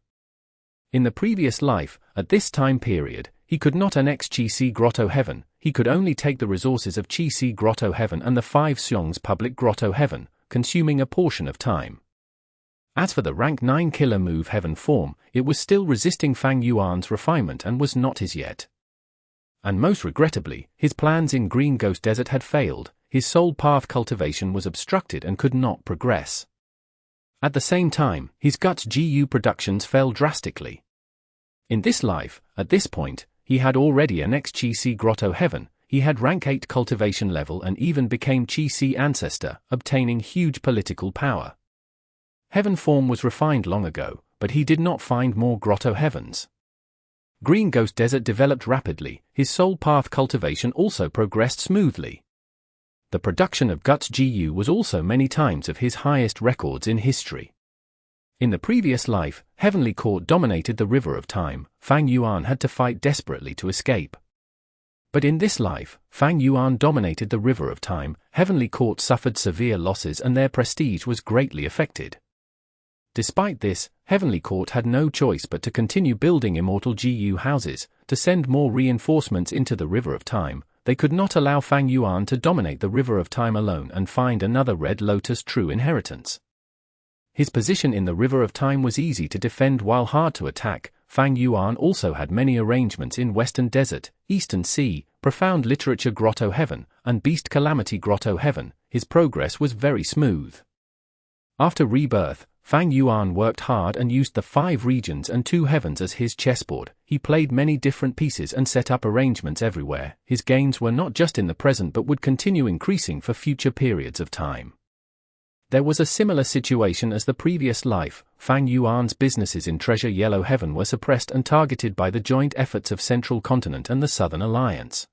S1: In the previous life, at this time period, he could not annex Qi Grotto Heaven. He could only take the resources of Qi Grotto Heaven and the 5 Xiong's public Grotto Heaven, consuming a portion of time. As for the rank 9 killer move Heaven form, it was still resisting Fang Yuan's refinement and was not his yet. And most regrettably, his plans in Green Ghost Desert had failed. His soul path cultivation was obstructed and could not progress. At the same time, his Guts GU productions fell drastically. In this life, at this point, he had already annexed Qi Grotto Heaven. He had rank 8 cultivation level and even became Qi Ancestor, obtaining huge political power. Heaven form was refined long ago, but he did not find more Grotto Heavens. Green Ghost Desert developed rapidly. His soul path cultivation also progressed smoothly. The production of Guts GU was also many times of his highest records in history. In the previous life, Heavenly Court dominated the River of Time. Fang Yuan had to fight desperately to escape. But in this life, Fang Yuan dominated the River of Time. Heavenly Court suffered severe losses and their prestige was greatly affected. Despite this, Heavenly Court had no choice but to continue building immortal GU houses, to send more reinforcements into the River of Time. They could not allow Fang Yuan to dominate the River of Time alone and find another Red Lotus true inheritance. His position in the River of Time was easy to defend while hard to attack. Fang Yuan also had many arrangements in Western Desert, Eastern Sea, Profound Literature Grotto Heaven, and Beast Calamity Grotto Heaven. His progress was very smooth. After rebirth, Fang Yuan worked hard and used the 5 regions and 2 heavens as his chessboard. He played many different pieces and set up arrangements everywhere. His gains were not just in the present but would continue increasing for future periods of time. There was a similar situation as the previous life. Fang Yuan's businesses in Treasure Yellow Heaven were suppressed and targeted by the joint efforts of Central Continent and the Southern Alliance.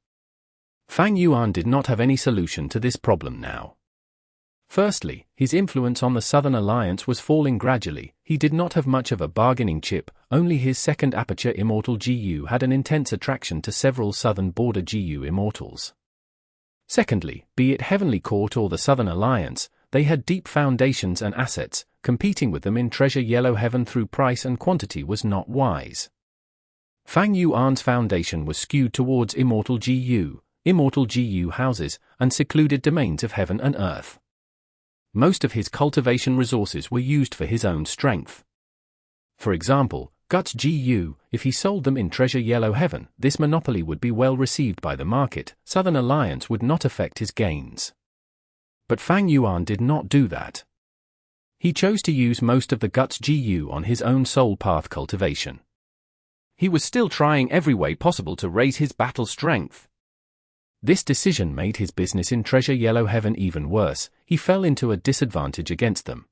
S1: Fang Yuan did not have any solution to this problem now. Firstly, his influence on the Southern Alliance was falling gradually. He did not have much of a bargaining chip. Only his second Aperture Immortal GU had an intense attraction to several Southern Border GU immortals. Secondly, be it Heavenly Court or the Southern Alliance, they had deep foundations and assets. Competing with them in Treasure Yellow Heaven through price and quantity was not wise. Fang Yuan's foundation was skewed towards immortal GU houses, and secluded domains of heaven and earth. Most of his cultivation resources were used for his own strength. For example, Guts GU, if he sold them in Treasure Yellow Heaven, this monopoly would be well received by the market. Southern Alliance would not affect his gains. But Fang Yuan did not do that. He chose to use most of the Guts GU on his own soul path cultivation. He was still trying every way possible to raise his battle strength. This decision made his business in Treasure Yellow Heaven even worse. He fell into a disadvantage against them.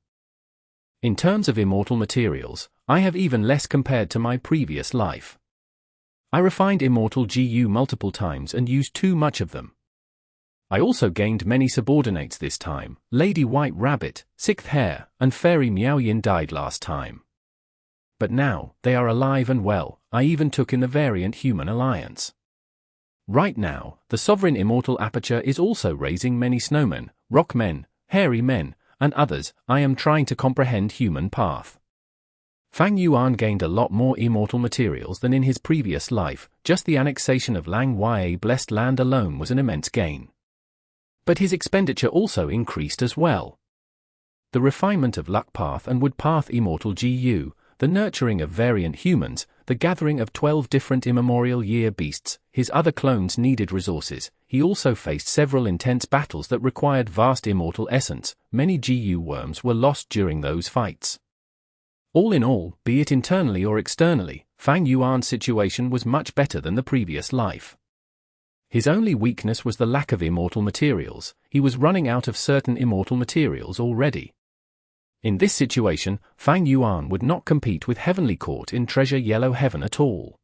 S1: In terms of immortal materials, I have even less compared to my previous life. I refined immortal GU multiple times and used too much of them. I also gained many subordinates this time. Lady White Rabbit, Sixth Hare, and Fairy Miao Yin died last time. But now, they are alive and well. I even took in the variant Human Alliance. Right now, the Sovereign Immortal Aperture is also raising many snowmen, rock men, hairy men, and others. I am trying to comprehend human path. Fang Yuan gained a lot more immortal materials than in his previous life. Just the annexation of Lang Ya Blessed Land alone was an immense gain. But his expenditure also increased as well. The refinement of Luck Path and Wood Path Immortal GU, the nurturing of variant humans, the gathering of 12 different immemorial year beasts, his other clones needed resources. He also faced several intense battles that required vast immortal essence. Many GU worms were lost during those fights. All in all, be it internally or externally, Fang Yuan's situation was much better than the previous life. His only weakness was the lack of immortal materials. He was running out of certain immortal materials already. In this situation, Fang Yuan would not compete with Heavenly Court in Treasure Yellow Heaven at all.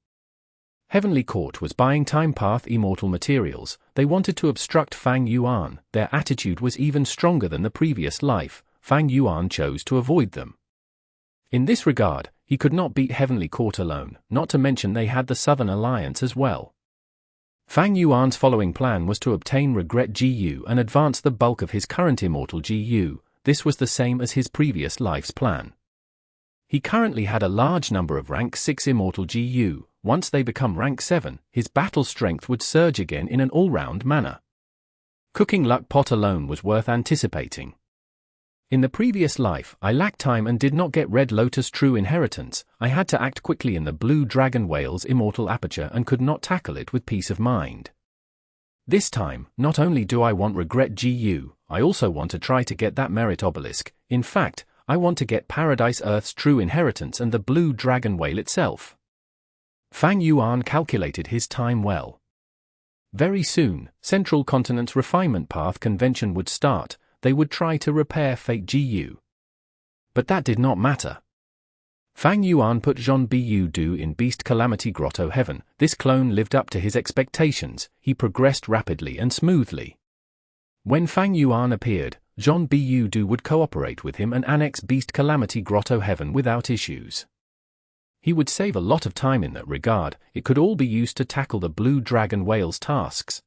S1: Heavenly Court was buying Time Path immortal materials. They wanted to obstruct Fang Yuan. Their attitude was even stronger than the previous life. Fang Yuan chose to avoid them. In this regard, he could not beat Heavenly Court alone, not to mention they had the Southern Alliance as well. Fang Yuan's following plan was to obtain Regret GU and advance the bulk of his current immortal GU. This was the same as his previous life's plan. He currently had a large number of rank 6 immortal GU. Once they become rank 7, his battle strength would surge again in an all-round manner. Cooking Luck Pot alone was worth anticipating. In the previous life, I lacked time and did not get Red Lotus True Inheritance. I had to act quickly in the Blue Dragon Whale's immortal Aperture and could not tackle it with peace of mind. This time, not only do I want Regret GU, I also want to try to get that Merit Obelisk. In fact, I want to get Paradise Earth's True Inheritance and the Blue Dragon Whale itself. Fang Yuan calculated his time well. Very soon, Central Continent's Refinement Path Convention would start. They would try to repair Fate GU. But that did not matter. Fang Yuan put Zhon Bu Du in Beast Calamity Grotto Heaven. This clone lived up to his expectations. He progressed rapidly and smoothly. When Fang Yuan appeared, Zhon Bu Du would cooperate with him and annex Beast Calamity Grotto Heaven without issues. He would save a lot of time in that regard. It could all be used to tackle the Blue Dragon Whale's tasks.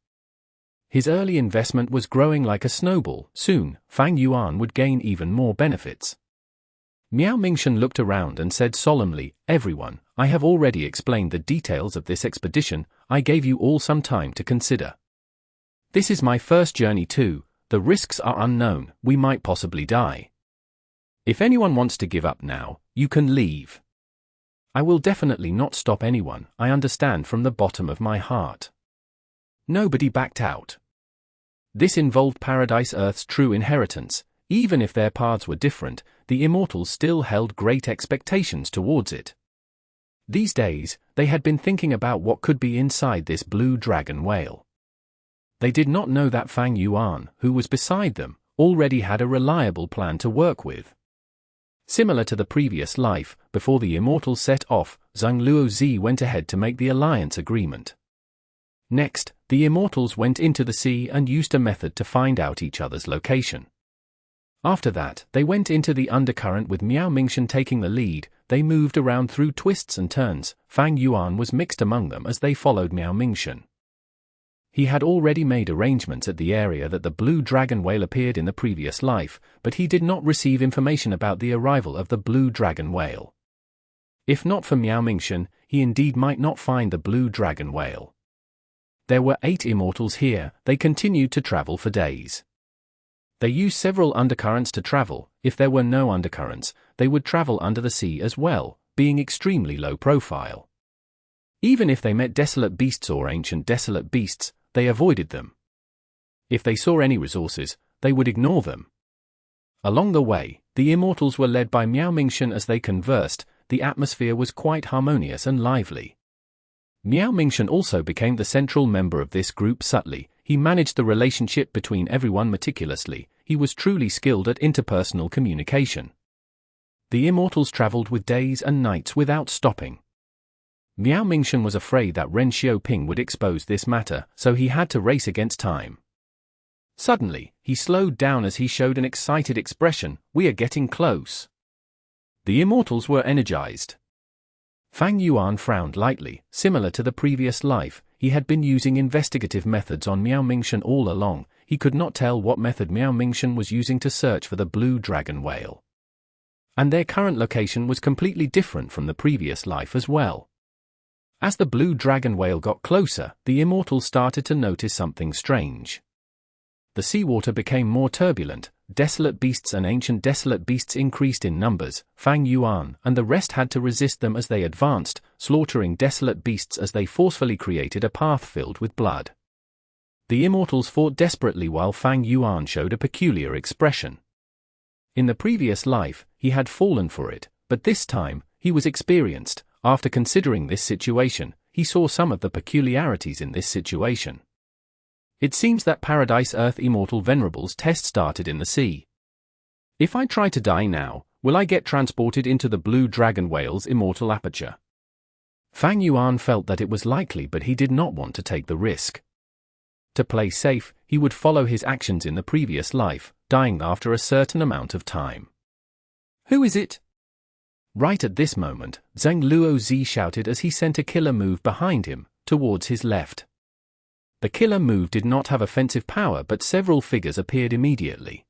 S1: His early investment was growing like a snowball. Soon, Fang Yuan would gain even more benefits. Miao Mingshan looked around and said solemnly, "Everyone, I have already explained the details of this expedition. I gave you all some time to consider. This is my first journey too. The risks are unknown. We might possibly die. If anyone wants to give up now, you can leave. I will definitely not stop anyone. I understand from the bottom of my heart." Nobody backed out. This involved Paradise Earth's true inheritance. Even if their paths were different, the Immortals still held great expectations towards it. These days, they had been thinking about what could be inside this Blue Dragon Whale. They did not know that Fang Yuan, who was beside them, already had a reliable plan to work with. Similar to the previous life, before the Immortals set off, Zhang Luozi went ahead to make the alliance agreement. Next, the Immortals went into the sea and used a method to find out each other's location. After that, they went into the undercurrent with Miao Mingshan taking the lead. They moved around through twists and turns. Fang Yuan was mixed among them as they followed Miao Mingshan. He had already made arrangements at the area that the Blue Dragon Whale appeared in the previous life, but he did not receive information about the arrival of the Blue Dragon Whale. If not for Miao Mingshan, he indeed might not find the Blue Dragon Whale. There were 8 Immortals here. They continued to travel for days. They used several undercurrents to travel. If there were no undercurrents, they would travel under the sea as well, being extremely low profile. Even if they met desolate beasts or ancient desolate beasts, they avoided them. If they saw any resources, they would ignore them. Along the way, the Immortals were led by Miao Mingshan as they conversed. The atmosphere was quite harmonious and lively. Miao Mingshan also became the central member of this group subtly. He managed the relationship between everyone meticulously. He was truly skilled at interpersonal communication. The Immortals traveled with days and nights without stopping. Miao Mingshan was afraid that Ren Xiaoping would expose this matter, so he had to race against time. Suddenly, he slowed down as he showed an excited expression. "We are getting close." The Immortals were energized. Fang Yuan frowned lightly. Similar to the previous life, he had been using investigative methods on Miao Mingshan all along. He could not tell what method Miao Mingshan was using to search for the Blue Dragon Whale. And their current location was completely different from the previous life as well. As the blue dragon whale got closer, the immortals started to notice something strange. The seawater became more turbulent, desolate beasts and ancient desolate beasts increased in numbers, Fang Yuan and the rest had to resist them as they advanced, slaughtering desolate beasts as they forcefully created a path filled with blood. The immortals fought desperately while Fang Yuan showed a peculiar expression. In the previous life, he had fallen for it, but this time, he was experienced. After considering this situation, he saw some of the peculiarities in this situation. It seems that Paradise Earth Immortal Venerable's test started in the sea. If I try to die now, will I get transported into the blue dragon whale's immortal aperture? Fang Yuan felt that it was likely, but he did not want to take the risk. To play safe, he would follow his actions in the previous life, dying after a certain amount of time. Who is it? Right at this moment, Zheng Luozi shouted as he sent a killer move behind him, towards his left. The killer move did not have offensive power, but several figures appeared immediately.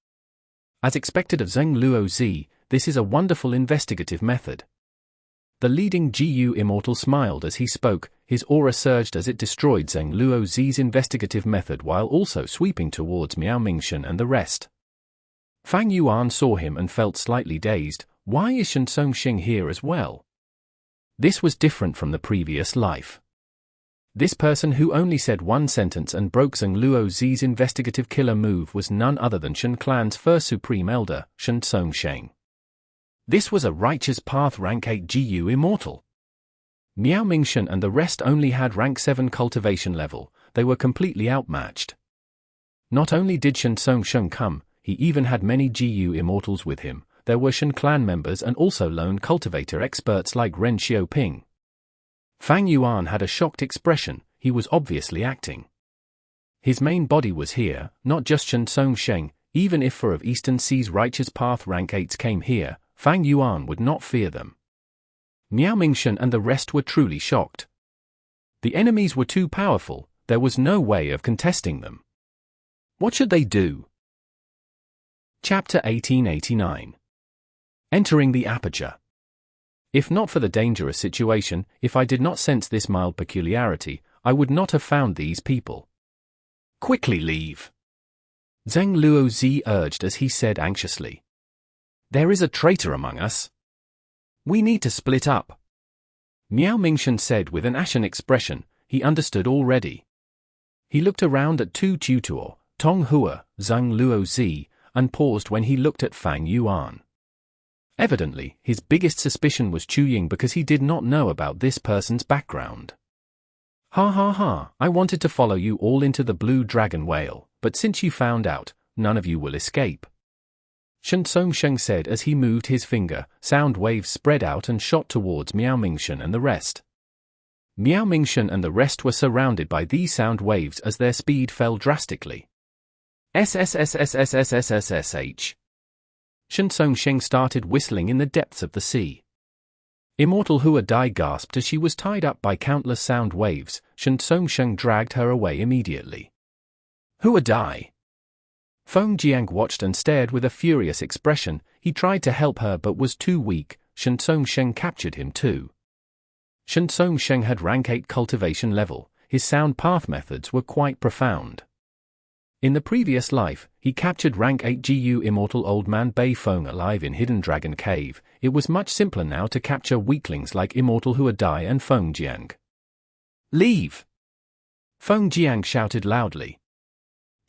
S1: As expected of Zheng Luozi, this is a wonderful investigative method. The leading GU Immortal smiled as he spoke, his aura surged as it destroyed Zheng Luozi's investigative method while also sweeping towards Miao Mingshan and the rest. Fang Yuan saw him and felt slightly dazed. Why is Shen Songxing here as well? This was different from the previous life. This person who only said one sentence and broke Zheng Luozi's investigative killer move was none other than Shen Clan's first supreme elder, Shen Songxing. This was a righteous path rank 8 GU Immortal. Miao Mingshan and the rest only had rank 7 cultivation level, they were completely outmatched. Not only did Shen Songxing come, he even had many GU Immortals with him. There were Shen clan members and also lone cultivator experts like Ren Xiaoping. Fang Yuan had a shocked expression, he was obviously acting. His main body was here, not just Shen Songxing, even if 4 of Eastern Sea's righteous path rank 8s came here, Fang Yuan would not fear them. Miao Mingshan and the rest were truly shocked. The enemies were too powerful, there was no way of contesting them. What should they do? Chapter 1889. Entering the Aperture. If not for the dangerous situation, if I did not sense this mild peculiarity, I would not have found these people. Quickly leave. Zheng Luozi urged as he said anxiously. There is a traitor among us. We need to split up. Miao Mingshan said with an ashen expression, he understood already. He looked around at Tu Tutor, Tong Hua, Zheng Luozi, and paused when he looked at Fang Yuan. Evidently, his biggest suspicion was Ying because he did not know about this person's background. Ha ha ha, I wanted to follow you all into the blue dragon whale, but since you found out, none of you will escape. Shen Songxing said as he moved his finger, sound waves spread out and shot towards Miao Mingshan and the rest. Miao Mingshan and the rest were surrounded by these sound waves as their speed fell drastically. SSSSSSSSSSH. Shen Songxing started whistling in the depths of the sea. Immortal Hua Dai gasped as she was tied up by countless sound waves. Shen Songxing dragged her away immediately. Hua Dai. Feng Jiang watched and stared with a furious expression. He tried to help her but was too weak. Shen Songxing captured him too. Shen Songxing had rank 8 cultivation level. His sound path methods were quite profound. In the previous life, he captured rank 8 GU Immortal Old Man Bei Feng alive in Hidden Dragon Cave. It was much simpler now to capture weaklings like Immortal Hua Dai and Feng Jiang. Leave! Feng Jiang shouted loudly.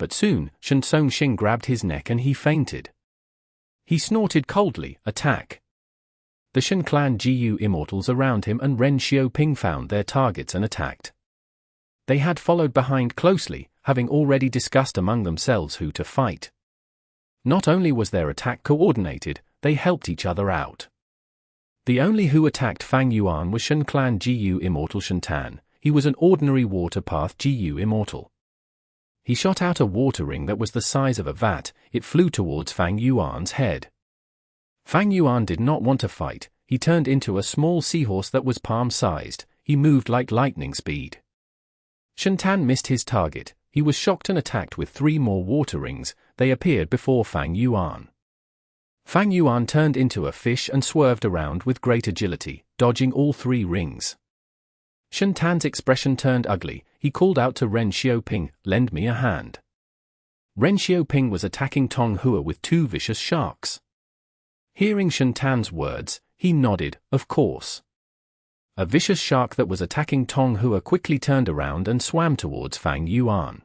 S1: But soon, Shen Songxing grabbed his neck and he fainted. He snorted coldly, attack. The Shen clan GU Immortals around him and Ren Xiaoping found their targets and attacked. They had followed behind closely, having already discussed among themselves who to fight. Not only was their attack coordinated, they helped each other out. The only who attacked Fang Yuan was Shen clan GU Immortal Shentan. He was an ordinary water path GU Immortal. He shot out a water ring that was the size of a vat. It flew towards Fang Yuan's head. Fang Yuan did not want to fight. He turned into a small seahorse that was palm-sized. He moved like lightning speed. Shentan missed his target. He was shocked and attacked with 3 more water rings. They appeared before Fang Yuan. Fang Yuan turned into a fish and swerved around with great agility, dodging all 3 rings. Shen Tan's expression turned ugly. He called out to Ren Xiaoping, "Lend me a hand." Ren Xiaoping was attacking Tong Hua with 2 vicious sharks. Hearing Shen Tan's words, he nodded, of course. A vicious shark that was attacking Tong Hua quickly turned around and swam towards Fang Yuan.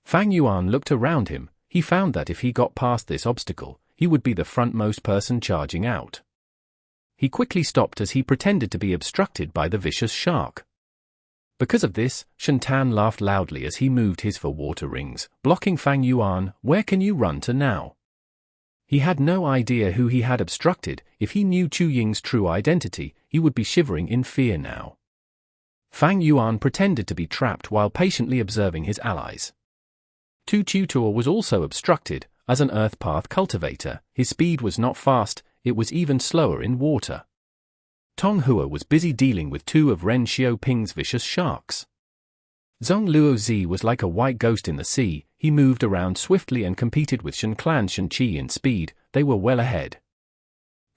S1: Fang Yuan looked around him. He found that if he got past this obstacle, he would be the frontmost person charging out. He quickly stopped as he pretended to be obstructed by the vicious shark. Because of this, Shen Tan laughed loudly as he moved his 4 water rings, blocking Fang Yuan. "Where can you run to now?" He had no idea who he had obstructed. If he knew Chu Ying's true identity, he would be shivering in fear now. Fang Yuan pretended to be trapped while patiently observing his allies. Tu Tutor was also obstructed. As an earth path cultivator, his speed was not fast, it was even slower in water. Tong Hua was busy dealing with 2 of Ren Xiaoping's vicious sharks. Zhong Luozi was like a white ghost in the sea. He moved around swiftly and competed with Shen Clan's Shen Qi in speed. They were well ahead.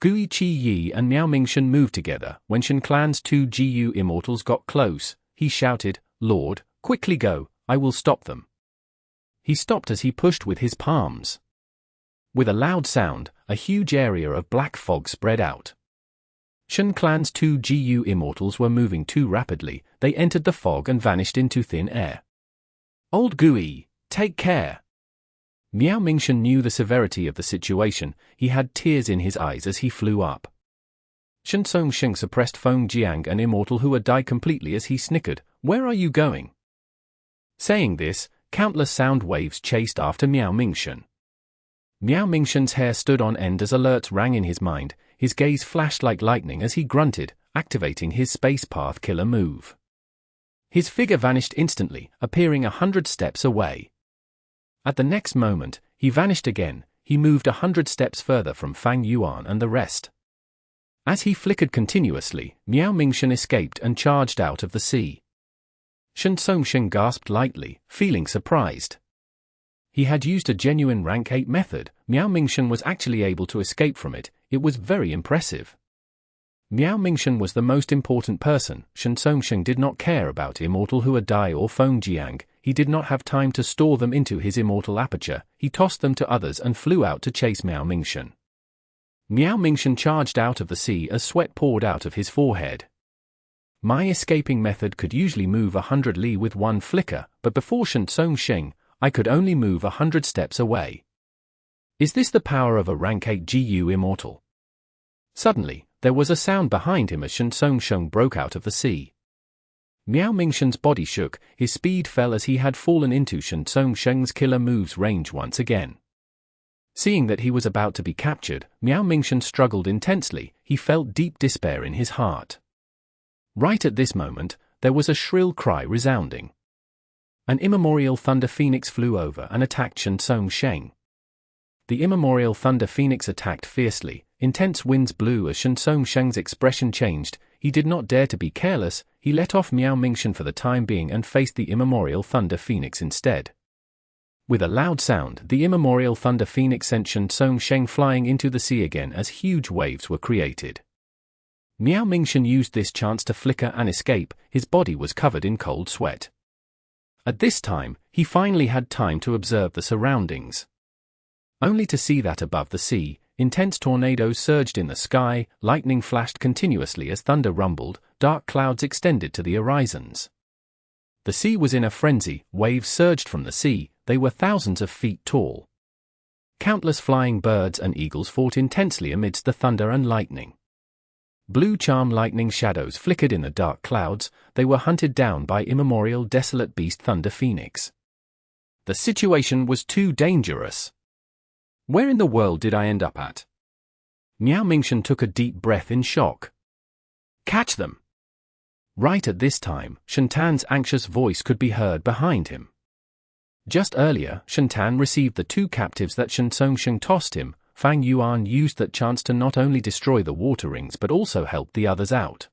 S1: Gui Qi Yi and Miao Mingshen moved together. When Shen Clan's 2 GU immortals got close, he shouted, "Lord, quickly go, I will stop them." He stopped as he pushed with his palms. With a loud sound, a huge area of black fog spread out. Shen Clan's 2 GU immortals were moving too rapidly. They entered the fog and vanished into thin air. "Old Gui, take care." Miao Mingshen knew the severity of the situation. He had tears in his eyes as he flew up. Shen Songsheng suppressed Feng Jiang, an immortal who had died completely, as he snickered, "Where are you going?" Saying this, countless sound waves chased after Miao Mingshen. Miao Mingshen's hair stood on end as alerts rang in his mind. His gaze flashed like lightning as he grunted, activating his space path killer move. His figure vanished instantly, appearing 100 steps away. At the next moment, he vanished again. He moved 100 steps further from Fang Yuan and the rest. As he flickered continuously, Miao Mingshen escaped and charged out of the sea. Shen Songsheng gasped lightly, feeling surprised. He had used a genuine rank 8 method. Miao Mingshen was actually able to escape from it. It was very impressive. Miao Mingshen was the most important person. Shen Songsheng did not care about Immortal Huadai or Feng Jiang. He did not have time to store them into his immortal aperture. He tossed them to others and flew out to chase Miao Mingshen. Miao Mingshen charged out of the sea as sweat poured out of his forehead. My escaping method could usually move 100 li with one flicker, but before Shen Songsheng, I could only move 100 steps away. Is this the power of a rank 8 GU immortal? Suddenly, there was a sound behind him as Shen Songsheng broke out of the sea. Miao Mingshen's body shook, his speed fell as he had fallen into Shen Songsheng's killer move's range once again. Seeing that he was about to be captured, Miao Mingshen struggled intensely. He felt deep despair in his heart. Right at this moment, there was a shrill cry resounding. An immemorial thunder phoenix flew over and attacked Shen Songsheng. The immemorial thunder phoenix attacked fiercely. Intense winds blew as Shen Songsheng's expression changed. He did not dare to be careless. He let off Miao Mingshen for the time being and faced the immemorial thunder phoenix instead. With a loud sound, the immemorial thunder phoenix sent Shen Songsheng flying into the sea again as huge waves were created. Miao Mingshen used this chance to flicker and escape. His body was covered in cold sweat. At this time, he finally had time to observe the surroundings. Only to see that above the sea, intense tornadoes surged in the sky, lightning flashed continuously as thunder rumbled, dark clouds extended to the horizons. The sea was in a frenzy, waves surged from the sea, they were thousands of feet tall. Countless flying birds and eagles fought intensely amidst the thunder and lightning. Blue charm lightning shadows flickered in the dark clouds. They were hunted down by immemorial desolate beast Thunder Phoenix. The situation was too dangerous. Where in the world did I end up at? Miao Mingshen took a deep breath in shock. Catch them! Right at this time, Shen Tan's anxious voice could be heard behind him. Just earlier, Shen Tan received the 2 captives that Shen Songsheng tossed him. Fang Yuan used that chance to not only destroy the water rings but also help the others out.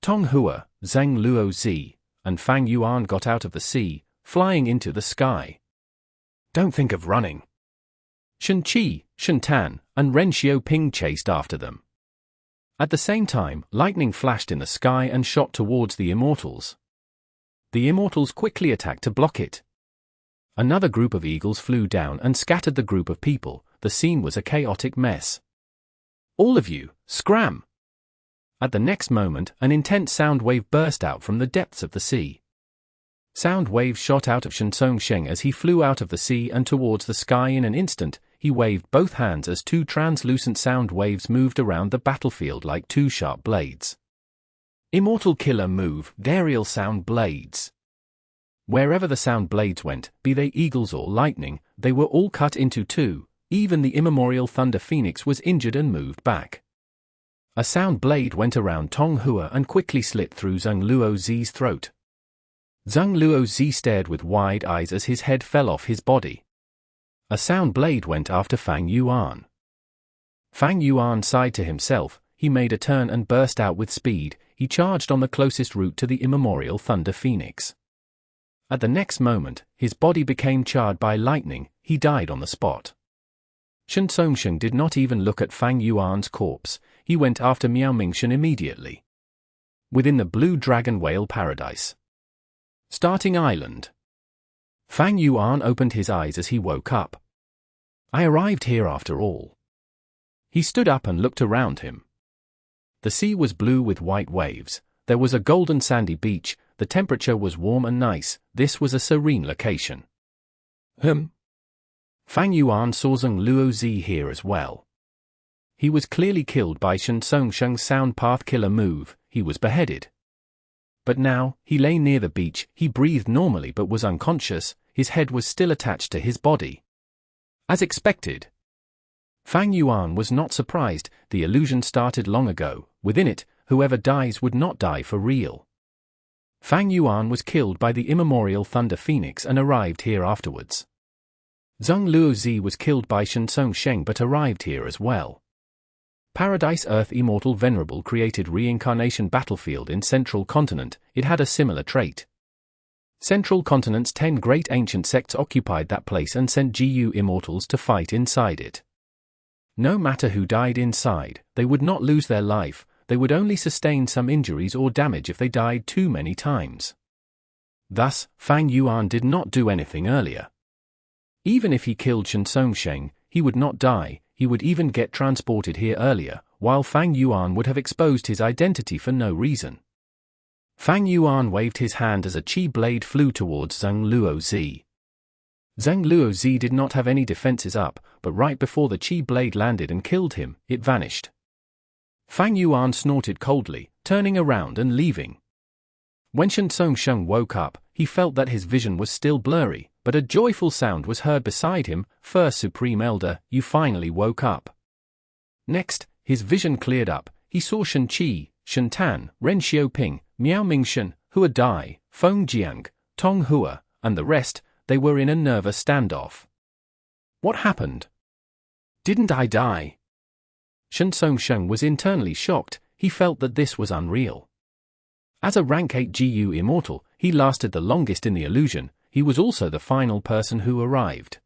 S1: Tong Hua, Zhang Luozi, and Fang Yuan got out of the sea, flying into the sky. Don't think of running. Shen Qi, Shen Tan,
S2: and Ren Xiaoping chased after them. At the same time, lightning flashed in the sky and shot towards the immortals. The immortals quickly attacked to block it. Another group of eagles flew down and scattered the group of people. The scene was a chaotic mess. "All of you, scram!" At the next moment, an intense sound wave burst out from the depths of the sea. Sound waves shot out of Shensong Sheng as he flew out of the sea and towards the sky in an instant. He waved both hands as two translucent sound waves moved around the battlefield like two sharp blades. Immortal killer move, aerial sound blades. Wherever the sound blades went, be they eagles or lightning, they were all cut into two. Even the immemorial Thunder Phoenix was injured and moved back. A sound blade went around Tong Hua and quickly slit through Zheng Luozi's throat. Zheng Luozi stared with wide eyes as his head fell off his body. A sound blade went after Fang Yuan. Fang Yuan sighed to himself. He made a turn and burst out with speed. He charged on the closest route to the immemorial Thunder Phoenix. At the next moment, his body became charred by lightning. He died on the spot. Shensong Sheng did not even look at Fang Yuan's corpse. He went after Miao Mingshan immediately. Within the Blue Dragon Whale Paradise. Starting Island. Fang Yuan opened his eyes as he woke up. "I arrived here after all." He stood up and looked around him. The sea was blue with white waves. There was a golden sandy beach. The temperature was warm and nice. This was a serene location. Fang Yuan saw Zheng Luozi here as well. He was clearly killed by Shensong Sheng's sound path killer move. He was beheaded. But now, he lay near the beach. He breathed normally but was unconscious. His head was still attached to his body. As expected. Fang Yuan was not surprised. The illusion started long ago. Within it, whoever dies would not die for real. Fang Yuan was killed by the immemorial Thunder Phoenix and arrived here afterwards. Zheng Luozi was killed by Shensong Sheng but arrived here as well. Paradise Earth Immortal Venerable created Reincarnation Battlefield in Central Continent. It had a similar trait. Central Continent's 10 great ancient sects occupied that place and sent GU Immortals to fight inside it. No matter who died inside, they would not lose their life. They would only sustain some injuries or damage if they died too many times. Thus, Fang Yuan did not do anything earlier. Even if he killed Shensong Sheng, he would not die. He would even get transported here earlier, while Fang Yuan would have exposed his identity for no reason. Fang Yuan waved his hand as a chi blade flew towards Zheng Luozi. Zheng Luozi did not have any defenses up, but right before the chi blade landed and killed him, it vanished. Fang Yuan snorted coldly, turning around and leaving. When Shensong Sheng woke up, he felt that his vision was still blurry, but a joyful sound was heard beside him. "First Supreme Elder, you finally woke up." Next, his vision cleared up. He saw Shen Qi, Shen Tan, Ren Xiaoping, Miao Mingshan, Hua Dai, Feng Jiang, Tong Hua, and the rest. They were in a nervous standoff. What happened? Didn't I die? Shensong Sheng was internally shocked. He felt that this was unreal. As a rank 8 GU immortal, he lasted the longest in the illusion. He was also the final person who arrived.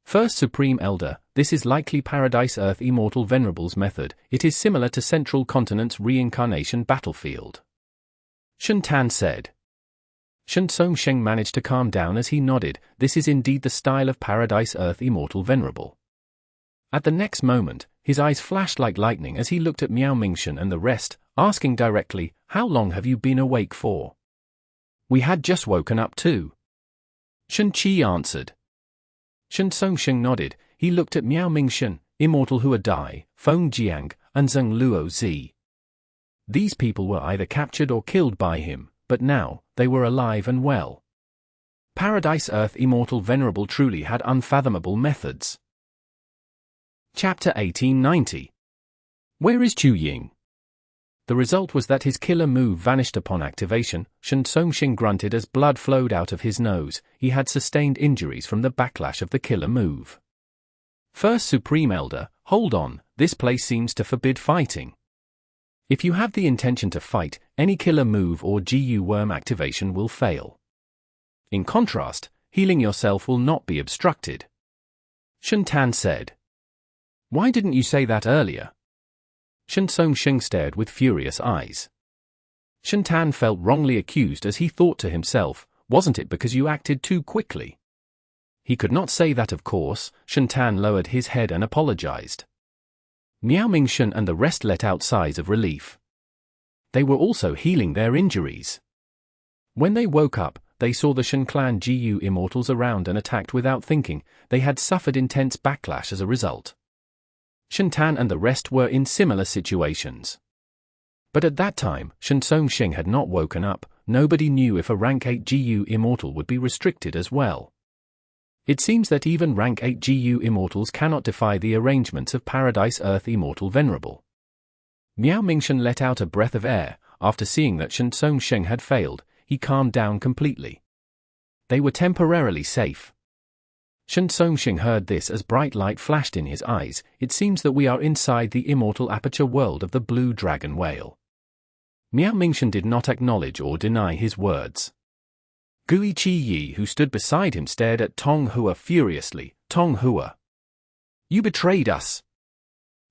S2: First Supreme Elder, this is likely Paradise Earth Immortal Venerable's method. It is similar to Central Continent's reincarnation battlefield. Shen Tan said. Shensong Sheng managed to calm down as he nodded. This is indeed the style of Paradise Earth Immortal Venerable. At the next moment, his eyes flashed like lightning as he looked at Miao Mingshan and the rest, asking directly, "How long have you been awake for?" "We had just woken up too." Shen Qi answered. Shensong Sheng nodded. He looked at Miao Mingshan, Immortal Hua Dai, Feng Jiang, and Zheng Luozi. These people were either captured or killed by him, but now, they were alive and well. Paradise Earth Immortal Venerable truly had unfathomable methods. Chapter 1890. Where is Chu Ying? The result was that his killer move vanished upon activation. Shensong Sheng grunted as blood flowed out of his nose. He had sustained injuries from the backlash of the killer move. First Supreme Elder, hold on, this place seems to forbid fighting. If you have the intention to fight, any killer move or GU worm activation will fail. In contrast, healing yourself will not be obstructed. Shen Tan said.
S1: Why didn't you say that earlier? Shen Sheng stared with furious eyes. Shen Tan felt wrongly accused as he thought to himself, wasn't it because you acted too quickly? He could not say that, of course. Shen Tan lowered his head and apologized. Miao Mingshen and the rest let out sighs of relief. They were also healing their injuries. When they woke up, they saw the Shen clan GU immortals around and attacked without thinking. They had suffered intense backlash as a result. Shen Tan and the rest were in similar situations. But at that time, Shen Sheng had not woken up. Nobody knew if a rank 8 GU immortal would be restricted as well. It seems that even rank 8 GU immortals cannot defy the arrangements of Paradise Earth Immortal Venerable. Miao Mingshen let out a breath of air. After seeing that Shen Sheng had failed, he calmed down completely. They were temporarily safe. Shen Sheng heard this as bright light flashed in his eyes. It seems that we are inside the immortal aperture world of the blue dragon whale. Miao Mingshen did not acknowledge or deny his words. Gui Chi Yi, who stood beside him, stared at Tong Hua furiously. Tong Hua, you betrayed us.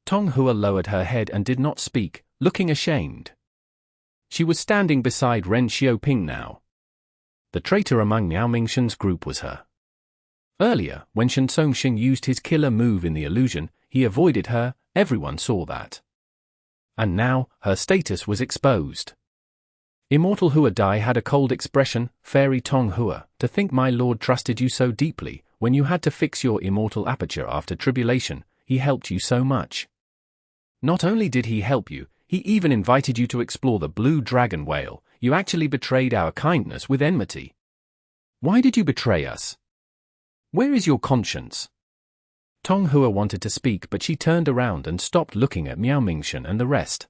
S1: Tong Hua lowered her head and did not speak, looking ashamed. She was standing beside Ren Xiaoping now. The traitor among Miao Mingshen's group was her. Earlier, when Shen Sheng used his killer move in the illusion, he avoided her. Everyone saw that. And now, her status was exposed. Immortal Hua Dai had a cold expression. Fairy Tong Hua, to think my lord trusted you so deeply. When you had to fix your immortal aperture after tribulation, he helped you so much. Not only did he help you, he even invited you to explore the blue dragon whale. You actually betrayed our kindness with enmity. Why did you betray us? Where is your conscience? Tong Hua wanted to speak, but she turned around and stopped, looking at Miao Mingshen and the rest.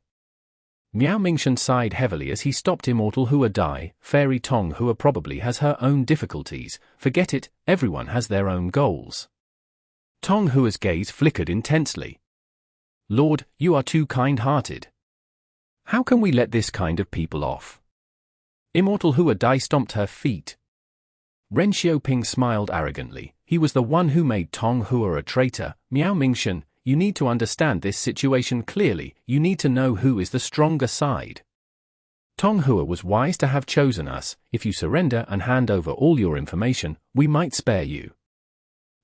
S1: Miao Mingshen sighed heavily as he stopped Immortal Hua Dai. Fairy Tong Hua probably has her own difficulties. Forget it, everyone has their own goals. Tong Hua's gaze flickered intensely. Lord, you are too kind-hearted. How can we let this kind of people off? Immortal Hua Dai stomped her feet. Ren Xiaoping smiled arrogantly. He was the one who made Tong Hua a traitor. Miao Mingshen, you need to understand this situation clearly. You need to know who is the stronger side. Tong Hua was wise to have chosen us. If you surrender and hand over all your information, we might spare you.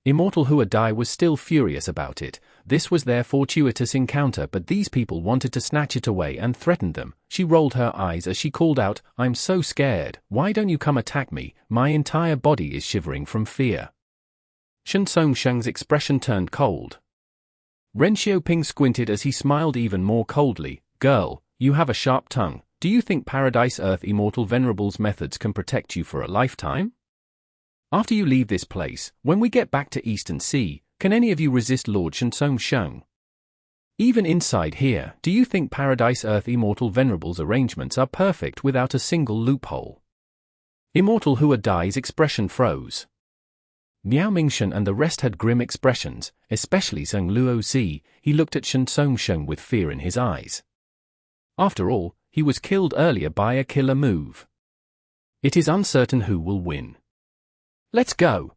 S1: Immortal Hua Dai was still furious about it. This was their fortuitous encounter, but these people wanted to snatch it away and threatened them. She rolled her eyes as she called out, I'm so scared. Why don't you come attack me? My entire body is shivering from fear. Shen Sheng's expression turned cold. Ren Xiaoping squinted as he smiled even more coldly. Girl, you have a sharp tongue. Do you think Paradise Earth Immortal Venerable's methods can protect you for a lifetime? After you leave this place, when we get back to Eastern Sea, can any of you resist Lord Shen Sheng? Even inside here, do you think Paradise Earth Immortal Venerable's arrangements are perfect without a single loophole? Immortal Hua Dai's expression froze. Miao Mingshen and the rest had grim expressions, especially Zheng Luozi. He looked at Shen Sheng with fear in his eyes. After all, he was killed earlier by a killer move. It is uncertain who will win. Let's go.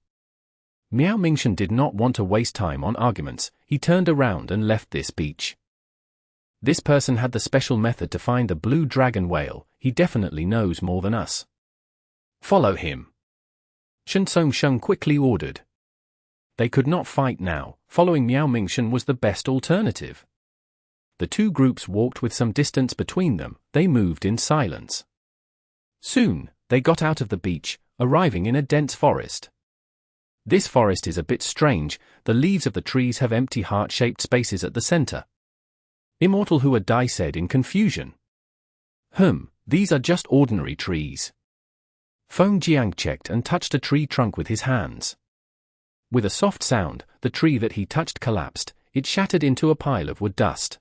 S1: Miao Mingshen did not want to waste time on arguments. He turned around and left this beach. This person had the special method to find the blue dragon whale. He definitely knows more than us. Follow him. Shen Sheng quickly ordered. They could not fight now. Following Miao Mingshen was the best alternative. The two groups walked with some distance between them. They moved in silence. Soon, they got out of the beach, arriving in a dense forest. This forest is a bit strange. The leaves of the trees have empty heart-shaped spaces at the center. Immortal Hua Dai said in confusion. These are just ordinary trees. Feng Jiang checked and touched a tree trunk with his hands. With a soft sound, the tree that he touched collapsed. It shattered into a pile of wood dust.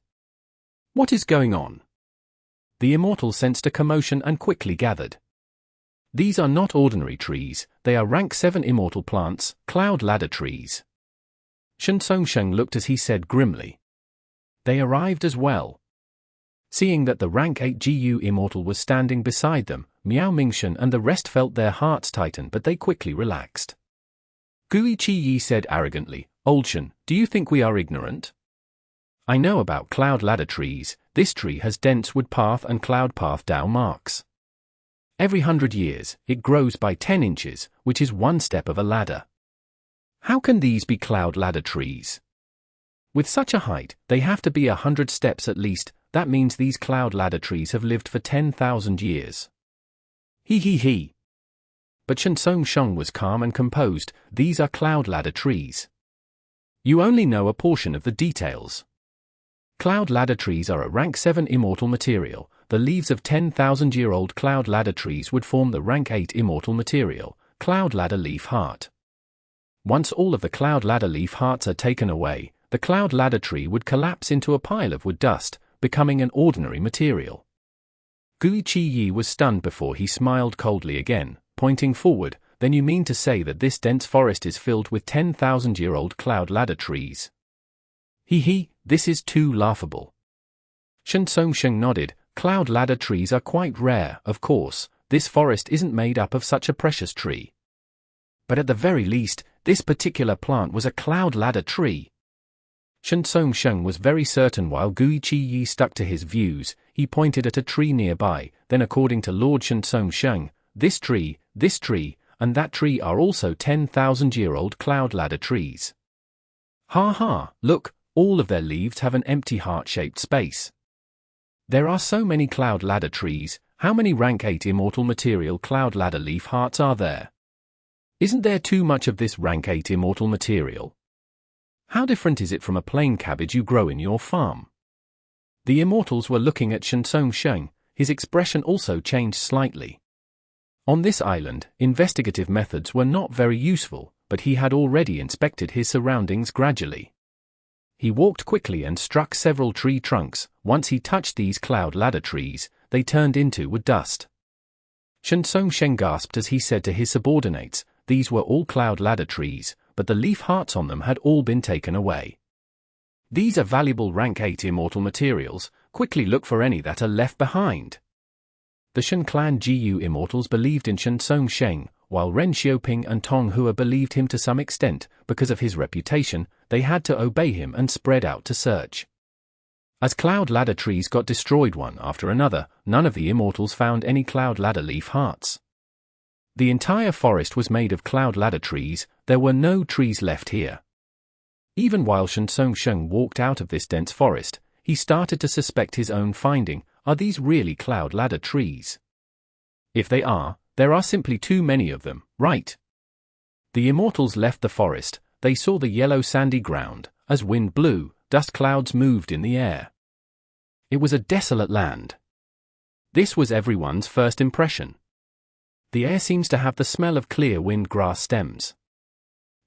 S1: What is going on? The immortal sensed a commotion and quickly gathered. These are not ordinary trees, they are rank 7 immortal plants, cloud ladder trees. Shen Sheng looked as he said grimly. They arrived as well. Seeing that the rank 8 GU immortal was standing beside them, Miao Mingshen and the rest felt their hearts tighten, but they quickly relaxed. Gui Chi Yi said arrogantly, Old Shen, do you think we are ignorant? I know about cloud ladder trees. This tree has dense wood path and cloud path Dao marks. Every 100 years, it grows by 10 inches, which is one step of a ladder. How can these be cloud ladder trees? With such a height, they have to be 100 steps at least. That means these cloud ladder trees have lived for 10,000 years. He. But Shansong Sheng was calm and composed. These are cloud ladder trees. You only know a portion of the details. Cloud ladder trees are a rank 7 immortal material. The leaves of 10,000-year-old cloud ladder trees would form the rank 8 immortal material, cloud ladder leaf heart. Once all of the cloud ladder leaf hearts are taken away, the cloud ladder tree would collapse into a pile of wood dust, becoming an ordinary material. Gui Qi was stunned before he smiled coldly again, pointing forward. Then you mean to say that this dense forest is filled with 10,000-year-old cloud ladder trees? This is too laughable. Shansong Sheng nodded. Cloud ladder trees are quite rare, of course. This forest isn't made up of such a precious tree. But at the very least, this particular plant was a cloud ladder tree. Shansong Sheng was very certain while Gui Qi stuck to his views. He pointed at a tree nearby. Then according to Lord Shansong Sheng, this tree, and that tree are also 10,000-year-old cloud ladder trees. Look, all of their leaves have an empty heart-shaped space. There are so many cloud ladder trees. How many rank 8 immortal material cloud ladder leaf hearts are there? Isn't there too much of this rank 8 immortal material? How different is it from a plain cabbage you grow in your farm? The immortals were looking at Shansong Sheng. His expression also changed slightly. On this island, investigative methods were not very useful, but he had already inspected his surroundings gradually. He walked quickly and struck several tree trunks. Once he touched these cloud ladder trees, they turned into wood dust. Shansong Sheng gasped as he said to his subordinates, these were all cloud ladder trees, but the leaf hearts on them had all been taken away. These are valuable rank 8 immortal materials. Quickly look for any that are left behind. The Shen clan Gu immortals believed in Shansong Sheng, while Ren Xiaoping and Tong Hua believed him to some extent. Because of his reputation, they had to obey him and spread out to search. As cloud ladder trees got destroyed one after another, none of the immortals found any cloud ladder leaf hearts. The entire forest was made of cloud ladder trees. There were no trees left here. Even while Shansong Sheng walked out of this dense forest, he started to suspect his own finding. Are these really cloud ladder trees? If they are, there are simply too many of them, right? The immortals left the forest. They saw the yellow sandy ground. As wind blew, dust clouds moved in the air. It was a desolate land. This was everyone's first impression. The air seems to have the smell of clear wind grass stems.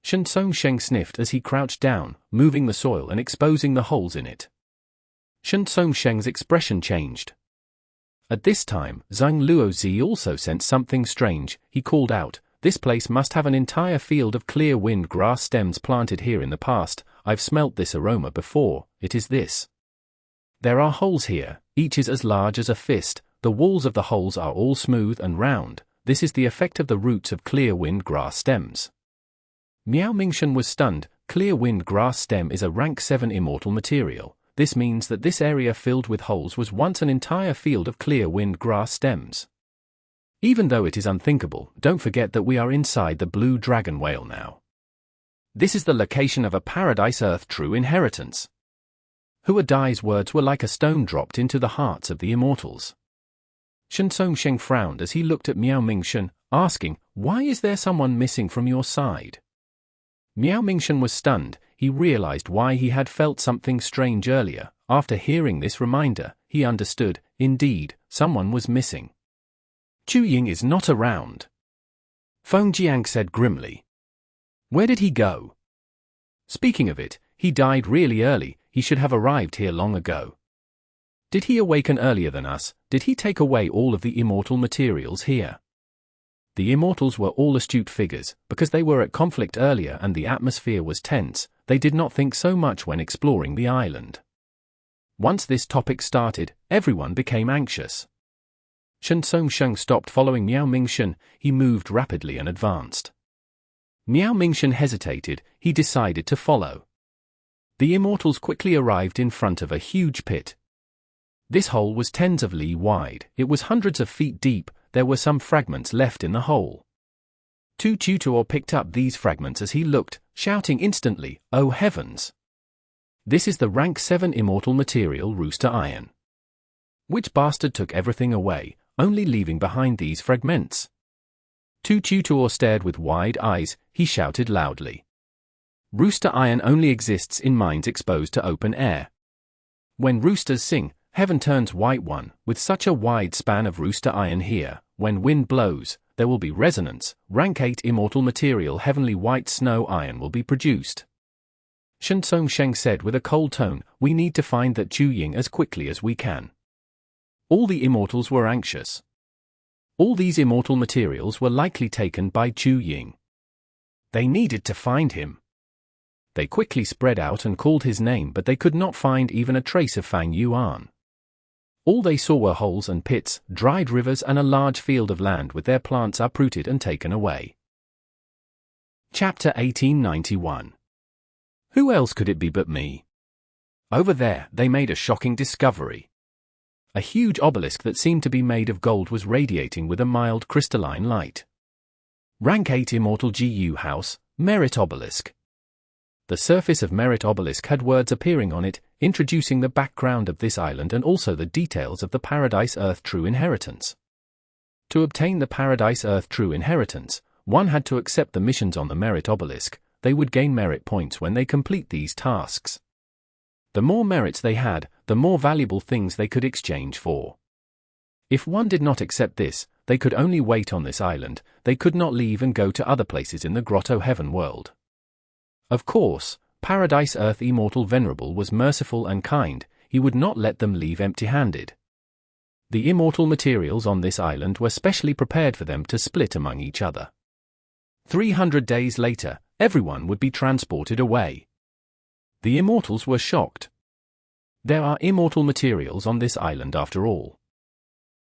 S1: Shansong Sheng sniffed as he crouched down, moving the soil and exposing the holes in it. Shansong Sheng's expression changed. At this time, Zhang Luozi also sensed something strange. He called out, this place must have an entire field of clear wind grass stems planted here in the past. I've smelt this aroma before. It is this. There are holes here, each is as large as a fist. The walls of the holes are all smooth and round. This is the effect of the roots of clear wind grass stems. Miao Mingshan was stunned. Clear wind grass stem is a rank 7 immortal material. This means that this area filled with holes was once an entire field of clear wind grass stems. Even though it is unthinkable, don't forget that we are inside the blue dragon whale now. This is the location of a paradise earth true inheritance. Hua Dai's words were like a stone dropped into the hearts of the immortals. Shansong Sheng frowned as he looked at Miao Mingshan, asking, why is there someone missing from your side? Miao Mingshan was stunned. He realized why he had felt something strange earlier. After hearing this reminder, he understood. Indeed, someone was missing. Chu Ying is not around. Feng Jiang said grimly. Where did he go? Speaking of it, he died really early. He should have arrived here long ago. Did he awaken earlier than us? Did he take away all of the immortal materials here? The immortals were all astute figures. Because they were at conflict earlier and the atmosphere was tense, they did not think so much when exploring the island. Once this topic started, everyone became anxious. Shansong Sheng stopped following Miao Mingshan. He moved rapidly and advanced. Miao Mingshan hesitated. He decided to follow. The immortals quickly arrived in front of a huge pit. This hole was tens of li wide, it was hundreds of feet deep, there were some fragments left in the hole. Tu Tutor picked up these fragments as he looked, shouting instantly, "Oh heavens! This is the rank 7 immortal material Rooster Iron. Which bastard took everything away, only leaving behind these fragments?" Tu Tutor stared with wide eyes, he shouted loudly. Rooster Iron only exists in mines exposed to open air. When roosters sing, heaven turns white one, with such a wide span of rooster iron here, when wind blows, there will be resonance, rank 8 immortal material heavenly white snow iron will be produced. Shen Song Sheng said with a cold tone, "We need to find that Chu Ying as quickly as we can." All the immortals were anxious. All these immortal materials were likely taken by Chu Ying. They needed to find him. They quickly spread out and called his name, but they could not find even a trace of Fang Yuan. All they saw were holes and pits, dried rivers and a large field of land with their plants uprooted and taken away. Chapter 1891. Who else could it be but me? Over there, they made a shocking discovery. A huge obelisk that seemed to be made of gold was radiating with a mild crystalline light. Rank 8 Immortal GU House, Merit Obelisk. The surface of Merit Obelisk had words appearing on it, introducing the background of this island and also the details of the Paradise Earth True Inheritance. To obtain the Paradise Earth True Inheritance, one had to accept the missions on the Merit Obelisk. They would gain merit points when they complete these tasks. The more merits they had, the more valuable things they could exchange for. If one did not accept this, they could only wait on this island, they could not leave and go to other places in the Grotto Heaven world. Of course, Paradise Earth Immortal Venerable was merciful and kind, he would not let them leave empty-handed. The immortal materials on this island were specially prepared for them to split among each other. 300 days later, everyone would be transported away. The immortals were shocked. There are immortal materials on this island after all.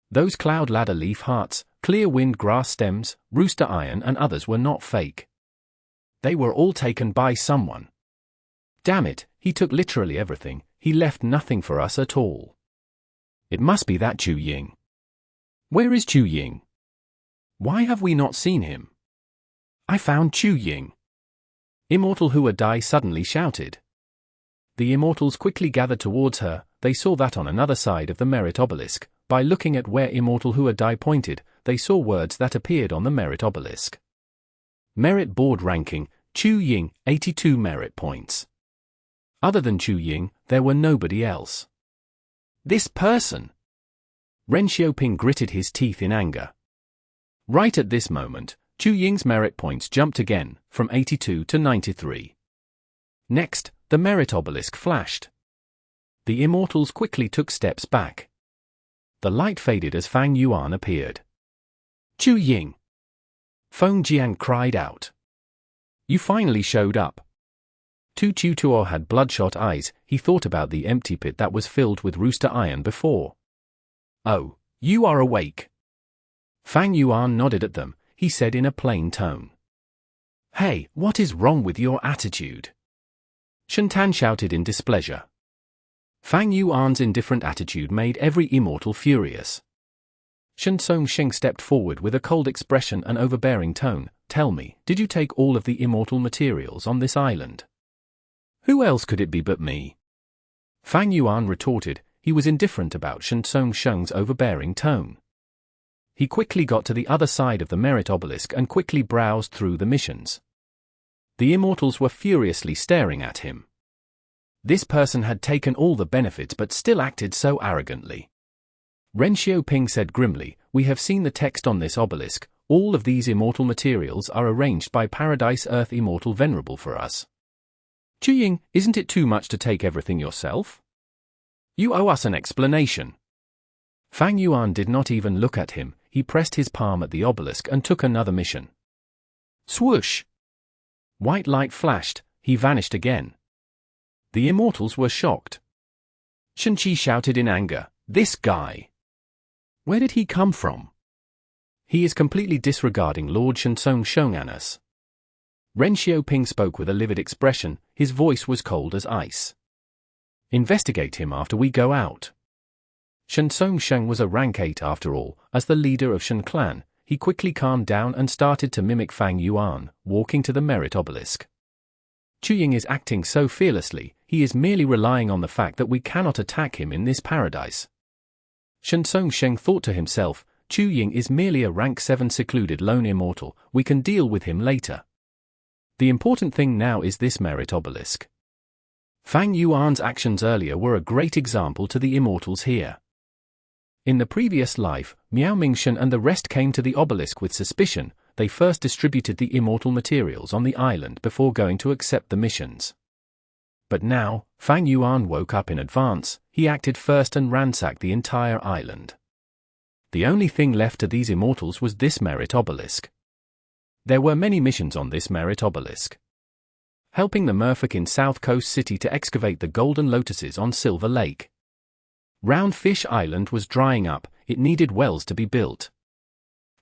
S1: Those cloud ladder leaf hearts, clear wind grass stems, rooster iron and others were not fake. They were all taken by someone. Damn it, he took literally everything, he left nothing for us at all. It must be that Chu Ying. Where is Chu Ying? Why have we not seen him? I found Chu Ying. Immortal Hua Dai suddenly shouted. The immortals quickly gathered towards her, they saw that on another side of the Merit Obelisk, by looking at where Immortal Hua Dai pointed, they saw words that appeared on the Merit Obelisk. Merit Board Ranking, Chu Ying, 82 merit points. Other than Chu Ying, there were nobody else. This person! Ren Xiaoping gritted his teeth in anger. Right at this moment, Chu Ying's merit points jumped again, from 82 to 93. Next, the Merit Obelisk flashed. The immortals quickly took steps back. The light faded as Fang Yuan appeared. Chu Ying! Feng Jian cried out. You finally showed up. Tu Tutor had bloodshot eyes, he thought about the empty pit that was filled with rooster iron before. Oh, you are awake. Fang Yuan nodded at them, he said in a plain tone. Hey, what is wrong with your attitude? Shen Tan shouted in displeasure. Fang Yuan's indifferent attitude made every immortal furious. Shen Song Sheng stepped forward with a cold expression and overbearing tone. Tell me, did you take all of the immortal materials on this island? Who else could it be but me? Fang Yuan retorted, he was indifferent about Shen Song Sheng's overbearing tone. He quickly got to the other side of the Merit Obelisk and quickly browsed through the missions. The immortals were furiously staring at him. This person had taken all the benefits but still acted so arrogantly. Ren Xiaoping said grimly, we have seen the text on this obelisk, all of these immortal materials are arranged by Paradise Earth Immortal Venerable for us. Chu Ying, isn't it too much to take everything yourself? You owe us an explanation. Fang Yuan did not even look at him, he pressed his palm at the obelisk and took another mission. Swoosh! White light flashed, he vanished again. The immortals were shocked. Shen Qi shouted in anger, this guy! Where did he come from? He is completely disregarding Lord Shen Song Sheng and us.
S2: Ren Xiaoping spoke with a livid expression, his voice was cold as ice. Investigate him after we go out. Shen Songsheng was a rank 8 after all. As the leader of Shen clan, he quickly calmed down and started to mimic Fang Yuan, walking to the merit obelisk. Chu Ying is acting so fearlessly, he is merely relying on the fact that we cannot attack him in this paradise. Shen Songsheng thought to himself, Chu Ying is merely a rank 7 secluded lone immortal, we can deal with him later. The important thing now is this merit obelisk. Fang Yuan's actions earlier were a great example to the immortals here. In the previous life, Miao Mingshan and the rest came to the obelisk with suspicion. They first distributed the immortal materials on the island before going to accept the missions. But now, Fang Yuan woke up in advance, he acted first and ransacked the entire island. The only thing left to these immortals was this merit obelisk. There were many missions on this merit obelisk. Helping the merfolk in South Coast City to excavate the golden lotuses on Silver Lake. Round Fish Island was drying up, it needed wells to be built.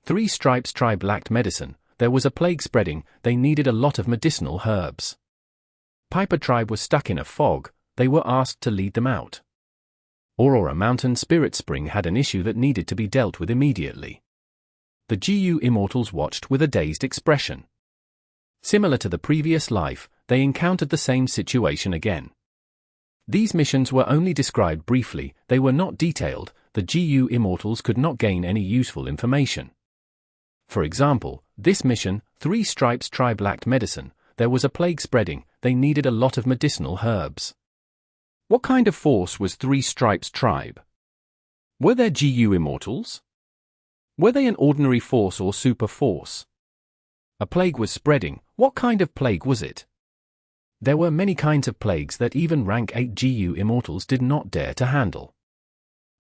S2: Three Stripes tribe lacked medicine, there was a plague spreading, they needed a lot of medicinal herbs. Piper tribe was stuck in a fog, they were asked to lead them out. Aurora Mountain Spirit Spring had an issue that needed to be dealt with immediately. The GU immortals watched with a dazed expression. Similar to the previous life, they encountered the same situation again. These missions were only described briefly, they were not detailed, the GU immortals could not gain any useful information. For example, this mission, Three Stripes tribe lacked medicine, there was a plague spreading, they needed a lot of medicinal herbs. What kind of force was Three Stripes tribe? Were there GU immortals? Were they an ordinary force or super force? A plague was spreading, what kind of plague was it? There were many kinds of plagues that even rank 8 GU immortals did not dare to handle.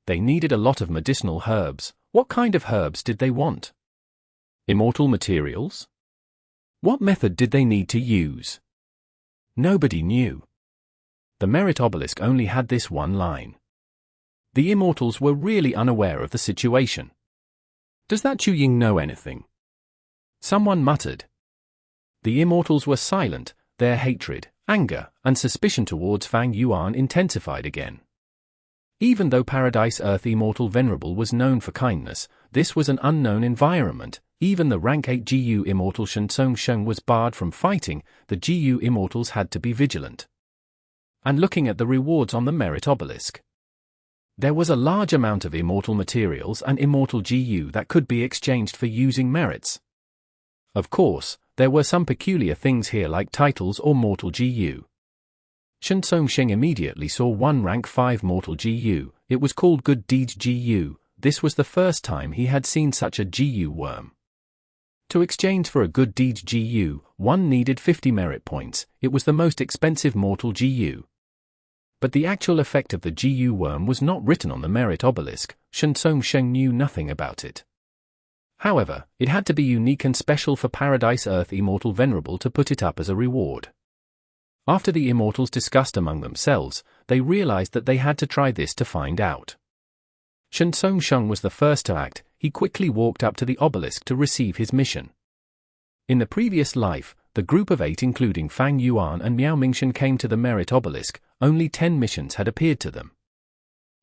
S2: They needed a lot of medicinal herbs, what kind of herbs did they want? Immortal materials? What method did they need to use? Nobody knew. The merit obelisk only had this one line. The immortals were really unaware of the situation. Does that Chu Ying know anything? Someone muttered. The immortals were silent, their hatred, anger, and suspicion towards Fang Yuan intensified again. Even though Paradise Earth Immortal Venerable was known for kindness, this was an unknown environment. Even the rank 8 GU immortal Shen Songsheng was barred from fighting, the GU immortals had to be vigilant. And looking at the rewards on the merit obelisk. There was a large amount of immortal materials and immortal GU that could be exchanged for using merits. Of course, there were some peculiar things here like titles or mortal GU. Shen Songsheng immediately saw one rank 5 mortal GU, it was called Good Deeds GU, this was the first time he had seen such a GU worm. To exchange for a Good Deeds GU, one needed 50 merit points, it was the most expensive mortal GU. But the actual effect of the GU worm was not written on the merit obelisk, Shen Songsheng knew nothing about it. However, it had to be unique and special for Paradise Earth Immortal Venerable to put it up as a reward. After the immortals discussed among themselves, they realized that they had to try this to find out. Shen Songsheng was the first to act, he quickly walked up to the obelisk to receive his mission. In the previous life, the group of 8 including Fang Yuan and Miao Mingshan came to the merit obelisk, only 10 missions had appeared to them.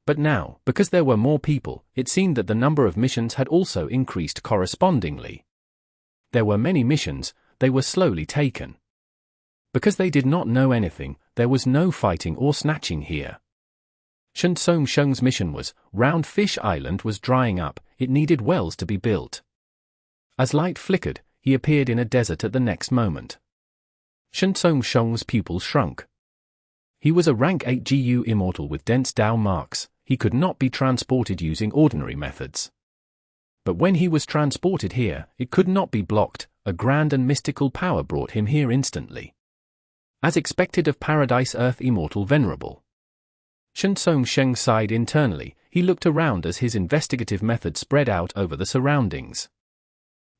S2: But now, because there were more people, it seemed that the number of missions had also increased correspondingly. There were many missions, they were slowly taken. Because they did not know anything, there was no fighting or snatching here. Shen Songsheng's mission was, Round Fish Island was drying up, it needed wells to be built. As light flickered, he appeared in a desert at the next moment. Shen Songsheng's pupils shrunk. He was a rank 8 GU immortal with dense Dao marks, he could not be transported using ordinary methods. But when he was transported here, it could not be blocked, a grand and mystical power brought him here instantly. As expected of Paradise Earth Immortal Venerable. Shen Songsheng sighed internally, he looked around as his investigative method spread out over the surroundings.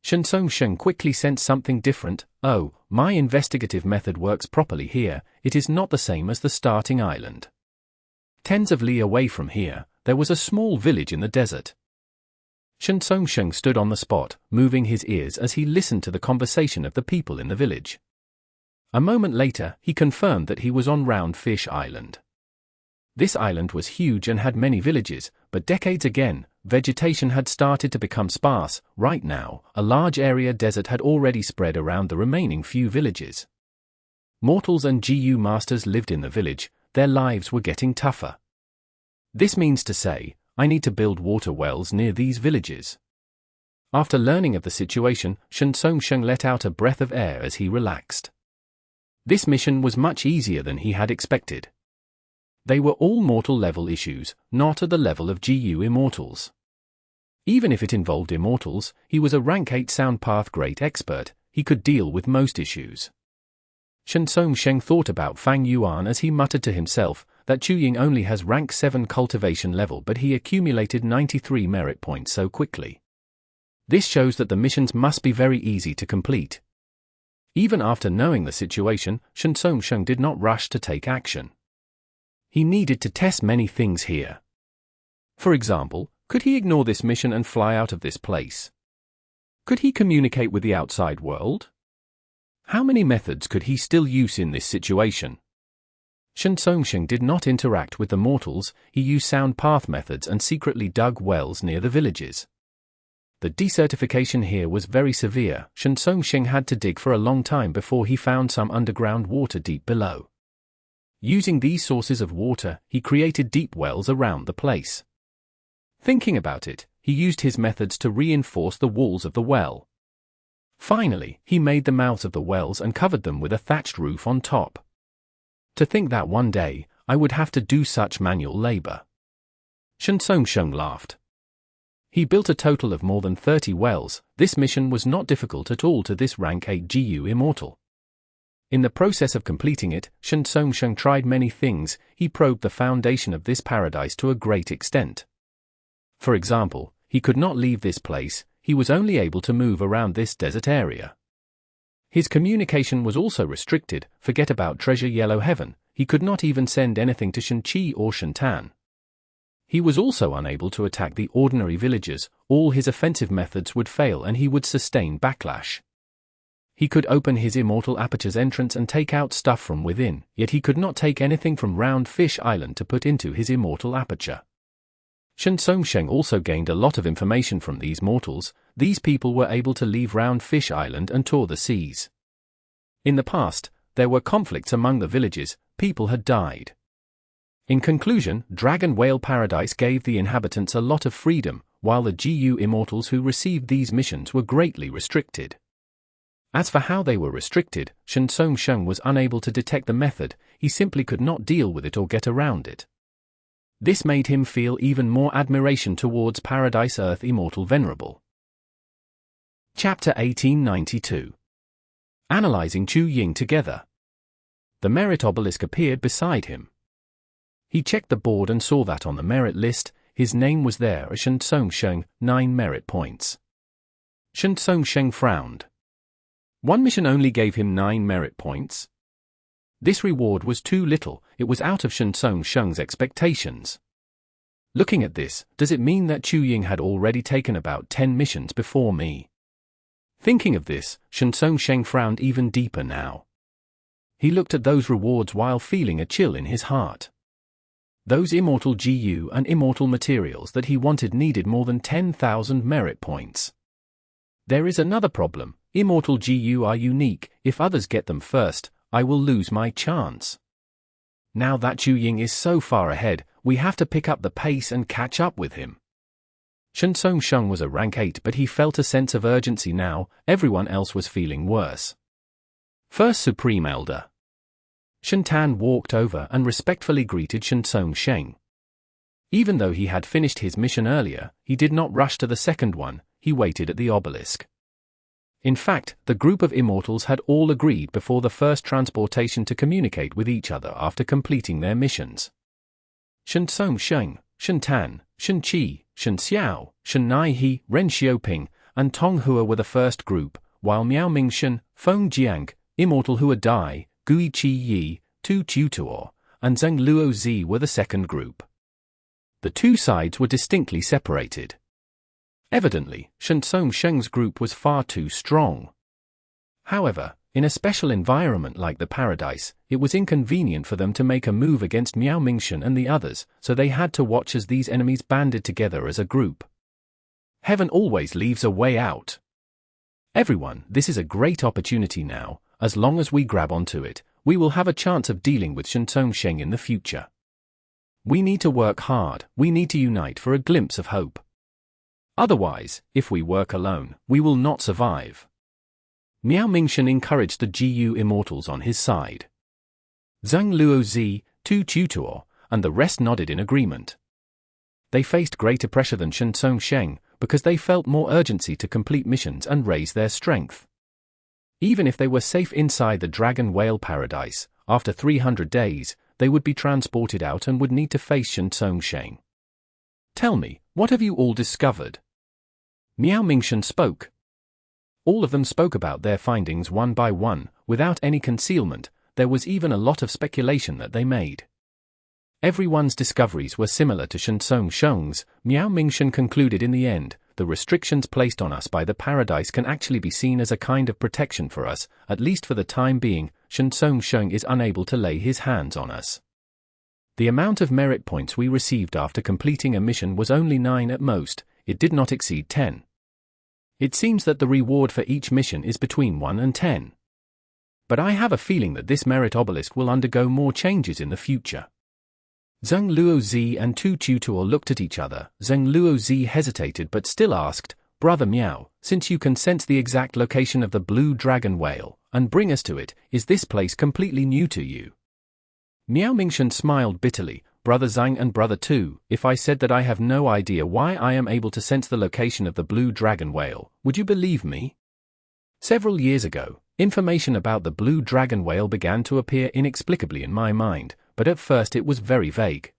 S2: Shen Songsheng quickly sensed something different, oh, my investigative method works properly here, it is not the same as the starting island. Tens of li away from here, there was a small village in the desert. Shen Songsheng stood on the spot, moving his ears as he listened to the conversation of the people in the village.
S1: A moment later, he confirmed that he was on Round Fish Island. This island was huge and had many villages, but decades again, vegetation had started to become sparse. Right now, a large area desert had already spread around the remaining few villages. Mortals and GU masters lived in the village. Their lives were getting tougher. This means to say, I need to build water wells near these villages. After learning of the situation, Shen Songsheng let out a breath of air as he relaxed. This mission was much easier than he had expected. They were all mortal level issues, not at the level of GU immortals. Even if it involved immortals, he was a rank 8 sound path great expert. He could deal with most issues. Shen Songsheng thought about Fang Yuan as he muttered to himself that Ying only has rank 7 cultivation level, but he accumulated 93 merit points so quickly. This shows that the missions must be very easy to complete. Even after knowing the situation, Shen Songsheng did not rush to take action. He needed to test many things here. For example, could he ignore this mission and fly out of this place? Could he communicate with the outside world? How many methods could he still use in this situation? Shen Songsheng did not interact with the mortals. He used sound path methods and secretly dug wells near the villages. The desertification here was very severe. Shen Songsheng had to dig for a long time before he found some underground water deep below. Using these sources of water, he created deep wells around the place. Thinking about it, he used his methods to reinforce the walls of the well. Finally, he made the mouths of the wells and covered them with a thatched roof on top. To think that one day, I would have to do such manual labor. Shen Songsheng laughed. He built a total of more than 30 wells. This mission was not difficult at all to this rank 8 GU immortal. In the process of completing it, Shen Songsheng tried many things. He probed the foundation of this paradise to a great extent. For example, he could not leave this place. He was only able to move around this desert area. His communication was also restricted. Forget about Treasure Yellow Heaven. He could not even send anything to Shenqi or Shentan. He was also unable to attack the ordinary villagers. All his offensive methods would fail and he would sustain backlash. He could open his immortal Aperture's entrance and take out stuff from within, yet he could not take anything from Round Fish Island to put into his immortal Aperture. Shen Songsheng also gained a lot of information from these mortals. These people were able to leave Round Fish Island and tour the seas. In the past, there were conflicts among the villages. People had died. In conclusion, Dragon Whale Paradise gave the inhabitants a lot of freedom, while the GU immortals who received these missions were greatly restricted. As for how they were restricted, Shen Songsheng was unable to detect the method. He simply could not deal with it or get around it. This made him feel even more admiration towards Paradise Earth Immortal Venerable. Chapter 1892. Analyzing Ying together. The merit obelisk appeared beside him. He checked the board and saw that on the merit list, his name was there as Shen Songsheng, 9 merit points. Shen Songsheng frowned. One mission only gave him 9 merit points. This reward was too little. It was out of Shen Songsheng's expectations. Looking at this, does it mean that Ying had already taken about 10 missions before me? Thinking of this, Shen Songsheng frowned even deeper now. He looked at those rewards while feeling a chill in his heart. Those immortal GU and immortal materials that he wanted needed more than 10,000 merit points. There is another problem. Immortal GU are unique. If others get them first, I will lose my chance. Now that Ying is so far ahead, we have to pick up the pace and catch up with him. Shen Songsheng was a rank 8, but he felt a sense of urgency now. Everyone else was feeling worse. First Supreme Elder. Shentan walked over and respectfully greeted Shen Songsheng. Even though he had finished his mission earlier, he did not rush to the second one. He waited at the obelisk. In fact, the group of immortals had all agreed before the first transportation to communicate with each other after completing their missions. Shen Songsheng, Shen Tan, Shen Qi, Shen Xiao, Shen Naihe, Ren Xiaoping, and Tong Hua were the first group, while Miao Mingshen, Feng Jiang, Immortal Hua Dai, Gui Qi Yi, Tu Tutuor, and Zheng Luo Zi were the second group. The two sides were distinctly separated. Evidently, Shen Songsheng's group was far too strong. However, In a special environment like the Paradise, it was inconvenient for them to make a move against Miao Mingshan and the others, so they had to watch as these enemies banded together as a group. Heaven always leaves a way out. Everyone, this is a great opportunity now. As long as we grab onto it, we will have a chance of dealing with Shensong Sheng in the future. We need to work hard, we need to unite for a glimpse of hope. Otherwise, if we work alone, we will not survive. Miao Mingshan encouraged the GU immortals on his side. Zheng Luozi, Tu Tutuo, and the rest nodded in agreement. They faced greater pressure than Shensong Sheng because they felt more urgency to complete missions and raise their strength. Even if they were safe inside the Dragon Whale Paradise, after 300 days, they would be transported out and would need to face Shensong Sheng. Tell me, what have you all discovered? Miao Mingshan spoke. All of them spoke about their findings one by one, without any concealment. There was even a lot of speculation that they made. Everyone's discoveries were similar to Shensong Sheng's. Miao Mingshan concluded in the end, the restrictions placed on us by the Paradise can actually be seen as a kind of protection for us, at least for the time being. Shensong Sheng is unable to lay his hands on us. The amount of merit points we received after completing a mission was only 9 at most, it did not exceed 10. It seems that the reward for each mission is between 1 and 10. But I have a feeling that this merit obelisk will undergo more changes in the future. Zheng Luozi and Tu Tutuo looked at each other. Zheng Luozi hesitated but still asked, Brother Miao, since you can sense the exact location of the blue dragon whale, and bring us to it, is this place completely new to you? Miao Mingshan smiled bitterly. Brother Zhang and Brother Tu, if I said that I have no idea why I am able to sense the location of the blue dragon whale, would you believe me? Several years ago, information about the blue dragon whale began to appear inexplicably in my mind, but at first it was very vague.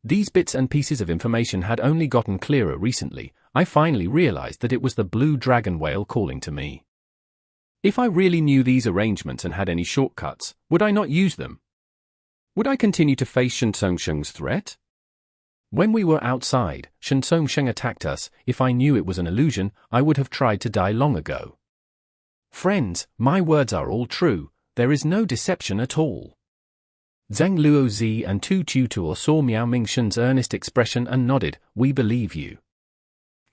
S1: These bits and pieces of information had only gotten clearer recently. I finally realized that it was the blue dragon whale calling to me. If I really knew these arrangements and had any shortcuts, would I not use them? Would I continue to face Shensong Sheng's threat? When we were outside, Shensong Sheng attacked us. If I knew it was an illusion, I would have tried to die long ago. Friends, my words are all true. There is no deception at all. Zheng Luozi and Tu Tutuo saw Miao Mingshan's earnest expression and nodded. We believe you.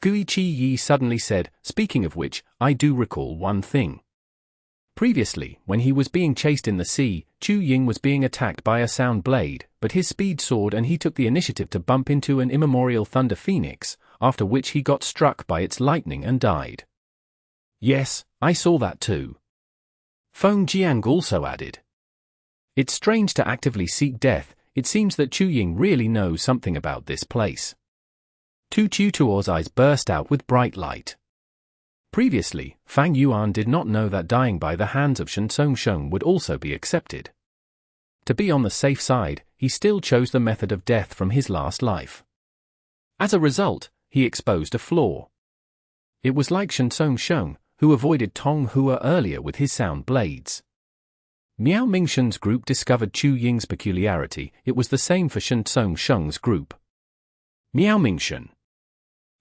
S1: Gui Chi Yi suddenly said, speaking of which, I do recall one thing. Previously, when he was being chased in the sea, Chu Ying was being attacked by a sound blade, but his speed soared and he took the initiative to bump into an immemorial thunder phoenix, after which he got struck by its lightning and died. Yes, I saw that too. Feng Jiang also added. It's strange to actively seek death. It seems that Chu Ying really knows something about this place. Tu Tutuo's eyes burst out with bright light. Previously, Fang Yuan did not know that dying by the hands of Shensong Sheng would also be accepted. To be on the safe side, he still chose the method of death from his last life. As a result, he exposed a flaw. It was like Shensong Sheng, who avoided Tong Hua earlier with his sound blades. Miao Mingshan's group discovered Chu Ying's peculiarity. It was the same for Shensong Sheng's group. Miao Mingshan.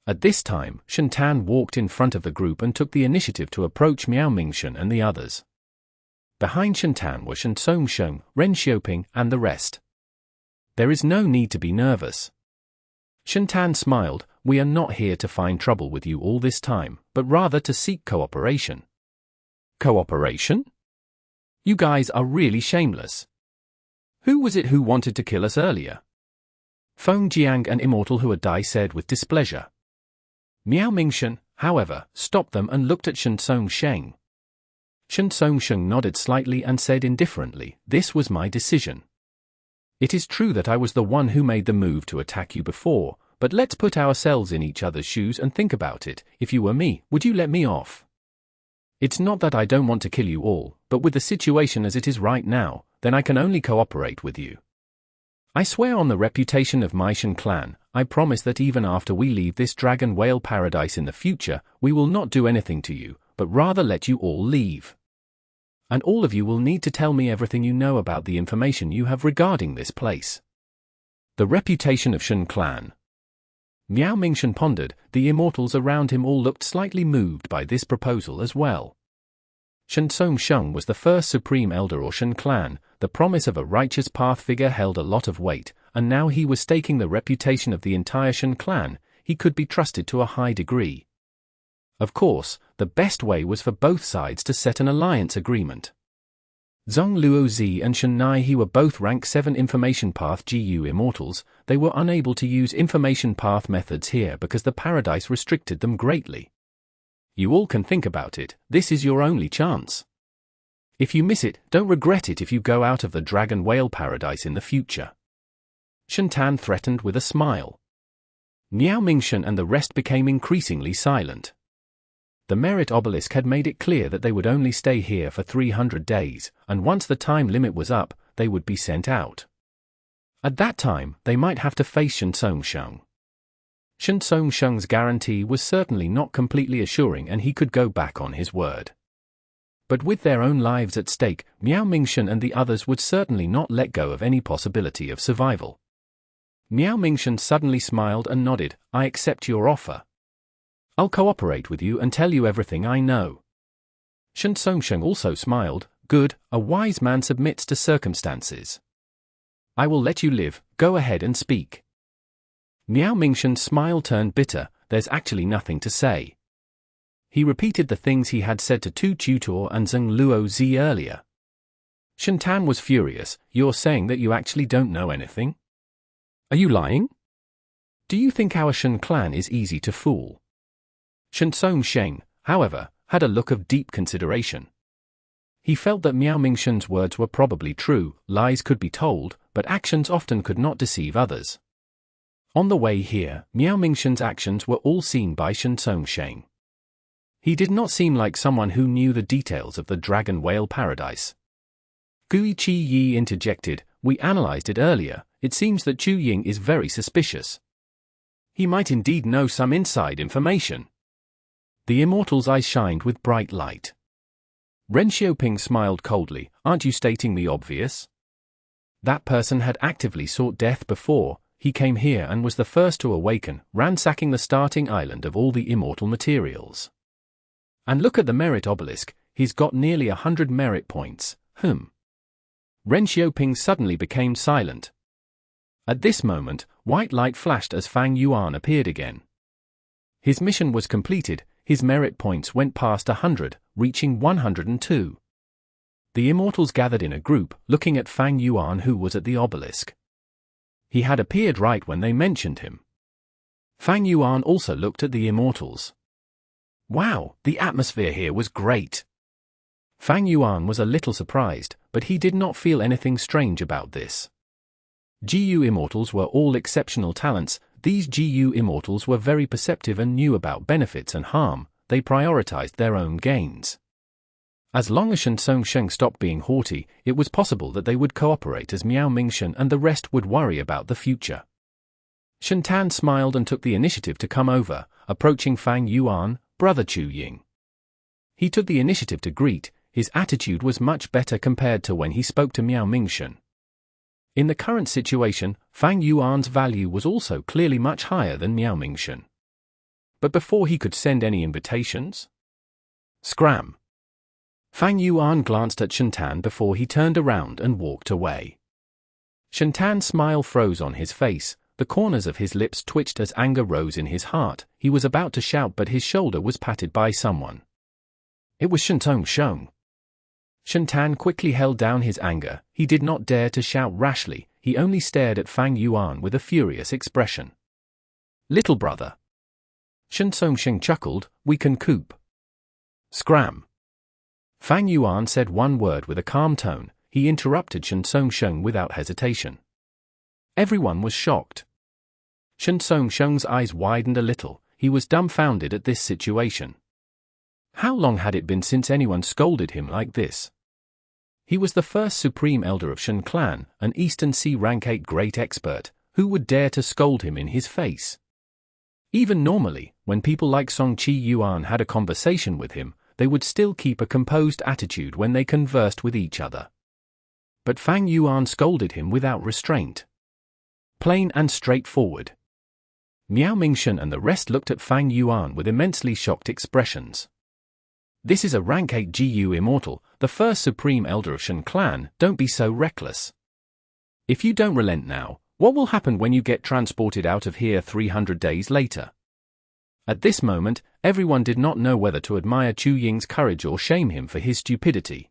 S1: At this time, Shentan walked in front of the group and took the initiative to approach Miao Mingshan and the others. Behind Shentan were Shensong Sheng, Ren Xiaoping, and the rest. There is no need to be nervous. Shentan smiled. We are not here to find trouble with you all this time, but rather to seek cooperation. Cooperation? You guys are really shameless. Who was it who wanted to kill us earlier? Feng Jiang and Immortal Huadai said with displeasure. Miao Mingshan, however, stopped them and looked at Shensong Sheng. Shensong Sheng nodded slightly and said indifferently, this was my decision. It is true that I was the one who made the move to attack you before, but let's put ourselves in each other's shoes and think about it. If you were me, would you let me off? It's not that I don't want to kill you all, but with the situation as it is right now, then I can only cooperate with you. I swear on the reputation of my Shen clan, I promise that even after we leave this dragon whale paradise in the future, we will not do anything to you, but rather let you all leave. And all of you will need to tell me everything you know about the information you have regarding this place. The reputation of Shen clan. Miao Mingshan pondered. The immortals around him all looked slightly moved by this proposal as well.
S2: Shen Sheng was the first supreme elder of Shen clan. The promise of a righteous path figure held a lot of weight, and now he was staking the reputation of the entire Shen clan. He could be trusted to a high degree. Of course, the best way was for both sides to set an alliance agreement. Zhong Luozi and Shen Naihe were both rank 7 Information Path GU Immortals. They were unable to use Information Path methods here because the paradise restricted them greatly. You all can think about it, this is your only chance. If you miss it, don't regret it if you go out of the Dragon Whale Paradise in the future. Shen Tan threatened with a smile. Miao Mingshan and the rest became increasingly silent. The merit obelisk had made it clear that they would only stay here for 300 days, and once the time limit was up, they would be sent out. At that time, they might have to face Shen Sheng. Shen Sheng's guarantee was certainly not completely assuring and he could go back on his word. But with their own lives at stake, Miao Mingshan and the others would certainly not let go of any possibility of survival. Miao Mingshan suddenly smiled and nodded, "I accept your offer. I'll cooperate with you and tell you everything I know." Shen Sheng also smiled, "Good, a wise man submits to circumstances. I will let you live, go ahead and speak." Miao Mingshan's smile turned bitter, "There's actually nothing to say." He repeated the things he had said to Tu Tutor and Zhong Luozi earlier. Shen Tan was furious, "You're saying that you actually don't know anything? Are you lying? Do you think our Shen clan is easy to fool?" Shen Sheng, however, had a look of deep consideration. He felt that Miao Mingshan's words were probably true, lies could be told, but actions often could not deceive others. On the way here, Miao Mingshan's actions were all seen by Shen Sheng. He did not seem like someone who knew the details of the Dragon Whale Paradise. Gui Chi Yi interjected, "We analyzed it earlier, it seems that Chu Ying is very suspicious. He might indeed know some inside information." The immortal's eyes shined with bright light. Ren Xiaoping smiled coldly, "Aren't you stating the obvious? That person had actively sought death before. He came here and was the first to awaken, ransacking the starting island of all the immortal materials. And look at the merit obelisk, he's got nearly 100 merit points, Ren Xiaoping suddenly became silent. At this moment, white light flashed as Fang Yuan appeared again. His mission was completed, his merit points went past 100, reaching 102. The immortals gathered in a group, looking at Fang Yuan who was at the obelisk. He had appeared right when they mentioned him. Fang Yuan also looked at the immortals. "Wow, the atmosphere here was great." Fang Yuan was a little surprised, but he did not feel anything strange about this. GU immortals were all exceptional talents. These GU immortals were very perceptive and knew about benefits and harm. They prioritized their own gains. As long as Shen Sheng stopped being haughty, it was possible that they would cooperate as Miao Mingshan and the rest would worry about the future. Shen Tan smiled and took the initiative to come over, approaching Fang Yuan, "Brother Chu Ying." He took the initiative to greet. His attitude was much better compared to when he spoke to Miao Mingshan. In the current situation, Fang Yuan's value was also clearly much higher than Miao Mingshan. But before he could send any invitations? Scram! Fang Yuan glanced at Shen Tan before he turned around and walked away. Shen Tan's smile froze on his face, the corners of his lips twitched as anger rose in his heart. He was about to shout but his shoulder was patted by someone. It was Shen Sheng. Shen Tan quickly held down his anger. He did not dare to shout rashly, he only stared at Fang Yuan with a furious expression. "Little brother." Shen Sheng chuckled, "We can coop." Scram! Fang Yuan said one word with a calm tone. He interrupted Shen Sheng without hesitation. Everyone was shocked. Shen Sheng's eyes widened a little. He was dumbfounded at this situation. How long had it been since anyone scolded him like this? He was the first supreme elder of Shen clan, an Eastern Sea rank 8 great expert. Who would dare to scold him in his face? Even normally, when people like Song Qi Yuan had a conversation with him, they would still keep a composed attitude when they conversed with each other. But Fang Yuan scolded him without restraint. Plain and straightforward. Miao Mingshan and the rest looked at Fang Yuan with immensely shocked expressions.
S1: This is a rank 8 GU immortal, the first supreme elder of Shen clan. Don't be so reckless. If you don't relent now, what will happen when you get transported out of here 300 days later? At this moment, everyone did not know whether to admire Chu Ying's courage or shame him for his stupidity.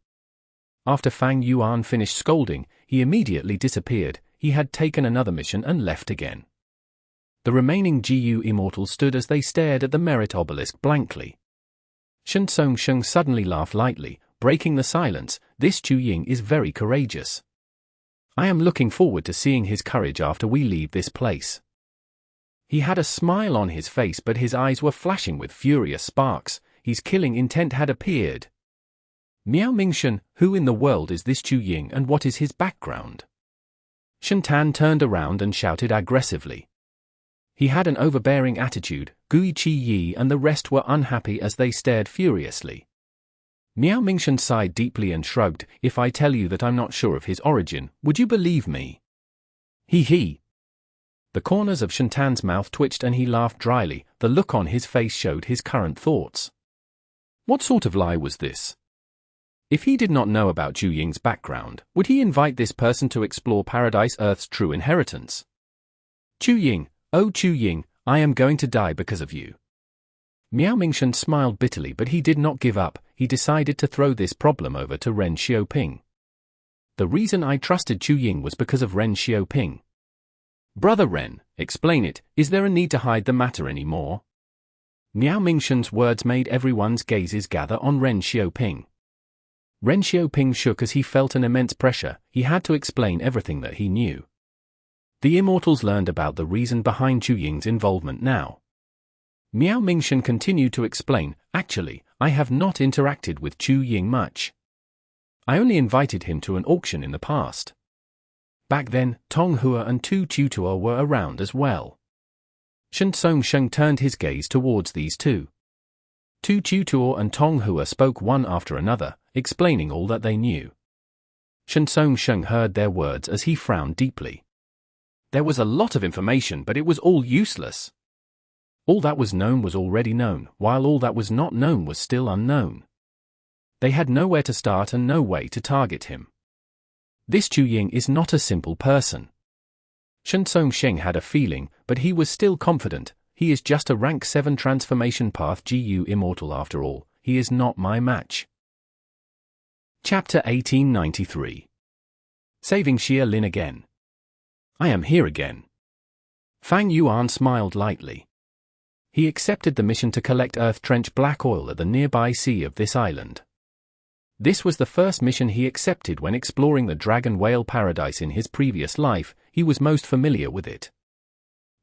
S1: After Fang Yuan finished scolding, he immediately disappeared. He had taken another mission and left again. The remaining GU immortals stood as they stared at the merit obelisk blankly. Shen Songsheng suddenly laughed lightly, breaking the silence. This Chu Ying is very courageous. I am looking forward to seeing his courage after we leave this place. He had a smile on his face, but his eyes were flashing with furious sparks. His killing intent had appeared. Miao Mingshen, who in the world is this Chu Ying and what is his background? Shen Tan turned around and shouted aggressively. He had an overbearing attitude. Gui Qi Yi and the rest were unhappy as they stared furiously. Miao Mingshen sighed deeply and shrugged. If I tell you that I'm not sure of his origin, would you believe me? He. The corners of Shen Tan's mouth twitched and he laughed dryly. The look on his face showed his current thoughts. What sort of lie was this? If he did not know about Chu Ying's background, would he invite this person to explore Paradise Earth's true inheritance? Chu Ying, oh Chu Ying, I am going to die because of you. Miao Mingshen smiled bitterly, but he did not give up. He decided to throw this problem over to Ren Xiaoping. The reason I trusted Chu Ying was because of Ren Xiaoping. Brother Ren, explain it. Is there a need to hide the matter anymore? Miao Mingshen's words made everyone's gazes gather on Ren Xiaoping. Ren Xiaoping shook as he felt an immense pressure. He had to explain everything that he knew. The immortals learned about the reason behind Chu Ying's involvement now. Miao Mingshen continued to explain. Actually, I have not interacted with Chu Ying much. I only invited him to an auction in the past. Back then, Tong Hua and Tu Tutor were around as well. Shen Songsheng turned his gaze towards these two. Tu Tutor and Tong Hua spoke one after another, explaining all that they knew. Shen Songsheng heard their words as he frowned deeply. There was a lot of information, but it was all useless. All that was known was already known, while all that was not known was still unknown. They had nowhere to start and no way to target him. This Chu Ying is not a simple person. Shen Songsheng had a feeling, but he was still confident. He is just a rank 7 transformation path GU immortal after all. He is not my match. Chapter 1893. Saving Xia Lin again. I am here again. Fang Yuan smiled lightly. He accepted the mission to collect earth trench black oil at the nearby sea of this island. This was the first mission he accepted when exploring the Dragon Whale Paradise in his previous life. He was most familiar with it.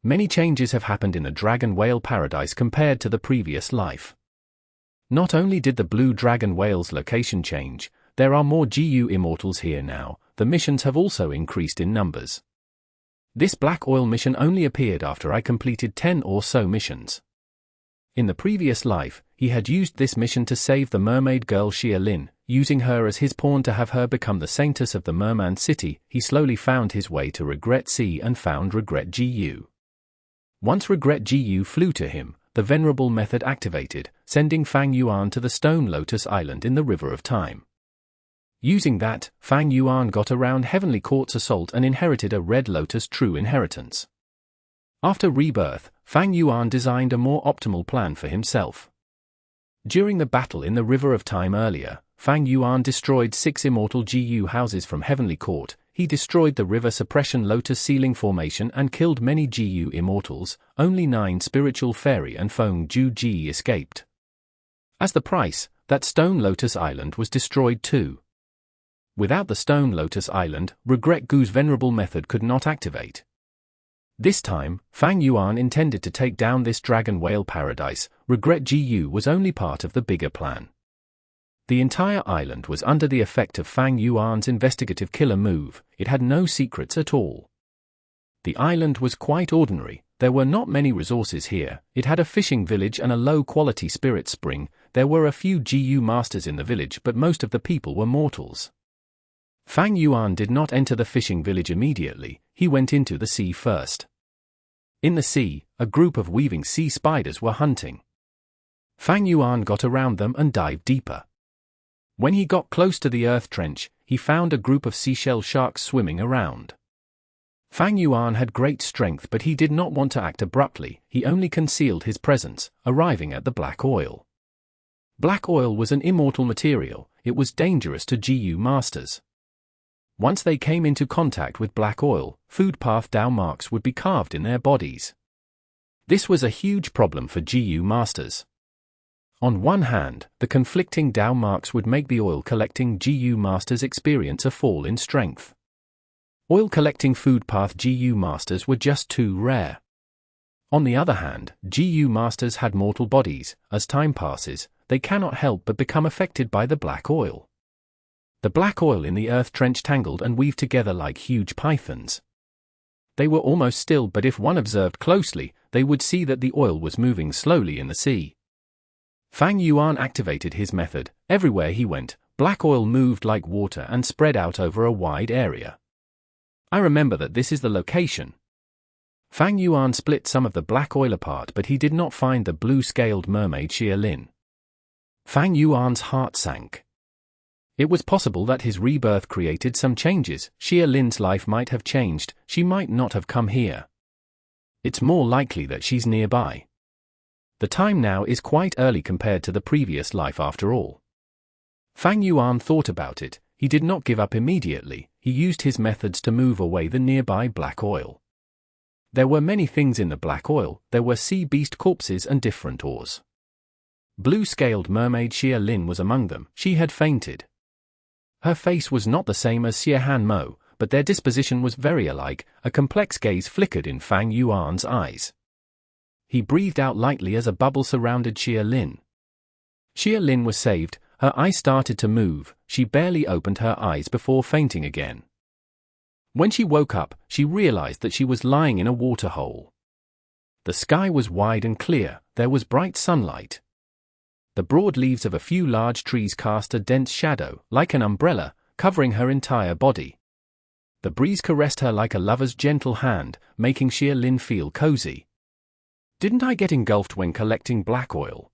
S1: Many changes have happened in the Dragon Whale Paradise compared to the previous life. Not only did the blue dragon whale's location change, there are more GU immortals here now. The missions have also increased in numbers. This black oil mission only appeared after I completed 10 or so missions. In the previous life, he had used this mission to save the mermaid girl Xia Lin, using her as his pawn to have her become the saintess of the Merman City. He slowly found his way to Regret Sea and found Regret GU. Once Regret GU flew to him, the Venerable method activated, sending Fang Yuan to the Stone Lotus Island in the River of Time. Using that, Fang Yuan got around Heavenly Court's assault and inherited a Red Lotus true inheritance. After rebirth, Fang Yuan designed a more optimal plan for himself. During the battle in the River of Time earlier, Fang Yuan destroyed 6 immortal GU houses from Heavenly Court. He destroyed the River Suppression Lotus Ceiling Formation and killed many GU immortals. Only 9 Spiritual Fairy and Feng Ju Ji escaped. As the price, that Stone Lotus Island was destroyed too. Without the Stone Lotus Island, Regret Gu's Venerable method could not activate. This time, Fang Yuan intended to take down this Dragon Whale Paradise. Regret GU was only part of the bigger plan. The entire island was under the effect of Fang Yuan's investigative killer move. It had no secrets at all. The island was quite ordinary. There were not many resources here. It had a fishing village and a low-quality spirit spring. There were a few GU masters in the village, but most of the people were mortals. Fang Yuan did not enter the fishing village immediately. He went into the sea first. In the sea, a group of weaving sea spiders were hunting. Fang Yuan got around them and dived deeper. When he got close to the earth trench, he found a group of seashell sharks swimming around. Fang Yuan had great strength, but he did not want to act abruptly. He only concealed his presence, arriving at the black oil. Black oil was an immortal material. It was dangerous to GU masters. Once they came into contact with black oil, food path Dao marks would be carved in their bodies. This was a huge problem for GU masters. On one hand, the conflicting Dao marks would make the oil-collecting GU masters experience a fall in strength. Oil-collecting food path GU masters were just too rare. On the other hand, GU masters had mortal bodies. As time passes, they cannot help but become affected by the black oil. The black oil in the earth trench tangled and weaved together like huge pythons. They were almost still, but if one observed closely, they would see that the oil was moving slowly in the sea. Fang Yuan activated his method. Everywhere he went, black oil moved like water and spread out over a wide area. I remember that this is the location. Fang Yuan split some of the black oil apart, but he did not find the blue-scaled mermaid Xia Lin. Fang Yuan's heart sank. It was possible that his rebirth created some changes. Xia Lin's life might have changed. She might not have come here. It's more likely that she's nearby. The time now is quite early compared to the previous life after all. Fang Yuan thought about it. He did not give up immediately. He used his methods to move away the nearby black oil. There were many things in the black oil. There were sea beast corpses and different ores. Blue-scaled mermaid Xia Lin was among them. She had fainted. Her face was not the same as Xie Han Mo, but their disposition was very alike. A complex gaze flickered in Fang Yuan's eyes. He breathed out lightly as a bubble surrounded Xia Lin. Xia Lin was saved. Her eyes started to move. She barely opened her eyes before fainting again. When she woke up, she realized that she was lying in a waterhole. The sky was wide and clear. There was bright sunlight. The broad leaves of a few large trees cast a dense shadow, like an umbrella, covering her entire body. The breeze caressed her like a lover's gentle hand, making Xia Lin feel cozy. Didn't I get engulfed when collecting black oil?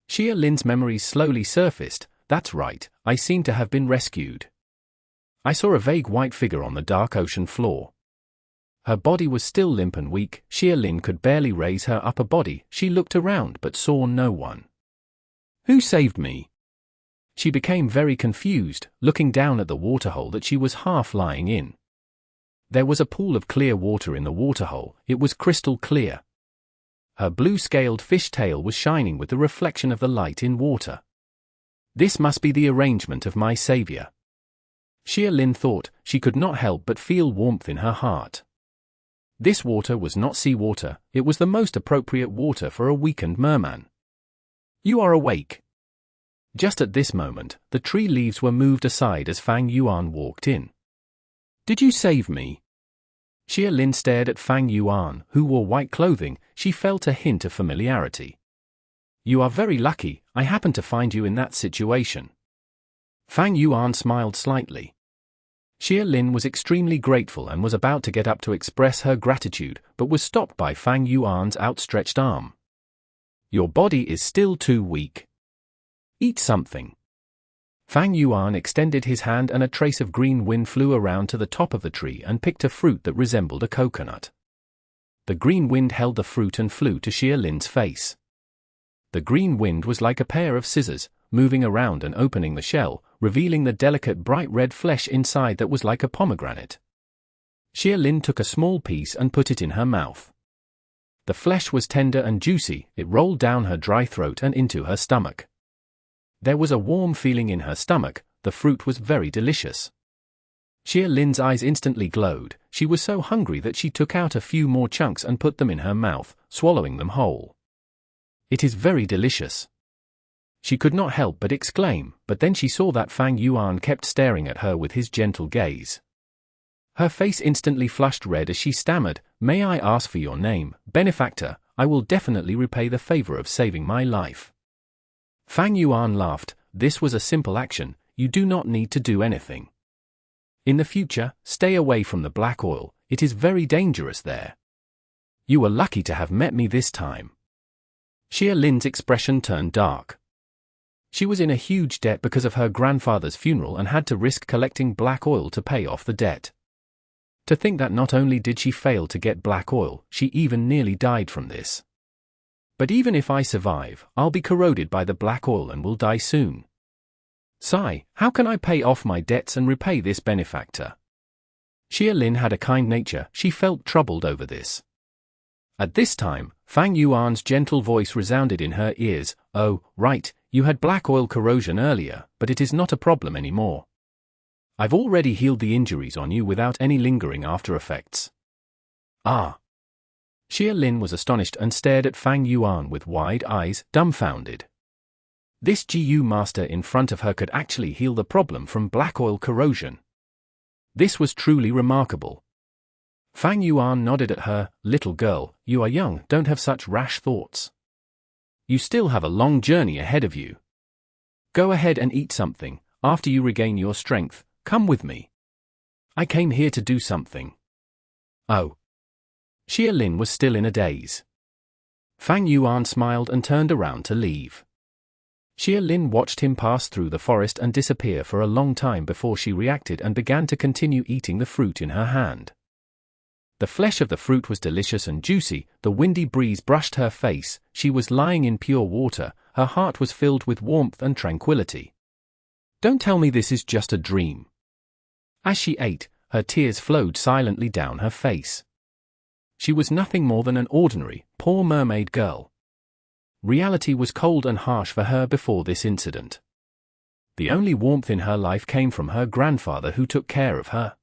S1: Xia Lin's memories slowly surfaced. That's right, I seem to have been rescued. I saw a vague white figure on the dark ocean floor. Her body was still limp and weak. Xia Lin could barely raise her upper body. She looked around but saw no one. Who saved me? She became very confused, looking down at the waterhole that she was half lying in. There was a pool of clear water in the waterhole. It was crystal clear. Her blue-scaled fish tail was shining with the reflection of the light in water. This must be the arrangement of my savior. Xia Lin thought. She could not help but feel warmth in her heart. This water was not seawater. It was the most appropriate water for a weakened merman. You are awake. Just at this moment, the tree leaves were moved aside as Fang Yuan walked in. Did you save me? Xia Lin stared at Fang Yuan, who wore white clothing. She felt a hint of familiarity. You are very lucky. I happened to find you in that situation. Fang Yuan smiled slightly. Xia Lin was extremely grateful and was about to get up to express her gratitude, but was stopped by Fang Yuan's outstretched arm. Your body is still too weak. Eat something. Fang Yuan extended his hand and a trace of green wind flew around to the top of the tree and picked a fruit that resembled a coconut. The green wind held the fruit and flew to Xia Lin's face. The green wind was like a pair of scissors, moving around and opening the shell, revealing the delicate bright red flesh inside that was like a pomegranate. Xia Lin took a small piece and put it in her mouth. The flesh was tender and juicy. It rolled down her dry throat and into her stomach. There was a warm feeling in her stomach. The fruit was very delicious. Xia Lin's eyes instantly glowed. She was so hungry that she took out a few more chunks and put them in her mouth, swallowing them whole. It is very delicious. She could not help but exclaim, but then she saw that Fang Yuan kept staring at her with his gentle gaze. Her face instantly flushed red as she stammered, "May I ask for your name, benefactor? I will definitely repay the favor of saving my life." Fang Yuan laughed. This was a simple action. You do not need to do anything. In the future, stay away from the black oil. It is very dangerous there. You are lucky to have met me this time. Xia Lin's expression turned dark. She was in a huge debt because of her grandfather's funeral and had to risk collecting black oil to pay off the debt. To think that not only did she fail to get black oil, she even nearly died from this. But even if I survive, I'll be corroded by the black oil and will die soon. Sigh, how can I pay off my debts and repay this benefactor? Xia Lin had a kind nature, she felt troubled over this. At this time, Fang Yuan's gentle voice resounded in her ears. Oh, right, you had black oil corrosion earlier, but it is not a problem anymore. I've already healed the injuries on you without any lingering after effects. Ah. Xia Lin was astonished and stared at Fang Yuan with wide eyes, dumbfounded. This GU master in front of her could actually heal the problem from black oil corrosion. This was truly remarkable. Fang Yuan nodded at her. Little girl, you are young, don't have such rash thoughts. You still have a long journey ahead of you. Go ahead and eat something. After you regain your strength, come with me. I came here to do something. Oh. Xia Lin was still in a daze. Fang Yuan smiled and turned around to leave. Xia Lin watched him pass through the forest and disappear for a long time before she reacted and began to continue eating the fruit in her hand. The flesh of the fruit was delicious and juicy, the windy breeze brushed her face, she was lying in pure water, her heart was filled with warmth and tranquility. Don't tell me this is just a dream. As she ate, her tears flowed silently down her face. She was nothing more than an ordinary, poor mermaid girl. Reality was cold and harsh for her before this incident. The only warmth in her life came from her grandfather who took care of her.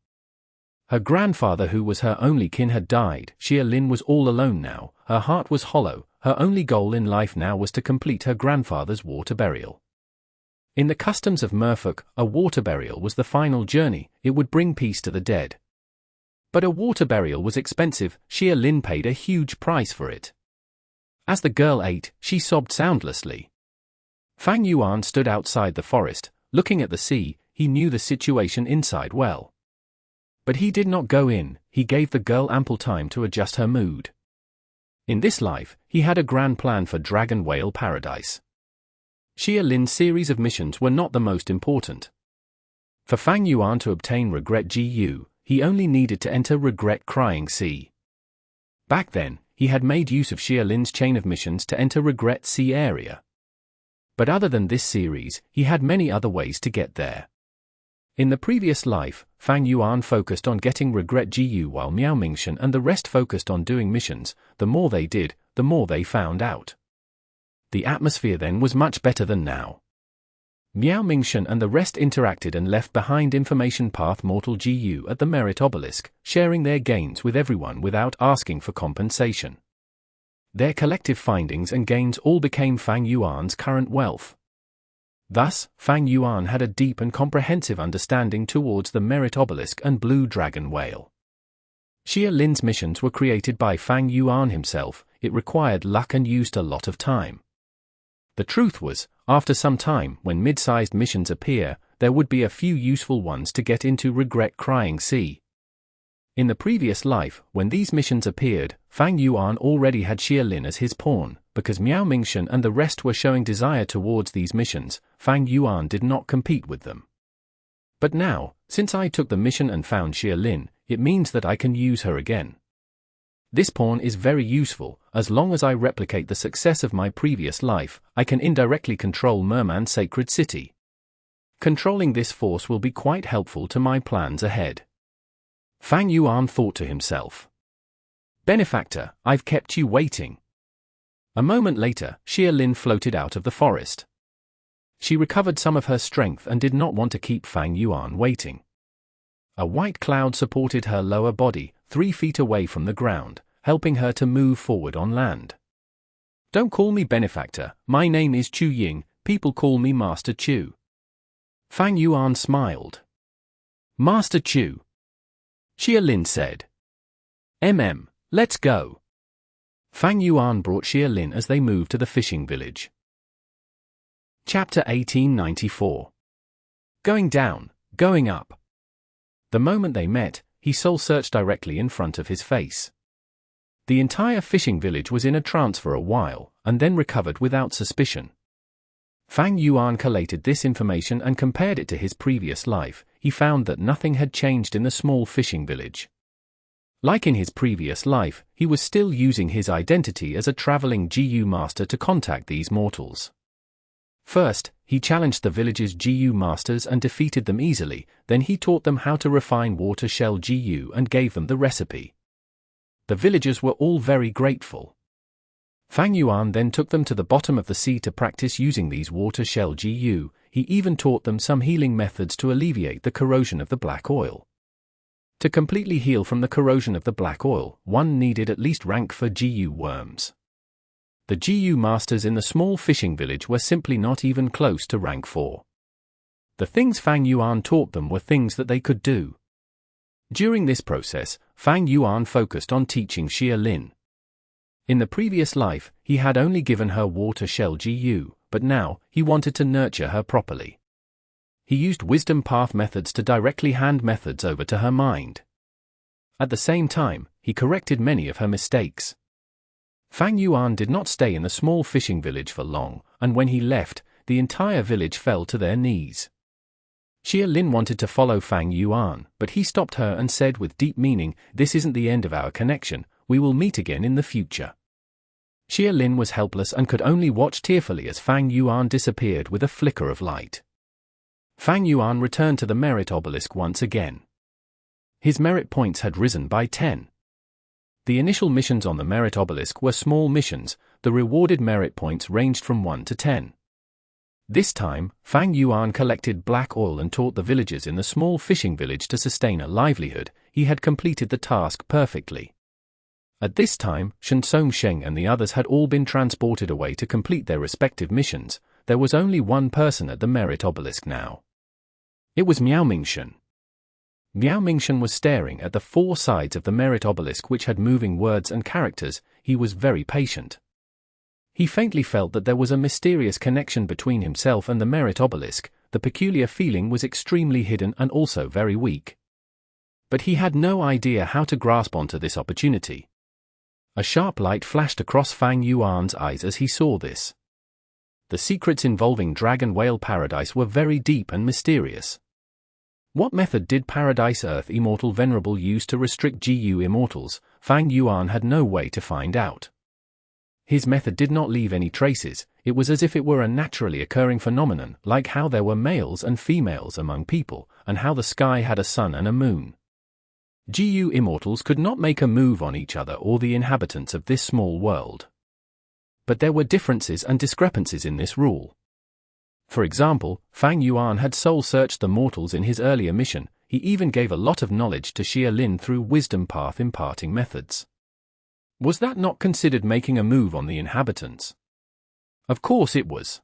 S1: Her grandfather, who was her only kin, had died. Xia Lin was all alone now, her heart was hollow, her only goal in life now was to complete her grandfather's water burial. In the customs of Merfolk, a water burial was the final journey, it would bring peace to the dead. But a water burial was expensive, Xia Lin paid a huge price for it. As the girl ate, she sobbed soundlessly. Fang Yuan stood outside the forest, looking at the sea, he knew the situation inside well. But he did not go in, he gave the girl ample time to adjust her mood. In this life, he had a grand plan for Dragon Whale Paradise. Xia Lin's series of missions were not the most important. For Fang Yuan to obtain Regret GU, he only needed to enter Regret Crying Sea. Back then, he had made use of Xia Lin's chain of missions to enter Regret Sea area. But other than this series, he had many other ways to get there. In the previous life, Fang Yuan focused on getting Regret GU while Miao Mingshan and the rest focused on doing missions. The more they did, the more they found out. The atmosphere then was much better than now. Miao Mingshan and the rest interacted and left behind information path Mortal GU at the Merit Obelisk, sharing their gains with everyone without asking for compensation. Their collective findings and gains all became Fang Yuan's current wealth. Thus, Fang Yuan had a deep and comprehensive understanding towards the Merit Obelisk and Blue Dragon Whale. Xia Lin's missions were created by Fang Yuan himself, it required luck and used a lot of time. The truth was, after some time, when mid-sized missions appear, there would be a few useful ones to get into Regret Crying Sea. In the previous life, when these missions appeared, Fang Yuan already had Xia Lin as his pawn, because Miao Mingshan and the rest were showing desire towards these missions, Fang Yuan did not compete with them. But now, since I took the mission and found Xia Lin, it means that I can use her again. This pawn is very useful, as long as I replicate the success of my previous life, I can indirectly control Merman's sacred city. Controlling this force will be quite helpful to my plans ahead. Fang Yuan thought to himself. Benefactor, I've kept you waiting. A moment later, Xia Lin floated out of the forest. She recovered some of her strength and did not want to keep Fang Yuan waiting. A white cloud supported her lower body, 3 feet away from the ground, helping her to move forward on land. Don't call me Benefactor, my name is Chu Ying, people call me Master Chu. Fang Yuan smiled. Master Chu. Xia Lin said. Let's go. Fang Yuan brought Xia Lin as they moved to the fishing village. Chapter 1894. Going down, going up. The moment they met, he soul-searched directly in front of his face. The entire fishing village was in a trance for a while, and then recovered without suspicion. Fang Yuan collated this information and compared it to his previous life. He found that nothing had changed in the small fishing village. Like in his previous life, he was still using his identity as a traveling GU master to contact these mortals. First, he challenged the village's GU masters and defeated them easily, then he taught them how to refine water shell GU and gave them the recipe. The villagers were all very grateful. Fang Yuan then took them to the bottom of the sea to practice using these water shell GU. He even taught them some healing methods to alleviate the corrosion of the black oil. To completely heal from the corrosion of the black oil, one needed at least rank 4 GU worms. The GU masters in the small fishing village were simply not even close to rank 4. The things Fang Yuan taught them were things that they could do. During this process, Fang Yuan focused on teaching Xiao. In the previous life, he had only given her water shell GU, but now, he wanted to nurture her properly. He used wisdom path methods to directly hand methods over to her mind. At the same time, he corrected many of her mistakes. Fang Yuan did not stay in the small fishing village for long, and when he left, the entire village fell to their knees. Xiao wanted to follow Fang Yuan, but he stopped her and said with deep meaning, "This isn't the end of our connection, we will meet again in the future." Xiao was helpless and could only watch tearfully as Fang Yuan disappeared with a flicker of light. Fang Yuan returned to the merit obelisk once again. His merit points had risen by 10. The initial missions on the merit obelisk were small missions. The rewarded merit points ranged from 1 to 10. This time, Fang Yuan collected black oil and taught the villagers in the small fishing village to sustain a livelihood. He had completed the task perfectly. At this time, Shen Sheng and the others had all been transported away to complete their respective missions. There was only one person at the merit obelisk now. It was Miao Mingshen. Miao Mingshen was staring at the 4 sides of the merit obelisk which had moving words and characters. He was very patient. He faintly felt that there was a mysterious connection between himself and the merit obelisk. The peculiar feeling was extremely hidden and also very weak. But he had no idea how to grasp onto this opportunity. A sharp light flashed across Fang Yuan's eyes as he saw this. The secrets involving Dragon Whale Paradise were very deep and mysterious. What method did Paradise Earth Immortal Venerable use to restrict GU immortals? Fang Yuan had no way to find out. His method did not leave any traces. It was as if it were a naturally occurring phenomenon, like how there were males and females among people, and how the sky had a sun and a moon. GU immortals could not make a move on each other or the inhabitants of this small world. But there were differences and discrepancies in this rule. For example, Fang Yuan had soul-searched the mortals in his earlier mission. He even gave a lot of knowledge to Xiao through wisdom path imparting methods. Was that not considered making a move on the inhabitants? Of course it was.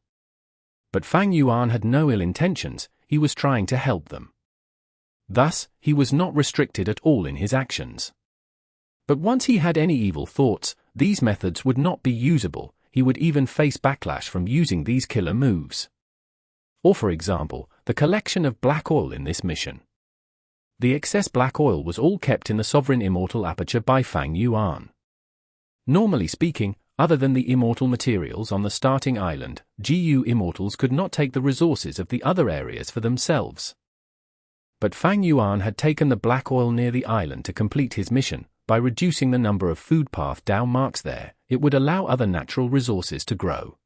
S1: But Fang Yuan had no ill intentions. He was trying to help them. Thus, he was not restricted at all in his actions. But once he had any evil thoughts, these methods would not be usable. He would even face backlash from using these killer moves. Or for example, the collection of black oil in this mission. The excess black oil was all kept in the sovereign immortal aperture by Fang Yuan. Normally speaking, other than the immortal materials on the starting island, GU immortals could not take the resources of the other areas for themselves. But Fang Yuan had taken the black oil near the island to complete his mission. By reducing the number of food path Dao marks there, it would allow other natural resources to grow.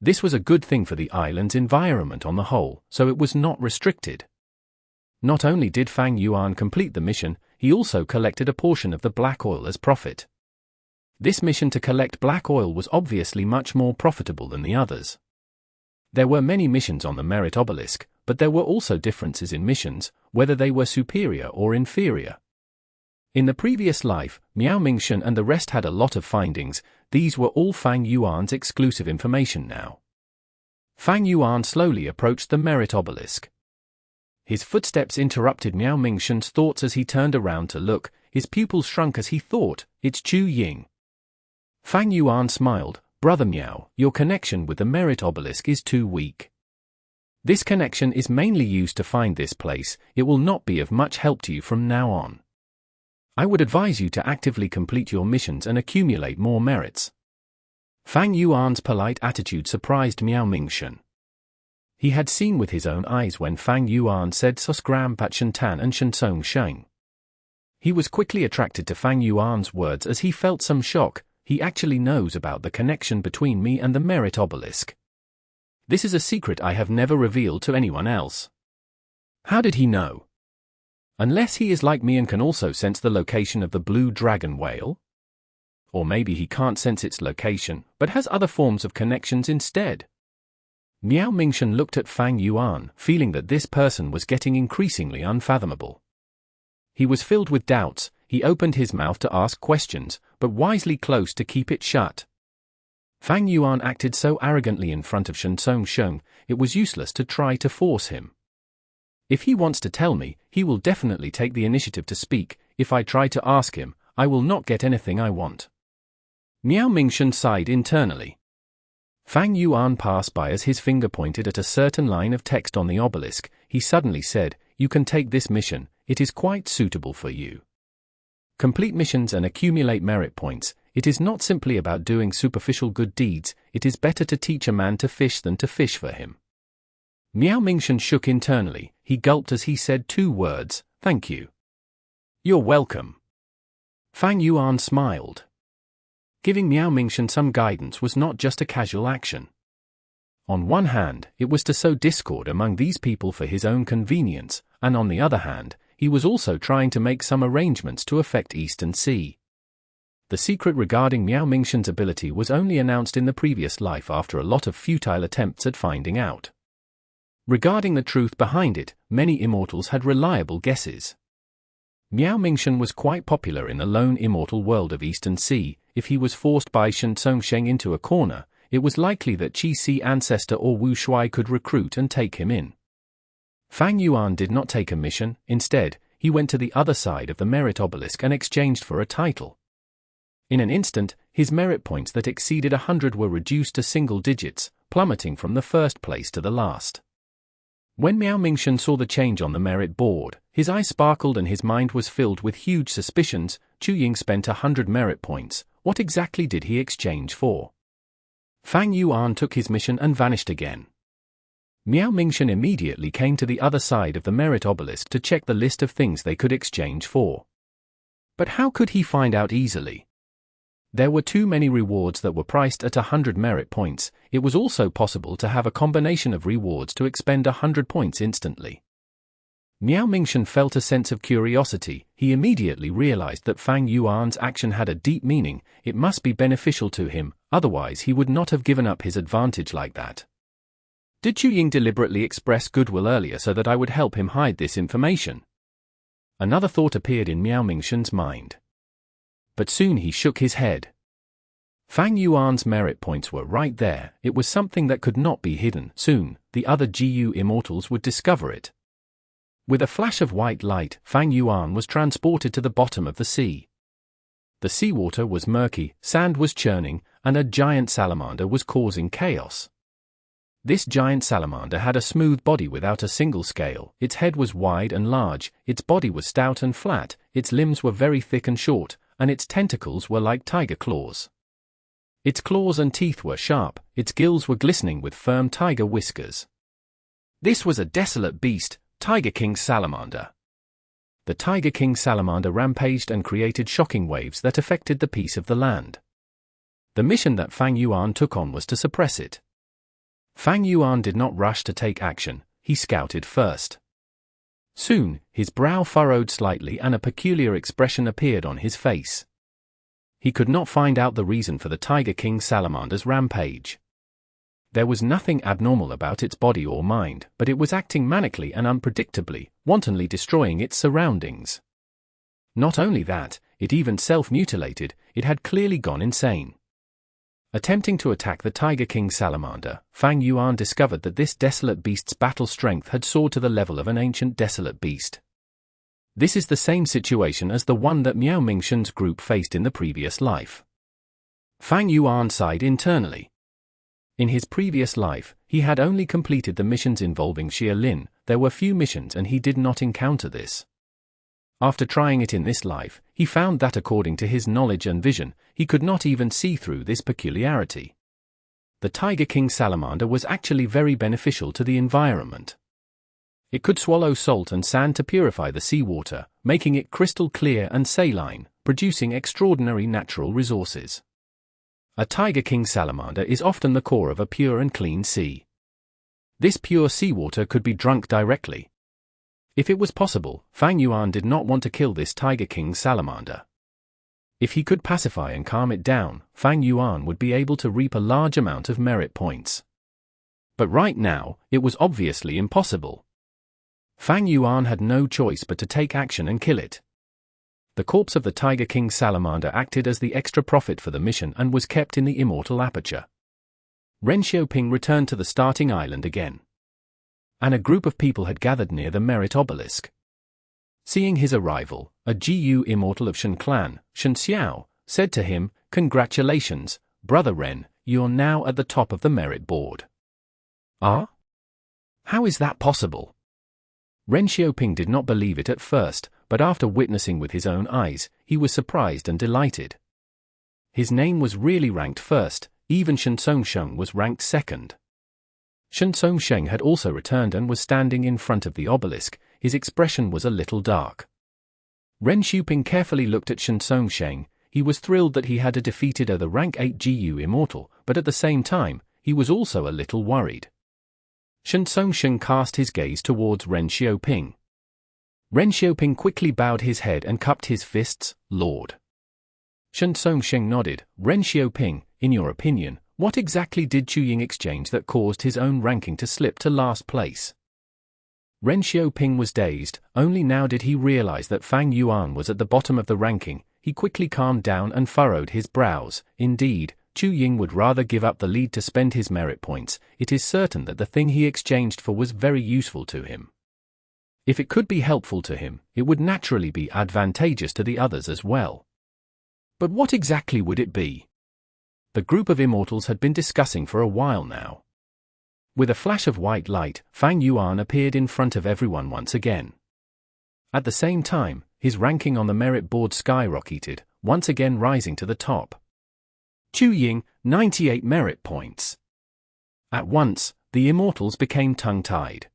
S1: This was a good thing for the island's environment on the whole, so it was not restricted. Not only did Fang Yuan complete the mission, he also collected a portion of the black oil as profit. This mission to collect black oil was obviously much more profitable than the others. There were many missions on the merit obelisk, but there were also differences in missions, whether they were superior or inferior. In the previous life, Miao Mingshen and the rest had a lot of findings. These were all Fang Yuan's exclusive information now. Fang Yuan slowly approached the merit obelisk. His footsteps interrupted Miao Mingshen's thoughts as he turned around to look. His pupils shrunk as he thought, "It's Ying." Fang Yuan smiled. "Brother Miao, your connection with the merit obelisk is too weak. This connection is mainly used to find this place. It will not be of much help to you from now on. I would advise you to actively complete your missions and accumulate more merits. Fang Yuan's polite attitude surprised Miao Mingshan. He had seen with his own eyes when Fang Yuan said Sosgram Pat Shantan and Shansong Sheng. He was quickly attracted to Fang Yuan's words as he felt some shock. He actually knows about the connection between me and the merit obelisk. This is a secret I have never revealed to anyone else. How did he know? Unless he is like me and can also sense the location of the blue dragon whale? Or maybe he can't sense its location, but has other forms of connections instead. Miao Mingshan looked at Fang Yuan, feeling that this person was getting increasingly unfathomable. He was filled with doubts. He opened his mouth to ask questions, but wisely closed to keep it shut. Fang Yuan acted so arrogantly in front of Shansong Sheng, it was useless to try to force him. If he wants to tell me, he will definitely take the initiative to speak. If I try to ask him, I will not get anything I want. Miao Mingshan sighed internally. Fang Yuan passed by as his finger pointed at a certain line of text on the obelisk. He suddenly said, "You can take this mission, it is quite suitable for you. Complete missions and accumulate merit points. It is not simply about doing superficial good deeds, it is better to teach a man to fish than to fish for him." Miao Mingshan shook internally. He gulped as he said two words, "Thank you." "You're welcome." Fang Yuan smiled. Giving Miao Mingshan some guidance was not just a casual action. On one hand, it was to sow discord among these people for his own convenience, and on the other hand, he was also trying to make some arrangements to affect Eastern Sea. The secret regarding Miao Mingshan's ability was only announced in the previous life after a lot of futile attempts at finding out. Regarding the truth behind it, many immortals had reliable guesses. Miao Mingshan was quite popular in the lone immortal world of Eastern Sea. If he was forced by Shansong Sheng into a corner, it was likely that Qi Si Ancestor or Wu Shuai could recruit and take him in. Fang Yuan did not take a mission. Instead, he went to the other side of the merit obelisk and exchanged for a title. In an instant, his merit points that exceeded 100 were reduced to single digits, plummeting from the first place to the last. When Miao Mingshan saw the change on the merit board, his eyes sparkled and his mind was filled with huge suspicions. Ying spent 100 merit points. What exactly did he exchange for? Fang Yuan took his mission and vanished again. Miao Mingshan immediately came to the other side of the merit obelisk to check the list of things they could exchange for. But how could he find out easily? There were too many rewards that were priced at 100 merit points. It was also possible to have a combination of rewards to expend 100 points instantly. Miao Mingshan felt a sense of curiosity. He immediately realized that Fang Yuan's action had a deep meaning. It must be beneficial to him, otherwise he would not have given up his advantage like that. Did Ying deliberately express goodwill earlier so that I would help him hide this information? Another thought appeared in Miao Mingshan's mind. But soon he shook his head. Fang Yuan's merit points were right there. It was something that could not be hidden. Soon, the other GU immortals would discover it. With a flash of white light, Fang Yuan was transported to the bottom of the sea. The seawater was murky, sand was churning, and a giant salamander was causing chaos. This giant salamander had a smooth body without a single scale. Its head was wide and large, its body was stout and flat, its limbs were very thick and short, and its tentacles were like tiger claws. Its claws and teeth were sharp, its gills were glistening with firm tiger whiskers. This was a desolate beast, Tiger King Salamander. The Tiger King Salamander rampaged and created shocking waves that affected the peace of the land. The mission that Fang Yuan took on was to suppress it. Fang Yuan did not rush to take action, he scouted first. Soon, his brow furrowed slightly and a peculiar expression appeared on his face. He could not find out the reason for the Tiger King Salamander's rampage. There was nothing abnormal about its body or mind, but it was acting manically and unpredictably, wantonly destroying its surroundings. Not only that, it even self-mutilated. It had clearly gone insane. Attempting to attack the Tiger King Salamander, Fang Yuan discovered that this desolate beast's battle strength had soared to the level of an ancient desolate beast. This is the same situation as the one that Miao Mingshan's group faced in the previous life. Fang Yuan sighed internally. In his previous life, he had only completed the missions involving Xia Lin. There were few missions and he did not encounter this. After trying it in this life, he found that according to his knowledge and vision, he could not even see through this peculiarity. The Tiger King salamander was actually very beneficial to the environment. It could swallow salt and sand to purify the seawater, making it crystal clear and saline, producing extraordinary natural resources. A Tiger King salamander is often the core of a pure and clean sea. This pure seawater could be drunk directly. If it was possible, Fang Yuan did not want to kill this Tiger King salamander. If he could pacify and calm it down, Fang Yuan would be able to reap a large amount of merit points. But right now, it was obviously impossible. Fang Yuan had no choice but to take action and kill it. The corpse of the Tiger King salamander acted as the extra profit for the mission and was kept in the immortal Aperture. Ren Xiaoping returned to the starting island again. And a group of people had gathered near the merit obelisk. Seeing his arrival, a GU immortal of Shen clan, Xiao, said to him, "Congratulations, Brother Ren, you're now at the top of the merit board." "Ah? How is that possible?" Ren Xiaoping did not believe it at first, but after witnessing with his own eyes, he was surprised and delighted. His name was really ranked first, even Shen Songsheng was ranked second. Shen Songsheng had also returned and was standing in front of the obelisk. His expression was a little dark. Ren Xiaoping carefully looked at Shen Songsheng. He was thrilled that he had defeated the rank 8 GU immortal, but at the same time, he was also a little worried. Shen Songsheng cast his gaze towards Ren Xiaoping. Ren Xiaoping quickly bowed his head and cupped his fists. "Lord." Shen Songsheng nodded. "Ren Xiaoping, in your opinion, what exactly did Ying exchange that caused his own ranking to slip to last place?" Ren Xiaoping was dazed. Only now did he realize that Fang Yuan was at the bottom of the ranking. He quickly calmed down and furrowed his brows. Indeed, Ying would rather give up the lead to spend his merit points. It is certain that the thing he exchanged for was very useful to him. If it could be helpful to him, it would naturally be advantageous to the others as well. But what exactly would it be? The group of immortals had been discussing for a while now. With a flash of white light, Fang Yuan appeared in front of everyone once again. At the same time, his ranking on the merit board skyrocketed, once again rising to the top. Ying, 98 merit points. At once, the immortals became tongue-tied.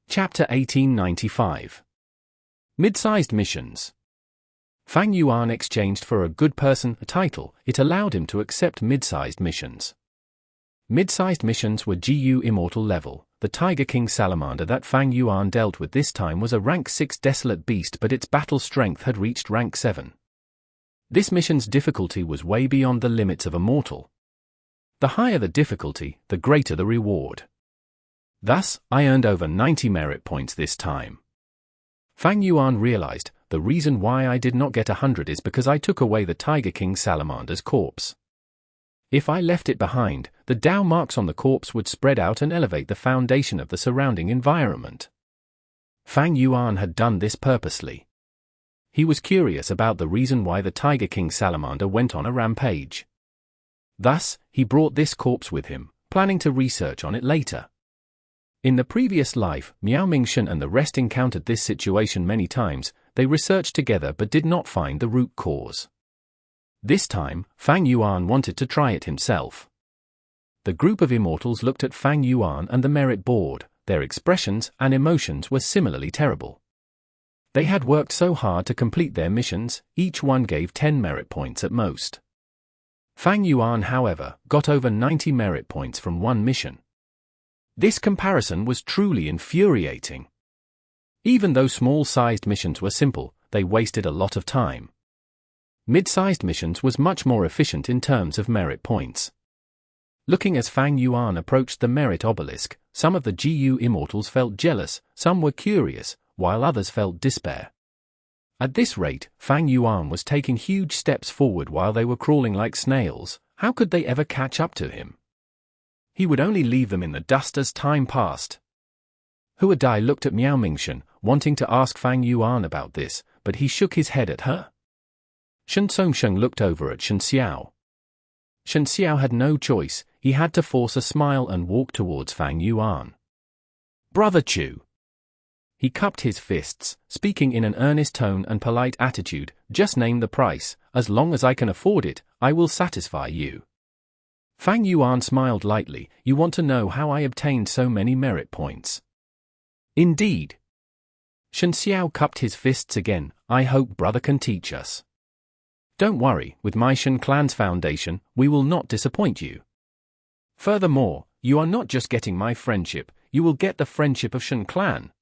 S1: Chapter 1895. Mid-sized missions. Fang Yuan exchanged for a good person a title. It allowed him to accept mid-sized missions. Mid-sized missions were GU immortal level. The Tiger King salamander that Fang Yuan dealt with this time was a rank 6 desolate beast, but its battle strength had reached rank 7. This mission's difficulty was way beyond the limits of a mortal. The higher the difficulty, the greater the reward. Thus, I earned over 90 merit points this time. Fang Yuan realized, the reason why I did not get 100 is because I took away the Tiger King salamander's corpse. If I left it behind, the Dao marks on the corpse would spread out and elevate the foundation of the surrounding environment. Fang Yuan had done this purposely. He was curious about the reason why the Tiger King salamander went on a rampage. Thus, he brought this corpse with him, planning to research on it later. In the previous life, Miao Mingshan and the rest encountered this situation many times. They researched together but did not find the root cause. This time, Fang Yuan wanted to try it himself. The group of immortals looked at Fang Yuan and the merit board. Their expressions and emotions were similarly terrible. They had worked so hard to complete their missions, each one gave 10 merit points at most. Fang Yuan, however, got over 90 merit points from one mission. This comparison was truly infuriating. Even though small-sized missions were simple, they wasted a lot of time. Mid-sized missions was much more efficient in terms of merit points. Looking as Fang Yuan approached the merit obelisk, some of the GU immortals felt jealous, some were curious, while others felt despair. At this rate, Fang Yuan was taking huge steps forward while they were crawling like snails. How could they ever catch up to him? He would only leave them in the dust as time passed. Hua Dai looked at Miao Mingshan, wanting to ask Fang Yuan about this, but he shook his head at her. Shen Songsheng looked over at Xiao. Xiao had no choice. He had to force a smile and walk towards Fang Yuan. "Brother Chu."
S2: He cupped his fists, speaking in an earnest tone and polite attitude. Just name the price. As long as I can afford it, I will satisfy you. Fang Yuan smiled lightly. You want to know how I obtained so many merit points? Indeed. Xiao cupped his fists again. I hope brother can teach us. Don't worry, with my Shen clan's foundation, we will not disappoint you. Furthermore, you are not just getting my friendship, you will get the friendship of Shen clan.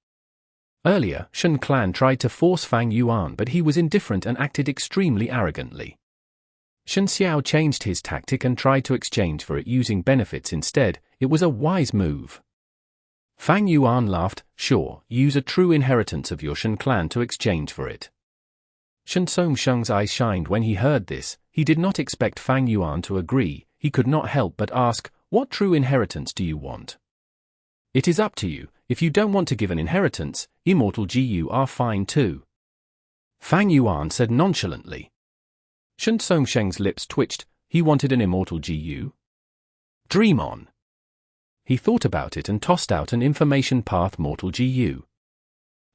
S2: Earlier, Shen clan tried to force Fang Yuan, but he was indifferent and acted extremely arrogantly. Xiao changed his tactic and tried to exchange for it using benefits instead. It was a wise move. Fang Yuan laughed. Sure, use a true inheritance of your Shen clan to exchange for it. Sheng's eyes shined when he heard this. He did not expect Fang Yuan to agree. He could not help but ask, what true inheritance do you want? It is up to you. If you don't want to give an inheritance, immortal GU are fine too. Fang Yuan said nonchalantly. Sheng's lips twitched. He wanted an immortal GU? Dream on. He thought about it and tossed out an information path mortal GU.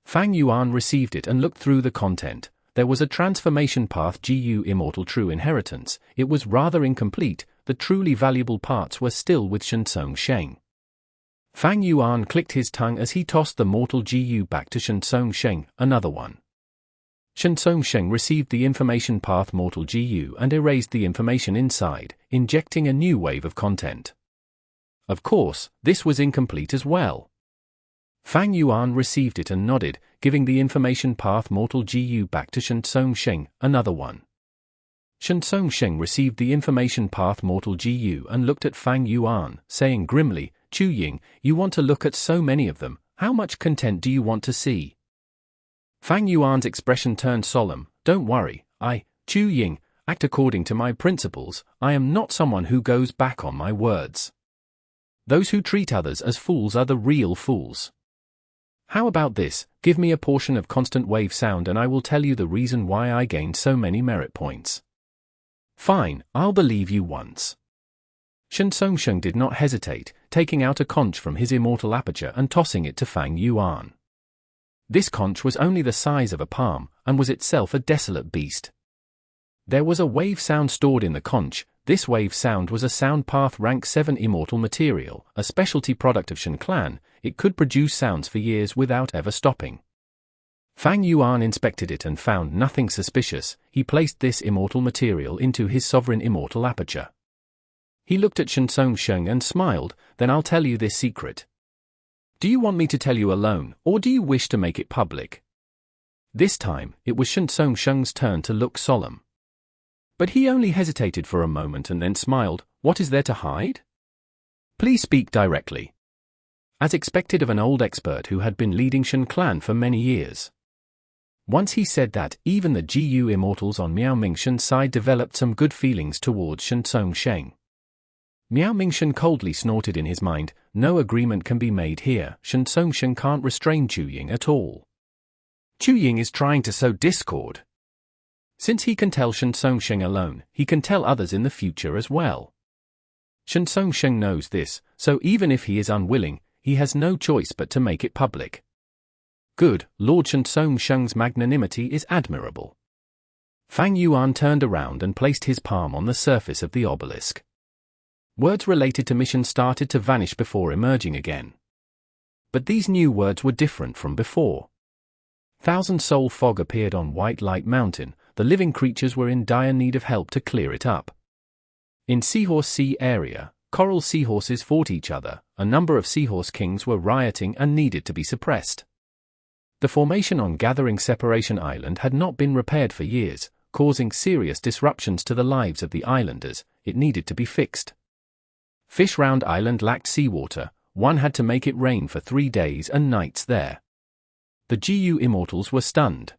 S2: Fang Yuan received it and looked through the content. There was a transformation path GU immortal true inheritance. It was rather incomplete. The truly valuable parts were still with Sheng. Fang Yuan clicked his tongue as he tossed the mortal GU back to Sheng. Another one. Sheng received the information path mortal GU and erased the information inside, injecting a new wave of content. Of course, this was incomplete as well. Fang Yuan received it and nodded, giving the information path mortal GU back to Sheng. Another one. Sheng received the information path mortal GU and looked at Fang Yuan, saying grimly, Ying, you want to look at so many of them, how much content do you want to see? Fang Yuan's expression turned solemn. Don't worry, Ying, act according to my principles. I am not someone who goes back on my words. Those who treat others as fools are the real fools. How about this? Give me a portion of constant wave sound and I will tell you the reason why I gained so many merit points. Fine, I'll believe you once. Sheng did not hesitate, taking out a conch from his immortal aperture and tossing it to Fang Yuan. This conch was only the size of a palm, and was itself a desolate beast. There was a wave sound stored in the conch. This wave sound was a sound path rank 7 immortal material, a specialty product of Shen clan. It could produce sounds for years without ever stopping. Fang Yuan inspected it and found nothing suspicious. He placed this immortal material into his sovereign immortal aperture. He looked at Sheng and smiled. Then I'll tell you this secret. Do you want me to tell you alone, or do you wish to make it public? This time, it was Sheng's turn to look solemn. But he only hesitated for a moment and then smiled. What is there to hide? Please speak directly. As expected of an old expert who had been leading Shen clan for many years. Once he said that, even the GU immortals on Miao Mingshen's side developed some good feelings towards Sheng. Miao Mingshen coldly snorted in his mind. No agreement can be made here. Sheng can't restrain Ying at all. Ying is trying to sow discord. Since he can tell Sheng alone, he can tell others in the future as well. Sheng knows this, so even if he is unwilling, he has no choice but to make it public. Good, Lord Sheng's magnanimity is admirable. Fang Yuan turned around and placed his palm on the surface of the obelisk. Words related to mission started to vanish before emerging again. But these new words were different from before. Thousand Soul Fog appeared on White Light Mountain. The living creatures were in dire need of help to clear it up. In Seahorse Sea area, coral seahorses fought each other. A number of seahorse kings were rioting and needed to be suppressed. The formation on Gathering Separation Island had not been repaired for years, causing serious disruptions to the lives of the islanders. It needed to be fixed. Fish Round Island lacked seawater. One had to make it rain for 3 days and nights there. The GU immortals were stunned.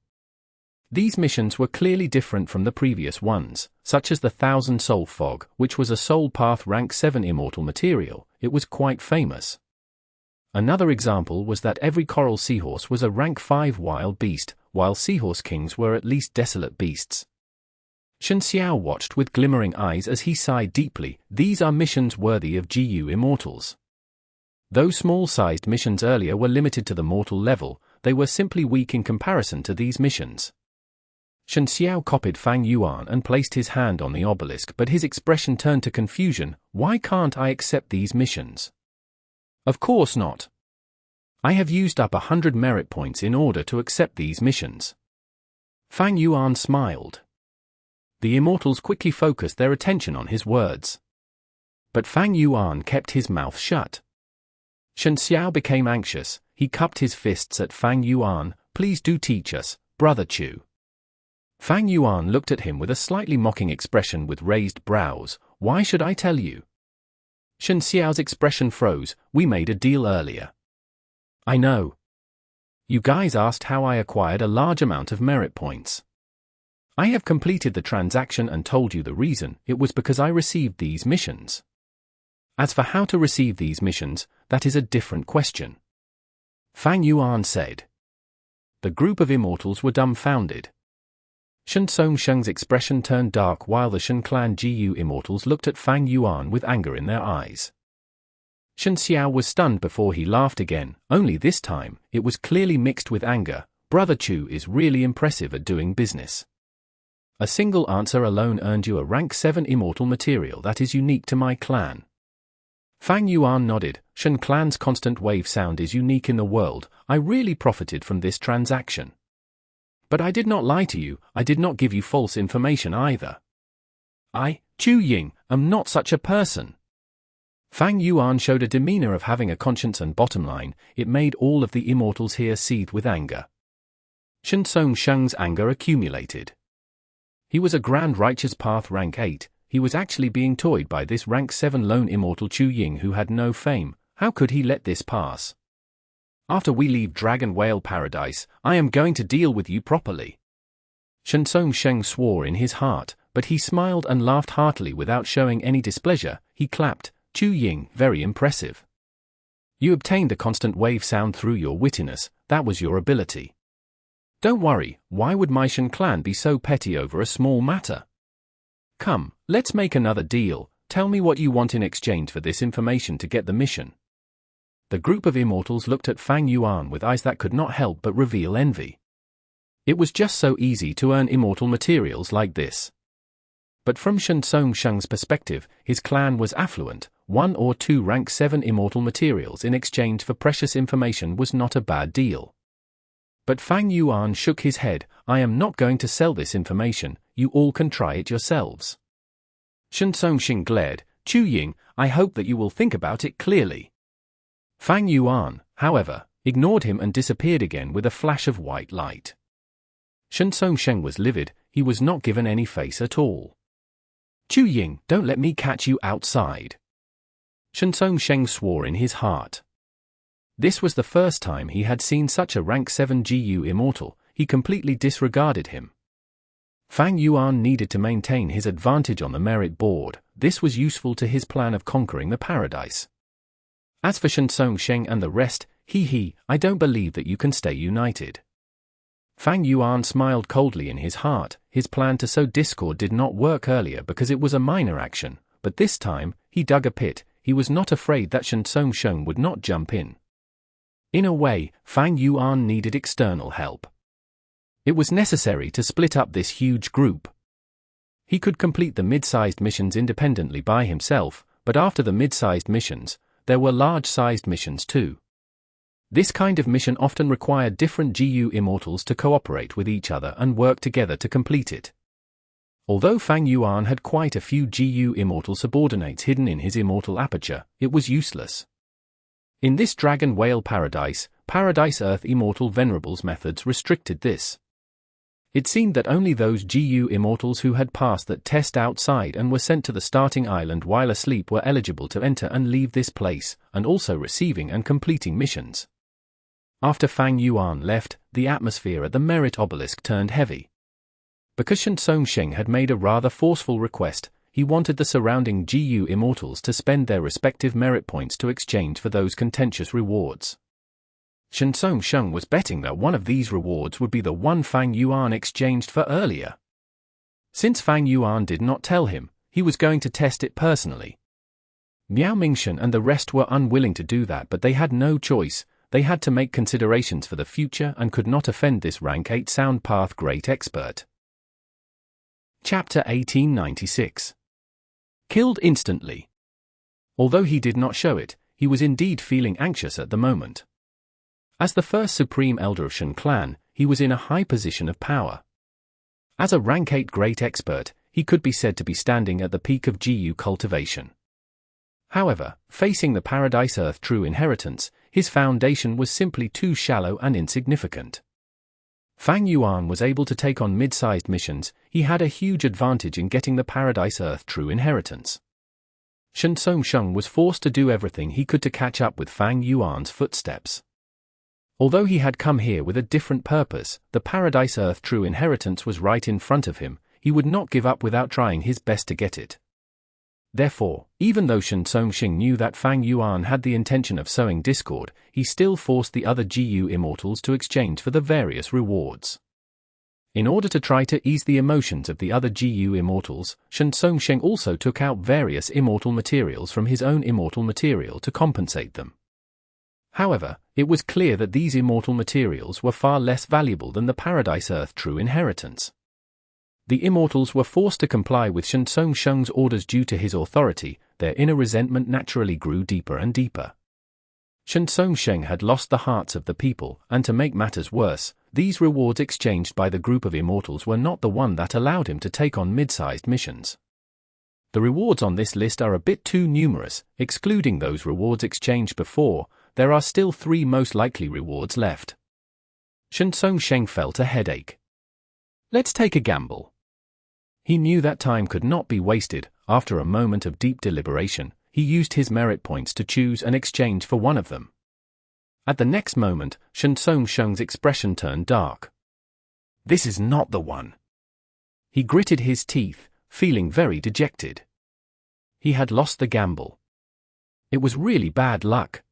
S2: These missions were clearly different from the previous ones, such as the Thousand Soul Fog, which was a Soul Path rank 7 immortal material. It was quite famous. Another example was that every coral seahorse was a rank 5 wild beast, while seahorse kings were at least desolate beasts. Xiao watched with glimmering eyes as he sighed deeply. These are missions worthy of GU immortals. Those small-sized missions earlier were limited to the mortal level.
S1: they were simply weak in comparison to these missions. Xiao copied Fang Yuan and placed his hand on the obelisk, but his expression turned to confusion. Why can't I accept these missions? Of course not. I have used up 100 merit points in order to accept these missions. Fang Yuan smiled. The immortals quickly focused their attention on his words. But Fang Yuan kept his mouth shut. Xiao became anxious. He cupped his fists at Fang Yuan. Please do teach us, Brother Chu. Fang Yuan looked at him with a slightly mocking expression with raised brows. Why should I tell you? Xiao's expression froze. We made a deal earlier. I know. You guys asked how I acquired a large amount of merit points. I have completed the transaction and told you the reason. It was because I received these missions. As for how to receive these missions, that is a different question. Fang Yuan said. The group of immortals were dumbfounded. Shen Songsheng's expression turned dark while the Shen clan Gu immortals looked at Fang Yuan with anger in their eyes. Xiao was stunned before he laughed again, only this time, it was clearly mixed with anger. Brother Chu is really impressive at doing business. A single answer alone earned you a rank 7 immortal material that is unique to my clan. Fang Yuan nodded. Shen clan's constant wave sound is unique in the world. I really profited from this transaction. But I did not lie to you. I did not give you false information either. I, Chu Ying, am not such a person. Fang Yuan showed a demeanor of having a conscience, and bottom line, it made all of the immortals here seethe with anger. Shen Songsheng's anger accumulated. He was a Grand Righteous Path rank 8, he was actually being toyed by this rank 7 lone immortal Chu Ying who had no fame. How could he let this pass? After we leave Dragon Whale Paradise, I am going to deal with you properly. Shen Songsheng swore in his heart, but he smiled and laughed heartily without showing any displeasure. He clapped. Chu Ying, very impressive. You obtained a constant wave sound through your wittiness, that was your ability. Don't worry, why would my Shen clan be so petty over a small matter? Come, let's make another deal. Tell me what you want in exchange for this information to get the mission. The group of immortals looked at Fang Yuan with eyes that could not help but reveal envy. It was just so easy to earn immortal materials like this. But from Shen Songsheng's perspective, his clan was affluent. 1 or 2 rank 7 immortal materials in exchange for precious information was not a bad deal. But Fang Yuan shook his head. I am not going to sell this information, you all can try it yourselves. Shen Songsheng glared. Chu Ying, I hope that you will think about it clearly. Fang Yuan, however, ignored him and disappeared again with a flash of white light. Shen Songsheng was livid. He was not given any face at all. Chu Ying, don't let me catch you outside. Shen Songsheng swore in his heart. This was the first time he had seen such a rank 7 Gu immortal. He completely disregarded him. Fang Yuan needed to maintain his advantage on the merit board. This was useful to his plan of conquering the paradise. As for Shen Songsheng and the rest, I don't believe that you can stay united. Fang Yuan smiled coldly in his heart. His plan to sow discord did not work earlier because it was a minor action, but this time, he dug a pit. He was not afraid that Shen Songsheng would not jump in. In a way, Fang Yuan needed external help. It was necessary to split up this huge group. He could complete the mid-sized missions independently by himself, but after the mid-sized missions, there were large-sized missions too. This kind of mission often required different Gu immortals to cooperate with each other and work together to complete it. Although Fang Yuan had quite a few Gu immortal subordinates hidden in his immortal aperture, it was useless. In this Dragon Whale Paradise, Paradise Earth immortal Venerable's methods restricted this. It seemed that only those Gu immortals who had passed that test outside and were sent to the starting island while asleep were eligible to enter and leave this place, and also receiving and completing missions. After Fang Yuan left, the atmosphere at the Merit Obelisk turned heavy. Because Shen Songsheng had made a rather forceful request, he wanted the surrounding Gu immortals to spend their respective merit points to exchange for those contentious rewards. Shen Songsheng was betting that one of these rewards would be the one Fang Yuan exchanged for earlier. Since Fang Yuan did not tell him, he was going to test it personally. Miao Mingshen and the rest were unwilling to do that, but they had no choice.
S2: they had to make considerations for the future and could not offend this rank 8 sound path great expert. Chapter 1896. Killed instantly. Although he did not show it, he was indeed feeling anxious at the moment. As the first supreme elder of Shen clan, he was in a high position of power. As a rank 8 great expert, he could be said to be standing at the peak of Gu cultivation. However, facing the Paradise Earth true inheritance, his foundation was simply too shallow and insignificant. Fang Yuan was able to take on mid-sized missions. He had a huge advantage in getting the Paradise Earth true inheritance. Shen Songsheng was forced to do everything he could to catch up with Fang Yuan's footsteps. Although he had come here with a different purpose, the Paradise Earth true inheritance was right in front of him. He would not give up without trying his best to get it. Therefore, even though Shen Songsheng knew that Fang Yuan had the intention of sowing discord, he still forced the other Gu immortals to exchange for the various rewards. In order to try to ease the emotions of the other Gu immortals, Shen Songsheng also took out various immortal materials from his own immortal material to compensate them. However, it was clear that these immortal materials were far less valuable than the Paradise Earth true inheritance. The immortals were forced to comply with Shen Songsheng's orders due to his authority. Their inner resentment naturally grew deeper and deeper. Shen Songsheng had lost the hearts of the people, and to make matters worse, these rewards exchanged by the group of immortals were not the one that allowed him to take on mid-sized missions. The rewards on this list are a bit too numerous. Excluding those rewards exchanged before, there are still 3 most likely rewards left. Shen Songsheng felt a headache. Let's take a gamble. He knew that time could not be wasted. After a moment of deep deliberation, he used his merit points to choose an exchange for one of them. At the next moment, Shen Songsheng's expression turned dark. This is not the one. He gritted his teeth, feeling very dejected. He had lost the gamble. It was really bad luck.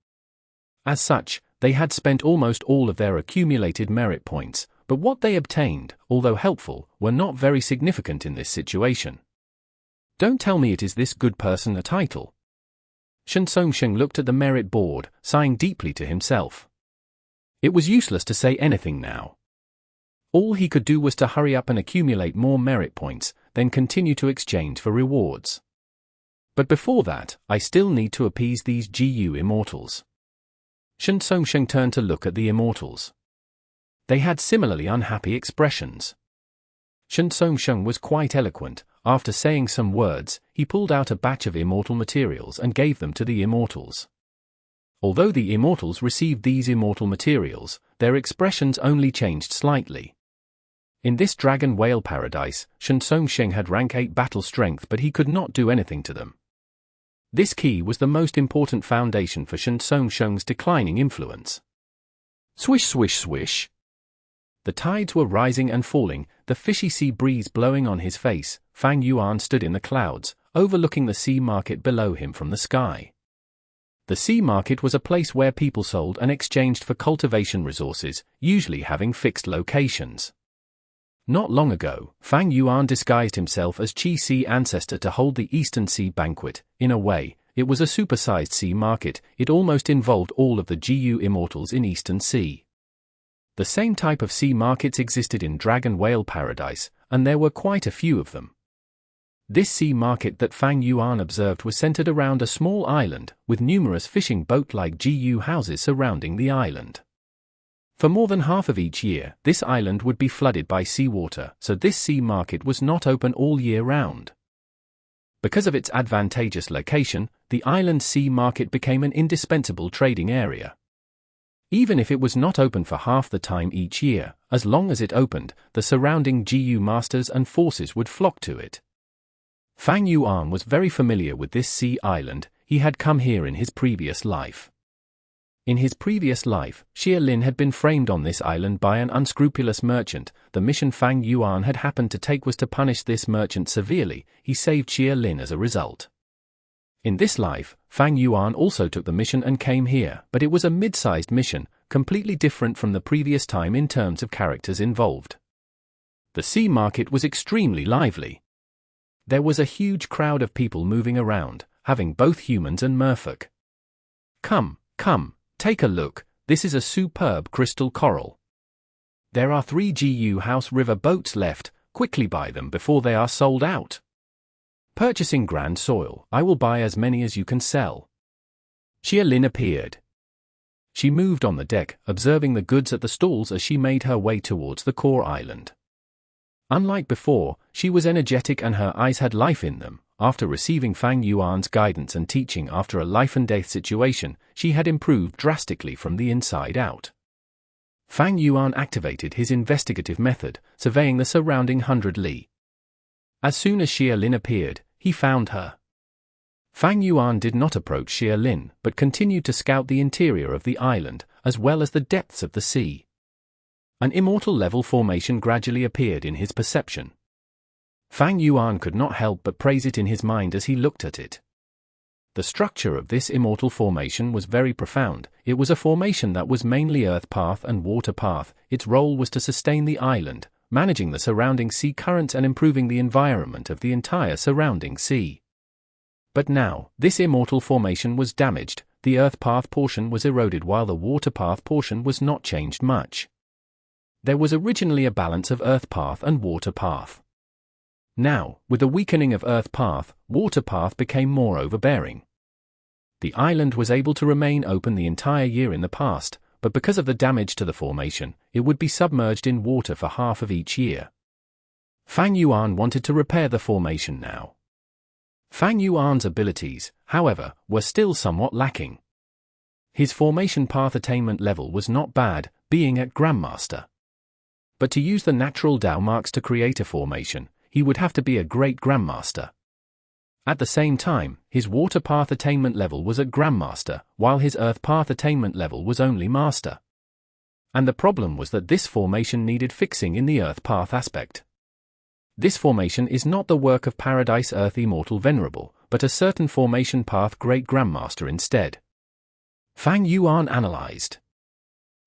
S2: As such, they had spent almost all of their accumulated merit points, but what they obtained, although helpful, were not very significant in this situation. Don't tell me it is this good person a title. Shen Songsheng looked at the merit board, sighing deeply to himself. It was useless to say anything now. All he could do was to hurry up and accumulate more merit points, then continue to exchange for rewards. But before that, I still need to appease these Gu immortals. Shen Songsheng turned to look at the immortals. They had similarly unhappy expressions. Shen Songsheng was quite eloquent. After saying some words, he pulled out a batch of immortal materials and gave them to the immortals. Although the immortals received these immortal materials, their expressions only changed slightly. In this dragon whale paradise, Shen Songsheng had rank 8 battle strength, but he could not do anything to them. This key was the most important foundation for Shen Songsheng's declining influence. Swish swish swish. The tides were rising and falling, the fishy sea breeze blowing on his face. Fang Yuan stood in the clouds, overlooking the sea market below him from the sky. The sea market was a place where people sold and exchanged for cultivation resources, usually having fixed locations. Not long ago, Fang Yuan disguised himself as Qi Sea Ancestor to hold the Eastern Sea Banquet. In a way, it was a supersized sea market. It almost involved all of the Gu immortals in Eastern Sea. The same type of sea markets existed in Dragon Whale Paradise, and there were quite a few of them. This sea market that Fang Yuan observed was centered around a small island, with numerous fishing boat-like Gu houses surrounding the island. For more than half of each year, this island would be flooded by seawater, so this sea market was not open all year round. Because of its advantageous location, the island sea market became an indispensable trading area. Even if it was not open for half the time each year, as long as it opened, the surrounding Gu masters and forces would flock to it. Fang Yuan was very familiar with this sea island. He had come here in his previous life. In his previous life, Xia Lin had been framed on this island by an unscrupulous merchant. The mission Fang Yuan had happened to take was to punish this merchant severely. He saved Xia Lin as a result. In this life, Fang Yuan also took the mission and came here, but it was a mid-sized mission, completely different from the previous time in terms of characters involved. The sea market was extremely lively. There was a huge crowd of people moving around, having both humans and merfolk. Come, take a look,
S1: this is a superb crystal coral. There are 3 GU House River boats left, quickly buy them before they are sold out. Purchasing Grand Soil, I will buy as many as you can sell. Xia Lin appeared. She moved on the deck, observing the goods at the stalls as she made her way towards the core island. Unlike before, she was energetic and her eyes had life in them. After receiving Fang Yuan's guidance and teaching after a life-and-death situation, she had improved drastically from the inside out. Fang Yuan activated his investigative method, surveying the surrounding 100 li. As soon as Xia Lin appeared, he found her. Fang Yuan did not approach Xia Lin, but continued to scout the interior of the island, as well as the depths of the sea. An immortal-level formation gradually appeared in his perception. Fang Yuan could not help but praise it in his mind as he looked at it. The structure of this immortal formation was very profound. It was a formation that was mainly earth path and water path. Its role was to sustain the island, managing the surrounding sea currents and improving the environment of the entire surrounding sea. But now, this immortal formation was damaged. The earth path portion was eroded while the water path portion was not changed much. There was originally a balance of earth path and water path. Now, with the weakening of earth path, water path became more overbearing. The island was able to remain open the entire year in the past, but because of the damage to the formation, it would be submerged in water for half of each year. Fang Yuan wanted to repair the formation now. Fang Yuan's abilities, however, were still somewhat lacking. His formation path attainment level was not bad, being at Grandmaster. But to use the natural Dao marks to create a formation, he would have to be a great Grandmaster. At the same time, his water path attainment level was at Grandmaster, while his earth path attainment level was only Master. And the problem was that this formation needed fixing in the earth path aspect. This formation is not the work of Paradise Earth Immortal Venerable, but a certain formation path Great Grandmaster instead. Fang Yuan analyzed.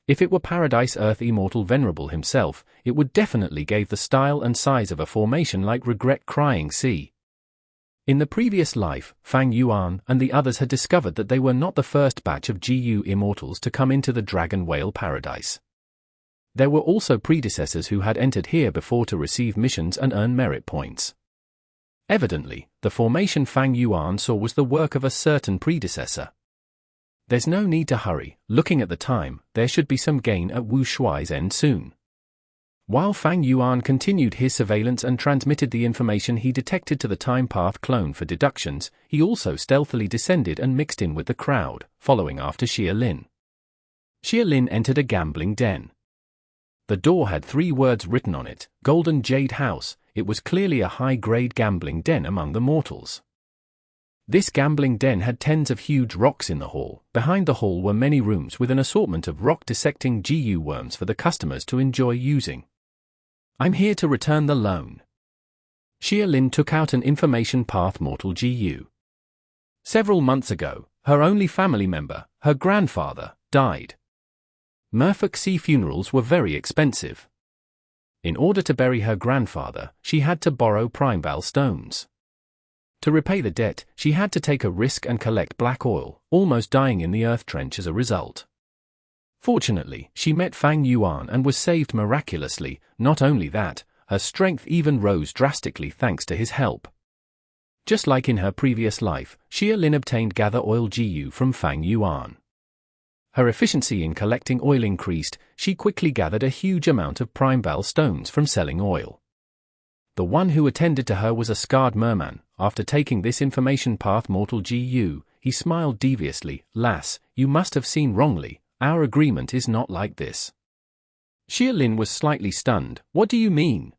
S1: If it were Paradise Earth Immortal Venerable himself, it would definitely give the style and size of a formation like Regret Crying Sea. In the previous life, Fang Yuan and the others had discovered that they were not the first batch of GU Immortals to come into the Dragon Whale Paradise. There were also predecessors who had entered here before to receive missions and earn merit points. Evidently, the formation Fang Yuan saw was the work of a certain predecessor. There's no need to hurry. Looking at the time, there should be some gain at Wu Shuai's end soon. While Fang Yuan continued his surveillance and transmitted the information he detected to the time path clone for deductions, he also stealthily descended and mixed in with the crowd, following after Xia Lin. Xia Lin entered a gambling den. The door had 3 words written on it, Golden Jade House. It was clearly a high-grade gambling den among the mortals. This gambling den had tens of huge rocks in the hall. Behind the hall were many rooms with an assortment of rock-dissecting GU worms for the customers to enjoy using. I'm here to return the loan. Xia Lin took out an information path mortal GU. Several months ago, her only family member, her grandfather, died. Merfolk Sea funerals were very expensive. In order to bury her grandfather, she had to borrow Primebal stones. To repay the debt, she had to take a risk and collect black oil, almost dying in the earth trench as a result. Fortunately, she met Fang Yuan and was saved miraculously. Not only that, her strength even rose drastically thanks to his help. Just like in her previous life, Xia Lin obtained Gather Oil GU from Fang Yuan. Her efficiency in collecting oil increased. She quickly gathered a huge amount of Primebal stones from selling oil. The one who attended to her was a scarred merman. After taking this information path mortal GU, he smiled deviously. Lass, you must have seen wrongly. Our agreement is not like this. Xia Lin was slightly stunned. What do you mean?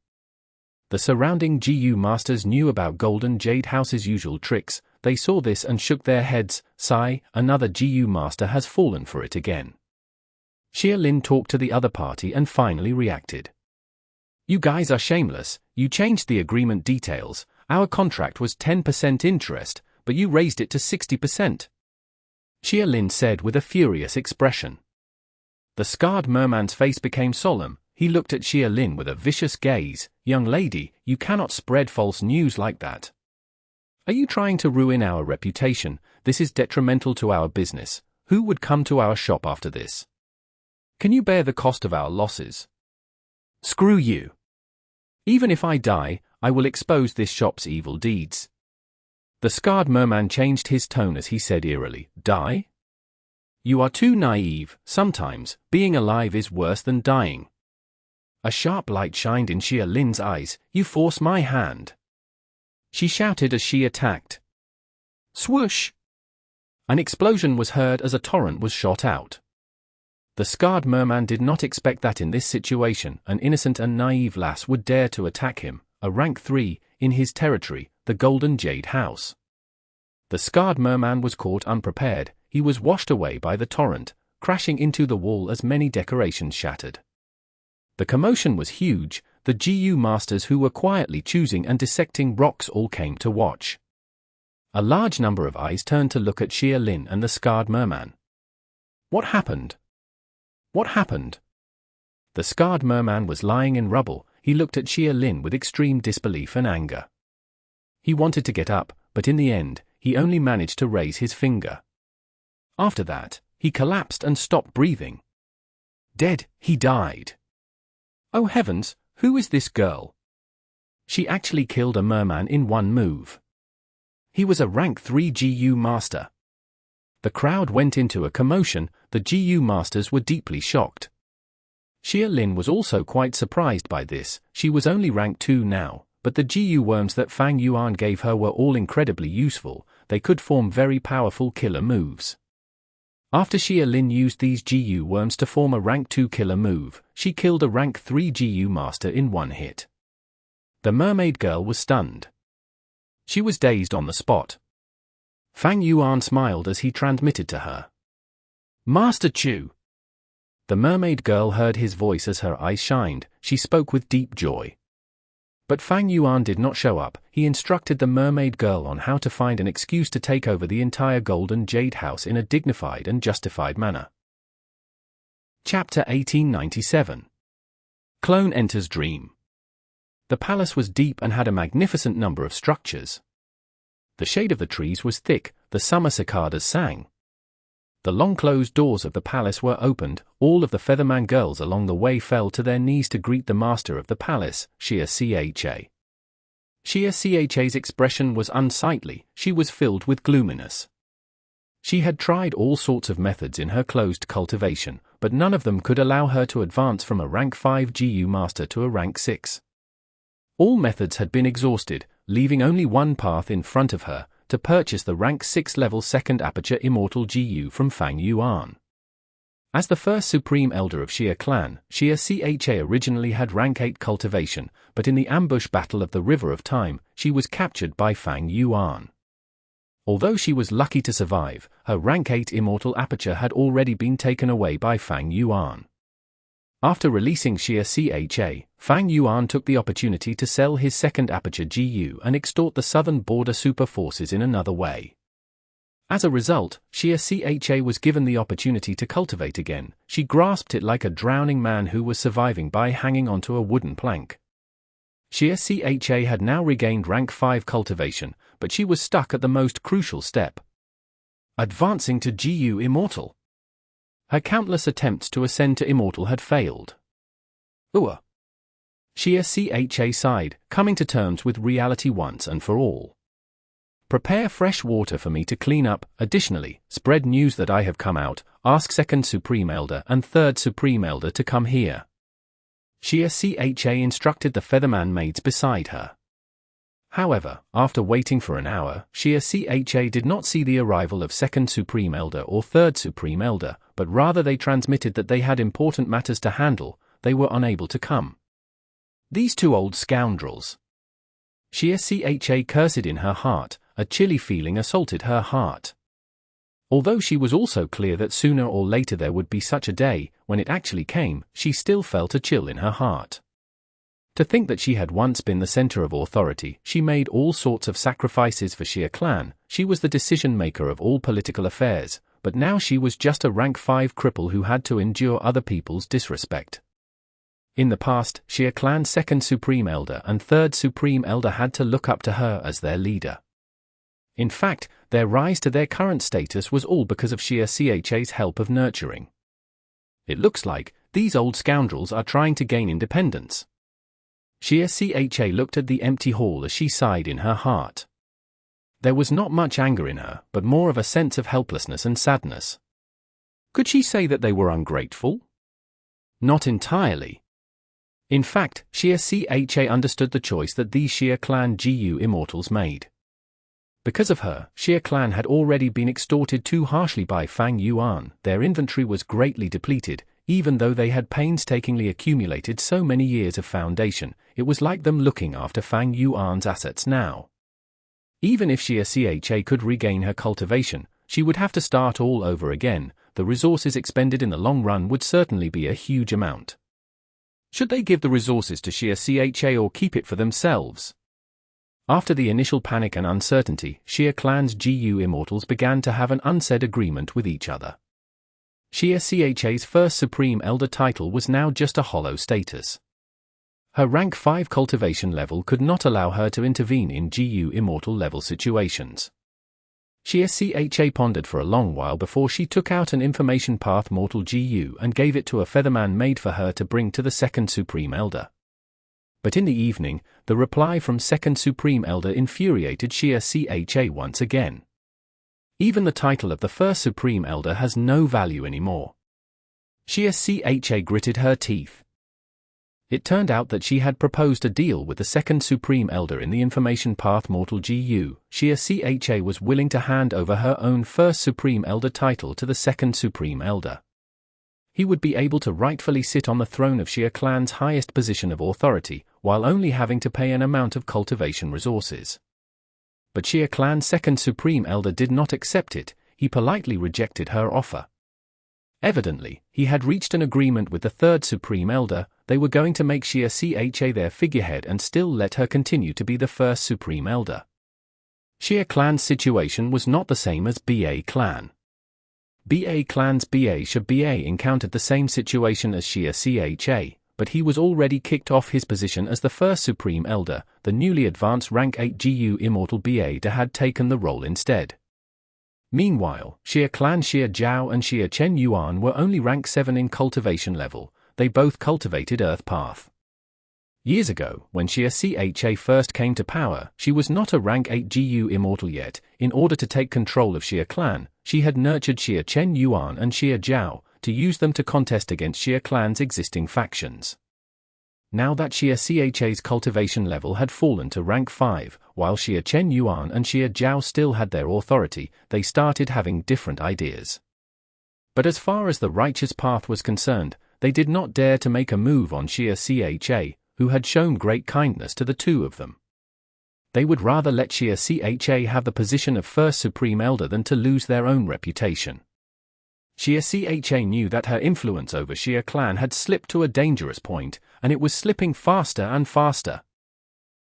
S1: The surrounding GU masters knew about Golden Jade House's usual tricks. They saw this and shook their heads. Sigh, another GU master has fallen for it again. Xia Lin talked to the other party and finally reacted. You guys are shameless. You changed the agreement details. Our contract was 10% interest, but you raised it to 60%. Xia Lin said with a furious expression. The scarred merman's face became solemn. He looked at Xia Lin with a vicious gaze. Young lady, you cannot spread false news like that. Are you trying to ruin our reputation? This is detrimental to our business. Who would come to our shop after this?
S2: Can you bear the cost of our losses? Screw you. Even if I die, I will expose this shop's evil deeds. The scarred merman changed his tone as he said eerily, Die? You are too naive. Sometimes, being alive is worse than dying. A sharp light shined in Xia Lin's eyes. You force my hand. She shouted as she attacked. Swoosh! An explosion was heard as a torrent was shot out. The scarred merman did not expect that in this situation an innocent and naive lass would dare to attack him, a rank 3, in his territory, the Golden Jade House. The scarred merman was caught unprepared. He was washed away by the torrent, crashing into the wall as many decorations shattered. The commotion was huge. The GU masters who were quietly choosing and dissecting rocks all came to watch. A large number of eyes turned to look at Xia Lin and the scarred merman. What happened? What happened? The scarred merman was lying in rubble. He looked at Xia Lin with extreme disbelief and anger. He wanted to get up, but in the end, he only managed to raise his finger. After that, he collapsed and stopped breathing. Dead, he died. Oh heavens, who is this girl? She actually killed a merman in one move. He was a rank 3 GU master. The crowd went into a commotion. The GU masters were deeply shocked. Xia Lin was also quite surprised by this. She was only rank 2 now, but the GU worms that Fang Yuan gave her were all incredibly useful. They could form very powerful killer moves. After Xia Lin used these GU worms to form a rank 2 killer move, she killed a rank 3 GU master in one hit. The mermaid girl was stunned. She was dazed on the spot. Fang Yuan smiled as he transmitted to her. Master Chu! The mermaid girl heard his voice as her eyes shined. She spoke with deep joy. But Fang Yuan did not show up. He instructed the mermaid girl on how to find an excuse to take over the entire Golden Jade House in a dignified and justified manner. Chapter 1897. Clone enters dream. The palace was deep and had a magnificent number of structures. The shade of the trees was thick. The summer cicadas sang. The long closed doors of the palace were opened. All of the Featherman girls along the way fell to their knees to greet the master of the palace, Xia Cha. Xia Cha's expression was unsightly. She was filled with gloominess. She had tried all sorts of methods in her closed cultivation, but none of them could allow her to advance from a rank 5 GU master to a rank 6. All methods had been exhausted, leaving only one path in front of her, to purchase the rank 6 level 2nd Aperture Immortal GU from Fang Yuan. As the first Supreme Elder of Xia Clan, Xia Cha originally had rank 8 cultivation, but in the ambush battle of the River of Time, she was captured by Fang Yuan. Although she was lucky to survive, her rank 8 Immortal Aperture had already been taken away by Fang Yuan. After releasing Xia Cha, Fang Yuan took the opportunity to sell his second Aperture GU and extort the southern border super forces in another way. As a result, Xia Cha was given the opportunity to cultivate again. She grasped it like a drowning man who was surviving by hanging onto a wooden plank. Xia Cha had now regained rank 5 cultivation, but she was stuck at the most crucial step. Advancing to GU Immortal. Her countless attempts to ascend to Immortal had failed. Xia Cha sighed, coming to terms with reality once and for all. Prepare fresh water for me to clean up. Additionally, spread news that I have come out. Ask 2nd Supreme Elder and 3rd Supreme Elder to come here. Xia Cha instructed the Featherman maids beside her. However, after waiting for an hour, Xia Cha did not see the arrival of 2nd Supreme Elder or 3rd Supreme Elder, but rather they transmitted that they had important matters to handle. They were unable to come. These two old scoundrels. Xia Cha cursed in her heart. A chilly feeling assaulted her heart. Although she was also clear that sooner or later there would be such a day, when it actually came, she still felt a chill in her heart. To think that she had once been the center of authority, she made all sorts of sacrifices for Xia Clan, she was the decision-maker of all political affairs, but now she was just a rank 5 cripple who had to endure other people's disrespect. In the past, Xia Clan's 2nd Supreme Elder and 3rd Supreme Elder had to look up to her as their leader. In fact, their rise to their current status was all because of Xia Cha's help of nurturing.
S1: It looks like these old scoundrels are trying to gain independence. Xiao looked at the empty hall as she sighed in her heart. There was not much anger in her, but more of a sense of helplessness and sadness. Could she say that they were ungrateful? Not entirely. In fact, Xiao understood the choice that these Xia clan GU immortals made. Because of her, Xia clan had already been extorted too harshly by Fang Yuan. Their inventory was greatly depleted, even though they had painstakingly accumulated so many years of foundation. It was like them looking after Fang Yuan's assets now. Even if Xiao could regain her cultivation, she would have to start all over again. The resources expended in the long run would certainly be a huge amount. Should they give the resources to Xiao or keep it for themselves? After the initial panic and uncertainty, Xia clan's GU immortals began to have an unsaid agreement with each other. Xiao's first Supreme Elder title was now just a hollow status. Her rank 5 cultivation level could not allow her to intervene in GU immortal level situations. Xiao pondered for a long while before she took out an information path mortal GU and gave it to a featherman made for her to bring to the second Supreme Elder. But in the evening, the reply from second Supreme Elder infuriated Xiao once again. Even the title of the first Supreme Elder has no value anymore. Xiao gritted her teeth. It turned out that she had proposed a deal with the second Supreme Elder in the Information Path Mortal GU. Xiao was willing to hand over her own first Supreme Elder title to the second Supreme Elder. He would be able to rightfully sit on the throne of Xia clan's highest position of authority, while only having to pay an amount of cultivation resources. But Xia clan's second Supreme Elder did not accept it. He politely rejected her offer. Evidently, he had reached an agreement with the third Supreme Elder. They were going to make Xiao their figurehead and still let her continue to be the first Supreme Elder. Xia clan's situation was not the same as BA clan. BA clan's BA encountered the same situation as Xiao, but he was already kicked off his position as the first Supreme Elder. The newly advanced rank 8 GU Immortal BA had taken the role instead. Meanwhile, Xia clan Xia Zhao and Xia Chen Yuan were only rank 7 in cultivation level. They both cultivated Earth Path. Years ago, when Xiao first came to power, she was not a rank 8 GU immortal yet. In order to take control of Xia clan, she had nurtured Xia Chen Yuan and Xia Zhao to use them to contest against Xia clan's existing factions. Now that Xiao's cultivation level had fallen to rank 5, while Xia Chen Yuan and Xia Zhao still had their authority, they started having different ideas. But as far as the righteous path was concerned, they did not dare to make a move on Xiao, who had shown great kindness to the two of them. They would rather let Xiao have the position of first Supreme Elder than to lose their own reputation. Xiao knew that her influence over Xia clan had slipped to a dangerous point, and it was slipping faster and faster.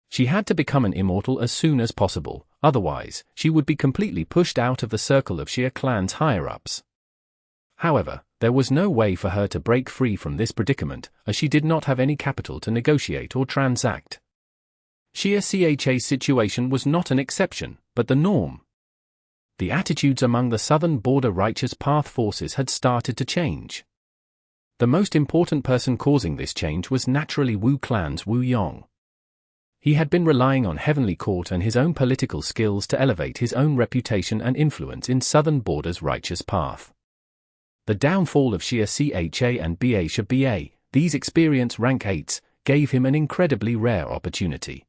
S1: She had to become an immortal as soon as possible, otherwise, she would be completely pushed out of the circle of Xia clan's higher-ups. However, there was no way for her to break free from this predicament, as she did not have any capital to negotiate or transact. Xiao's situation was not an exception, but the norm. The attitudes among the southern border righteous path forces had started to change. The most important person causing this change was naturally Wu clan's Wu Yong. He had been relying on Heavenly Court and his own political skills to elevate his own reputation and influence in southern border's righteous path. The downfall of Xiao and BA, these experienced rank 8s, gave him an incredibly rare opportunity.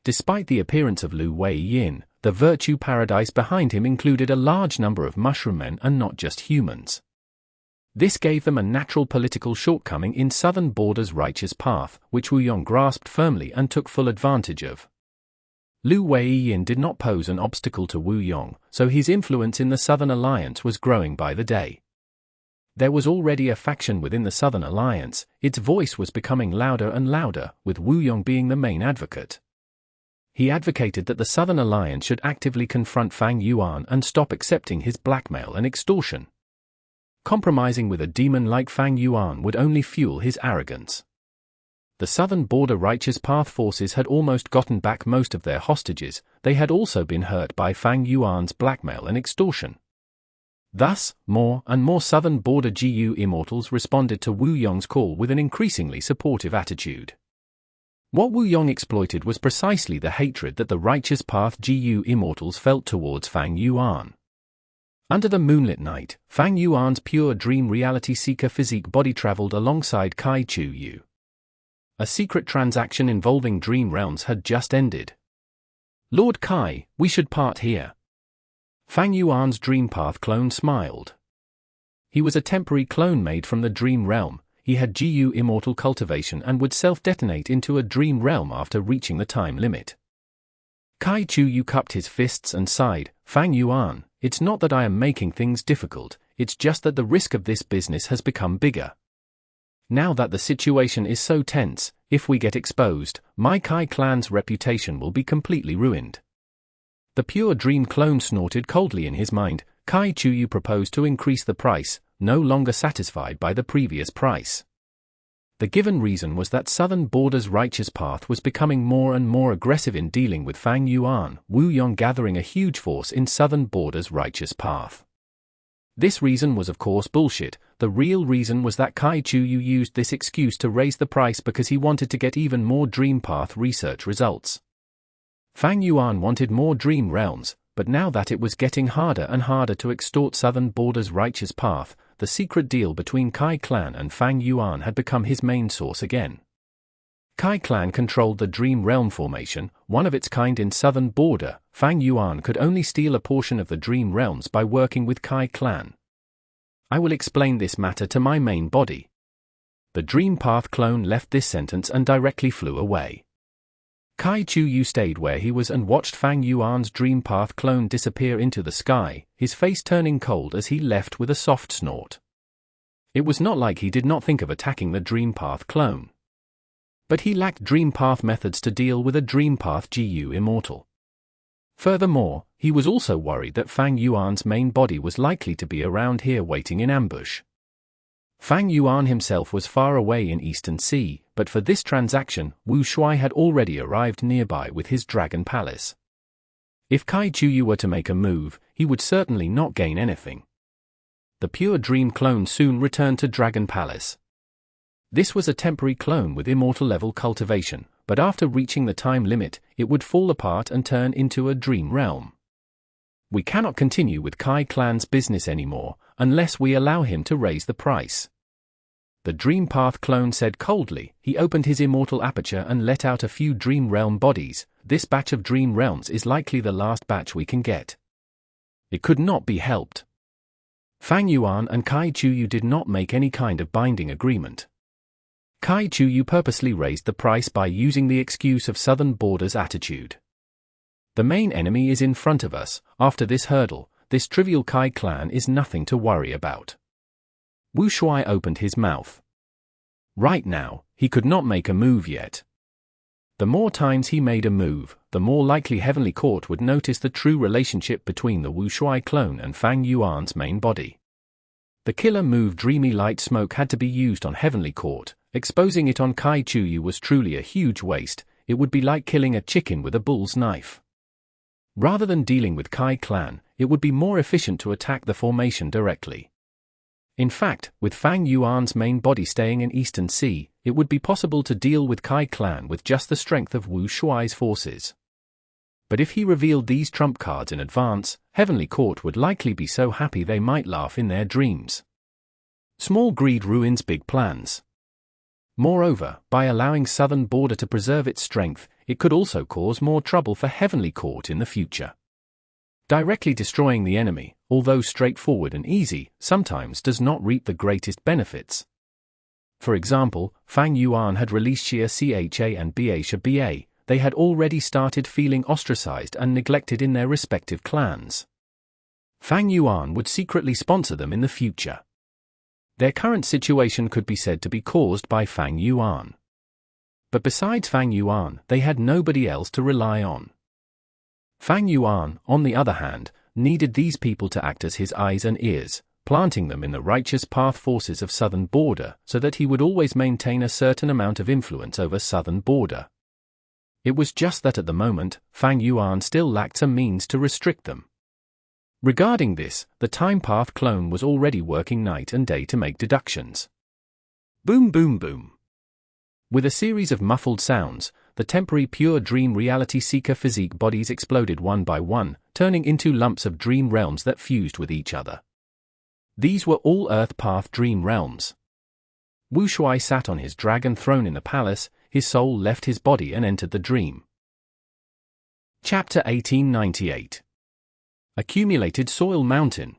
S1: Despite the appearance of Lu Wei Yin, the virtue paradise behind him included a large number of mushroom men and not just humans. This gave them a natural political shortcoming in southern border's righteous path, which Wu Yong grasped firmly and took full advantage of. Lu Wei Yin did not pose an obstacle to Wu Yong, so his influence in the Southern Alliance was growing by the day. There was already a faction within the Southern Alliance. Its voice was becoming louder and louder, with Wu Yong being the main advocate. He advocated that the Southern Alliance should actively confront Fang Yuan and stop accepting his blackmail and extortion. Compromising with a demon like Fang Yuan would only fuel his arrogance. The southern border righteous path forces had almost gotten back most of their hostages. They had also been hurt by Fang Yuan's blackmail and extortion. Thus, more and more southern border GU immortals responded to Wu Yong's call with an increasingly supportive attitude. What Wu Yong exploited was precisely the hatred that the Righteous Path GU immortals felt towards Fang Yuan. Under the moonlit night, Fang Yuan's pure dream reality seeker physique body traveled alongside Kai Chu Yu. A secret transaction involving dream realms had just ended. "Lord Kai, we should part here." Fang Yuan's dream path clone smiled. He was a temporary clone made from the dream realm. He had GU immortal cultivation and would self-detonate into a dream realm after reaching the time limit. Kai Chu Yu cupped his fists and sighed. "Fang Yuan, it's not that I am making things difficult, it's just that the risk of this business has become bigger. Now that the situation is so tense, if we get exposed, my Kai clan's reputation will be completely ruined." The pure dream clone snorted coldly in his mind. Kai Chu Yu proposed to increase the price, no longer satisfied by the previous price. The given reason was that Southern Border's Righteous Path was becoming more and more aggressive in dealing with Fang Yuan, Wu Yong gathering a huge force in Southern Border's Righteous Path. This reason was of course bullshit. The real reason was that Kai Chu Yu used this excuse to raise the price because he wanted to get even more Dream Path research results. Fang Yuan wanted more Dream Realms, but now that it was getting harder and harder to extort Southern Border's Righteous Path, the secret deal between Kai Clan and Fang Yuan had become his main source again. Kai Clan controlled the Dream Realm formation, one of its kind in Southern Border. Fang Yuan could only steal a portion of the Dream Realms by working with Kai Clan. "I will explain this matter to my main body." The Dream Path clone left this sentence and directly flew away. Kai Chu Yu stayed where he was and watched Fang Yuan's Dream Path clone disappear into the sky, his face turning cold as he left with a soft snort. It was not like he did not think of attacking the Dream Path clone. But he lacked Dream Path methods to deal with a Dream Path GU immortal. Furthermore, he was also worried that Fang Yuan's main body was likely to be around here waiting in ambush. Fang Yuan himself was far away in Eastern Sea, but for this transaction, Wu Shuai had already arrived nearby with his Dragon Palace. If Kai Chu Yu were to make a move, he would certainly not gain anything. The pure dream clone soon returned to Dragon Palace. This was a temporary clone with immortal level cultivation, but after reaching the time limit, it would fall apart and turn into a dream realm. "We cannot continue with Kai Clan's business anymore, unless we allow him to raise the price." The Dream Path clone said coldly. He opened his immortal aperture and let out a few Dream Realm bodies. "This batch of Dream Realms is likely the last batch we can get." It could not be helped. Fang Yuan and Kai Chu Yu did not make any kind of binding agreement. Kai Chu Yu purposely raised the price by using the excuse of Southern Border's attitude. "The main enemy is in front of us. After this hurdle, this trivial Kai clan is nothing to worry about." Wu Shuai opened his mouth. Right now, he could not make a move yet. The more times he made a move, the more likely Heavenly Court would notice the true relationship between the Wu Shuai clone and Fang Yuan's main body. The killer move Dreamy Light Smoke had to be used on Heavenly Court. Exposing it on Kai Chu Yu was truly a huge waste. It would be like killing a chicken with a bull's knife. Rather than dealing with Kai Clan, it would be more efficient to attack the formation directly. In fact, with Fang Yuan's main body staying in Eastern Sea, it would be possible to deal with Kai Clan with just the strength of Wu Shuai's forces. But if he revealed these trump cards in advance, Heavenly Court would likely be so happy they might laugh in their dreams. Small greed ruins big plans. Moreover, by allowing Southern Border to preserve its strength, it could also cause more trouble for Heavenly Court in the future. Directly destroying the enemy, although straightforward and easy, sometimes does not reap the greatest benefits. For example, Fang Yuan had released Xia Cha and Baisha Ba. They had already started feeling ostracized and neglected in their respective clans. Fang Yuan would secretly sponsor them in the future. Their current situation could be said to be caused by Fang Yuan. But besides Fang Yuan, they had nobody else to rely on. Fang Yuan, on the other hand, needed these people to act as his eyes and ears, planting them in the Righteous Path forces of Southern Border so that he would always maintain a certain amount of influence over Southern Border. It was just that at the moment, Fang Yuan still lacked some means to restrict them. Regarding this, the Time Path clone was already working night and day to make deductions. Boom boom boom. With a series of muffled sounds, the temporary pure dream reality seeker physique bodies exploded one by one, turning into lumps of dream realms that fused with each other. These were all Earth Path dream realms. Wu Shuai sat on his dragon throne in the palace, his soul left his body and entered the dream. Chapter 1898. Accumulated Soil Mountain.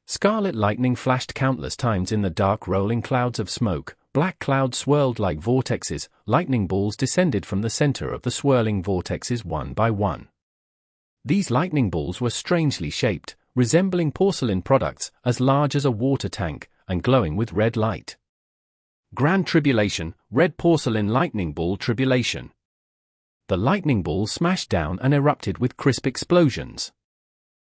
S1: Scarlet lightning flashed countless times in the dark rolling clouds of smoke, black clouds swirled like vortexes, lightning balls descended from the center of the swirling vortexes one by one. These lightning balls were strangely shaped, resembling porcelain products, as large as a water tank, and glowing with red light. Grand Tribulation, Red Porcelain Lightning Ball Tribulation. The lightning balls smashed down and erupted with crisp explosions.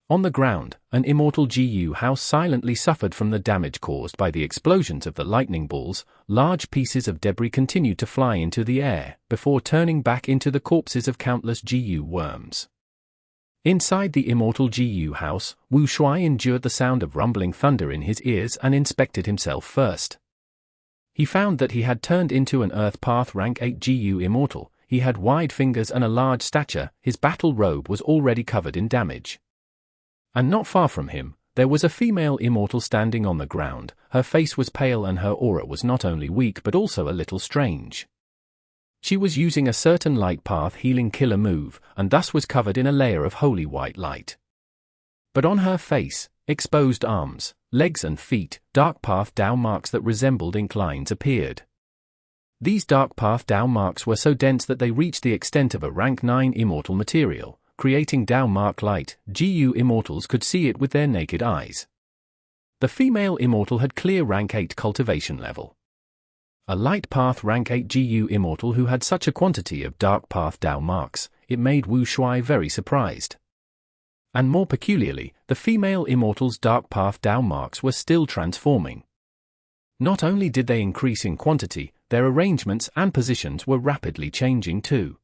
S1: On the ground, an immortal GU house silently suffered from the damage caused by the explosions of the lightning balls. Large pieces of debris continued to fly into the air, before turning back into the corpses of countless GU worms. Inside the immortal GU house, Wu Shuai endured the sound of rumbling thunder in his ears and inspected himself first. He found that he had turned into an Earth Path Rank 8 GU immortal. He had wide fingers and a large stature, his battle robe was already covered in damage. And not far from him, there was a female immortal standing on the ground. Her face was pale and her aura was not only weak but also a little strange. She was using a certain light path healing killer move, and thus was covered in a layer of holy white light. But on her face, exposed arms, legs and feet, dark path Dao marks that resembled ink lines appeared. These dark path Dao marks were so dense that they reached the extent of a rank 9 immortal material, creating Dao mark light. GU immortals could see it with their naked eyes. The female immortal had clear rank 8 cultivation level. A light path rank 8 GU immortal who had such a quantity of dark path Dao marks, it made Wu Shuai very surprised. And more peculiarly, the female immortal's dark path Dao marks were still transforming. Not only did they increase in quantity, their arrangements and positions were rapidly changing too.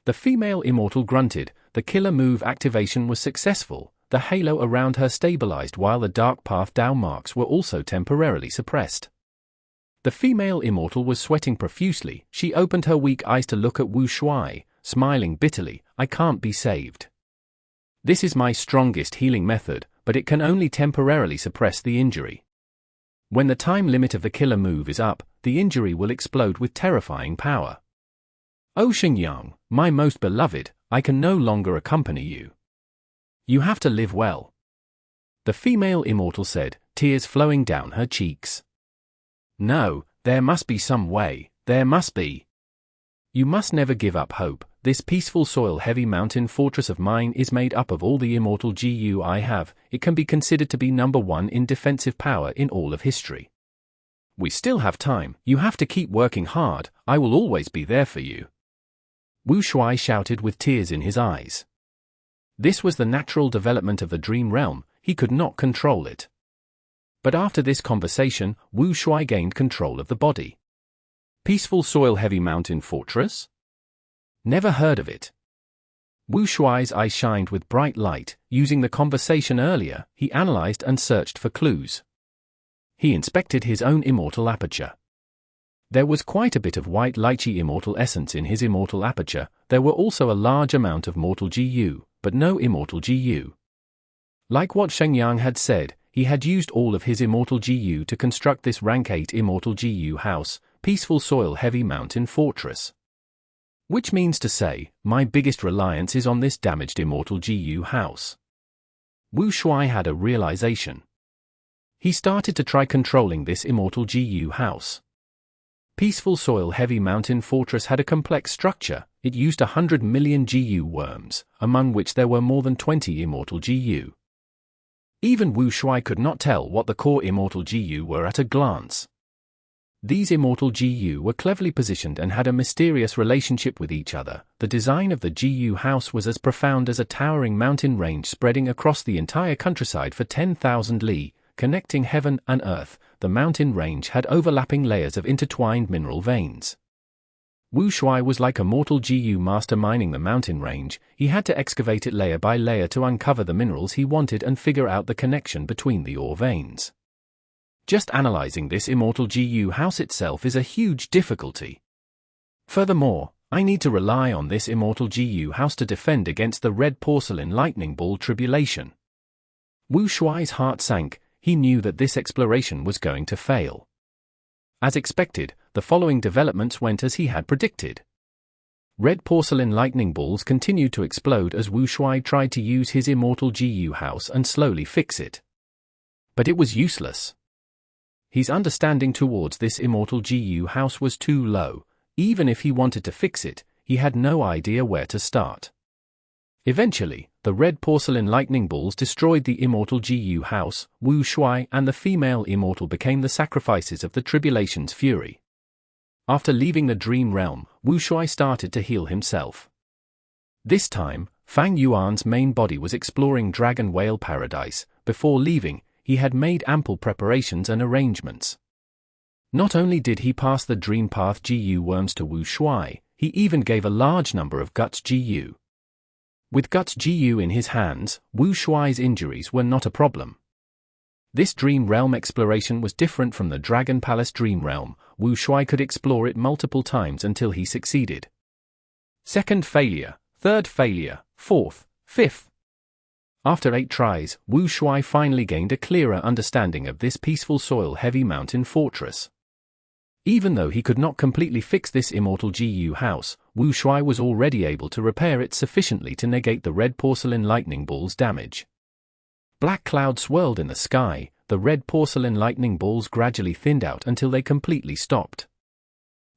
S1: The female immortal grunted, the killer move activation was successful, the halo around her stabilized while the dark path Dao marks were also temporarily suppressed. The female immortal was sweating profusely. She opened her weak eyes to look at Wu Shuai, smiling bitterly. I can't be saved. This is my strongest healing method, but it can only temporarily suppress the injury. When the time limit of the killer move is up, the injury will explode with terrifying power. Oh Xingyang, my most beloved, I can no longer accompany you. You have to live well. The female immortal said, tears flowing down her cheeks. No, there must be some way, there must be. You must never give up hope. This peaceful soil-heavy mountain fortress of mine is made up of all the immortal GU I have. It can be considered to be number 1 in defensive power in all of history. We still have time, you have to keep working hard, I will always be there for you. Wu Shuai shouted with tears in his eyes. This was the natural development of the dream realm, he could not control it. But after this conversation, Wu Shuai gained control of the body. Peaceful soil-heavy mountain fortress? Never heard of it. Wu Shuai's eyes shined with bright light. Using the conversation earlier, he analyzed and searched for clues. He inspected his own immortal aperture. There was quite a bit of white lychee immortal essence in his immortal aperture. There were also a large amount of mortal GU, but no immortal GU. Like what Xingyang had said, he had used all of his immortal GU to construct this rank 8 immortal GU house, peaceful soil-heavy mountain fortress. Which means to say, my biggest reliance is on this damaged immortal GU house. Wu Shuai had a realization. He started to try controlling this immortal GU house. Peaceful soil-heavy mountain fortress had a complex structure. It used 100 million GU worms, among which there were more than 20 immortal GU. Even Wu Shuai could not tell what the core immortal GU were at a glance. These immortal GU were cleverly positioned and had a mysterious relationship with each other. The design of the GU house was as profound as a towering mountain range spreading across the entire countryside for 10,000 li, connecting heaven and earth. The mountain range had overlapping layers of intertwined mineral veins. Wu Shuai was like a mortal GU master mining the mountain range. He had to excavate it layer by layer to uncover the minerals he wanted and figure out the connection between the ore veins. Just analyzing this immortal GU house itself is a huge difficulty. Furthermore, I need to rely on this immortal GU house to defend against the red porcelain lightning ball tribulation. Wu Shuai's heart sank. He knew that this exploration was going to fail. As expected, the following developments went as he had predicted. Red porcelain lightning balls continued to explode as Wu Shuai tried to use his immortal GU house and slowly fix it. But it was useless. His understanding towards this immortal GU house was too low. Even if he wanted to fix it, he had no idea where to start. Eventually, the red porcelain lightning balls destroyed the immortal GU house. Wu Shuai and the female immortal became the sacrifices of the tribulation's fury. After leaving the dream realm, Wu Shuai started to heal himself. This time, Fang Yuan's main body was exploring Dragon Whale Paradise. Before leaving, he had made ample preparations and arrangements. Not only did he pass the Dream Path GU worms to Wu Shuai, he even gave a large number of Guts GU. With Guts GU in his hands, Wu Shuai's injuries were not a problem. This Dream Realm exploration was different from the Dragon Palace Dream Realm. Wu Shuai could explore it multiple times until he succeeded. Second failure, third failure, fourth, fifth. After 8 tries, Wu Shuai finally gained a clearer understanding of this peaceful soil-heavy mountain fortress. Even though he could not completely fix this immortal GU house, Wu Shuai was already able to repair it sufficiently to negate the red porcelain lightning ball's damage. Black clouds swirled in the sky. The red porcelain lightning balls gradually thinned out until they completely stopped.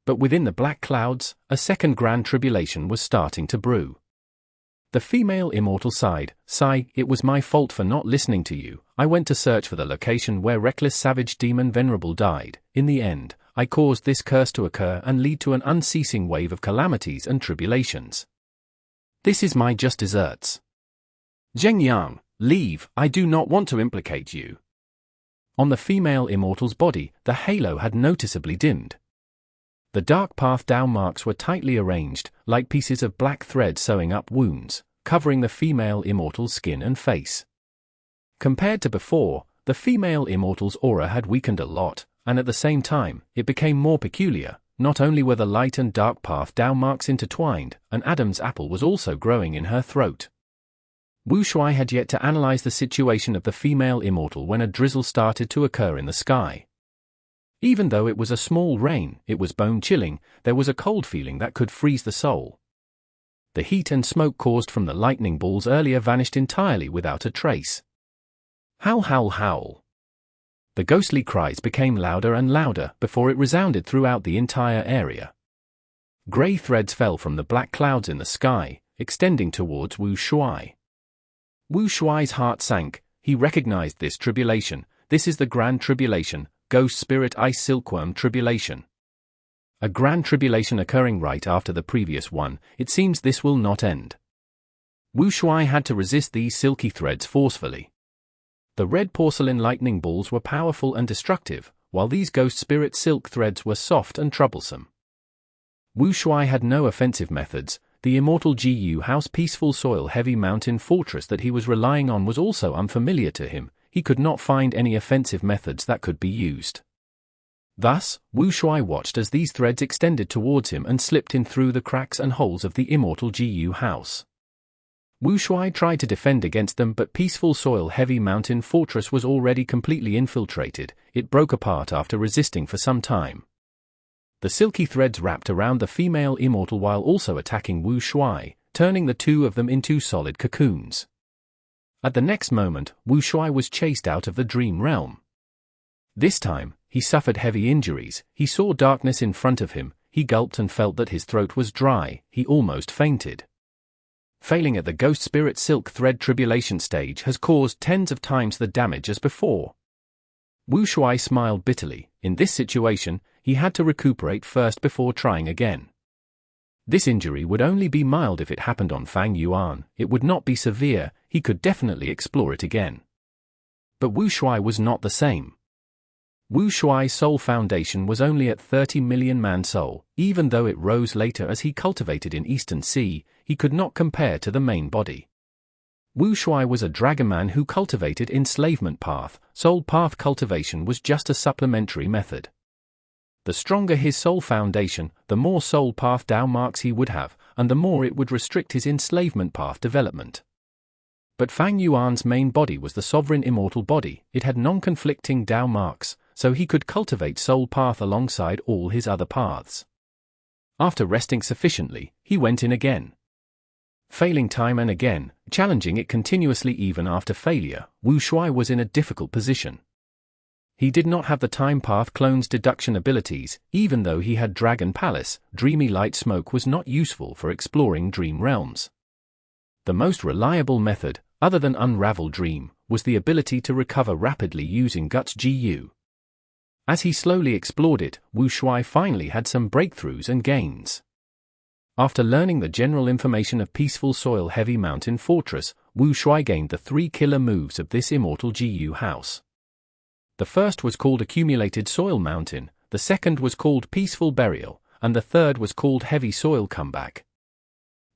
S1: But within the black clouds, a second grand tribulation was starting to brew. The female immortal sighed. It was my fault for not listening to you. I went to search for the location where reckless savage demon Venerable died. In the end, I caused this curse to occur and lead to an unceasing wave of calamities and tribulations. This is my just deserts. Zhengyang, leave. I do not want to implicate you. On the female immortal's body, the halo had noticeably dimmed. The dark path Dao marks were tightly arranged, like pieces of black thread sewing up wounds, covering the female immortal's skin and face. Compared to before, the female immortal's aura had weakened a lot, and at the same time, it became more peculiar. Not only were the light and dark path Dao marks intertwined, an Adam's apple was also growing in her throat. Wu Shuai had yet to analyze the situation of the female immortal when a drizzle started to occur in the sky. Even though it was a small rain, it was bone-chilling. There was a cold feeling that could freeze the soul. The heat and smoke caused from the lightning balls earlier vanished entirely without a trace. Howl, howl, howl. The ghostly cries became louder and louder before it resounded throughout the entire area. Grey threads fell from the black clouds in the sky, extending towards Wu Shuai. Wu Shuai's heart sank. He recognized this tribulation. This is the Grand Tribulation, Ghost Spirit Ice Silkworm Tribulation. A Grand Tribulation occurring right after the previous one. It seems this will not end. Wu Shuai had to resist these silky threads forcefully. The red porcelain lightning balls were powerful and destructive, while these ghost spirit silk threads were soft and troublesome. Wu Shuai had no offensive methods. The immortal GU House peaceful soil-heavy mountain fortress that he was relying on was also unfamiliar to him. He could not find any offensive methods that could be used. Thus, Wu Shuai watched as these threads extended towards him and slipped in through the cracks and holes of the immortal GU House. Wu Shuai tried to defend against them, but peaceful soil-heavy mountain fortress was already completely infiltrated. It broke apart after resisting for some time. The silky threads wrapped around the female immortal while also attacking Wu Shuai, turning the two of them into solid cocoons. At the next moment, Wu Shuai was chased out of the dream realm. This time, he suffered heavy injuries. He saw darkness in front of him. He gulped and felt that his throat was dry. He almost fainted. Failing at the ghost spirit silk thread tribulation stage has caused tens of times the damage as before. Wu Shuai smiled bitterly. In this situation, he had to recuperate first before trying again. This injury would only be mild if it happened on Fang Yuan. It would not be severe. He could definitely explore it again. But Wu Shuai was not the same. Wu Shuai's soul foundation was only at 30 million man-soul. Even though it rose later as he cultivated in Eastern Sea, he could not compare to the main body. Wu Shuai was a dragonman who cultivated enslavement path. Soul path cultivation was just a supplementary method. The stronger his soul foundation, the more soul path Dao marks he would have, and the more it would restrict his enslavement path development. But Fang Yuan's main body was the sovereign immortal body. It had non-conflicting Dao marks, so he could cultivate soul path alongside all his other paths. After resting sufficiently, he went in again. Failing time and again, challenging it continuously even after failure, Wu Shuai was in a difficult position. He did not have the time path clone's deduction abilities. Even though he had Dragon Palace, dreamy light smoke was not useful for exploring dream realms. The most reliable method, other than Unravel Dream, was the ability to recover rapidly using Guts GU. As he slowly explored it, Wu Shuai finally had some breakthroughs and gains. After learning the general information of Peaceful Soil Heavy Mountain Fortress, Wu Shuai gained the 3 killer moves of this immortal GU house. The first was called Accumulated Soil Mountain, the second was called Peaceful Burial, and the third was called Heavy Soil Comeback.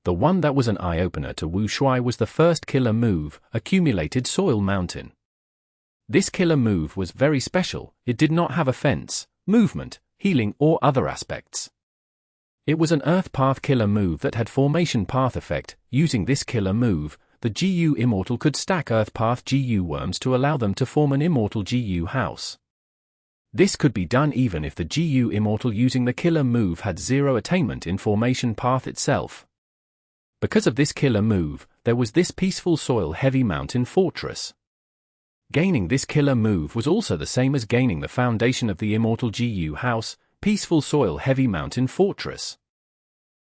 S1: The one that was an eye-opener to Wu Shuai was the first killer move, Accumulated Soil Mountain. This killer move was very special. It did not have offense, movement, healing or other aspects. It was an Earth Path killer move that had Formation Path effect. Using this killer move, the GU Immortal could stack Earth Path GU worms to allow them to form an Immortal GU house. This could be done even if the GU Immortal using the killer move had zero attainment in Formation Path itself. Because of this killer move, there was this Peaceful Soil Heavy Mountain Fortress. Gaining this killer move was also the same as gaining the foundation of the Immortal GU house, Peaceful Soil Heavy Mountain Fortress.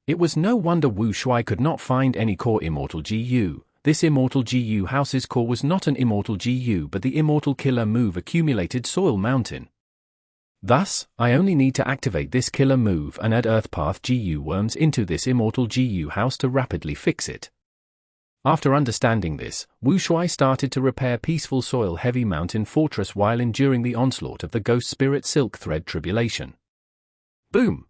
S1: It was no wonder Wu Shuai could not find any core Immortal GU. This Immortal GU house's core was not an Immortal GU but the Immortal killer move Accumulated Soil Mountain. Thus, I only need to activate this killer move and add Earth Path GU worms into this Immortal GU house to rapidly fix it. After understanding this, Wu Shuai started to repair Peaceful Soil Heavy Mountain Fortress while enduring the onslaught of the Ghost Spirit Silk Thread Tribulation. Boom!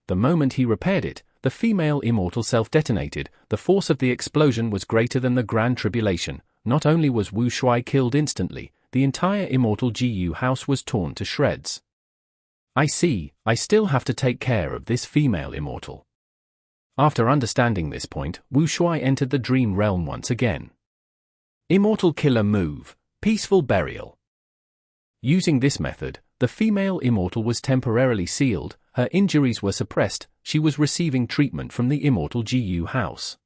S1: The moment he repaired it, the female immortal self-detonated. The force of the explosion was greater than the Grand Tribulation. Not only was Wu Shuai killed instantly, the entire Immortal GU house was torn to shreds. I see, I still have to take care of this female immortal. After understanding this point, Wu Shuai entered the dream realm once again. Immortal killer move, Peaceful Burial. Using this method, the female immortal was temporarily sealed, her injuries were suppressed, she was receiving treatment from the Immortal GU house.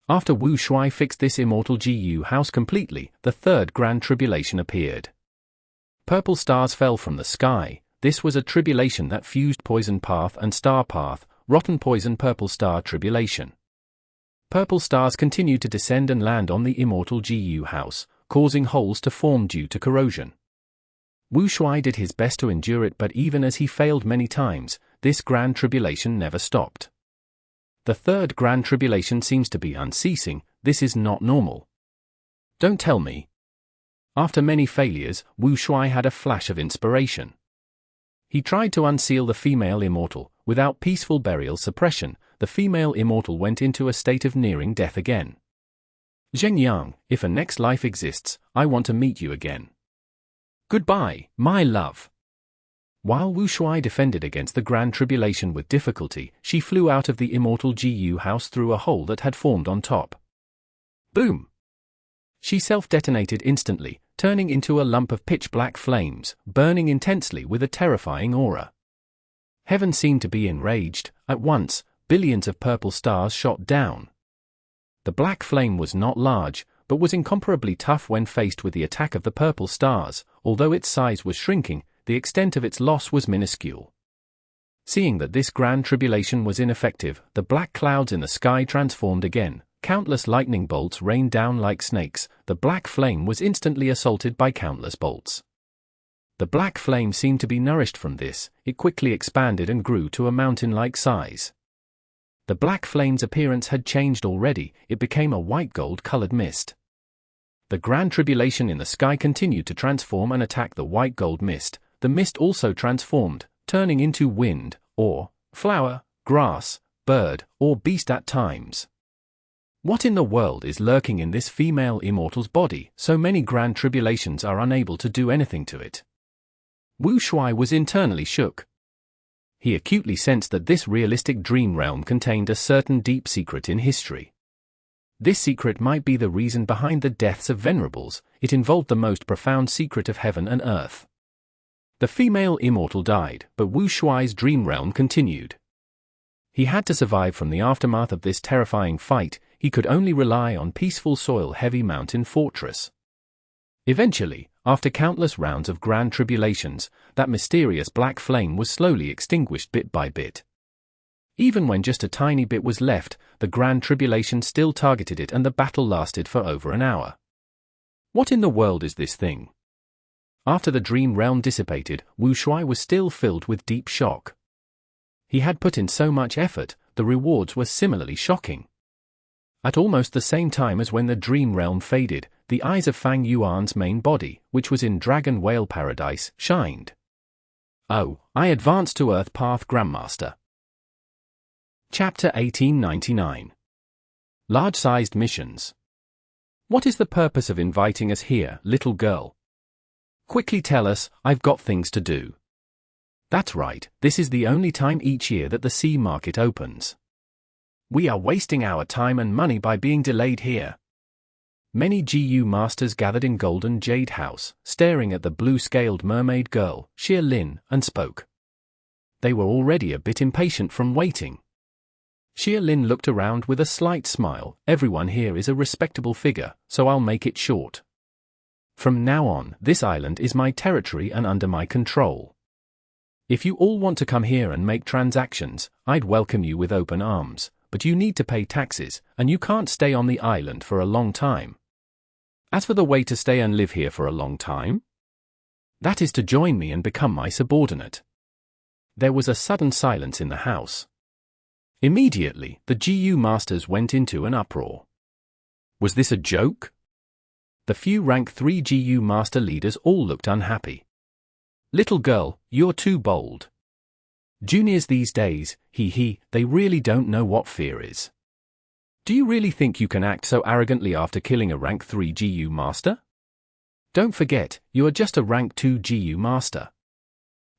S1: After Wu Shuai fixed this Immortal GU house completely, the third Grand Tribulation appeared. Purple stars fell from the sky. This was a tribulation that fused Poison Path and Star Path, Rotten Poison Purple Star Tribulation. Purple stars continued to descend and land on the Immortal GU house, causing holes to form due to corrosion. Wu Shuai did his best to endure it, but even as he failed many times, this Grand Tribulation never stopped. The third Grand Tribulation seems to be unceasing. This is not normal. Don't tell me. After many failures, Wu Shuai had a flash of inspiration. He tried to unseal the female immortal. Without Peaceful Burial suppression, the female immortal went into a state of nearing death again. Zhengyang, if a next life exists, I want to meet you again. Goodbye, my love. While Wu Shuai defended against the Grand Tribulation with difficulty, she flew out of the Immortal GU house through a hole that had formed on top. Boom! She self-detonated instantly, turning into a lump of pitch-black flames, burning intensely with a terrifying aura. Heaven seemed to be enraged. At once, billions of purple stars shot down. The black flame was not large, but was incomparably tough when faced with the attack of the purple stars. Although its size was shrinking, the extent of its loss was minuscule. Seeing that this Grand Tribulation was ineffective, the black clouds in the sky transformed again. Countless lightning bolts rained down like snakes. The black flame was instantly assaulted by countless bolts. The black flame seemed to be nourished from this. It quickly expanded and grew to a mountain-like size. The black flame's appearance had changed already. It became a white gold-colored mist. The grand tribulation in the sky continued to transform and attack the white gold mist. The mist also transformed, turning into wind, or flower, grass, bird, or beast at times. What in the world is lurking in this female immortal's body? So many grand tribulations are unable to do anything to it. Wu Shuai was internally shook. He acutely sensed that this realistic dream realm contained a certain deep secret in history. This secret might be the reason behind the deaths of venerables. It involved the most profound secret of heaven and earth. The female immortal died, but Wu Shuai's dream realm continued. He had to survive from the aftermath of this terrifying fight. He could only rely on peaceful soil-heavy mountain fortress. Eventually, after countless rounds of grand tribulations, that mysterious black flame was slowly extinguished bit by bit. Even when just a tiny bit was left, the grand tribulation still targeted it and the battle lasted for over an hour. What in the world is this thing? After the dream realm dissipated, Wu Shuai was still filled with deep shock. He had put in so much effort, the rewards were similarly shocking. At almost the same time as when the dream realm faded, the eyes of Fang Yuan's main body, which was in Dragon Whale Paradise, shined. Oh, I advance to Earth Path Grandmaster. Chapter 1899. Large-sized missions. What is the purpose of inviting us here, little girl? Quickly tell us, I've got things to do. That's right, this is the only time each year that the sea market opens. We are wasting our time and money by being delayed here. Many GU masters gathered in Golden Jade House, staring at the blue-scaled mermaid girl, Xia Lin, and spoke. They were already a bit impatient from waiting. Xia Lin looked around with a slight smile. Everyone here is a respectable figure, so I'll make it short. From now on, this island is my territory and under my control. If you all want to come here and make transactions, I'd welcome you with open arms, but you need to pay taxes, and you can't stay on the island for a long time. As for the way to stay and live here for a long time, that is to join me and become my subordinate. There was a sudden silence in the house. Immediately, the GU masters went into an uproar. Was this a joke? The few rank 3 GU master leaders all looked unhappy. Little girl, you're too bold. Juniors these days, they really don't know what fear is. Do you really think you can act so arrogantly after killing a rank 3 GU master? Don't forget, you are just a rank 2 GU master.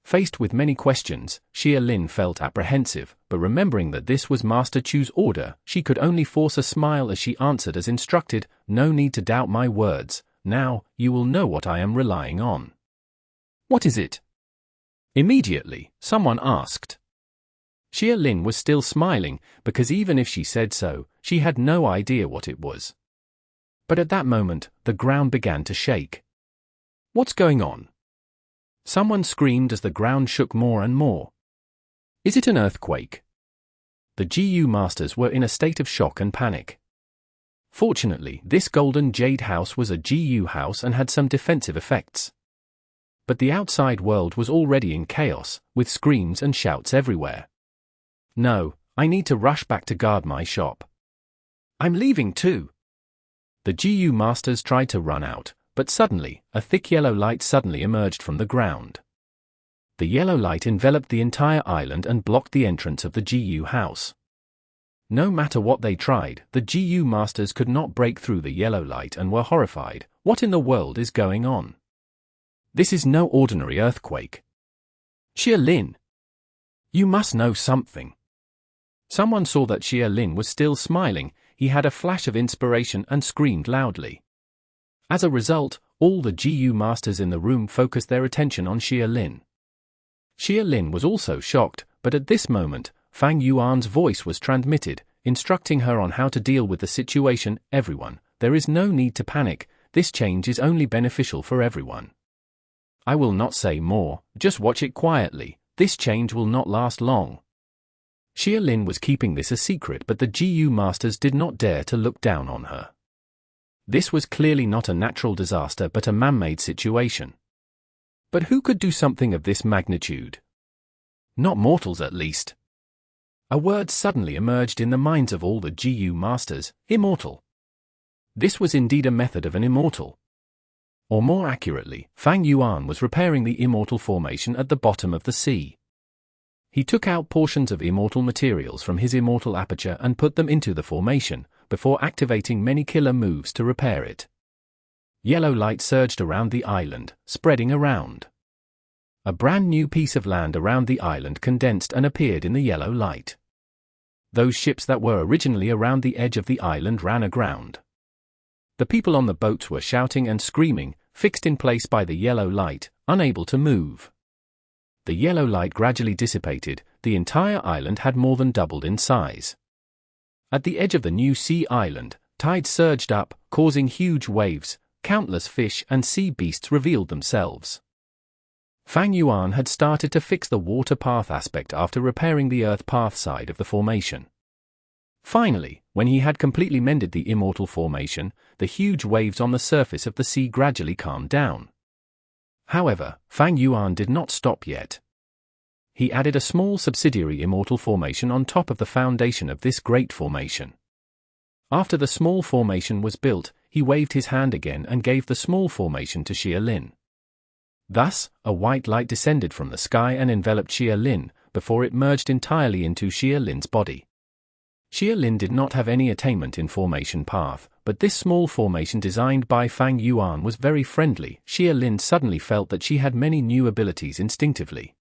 S1: Faced with many questions, Xia Lin felt apprehensive, but remembering that this was Master Chu's order, she could only force a smile as she answered as instructed, no need to doubt my words, now, you will know what I am relying on. What is it? Immediately, someone asked. Xia Lin was still smiling, because even if she said so, she had no idea what it was. But at that moment, the ground began to shake. What's going on? Someone screamed as the ground shook more and more. Is it an earthquake? The GU masters were in a state of shock and panic. Fortunately, this Golden Jade House was a GU house and had some defensive effects. But the outside world was already in chaos, with screams and shouts everywhere. No, I need to rush back to guard my shop. I'm leaving too. The GU masters tried to run out, but suddenly, a thick yellow light suddenly emerged from the ground. The yellow light enveloped the entire island and blocked the entrance of the GU house. No matter what they tried, the GU masters could not break through the yellow light and were horrified. What in the world is going on? This is no ordinary earthquake. Xia Lin, you must know something. Someone saw that Xia Lin was still smiling. He had a flash of inspiration and screamed loudly. As a result, all the GU masters in the room focused their attention on Xia Lin. Xia Lin was also shocked, but at this moment, Fang Yuan's voice was transmitted, instructing her on how to deal with the situation. Everyone, there is no need to panic, this change is only beneficial for everyone. I will not say more, just watch it quietly, this change will not last long. Xia Lin was keeping this a secret, but the GU masters did not dare to look down on her. This was clearly not a natural disaster but a man-made situation. But who could do something of this magnitude? Not mortals at least. A word suddenly emerged in the minds of all the GU masters, immortal. This was indeed a method of an immortal. Or more accurately, Fang Yuan was repairing the immortal formation at the bottom of the sea. He took out portions of immortal materials from his immortal aperture and put them into the formation, before activating many killer moves to repair it. Yellow light surged around the island, spreading around. A brand new piece of land around the island condensed and appeared in the yellow light. Those ships that were originally around the edge of the island ran aground. The people on the boats were shouting and screaming, fixed in place by the yellow light, unable to move. The yellow light gradually dissipated, the entire island had more than doubled in size. At the edge of the new sea island, tides surged up, causing huge waves, countless fish and sea beasts revealed themselves. Fang Yuan had started to fix the water path aspect after repairing the earth path side of the formation. Finally, when he had completely mended the immortal formation, the huge waves on the surface of the sea gradually calmed down. However, Fang Yuan did not stop yet. He added a small subsidiary immortal formation on top of the foundation of this great formation. After the small formation was built, he waved his hand again and gave the small formation to Xia Lin. Thus, a white light descended from the sky and enveloped Xia Lin, before it merged entirely into Xia Lin's body. Xia Lin did not have any attainment in formation path, but this small formation designed by Fang Yuan was very friendly. Xia Lin suddenly felt that she had many new abilities instinctively.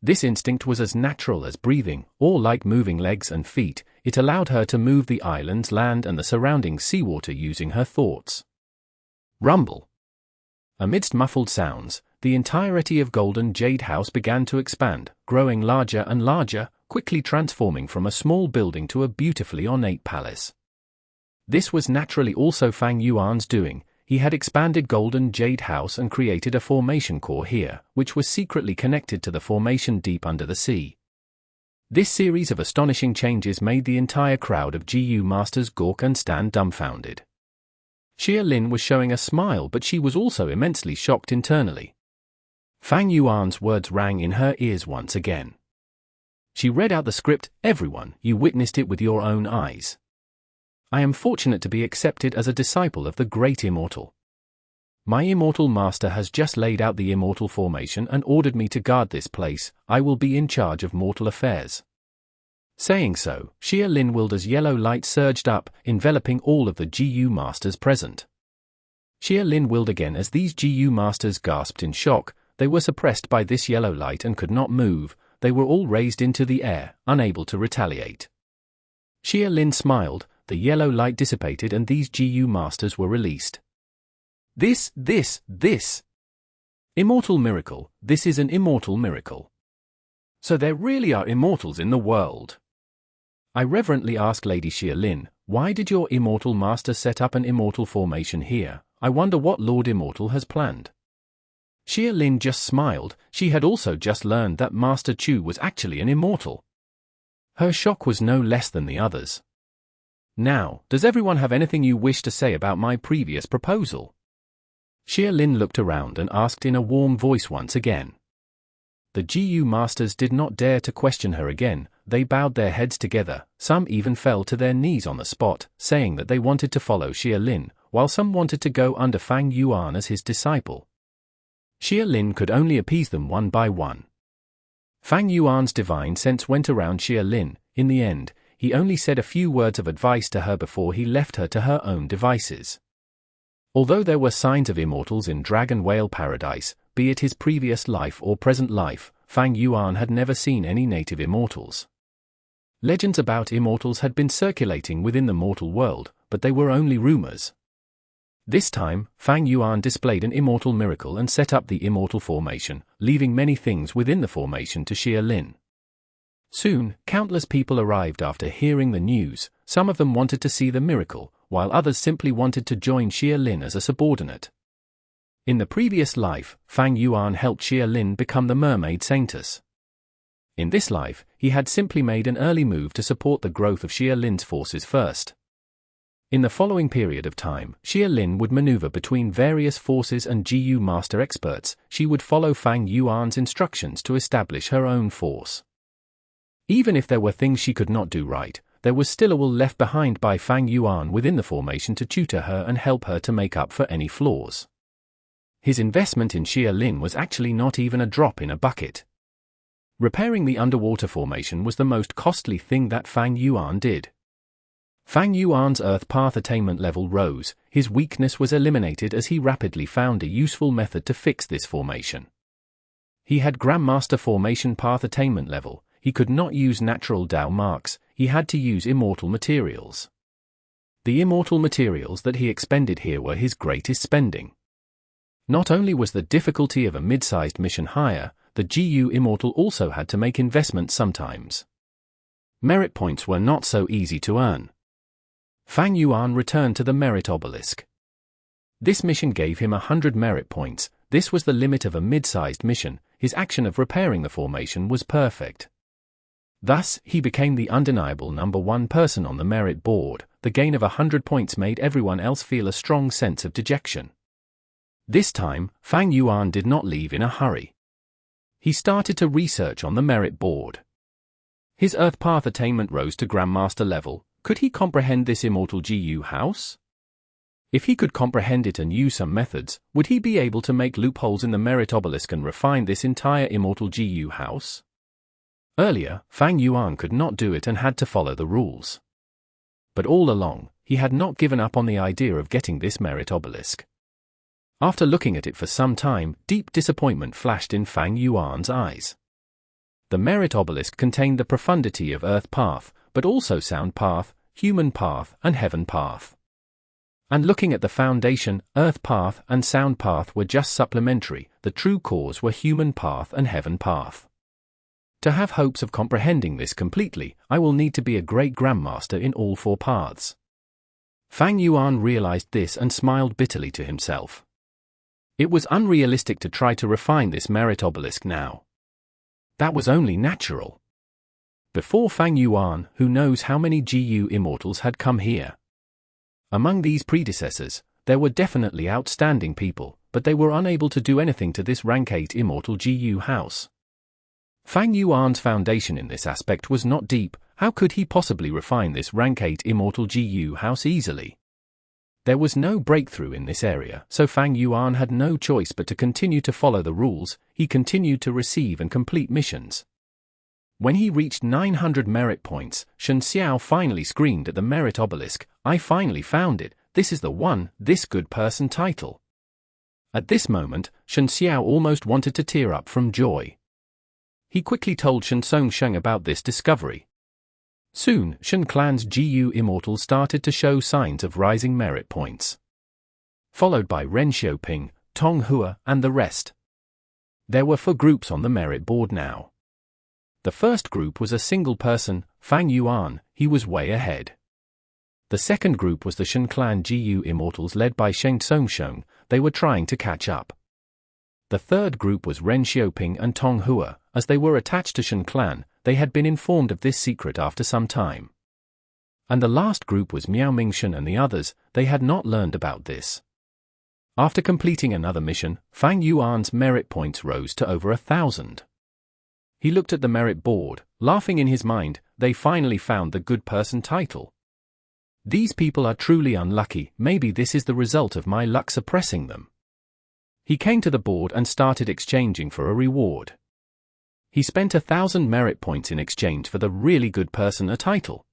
S1: This instinct was as natural as breathing, or like moving legs and feet. It allowed her to move the island's land and the surrounding seawater using her thoughts. Rumble. Amidst muffled sounds, the entirety of Golden Jade House began to expand, growing larger and larger, quickly transforming from a small building to a beautifully ornate palace. This was naturally also Fang Yuan's doing. He had expanded Golden Jade House and created a formation core here, which was secretly connected to the formation deep under the sea. This series of astonishing changes made the entire crowd of GU masters gawk and stand dumbfounded. Xia Lin was showing a smile, but she was also immensely shocked internally. Fang Yuan's words rang in her ears once again. She read out the script. Everyone, you witnessed it with your own eyes. I am fortunate to be accepted as a disciple of the great immortal. My immortal master has just laid out the immortal formation and ordered me to guard this place. I will be in charge of mortal affairs. Saying so, Xia Lin willed as yellow light surged up, enveloping all of the GU masters present. Xia Lin willed again as these GU masters gasped in shock. They were suppressed by this yellow light and could not move. They were all raised into the air, unable to retaliate. Xia Lin smiled, the yellow light dissipated and these GU masters were released. This. Immortal miracle, this is an immortal miracle. So there really are immortals in the world. I reverently asked Lady Xia Lin, why did your immortal master set up an immortal formation here? I wonder what Lord Immortal has planned. Xia Lin just smiled. She had also just learned that Master Chu was actually an immortal. Her shock was no less than the others. Now, does everyone have anything you wish to say about my previous proposal? Xia Lin looked around and asked in a warm voice once again. The GU masters did not dare to question her again. They bowed their heads together. Some even fell to their knees on the spot, saying that they wanted to follow Xia Lin, while some wanted to go under Fang Yuan as his disciple. Xia Lin could only appease them one by one. Fang Yuan's divine sense went around Xia Lin. In the end, he only said a few words of advice to her before he left her to her own devices. Although there were signs of immortals in Dragon Whale Paradise, be it his previous life or present life, Fang Yuan had never seen any native immortals. Legends about immortals had been circulating within the mortal world, but they were only rumors. This time, Fang Yuan displayed an immortal miracle and set up the immortal formation, leaving many things within the formation to Xia Lin. Soon, countless people arrived after hearing the news. Some of them wanted to see the miracle, while others simply wanted to join Xia Lin as a subordinate. In the previous life, Fang Yuan helped Xia Lin become the mermaid saintess. In this life, he had simply made an early move to support the growth of Xia Lin's forces first. In the following period of time, Xia Lin would maneuver between various forces and GU master experts. She would follow Fang Yuan's instructions to establish her own force. Even if there were things she could not do right, there was still a will left behind by Fang Yuan within the formation to tutor her and help her to make up for any flaws. His investment in Xia Lin was actually not even a drop in a bucket. Repairing the underwater formation was the most costly thing that Fang Yuan did. Fang Yuan's Earth Path attainment level rose, his weakness was eliminated as he rapidly found a useful method to fix this formation. He had Grandmaster Formation Path attainment level, he could not use natural Dao marks, he had to use immortal materials. The immortal materials that he expended here were his greatest spending. Not only was the difficulty of a mid-sized mission higher, the GU Immortal also had to make investments sometimes. Merit points were not so easy to earn. Fang Yuan returned to the merit obelisk. This mission gave him 100 merit points, this was the limit of a mid-sized mission, his action of repairing the formation was perfect. Thus, he became the undeniable #1 person on the merit board, the gain of 100 points made everyone else feel a strong sense of dejection. This time, Fang Yuan did not leave in a hurry. He started to research on the merit board. His Earth Path attainment rose to Grandmaster level. Could he comprehend this immortal GU house? If he could comprehend it and use some methods, would he be able to make loopholes in the merit obelisk and refine this entire immortal GU house? Earlier, Fang Yuan could not do it and had to follow the rules. But all along, he had not given up on the idea of getting this merit obelisk. After looking at it for some time, deep disappointment flashed in Fang Yuan's eyes. The merit obelisk contained the profundity of Earth Path, but also Sound Path, Human Path, and Heaven Path. And looking at the foundation, Earth Path and Sound Path were just supplementary, the true cause were Human Path and Heaven Path. To have hopes of comprehending this completely, I will need to be a great Grandmaster in all 4 paths. Fang Yuan realized this and smiled bitterly to himself. It was unrealistic to try to refine this merit obelisk now. That was only natural. Before Fang Yuan, who knows how many GU immortals had come here? Among these predecessors, there were definitely outstanding people, but they were unable to do anything to this rank 8 immortal GU house. Fang Yuan's foundation in this aspect was not deep, how could he possibly refine this rank 8 immortal GU house easily? There was no breakthrough in this area, so Fang Yuan had no choice but to continue to follow the rules. He continued to receive and complete missions. When he reached 900 merit points, Xiao finally screamed at the merit obelisk, "I finally found it, this is the one, this good person title." At this moment, Xiao almost wanted to tear up from joy. He quickly told Shen Songsheng about this discovery. Soon, Shen Clan's GU immortals started to show signs of rising merit points. Followed by Ren Xiaoping, Tong Hua, and the rest. There were 4 groups on the merit board now. The first group was a single person, Fang Yuan, he was way ahead. The second group was the Shen Clan GU immortals led by Shen Songsheng, they were trying to catch up. The third group was Ren Xiaoping and Tong Hua, as they were attached to Shen Clan, they had been informed of this secret after some time. And the last group was Miao Mingshen and the others, they had not learned about this. After completing another mission, Fang Yuan's merit points rose to over 1,000. He looked at the merit board, laughing in his mind, they finally found the good person title. These people are truly unlucky, maybe this is the result of my luck suppressing them. He came to the board and started exchanging for a reward. He spent 1,000 merit points in exchange for the really good person a title.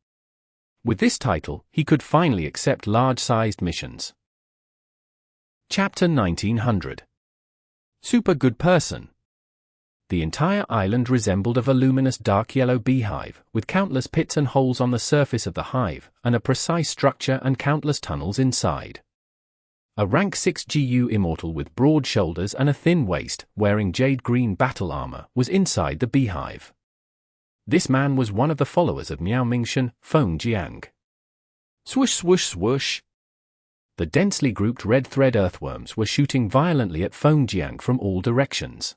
S1: With this title, he could finally accept large-sized missions. Chapter 1900. Super Good Person. The entire island resembled a voluminous dark yellow beehive, with countless pits and holes on the surface of the hive, and a precise structure and countless tunnels inside. A rank 6 GU immortal with broad shoulders and a thin waist, wearing jade green battle armor, was inside the beehive. This man was one of the followers of Miao Mingshen, Feng Jiang. Swoosh swoosh swoosh. The densely grouped red thread earthworms were shooting violently at Feng Jiang from all directions.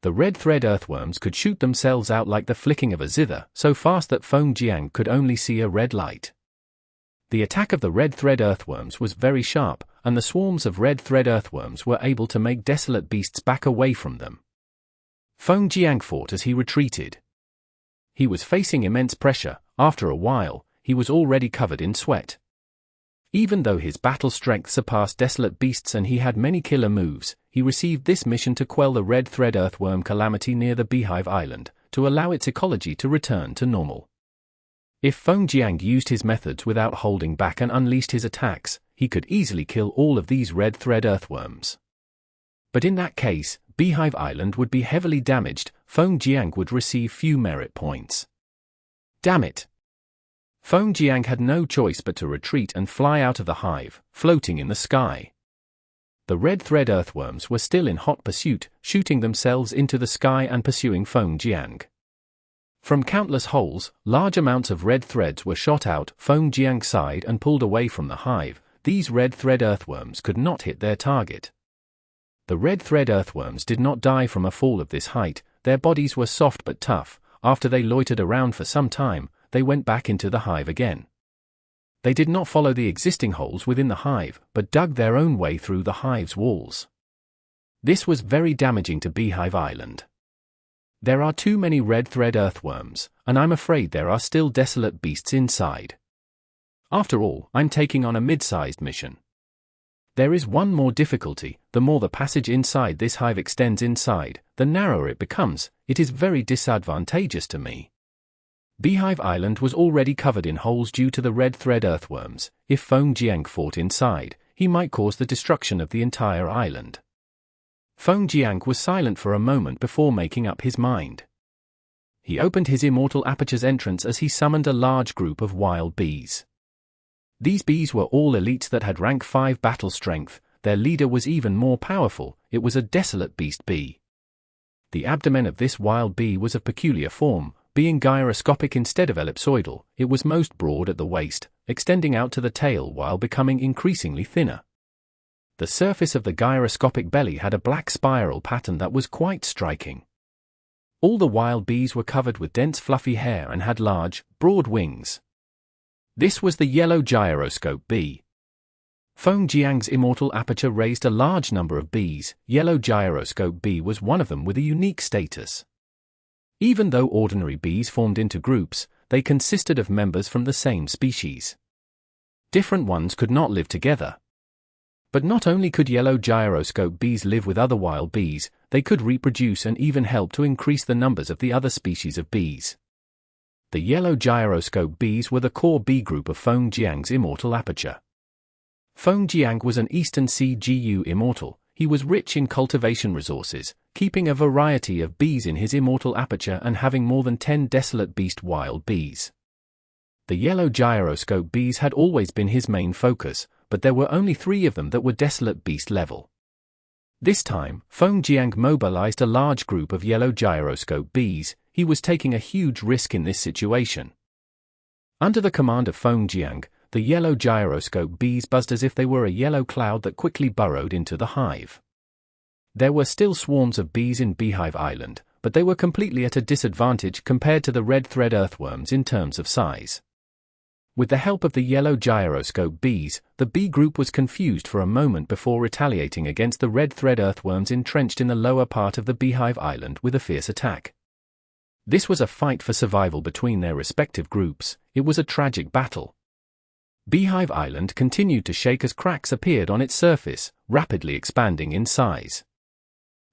S1: The red thread earthworms could shoot themselves out like the flicking of a zither, so fast that Feng Jiang could only see a red light. The attack of the red thread earthworms was very sharp, and the swarms of red thread earthworms were able to make desolate beasts back away from them. Feng Jiang fought as he retreated. He was facing immense pressure. After a while, he was already covered in sweat. Even though his battle strength surpassed desolate beasts and he had many killer moves, he received this mission to quell the red thread earthworm calamity near the Beehive Island, to allow its ecology to return to normal. If Feng Jiang used his methods without holding back and unleashed his attacks, he could easily kill all of these red thread earthworms. But in that case, Beehive Island would be heavily damaged. Feng Jiang would receive few merit points. Damn it! Feng Jiang had no choice but to retreat and fly out of the hive, floating in the sky. The red thread earthworms were still in hot pursuit, shooting themselves into the sky and pursuing Feng Jiang. From countless holes, large amounts of red threads were shot out. Feng Jiang sighed and pulled away from the hive. These red thread earthworms could not hit their target. The red thread earthworms did not die from a fall of this height. Their bodies were soft but tough. After they loitered around for some time, they went back into the hive again. They did not follow the existing holes within the hive, but dug their own way through the hive's walls. This was very damaging to Beehive Island. There are too many red thread earthworms, and I'm afraid there are still desolate beasts inside. After all, I'm taking on a mid-sized mission. There is one more difficulty. The more the passage inside this hive extends inside, the narrower it becomes. It is very disadvantageous to me. Beehive Island was already covered in holes due to the red thread earthworms. If Feng Jiang fought inside, he might cause the destruction of the entire island. Feng Jiang was silent for a moment before making up his mind. He opened his immortal Aperture's entrance as he summoned a large group of wild bees. These bees were all elites that had rank 5 battle strength. Their leader was even more powerful. It was a desolate beast bee. The abdomen of this wild bee was of peculiar form. Being gyroscopic instead of ellipsoidal, it was most broad at the waist, extending out to the tail while becoming increasingly thinner. The surface of the gyroscopic belly had a black spiral pattern that was quite striking. All the wild bees were covered with dense fluffy hair and had large, broad wings. This was the yellow gyroscope bee. Feng Jiang's immortal Aperture raised a large number of bees. Yellow gyroscope bee was one of them with a unique status. Even though ordinary bees formed into groups, they consisted of members from the same species. Different ones could not live together. But not only could yellow gyroscope bees live with other wild bees, they could reproduce and even help to increase the numbers of the other species of bees. The yellow gyroscope bees were the core bee group of Feng Jiang's immortal Aperture. Feng Jiang was an Eastern Sea GU immortal. He was rich in cultivation resources, keeping a variety of bees in his immortal Aperture and having more than 10 desolate beast wild bees. The yellow gyroscope bees had always been his main focus, but there were only 3 of them that were desolate beast level. This time, Feng Jiang mobilized a large group of yellow gyroscope bees. He was taking a huge risk in this situation. Under the command of Feng Jiang, the yellow gyroscope bees buzzed as if they were a yellow cloud that quickly burrowed into the hive. There were still swarms of bees in Beehive Island, but they were completely at a disadvantage compared to the red thread earthworms in terms of size. With the help of the yellow gyroscope bees, the bee group was confused for a moment before retaliating against the red thread earthworms entrenched in the lower part of the Beehive Island with a fierce attack. This was a fight for survival between their respective groups. It was a tragic battle. Beehive Island continued to shake as cracks appeared on its surface, rapidly expanding in size.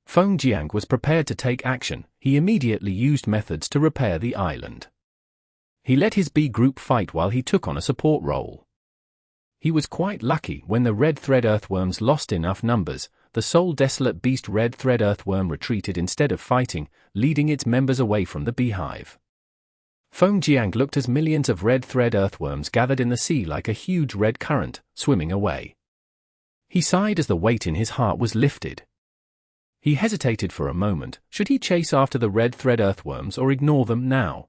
S1: Feng Jiang was prepared to take action. He immediately used methods to repair the island. He let his bee group fight while he took on a support role. He was quite lucky when the red thread earthworms lost enough numbers. The sole desolate beast red thread earthworm retreated instead of fighting, leading its members away from the beehive. Feng Jiang looked as millions of red thread earthworms gathered in the sea like a huge red current, swimming away. He sighed as the weight in his heart was lifted. He hesitated for a moment. Should he chase after the red thread earthworms or ignore them now?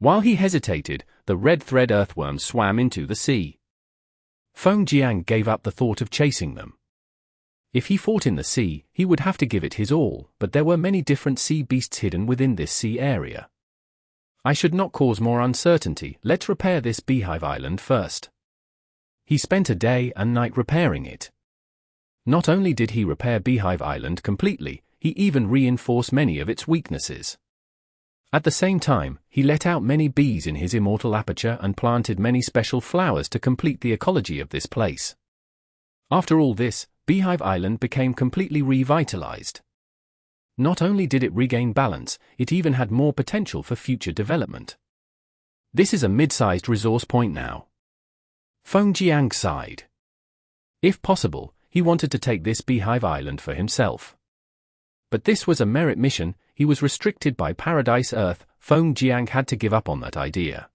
S1: While he hesitated, the red thread earthworms swam into the sea. Feng Jiang gave up the thought of chasing them. If he fought in the sea, he would have to give it his all, but there were many different sea beasts hidden within this sea area. I should not cause more uncertainty. Let's repair this Beehive Island first. He spent a day and night repairing it. Not only did he repair Beehive Island completely, he even reinforced many of its weaknesses. At the same time, he let out many bees in his immortal aperture and planted many special flowers to complete the ecology of this place. After all this, Beehive Island became completely revitalized. Not only did it regain balance, it even had more potential for future development. This is a mid-sized resource point now. Feng Jiang sighed. If possible, he wanted to take this Beehive Island for himself. But this was a merit mission, he was restricted by Paradise Earth. Feng Jiang had to give up on that idea.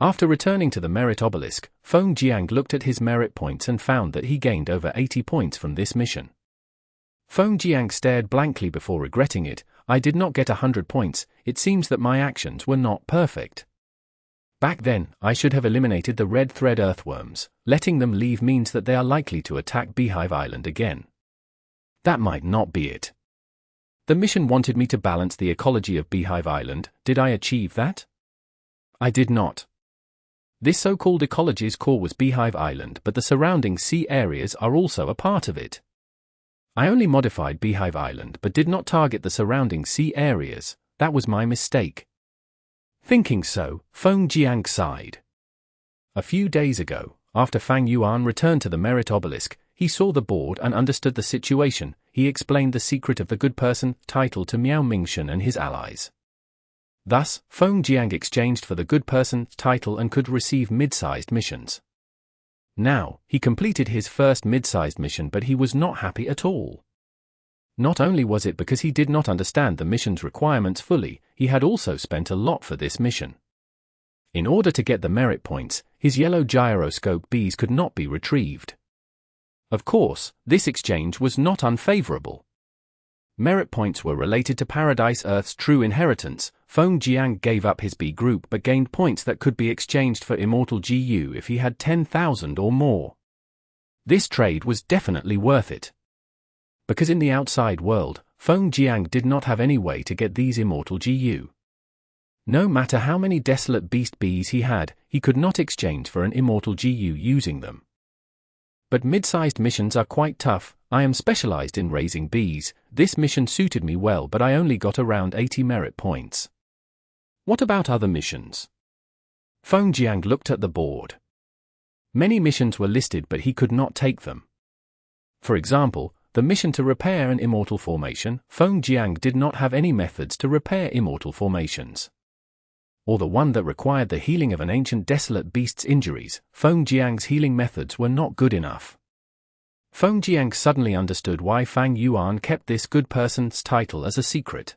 S1: After returning to the merit obelisk, Feng Jiang looked at his merit points and found that he gained over 80 points from this mission. Feng Jiang stared blankly before regretting it. I did not get 100 points, it seems that my actions were not perfect. Back then, I should have eliminated the red thread earthworms. Letting them leave means that they are likely to attack Beehive Island again. That might not be it. The mission wanted me to balance the ecology of Beehive Island. Did I achieve that? I did not. This so-called ecology's core was Beehive Island, but the surrounding sea areas are also a part of it. I only modified Beehive Island but did not target the surrounding sea areas. That was my mistake. Thinking so, Feng Jiang sighed. A few days ago, after Fang Yuan returned to the merit obelisk, he saw the board and understood the situation. He explained the secret of the good person title to Miao Mingshan and his allies. Thus, Feng Jiang exchanged for the good person title and could receive mid-sized missions. Now, he completed his first mid-sized mission, but he was not happy at all. Not only was it because he did not understand the mission's requirements fully, he had also spent a lot for this mission. In order to get the merit points, his yellow gyroscope bees could not be retrieved. Of course, this exchange was not unfavorable. Merit points were related to Paradise Earth's true inheritance. Feng Jiang gave up his B group but gained points that could be exchanged for immortal GU if he had 10,000 or more. This trade was definitely worth it. Because in the outside world, Feng Jiang did not have any way to get these immortal GU. No matter how many desolate beast bees he had, he could not exchange for an immortal GU using them. But mid-sized missions are quite tough. I am specialized in raising bees. This mission suited me well, but I only got around 80 merit points. What about other missions? Feng Jiang looked at the board. Many missions were listed, but he could not take them. For example, the mission to repair an immortal formation. Feng Jiang did not have any methods to repair immortal formations. Or the one that required the healing of an ancient desolate beast's injuries. Feng Jiang's healing methods were not good enough. Feng Jiang suddenly understood why Fang Yuan kept this good person's title as a secret.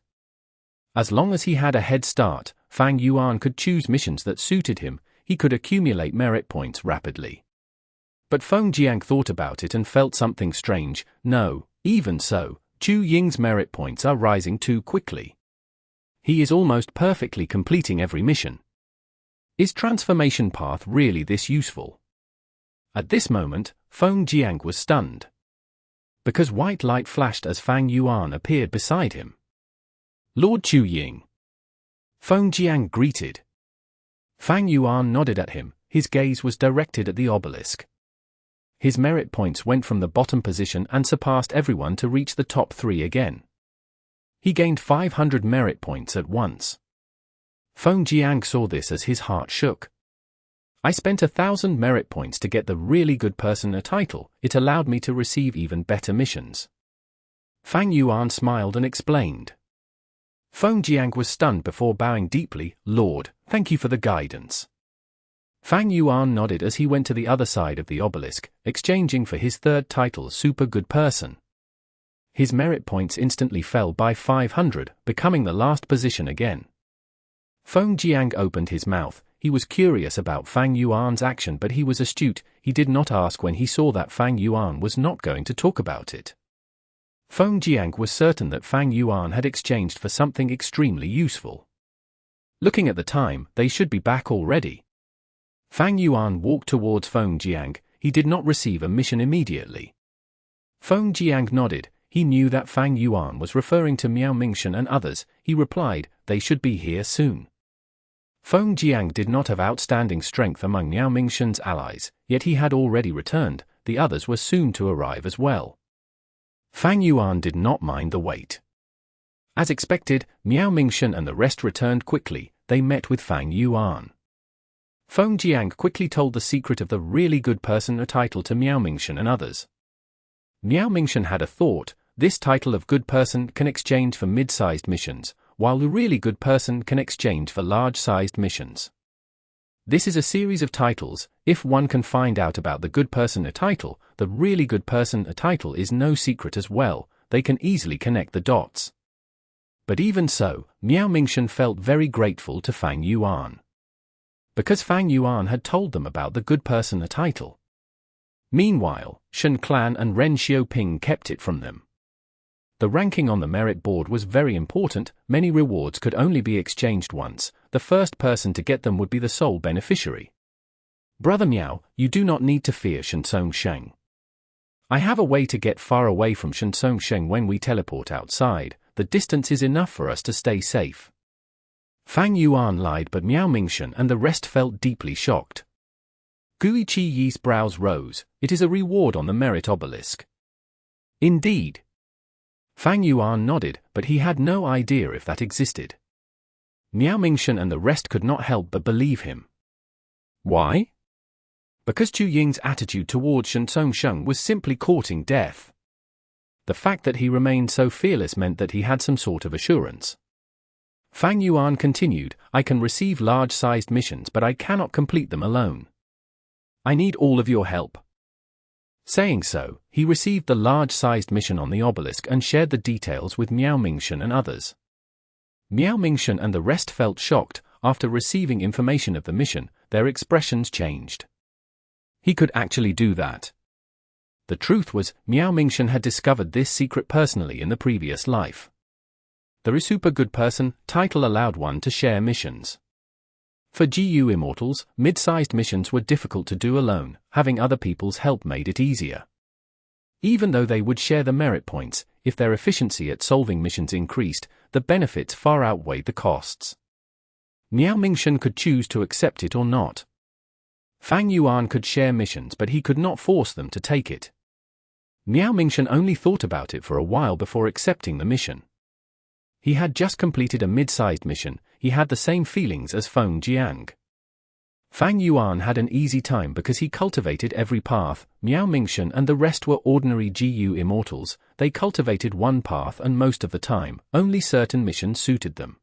S1: As long as he had a head start, Fang Yuan could choose missions that suited him. He could accumulate merit points rapidly. But Feng Jiang thought about it and felt something strange. No, even so, Chu Ying's merit points are rising too quickly. He is almost perfectly completing every mission. Is transformation path really this useful? At this moment, Feng Jiang was stunned. Because white light flashed as Fang Yuan appeared beside him. Lord Chu Ying. Feng Jiang greeted. Fang Yuan nodded at him. His gaze was directed at the obelisk. His merit points went from the bottom position and surpassed everyone to reach the top 3 again. He gained 500 merit points at once. Feng Jiang saw this as his heart shook. I spent 1,000 merit points to get the really good person a title. It allowed me to receive even better missions. Fang Yuan smiled and explained. Feng Jiang was stunned before bowing deeply. Lord, thank you for the guidance. Fang Yuan nodded as he went to the other side of the obelisk, exchanging for his third title, Super Good Person. His merit points instantly fell by 500, becoming the last position again. Feng Jiang opened his mouth. He was curious about Fang Yuan's action, but he was astute. He did not ask when he saw that Fang Yuan was not going to talk about it. Feng Jiang was certain that Fang Yuan had exchanged for something extremely useful. Looking at the time, they should be back already. Fang Yuan walked towards Feng Jiang. He did not receive a mission immediately. Feng Jiang nodded. He knew that Fang Yuan was referring to Miao Mingshan and others. He replied, they should be here soon. Feng Jiang did not have outstanding strength among Miao Mingshan's allies, yet he had already returned. The others were soon to arrive as well. Fang Yuan did not mind the wait. As expected, Miao Mingshan and the rest returned quickly. They met with Fang Yuan. Feng Jiang quickly told the secret of the really good person title to Miao Mingshan and others. Miao Mingshan had a thought: this title of good person can exchange for mid-sized missions, while the really good person can exchange for large-sized missions. This is a series of titles. If one can find out about the good person title, the really good person title is no secret as well. They can easily connect the dots. But even so, Miao Mingshan felt very grateful to Fang Yuan. Because Fang Yuan had told them about the good person title. Meanwhile, Shen Clan and Ren Xiaoping kept it from them. The ranking on the merit board was very important. Many rewards could only be exchanged once. The first person to get them would be the sole beneficiary. Brother Miao, you do not need to fear Shensong Sheng. I have a way to get far away from Shensong Sheng when we teleport outside. The distance is enough for us to stay safe. Fang Yuan lied, but Miao Mingshan and the rest felt deeply shocked. Gui Chi Yi's brows rose. It is a reward on the merit obelisk. Indeed. Fang Yuan nodded, but he had no idea if that existed. Miao Mingshan and the rest could not help but believe him. Why? Because Chu Ying's attitude towards Shensong Sheng was simply courting death. The fact that he remained so fearless meant that he had some sort of assurance. Fang Yuan continued, I can receive large-sized missions, but I cannot complete them alone. I need all of your help. Saying so, he received the large-sized mission on the obelisk and shared the details with Miao Mingshan and others. Miao Mingshan and the rest felt shocked. After receiving information of the mission, their expressions changed. He could actually do that. The truth was, Miao Mingshan had discovered this secret personally in the previous life. The super good person title allowed one to share missions. For GU immortals, mid-sized missions were difficult to do alone. Having other people's help made it easier. Even though they would share the merit points, if their efficiency at solving missions increased, the benefits far outweighed the costs. Miao Mingshan could choose to accept it or not. Fang Yuan could share missions, but he could not force them to take it. Miao Mingshan only thought about it for a while before accepting the mission. He had just completed a mid-sized mission. He had the same feelings as Feng Jiang. Fang Yuan had an easy time because he cultivated every path. Miao Mingshan and the rest were ordinary GU immortals. They cultivated one path and most of the time, only certain missions suited them.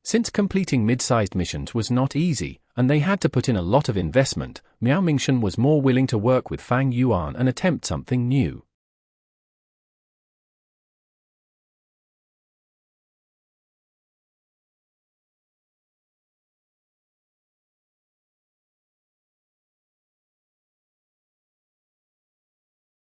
S1: Since completing mid-sized missions was not easy, and they had to put in a lot of investment, Miao Mingshan was more willing to work with Fang Yuan and attempt something new.